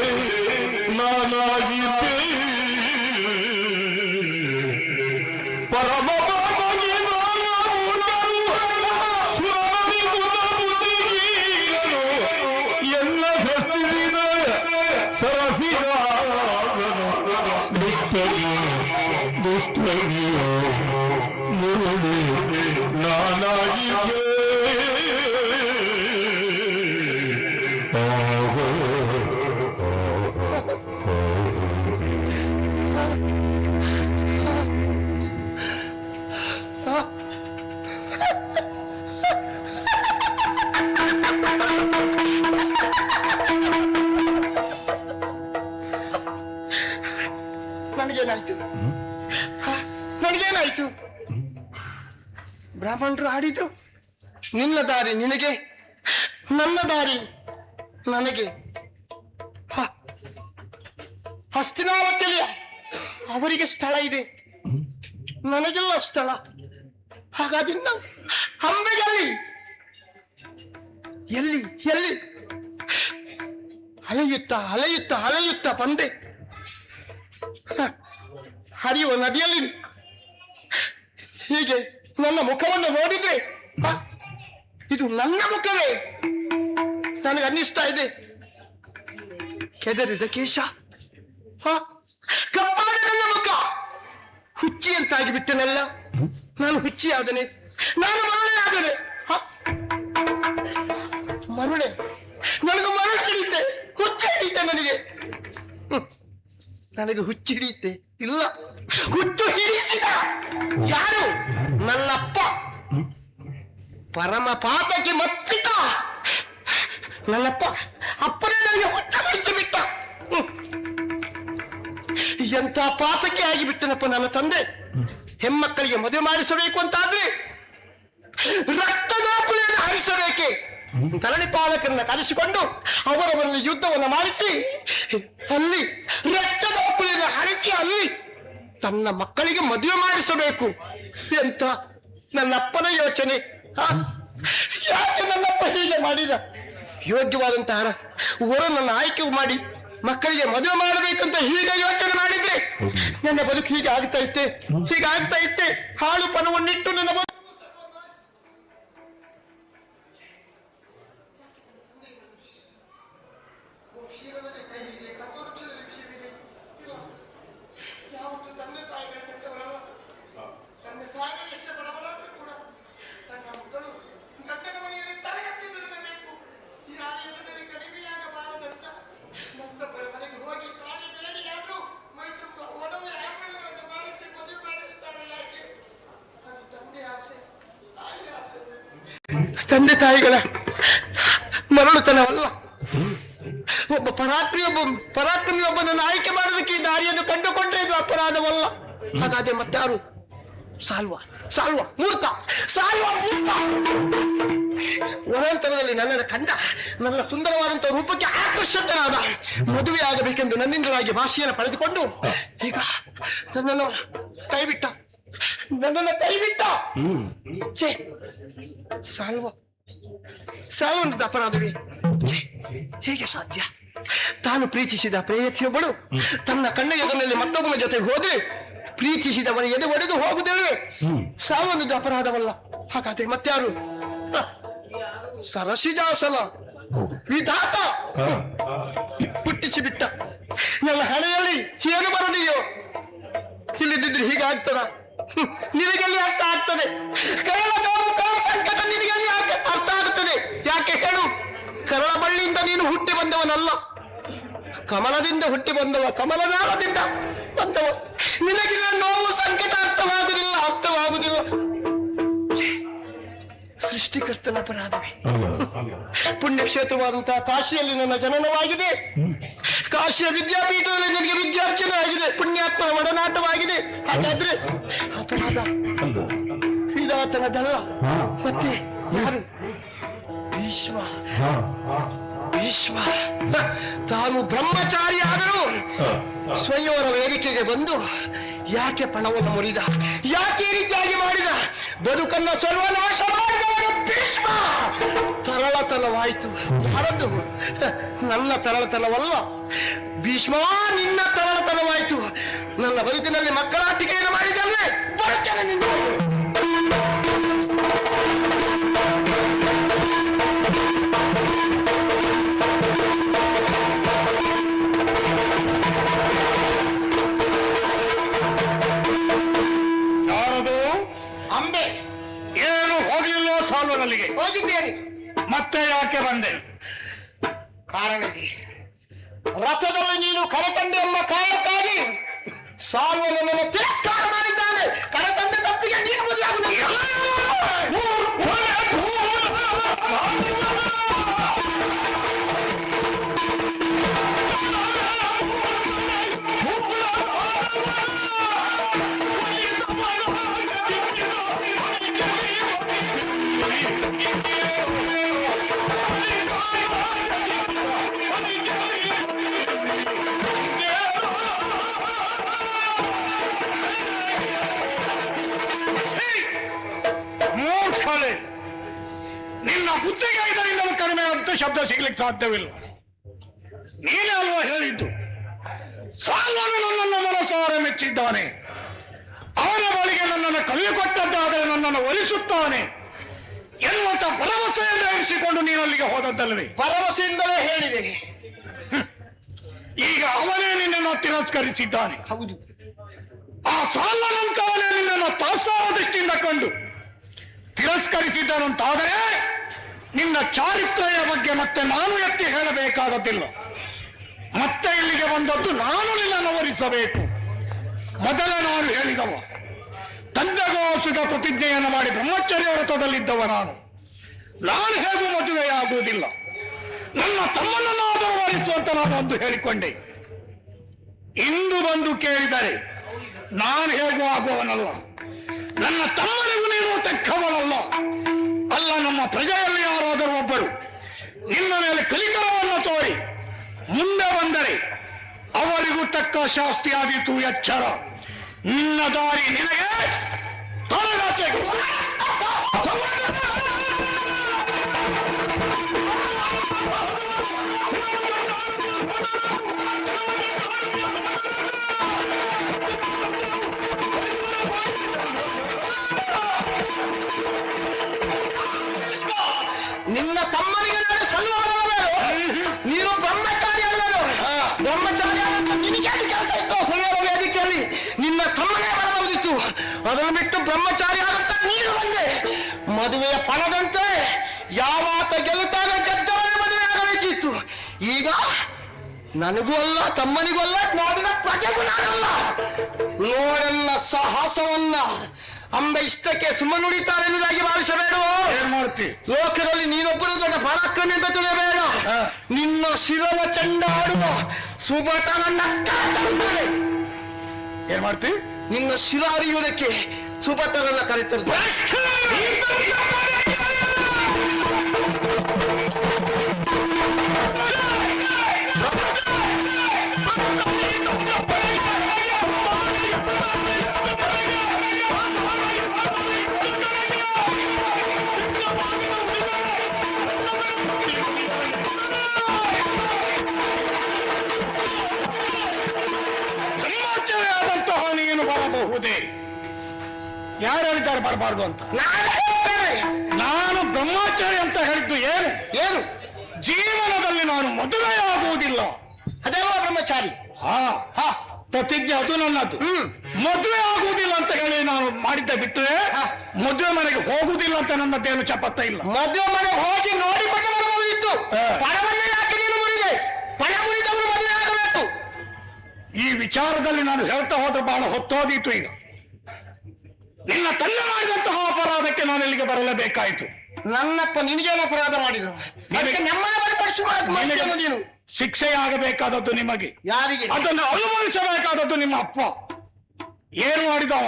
ನಾನಾಗಿದ್ದೆ ಪರಮ ಎಲ್ಲ ಸೃಷ್ಟಿಸಿದ ಸರಸಿದ ದುಷ್ಟಗಿಯೋ ಮುರುಳಿ ನಾನಾಗಿದ್ದೆ ನನಗೇನಾಯ್ತು ನನಗೇನಾಯ್ತು? ಬ್ರಾಹ್ಮಣರು ಆಡಿದ್ರು ನಿನ್ನ ದಾರಿ ನಿನಗೆ, ನನ್ನ ದಾರಿ ನನಗೆ. ಹಸ್ತಿನಾವತಿಯ ಅವರಿಗೆ ಸ್ಥಳ ಇದೆ, ನನಗೆಲ್ಲ ಸ್ಥಳ. ಹಾಗಾದ್ರೆ ನಾವು ಅಂಬೆಗಲ್ಲಿ ಎಲ್ಲಿ ಎಲ್ಲಿ ಅಲೆಯುತ್ತಾ ಅಲೆಯುತ್ತಾ ಅಲೆಯುತ್ತಾ ಬಂದೆ. ಹರಿಯುವ ನದಿಯಲ್ಲಿ ಹೀಗೆ ನನ್ನ ಮುಖವನ್ನು ನೋಡಿದ್ರೆ ಇದು ನನ್ನ ಮುಖವೇ ನನಗೆ ಅನ್ನಿಸ್ತಾ ಇದೆ. ಕೆದರಿದ ಕೇಶ, ಕಪ್ಪಾದ ನನ್ನ ಮುಖ, ಹುಚ್ಚಿ ಅಂತಾಗಿ ಬಿಟ್ಟನಲ್ಲ. ನಾನು ಹುಚ್ಚಿ ಆದನೆ, ನಾನು ಮರಳೆ ಆದನೆ. ಮರಳೆ ನನಗೆ ಮರಳು ಹಿಡಿತೆ, ಹುಚ್ಚಿ ಹಿಡಿತೆ ನನಗೆ. ನನಗೆ ಹುಚ್ಚು ಹಿಡಿಯುತ್ತೆ ಇಲ್ಲ, ಹುಚ್ಚು ಹಿಡಿಸಿದ ಯಾರು? ನನ್ನಪ್ಪ. ಪರಮ ಪಾತಕ್ಕೆ ಮತ್ತಿದ್ದ ನನ್ನಪ್ಪ. ಅಪ್ಪನೇ ನನಗೆ ಹುಚ್ಚು ಬಿಡಿಸಿಬಿಟ್ಟ. ಎಂಥ ಪಾತಕ್ಕೆ ಆಗಿಬಿಟ್ಟನಪ್ಪ ನನ್ನ ತಂದೆ. ಹೆಮ್ಮಕ್ಕಳಿಗೆ ಮದುವೆ ಮಾಡಿಸಬೇಕು ಅಂತಾದ್ರೆ ರಕ್ತದಾಪುಳಿಯನ್ನು ಹರಿಸಬೇಕೆ? ಧರಣಿ ಪಾಲಕರನ್ನ ಕರೆಸಿಕೊಂಡು ಅವರವರಲ್ಲಿ ಯುದ್ಧವನ್ನು ಮಾಡಿಸಿ ಅಲ್ಲಿ ರಕ್ತದಾಪುಳಿಯನ್ನು ಹರಿಸಿ ಅಲ್ಲಿ ತನ್ನ ಮಕ್ಕಳಿಗೆ ಮದುವೆ ಮಾಡಿಸಬೇಕು ಎಂತ ನನ್ನಪ್ಪನ ಯೋಚನೆ. ಯಾಕೆ ನನ್ನಪ್ಪ ಹೀಗೆ ಮಾಡಿದ? ಯೋಗ್ಯವಾದಂತಹ ವರನನ್ನು ಆಯ್ಕೆ ಮಾಡಿ ಮಕ್ಕಳಿಗೆ ಮದುವೆ ಮಾಡಬೇಕಂತ ಹೀಗೆ ಯೋಚನೆ ಮಾಡಿದ್ರೆ ನನ್ನ ಬದುಕು ಹೀಗೆ ಆಗ್ತಾ ಇತ್ತೆ. ಹಾಳು ಪಣವನ್ನಿಟ್ಟು ನನ್ನ ಬದುಕು ತಂದೆ ತಾಯಿಗಳ ಮರಳುತನವಲ್ಲ. ಒಬ್ಬ ಪರಾಕ್ರಮಿ ಒಬ್ಬನನ್ನು ಆಯ್ಕೆ ಮಾಡೋದಕ್ಕೆ ಈ ದಾರಿಯನ್ನು ಕಂಡುಕೊಂಡ್ರೆ ಇದು ಅಪರಾಧವಲ್ಲ. ಹಾಗಾದ್ರೆ ಮತ್ತಾರು? ಸಾಲ್ವ ಮೂರ್ಖ. ವನಾಂತರದಲ್ಲಿ ನನ್ನನ್ನು ಕಂಡ, ನನ್ನ ಸುಂದರವಾದಂತಹ ರೂಪಕ್ಕೆ ಆಕರ್ಷಿತನಾದ. ಮದುವೆ ಆಗಬೇಕೆಂದು ನನ್ನಿಂದಲಾಗಿ ಭಾಷೆಯನ್ನು ಪಡೆದುಕೊಂಡು ಈಗ ನನ್ನನ್ನು ಕೈಬಿಟ್ಟ. ಛೇ, ಸಾಲ್ವನದ ಅಪರಾಧವೇ? ಹೇಗೆ ಸಾಧ್ಯ? ತಾನು ಪ್ರೀತಿಸಿದ ಪ್ರೇಯಸಿಯೊಬ್ಬಳು ತನ್ನ ಕಣ್ಣ ಎದುರಿನಲ್ಲಿ ಮತ್ತೊಬ್ಬನ ಜೊತೆಗೆ ಹೋದ್ರೆ ಪ್ರೀತಿಸಿದವನ ಎದೆ ಒಡೆದು ಹೋಗುವುದಿಲ್ಲವೇ? ಸಾವನ್ನದು ಅಪರಾಧವಲ್ಲ. ಹಾಗಾದ್ರೆ ಮತ್ಯಾರು? ಸರಸಿದಾಸನ ವಿಧಾತ ಹುಟ್ಟಿಸಿ ಬಿಟ್ಟ. ನನ್ನ ಹಣೆಯಲ್ಲಿ ಏನು ಬರದೆಯೋ ಇಲ್ಲದಿದ್ರೆ ಹೀಗಾಗ್ತದ? ನಿನಗೆಲ್ಲಿ ಅರ್ಥ ಆಗ್ತದೆ? ಸಂಕಟ ನಿನಗೆಲ್ಲಿ ಅರ್ಥ ಆಗ್ತದೆ? ಯಾಕೆ ಹೇಳು? ಕರಳ ಬಳ್ಳಿಯಿಂದ ನೀನು ಹುಟ್ಟಿ ಬಂದವನಲ್ಲ, ಕಮಲದಿಂದ ಹುಟ್ಟಿ ಬಂದವ, ಕಮಲನಾಳದಿಂದ ಬಂದವ. ನಿನಗಿನ ನೋವು ಸಂಕಟ ಅರ್ಥವಾಗುವುದಿಲ್ಲ. ಸೃಷ್ಟಿಕರ್ತನ ಅಪರಾಧವೇ? ಪುಣ್ಯಕ್ಷೇತ್ರವಾದಂತಹ ಕಾಶಿಯಲ್ಲಿ ನನ್ನ ಜನನವಾಗಿದೆ. ಕಾಶಿಯ ವಿದ್ಯಾಪೀಠದಲ್ಲಿ ನನಗೆ ವಿದ್ಯಾರ್ಜನೆ ಆಗಿದೆ. ಪುಣ್ಯಾತ್ಮನ ಒಡನಾಟವಾಗಿದೆ. ಹಾಗಾದ್ರೆ ಅಪರಾಧ ವಿಧಾತನದಲ್ಲ. ಮತ್ತೆ ಯಾರು? ಭೀಷ್ಮ. ಭೀಷ್ಮ ತಾನು ಬ್ರಹ್ಮಚಾರಿ ಆದರೂ ಸ್ವಯಂವರ ವೇದಿಕೆಗೆ ಬಂದು ಯಾಕೆ ಪಣವನ್ನು ಮುರಿದ, ಯಾಕೆ ಈ ರೀತಿಯಾಗಿ ಮಾಡಿದ, ಬದುಕನ್ನ ಸರ್ವನಾಶ ಮಾಡಿದವನು ಭೀಷ್ಮ. ತರಳತನವಾಯಿತು. ಯಾರದ್ದು? ನನ್ನ ತರಳತನವಲ್ಲ ಭೀಷ್ಮ, ನಿನ್ನ ತರಳತನವಾಯಿತು. ನನ್ನ ಬದುಕಿನಲ್ಲಿ ಮಕ್ಕಳಾಟಿಕೆಯನ್ನು ಮಾಡಿದಲ್ವೇ, ಬರುತ್ತೇನೆ ನಿನ್ನ. ಅಂಬೆ ಏನು ಹೋಗ್ಲಿಲ್ವೋ ಸಾಲ್ವನಲ್ಲಿಗೆ? ಹೋಗಿದ್ದೇನೆ. ಮತ್ತೆ ಯಾಕೆ ಬಂದೆ? ಕಾರಣ ಇದೆ. ರಥದಲ್ಲಿ ನೀನು ಕರೆತಂದೆ ಎಂಬ ಕಾರಣಕ್ಕಾಗಿ ಸಾಲ್ವನನ್ನು ತಿರಸ್ಕಾರ ಮಾಡಿದ್ದಾನೆ. ಕರೆತಂದ ತಪ್ಪಿಗೆ ನೀನು ಬದಲಾಗುವುದಿಲ್ಲ. ಮೂರ್ಖಳೆ, ನಿನ್ನ ಬುದ್ಧಿಗೆ ಇದರಿಂದಲೂ ಕಡಿಮೆ ಅಂತ ಶಬ್ದ ಸಿಗ್ಲಿಕ್ಕೆ ಸಾಧ್ಯವಿಲ್ಲ. ನೀನೇ ಅಲ್ವಾ ಹೇಳಿದ್ದು, ಸಾಲ್ವನು ನನ್ನನ್ನು ಮನಸಾರ ಮೆಚ್ಚಿದ್ದಾನೆ, ಅವನ ಬಳಿಗೆ ನನ್ನನ್ನು ಕಳುಹಿಕೊಟ್ಟದ್ದಾದರೆ ನನ್ನನ್ನು ಒಲಿಸುತ್ತಾನೆ ಎನ್ನುವಂತ ಭರವಸೆಯನ್ನು ಇರಿಸಿಕೊಂಡು ನೀನಲ್ಲಿಗೆ ಹೋದದ್ದಲ್ಲವೇ? ಭರವಸೆಯಿಂದಲೇ ಹೇಳಿದ್ದೇನೆ. ಈಗ ಅವನೇ ನಿನ್ನನ್ನು ತಿರಸ್ಕರಿಸಿದ್ದಾನೆ. ಹೌದು. ಆ ಸಾಲ್ವನಂತವನೇ ನಿನ್ನನ್ನು ತಾತ್ಸಾರ ದೃಷ್ಟಿಯಿಂದ ಕಂಡು ತಿರಸ್ಕರಿಸಿದ್ದಾನಂತಾದರೆ ನಿನ್ನ ಚಾರಿತ್ರ್ಯ ಬಗ್ಗೆ ಮತ್ತೆ ನಾನು ಎತ್ತಿ ಹೇಳಬೇಕಾದದ್ದಿಲ್ಲ. ಮತ್ತೆ ಇಲ್ಲಿಗೆ ಬಂದದ್ದು ನಾನು ನಿನ್ನನ್ನು ವರಿಸಬೇಕು. ಮೊದಲೇ ನಾನು ಹೇಳಿದವ, ತಂದೆಗೋಸುಗ ಪ್ರತಿಜ್ಞೆಯನ್ನು ಮಾಡಿ ಬ್ರಹ್ಮಚರ್ಯ ವ್ರತದಲ್ಲಿದ್ದವ ನಾನು ಹೇಗೂ ಮದುವೆಯಾಗುವುದಿಲ್ಲ. ನನ್ನ ತಮ್ಮನನ್ನಾದರೂ ವರಿಸುವಂತ ನಾನು ಒಂದು ಹೇಳಿಕೊಂಡೆ. ಇಂದು ಬಂದು ಕೇಳಿದರೆ ನಾನು ಹೇಗೂ ಆಗುವವನಲ್ಲ, ನನ್ನ ತಮ್ಮನಿಗೂ ನೀನು ತಕ್ಕವನಲ್ಲ. ಅಲ್ಲ, ನಮ್ಮ ಪ್ರಜೆಯಲ್ಲಿ ಯಾರಾದರೂ ಒಬ್ಬರು ನಿನ್ನ ಮೇಲೆ ಕಲಿಕರವನ್ನು ತೋರಿ ಮುಂದೆ ಬಂದರೆ ಅವರಿಗೂ ತಕ್ಕ ಶಾಸ್ತಿ ಆದೀತು. ಎಚ್ಚರ, ನಿನ್ನ ದಾರಿ ನಿನಗೆ ತೊಲಗಾಚೆಗೆ. ನಿನ್ನ ತಮ್ಮನಿಗೆ ನಾನು ಸಲ್ಲುವವನು. ನೀನು ಬ್ರಹ್ಮಚಾರಿ ಅಲ್ಲವೋ? ಬ್ರಹ್ಮಚಾರಿ ಅಂತ ನಿನಗೆ ಕೆಲಸ ಇತ್ತು ಸುಳ್ಳು ವೇದಿಕೆಯಲ್ಲಿ. ನಿನ್ನ ತಮ್ಮನೇ ಬರಬಹುದಿತ್ತು, ಅದನ್ನು ಬಿಟ್ಟು ಬ್ರಹ್ಮಚಾರಿ ಆಗಂತ ನೀನು ಬಂದೆ. ಮದುವೆಯ ಪಣದಂತೆ ಯಾವಾತ ಗೆಲ್ಲುತ್ತಾಗ ಗೆದ್ದವನೇ ಮದುವೆ ಆಗಬೇಕಿತ್ತು. ಈಗ ನನಗೂ ಅಲ್ಲ, ತಮ್ಮನಿಗೂ ಅಲ್ಲ, ನಾಡಿನ ಪ್ರಜೆಗೂ ನಾನಲ್ಲ. ನೋಡನ್ನ ಸಾಹಸವನ್ನ ಅಂಬೆ ಇಷ್ಟಕ್ಕೆ ಸುಮ್ಮನೆ ನುಡಿತಾಳೆ ಎನ್ನುವುದಾಗಿ ಭಾವಿಸಬೇಡ. ಏನ್ ಮಾಡ್ತಿ? ಲೋಕದಲ್ಲಿ ನೀನೊಬ್ಬರು ದೊಡ್ಡ ಪರಾಕ್ರಮಿ ಅಂತ ತಿಳಿಯಬೇಡ. ನಿನ್ನ ಶಿರವ ಚೆಂಡಾಡುವ ಸುಭಟನನ್ನ ಕರೆತರುತ್ತದೆ. ಏನ್ ಮಾಡ್ತಿ? ನಿನ್ನ ಶಿರ ಅರಿಯುವುದಕ್ಕೆ ಸುಭಟನನ್ನ ಕರೆತರುತ್ತದೆ. ಬ್ರಹ್ಮಚಾರಿ ಆದಂತಹ ನೀನು ಬರಬಹುದೇ? ಯಾರು ಹೇಳಿದ್ದಾರೆ ಬರಬಾರ್ದು ಅಂತ? ನಾನು ಬ್ರಹ್ಮಚಾರಿ ಅಂತ ಹೇಳಿದ್ದು ಏನು? ಏನು? ಜೀವನದಲ್ಲಿ ನಾನು ಮದುವೆಯಾಗುವುದಿಲ್ಲ. ಅದೆಲ್ಲ ಬ್ರಹ್ಮಚಾರಿ. ಪ್ರತಿಜ್ಞೆ ಅದು ನನ್ನದು. ಮದುವೆ ಆಗುವುದಿಲ್ಲ ಅಂತ ಹೇಳಿ ನಾನು ಮಾಡಿದ್ದೆ ಬಿಟ್ಟರೆ ಮದುವೆ ಮನೆಗೆ ಹೋಗುವುದಿಲ್ಲ ಅಂತ ನನ್ನದೇನು ಚಪತ್ತ ಇಲ್ಲ. ಮದುವೆ ಮನೆ ಹೋಗಿ ನೋಡಿಕೊಂಡು ಬರಬಹುದಿತ್ತು. ಪಣವನ್ನೇ ಯಾಕೆ ನೀನು ಮುರಿದೆ? ಪಣ ಮುರಿದವರು ಮದುವೆ ಆಗಬೇಕು. ಈ ವಿಚಾರದಲ್ಲಿ ನಾನು ಹೇಳ್ತಾ ಹೋದ್ರೆ ಬಹಳ ಹೊತ್ತೋದೀತು. ಈಗ ನಿನ್ನ ತಂದೆ ಮಾಡಿದಂತಹ ಅಪರಾಧಕ್ಕೆ ನಾನು ಇಲ್ಲಿಗೆ ಬರಲೇಬೇಕಾಯಿತು. ನನ್ನಪ್ಪ ನಿನಗೇನು ಅಪರಾಧ ಮಾಡಿದ್ರು? ಅದಕ್ಕೆ ನಮ್ಮನ್ನ ಬಲಪಡಿಸುವ ನೀನು. ಶಿಕ್ಷೆ ಆಗಬೇಕಾದದ್ದು ನಿಮಗೆ. ಯಾರಿಗೆ? ಅದನ್ನು ಅನುಭವಿಸಬೇಕಾದದ್ದು ನಿಮ್ಮ ಅಪ್ಪ. ಏನು ಮಾಡಿದವ?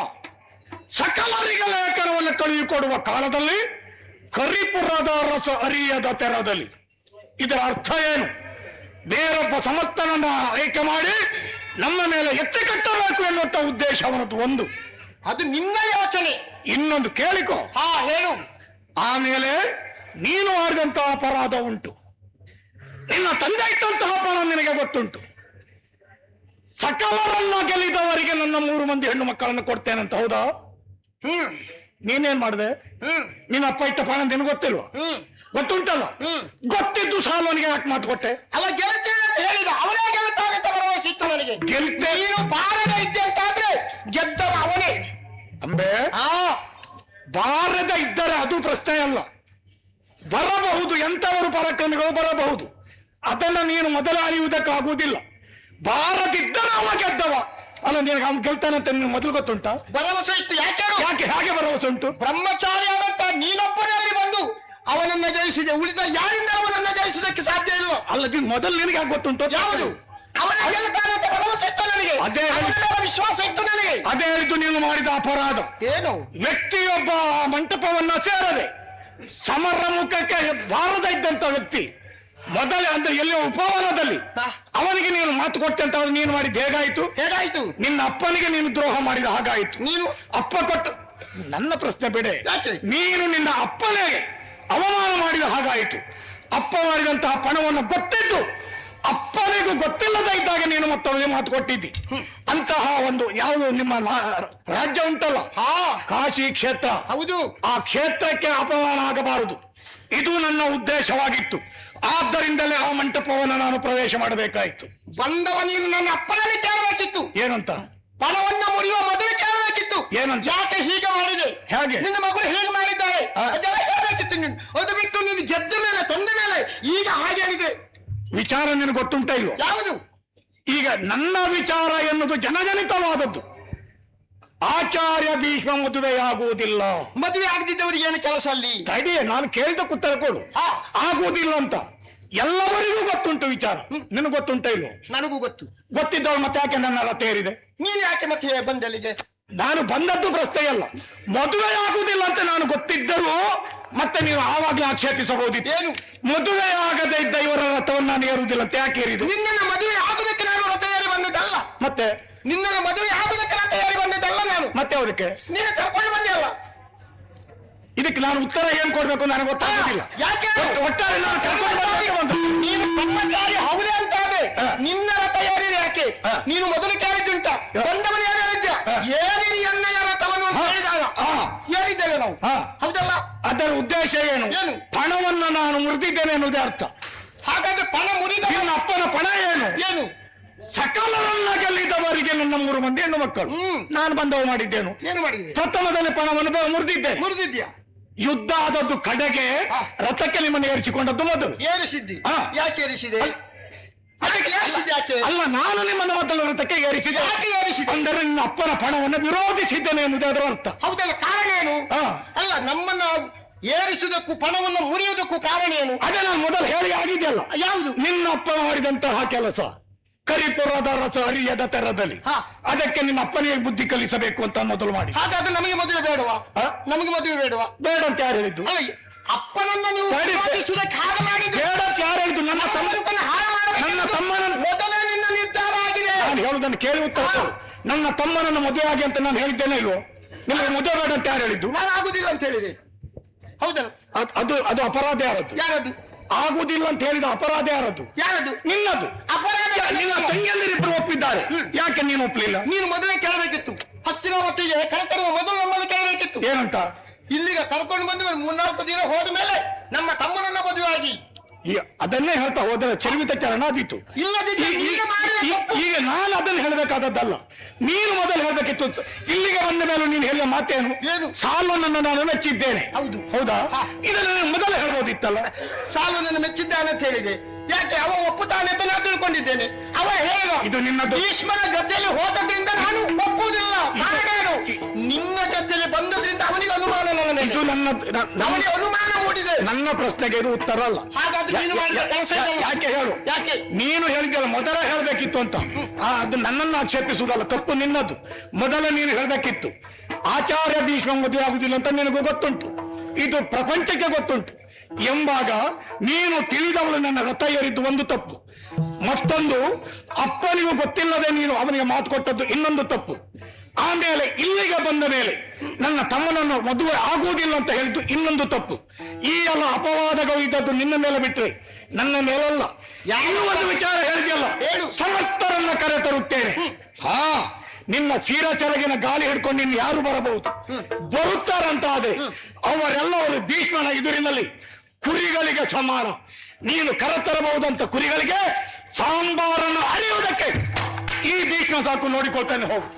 ಸಕಲರಿಗೆ ಲೇಖನವನ್ನು ಕಳುಹಿಕೊಡುವ ಕಾಲದಲ್ಲಿ ಕರಿಪುರದ ರಸ ಅರಿಯದ ತೆರದಲ್ಲಿ ಇದರ ಅರ್ಥ ಏನು? ಬೇರೊಬ್ಬ ಸಮರ್ಥನನ್ನ ಆಯ್ಕೆ ಮಾಡಿ ನಮ್ಮ ಮೇಲೆ ಎತ್ತಿ ಕಟ್ಟಬೇಕು ಎನ್ನುವಂತ ಉದ್ದೇಶ ಅವನದ್ದು ಒಂದು. ಅದು ನಿನ್ನ ಯೋಚನೆ. ಇನ್ನೊಂದು ಕೇಳಿಕೋ. ಹಾ, ಹೇಳು. ಆಮೇಲೆ ನೀನು ಮಾಡಿದಂತಹ ಅಪರಾಧ ಉಂಟು. ನಿನ್ನ ತಂದೆ ಇಟ್ಟಂತಹ ಪಣ ನಿನಗೆ ಗೊತ್ತುಂಟು. ಸಕಲರನ್ನ ಗೆಲ್ಲಿದವರಿಗೆ ನನ್ನ 3 ಮಂದಿ ಹೆಣ್ಣು ಮಕ್ಕಳನ್ನು ಕೊಡ್ತೇನಂತ, ಹೌದಾ? ನೀನೇನ್ ಮಾಡಿದೆ? ನಿನ್ನ ಅಪ್ಪ ಇಟ್ಟ ಪಣ ನಿನಗೆ ಗೊತ್ತಿಲ್ವಾ? ಗೊತ್ತುಂಟಲ್ಲ. ಗೊತ್ತಿದ್ದು ಸಾಲವನಿಗೆ ಯಾಕೆ ಮಾತು ಕೊಟ್ಟೆ? ಅವ ಗೆಲ್ತೇನೆ ಅಂತ ಹೇಳಿದ, ಅವನೇ ಗೆಲ್ತಾಗಂತ ಭರವಸೆ ಇತ್ತು ನನಗೆ. ಗೆಲ್ತೆ ನೀನು ಬಾರದ ಇದ್ದೆ ಅಂತಾದ್ರೆ ಗೆದ್ದವ ಅವನೇ. ಅಂಬೆ, ಬಾರದ ಇದ್ದರೆ ಅದು ಪ್ರಶ್ನೆ ಅಲ್ಲ. ಬರಬಹುದು, ಎಂತವರು ಪರಾಕ್ರಮಿಗಳು ಬರಬಹುದು. ಅದನ್ನ ನೀನು ಮೊದಲ ಅರಿಯುವುದಕ್ಕಾಗುವುದಿಲ್ಲ. ಬಾರದಿದ್ದರೆ ಅವ ಗೆದ್ದವ ಅಲ್ಲ. ನಿನಗೆ ಅವ್ನು ಗೆಲ್ತಾನಂತ ನಿನ್ಗೆ ಮೊದಲು ಗೊತ್ತುಂಟಾ? ಭರವಸೆ ಇತ್ತು. ಯಾಕೆ ಹೇಗೆ ಭರವಸೆ ಉಂಟು? ಬ್ರಹ್ಮಚಾರಿ ಆದಂತ ನೀನೊಬ್ಬನೇ ಅಲ್ಲಿ ಬಂದು ಅವನನ್ನ ಜಯಿಸಿದೆ. ಉಳಿದ ಯಾರಿಂದ ಅವನನ್ನ ಜಯಿಸುವುದಕ್ಕೆ ಸಾಧ್ಯ ಇಲ್ಲ. ಅಲ್ಲ, ಮೊದಲು ನಿನಗೆ ಯಾಕೆ ಗೊತ್ತುಂಟು? ಯಾವುದು? ಅವನ ಗೆಲ್ತಾನಂತ ಭರವಸೆ ಇತ್ತು ನನಗೆ. ಅದೇ ವಿಶ್ವಾಸ ಇತ್ತು ನನಗೆ. ಅದೇ ಹೇಳಿದ್ದು ನೀನು ಮಾಡಿದ ಅಪರಾಧ. ಏನು? ವ್ಯಕ್ತಿಯೊಬ್ಬ ಮಂಟಪವನ್ನ ಸೇರದೆ ಸಮರ ಮುಖಕ್ಕೆ ಬಾರದ ಇದ್ದಂತ ವ್ಯಕ್ತಿ ಮೊದಲೇ ಅಂದ್ರೆ ಎಲ್ಲಿಯೋ ಉಪವನದಲ್ಲಿ ಅವನಿಗೆ ನೀನು ಮಾತು ಕೊಟ್ಟೆ ಅಂತ ನೀನು ಮಾಡಿದ್ದು ಹೇಗಾಯ್ತು? ನಿನ್ನ ಅಪ್ಪನಿಗೆ ನೀನು ದ್ರೋಹ ಮಾಡಿದ ಹಾಗಾಯ್ತು. ನೀನು ಅಪ್ಪ ಕೊಟ್ಟ. ನನ್ನ ಪ್ರಶ್ನೆ ಬಿಡೆ. ನೀನು ನಿನ್ನ ಅಪ್ಪನೇ ಅವಮಾನ ಮಾಡಿದ ಹಾಗಾಯಿತು. ಅಪ್ಪ ಮಾಡಿದಂತಹ ಪಣವನ್ನು ಗೊತ್ತಿದ್ದು ಅಪ್ಪನಿಗೂ ಗೊತ್ತಿಲ್ಲದ ಇದ್ದಾಗ ನೀನು ಮತ್ತವರಿಗೆ ಮಾತು ಕೊಟ್ಟಿದ್ದಿ. ಅಂತಹ ಒಂದು ಯಾವುದು ನಿಮ್ಮ ರಾಜ್ಯ ಉಂಟಲ್ಲ, ಕಾಶಿ ಕ್ಷೇತ್ರ. ಹೌದು. ಆ ಕ್ಷೇತ್ರಕ್ಕೆ ಅಪಮಾನ ಆಗಬಾರದು, ಇದು ನನ್ನ ಉದ್ದೇಶವಾಗಿತ್ತು. ಆದ್ದರಿಂದಲೇ ಆ ಮಂಟಪವನ್ನು ನಾನು ಪ್ರವೇಶ ಮಾಡಬೇಕಾಯಿತು. ಬಂದವ ನೀನು ನನ್ನ ಅಪ್ಪನಲ್ಲಿ ಕೇಳಬೇಕಿತ್ತು. ಏನಂತ? ಪಣವನ್ನ ಮುರಿಯುವ ಮೊದಲು ಕೇಳಬೇಕಿತ್ತು. ಏನಂತ? ಯಾಕೆ ಹೀಗೆ ಮಾಡಿದೆ? ಹೇಗೆ? ನಿನ್ನ ಮಗಳು ಹೇಗೆ ಮಾಡಿದ್ದಾರೆ ಅದೆಲ್ಲ ಹೇಳಬೇಕಿತ್ತು ನೀನು. ಅದು ಬಿಟ್ಟು ನೀನು ಗೆದ್ದ ಮೇಲೆ ತಂದ ಮೇಲೆ ಈಗ ಹಾಗೆ ಹೇಳಿದೆ. ವಿಚಾರ ನಿನಗೆ ಗೊತ್ತುಂಟ ಇಲ್ವೋ? ಯಾವುದು? ಈಗ ನನ್ನ ವಿಚಾರ ಎನ್ನುವುದು ಜನಜನಿತವಾದದ್ದು. ಆಚಾರ್ಯ ಭೀಷ್ಮ ಮದುವೆಯಾಗುವುದಿಲ್ಲ. ಮದುವೆ ಆಗದಿದ್ದವರಿಗೆ ಏನು ಕೆಲಸ ಅಲ್ಲಿ? ತಡಿ, ನಾನು ಕೇಳಿದ ಉತ್ತರ ಕೊಡು. ಆಗುವುದಿಲ್ಲ ಅಂತ ಎಲ್ಲವರಿಗೂ ಗೊತ್ತುಂಟು ವಿಚಾರ. ನಿನಗೆ ಗೊತ್ತುಂಟ ಇಲ್ವೋ? ನನಗೂ ಗೊತ್ತು. ಗೊತ್ತಿದ್ದವಳು ಮತ್ತೆ ಯಾಕೆ ನನ್ನ ರಥ ಏರಿದೆ? ನೀನು ಯಾಕೆ ಮತ್ತೆ ಬಂದಲ್ಲಿಗೆ? ನಾನು ಬಂದದ್ದು ಪ್ರಶ್ನೆಯಲ್ಲ. ಮದುವೆ ಆಗುವುದಿಲ್ಲ ಅಂತ ನಾನು ಗೊತ್ತಿದ್ದರೂ ಮತ್ತೆ ನೀವು ಆವಾಗಲೇ ಆಕ್ಷೇಪಿಸಬಹುದಿತ್ತು. ಏನು? ಮದುವೆ ಆಗದೆ ಇದ್ದ ಇವರ ರಥವನ್ನು ನಾನು ಏರುವುದಿಲ್ಲ ಅಂತ ಯಾಕೆ ಏರಿದೆ? ನಿನ್ನ ಮದುವೆ ಆಗುದಕ್ಕೆ ನಾನು ರಥ ಏರಿ ಬಂದದ್ದಲ್ಲ. ಮತ್ತೆ ನಿನ್ನ ಮದುವೆ ಆಗುದಕ್ಕೆ ರಥ ಏರಿ ಬಂದದ್ದಲ್ಲ ನಾನು. ಮತ್ತೆ ಅದಕ್ಕೆ ನೀನು ಕರ್ಕೊಂಡು ಬಂದೆ ಅಲ್ಲ. ಇದಕ್ಕೆ ನಾನು ಉತ್ತರ ಏನ್ ಕೊಡ್ಬೇಕು ನನಗೆ ಗೊತ್ತಾಗುದಿಲ್ಲ. ಯಾಕೆ? ಒಟ್ಟಾರೆ ನಾನು ಕರ್ಕೊಂಡು ಬಂದ. ನೀನು ಬ್ರಹ್ಮಚಾರಿ ಹೌದೇ ಅಂತಾದ್ರೆ ನಿನ್ನ ರಥ ಏರಿದೆ ಯಾಕೆ? ನೀನು ಮೊದಲು ಕೇಳಿದ್ದುಂಟ, ಬಂದವನು ಯಾರು ಹೇಳಿದ್ದ? ಏರಿರಿ ಎಣ್ಣೆಯ ರಥವನ್ನು ಅಂತ ಹೇಳಿದಾಗ ಏರಿದ್ದೇವೆ ನಾವು, ಹೌದಲ್ಲ? ಅದರ ಉದ್ದೇಶ ಏನು? ಪಣವನ್ನು ನಾನು ಮುರಿದಿದ್ದೇನೆ ಅನ್ನೋದೇ ಅರ್ಥ. ಹಾಗಾದ್ರೆ ಪಣ ಮುರಿದ ನಿನ್ನ ಅಪ್ಪನ ಪಣ ಏನು? ಏನು? ಸಕಲರನ್ನ ಗೆಲ್ಲಿದವರಿಗೆ ನನ್ನ 3 ಮಂದಿ ಹೆಣ್ಣು ಮಕ್ಕಳು. ನಾನು ಬಂದವ ಮಾಡಿದ್ದೇನು? ಏನು ಮಾಡಿದೆ? ಪ್ರಥಮದಲ್ಲಿ ಪಣವನ್ನು ಮುರಿದಿದ್ದೆ. ಯುದ್ಧ ಆದದ್ದು ಕಡೆಗೆ ರಥಕ್ಕೆ ನಿಮ್ಮನ್ನು ಏರಿಸಿಕೊಂಡದ್ದು ಮೊದಲು. ಏರಿಸಿದ್ದಿ? ಯಾಕೆ ಏರಿಸಿದೆ? ಅಲ್ಲ, ನಾನು ನಿಮ್ಮನ್ನು ಮೊದಲು ರಥಕ್ಕೆ ಏರಿಸಿದೆ. ಯಾಕೆ ಏರಿಸಿದೆ? ಅಂದರೆ ನಿನ್ನ ಅಪ್ಪನ ಪಣವನ್ನು ವಿರೋಧಿಸಿದ್ದೇನೆ ಎನ್ನುವುದೇ ಅದರ ಅರ್ಥ. ಹೌದಲ್ಲ? ಕಾರಣ ಏನು? ಅಲ್ಲ, ನಮ್ಮನ್ನ ಏರಿಸುವುದಕ್ಕೂ ಪಣವನ್ನು ಮುರಿಯುವುದಕ್ಕೂ ಕಾರಣ ಏನು? ಅದೇ ನಾನು ಮೊದಲು ಹೇಳಿ ಆಗಿದೆಯಲ್ಲ. ಯಾವುದು? ನಿನ್ನ ಅಪ್ಪ ಮಾಡಿದಂತಹ ಕೆಲಸ ಕರಿಪುರದ ರಸ ಹರಿಯದ ತೆರದಲ್ಲಿ, ಅದಕ್ಕೆ ನಿಮ್ಮ ಅಪ್ಪನಿಗೆ ಬುದ್ಧಿ ಕಲಿಸಬೇಕು ಅಂತ ಮೊದಲು ಮಾಡಿ. ಹಾಗಾದ್ರೆ ನಮಗೆ ಮದುವೆ ಬೇಡವಾ? ನಮಗೆ ಮದುವೆ ಬೇಡವಾ? ಬೇಡ ಅಂತ ಯಾರು ಹೇಳಿದ್ದು? ಅಪ್ಪನನ್ನ ನೀವು ವಿರೋಧಿಸುವುದಕ್ಕೆ ಹಾಗೆ ಮಾಡಿದ್ದು. ಬೇಡ ಅಂತ ಯಾರು ಹೇಳಿದ್ದು? ನನ್ನ ತಮ್ಮನ ಮೊದಲೇ ನಿನ್ನ ನಿರ್ಧಾರ ಆಗಿದೆ. ನಾನು ಹೇಳುವುದನ್ನು ಕೇಳಿ ಉತ್ತರ ಕೊಡು. ನನ್ನ ತಮ್ಮನನ್ನು ಮದುವೆ ಆಗಿ ಅಂತ ನಾನು ಹೇಳಿದ್ದೇನೆ ಇಲ್ವೋ? ನಿಮಗೆ ಮದುವೆ ಬೇಡ ಅಂತ ಯಾರು ಹೇಳಿದ್ದು? ನಾನು ಆಗುದಿಲ್ಲ ಅಂತ ಹೇಳಿದೆ. ಹೌದಲ್ಲ? ಅದು ಅಪರಾಧ ಯಾರದ್ದು? ಯಾರದು? ಆಗುದಿಲ್ಲ ಅಂತ ಹೇಳಿದ ಅಪರಾಧ ಯಾರದ್ದು? ಯಾರದು? ನಿನ್ನದು. ಅಪರಾಧ ನಿನ್ನ ತಂಗಿಯಂದಿರಿಬ್ಬರು ಒಪ್ಪಿದ್ದಾರೆ, ಯಾಕೆ ನೀನು ಒಪ್ಪಲಿಲ್ಲ? ನೀನು ಮದುವೆ ಕೇಳಬೇಕಿತ್ತು. ಫಸ್ಟಿನ ಹೊತ್ತಿಗೆ ಕರೆತರುವ ಮೊದಲು ನಮ್ಮಲ್ಲಿ ಕೇಳಬೇಕಿತ್ತು. ಏನಂತ? ಇಲ್ಲಿಗೆ ಕರ್ಕೊಂಡು ಬಂದು 3-4 ದಿನ ಹೋದ ಮೇಲೆ ನಮ್ಮ ತಮ್ಮನನ್ನ ಮದುವೆ ಆಗಿ ಅದನ್ನೇ ಹೇಳ್ತಾ ಹೋದರೆ ಚರಿವಿತ ಚರಣ ಆದೀತು. ಈಗ ನಾನು ಅದನ್ನು ಹೇಳಬೇಕಾದದ್ದಲ್ಲ, ನೀನು ಮೊದಲು ಹೇಳಬೇಕಿತ್ತು. ಇಲ್ಲಿಗೆ ಬಂದ ಮೇಲೆ ನೀನು ಹೇಳಿದ ಮಾತೇನು? ಸಾಲ್ವನನ್ನು ನಾನು ಮೆಚ್ಚಿದ್ದೇನೆ. ಹೌದಾ? ಇದನ್ನು ಮೊದಲು ಹೇಳ್ಬೋದಿತ್ತಲ್ಲ. ಸಾಲ್ವನನ್ನು ಮೆಚ್ಚಿದ್ದಾನೆ ಅಂತ ಹೇಳಿದೆ. ಯಾಕೆ? ಅವ ಒಪ್ಪುತ್ತಾನೆ ಅಂತ ನಾನು ತಿಳ್ಕೊಂಡಿದ್ದೇನೆ. ಅವ ಹೇಳಿದ ಇದು ನಿನ್ನದು. ಭೀಷ್ಮನ ಜೊತೆಯಲ್ಲಿ ಹೋದದ್ರಿಂದ ನಾನು ಒಪ್ಪುವುದಿಲ್ಲ. ಕಾರಣ ಏನು? ನಿನ್ನ ಜೊತೆಯಲ್ಲಿ ಬಂದದ್ರಿಂದ ಅವನಿಗೆ ಅನುಮಾನ ನನ್ನ ಮೇಲೆ. ಇದು ಅವನಿಗೆ ಅನುಮಾನ ಮೂಡಿದೆ. ನನ್ನ ಪ್ರಶ್ನೆಗೆ ಇದು ಉತ್ತರ ಅಲ್ಲ. ಹಾಗಾದ್ರೆ ನೀನು ಮಾಡಿದ ಕೆಲಸ ಯಾಕೆ ಹೇಳು? ಯಾಕೆ? ನೀನು ಹೇಳಿದ್ದಲ್ಲ ಮೊದಲ ಹೇಳ್ಬೇಕಿತ್ತು ಅಂತ. ಅದು ನನ್ನನ್ನು ಆಕ್ಷೇಪಿಸುವುದಲ್ಲ, ತಪ್ಪು ನಿನ್ನದು. ಮೊದಲ ನೀನು ಹೇಳ್ಬೇಕಿತ್ತು ಆಚಾರ್ಯ ಭೀಷ್ಮ ಮದುವೆ ಆಗುದಿಲ್ಲ ಅಂತ ನಿನಗೂ ಗೊತ್ತುಂಟು, ಇದು ಪ್ರಪಂಚಕ್ಕೆ ಗೊತ್ತುಂಟು. ಎಂಬಾಗ ನೀನು ತಿಳಿದವಳು ನನ್ನ ರಥ ಏರಿದ್ದು ಒಂದು ತಪ್ಪು. ಮತ್ತೊಂದು, ಅಪ್ಪನಿಗೂ ಗೊತ್ತಿಲ್ಲದೆ ನೀನು ಅವನಿಗೆ ಮಾತು ಕೊಟ್ಟದ್ದು ಇನ್ನೊಂದು ತಪ್ಪು. ಆಮೇಲೆ ಇಲ್ಲಿಗೆ ಬಂದ ಮೇಲೆ ನನ್ನ ತಮ್ಮನನ್ನು ಮದುವೆ ಆಗುವುದಿಲ್ಲ ಅಂತ ಹೇಳಿದ್ದು ಇನ್ನೊಂದು ತಪ್ಪು. ಈ ಎಲ್ಲ ಅಪವಾದಗಳು ಇದ್ದದ್ದು ನಿನ್ನ ಮೇಲೆ ಬಿಟ್ರೆ ನನ್ನ ಮೇಲಲ್ಲ. ಇನ್ನೂ ಒಂದು ವಿಚಾರ ಹೇಳಿದೆಯಲ್ಲ, ಸಮರ್ಥರನ್ನ ಕರೆ ತರುತ್ತೇನೆ. ಹಾ, ನಿನ್ನ ಸೀರಾಚರಗಿನ ಗಾಳಿ ಹಿಡ್ಕೊಂಡು ಇನ್ನು ಯಾರು ಬರಬಹುದು? ಬರುತ್ತಾರಂತ ಆದ್ರೆ ಅವರೆಲ್ಲವರು ಭೀಷ್ಮನ ಎದುರಿನಲ್ಲಿ ಕುರಿಗಳಿಗೆ ಸಮಾನ. ನೀನು ಕರೆತರಬಹುದಂತ ಕುರಿಗಳಿಗೆ ಸಾಂಬಾರನ್ನು ಅರಿಯುವುದಕ್ಕೆ ಈ ಭೀಷ್ಮ ಸಾಕು. ನೋಡಿಕೊಳ್ತೇನೆ, ಹೋಗು.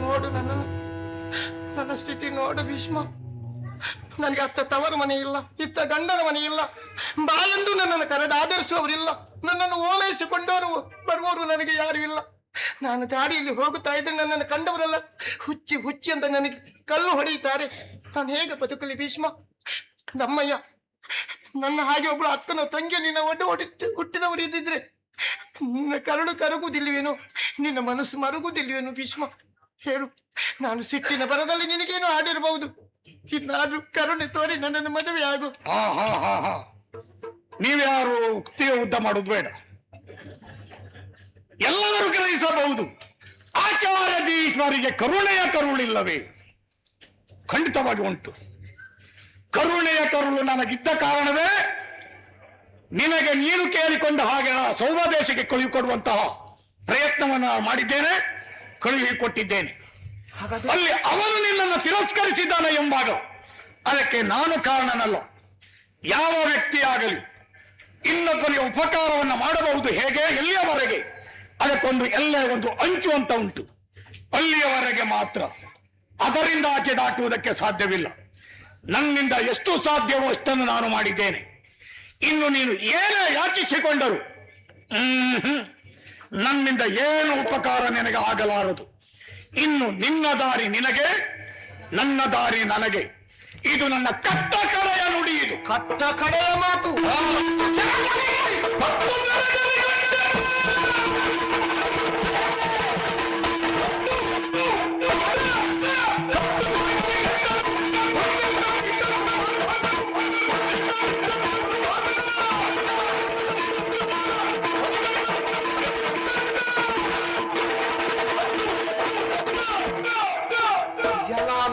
ನೋಡು ನನ್ನ ಸ್ಥಿತಿ ನೋಡು ಭೀಷ್ಮ. ನನಗೆ ಅತ್ತ ತವರ ಮನೆ ಇಲ್ಲ, ಇತ್ತ ಗಂಡನ ಮನೆ ಇಲ್ಲ. ಬಾಯೆಂದು ನನ್ನನ್ನು ಕರೆದು ಆಧರಿಸುವವರಿಲ್ಲ. ನನ್ನನ್ನು ಓಲೈಸಿಕೊಂಡವರು ಬರುವವರು ನನಗೆ ಯಾರು ಇಲ್ಲ. ನಾನು ದಾರಿಯಲ್ಲಿ ಹೋಗುತ್ತಾ ಇದ್ರೆ ನನ್ನನ್ನು ಕಂಡವರೆಲ್ಲ ಹುಚ್ಚಿ ಹುಚ್ಚಿ ಅಂತ ನನಗೆ ಕಲ್ಲು ಹೊಡೆಯುತ್ತಾರೆ. ನಾನು ಹೇಗೆ ಬದುಕಲಿ ಭೀಷ್ಮ? ನಮ್ಮಯ್ಯ, ನನ್ನ ಹಾಗೆ ಒಬ್ಬಳು ಅಕ್ಕನ ತಂಗಿ ನಿನ್ನ ಒಡ್ಡು ಹುಟ್ಟಿದವರು ಇದ್ದಿದ್ರೆ ನಿನ್ನ ಕರುಳು ಕರಗುವುದಿಲ್ವೇನು? ನಿನ್ನ ಮನಸ್ಸು ಮರುಗುವುದಿಲ್ವೇನು ಭೀಷ್ಮ? ಹೇಳು. ನಾನು ಸಿಟ್ಟಿನ ಬರದಲ್ಲಿ ನಿನಗೇನು ಆಡಿರಬಹುದು. ಇನ್ನಾದ್ರೂ ಕರುಣೆ ತೋರಿ ನನ್ನನ್ನು ಮದುವೆ ಆಗು. ನೀವ್ಯಾರು ಉಕ್ತಿಯ ಉದ್ದ ಮಾಡೋದು ಬೇಡ. ಎಲ್ಲರೂ ಗ್ರಹಿಸಬಹುದು, ಆಚಾರ್ಯ ಭೀಷ್ಮರಿಗೆ ಕರುಣೆಯ ಕರುಳಿಲ್ಲವೇ? ಖಂಡಿತವಾಗಿ ಉಂಟು. ಕರುಣೆಯ ಕರುಳು ನನಗಿದ್ದ ಕಾರಣವೇ ನಿನಗೆ ನೀನು ಕೇಳಿಕೊಂಡ ಹಾಗೆ ಸೌಭದೇಶಕ್ಕೆ ಕಳುಹಿಕೊಡುವಂತಹ ಪ್ರಯತ್ನವನ್ನು ಮಾಡಿದ್ದೇನೆ, ಕಳುಹಿಕೊಟ್ಟಿದ್ದೇನೆ. ಅಲ್ಲಿ ಅವನು ನಿನ್ನನ್ನು ತಿರಸ್ಕರಿಸಿದ್ದಾನೆ ಎಂಬಾಗ ಅದಕ್ಕೆ ನಾನು ಕಾರಣನಲ್ಲ. ಯಾವ ವ್ಯಕ್ತಿಯಾಗಲಿ ಇನ್ನೊಬ್ಬನಿಗೆ ಉಪಕಾರವನ್ನು ಮಾಡಬಹುದು. ಹೇಗೆ? ಎಲ್ಲಿಯವರೆಗೆ? ಅದಕ್ಕೊಂದು ಎಲ್ಲೇ ಒಂದು ಅಂಚು ಅಂತ ಉಂಟು. ಅಲ್ಲಿಯವರೆಗೆ ಮಾತ್ರ. ಅದರಿಂದ ಆಚೆ ದಾಟುವುದಕ್ಕೆ ಸಾಧ್ಯವಿಲ್ಲ. ನನ್ನಿಂದ ಎಷ್ಟು ಸಾಧ್ಯವೋ ಅಷ್ಟನ್ನು ನಾನು ಮಾಡಿದ್ದೇನೆ. ಇನ್ನು ನೀನು ಏನೇ ಯಾಚಿಸಿಕೊಂಡರು ನನ್ನಿಂದ ಏನು ಉಪಕಾರ ನಿನಗೆ ಆಗಲಾರದು. ಇನ್ನು ನಿನ್ನ ದಾರಿ ನಿನಗೆ, ನನ್ನ ದಾರಿ ನನಗೆ. ಇದು ನನ್ನ ಕಟ್ಟ ಕಡೆಯ ನುಡಿ. ಇದು ಕಟ್ಟ ಕಡೆಯ ಮಾತು.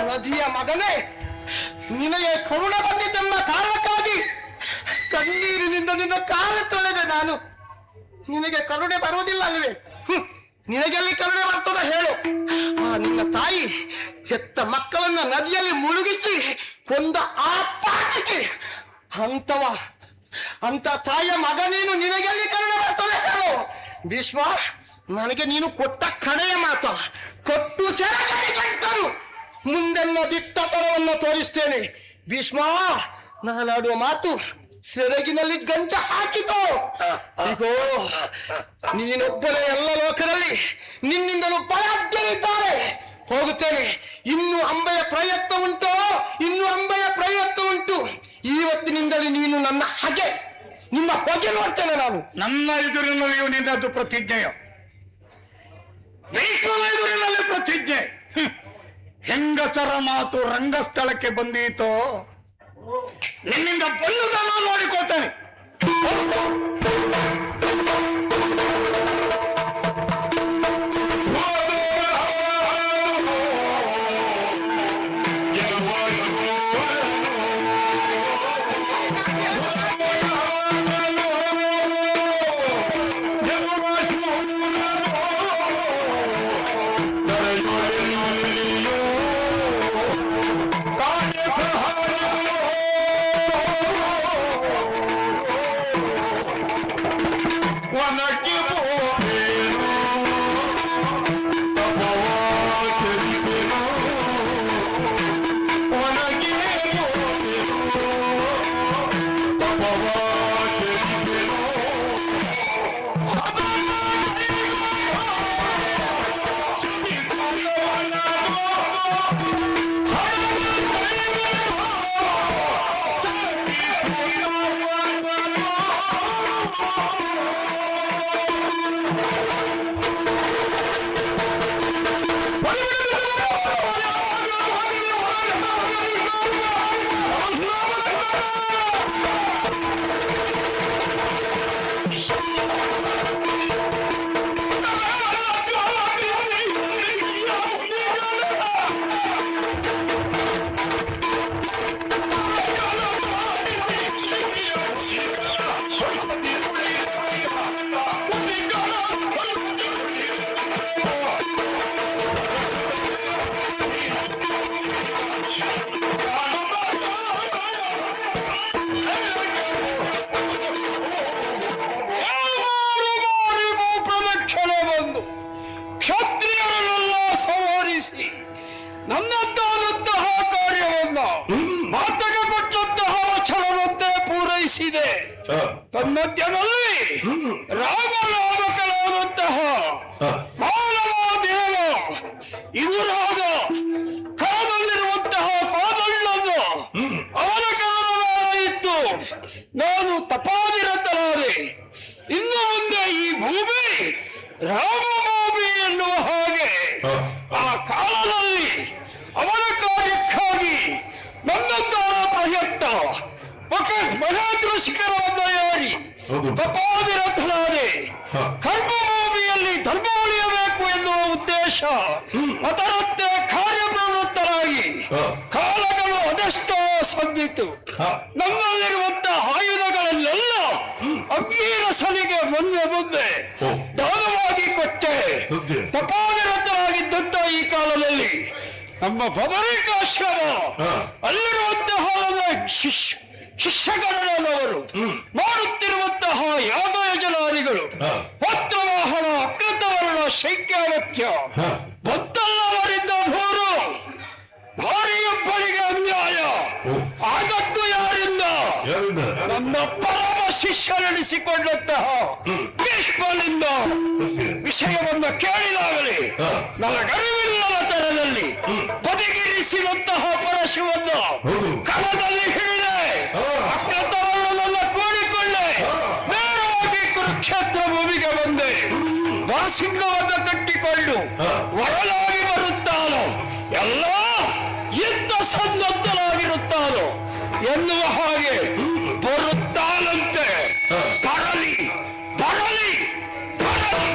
ನದಿಯ ಮಗನೇ, ನಿನಗೆ ಕರುಣೆ ಬಂದಿದ್ದೆಂಬ ಕಾರಣಕ್ಕಾಗಿ ಕಣ್ಣೀರಿನಿಂದ ನಿನ್ನ ಕಾಲ ತೊಳೆದೆ ನಾನು. ನಿನಗೆ ಕರುಣೆ ಬರುವುದಿಲ್ಲ ಅಲ್ವೇ? ನಿನಗೆಲ್ಲಿ ಕರುಣೆ ಬರ್ತದ ಹೇಳು? ಆ ನಿನ್ನ ತಾಯಿ ಹೆತ್ತ ಮಕ್ಕಳನ್ನ ನದಿಯಲ್ಲಿ ಮುಳುಗಿಸಿ ಕೊಂದ ಆ ಪಾಠಕ್ಕೆ ಅಂತ ತಾಯಿಯ ಮಗ ನೀನು, ನಿನಗೆಲ್ಲಿ ಕರುಣೆ ಬರ್ತದೆ ಹೇಳು? ಭೀಷ್ಮ, ನನಗೆ ನೀನು ಕೊಟ್ಟ ಕಡೆಯ ಮಾತ ಕೊಟ್ಟು ಸೆರೆಗಲಿ ಗಂಟರು ಮುಂದೆನ್ನ ದಿಟ್ಟತನವನ್ನು ತೋರಿಸ್ತೇನೆ. ಭೀಷ್ಮ, ನಾನಾಡುವ ಮಾತು ಸೆರಗಿನಲ್ಲಿ ಗಂಟ ಹಾಕಿತು. ಇಗೋ, ನೀನೊಬ್ಬನೇ ಎಲ್ಲ ಲೋಕದಲ್ಲಿ, ನಿನ್ನಿಂದಲೂ ಪರಾಜ್ಯರಿದ್ದಾರೆ. ಹೋಗುತ್ತೇನೆ. ಇನ್ನು ಅಂಬೆಯ ಪ್ರಯತ್ನ ಉಂಟು, ಇನ್ನು ಅಂಬೆಯ ಪ್ರಯತ್ನ ಉಂಟು. ಇವತ್ತಿನಿಂದಲೇ ನೀನು ನನ್ನ ಹಾಗೆ, ನಿಮ್ಮ ಹೊಗೆ ನೋಡ್ತೇನೆ ನಾನು. ನನ್ನ ಎದುರಿನಲ್ಲಿಯೂ ನಿನ್ನದು ಪ್ರತಿಜ್ಞೆಯ. ಭೀಷ್ಮನ ಎದುರಿನಲ್ಲಿ ಪ್ರತಿಜ್ಞೆ. ಹೆಂಗಸರ ಮಾತು ರಂಗಸ್ಥಳಕ್ಕೆ ಬಂದೀತೋ ನಿನ್ನಿಂದ ಬಂದುದನ್ನು ನೋಡಿಕೊಳ್ತೇನೆ. One ತನ್ಮಧ್ಯದಲ್ಲಿ ರಾಮನಾಮಕನಾದಂತಹ ಮಾನವ ದೇವ ಇದುರಾದ ಕರದಲ್ಲಿರುವಂತಹ ಪಾದಗಳನ್ನು ಅವನ ಕಾರಣವಾಯಿತು. ನಾನು ತಪಾದಿರತನಾದೆ. ಇನ್ನು ಮುಂದೆ ಈ ಭೂಮಿ ರಾಮಭೂಮಿ ಎನ್ನುವ ಹಾಗೆ ಆ ಕಾಲದಲ್ಲಿ ಅವನ ಕಾರ್ಯಕ್ಕಾಗಿ ನನ್ನದ್ದಾದ ಪ್ರಯತ್ನ ಮಹೇಂದ್ರಶಿಖರವನ್ನು ಏರಿ ತಪಾದಿರಥನಾದೆ. ಕರ್ಮಭೂಮಿಯಲ್ಲಿ ಧರ್ಮ ಉಳಿಯಬೇಕು ಎನ್ನುವ ಉದ್ದೇಶ, ಅದರಂತೆ ಕಾರ್ಯಪ್ರವೃತ್ತರಾಗಿ ಕಾಲಗಳು ಅದೆಷ್ಟೋ ಸಂದಿತು. ನಮ್ಮಲ್ಲಿರುವಂತಹ ಆಯುಧಗಳನ್ನೆಲ್ಲ ಅಂಗೀರಸನಿಗೆ ಮುಂದೆ ದಾನವಾಗಿ ಕೊಟ್ಟೆ. ತಪಾದಿರಥರಾಗಿದ್ದಂತ ಈ ಕಾಲದಲ್ಲಿ ನಮ್ಮ ಬಬರಿಕಾಶ್ರಮ ಅಲ್ಲಿರುವಂತಹ ಶಿಷ್ಯಗಣನವರು ಮಾಡುತ್ತಿರುವಂತಹ ಯಾಗ ಯಜನಾದಿಗಳು ಪತ್ರವಾಹನ ಅಕೃತವರ್ಣ ಶೈಕ್ಯಾವತ್ಯ ಭಕ್ತಲ್ಲವರಿಂದ ದೂರು ಭಾರಿಯೊಬ್ಬರಿಗೆ ಅನ್ಯಾಯ ಆಗತ್ತು ಯಾರಿಂದ? ನಮ್ಮ ಪರಮ ಶಿಷ್ಯರೆನಿಸಿಕೊಂಡಂತಹ ಭೀಷ್ಮನಿಂದ ವಿಷಯವನ್ನು ಕೇಳಿದಾಗಲೇ ನನಗರಿವಿಲ್ಲದ ತರದಲ್ಲಿ ಬದಿಗಿರಿಸಿದಂತಹ ಪರಶುವನ್ನು ಕಣದಲ್ಲಿ ಹಿಡಿದೆ. ಅಕ್ಕತವರನ್ನೆಲ್ಲ ಕೂಡಿಕೊಂಡೆ. ನೇರವಾಗಿ ಕುರುಕ್ಷೇತ್ರ ಭೂಮಿಗೆ ಬಂದೆ. ವಾಸಿಂಗವನ್ನು ಕಟ್ಟಿಕೊಂಡು ಹೊರಲಾಗಿ ಬರುತ್ತಾನೋ ಎಲ್ಲ ಯುದ್ಧ ಸನ್ನದ್ಧರಾಗಿರುತ್ತಾನೋ ಎನ್ನುವ ಹಾಗೆ ಬರುತ್ತಾನಂತೆ. ಬರಲಿ ಬರಲಿ ಬರಲಿ.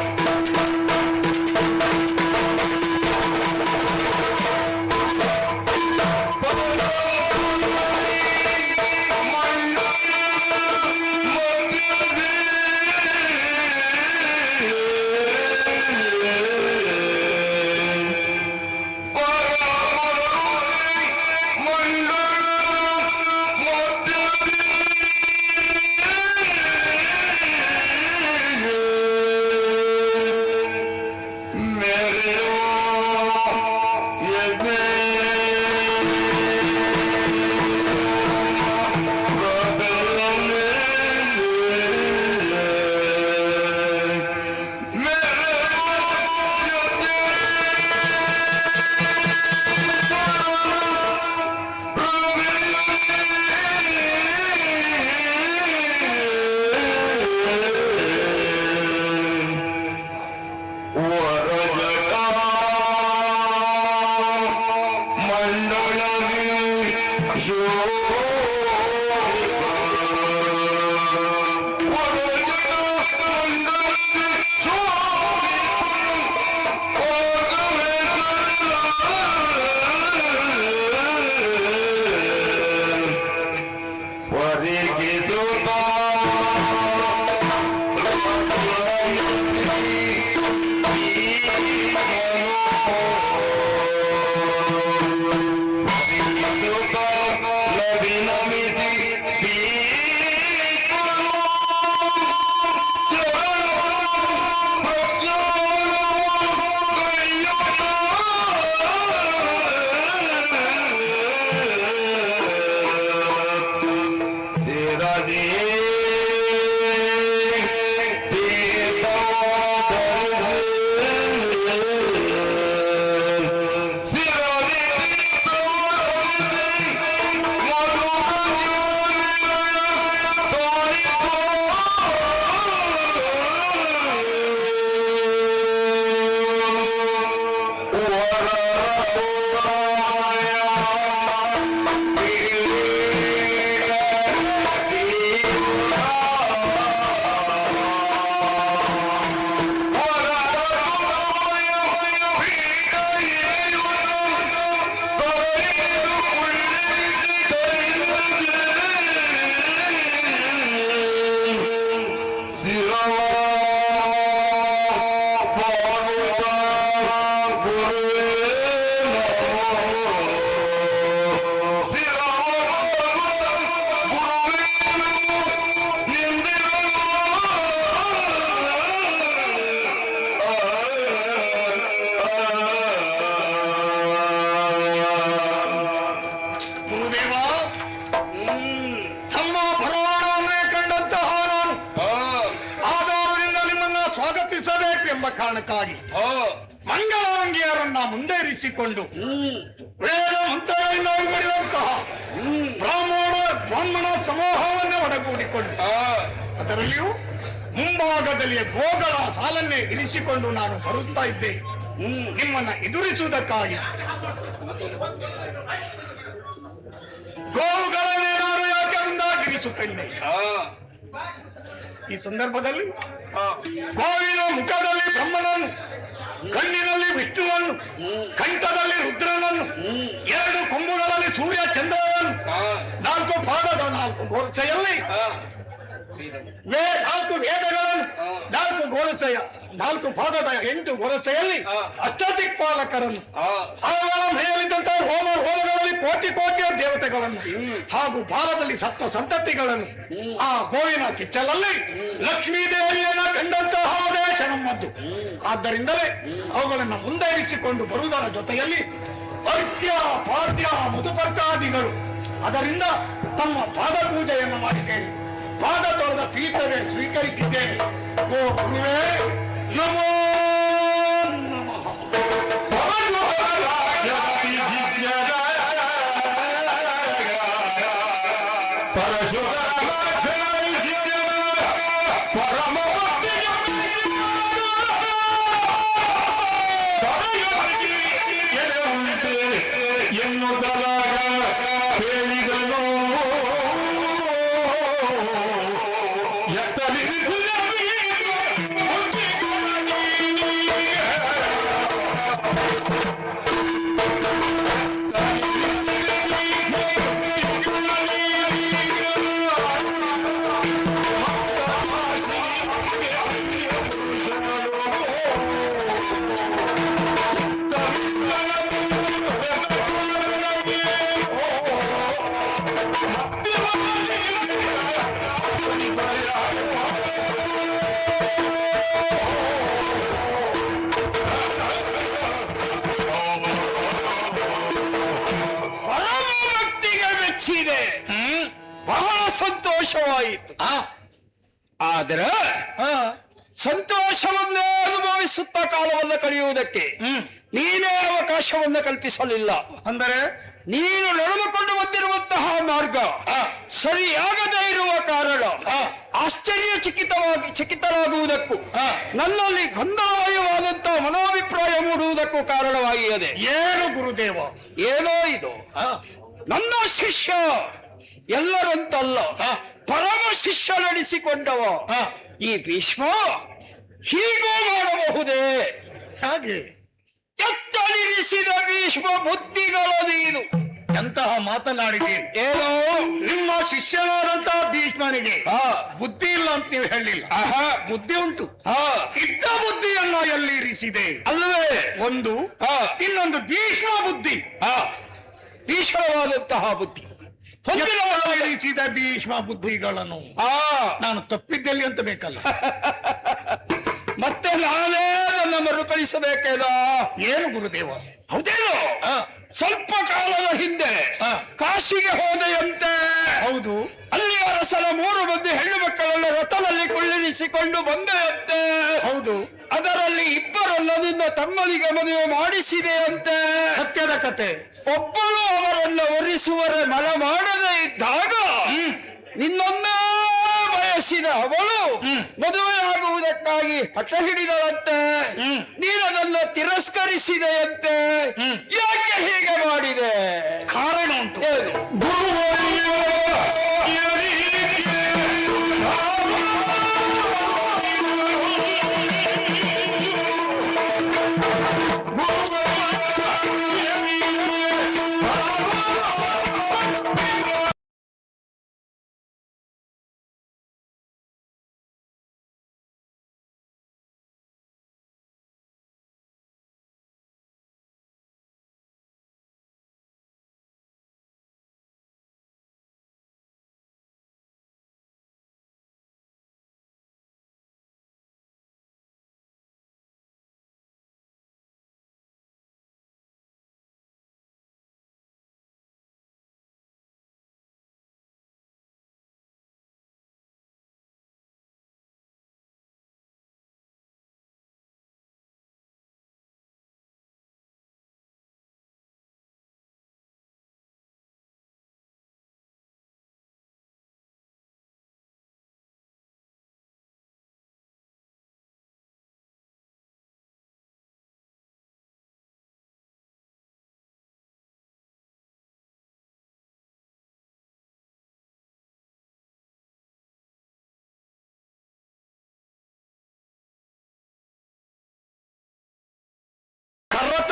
ಎಂಬ ಕಾರಣಕ್ಕಾಗಿ ಮಂಗಳಾಂಗಿಯರನ್ನ ಮುಂದೆ ಇರಿಸಿಕೊಂಡು ವೇದ ಮಂತ್ರಗಳಿಂದ ಉಂಗುಡಿದಂತಹ ಬ್ರಾಹ್ಮಣ ಸಮೂಹವನ್ನೇ ಒಡಗೂಡಿಕೊಂಡು ಅದರಲ್ಲಿಯೂ ಮುಂಭಾಗದಲ್ಲಿ ಗೋಗಳ ಸಾಲನ್ನೇ ಇರಿಸಿಕೊಂಡು ನಾನು ಬರುತ್ತಾ ಇದ್ದೆ ನಿಮ್ಮನ್ನ ಎದುರಿಸುವುದಕ್ಕಾಗಿ. ಗೋವುಗಳನ್ನೇ ನಾನು ಯಾಕೆ ಮುಂದಾಗಿರಿಸುತ್ತೇನೆ. ಈ ಸಂದರ್ಭದಲ್ಲಿ ಗೋವಿನ ಮುಖದಲ್ಲಿ ಬ್ರಹ್ಮನನ್ನು, ಕಣ್ಣಿನಲ್ಲಿ ವಿಷ್ಣುವನ್ನು, ಕಂಠದಲ್ಲಿ ರುದ್ರನನ್ನು, ಎರಡು ಕೊಂಬುಗಳಲ್ಲಿ ಸೂರ್ಯ ಚಂದ್ರನನ್ನು, ನಾಲ್ಕು ಪಾದದ ನಾಲ್ಕು ಗೋರ್ಚೆಯಲ್ಲಿ ನಾಲ್ಕು ವೇದಗಳನ್ನು, ನಾಲ್ಕು ಗೋರಸೆಯ ನಾಲ್ಕು ಪಾದದ 8 ಗೋರಸೆಯಲ್ಲಿ ಅಷ್ಟದಿಕ್ಪಾಲಕರನ್ನು, ಅವುಗಳ ಮೇಲಿದ್ದಂತಹ ಹೋಮಗಳಲ್ಲಿ ಕೋಟಿ ಕೋಟಿಯ ದೇವತೆಗಳನ್ನು ಹಾಗೂ ಬಾಲದಲ್ಲಿ ಸಪ್ತ ಸಂತತಿಗಳನ್ನು, ಆ ಗೋವಿನ ಕಿಚ್ಚಲಲ್ಲಿ ಲಕ್ಷ್ಮೀ ದೇವಿಯನ್ನ ಕಂಡಂತಹ ದೇಶ ನಮ್ಮದ್ದು. ಆದ್ದರಿಂದಲೇ ಅವುಗಳನ್ನು ಮುಂದೆ ಇರಿಸಿಕೊಂಡು ಬರುವುದರ ಜೊತೆಯಲ್ಲಿ ಅರ್ಘ್ಯ ಪಾದ್ಯ ಮಧುಪರ್ಕಾದಿಗಳು ಅದರಿಂದ ತಮ್ಮ ಪಾದ ಪೂಜೆಯನ್ನು ಮಾಡಿದ್ದೇನೆ. ಪಾದ ತೊಳೆದ ತೀರ್ಥವೇ ಸ್ವೀಕರಿಸಿದ್ದೇನೆ. ಓ ಗುರುವೇ ನಮೋ ಬಹಳ ಸಂತೋಷವಾಯಿತು. ಆದರೆ ಸಂತೋಷವನ್ನೇ ಅನುಭವಿಸುತ್ತಾ ಕಾಲವನ್ನು ಕಳೆಯುವುದಕ್ಕೆ ನೀನೇ ಅವಕಾಶವನ್ನು ಕಲ್ಪಿಸಲಿಲ್ಲ. ಅಂದರೆ ನೀನು ನಡೆದುಕೊಂಡು ಬಂದಿರುವಂತಹ ಮಾರ್ಗ ಸರಿಯಾಗದೇ ಇರುವ ಕಾರಣ ಚಕಿತರಾಗುವುದಕ್ಕೂ ನನ್ನಲ್ಲಿ ಗೊಂದಲಮಯವಾದಂತಹ ಮನೋಭಿಪ್ರಾಯ ಮೂಡುವುದಕ್ಕೂ ಕಾರಣವಾಗಿಯದೆ. ಏನು ಗುರುದೇವ, ಏನೋ ಇದು ನನ್ನ ಶಿಷ್ಯ ಎಲ್ಲರಂತಲ್ಲ ಪರಮ ಶಿಷ್ಯ ನಡೆಸಿಕೊಂಡವ ಈ ಭೀಷ್ಮ ಹೀಗೂ ಮಾಡಬಹುದೇ? ಹಾಗೆ ಎತ್ತಲಿರಿಸಿದ ಭೀಷ್ಮ ಬುದ್ಧಿಗಳದೀನು ಎಂತಹ ಮಾತನಾಡಿದ್ದೀರಿ. ಏನೋ ನಿಮ್ಮ ಶಿಷ್ಯನಾದಂತಹ ಭೀಷ್ಮನಿಗೆ ಬುದ್ಧಿ ಇಲ್ಲ ಅಂತ ನೀವು ಹೇಳಿಲ್ಲ. ಬುದ್ಧಿ ಉಂಟು. ಇದ್ದ ಬುದ್ಧಿಯನ್ನ ಎಲ್ಲಿ ಇರಿಸಿದೆ ಅಲ್ಲವೇ? ಒಂದು ಇನ್ನೊಂದು ಭೀಷ್ಮ ಬುದ್ಧಿ, ಭೀಷ್ಮವಾದಂತಹ ಬುದ್ಧಿ ಇರಿಸಿದ ಭೀಷ್ಮ ಬುದ್ಧಿಗಳನ್ನು ನಾನು ತಪ್ಪಿದ್ದಲ್ಲಿ ಅಂತ ಬೇಕಲ್ಲ. ಮತ್ತೆ ನಾನೇ ನನ್ನ ಮರುಕಳಿಸಬೇಕೇನೋ? ಏನು ಗುರುದೇವ? ಹೌದೇನೋ ಸ್ವಲ್ಪ ಕಾಲದ ಹಿಂದೆ ಕಾಶಿಗೆ ಹೋದೆಯಂತೆ. ಹೌದು. ಅಲ್ಲಿ ಅರಸನ 3 ಮಂದಿ ಹೆಣ್ಣು ಮಕ್ಕಳನ್ನು ರಥದಲ್ಲಿ ಕುಳ್ಳಿರಿಸಿಕೊಂಡು ಬಂದೆಯಂತೆ. ಹೌದು. ಅದರಲ್ಲಿ 2 ನಿನ್ನ ತಮ್ಮನಿಗೆ ಮದುವೆ ಮಾಡಿಸಿದೆಯಂತೆ. ಸತ್ಯದ ಕತೆ. ಒಬ್ಬಳು ಅವರನ್ನ ಒರಿಸುವರೆ ಮನ ಮಾಡದೇ ಇದ್ದಾಗ ನಿನ್ನೊಂದೇ ಬಯಸಿದ ಅವಳು ಮದುವೆಯಾಗುವುದಕ್ಕಾಗಿ ಹಠ ಹಿಡಿದಳಂತೆ. ನೀನದನ್ನು ತಿರಸ್ಕರಿಸಿದೆಯಂತೆ. ಯಾಕೆ ಹೀಗೆ ಮಾಡಿದೆ? ಕಾರಣ ಉಂಟು.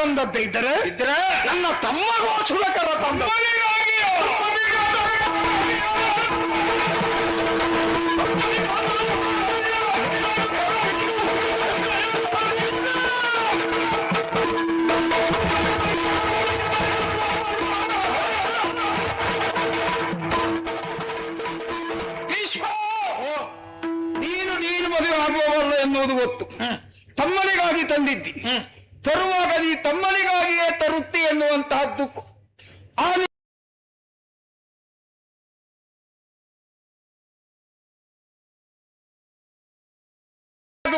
ತಂದದ್ದೇ ಇದ್ದರೆ ನನ್ನ ತಮ್ಮಗೋಸ್ಕರ ತಂದ ನೀನು ಮದುವೆ ಆಗುವವಲ್ಲ ಎನ್ನುವುದು ಗೊತ್ತು. ತಮ್ಮನಿಗಾಗಿ ತಂದಿದ್ದಿ, ತರುವಾಗ ನೀ ತಮ್ಮನಿಗಾಗಿಯೇ ತರುತ್ತಿ ಎನ್ನುವಂತಹದ್ದು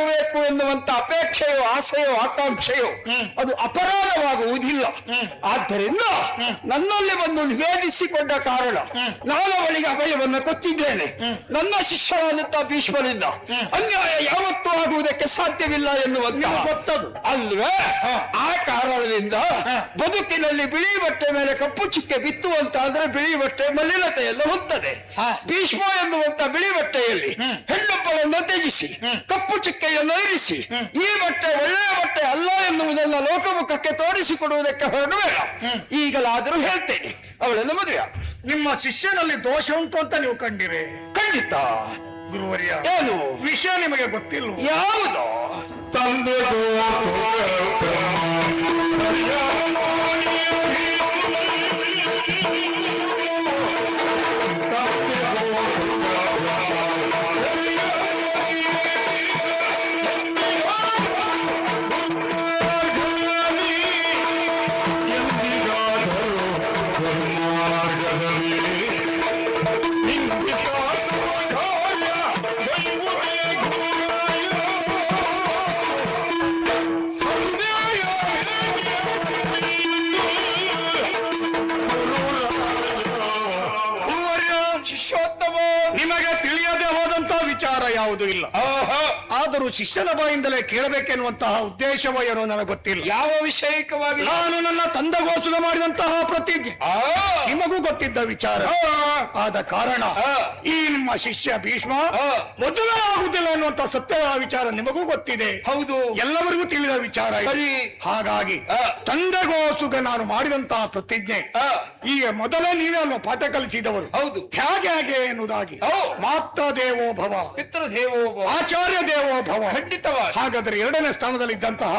ಬೇಕು ಎನ್ನುವಂತ ಅಪೇಕ್ಷೆಯೋ ಆಸೆಯೋ ಆಕಾಂಕ್ಷೆಯೋ ಅದು ಅಪರಾಧವಾಗುವುದಿಲ್ಲ. ಆದ್ದರಿಂದ ನನ್ನಲ್ಲಿ ಬಂದು ನಿವೇದಿಸಿಕೊಂಡ ಕಾರಣ ನಾನು ಅವಳಿಗೆ ಅಭಯವನ್ನು ಕೊಟ್ಟಿದ್ದೇನೆ. ನನ್ನ ಶಿಷ್ಯರಾದಂತಹ ಭೀಷ್ಮನಿಂದ ಅನ್ಯಾಯ ಯಾವತ್ತೂ ಆಗುವುದಕ್ಕೆ ಸಾಧ್ಯವಿಲ್ಲ ಎನ್ನುವಂತ ಗೊತ್ತದು ಅಲ್ವೇ? ಆ ಕಾರಣದಿಂದ ಬದುಕಿನಲ್ಲಿ ಬಿಳಿ ಬಟ್ಟೆ ಮೇಲೆ ಕಪ್ಪು ಚುಕ್ಕೆ ಬಿತ್ತುವಂತಾದ್ರೆ ಬಿಳಿ ಬಟ್ಟೆ ಮಲಿನತೆಯನ್ನು ಹೊತ್ತದೆ. ಭೀಷ್ಮ ಎನ್ನುವಂತ ಬಿಳಿ ಬಟ್ಟೆಯಲ್ಲಿ ಹೆಣ್ಣೊಬ್ಬಳನ್ನು ತ್ಯಜಿಸಿ ಕಪ್ಪು ಚುಕ್ಕೆಯನ್ನು ಇರಿಸಿ ಈ ಬಟ್ಟೆ ಒಳ್ಳೆಯ ಬಟ್ಟೆ ಅಲ್ಲ ಎನ್ನುವುದನ್ನು ಲೋಕಮುಖಕ್ಕೆ ತೋರಿಸಿಕೊಡುವುದಕ್ಕೆ ಹೊರಡು ಬೇಡ. ಈಗಲಾದರೂ ಹೇಳ್ತೇನೆ, ಅವಳನ್ನು ಮದುವೆ. ನಿಮ್ಮ ಶಿಷ್ಯನಲ್ಲಿ ದೋಷ ಉಂಟು ಅಂತ ನೀವು ಕಂಡಿರೆ? ಖಂಡಿತ ಗುರುವರ್ಯ. ಏನು ವಿಷಯ ನಿಮಗೆ ಗೊತ್ತಿಲ್ಲ? ಯಾವುದೋ ತಂದೆ ಶಿಷ್ಯೋತ್ತಮ, ನಿಮಗೆ ತಿಳಿಯದೆ ಹೋದಂತಹ ವಿಚಾರ ಯಾವುದೂ ಇಲ್ಲ. ಆದರೂ ಶಿಷ್ಯನ ಬಾಯಿಂದಲೇ ಕೇಳಬೇಕೆನ್ನುವಂತಹ ಉದ್ದೇಶವೋ ಏನೋ ನನಗೆ ಗೊತ್ತಿಲ್ಲ. ಯಾವ ವಿಷಯಕವಾಗಿ? ನಾನು ನನ್ನ ತಂದೆಗೋಸ್ಕರ ಮಾಡಿದಂತಹ ಪ್ರತಿಜ್ಞೆ ನಿಮಗೂ ಗೊತ್ತಿದ್ದ ವಿಚಾರ ಆದ ಕಾರಣ ಈ ನಿಮ್ಮ ಶಿಷ್ಯ ಭೀಷ್ಮ ಮದುವೆ ಆಗುವುದಿಲ್ಲ ಎನ್ನುವಂತಹ ಸತ್ಯದ ವಿಚಾರ ನಿಮಗೂ ಗೊತ್ತಿದೆ. ಹೌದು, ಎಲ್ಲವರಿಗೂ ತಿಳಿದ ವಿಚಾರ ಇದು. ಸರಿ. ಹಾಗಾಗಿ ತಂದೆಗೋಸ್ಕರ ನಾನು ಮಾಡಿದಂತಹ ಪ್ರತಿಜ್ಞೆ ಈಗ ಮೊದಲೇ ನೀವೇ ಅನ್ನು ಪಾಠ ಕಲಿಸಿದವರು. ಹೌದು, ಹೇಗೆ ಎನ್ನುವುದಾಗಿ ಮಾತ್ರ ದೇವೋ ಭವ, ಪಿತೃ ದೇವೋ ಭವ, ಆಚಾರ್ಯ ದೇವೋ ಭವ. ಖಂಡಿತವಾಗಿ. ಹಾಗಾದ್ರೆ ಎರಡನೇ ಸ್ಥಾನದಲ್ಲಿ ಇದ್ದಂತಹ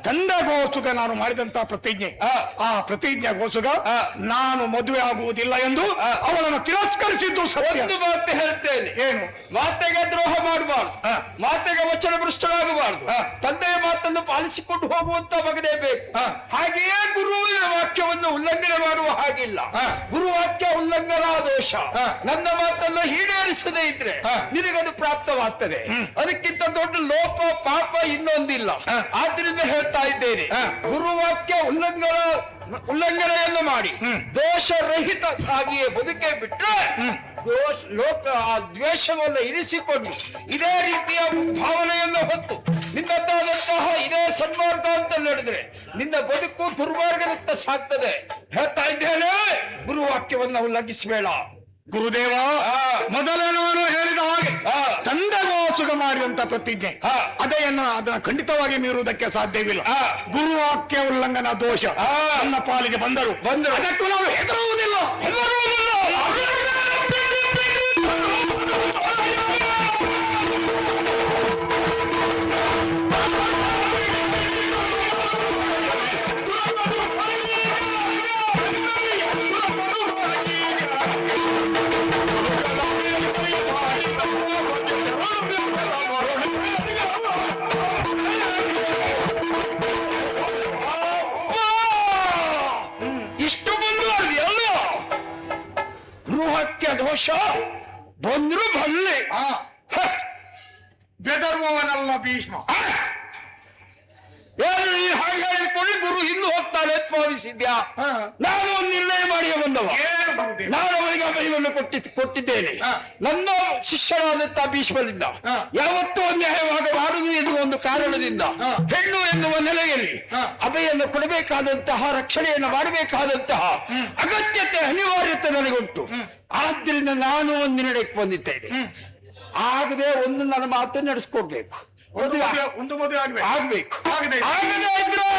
ತಂದೆಗೋಸ್ಕರ ನಾನು ಮಾಡಿದಂತಹ ಪ್ರತಿಜ್ಞೆ, ಆ ಪ್ರತಿಜ್ಞೆಗೋಸ್ಕರ ನಾನು ಮದುವೆ ಆಗುವುದಿಲ್ಲ ಎಂದು ಅವಳನ್ನು ತಿರಸ್ಕರಿಸಿದ್ದು ಸತ್ಯ. ಒಂದು ಮಾತು ಹೇಳ್ತೇನೆ, ಏನು? ಮಾತೆಗೆ ದ್ರೋಹ ಮಾಡಬಾರ್ದು, ಮಾತೆಗೆ ವಚನ ಭ್ರಷ್ಟರಾಗಬಾರ್ದು, ತಂದೆಯ ಮಾತನ್ನು ಪಾಲಿಸಿಕೊಂಡು ಹೋಗುವಂತ ಮಗನೇ ಬೇಕು. ಹಾಗೆಯೇ ಗುರುವಿನ ವಾಕ್ಯವನ್ನು ಉಲ್ಲಂಘನೆ ಮಾಡುವ ಹಾಗಿಲ್ಲ. ಗುರುವಾಕ್ಯ ಉಲ್ಲಂಘನಾ ದೋಷ. ನನ್ನ ಮಾತನ್ನು ಈಡೇರಿಸದೇ ಇದ್ರೆ ನಿನಗದು ಪ್ರಾಪ್ತವಾಗ್ತದೆ. ಅದಕ್ಕಿಂತ ದೊಡ್ಡ ಲೋಪ ಪಾಪ ಇನ್ನೊಂದಿಲ್ಲ. ಆದ್ರಿಂದ ಹೇಳ್ತಾ ಇದ್ದೇನೆ, ಗುರುವಾಕ್ಯ ಉಲ್ಲಂಘನೆಯನ್ನು ಮಾಡಿ ದೋಷರಹಿತ ಆಗಿಯೇ ಬದುಕೆ ಬಿಟ್ರೆ ಆ ದ್ವೇಷವನ್ನು ಇರಿಸಿಕೊಂಡು ಇದೇ ರೀತಿಯ ಭಾವನೆಯನ್ನು ಹೊತ್ತು ನಿನ್ನದ್ದಾದಂತಹ ಇದೇ ಸನ್ಮಾರ್ಗ ಅಂತ ನಡೆದ್ರೆ ನಿನ್ನ ಬದುಕು ದುರ್ಮಾರ್ಗದತ್ತ ಸಾಗ್ತದೆ. ಹೇಳ್ತಾ ಇದ್ದೇನೆ, ಗುರುವಾಕ್ಯವನ್ನು ಉಲ್ಲಂಘಿಸಬೇಡ. ಗುರುದೇವ, ಮೊದಲೇ ನಾನು ಹೇಳಿದ ಹಾಗೆ ತಂದೆಗೋಸ್ಕರ ಮಾಡಿದಂತ ಪ್ರತಿಜ್ಞೆ ಅದನ್ನ ಖಂಡಿತವಾಗಿ ಮೀರುವುದಕ್ಕೆ ಸಾಧ್ಯವಿಲ್ಲ. ಗುರುವಾಕ್ಯ ಉಲ್ಲಂಘನಾ ದೋಷ ನನ್ನ ಪಾಲಿಗೆ ಬಂದರು ಅದಕ್ಕೂ ನಾವು ಹೆದರುವುದಿಲ್ಲ. ಇಷ್ಟು ಬಂದು ಎಲ್ಲ ಗೃಹಕ್ಕೆ ದೋಷ ಬಂದ್ರು ಬರಲಿ. ಬೆದರುವವನಲ್ಲ ಭೀಷ್ಮ. ಏನು ಈ ಹಾಗೆ ಹೇಳಿಕೊಂಡು ಗುರು ಹಿಂದೆ ಹೋಗ್ತಾನೆ ಭಾವಿಸಿದ್ಯಾ? ನಾನು ಒಂದು ನಿರ್ಣಯ ಮಾಡಿ ಬಂದವ. ನಾನು ಅವರಿಗೆ ಅಭಯವನ್ನು ಕೊಟ್ಟಿದ್ದೇನೆ. ನನ್ನ ಶಿಷ್ಯರಾದಂತಹ ಭೀಷ್ಮರಿಂದ ಯಾವತ್ತೂ ಅನ್ಯಾಯವಾಗಬಾರದು ಎನ್ನುವ ಒಂದು ಕಾರಣದಿಂದ ಹೆಣ್ಣು ಎನ್ನುವ ನೆಲೆಯಲ್ಲಿ ಅಭಯನ್ನು ಕೊಡಬೇಕಾದಂತಹ ರಕ್ಷಣೆಯನ್ನು ಮಾಡಬೇಕಾದಂತಹ ಅಗತ್ಯತೆ ಅನಿವಾರ್ಯತೆ ನನಗುಂಟು. ಆದ್ರಿಂದ ನಾನು ಒಂದು ನಿರ್ಣಯಕ್ಕೆ ಬಂದಿದ್ದೇನೆ. ಆಗದೆ ಒಂದು ನನ್ನ ಮಾತು ನಡೆಸ್ಕೊಡ್ಬೇಕು. ಒಂದು ಮದುವೆ ಆಗ್ಬೇಕು. ಆಗದೆ ಇದ್ರೆ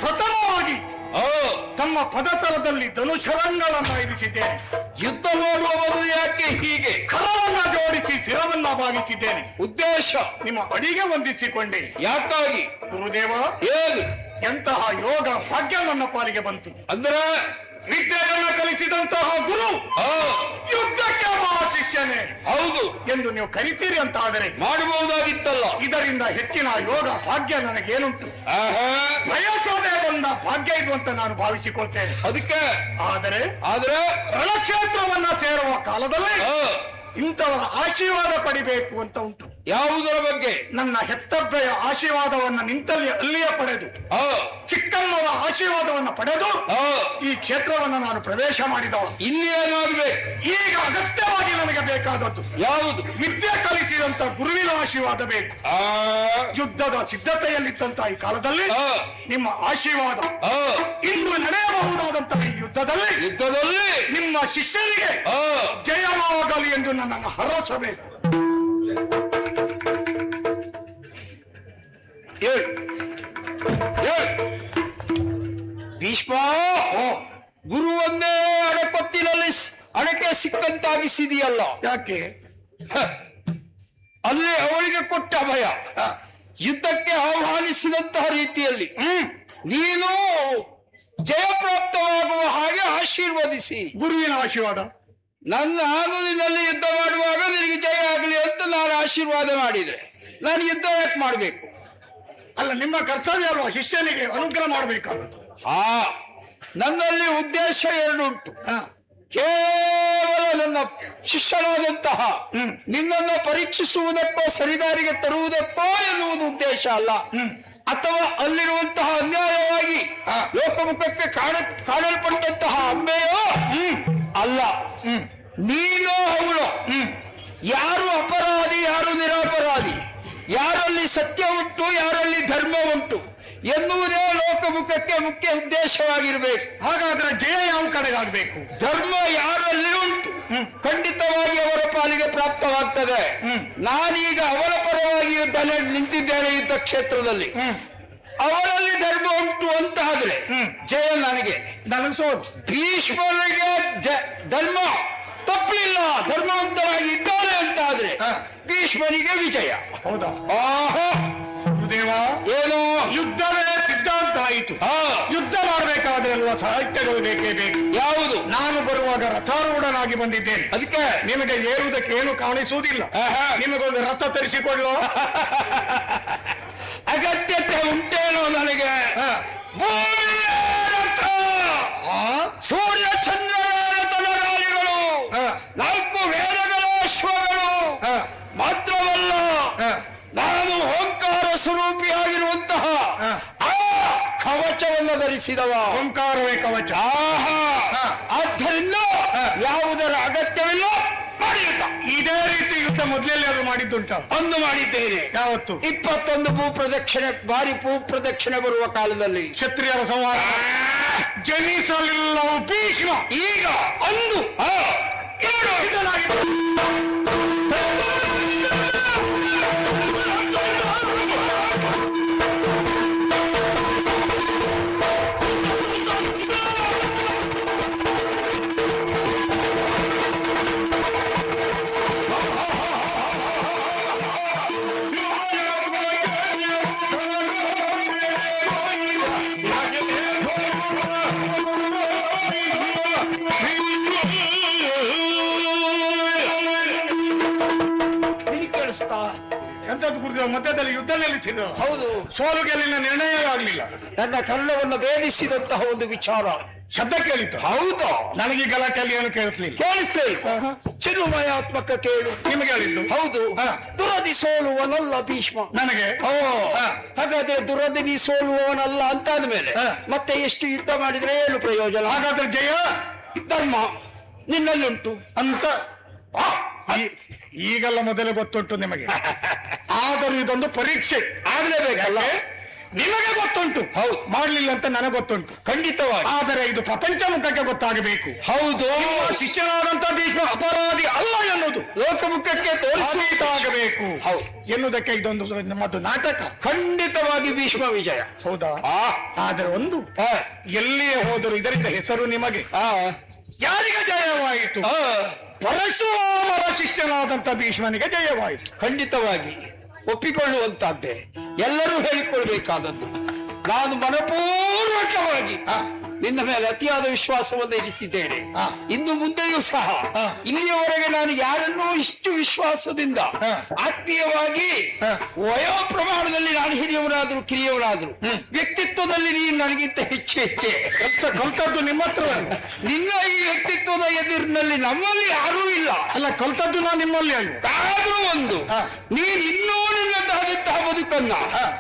ಪ್ರಥಮವಾಗಿ ತಮ್ಮ ಪದತಲದಲ್ಲಿ ಧನುಷರಂಗಳನ್ನು ಇರಿಸಿದ್ದೇನೆ. ಯುದ್ಧ ಮಾಡುವ ಬದಲು ಯಾಕೆ ಹೀಗೆ ಕರವನ್ನ ಜೋಡಿಸಿ ಶಿರವನ್ನ ಭಾಗಿಸಿದ್ದೇನೆ. ಉದ್ದೇಶ ನಿಮ್ಮ ಅಡಿಗೆ ವಂದಿಸಿಕೊಂಡೆ. ಯಾಕಾಗಿ ಗುರುದೇವ, ಏನು ಎಂತಹ ಯೋಗ ಭಾಗ್ಯ ನನ್ನ ಪಾಲಿಗೆ ಬಂತು. ಅಂದ್ರೆ ವಿದ್ಯೆಯನ್ನು ಕಲಿಸಿದಂತಹ ಗುರು ಯುದ್ಧಕ್ಕೆ ಬಾ ಶಿಷ್ಯನೇ ಹೌದು ಎಂದು ನೀವು ಕರಿತೀರಿ ಅಂತ ಆದರೆ ಮಾಡಬಹುದಾಗಿತ್ತಲ್ಲ. ಇದರಿಂದ ಹೆಚ್ಚಿನ ಯೋಗ ಭಾಗ್ಯ ನನಗೇನುಂಟು? ಬಯಸದೆ ಬಂದ ಭಾಗ್ಯ ಇದು ಅಂತ ನಾನು ಭಾವಿಸಿಕೊಳ್ತೇನೆ. ಅದಕ್ಕೆ ಆದರೆ ರಣಕ್ಷೇತ್ರವನ್ನ ಸೇರುವ ಕಾಲದಲ್ಲಿ ಇಂಥವರ ಆಶೀರ್ವಾದ ಪಡಿಬೇಕು ಅಂತ ಉಂಟು. ಯಾವುದರ ಬಗ್ಗೆ? ನನ್ನ ಹೆತ್ತಬ್ಬೆಯ ಆಶೀರ್ವಾದವನ್ನ ನಿಂತಲ್ಲಿ ಅಲ್ಲಿಯೇ ಪಡೆದು, ಚಿಕ್ಕಮ್ಮರ ಆಶೀರ್ವಾದವನ್ನ ಪಡೆದು ಈ ಕ್ಷೇತ್ರವನ್ನು ನಾನು ಪ್ರವೇಶ ಮಾಡಿದವ. ಇಲ್ಲಿ ಏನಾಗಬೇಕು? ಈಗ ಅಗತ್ಯವಾಗಿ ನನಗೆ ಬೇಕಾದದ್ದು ಯಾವುದು? ವಿದ್ಯೆ ಕಲಿಸಿದಂತ ಗುರುವಿನ ಆಶೀರ್ವಾದ ಬೇಕು. ಯುದ್ಧದ ಸಿದ್ಧತೆಯಲ್ಲಿದ್ದಂತ ಈ ಕಾಲದಲ್ಲಿ ನಿಮ್ಮ ಆಶೀರ್ವಾದ, ಇಂದು ನಡೆಯಬಹುದಾದಂತಹ ಈ ಯುದ್ಧದಲ್ಲಿ ನಿಮ್ಮ ಶಿಷ್ಯನಿಗೆ ಜಯವಾಗಲಿ ಎಂದು ನನ್ನನ್ನು ಹರಸಬೇಕು. ಭೀಷ್ಮ, ಗುರುವನ್ನೇ ಅಣೆಪತ್ತಿನಲ್ಲಿ ಅಣಕೆ ಸಿಕ್ಕಂತಾಗಿಸಿದೆಯಲ್ಲ. ಯಾಕೆ? ಅಲ್ಲಿ ಅವಳಿಗೆ ಕೊಟ್ಟ ಅಭಯ, ಯುದ್ಧಕ್ಕೆ ಆಹ್ವಾನಿಸಿದಂತಹ ರೀತಿಯಲ್ಲಿ ನೀನು ಜಯಪ್ರಾಪ್ತವಾಗುವ ಹಾಗೆ ಆಶೀರ್ವದಿಸಿ. ಗುರುವಿನ ಆಶೀರ್ವಾದ ನಾನು ನಿನ್ನಲ್ಲಿ ಯುದ್ಧ ಮಾಡುವಾಗ ನಿನಗೆ ಜಯ ಆಗಲಿ ಅಂತ ನಾನು ಆಶೀರ್ವಾದ ಮಾಡಿದೆ. ನಾನು ಯುದ್ಧ ಯಾಕೆ ಮಾಡಬೇಕು? ಅಲ್ಲ, ನಿಮ್ಮ ಕರ್ತವ್ಯ ಅಲ್ವಾ ಶಿಷ್ಯನಿಗೆ ಅನುಗ್ರಹ ಮಾಡಬೇಕಾದದ್ದು. ನನ್ನಲ್ಲಿ ಉದ್ದೇಶ ಎರಡುಂಟು. ಕೇವಲ ನನ್ನ ಶಿಷ್ಯನಾದಂತಹ ನಿನ್ನನ್ನು ಪರೀಕ್ಷಿಸುವುದಕ್ಕೋ ಸರಿದಾರಿಗೆ ತರುವುದಕ್ಕೋ ಎನ್ನುವುದು ಉದ್ದೇಶ ಅಲ್ಲ. ಅಥವಾ ಅಲ್ಲಿರುವಂತಹ ಅನ್ಯಾಯವಾಗಿ ಲೋಕಮುಖಕ್ಕೆ ಕಾಣಲ್ಪಟ್ಟಂತಹ ಅಂಬೆಯೋ ಅಲ್ಲ. ನೀನೋ ಅವಳು, ಯಾರು ಅಪರಾಧಿ ಯಾರು ನಿರಪರಾಧಿ, ಯಾರಲ್ಲಿ ಸತ್ಯ ಉಂಟು ಯಾರಲ್ಲಿ ಧರ್ಮ ಉಂಟು ಎನ್ನುವುದೇ ಲೋಕಮುಖಕ್ಕೆ ಮುಖ್ಯ ಉದ್ದೇಶವಾಗಿರ್ಬೇಕು. ಹಾಗಾದ್ರೆ ಜಯ ಯಾವ ಕಡೆಗಾಗಬೇಕು? ಧರ್ಮ ಯಾರಲ್ಲಿ ಉಂಟು ಖಂಡಿತವಾಗಿ ಅವರ ಪಾಲಿಗೆ ಪ್ರಾಪ್ತವಾಗ್ತದೆ. ನಾನೀಗ ಅವರ ಪರವಾಗಿ ನಿಂತಿದ್ದೇನೆ ಯುದ್ಧ ಕ್ಷೇತ್ರದಲ್ಲಿ. ಅವರಲ್ಲಿ ಧರ್ಮ ಉಂಟು ಅಂತ ಆದ್ರೆ ಜಯ ನನಗೆ ಸೋಲು. ಭೀಷ್ಮನಿಗೆ ಧರ್ಮ ತಪ್ಪಲಿಲ್ಲ, ಧರ್ಮವಂತರಾಗಿ ಇದ್ದಾರೆ ಅಂತ ಆದ್ರೆ ಭೀಷ್ಮನಿಗೆ ವಿಜಯ. ಹೌದಾ? ದೇವ, ಏನು ಯುದ್ಧವೇ ಸಿದ್ಧಾಂತ ಆಯಿತು. ಯುದ್ಧ ಮಾಡಬೇಕಾದ್ರೆ ಅಲ್ವಾ ಸಾಹಿತ್ಯಗಳು ಬೇಕೇ ಬೇಕು. ಯಾವುದು? ನಾನು ಬರುವಾಗ ರಥಾರೂಢನಾಗಿ ಬಂದಿದ್ದೇನೆ. ಅದಕ್ಕೆ ನಿಮಗೆ ಏರುವುದಕ್ಕೆ ಏನು ಕಾಣಿಸುವುದಿಲ್ಲ. ನಿಮಗೊಂದು ರಥ ತರಿಸಿಕೊಳ್ಳುವ ಅಗತ್ಯತೆ ಉಂಟೇನೋ ನನಗೆ? ಸೂರ್ಯ ಚಂದ್ರನ ತನಗಾಲಿಗಳು, 4 ವೇದಗಳ ಅಶ್ವಗಳು ಮಾತ್ರವಲ್ಲ, ನಾನು ಓಂಕಾರ ಸ್ವರೂಪಿಯಾಗಿರುವಂತಹ ಆ ಕವಚವನ್ನು ಧರಿಸಿದವ. ಓಂಕಾರವೇ ಕವಚ. ಆದ್ದರಿಂದ ಯಾವುದರ ಅಗತ್ಯವಿಲ್ಲ. ಇದೇ ರೀತಿ ಯುದ್ಧ ಮೊದಲೆಲ್ಲಾದ್ರೂ ಮಾಡಿದ್ದುಂಟ? ಒಂದು ಮಾಡಿದ್ದೇನೆ. ಯಾವತ್ತು? 21 ಭೂ ಪ್ರದಕ್ಷಿಣೆ ಬರುವ ಕಾಲದಲ್ಲಿ ಕ್ಷತ್ರಿಯರ ಸಂಹಾರ ಜನಿಸಲಿಲ್ಲವು ಭೀಷ್ಮ. ಈಗ ಅಂದು ಏನು ಇದನಾಗಿದೆ? ಎಂತದ್ದು ಗುರುದೇವ, ಮಧ್ಯದಲ್ಲಿ ಯುದ್ಧ ನಿಲ್ಲಿಸಿದ? ಹೌದು, ಸೋಲು ಗೆಲ್ಲಿನ ನಿರ್ಣಯವಾಗಲಿಲ್ಲ. ನನ್ನ ಕರ್ಣವನ್ನು ಭೇದಿಸಿದಂತಹ ಒಂದು ವಿಚಾರ ಶಬ್ದ ಕೇಳಿತು. ಹೌದು, ನನಗೆ ಗಲಾಟೆಯಲ್ಲಿ ಏನು ಕೇಳಿಸ್ಲಿಲ್ಲ. ಕೇಳಿಸ್ತೇವೆ. ಚಿನ್ಮಯಾತ್ಮಕ ಕೇಳು. ನಿಮಗೆ ಹೇಳಿದ್ದು? ಹೌದು. ದುರದಿ ಸೋಲುವನಲ್ಲ ಭೀಷ್ಮ. ನನಗೆ ಹಾಗಾದ್ರೆ ದುರದಿ ಸೋಲುವವನಲ್ಲ ಅಂತಾದ ಮೇಲೆ ಮತ್ತೆ ಎಷ್ಟು ಯುದ್ಧ ಮಾಡಿದ್ರೆ ಏನು ಪ್ರಯೋಜನ? ಹಾಗಾದ್ರೆ ಜಯ ಧರ್ಮ ನಿನ್ನಲ್ಲುಂಟು ಅಂತ ಈಗೆಲ್ಲ ಮೊದಲೇ ಗೊತ್ತುಂಟು ನಿಮಗೆ. ಆದರೂ ಇದೊಂದು ಪರೀಕ್ಷೆ ಆಗ್ಲೇಬೇಕಲ್ಲ. ನಿಮಗೆ ಗೊತ್ತುಂಟು. ಹೌದು, ಮಾಡ್ಲಿಲ್ಲ ಅಂತ ನನಗೆ ಗೊತ್ತುಂಟು ಖಂಡಿತವಾಗಿ. ಆದರೆ ಇದು ಪ್ರಪಂಚ ಮುಖಕ್ಕೆ ಗೊತ್ತಾಗಬೇಕು. ಹೌದು, ಶಿಷ್ಯನಾದಂತ ಭೀಷ್ಮ ಅಪರಾಧಿ ಅಲ್ಲ ಎನ್ನುವುದು ಲೋಕಮುಖಕ್ಕೆ ತೋರಿಸಬೇಕಾಗಬೇಕು. ಹೌದು ಎನ್ನುವುದಕ್ಕೆ ಇದೊಂದು ನಮ್ಮದು ನಾಟಕ. ಖಂಡಿತವಾಗಿ ಭೀಷ್ಮ ವಿಜಯ. ಹೌದಾ? ಆದರೆ ಒಂದು, ಎಲ್ಲಿಯೇ ಹೋದರೂ ಇದರಿಂದ ಹೆಸರು ನಿಮಗೆ. ಯಾರಿಗೆ ಜಯವಾಯಿತು? ಪರಶುರಾಮರ ಶಿಷ್ಯನಾದಂತ ಭೀಷ್ಮನಿಗೆ ಜಯವಾಯಿತು. ಖಂಡಿತವಾಗಿ ಒಪ್ಪಿಕೊಳ್ಳುವಂತದ್ದೇ, ಎಲ್ಲರೂ ಹೇಳಿಕೊಳ್ಬೇಕಾದದ್ದು. ನಾನು ಮನಪೂರ್ವಕವಾಗಿ ನಿನ್ನ ಮೇಲೆ ಅತಿಯಾದ ವಿಶ್ವಾಸವನ್ನು ಇರಿಸಿದ್ದೇನೆ. ಇನ್ನು ಮುಂದೆಯೂ ಸಹ ಇಲ್ಲಿಯವರೆಗೆ ನಾನು ಯಾರನ್ನೂ ಇಷ್ಟು ವಿಶ್ವಾಸದಿಂದ ಆತ್ಮೀಯವಾಗಿ ವಯೋ ಪ್ರಮಾಣದಲ್ಲಿ ನಾನು ಹಿರಿಯವನಾದ್ರು ಕಿರಿಯವನಾದ್ರು, ವ್ಯಕ್ತಿತ್ವದಲ್ಲಿ ನೀನು ನನಗಿಂತ ಹೆಚ್ಚೆ ಕಲ್ತದ್ದು ನಿಮ್ಮ ಹತ್ರ. ನಿನ್ನ ಈ ವ್ಯಕ್ತಿತ್ವದ ಎದುರಿನಲ್ಲಿ ನಮ್ಮಲ್ಲಿ ಯಾರೂ ಇಲ್ಲ. ಅಲ್ಲ, ಕಲ್ತದ್ದು ನಾನು ನಿಮ್ಮಲ್ಲಿ ಆದ್ರೂ ಒಂದು, ನೀನು ಇನ್ನೂ ನಿನ್ನದಾದಂತಹ ಬದುಕನ್ನ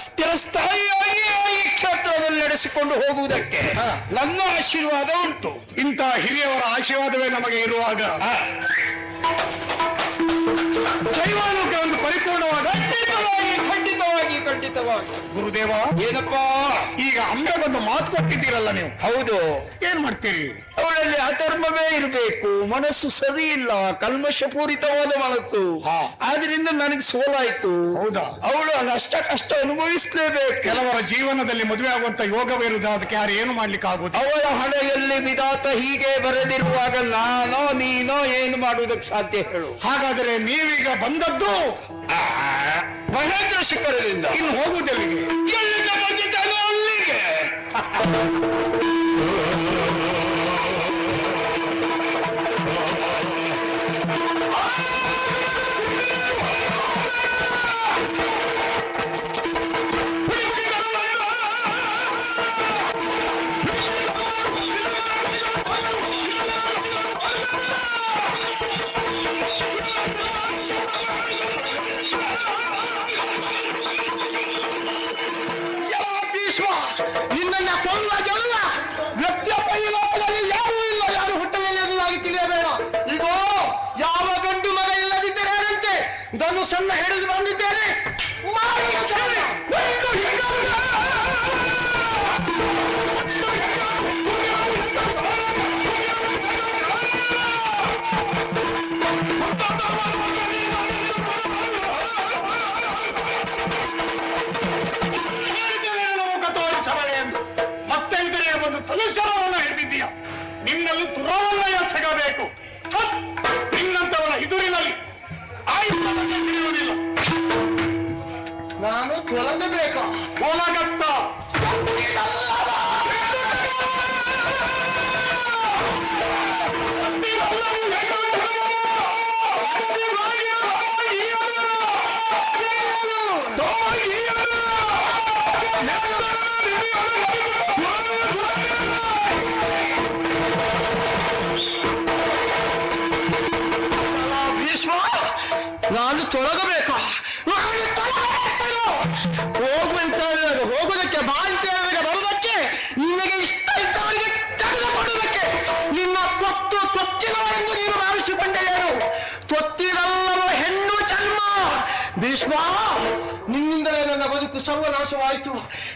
ಸ್ಥಿರಸ್ಥಾಯಿಯಾಗಿ ಈ ಕ್ಷೇತ್ರದಲ್ಲಿ ನಡೆಸಿಕೊಂಡು ಹೋಗುವುದಕ್ಕೆ ನನ್ನ ಆಶೀರ್ವಾದ ಉಂಟು. ಇಂಥ ಹಿರಿಯವರ ಆಶೀರ್ವಾದವೇ ನಮಗೆ ಇರುವಾಗ ಜೈವಾನುಗ್ರಹ ಒಂದು ಪರಿಪೂರ್ಣವಾದ ಖಂಡಿತವಾಗಿ ಗುರುದೇವ. ಏನಪ್ಪಾ, ಈಗ ಅಂಬೆಗೊಂದು ಮಾತು ಕೊಟ್ಟಿದ್ದೀರಲ್ಲ ನೀವು. ಹೌದು, ಏನ್ ಮಾಡ್ತೀರಿ? ಅವಳಲ್ಲಿ ಅಧರ್ಮವೇ ಇರಬೇಕು, ಮನಸ್ಸು ಸರಿ ಇಲ್ಲ, ಕಲ್ಮಶಪೂರಿತವಾದ ಮನಸ್ಸು. ಆದ್ರಿಂದ ನನಗೆ ಸೋಲಾಯ್ತು. ಹೌದಾ? ಅವಳು ಕಷ್ಟ ಅನುಭವಿಸಲೇಬೇಕು. ಕೆಲವರ ಜೀವನದಲ್ಲಿ ಮದುವೆ ಆಗುವಂತ ಯೋಗವಿರುವುದು, ಅದಕ್ಕೆ ಯಾರು ಏನು ಮಾಡ್ಲಿಕ್ಕೆ ಆಗುದು? ಅವಳ ಹಣೆಯಲ್ಲಿ ವಿಧಾತ ಹೀಗೆ ಬರೆದಿರುವಾಗ ನಾನೋ ನೀನೋ ಏನು ಮಾಡುವುದಕ್ಕೆ ಸಾಧ್ಯ ಹೇಳು? ಹಾಗಾದರೆ ನೀವೀಗ ಬಂದದ್ದು ಮಹೇಂದ್ರ ಶಿಖರದಿಂದ. ಇನ್ನು ಹೋಗುವುದೆಲ್ಲಿಗೆ? ಎಲ್ಲಿಂದ ಬಂದಿದ್ದಾನೋ ಅಲ್ಲಿಗೆ. ನಿನ್ನನ್ನ ಕೊಲ್ಲುವ ಗೆಲ್ಲುವ ವ್ಯಕ್ತಿಯಪ್ಪ ಈ ಲೋಕದಲ್ಲಿ ಯಾರೂ ಇಲ್ಲ. ಯಾರು ಹುಟ್ಟಲಿಲ್ಲ ಎನ್ನುವುದಾಗಿ ತಿಳಿಯಬೇಡ. ಈಗ ಯಾವ ಗಂಡು ಮಗ ಇಲ್ಲದಿದ್ದರೆ ಏನಂತೆ, ಧನುಸನ್ನ ಹಿಡಿದು ಬಂದಿದ್ದೇನೆ. ಮತ್ತೆಂದರೆ ಒಂದು ತಲುಸರವನ್ನ ಹಿಡಿದಿದ್ದೀಯ. ನಿನ್ನಲ್ಲಿ ದುರವನ್ನ ಎಸಗಬೇಕು. ನಿನ್ನಂತವರ ಎದುರಿನಲ್ಲಿ ಆಯುಧವನ್ನು ಹಿಡಿಯುವುದಿಲ್ಲ. ನಾನು ತೊಲಗಬೇಕಾ? ತೊಲಗತ್ತ ನಾನು ತೊಲಗಬೇಕು. ಹೋಗುವಂತ ಹೋಗುವುದಕ್ಕೆ, ಬಾ ಅಂತ ಹೇಳಿದಾಗ ಬರುವುದಕ್ಕೆ, ನಿನಗೆ ಇಷ್ಟ ಇದ್ದವರಿಗೆ ತೆಗೆದುಕೊಳ್ಳುವುದಕ್ಕೆ, ನಿನ್ನ ತೊತ್ತಿಲ್ಲ ಎಂದು ನೀನು ಭಾವಿಸಿಕೊಂಡೆ. ಏನು ತೊತ್ತಿರಲ್ಲವ ಹೆಣ್ಣು ಜನ್ಮ ಭೀಷ್ಮ, ನಿನ್ನಿಂದಲೇ ನನ್ನ ಬದುಕು ಸರ್ವನಾಶವಾಯಿತು.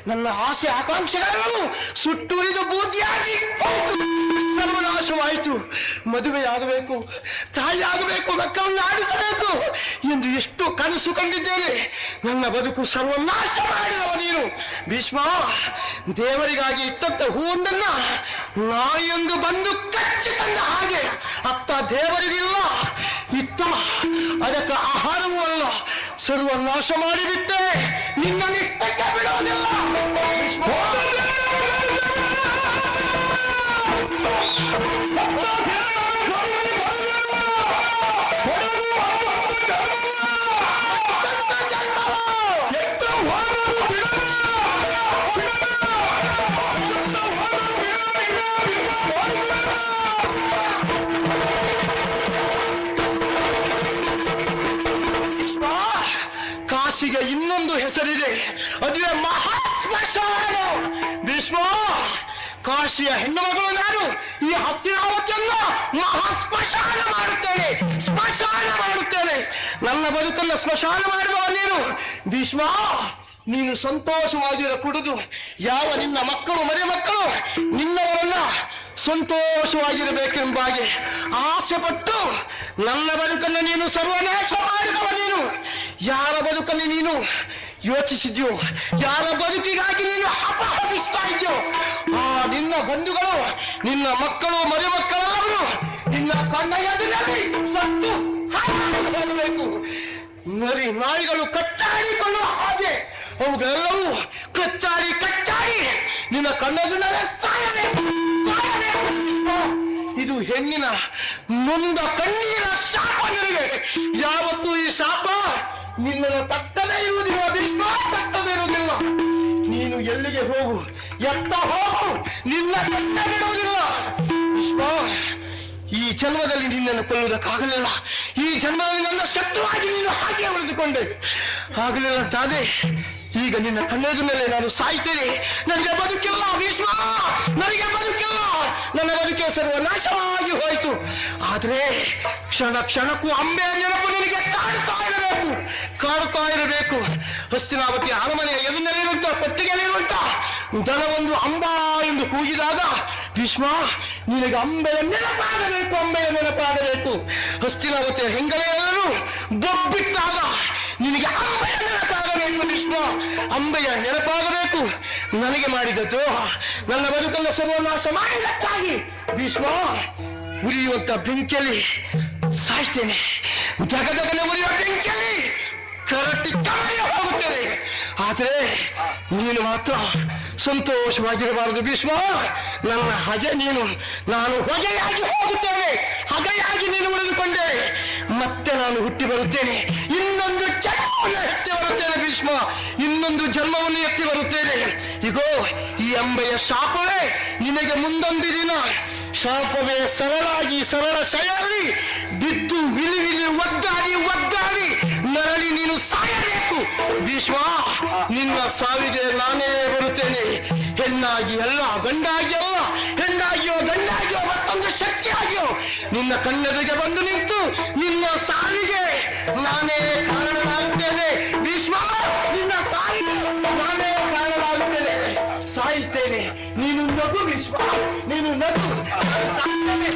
ನನ್ನ ಆಸೆ ಆಕಾಂಕ್ಷೆಗಳನ್ನು ಸುಟ್ಟುರಿದು ಬೂದಿಯಾಗಿ ಹೋಯಿತು, ಸರ್ವನಾಶವಾಯಿತು. ಮದುವೆಯಾಗಬೇಕು, ತಾಯಿಯಾಗಬೇಕು, ಮಕ್ಕಳನ್ನು ಆಡಿಸಬೇಕು ಎಂದು ಎಷ್ಟು ಕನಸು ಕಂಡಿದ್ದೇನೆ. ನನ್ನ ಬದುಕು ಸರ್ವನಾಶ ಮಾಡಿದವ ನೀನು ಭೀಷ್ಮ. ದೇವರಿಗಾಗಿ ಇಟ್ಟಂತ ಹೂವೊಂದನ್ನ ನಾಯಿಯೊಂದು ಬಂದು ಕಚ್ಚಿ ತಂದ ಹಾಗೆ ಅತ್ತ ದೇವರಿಗಿಲ್ಲ, ಇತ್ತ ಅದಕ್ಕೆ ಆಹಾರವೂ ಅಲ್ಲ, ಸರ್ವನಾಶ ಮಾಡಿಬಿಟ್ಟೆ. ನಿನ್ನ ನಿಟ್ಟಕ್ಕೆ ಬಿಡೋದಿಲ್ಲ ಭೀಷ್ಮ. ಕಾಶಿಗೆ ಇನ್ನೊಂದು ಹೆಸರಿದೆ, ಅದುವೇ ಮಹಾಸ್ಮಶಾನ ಭೀಷ್ಮ. ಕಾಶಿಯ ಹೆಣ್ಣು ಮಗಳು ನಾನು ಈ ಹಸ್ತಿನಾವತಿಯನ್ನು ಮಹಾಸ್ಮಶಾನ ಮಾಡುತ್ತೇನೆ, ಸ್ಮಶಾನ ಮಾಡುತ್ತೇನೆ. ನನ್ನ ಬದುಕನ್ನು ಸ್ಮಶಾನ ಮಾಡಿದವ ನೀನು ಭೀಷ್ಮ. ನೀನು ಸಂತೋಷವಾಗಿರೋ ಕುಡಿದು ಯಾವ ನಿನ್ನ ಮಕ್ಕಳು ಮರಿ ಮಕ್ಕಳು ನಿನ್ನವರನ್ನ ಸಂತೋಷವಾಗಿರಬೇಕೆಂಬ ಹಾಗೆ ಆಸೆ ಪಟ್ಟು ನನ್ನ ಬದುಕನ್ನು ನೀನು ಸರ್ವನಾಶ ಮಾಡಿದವ ನೀನು. ಯಾರ ಬದುಕನ್ನು ನೀನು ಯೋಚಿಸಿದ್ಯೋ, ಯಾರ ಬದುಕಿಗಾಗಿ ನೀನು ಅಪಹರಿಸ್ತಾ ಇದೆಯೋ ಆ ನಿನ್ನ ಬಂಧುಗಳು, ನಿನ್ನ ಮಕ್ಕಳು ಮರಿ ಮಕ್ಕಳೆಲ್ಲವರು ನಿನ್ನ ಕಣ್ಣ ಎದುರಲ್ಲಿ ಸತ್ತು ಹಾಕಬೇಕು. ನರಿ ನಾಯಿಗಳು ಕಚ್ಚಾಡಿಕೊಳ್ಳುವ ಹಾಗೆ ಅವುಗಳೆಲ್ಲವೂ ಕಚ್ಚಾಡಿ ಕಚ್ಚಾಡಿ ನಿನ್ನ ಕಣ್ಣೆದುರಲ್ಲೇ ಸಾಯಬೇಕು, ಸಾಯಬೇಕು. ಇದು ಹೆಣ್ಣಿನ ನೊಂದ ಕಣ್ಣೀರ ಶಾಪ ನಿನಗೆ. ಯಾವತ್ತೂ ಈ ಶಾಪ ನಿನ್ನನ್ನು ತಟ್ಟದೇ ಇರುವುದಿಲ್ಲ ಭೀಷ್ಮ, ತಟ್ಟದೇ ಇರುವುದಿಲ್ಲ. ನೀನು ಎಲ್ಲಿಗೆ ಹೋಗು, ಎತ್ತ ಹೋಗು, ನಿನ್ನ ಕಣ್ಣ ಬಿಡುವುದಿಲ್ಲ ಭೀಷ್ಮ. ಈ ಜನ್ಮದಲ್ಲಿ ನಿನ್ನನ್ನು ಕೊಲ್ಲುವುದಕ್ಕಾಗಲಿಲ್ಲ, ಈ ಜನ್ಮದಲ್ಲಿ ನನ್ನ ಶತ್ರುವಾಗಿ ನೀನು ಹಾಗೆ ಉಳಿದುಕೊಂಡೆ. ಆಗಲಿಲ್ಲ ಅಂತಾದೆ ಈಗ ನಿನ್ನ ಕಣ್ಣೆದ ಮೇಲೆ ನಾನು ಸಾಯ್ತೇನೆ. ನನಗೆ ಬದುಕಿಲ್ಲ ಭೀಷ್ಮ, ನನಗೆ ಬದುಕಿಲ್ಲ. ನನ್ನ ಬದುಕೆ ಸರ್ವನಾಶವಾಗಿ ಹೋಯಿತು. ಆದ್ರೆ ಕ್ಷಣ ಕ್ಷಣಕ್ಕೂ ಅಂಬೆಯ ನೆನಪು ನಿನಗೆ ಕಾಡುತ್ತಾ ಇರಬೇಕು, ಕಾಡುತ್ತಾ ಇರಬೇಕು. ಹಸ್ತಿನಾವತಿ ಅರಮನೆಯ ಎದುರಿನಲ್ಲಿರುವಂತ ಕೊಟ್ಟಿಗೆಯಲ್ಲಿರುವಂತ ದನವೊಂದು ಅಂಬಾ ಎಂದು ಕೂಗಿದಾಗ ಭೀಷ್ಮ ನಿನಗೆ ಅಂಬೆಯ ನೆನಪಾಗಬೇಕು, ಅಂಬೆಯ ನೆನಪಾಗಬೇಕು. ಹಸ್ತಿನಾವತಿಯ ಹೆಂಗಳೆಯರು ಬೊಬ್ಬಿಟ್ಟಾಗ ನಿನಗೆ ಅಂಬೆಯ ನೆನಪಾಗಬೇಕು ಭೀಷ್ಮ, ಅಂಬೆಯ ನೆನಪಾಗಬೇಕು. ನನಗೆ ಮಾಡಿದ ದ್ರೋಹ, ನನ್ನ ಬದುಕನ್ನು ಸರ್ವನಾಶ ಮಾಡಿದಕ್ಕಾಗಿ ಭೀಷ್ಮ ಉರಿಯುವಂತ ಬೆಂಕಿಯಲ್ಲಿ ಸಾಯ್ತೇನೆ. ಜಗದಗನೆ ಉರಿಯುವ ಬೆಂಕಿಯಲ್ಲಿ ಕರಟಿ ಕಳೆಯ ಹೋಗುತ್ತೇನೆ. ಆದರೆ ನೀನು ಮಾತ್ರ ಸಂತೋಷವಾಗಿರಬಾರದು ಭೀಷ್ಮ. ನನ್ನ ಹಗೆ ನೀನು, ನಾನು ಹೊಗೆಯಾಗಿ ಹೋಗುತ್ತೇನೆ, ಹಗೆಯಾಗಿ ನೀನು ಉಳಿದುಕೊಂಡೆ. ಮತ್ತೆ ನಾನು ಹುಟ್ಟಿ ಬರುತ್ತೇನೆ, ಇನ್ನೊಂದು ಜನ್ಮವನ್ನು ಎತ್ತಿ ಬರುತ್ತೇನೆ ಭೀಷ್ಮ, ಇನ್ನೊಂದು ಜನ್ಮವನ್ನು ಎತ್ತಿ ಬರುತ್ತೇನೆ. ಇಗೋ ಈ ಅಂಬೆಯ ಶಾಪವೇ ನಿನಗೆ ಮುಂದೊಂದು ದಿನ ಶಾಪವೇ ಸರಳಾಗಿ ಸರಳ ಶೈಲಿ ಬಿದ್ದು ವಿಲಿ ವಿಲಿ ಒದ್ದಾಡಿ ಒದ್ದಾಡಿ ನರಳಿ ನೀನು ಸಾಯಬೇಕು ಭೀಷ್ಮ. ನಿನ್ನ ಸಾವಿಗೆ ನಾನೇ ಬರುತ್ತೇನೆ, ಹೆಣ್ಣಾಗಿ ಅಲ್ಲ, ಗಂಡಾಗಿ ಅಲ್ಲ, ಹೆಣ್ಣಾಗಿಯೋ ಗಂಡಾಗಿಯೋ ಮತ್ತೊಂದು ಶಕ್ತಿಯಾಗಿಯೋ ನಿನ್ನ ಕಣ್ಣೆದುರಿಗೆ ಬಂದು ನಿಂತು ನಿನ್ನ ಸಾವಿಗೆ ನಾನೇ ಕಾರಣನಾಗುತ್ತೇನೆ ಭೀಷ್ಮ. ನಿನ್ನ ಸಾವಿಗೆ ನಾನೇ ಕಾರಣನಾಗುತ್ತೇನೆ, ಸಾಯುತ್ತೇನೆ. ನೀನು ನಗು ಭೀಷ್ಮ, ನೀನು ನಗು, ಸಾಯ್ತೇನೆ.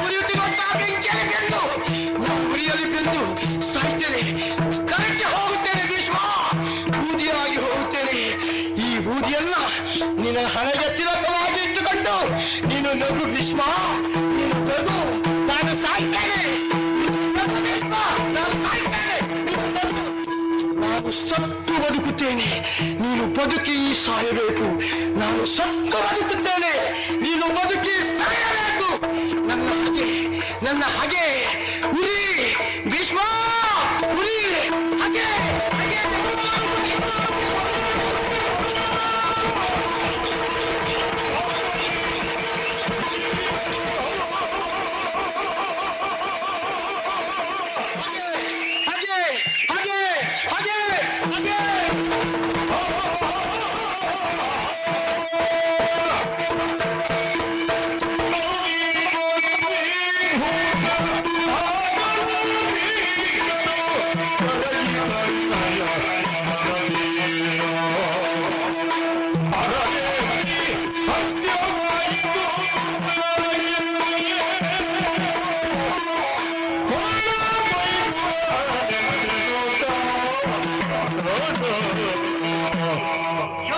ಉರಿಯುತ್ತಿರುವಂತಹ ಬೆಂಕಿಯಲ್ಲಿ ಬೆಂದು ನಾನು ಉರಿಯಲಿ ಬೆಂದು ಸಾಯ್ತೇನೆ, ಕರಕ್ಕೆ ಹೋಗುತ್ತೇನೆ ಭೀಷ್ಮ, ಬೂದಿಯಾಗಿ ಹೋಗುತ್ತೇನೆ. ಈ ಬೂದಿಯನ್ನ ನಿನ್ನ ಹಣೆಗೆ ತಿಲಕವಾಗಿ ಇಟ್ಟುಕೊಂಡು ನೀನು ನಗು ಭೀಷ್ಮ, ನೀನು ನಗು. ನಾನು ಸಾಯ್ತೇನೆ, ನಾನು ಸತ್ತು ಬದುಕುತ್ತೇನೆ, ನೀನು ಬದುಕಿ ಸಾಯಬೇಕು. ನಾನು ಸತ್ತು ಬದುಕುತ್ತೇನೆ, ನೀನು ಬದುಕಿ ಸಾಯಬೇಕು. ನನ್ನ ಹಾಗೆ ಉರಿ ಭೀಷ್ಮ, ಉರಿ ಹಾಗೆ ಹಾಗೆ.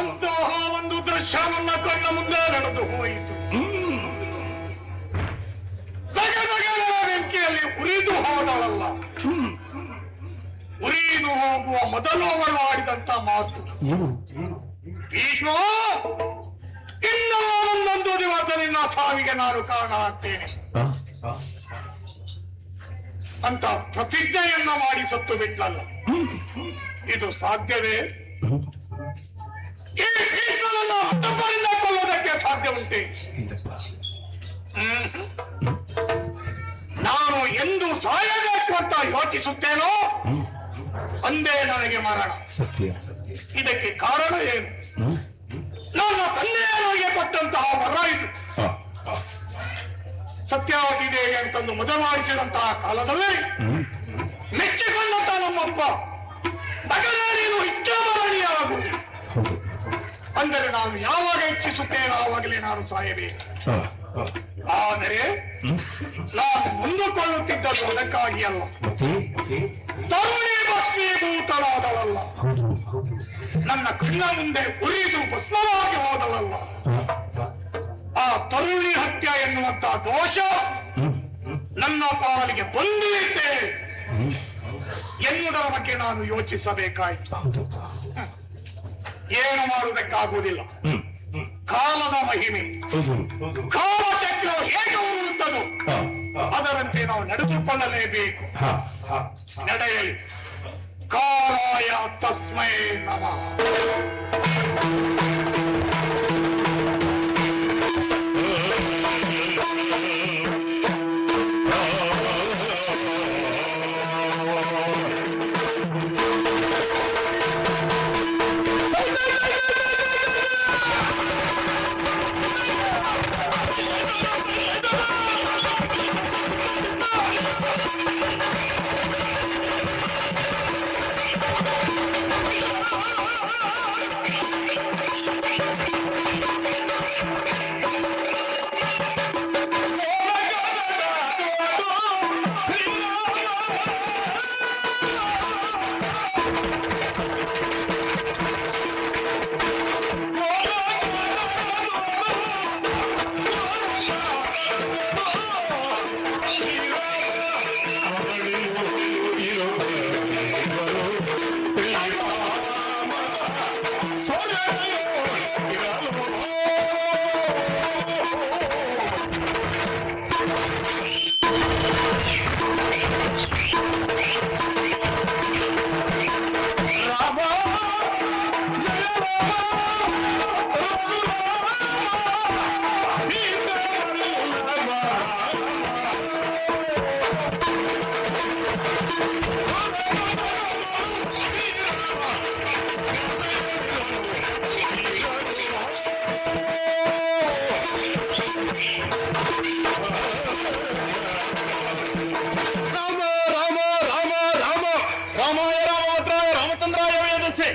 ಅಂತಹ ಒಂದು ದೃಶ್ಯ ನನ್ನ ಕಣ್ಣ ಮುಂದೆ ನಡೆದು ಹೋಯಿತು. ಬೆಂಕಿಯಲ್ಲಿ ಉರಿದು ಹೋದಳಲ್ಲ, ಉರಿದು ಹೋಗುವ ಮೊದಲು ಅವಳು ಆಡಿದಂತ ಮಾತು, ಭೀಷ್ಮ, ಇನ್ನು ಒಂದೊಂದು ದಿವಸ ನಿನ್ನ ಸಾವಿಗೆ ನಾನು ಕಾರಣ ಆಗ್ತೇನೆ ಅಂತ ಪ್ರತಿಜ್ಞೆಯನ್ನ ಮಾಡಿ ಸತ್ತು ಬಿಟ್ಲಲ್ಲ. ಇದು ಸಾಧ್ಯವೇ? ಈ ಭೀಷ್ಮನನ್ನ ಮತ್ತೊಬ್ಬರಿಂದ ಕೊಲ್ಲೋದಕ್ಕೆ ಸಾಧ್ಯ ಉಂಟೆ? ನಾನು ಎಂದು ಸಾಯಬೇಕು ಅಂತ ಯೋಚಿಸುತ್ತೇನೋ ಅಂದೇ ನನಗೆ ಮರಣ. ಇದಕ್ಕೆ ಕಾರಣ ಏನು? ನನ್ನ ತಂದೆ ನನಗೆ ಕೊಟ್ಟಂತಹ ವರ ಇದು. ಸತ್ಯಾವತಿ ದೇವಿ ಅಂತಂದು ಮದುವಾಗಿಸಿದಂತಹ ಕಾಲದಲ್ಲಿ ಮೆಚ್ಚಿಕೊಂಡಂತ ನಮ್ಮಪ್ಪ, ಮಗನೇ ನೀನು ಇಚ್ಛಾಮರಣಿಯಾಗು ಅಂದರೆ ನಾನು ಯಾವಾಗ ಇಚ್ಛಿಸುತ್ತೇನೋ ಆವಾಗಲೇ ನಾನು ಸಾಯಬೇಕು. ಆದರೆ ನಾನು ಮುಂದುಕೊಳ್ಳುತ್ತಿದ್ದದ್ದು ಅದಕ್ಕಾಗಿ ಅಲ್ಲ, ತರುಣಿ ಭಸ್ಮೀಭೂತಳಾದಳಲ್ಲ, ನನ್ನ ಕಣ್ಣ ಮುಂದೆ ಉರಿದು ಭಸ್ಮವಾಗಿ ಹೋದಳಲ್ಲ, ಆ ತರುಣಿ ಹತ್ಯೆ ಎನ್ನುವಂತ ದೋಷ ನನ್ನ ಪಾಲಿಗೆ ಬಂದಿದೆ ಎನ್ನುವುದರ ಬಗ್ಗೆ ನಾನು ಯೋಚಿಸಬೇಕಾಯಿತು. ಏನು ಮಾಡುವುದಕ್ಕಾಗುವುದಿಲ್ಲ. ಕಾಲದ ಮಹಿಮೆ, ಕಾಲಚಕ್ರ ಹೇಗೆ ಉರುಳುತ್ತದೋ ಅದರಂತೆ ನಾವು ನಡೆದುಕೊಳ್ಳಲೇಬೇಕು. ನಡೆಯಲಿ. ಕಾಲಾಯ ತಸ್ಮೈ ನಮಃ.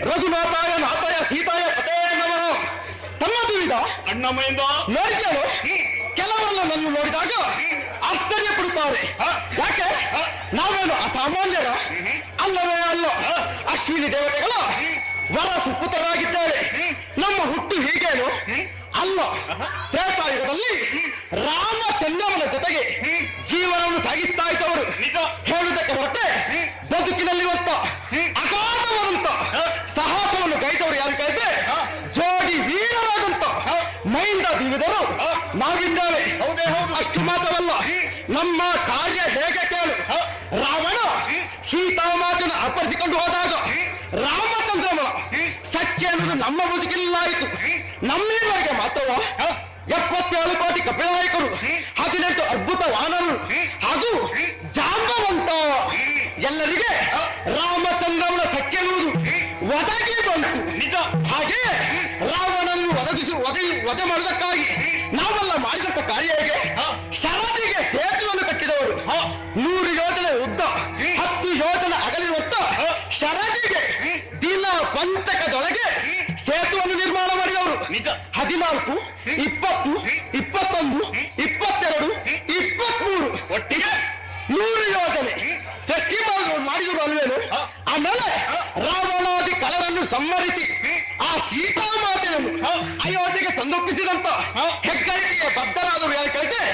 ರಘುನಾಥಾಯ ನಾಥಾಯ ಸೀತಾಯ ಪತೇ ನಮಃ. ತಮ್ಮ ತಿಳಿದ ಅಣ್ಣಮ್ಮಯಿಂದ ನೋಡಿದ್ದೇನು? ಕೆಲವರನ್ನು ನನ್ನ ನೋಡಿದಾಗ ಆಶ್ಚರ್ಯ ಪಡುತ್ತಾರೆ. ಯಾಕೆ? ನಾವೇನು ಅಸಾಮಾನ್ಯರ? ಅಲ್ಲವೇ ಅಲ್ಲ, ಅಶ್ವಿನಿ ದೇವತೆಗಳ ವರ ಸುಪುತ್ರರಾಗಿದ್ದೇವೆ. ನಮ್ಮ ಹುಟ್ಟು ಹೀಗೇನು? ಅಲ್ಲ, ತ್ರೇತಾಯುಗದಲ್ಲಿ ರಾಮಚಂದ್ರನ ಜೊತೆಗೆ ಜೀವನವನ್ನು ಸಾಗಿಸ್ತಾ ಇದ್ದವರು. ಹೇಳುವುದಕ್ಕೆ ಹೊರಟೆ ಬದುಕಿನಲ್ಲಿ ಒತ್ತ ಅಗಾಧವಾದಂತ ಸಾಹಸವನ್ನು ಗೈದವರು ಯಾರು ಕೇಳಿದ್ರೆ ಜೋಡಿ ವೀರರಾದಂತ ಮೈಂದ ದಿವಿದರು ನಾವಿದ್ದೇವೆ. ಅಷ್ಟು ಮಾತ್ರವಲ್ಲ, ನಮ್ಮ ಕಾರ್ಯ ಹೇಗೆ ಕೇಳು. ರಾವಣ ಸೀತಾಮಾತನ ಅಪಹರಿಸಿಕೊಂಡು ಹೋದಾಗ ರಾಮಚಂದ್ರನ ಸತ್ಯ ಅನ್ನೋದು ನಮ್ಮ ಬದುಕಿನಲ್ಲಾಯಿತು. ನಮ್ಮೀವರೆಗೆ ಮಾತ್ರವ 77 ಕೋಟಿ ಕಪಿನಾಯಕರು, 18 ಅದ್ಭುತ ವಾನರು ಹಾಗೂ ಜಾಂಬವಂತ ಎಲ್ಲರಿಗೆ ರಾಮಚಂದ್ರನ ಸತ್ಯ ಎನ್ನುವುದು ಒದಗಿ ಬಂತು. ಹಾಗೆ ರಾವಣನ್ನು ವಧೆ ಮಾಡುವುದಕ್ಕಾಗಿ ನಾವೆಲ್ಲ ಮಾಡಿದಂತ ಕಾರ್ಯ ಹೇಗೆ? ಶರದಿಗೆ ಸೇತುವನ್ನು ಕಟ್ಟಿದವರು. 100 ಯೋಜನೆ ಉದ್ದ 10 ಯೋಜನೆ ಅಗಲಿರುವಂತ ಶರದಿಗೆ ದಿನ ಪಂಚಕದೊಳಗೆ ಸೇತುವನ್ನು ನಿರ್ಮಾಣ ಮಾಡಿದವರು. 14, 20, 21, 22, 23 ಒಟ್ಟಿಗೆ 100 ಯೋಜನೆ ಸೃಷ್ಟಿ ಮಾಡಿದ್ರು ಅಲ್ವೇನು? ಆಮೇಲೆ ರಾವಣಾದಿ ಕಳರನ್ನು ಸಂಹರಿಸಿ ಆ ಸೀತಾಮಾತೆಯನ್ನು ಅಯೋಧ್ಯೆಗೆ ತಂದೊಪ್ಪಿಸಿದಂತ ಹೆಗ್ಗಳಿಕೆಗೆ ಬದ್ಧರಾದರು ಯಾರು ಕೇಳಿದ್ರೆ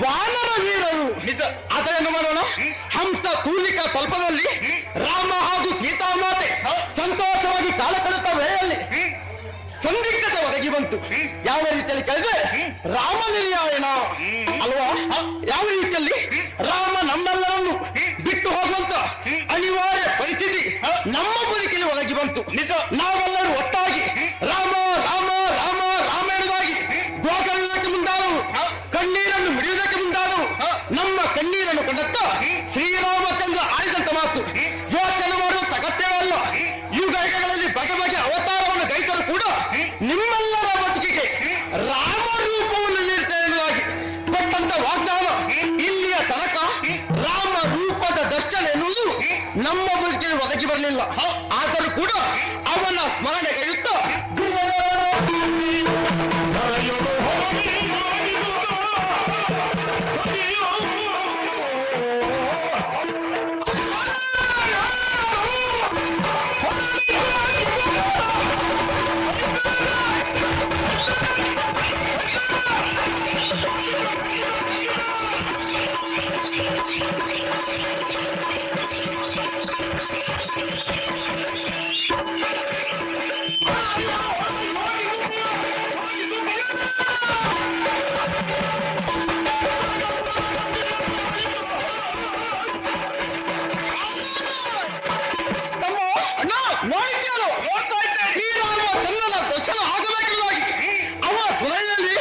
ವಾನರ ವೀರರು. ನಿಜ. ಅದನ್ನು ಮಾಡೋಣ. ಹಂಸ ತೂಲಿಕ ತಲ್ಪದಲ್ಲಿ ರಾಮ ಹಾಗೂ ಸೀತಾಮಾತೆ ಸಂತೋಷವಾಗಿ ಕಾಲ ಕಳೆಯುತ್ತ ವೇಳೆಯಲ್ಲಿ ಸಂದಿಗ್ಧತೆ ಒದಗಿ ಬಂತು. ಯಾವ ರೀತಿಯಲ್ಲಿ ಕೇಳಿದ್ರೆ ರಾಮ ನಿರ್ಯಾಯಣ ಅಲ್ವಾ? ಯಾವ ರೀತಿಯಲ್ಲಿ ರಾಮ ನಮ್ಮೆಲ್ಲರನ್ನು ಬಿಟ್ಟು ಹೋಗುವಂತ ಅನಿವಾರ್ಯ ಪರಿಸ್ಥಿತಿ ನಮ್ಮ ಬದುಕಿಗೆ ಒದಗಿ ಬಂತು. ನಿಜ. ನಾವೆಲ್ಲರೂ ಒಟ್ಟಾಗಿ ರಾಮ ರಾಮ ರಾಮ ರಾಮ ಎನ್ನುವುದಾಗಿ ಗೋಕರುವುದಕ್ಕೆ ಮುಂದಾದವು, ಕಣ್ಣೀರನ್ನು ಮಿಡಿಯುವುದಕ್ಕೆ ಮುಂದಾದವು. ನಮ್ಮ ಕಣ್ಣೀರನ್ನು ಕಂಡತ್ತ ಶ್ರೀರಾಮಚಂದ್ರ ಆಡಿದಂತ ಮಾತು ಯೋಚನೆ ಮಾಡುವಂತ ಅಗತ್ಯವಲ್ಲ. ಯುಗಗಳಲ್ಲಿ ಬಗೆ ಬಗೆ ಅವತಾರವನ್ನು ಗೈತರು ಕೂಡ ನಿಮ್ಮೆಲ್ಲರ ಬದುಕಿಗೆ ರಾಮ ರೂಪವನ್ನು ನೀಡುತ್ತೇನೆ ಎನ್ನುವುದಾಗಿ ಕೊಟ್ಟಂತ ವಾಗ್ದಾನ ಇಲ್ಲಿಯ ತನಕ ರಾಮ ರೂಪದ ದರ್ಶನ ಎನ್ನುವುದು ನಮ್ಮ ಬದುಕಿಗೆ ಒದಗಿ ಬರಲಿಲ್ಲ. ಆದರೂ ಕೂಡ ಅವನ ಸ್ಮರಣೆಗೈಯುತ್ತ ಶ್ರೀರಾಮಚಂದ್ರನ ದರ್ಶನ ಆಗಬೇಕೆಂಬುದಾಗಿ ಅವರ ಸುಲಭದಲ್ಲಿ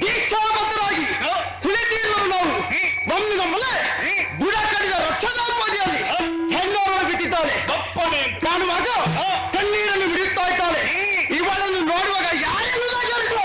ದೀಕ್ಷಾಬದ್ಧರಾಗಿ ಕುಳಿತಿರುವ ನಾವು ಒಮ್ಮೆ ನಮ್ಮಲ್ಲೇ ಬುಡ ಕಡಿದ ರಕ್ಷಣಾಪದಿಯಲ್ಲಿ ಹೆಣ್ಣನ್ನು ಬಿಟ್ಟಿದ್ದಾಳೆ. ಕಾಣುವಾಗ ಕಣ್ಣೀರನ್ನು ಬಿಡುತ್ತಾ ಇದ್ದಾಳೆ. ಇವಳನ್ನು ನೋಡುವಾಗ ಯಾರೆನ್ನುವುದಾಗಿ ಹೇಳಿದ್ರು.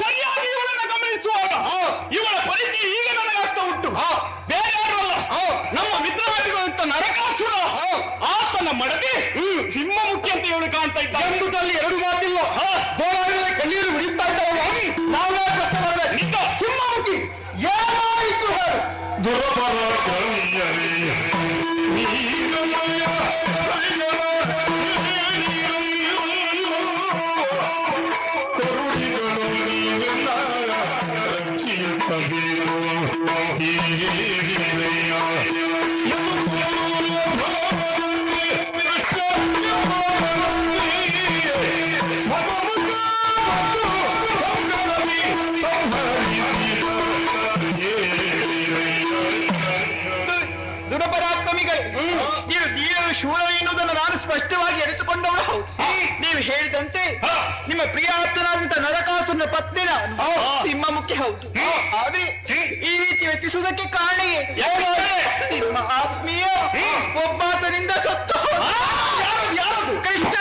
ಸರಿಯಾಗಿ ಇವಳನ್ನ ಗಮನಿಸುವಾಗ ಇವಳ ಪರಿಚಯ ಈಗ ನನಗಾಗ್ತಾ ಉಂಟು. ಬೇರೆ ಯಾರು ಅಲ್ಲ, ನಮ್ಮ ಮಿತ್ರರಾಗಿರುವಂತ ನರಕಾಸುರ. ಆತನ ಮಡದಿ ಸಿಂಹಮುಖಿ ಅಂತ ಇವಳು ಕಾಣ್ತಾ ಇದ್ದ. ಎಂಬುದಲ್ಲಿ ಎರಡು ಮಾತಿಲ್ಲ. ಹೋರಾಡುವ ಕಣ್ಣೀರು ಬಿಡುತ್ತಾ ಇದ್ದಾವಲ್ಲ, ನಾವೇ ಪ್ರಶ್ನೆ ಮಾಡಬೇಕು. ನಿಜ. ಸಿಂಹಮುಖಿ ಏನಾಯಿತು ಹೇಳು. ದುರಪರಾಕ್ರಮಿಗಳು, ನೀವು ಶೂರ ಎನ್ನುವುದನ್ನು ನಾನು ಸ್ಪಷ್ಟವಾಗಿ ಅರಿತುಕೊಂಡವಳು ಹೌದು. ನೀವು ಹೇಳಿದಂತೆ ನಿಮ್ಮ ಪ್ರಿಯಾಪ್ತನಾದಂತ ನರಕಾಸುರನ ಪತ್ನಿನ ಸಿಂಹಮುಖಿ ಹೌದು. ಆದ್ರೆ ಈ ರೀತಿ ವೆಚ್ಚಿಸುವುದಕ್ಕೆ ಕಾರಣ ನಿಮ್ಮ ಆತ್ಮೀಯ ಒಬ್ಬಾತನಿಂದ ಸತ್ತು ಯಾರದು ಕೃಷ್ಣ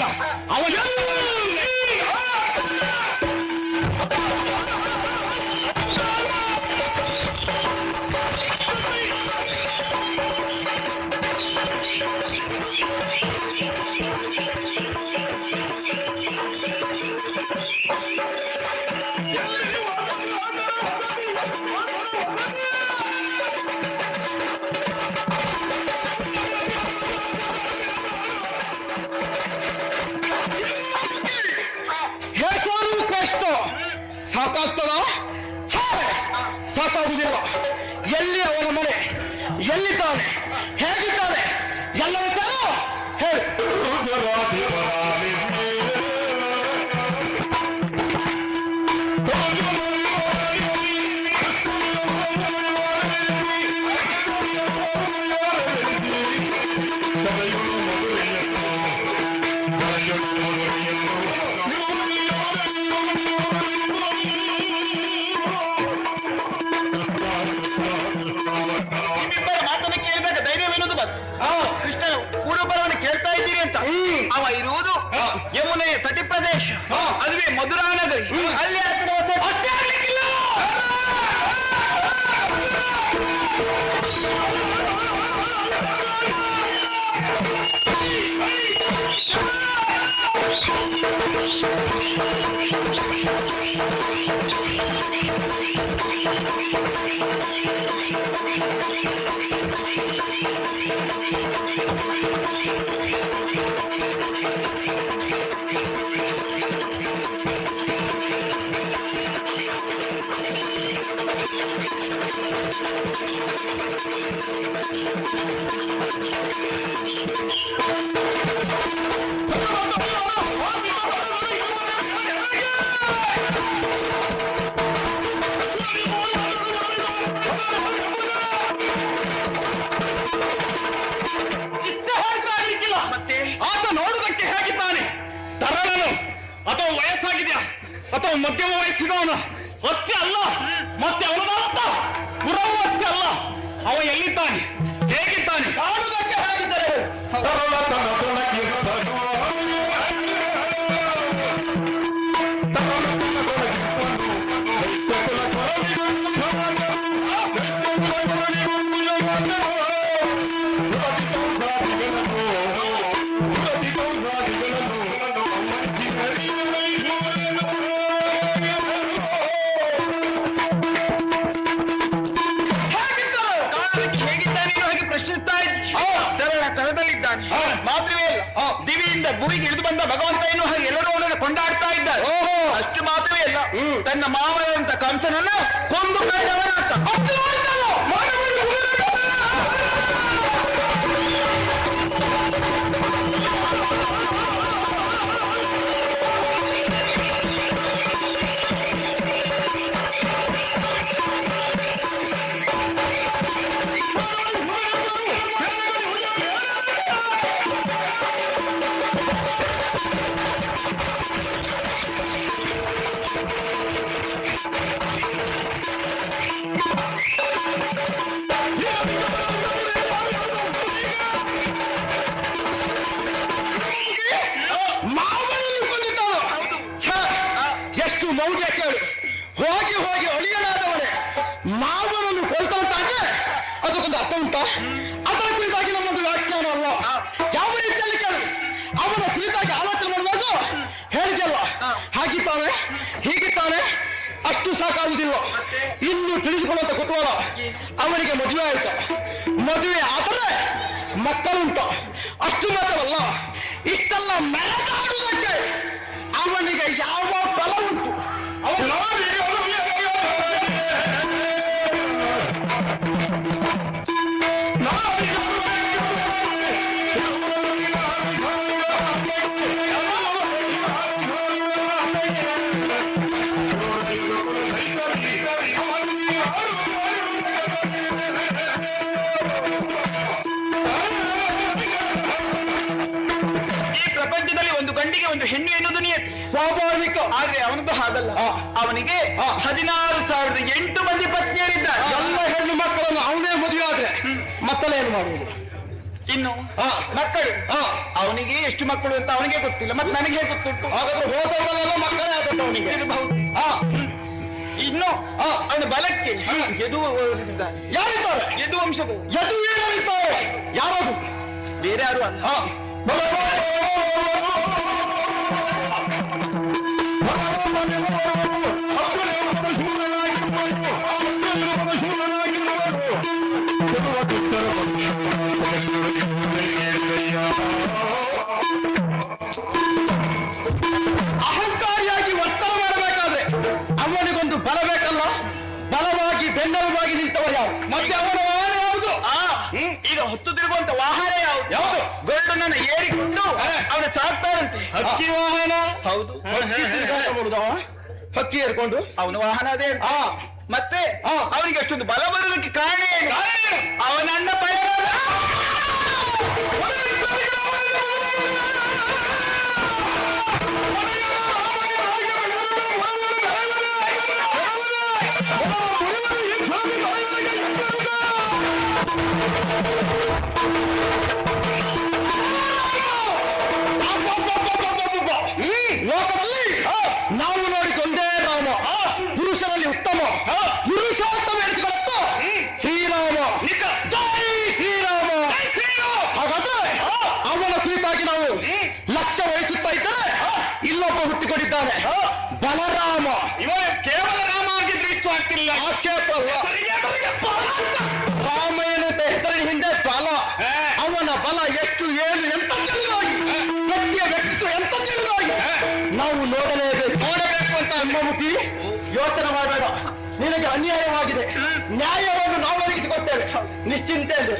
ಮಾತನಾಡಲಿಕ್ಕಿಲ್ಲ. ಅವನ ಹೆಸರು ಕಷ್ಟ ಸಾಕಾಗ್ತದ? ಸಾಕಾಗುವುದಿಲ್ಲ. ಎಲ್ಲಿ ಅವನ ಮನೆ, ಎಲ್ಲಿದ್ದಾನೆ, ಹೇಗಿದ್ದಾನೆ, ಎಲ್ಲ ವಿಚಾರ ಹೇಳಿ. ನಿಮ್ಮಿಬ್ಬರ ಮಾತನ್ನು ಕೇಳಿದಾಗ ಧೈರ್ಯವೇನೋದು ಬಂತು. ಕೃಷ್ಣನು ಪೂರ್ವಪರವನ್ನು ಕೇಳ್ತಾ ಇದ್ದೀರಿ ಅಂತ. ಅವ ಇರುವುದು ಯಮುನೆ ತಟಿ ಪ್ರದೇಶ, ಅದುವೇ ಮಧುರಾ ನಗರಿ. ಅಲ್ಲಿ ಅಷ್ಟೇ ಆಗ್ಲಿಕ್ಕಿಲ್ಲ. ಮತ್ತೆ ಆತ ನೋಡುವುದಕ್ಕೆ ಹೇಗಿದ್ದಾನೆ? ತರಳನು ಅಥವಾ ವಯಸ್ಸಾಗಿದೆಯಾ ಅಥವಾ ಮಧ್ಯಮ ವಯಸ್ಸಿನವನು ಅಷ್ಟೇ ಅಲ್ಲ, ಮತ್ತೆ ಅವನದಾದಂತ ಪುರವೂ ಅಷ್ಟೇ ಅಲ್ಲ. ಅವ ಎಲ್ಲಿದ್ದಾನೆ, ಹೇಗಿದ್ದಾನೆ, ಕಾಣುವುದಕ್ಕೆ ಹೇಗಿದ್ದಾರೆ? ಮಾತ್ರವೇ ಅಲ್ಲ, ದಿವಿಯಿಂದ ಭೂಮಿಗೆ ಇಳಿದು ಬಂದ ಭಗವಂತ ಎನ್ನುವ ಹಾಗೆ ಎಲ್ಲರೂ ಅವನನ್ನು ಕೊಂಡಾಡ್ತಾ ಇದ್ದಾರೆ. ಅಷ್ಟು ಮಾತ್ರವೇ ಅಲ್ಲ, ತನ್ನ ಮಾವನಂತ ಕಂಸನನ್ನ ಕೊಂದು ಕಳೆದವನಾತ. ಎಷ್ಟು ಮೌಢ್ಯ ಕೇಳು. ಹೋಗಿ ಹೋಗಿ ಅಳಿಯಲಾದವಳೆ ಮಾವನನ್ನು ಕೊಲ್ತಾಂತಾಗೆ ಅದಕ್ಕೊಂದು ಅರ್ಥ ಉಂಟಾ? ಅದರ ಕುರಿತಾಗಿ ನಮ್ಮೊಂದು ವ್ಯಾಖ್ಯಾನ ಅಲ್ಲ. ಯಾವ ರೀತಿಯಲ್ಲಿ ಕೇಳು, ಅವನ ಕುರಿತಾಗಿ ಆಲೋಚನೆ ಮಾಡುವಾಗ ಹೇಳಿದೆಯಲ್ಲ, ಹಾಗಿದ್ದಾನೆ ಹೀಗಿದ್ದಾನೆ ಅಷ್ಟು ಸಾಕಾಗುವುದಿಲ್ಲ. ಇನ್ನು ತಿಳಿಸಿಕೊಳ್ಳುವಂತ ಕುತೂಹಲ. ಅವನಿಗೆ ಮದುವೆ ಆಯ್ತು, ಮದುವೆ ಆದರೆ ಮಕ್ಕಳುಂಟ. ಅಷ್ಟು ಮಾತ್ರವಲ್ಲ, ಇಷ್ಟೆಲ್ಲ ಮೆರೆದಾಡುವುದಕ್ಕೆ ಅವನಿಗೆ ಯಾವ ಬಲ ಉಂಟು? ಪ್ರಪಂಚದಲ್ಲಿ ಒಂದು ಗಂಡಿಗೆ ಒಂದು ಹೆಣ್ಣು ಎನ್ನುವುದು ನಿಯತಿ ಸ್ವಾಭಾವಿಕ. ಆದ್ರೆ ಅವನದ್ದು ಹಾಗಲ್ಲ. ಅವನಿಗೆ 16,008 ಮಂದಿ ಪತ್ನಿಯರಿದ್ದಾರೆ. ಎಲ್ಲ ಹೆಣ್ಣು ಮಕ್ಕಳನ್ನು ಅವನೇ ಮದುವೆ ಆದ್ರೆ ಮಕ್ಕಳೇನು ಮಾಡುವುದು? ಇನ್ನು ಮಕ್ಕಳು ಅವನಿಗೆ ಎಷ್ಟು ಮಕ್ಕಳು ಅಂತ ಅವನಿಗೆ ಗೊತ್ತಿಲ್ಲ ಮತ್ತೆ ನನಗೆ ಹೇಗೆ ಗೊತ್ತುಂಟು? ಹಾಗಾದ್ರೆ ಹೋದವರೆಲ್ಲ ಮಕ್ಕಳೇ ಆದದ್ದು ಅವನಿಗೆ. ಇರಬಹುದು. ಇನ್ನು ಅವನ ಬಲಕ್ಕೆ ಯಾರಿದ್ದಾರೆ? ಯದು ವಂಶವು ಯದುವೀರರಿದ್ದಾರೆ. ಯಾರದು? ಬೇರೆ ಯಾರು ಅಲ್ಲ. ಅಹಂಕಾರಿಯಾಗಿ ವರ್ತನೆ ಮಾಡಬೇಕಾದ್ರೆ ಅವನಿಗೊಂದು ಬಲ ಬೇಕಲ್ಲ. ಬಲವಾಗಿ ಬೆನ್ನೆಲುಬಾಗಿ ನಿಂತವರು ಯಾರು? ಮತ್ತೆ ಅವನ ವಾಹನ ಯಾವುದು? ಈಗ ಹೊತ್ತು ತಿರುಗುವಂತ ವಾಹನ ಯಾವುದು? ಗರುಡನನ್ನ ಏರಿಕೊಂಡು ಅವನ ಸಾಕ್ತಾರಂತೆ. ಹಕ್ಕಿ ವಾಹನ. ಹೌದು. ಹಕ್ಕಿ ಏರ್ಕೊಂಡು ಅವನ ವಾಹನ ಅದೇ. ಮತ್ತೆ ಅವನಿಗೆ ಅಷ್ಟೊಂದು ಬಲ ಬರೋದಕ್ಕೆ ಕಾರಣ ಏನು? ಅವನ ಅಣ್ಣ ಪೈರವ. ಲೋಕದಲ್ಲಿ ನಾವು ನೋಡಿಕೊಂಡೇ ರಾಮ ಪುರುಷರಲ್ಲಿ ಉತ್ತಮ ಪುರುಷೋತ್ತಮ ಎನಿಸಿಕೊಳ್ಳುತ್ತ ಶ್ರೀರಾಮ. ಜೈ ಶ್ರೀರಾಮ. ಹಾಗಾದ್ರೆ ಅವನ ಕುರಿತಾಗಿ ನಾವು ಲಕ್ಷ್ಯ ವಹಿಸುತ್ತಾ ಇದ್ದರೆ ಇಲ್ಲೊಬ್ಬ ಹುಟ್ಟಿಕೊಂಡಿದ್ದಾನೆ ಬಲರಾಮ. ಇವ ಕೇವಲ ರಾಮ ಆಗಿದ್ರೆ ಇಷ್ಟು ಆಗ್ತಿಲ್ಲ. ಆಕ್ಷೇಪ ರಾಮ ಎನ್ನುವಂತ ಹೆಸರಿನ ಹಿಂದೆ ಬಲ. ಅವನ ಬಲ ಎಷ್ಟು ಏನು ಎಂತ ತಿಳಿದಾಗಿ ವ್ಯಕ್ತಿಯ ವ್ಯಕ್ತಿತ್ವ ಎಂತ ತಿಳಿದಾಗಿ ನಾವು ನೋಡಬೇಕು ಅಂತ ನಮ್ಮ ಮುಖಿ ಯೋಚನೆ ಮಾಡಬೇಡ. ನಿನಗೆ ಅನ್ಯಾಯವಾಗಿದೆ, ನ್ಯಾಯವನ್ನು ನಾವು ಒದಗಿಸಿಕೊಡ್ತೇವೆ, ನಿಶ್ಚಿಂತೆ ಎಂದು.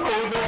Oh,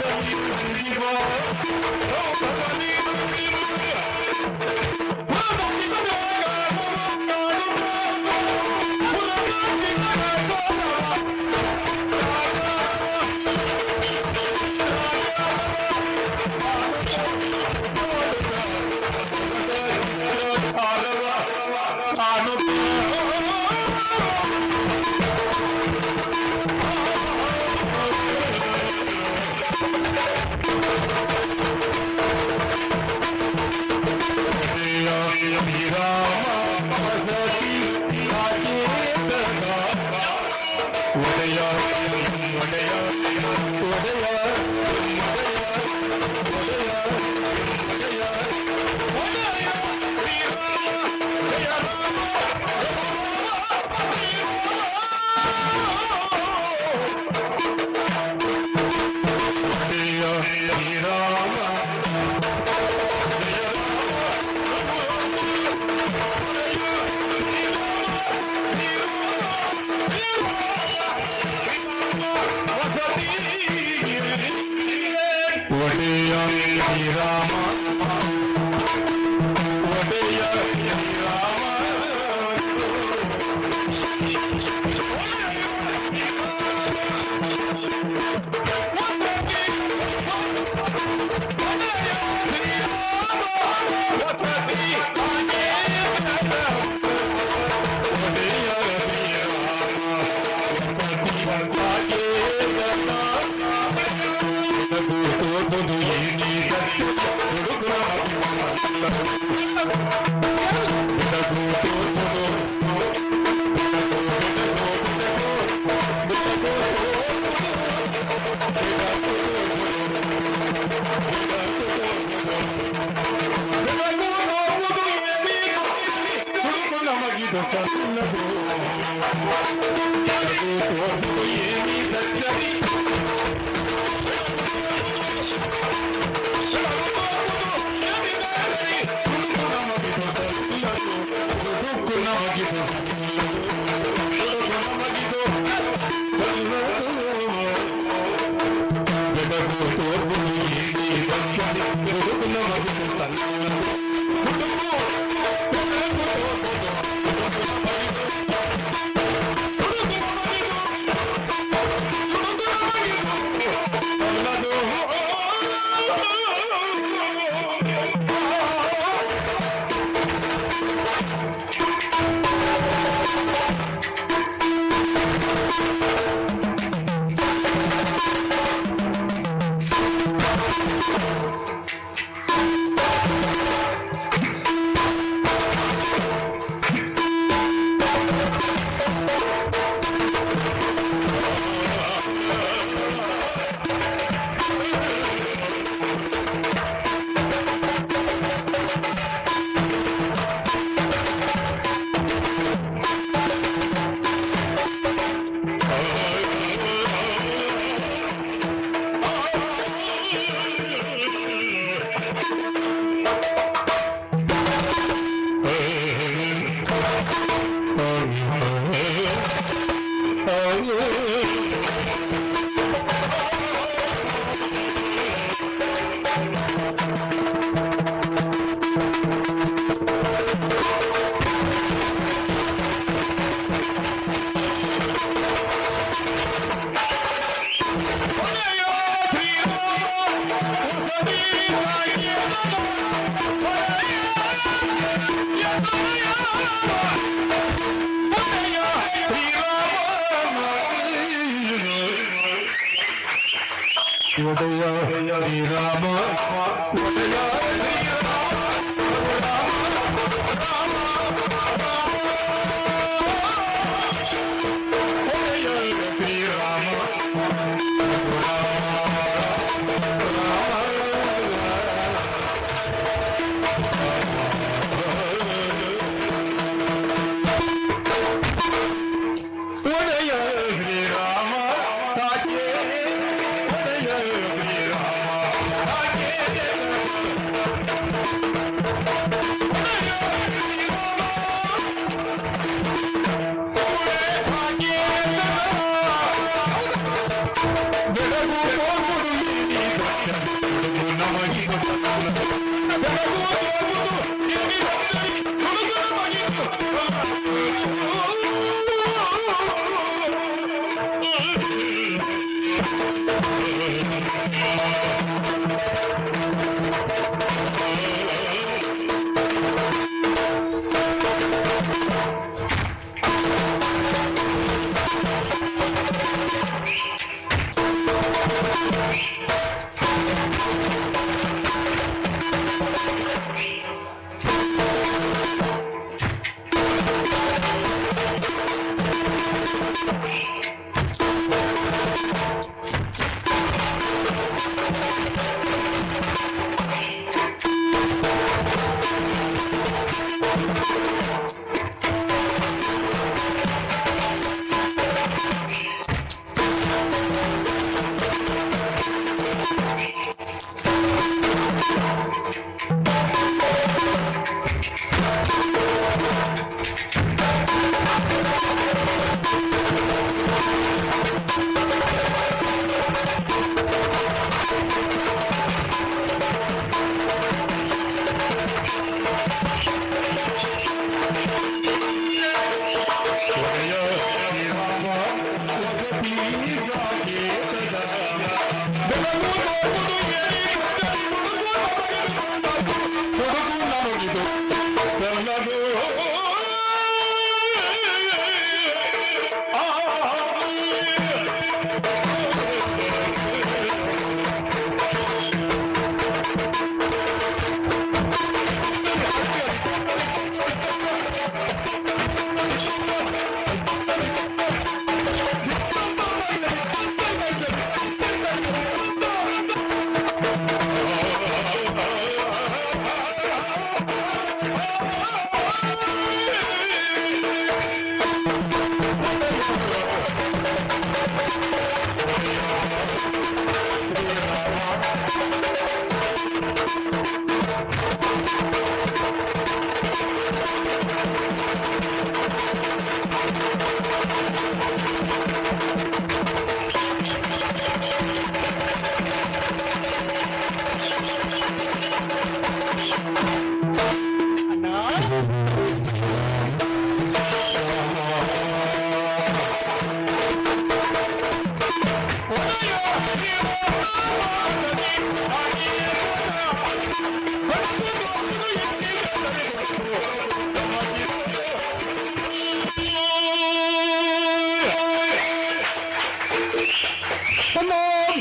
ಶ್ರೀರಾಮ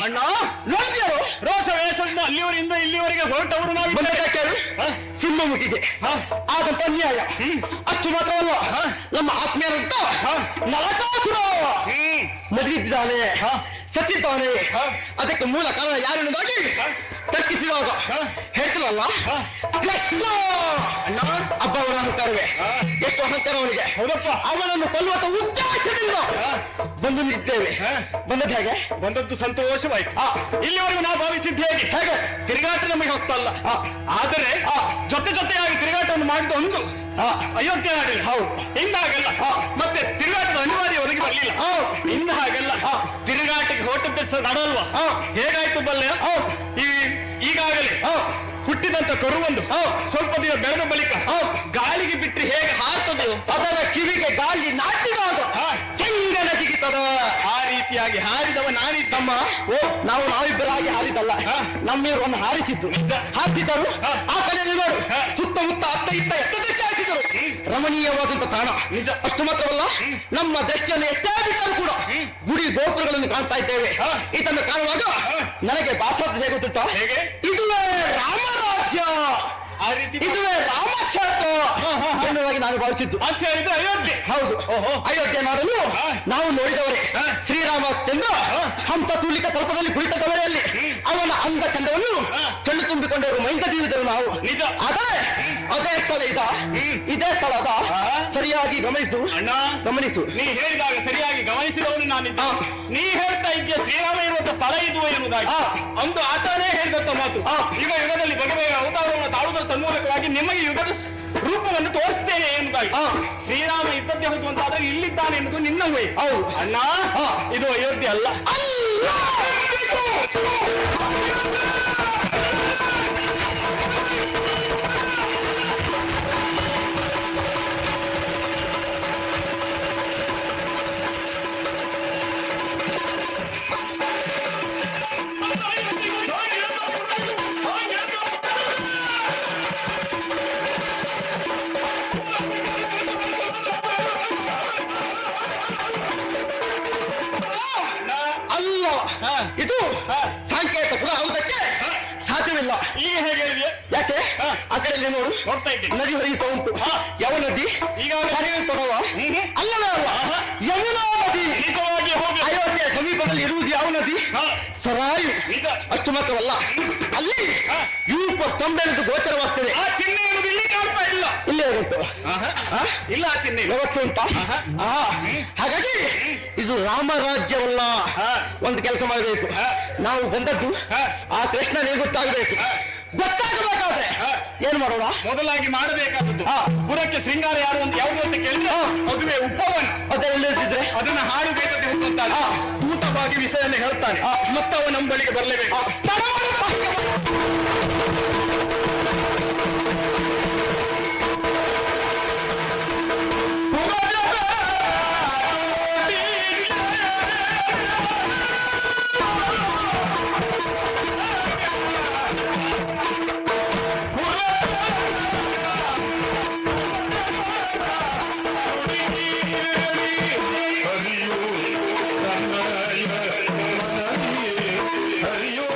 ಅಣ್ಣ ನೋಡಿದ್ಯಾರು ರೋಷವೇಷದಿಂದ ಅಲ್ಲಿವರಿಂದ ಇಲ್ಲಿವರೆಗೆ ಹೊರಟವರು ನಾವು ಸಿಂಹಮುಖಿಗೆ ಆದಂತ ಅನ್ಯಾಯ ಅಷ್ಟು ಮಾತ್ರವಲ್ಲ ನಮ್ಮ ಆತ್ಮೀಯರಂತ ನರಕಾಸುರ ಮದುವಿದ್ದಾನೆ ಸತ್ತಿದ್ದಾನೆ ಅದಕ್ಕೆ ಮೂಲ ಕಾರಣ ಯಾರೆನ್ನುವುದಾಗಿ ತರ್ಕಿಸಿದಾಗ ಹೇಳ್ತಿರಲ್ಲ ಕೃಷ್ಣ ಅಣ್ಣ ಹಬ್ಬವನ ಅಹಂಕಾರವೇ ಎಷ್ಟು ಅಹಂಕಾರ ಅವನಿಗೆ ಹೌದಪ್ಪ ಅವನನ್ನು ಕೊಲ್ಲುವಂತ ಉದ್ದೇಶದಿಂದ ಬಂದು ನಿಂತಿದ್ದೇವೆ ಬಂದದ್ದು ಹೇಗೆ ಬಂದದ್ದು ಸಂತೋಷವಾಯ್ತು ಇಲ್ಲಿವರೆಗೂ ನಾವು ಭಾವಿಸಿದ್ದು ಹೇಗೆ ತಿರುಗಾಟ ನಮಗೆ ಹೊಸ್ತ ಅಲ್ಲ ಆದರೆ ಜೊತೆಯಾಗಿ ತಿರುಗಾಟವನ್ನು ಮಾಡಿದ ಒಂದು ಅಯೋಧ್ಯೆ ನಾಡಿಲ್ಲ ಹೌದು ಇಂದ ಹಾಗಲ್ಲ ಮತ್ತೆ ತಿರುಗಾಟದ ಅನಿವಾರ್ಯ ಒದಗಿ ಬರಲಿಲ್ಲ ಇಂದ ಹಾಗಲ್ಲ ತಿರುಗಾಟಕ್ಕೆ ಹೊರಟದ್ದು ನಡಲ್ವಾ ಹೇಗಾಯ್ತು ಬಲ್ಲೆ ಈಗಾಗಲೇ ಹುಟ್ಟಿದಂತ ಕರುವೊಂದು ಸ್ವಲ್ಪ ದಿನ ಬೆಳೆದ ಬಳಿಕ ಗಾಳಿಗೆ ಬಿಟ್ಟರೆ ಹೇಗೆ ಹಾರ್ತದೆಯೋ ಅದರ ಕಿವಿಗೆ ಗಾಳಿ ನಾಟಿದಾಗ ಚೆಂಗನ ಜಿಗಿತದ ಆ ರೀತಿಯಾಗಿ ಹಾರಿದವ ನಾನಿದ್ದಮ್ಮ ನಾವಿಬ್ಬರಾಗಿ ಹಾರಿದಲ್ಲ ನಮ್ಮಿವರನ್ನು ಹಾರಿಸಿದ್ದು ಹಾರಿಸಿದ್ದರು ಆ ಕಡೆಯಲ್ಲಿ ನೋಡು ಸುತ್ತಮುತ್ತ ಅತ್ತ ಇತ್ತ ಎತ್ತ ದೃಷ್ಟಿ ಹಾಕಿದರು ರಮಣೀಯವಾದಂತ ತಾಣ ನಿಜ ಅಷ್ಟು ಮಾತ್ರವಲ್ಲ ನಮ್ಮ ದೃಷ್ಟಿಯನ್ನು ಎಷ್ಟೇ ಬಿಟ್ಟರೂ ಕೂಡ ಗುಡಿ ಗೋಪುರಗಳನ್ನು ಕಾಣ್ತಾ ಇದ್ದೇವೆ ಇದನ್ನು ಕಾಣುವಾಗ ನನಗೆ ಭಾಷಾದ ಹೇಗೆ ಗೊತ್ತುಂಟ ಇದುವೇ ರಾಮರಾಜ್ಯ ಆ ರೀತಿ ಇದುವೇ ರಾಮಕ್ಷೇತ್ರ ಎನ್ನುವಾಗಿ ನಾನು ಭಾವಿಸಿದ್ದು ಅಂತ ಹೇಳಿದ್ರೆ ಅಯೋಧ್ಯೆ ಹೌದು ಅಯೋಧ್ಯೆ ನಾಡಲು ನಾವು ನೋಡಿದವರೇ ಶ್ರೀರಾಮಚಂದ್ರ ಹಂಸ ತೂಲಿಕ ತಲ್ಪದಲ್ಲಿ ಕುಳಿತ ತವಳೆಯಲ್ಲಿ ಅವನ ಅಂಗ ಚಂದವನ್ನು ಕಣ್ಣು ತುಂಬಿಕೊಂಡವರು ಮೈಂದ ಜೀವಿದರು ನಾವು ನಿಜ ಅದೇ ಸ್ಥಳ ಇದೇ ಸ್ಥಳ ಅದ ಸರಿಯಾಗಿ ಗಮನಿಸು ಗಮನಿಸು ನೀ ಹೇಳಿದಾಗ ಸರಿಯಾಗಿ ಗಮನಿಸಿದವನು ನಾನಿದ್ದ ನೀ ಹೇಳ್ತಾ ಇದ್ದೀಯ ಶ್ರೀರಾಮ ಇರುವಂತ ಸ್ಥಳ ಇದು ಎನ್ನುವುದಾಗಿ ಒಂದು ಆತನೇ ಹೇಳಿದಂತ ಮಾತು ಯುಗದಲ್ಲಿ ಬಗೆ ಅವತಾರವನ್ನು ತಾಳುವುದರ ತನ್ಮೂಲಕವಾಗಿ ನಿಮಗೆ ಯುಗದ ರೂಪವನ್ನು ತೋರಿಸ್ತೇನೆ ಎನ್ನುವುದಾಗಿ ಶ್ರೀರಾಮ ಇದ್ದದ್ದೇ ಹೌದು ಅಂತಾದ್ರೆ ಇಲ್ಲಿದ್ದಾನೆ ಎನ್ನುವುದು ನಿನ್ನ ವೈ ಹೌದು ಅಣ್ಣ ಇದು ಅಯೋಧ್ಯೆ ಅಲ್ಲ ಅಲ್ಲ ಇದು ಸಾಂಕೇತ ಕೂಡ ಹೌದಕ್ಕೆ ಸಾಧ್ಯವಿಲ್ಲ ಈಗ ಹೇಗೆ ಹೇಳಿದೆ ಯಾಕೆ ಆ ಕಡೆಯಲ್ಲಿ ನೋಡು ನೋಡ್ತಾ ಇದ್ದೀನಿ ನದಿ ಹರಿಯುತ್ತಾ ಉಂಟು ಯಾವ ನದಿ ಈಗ ತೊಡವ ಅಲ್ಲವೇ ಅಲ್ಲ ಯಮುನಾ ನದಿ ನಿಜವಾಗಿ ಹೋಗಿ ಅಯೋಧ್ಯೆ ಸಮೀಪದಲ್ಲಿ ಇರುವುದು ಯಾವ ನದಿ ಸರಾಯು ನಿಜ ಅಷ್ಟು ಮಾತ್ರವಲ್ಲ ಅಲ್ಲಿ ಯೂಪ ಸ್ತಂಭ ಎಂದು ಗೋಚರವಾಗ್ತದೆ ಆ ಚಿಹ್ನೆ ಎನ್ನುವುದು ಇಲ್ಲಿ ಕಾಣ್ತಾ ಇಲ್ಲ ಇಲ್ಲೇ ಉಂಟು ಇಲ್ಲ ಆ ಚಿಹ್ನೆ ವ್ಯವಸ್ಥೆ ಉಂಟಾ ಹಾಗಾಗಿ ಇದು ರಾಮರಾಜ್ಯವಲ್ಲ ಒಂದು ಕೆಲಸ ಮಾಡಬೇಕು ನಾವು ಬಂದದ್ದು ಆ ಕೃಷ್ಣನಿಗೆ ಗೊತ್ತಾಗಬೇಕು ಗೊತ್ತಾಗಬೇಕಾದ್ರೆ ಏನ್ ಮಾಡೋಣ ಮೊದಲಾಗಿ ಮಾಡಬೇಕಾದದ್ದು ಪುರಕ್ಕೆ ಶೃಂಗಾರ ಯಾವುದು ಅಂತ ಕೇಳಿದ್ರೆ ಅದುವೇ ಉಪವನ ಅದೆಲ್ಲಿದ್ರೆ ಅದನ್ನ ಹಾಡಬೇಕಂತ ಹುಟ್ಟುತ್ತಾನೆ ದೂತವಾಗಿ ವಿಷಯವನ್ನು ಹೇಳ್ತಾನೆ ಮತ್ತೆ ಅವ ನಮ್ಮ ಬಳಿಗೆ ಬರಲೇಬೇಕು ಹರಿಯೋ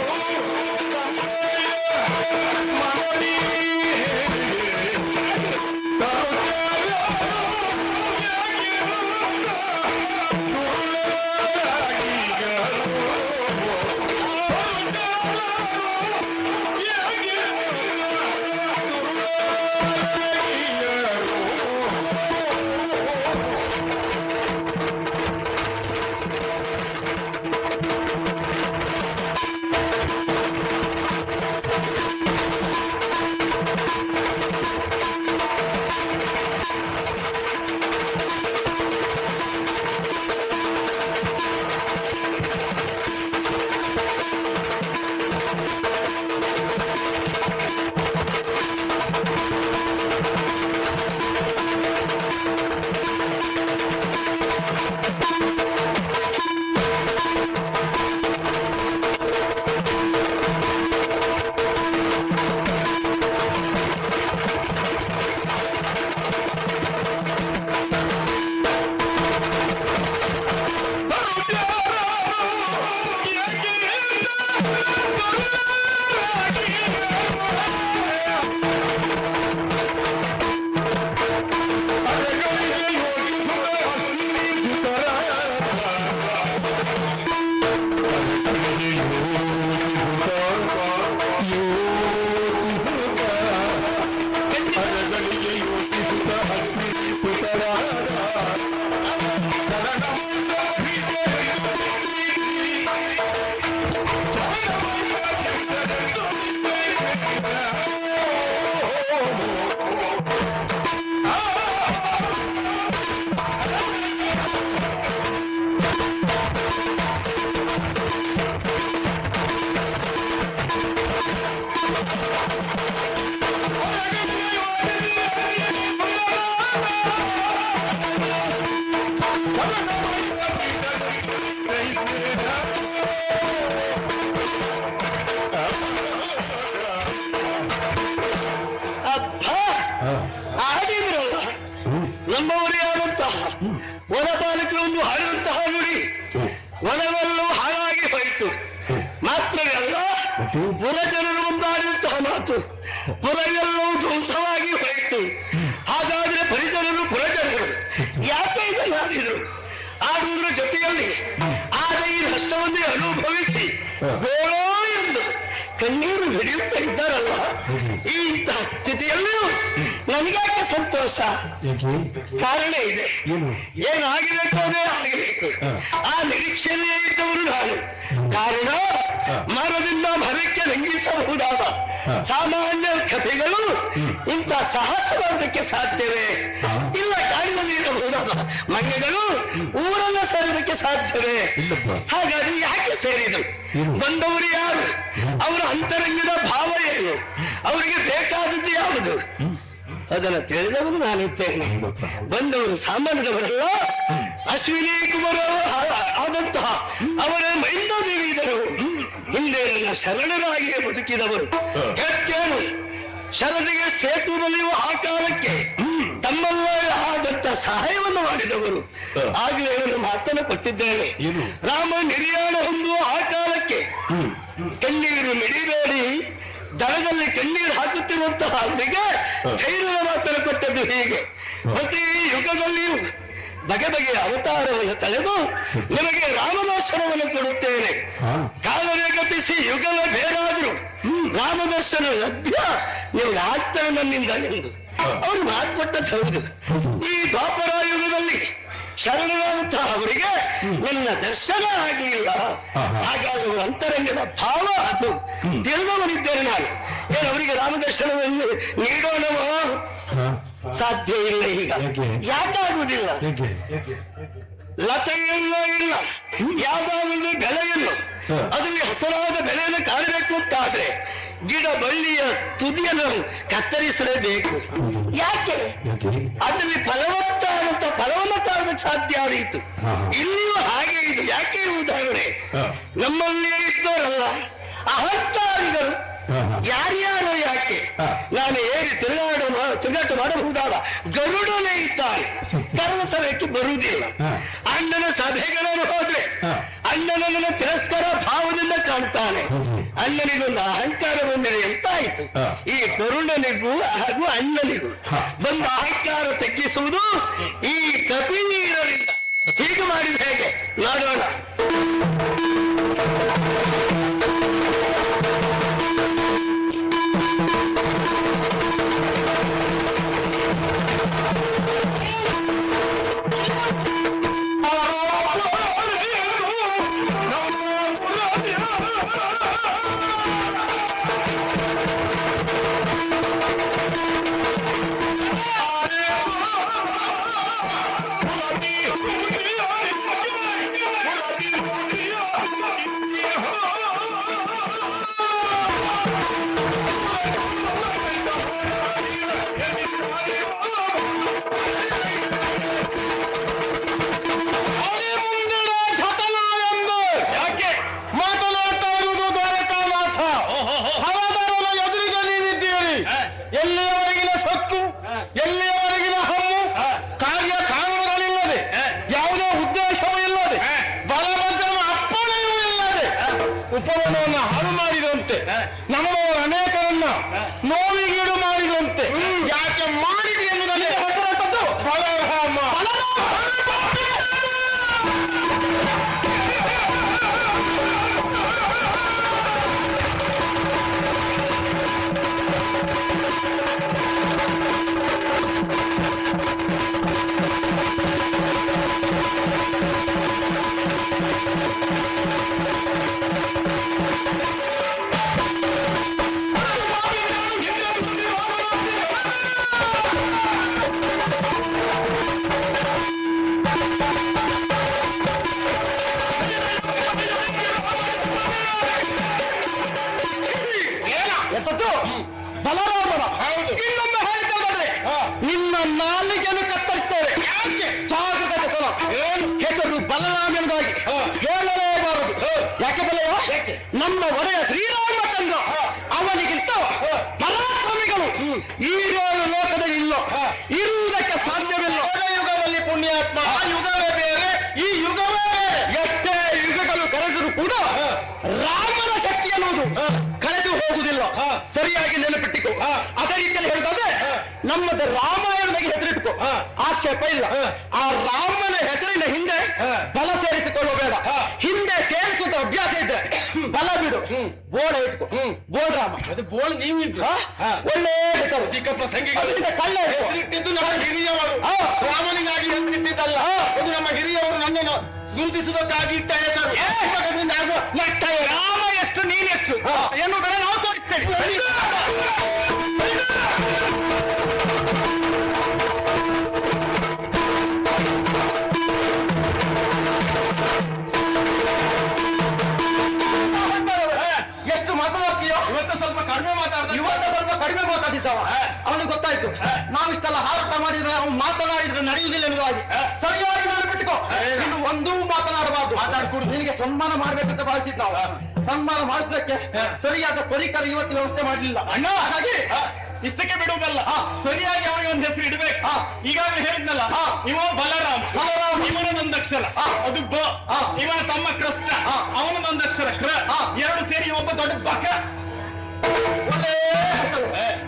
ಕಷ್ಟವನ್ನೇ ಅನುಭವಿಸಿ ಗೋಳೋ ಎಂದು ಕಣ್ಣೀರು ಹಿಡಿಯುತ್ತಾ ಇದ್ದಾರಲ್ಲ, ಈ ಇಂತಹ ಸ್ಥಿತಿಯಲ್ಲೂ ನನಗ್ಯಾಕೆ ಸಂತೋಷ? ಕಾರಣ ಇದೆ. ಏನಾಗಬೇಕು ಅದೇ ಆಗಬೇಕು, ಆ ನಿರೀಕ್ಷೆಯೇ ಇದ್ದವರು ನಾನು. ಕಾರಣ ಮರದಿಂದ ಮರಕ್ಕೆ ರಂಗಿಸಬಹುದಾದ ಸಾಮಾನ್ಯ ಕಪಿಗಳು ಇಂಥ ಸಾಹಸ ಮಾಡೋದಕ್ಕೆ ಸಾಧ್ಯವೇ ಇಲ್ಲ. ಕಾಡಿನಲ್ಲಿ ಇರಬಹುದಾದ ಮಂಗಗಳು ಊರನ್ನ ಸೇರೋದಕ್ಕೆ ಸಾಧ್ಯವೇ? ಹಾಗಾದ್ರೆ ಯಾಕೆ ಸೇರಿದರು? ಬಂದವರು ಯಾರು? ಅವರ ಅಂತರಂಗದ ಭಾವ ಏನು? ಅವರಿಗೆ ಬೇಕಾದದ್ದು ಯಾವುದು? ಅದನ್ನು ತಿಳಿದವರು ನಾನಿದ್ದೇನೆ. ಬಂದವರು ಸಾಮಾನ್ಯದವರಲ್ಲ, ಅಶ್ವಿನಿ ಕುಮಾರ ಆದಂತಹ ಅವರ ಮೈಂದದೇವಿ ಇದ್ದರು. ಹಿಂದೆ ನನ್ನ ಶರಣರಾಗಿ ಬದುಕಿದವರು. ಹೆಚ್ಚೇನು ಶರಣರಿಗೆ ಸೇತು ಬಲಿಯುವ ಆ ಕಾಲಕ್ಕೆ ತಮ್ಮಲ್ಲೇ ಆದಂತ ಸಹಾಯವನ್ನು ಮಾಡಿದವರು. ಆಗಲೇ ಒಂದು ಮಾತನ್ನು ಕೊಟ್ಟಿದ್ದೇನೆ. ರಾಮ ನಿರ್ಯಾಣ ಹೊಂದುವ ಆ ಕಾಲಕ್ಕೆ ಕಣ್ಣೀರು ಮಿಡಿಬೇಡಿ, ದಡದಲ್ಲಿ ಕಣ್ಣೀರು ಹಾಕುತ್ತಿರುವಂತಹ ಅವರಿಗೆ ಧೈರ್ಯದ ಮಾತನ್ನು ಕೊಟ್ಟದ್ದು ಹೀಗೆ. ಪ್ರತಿ ಯುಗದಲ್ಲಿಯೂ ಬಗೆ ಬಗೆಯ ಅವತಾರವನ್ನು ತಳೆದು ನಿಮಗೆ ರಾಮದರ್ಶನವನ್ನು ಕೊಡುತ್ತೇನೆ. ಕಾಲವೇ ಗತಿಸಿ ಯುಗವೇ ಬೇರಾದರೂ ರಾಮದರ್ಶನ ಲಭ್ಯ ನಿಮಗೆ ಆಗ್ತಾರೆ ನನ್ನಿಂದ ಎಂದು ಅವರು ಮಾತು ಕೊಟ್ಟದ್ದು ಹೌದು. ಈ ದ್ವಾಪರ ಯುಗದಲ್ಲಿ ಶರಣರಾದಂತಹ ಅವರಿಗೆ ನನ್ನ ದರ್ಶನ ಆಗಲಿಲ್ಲ. ಹಾಗಾಗಿ ಅಂತರಂಗದ ಭಾವ ಅದು ತಿಳಿದವನಿದ್ದೇನೆ ನಾನು. ಏನು ಅವರಿಗೆ ರಾಮದರ್ಶನವನ್ನು ನೀಡೋಣವೋ? ಸಾಧ್ಯ ಇಲ್ಲ. ಈಗ ಯಾಕಾಗುವುದಿಲ್ಲ? ಲತೆಯಲ್ಲ ಇಲ್ಲ, ಯಾವುದಾದ್ರೂ ಬೆಳೆಯನ್ನು ಅದರಲ್ಲಿ ಹಸರಾದ ಬೆಳೆಯನ್ನು ಕಾಣಬೇಕು ಅಂತಾದ್ರೆ ಗಿಡ ಬಳ್ಳಿಯ ತುದಿಯನ್ನು ಕತ್ತರಿಸಲೇಬೇಕು. ಯಾಕೆ? ಅದರಲ್ಲಿ ಫಲವತ್ತಾದಂತ ಫಲವನ್ನು ಕಾಣಬೇಕು ಸಾಧ್ಯ ಆದೀತು. ಇಲ್ಲಿಯೂ ಹಾಗೆ ಇದು. ಯಾಕೆ ಉದಾಹರಣೆ? ನಮ್ಮಲ್ಲಿಯೇ ಇದ್ದವರಲ್ಲ ಅಹಂಕಾರಿಗಳು ಯಾರ್ಯಾರೋ. ಯಾಕೆ? ನಾನು ಏರಿ ತಿರುಗಾಟ ಮಾಡಬಹುದಾದ ಗರುಡನೇ ಇದ್ದಾನೆ, ಕರ್ಮ ಸಭೆಗೆ ಬರುವುದಿಲ್ಲ. ಅಣ್ಣನ ಸಭೆಗಳನ್ನು ಹೋದ್ರೆ ಅಣ್ಣನನ್ನು ತಿರಸ್ಕಾರ ಭಾವದಿಂದ ಕಾಣ್ತಾನೆ. ಅಣ್ಣನಿಗೊಂದು ಅಹಂಕಾರ ಬಂದಿದೆ ಅಂತ ಆಯ್ತು. ಈ ಕರುಣನಿಗೂ ಹಾಗೂ ಅಣ್ಣನಿಗೂ ಬಂದ ಅಹಂಕಾರ ತಗ್ಗಿಸುವುದು ಈ ಕಪಿ ನೀರರಿಂದ. ಹೀಗೆ ಮಾಡಿದ ಹೇಗೆ ನೋಡೋಣ. ಎಲ್ಲಿಯವರೆಗಿನ ಸೊಕ್ಕು, ಎಲ್ಲಿಯವರೆಗಿನ ಹಮ್ಮು, ಕಾರ್ಯ ಕಾರಣಗಳಿಲ್ಲದೆ, ಯಾವುದೇ ಉದ್ದೇಶವೂ ಇಲ್ಲದೆ, ಬಲಭದ್ರನ ಅಪ್ಪಣೆಯೂ ಇಲ್ಲದೆ ಉಪವನವನ್ನು ಹಾಳು ಮಾಡಿದಂತೆ, ನಮ್ಮವರು ಅನೇಕರನ್ನ ನೋವಿಗೀಡು ಮಾಡಿದಂತೆ ಯಾಕೆ ಮಾಡಿದೆ ಎಂದು ನನಗೆ ಹೆಸರಾದದ್ದು ಬಲರಾಮ. ಬಲರಾಮನ ಇನ್ನೊಮ್ಮೆ ಹೇಳಿದ್ದಾರೆ, ನಿನ್ನ ನಾಲಿಗೆಯನ್ನು ಕತ್ತರಿಸ್ತೇವೆ. ಹೆಸರು ಬಲರಾಮನಿಗಾಗಿ ಹೇಳಲೇಬಾರದು. ಯಾಕೆ ಬಲೆಯ? ನಮ್ಮ ಒಡೆಯ ಶ್ರೀರಾಮಚಂದ್ರ ಅವನಿಗಿಂತ ಪರಾಕ್ರಮಿಗಳು ಈ ಲೋಕದಲ್ಲಿ ಇಲ್ಲ, ಇರುವುದಕ್ಕೆ ಸಾಧ್ಯವಿಲ್ಲ. ಯುಗದಲ್ಲಿ ಪುಣ್ಯಾತ್ಮ, ಆ ಯುಗವೇ ಬೇರೆ, ಈ ಯುಗವೇ ಬೇರೆ. ಎಷ್ಟೇ ಯುಗಗಳು ಕಳೆದರೂ ಕೂಡ ರಾಮನ ಶಕ್ತಿ ಅನ್ನುವುದು ಕಳೆದು ಹೋಗುದಿಲ್ಲ. ಸರಿಯಾಗಿ ನೆನಪಿಟ್ಟಿಕೊ. ಅದೇ ರೀತಿಯಲ್ಲಿ ಹೇಳುದಾದ್ರೆ ನಮ್ಮದು ರಾಮಾಯಣದಾಗಿ ಹೆಸರಿಟ್ಕೊ, ಆಕ್ಷೇಪ ಇಲ್ಲ. ಆ ರಾಮನ ಹೆಸರಿನ ಹಿಂದೆ ಬಲ ಸೇರಿಸಿಕೊಳ್ಳಬೇಡ. ಹಿಂದೆ ಸೇರಿಸುತ್ತ ಅಭ್ಯಾಸ ಇದ್ರೆ ಬಲ ಬಿಡು, ಬೋಳ ಇಟ್ಕೊ. ಬೋಳ ರಾಮ, ಅದು ಬೋಳ ನೀವು ಒಳ್ಳೆ ಹೆಸರು. ಚಿಕ್ಕ ಪ್ರಸಂಗಿಗಳು ಕಳ್ಳ ಹೆಸರಿಟ್ಟಿದ್ದು ನಮ್ಮ ಹಿರಿಯವರು, ರಾಮನಿಗಾಗಿ ಹೆಸರಿಟ್ಟಿದ್ದಲ್ಲ. ಅದು ನಮ್ಮ ಹಿರಿಯವರು ನನ್ನನ್ನು ಗುರುತಿಸುವುದಕ್ಕಾಗಿ ಇಟ್ಟ ಹೆಸರು. ರಾಮ ಎಷ್ಟು ನೀನೆಷ್ಟು ಎನ್ನುವುದನ್ನು ನಾವು ತೋರಿಸ್ತೇವೆ. ಎಷ್ಟು ಮಾತಾಡ್ತೀಯೋ? ಇವತ್ತು ಸ್ವಲ್ಪ ಕಡಿಮೆ ಮಾತಾಡಿದ್ದಾವ. ಅವನಿಗೆ ಗೊತ್ತಾಯ್ತು ನಾವಿಷ್ಟೆಲ್ಲ ಹಾರಾಟ ಮಾಡಿದ್ರೆ ಅವನು ಮಾತನಾಡಿದ್ರೆ ನಡೆಯುವುದಿಲ್ಲ ಎನ್ನುವಾಗಿ. ಸರಿಯಾಗಿ ನೆನಪಿಟ್ಟುಕೋ, ಇನ್ನು ಒಂದೂ ಮಾತನಾಡಬಾರ್ದು. ಮಾತಾಡ್ಕೊಡು. ನಿನಗೆ ಸನ್ಮಾನ ಮಾಡ್ಬೇಕಂತ ಭಾವಿಸಿದ್ ನಾವು. ಸನ್ಮಾನ ಮಾಡಿಸಲಿಕ್ಕೆ ಸರಿಯಾದ ಪರಿಕರ ಇವತ್ತು ವ್ಯವಸ್ಥೆ ಮಾಡಲಿಲ್ಲ ಅಣ್ಣ. ಹಾಗಾಗಿ ಇಷ್ಟಕ್ಕೆ ಬಿಡುವುದಲ್ಲ, ಸರಿಯಾಗಿ ಅವನಿಗೆ ಒಂದು ಹೆಸರು ಇಡಬೇಕು. ಈಗಾಗಲೇ ಹೇಳಿದ್ನಲ್ಲ, ಇವ ಬಲರಾಮ, ಇವನದೊಂದು ಅಕ್ಷರ ಅದು ಬ, ಇವನ ತಮ್ಮ ಕೃಷ್ಣ, ಅವನದೊಂದು ಅಕ್ಷರ ಕ್ರ, ಎರಡು ಸೇರಿ ಒಬ್ಬ ದೊಡ್ಡ ಬಕ.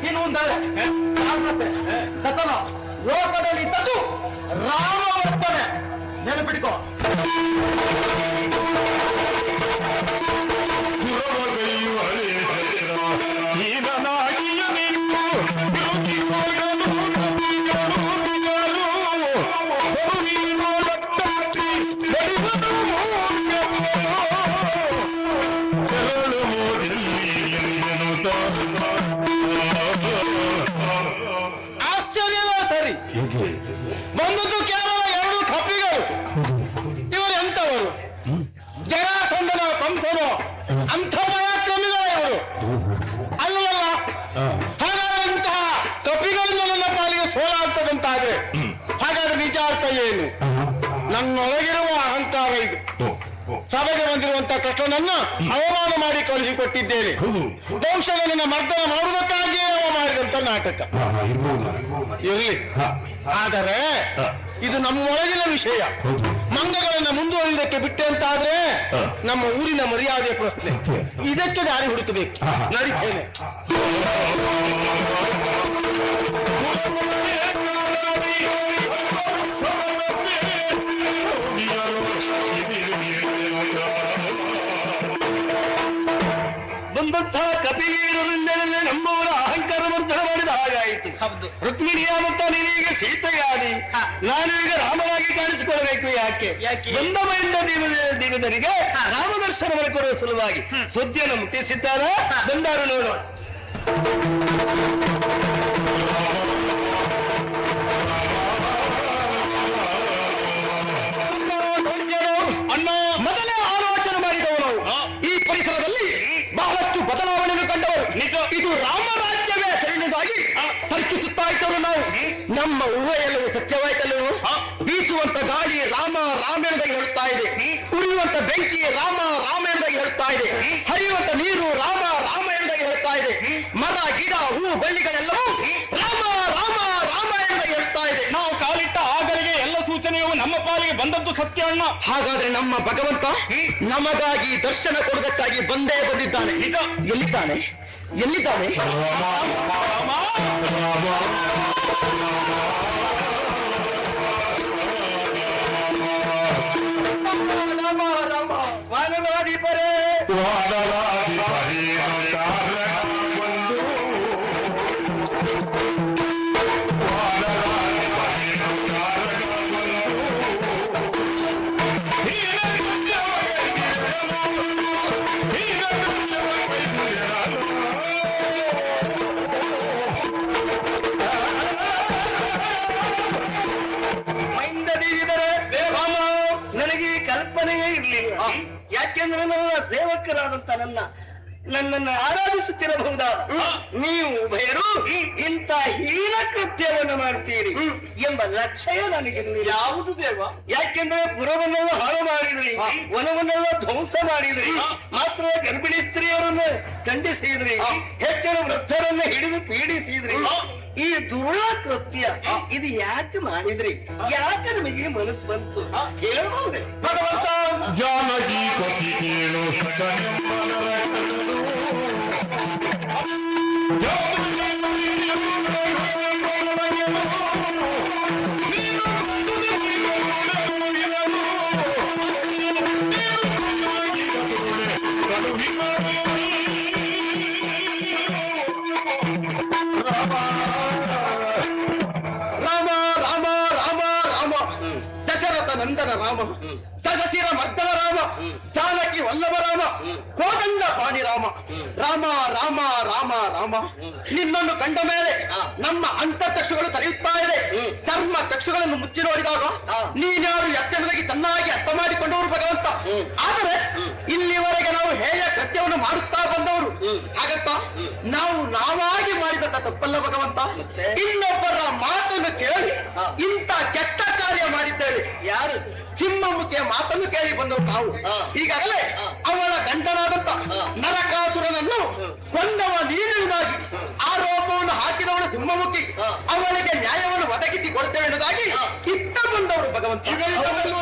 ಇನ್ನು ಕಥನ ಲೋಕದಲ್ಲಿ ಇದ್ದದ್ದು ರಾಮ ಒಬ್ಬನೇ. ನೆನಪಿಡಿಕೋ. ಆಶ್ಚರ್ಯವೇ ಸರಿ, ಬಂದದ್ದು ಕೇವಲ 2 ಕಪಿಗಳು. ಇವರು ಎಂತವರು? ಜರಾಸಂಧನ ಕಂಸನು ಅಂಥ ಪರಾಕ್ರಮಿಗಳೇ ಅವರು ಅಲ್ಲವಲ್ಲ? ಹಾಗಾದ್ರೆ ಇಂತಹ ಕಪಿಗಳಿಂದ ನನ್ನ ಪಾಲಿಗೆ ಸೋಲಾಗ್ತದಂತಾದ್ರೆ ಹಾಗಾದ್ರೆ ನಿಜ ಅರ್ಥ ಏನು? ನನ್ನೊಳಗಿರುವ ಅಹಂಕಾರ ಇದು. ಸಭೆಗೆ ಬಂದಿರುವಂತಹ ಕೃಷ್ಣನನ್ನ ಅವಮಾನ ಮಾಡಿ ಕಳುಹಿಕೊಟ್ಟಿದ್ದೇನೆ. ಬಹುಶಃ ನನ್ನ ಮರ್ದನ ಮಾಡುವುದಕ್ಕಾಗಿಯೇ ಅವ ಮಾಡಿದಂತ ನಾಟಕ ಇರಲಿ. ಆದರೆ ಇದು ನಮ್ಮೊಳಗಿನ ವಿಷಯ. ಮಂಗಗಳನ್ನ ಮುಂದುವರಿಯುವುದಕ್ಕೆ ಬಿಟ್ಟೆ ಅಂತ ಆದ್ರೆ ನಮ್ಮ ಊರಿನ ಮರ್ಯಾದೆಯ ಪ್ರಶ್ನೆ. ಇದಕ್ಕೆ ದಾರಿ ಹುಡುಕಬೇಕು. ನಡೀತೇನೆ. ಬಂದಂತಹ ಕಪಿವೀರರಿಂದಲೇ ನಮ್ಮವರ ಅಹಂಕಾರ ವರ್ಧನೆ ಮಾಡಿದ ಹಾಗಾಯಿತು. ರುಕ್ಮಿಣಿಯಾದಂತ ನೀನೀಗ ಸೀತೆಯಾದಿ, ನಾನು ಈಗ ರಾಮನಾಗಿ ಕಾಣಿಸಿಕೊಳ್ಳಬೇಕು. ಯಾಕೆ? ಬಂದಮಯಿಂದ ದೇವದರಿಗೆ ರಾಮದರ್ಶನ ಮಾಡಿಕೊಡುವ ಸಲುವಾಗಿ ಸುದ್ದಿಯನ್ನು ಮುಟ್ಟಿಸಿದ್ದಾರೆ. ಬಂದಾರು ನೋಡೋಣ. ಅಣ್ಣ, ಮೊದಲೇ ಆಲೋಚನೆ ಮಾಡಿದವರು ನಾವು. ಈ ಪರಿಸರದಲ್ಲಿ ಬಹಳಷ್ಟು ಬದಲಾವಣೆಯನ್ನು ಕಂಡವರು. ನಿಜ, ಇದು ರಾಮರಾಜ್ಯವೇ ಸರಿಯಾಗಿ ತರ್ಕಿಸುತ್ತಾ ಇದ್ದವರು ನಾವು. ನಮ್ಮ ಊಹೆಯಲ್ಲೂ ಸತ್ಯವಾಯ್ತಲ್ಲೂ. ಬೀಸುವಂತ ಗಾಳಿ ರಾಮ ರಾಮಾಯಣದಾಗಿ ಹೇಳ್ತಾ ಇದೆ, ಉರಿಯುವಂತ ಬೆಂಕಿ ರಾಮ ರಾಮಾಯಣದಾಗಿ ಹೇಳ್ತಾ ಇದೆ, ಹರಿಯುವಂತ ನೀರು ರಾಮ ರಾಮಾಯಣದಾಗಿ ಹೇಳ್ತಾ ಇದೆ, ಮರ ಗಿಡ ಹೂ ಬಳ್ಳಿಗಳೆಲ್ಲವೂ ರಾಮ ರಾಮ ರಾಮಾಯಣದಾಗಿ ಹೇಳ್ತಾ ಇದೆ. ನಾವು ಕಾಲಿಟ್ಟ ಆಗಲಿಗೆ ಎಲ್ಲ ಸೂಚನೆಯು ನಮ್ಮ ಪಾಲಿಗೆ ಬಂದದ್ದು ಸತ್ಯ ಅಣ್ಣ. ಹಾಗಾದ್ರೆ ನಮ್ಮ ಭಗವಂತ ನಮಗಾಗಿ ದರ್ಶನ ಕೊಡುವುದಕ್ಕಾಗಿ ಬಂದೇ ಬಂದಿದ್ದಾನೆ. ನಿಜ. ಎಲ್ಲಿದ್ದಾನೆ? ಎಲ್ಲಿದ್ದಾನೆ? ವಾನರಾಧಿಪರೇ ನನಗೆ ಕಲ್ಪನೆಯೇ ಇರಲಿಲ್ಲ. ಯಾಕೆಂದ್ರೆ ನನ್ನ ಸೇವಕರಾದಂತ ನನ್ನನ್ನು ಆರಾಧಿಸುತ್ತಿರಬಹುದಾದ ನೀವು ಉಭಯರು ಇಂಥ ಹೀನ ಕೃತ್ಯವನ್ನು ಮಾಡ್ತೀರಿ ಎಂಬ ಲಕ್ಷ್ಯ ನನಗಿರಲಿಲ್ಲ. ಯಾವುದು ದೇವ? ಯಾಕೆಂದ್ರೆ ಪುರವನ್ನೆಲ್ಲ ಹಾಳು ಮಾಡಿದ್ರಿ, ವನವನ್ನೆಲ್ಲ ಧ್ವಂಸ ಮಾಡಿದ್ರಿ, ಮಾತ್ರ ಗರ್ಭಿಣಿ ಸ್ತ್ರೀಯರನ್ನು ಖಂಡಿಸಿದ್ರಿ, ಹೆಚ್ಚಿನ ವೃದ್ಧರನ್ನು ಹಿಡಿದು ಪೀಡಿಸಿದ್ರಿ. ಈ ದುರುಳ ಕೃತ್ಯ ಇದು ಯಾಕೆ ಮಾಡಿದ್ರಿ? ಯಾಕೆ ನಮಗೆ ಮನಸ್ಸು ಬಂತು ಹೇಳಬಹುದೇ? ಭಗವಂತ ಜಾನಕಿ ಕಥಿ ಕೇಳು ರಾಮ ರಾಮ ರಾಮ ರಾಮ ದಶರಥ ನಂದನ ರಾಮ ದಶಶಿರ ಮರ್ದನ ರಾಮ ಜಾನಕಿ ವಲ್ಲಭ ರಾಮ ಕೋದಂಡ ಪಾಣಿ ರಾಮ ರಾಮ ರಾಮ ರಾಮ ರಾಮ ನಿನ್ನನ್ನು ಕಂಡ ಮೇಲೆ ನಮ್ಮ ಅಂತರ್ಚಕ್ಷುಗಳು ತೆರೆಯುತ್ತಾ ಇದೆ. ಚರ್ಮ ಚಕ್ಷುಗಳನ್ನು ಮುಚ್ಚಿ ನೋಡಿದಾಗ ನೀನ್ಯಾರು ಎತ್ತೆಂಬುದಾಗಿ ಚೆನ್ನಾಗಿ ಅರ್ಥ ಮಾಡಿಕೊಂಡವರು ಭಗವಂತ. ಆದರೆ ಇಲ್ಲಿವರೆಗೆ ನಾವು ಹೇಯ ಕೃತ್ಯವನ್ನು ಮಾಡುತ್ತಾ ಬಂದವರು. ಹಾಗಂತ ನಾವು ನಾವಾಗಿ ಮಾಡಿದ ತಪ್ಪಲ್ಲ ಭಗವಂತ. ಇನ್ನೊಬ್ಬರ ಮಾತನ್ನು ಕೇಳಿ ಇಂಥ ಕೆಟ್ಟ ಕಾರ್ಯ ಮಾಡಿದ್ದೇವೆ. ಯಾರು? ಸಿಂಹಮುಖಿಯ ಮಾತನ್ನು ಕೇಳಿ ಬಂದವರು ನಾವು. ಈಗಾಗಲೇ ಅವಳ ಗಂಡನಾದಂತ ನರಕಾಸುರನನ್ನು ಕೊಂದವ ನೀನೆಂಬುದಾಗಿ ಆರೋಪವನ್ನು ಹಾಕಿದವಳು ಸಿಂಹಮುಖಿ. ಅವಳಿಗೆ ನ್ಯಾಯವನ್ನು ಒದಗಿಸಿ ಕೊಡ್ತೇವೆ ಎನ್ನುವುದಾಗಿ ಇತ್ತ ಬಂದವರು ಭಗವಂತ.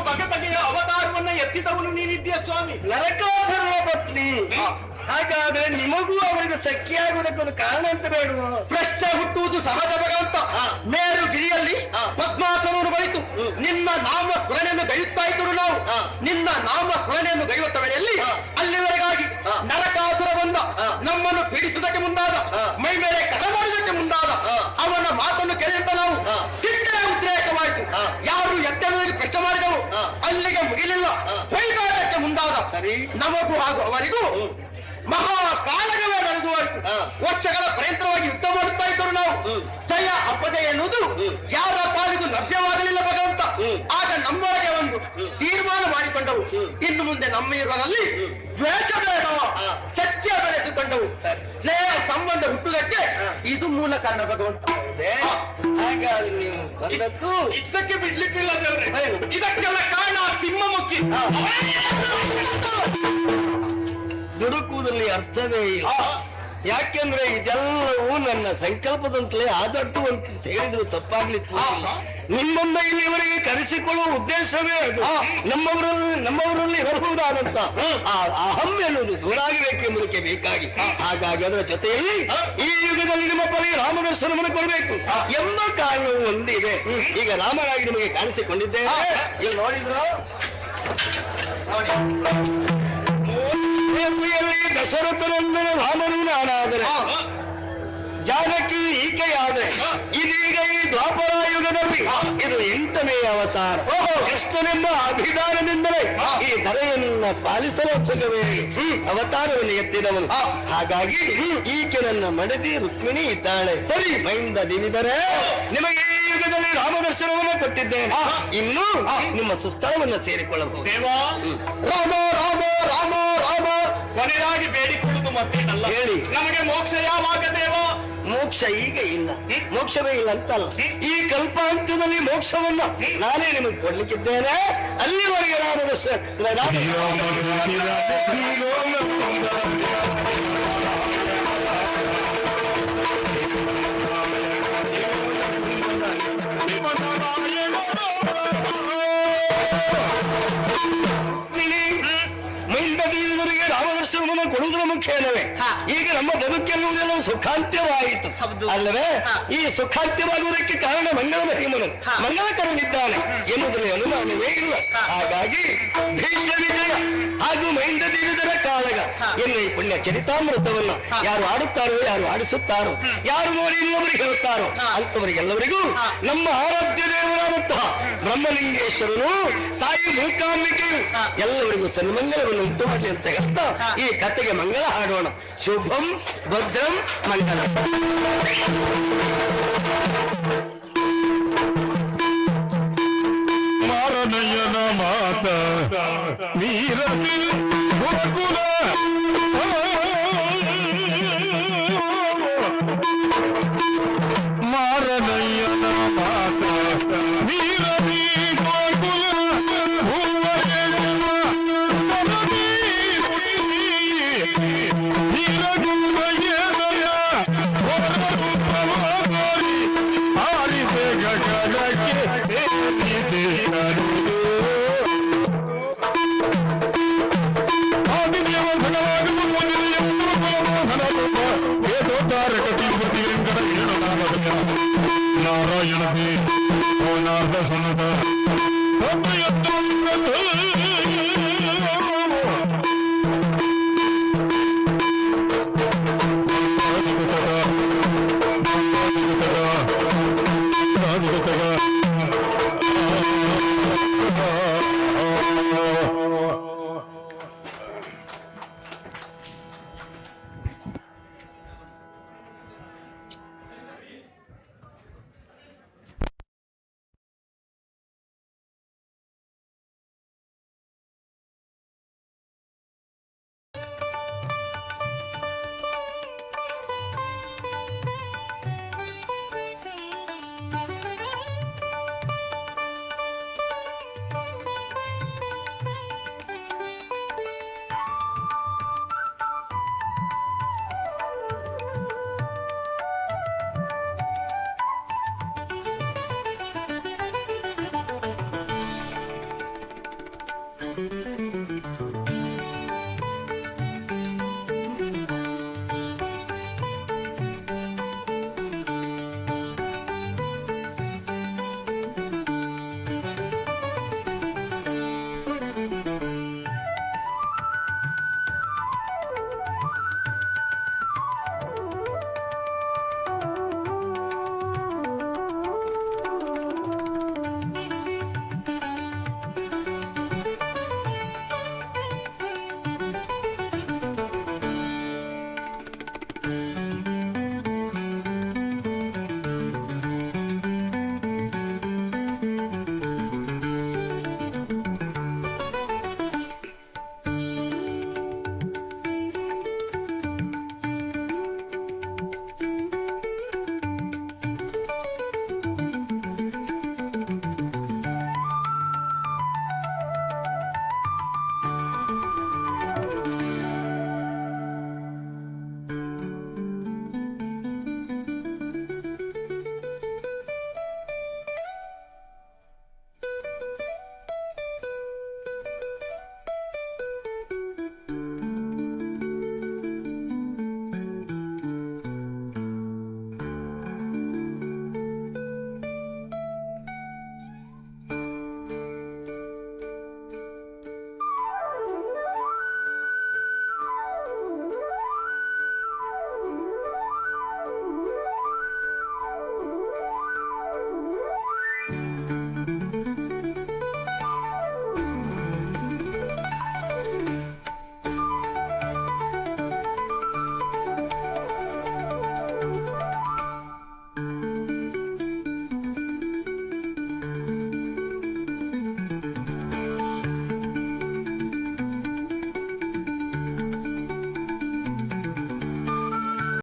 ಬಗೆಬಗೆಯ ಅವತಾರವನ್ನ ಎತ್ತಿದವನು ನೀನಿದ್ದೀಯ ಸ್ವಾಮಿ. ನರಕಾಸುರನ ಪತ್ನಿ. ಹಾಗಾದ್ರೆ ನಿಮಗೂ ಅವರಿಗೆ ಸಖಿಯಾಗುವುದಕ್ಕೊಂದು ಕಾರಣ ಅಂತ ಬೇಡುವ ಪ್ರಶ್ನೆ ಹುಟ್ಟುವುದು ಸಹಜ ಭಗವಂತ. ಮೇರುಗಿರಿಯಲ್ಲಿ ಪದ್ಮಾಸನವನ್ನು ಬಳಿತು ನಿನ್ನ ನಾಮ ಸ್ಮರಣೆಯನ್ನು ಗೈಯುತ್ತಾ ಇದ್ದರು ನಾವು. ನಿನ್ನ ನಾಮ ಸ್ಮರಣೆಯನ್ನು ಗೈಯುತ್ತ ವೇಳೆಯಲ್ಲಿ ಅಲ್ಲಿವರೆಗಾಗಿ ನರಕಾಸುರ ಬಂದ ನಮ್ಮನ್ನು ಪೀಡಿಸುವುದಕ್ಕೆ ಮುಂದಾದ, ಮೈ ಮೇಲೆ ಕಟ ಮಾಡುವುದಕ್ಕೆ ಮುಂದಾದ. ಅವನ ಮಾತನ್ನು ಕೇಳಿದಂತ ನಾವು ಚಿಟ್ಟೆ ಉದ್ರೇಕವಾಯಿತು. ಯಾರು ಎತ್ತೆಂಬುದಾಗಿ ಪ್ರಶ್ನೆ ಮಾಡಿದವು. ಅಲ್ಲಿಗೆ ಮುಗಿಲಿಲ್ಲ, ಹೊಯ್ದಾಟಕ್ಕೆ ಮುಂದಾದ. ಸರಿ, ನಮಗೂ ಹಾಗೂ ಅವರಿಗೂ ಮಹಾಕಾಳಗವೇ ನಡೆದು ಹೋಯಿತು. ವರ್ಷಗಳ ಪರ್ಯಂತರವಾಗಿ ಯುದ್ಧ ಮಾಡುತ್ತಾ ಇದ್ದರು ನಾವು. ಜಯ ಅಪಜಯ ಎನ್ನುವುದು ಯಾರ ಪಾಲಿಗೂ ಲಭ್ಯವಾಗಲಿಲ್ಲ ಭಗವಂತ. ಆಗ ನಮ್ಮೊಳಗೆ ಒಂದು ತೀರ್ಮಾನ ಮಾಡಿಕೊಂಡವು. ಇನ್ನು ಮುಂದೆ ನಮ್ಮ ಇರುವಲ್ಲಿ ದ್ವೇಷ ಬೇಡವ, ಸತ್ಯ ಬೆಳೆದುಕೊಂಡವು. ಸ್ನೇಹ ಸಂಬಂಧ ಹುಟ್ಟುವುದಕ್ಕೆ ಇದು ಮೂಲ ಕಾರಣ ಭಗವಂತ. ಹಾಗಾದ್ರೆ ನೀವು ಬಂದದ್ದು ಇಷ್ಟಕ್ಕೆ ಬಿಡ್ಲಿಕ್ಕಿಲ್ಲ ದೇವ್ರೆ. ಇದಕ್ಕೆಲ್ಲ ಕಾರಣ ಸಿಂಹಮುಖಿ. ದುಡುಕುವುದರಲ್ಲಿ ಅರ್ಥವೇ ಇಲ್ಲ. ಯಾಕೆಂದ್ರೆ ಇದೆಲ್ಲವೂ ನನ್ನ ಸಂಕಲ್ಪದಂತಲೇ ಆದದ್ದು ಅಂತ ಹೇಳಿದ್ರು ತಪ್ಪಾಗ್ಲಿಕ್ಕೆ ನಿಮ್ಮನ್ನ ಇಲ್ಲಿವರೆಗೆ ಕರೆಸಿಕೊಳ್ಳುವ ಉದ್ದೇಶವೇ ಅದು. ನಮ್ಮವರಲ್ಲಿ ಇರಬಹುದಾದಂತ ಆ ಅಹಂ ಎನ್ನುವುದು ದೂರ ಆಗಬೇಕೆಂಬುದಕ್ಕೆ ಬೇಕಾಗಿ. ಹಾಗಾಗಿ ಅದರ ಜೊತೆಯಲ್ಲಿ ಈ ಯುಗದಲ್ಲಿ ನಿಮ್ಮ ಪರಿ ರಾಮದರ್ಶನವನ್ನು ಕೊಡಬೇಕು ಎಂಬ ಕಾರಣವು ಒಂದಿದೆ. ಈಗ ರಾಮನಾಗಿ ನಿಮಗೆ ಕಾಣಿಸಿಕೊಂಡಿದ್ದೇನೆ. ಇಲ್ಲಿ ನೋಡಿದ್ರು ದಶರಥನಂದನ ರಾಮನು ನಾನಾದರೆ, ಜಾನಕಿ ಈಕೆಯಾದರೆ, ಇದೀಗ ಈ ದ್ವಾಪರ ಯುಗದಲ್ಲಿ ಇದು 8ನೇ ಅವತಾರ. ಕೃಷ್ಣನೆಂಬ ಅಭಿಧಾನದಿಂದಲೇ ಈ ಧರೆಯನ್ನ ಪಾಲಿಸಲು ಸುಖವೇ ಅವತಾರವನ್ನು ಎತ್ತಿದವನು. ಹಾಗಾಗಿ ಈಕೆ ನನ್ನ ಮಡದಿ ರುಕ್ಮಿಣಿ ಇದ್ದಾಳೆ. ಸರಿ, ಮೈಂದ ದಿವಿದರೆ ನಿಮಗೆ ಈ ಯುಗದಲ್ಲಿ ರಾಮದರ್ಶನವನ್ನು ಕೊಟ್ಟಿದ್ದೇನೆ. ಇನ್ನು ನಿಮ್ಮ ಸುಸ್ಥಳವನ್ನು ಸೇರಿಕೊಳ್ಳಬಹುದು. ದೇವಾ, ರಾಮ ರಾಮ ರಾಮ ರಾಮ ಕೊನೆಯಾಗಿ ಬೇಡಿಕೊಳ್ಳುವುದು ಮತ್ತೇನಲ್ಲ, ಹೇಳಿ. ನಮಗೆ ಮೋಕ್ಷ ಯಾವಾಗ ದೇವ? ಮೋಕ್ಷ ಈಗ ಇಲ್ಲ, ಮೋಕ್ಷವೇ ಇಲ್ಲ ಅಂತಲ್ಲ. ಈ ಕಲ್ಪಾಂತದಲ್ಲಿ ಮೋಕ್ಷವನ್ನ ನಾನೇ ನಿಮಗೆ ಕೊಡ್ಲಿಕ್ಕಿದ್ದೇನೆ. ಅಲ್ಲಿವರೆಗೆ ರಾಮದರ್ಶನವನ್ನು ಕೊಡುವುದರ ಮುಖ್ಯವೇ. ಈಗ ನಮ್ಮ ಬದುಕೆಲ್ಲುವುದೆಲ್ಲ ಸುಖಾಂತ್ಯವಾಯಿತು ಅಲ್ಲವೇ? ಈ ಸುಖಾಂತ್ಯವಾಗುವುದಕ್ಕೆ ಕಾರಣ ಮಂಗಳ ಮಹಿಮನು ಮಂಗಳಕರನಿದ್ದಾನೆ ಎನ್ನುವುದರಲ್ಲಿ ಅನುಮಾನವೇ ಇಲ್ಲ. ಹಾಗಾಗಿ ಭೀಷ್ಮ ವಿಜಯ ಹಾಗೂ ಮೈಂದ ದೇವಿದರ ಕಾಳಗ ಎನ್ನುವ ಈ ಪುಣ್ಯ ಚರಿತಾಮೃತವನ್ನ ಯಾರು ಆಡುತ್ತಾರೋ, ಯಾರು ಆಡಿಸುತ್ತಾರೋ, ಯಾರು ನೋಡಿ ಇನ್ನೊಬ್ಬರಿಗೆ ಹೇಳುತ್ತಾರೋ ಅಂತವರಿಗೆಲ್ಲವರಿಗೂ ನಮ್ಮ ಆರಾಧ್ಯ ದೇವರಾದಂತಹ ಬ್ರಹ್ಮಲಿಂಗೇಶ್ವರನು, ತಾಯಿ ಮೂಕಾಂಬಿಕೆಯು ಎಲ್ಲವರಿಗೂ ಸನ್ಮಂಗಲವನ್ನು ಉಂಟು ಮಾಡಲಿ ಅಂತ ಹೇಳ್ತಾ ಈ ಕಥೆಗೆ ಮಂಗಳ ಹಾಡೋಣ. ಶುಭಂ ಭದ್ರಂ ಮಂಗಲಂ. ಮಾರನಯ್ಯನ ಮಾತ ವೀರತಿ ಗುರುಕುಲ ಮಾರನಯ್ಯನ ಮಾತ ವೀರತಿ ಗುರುಕುಲ ಸಂಘದ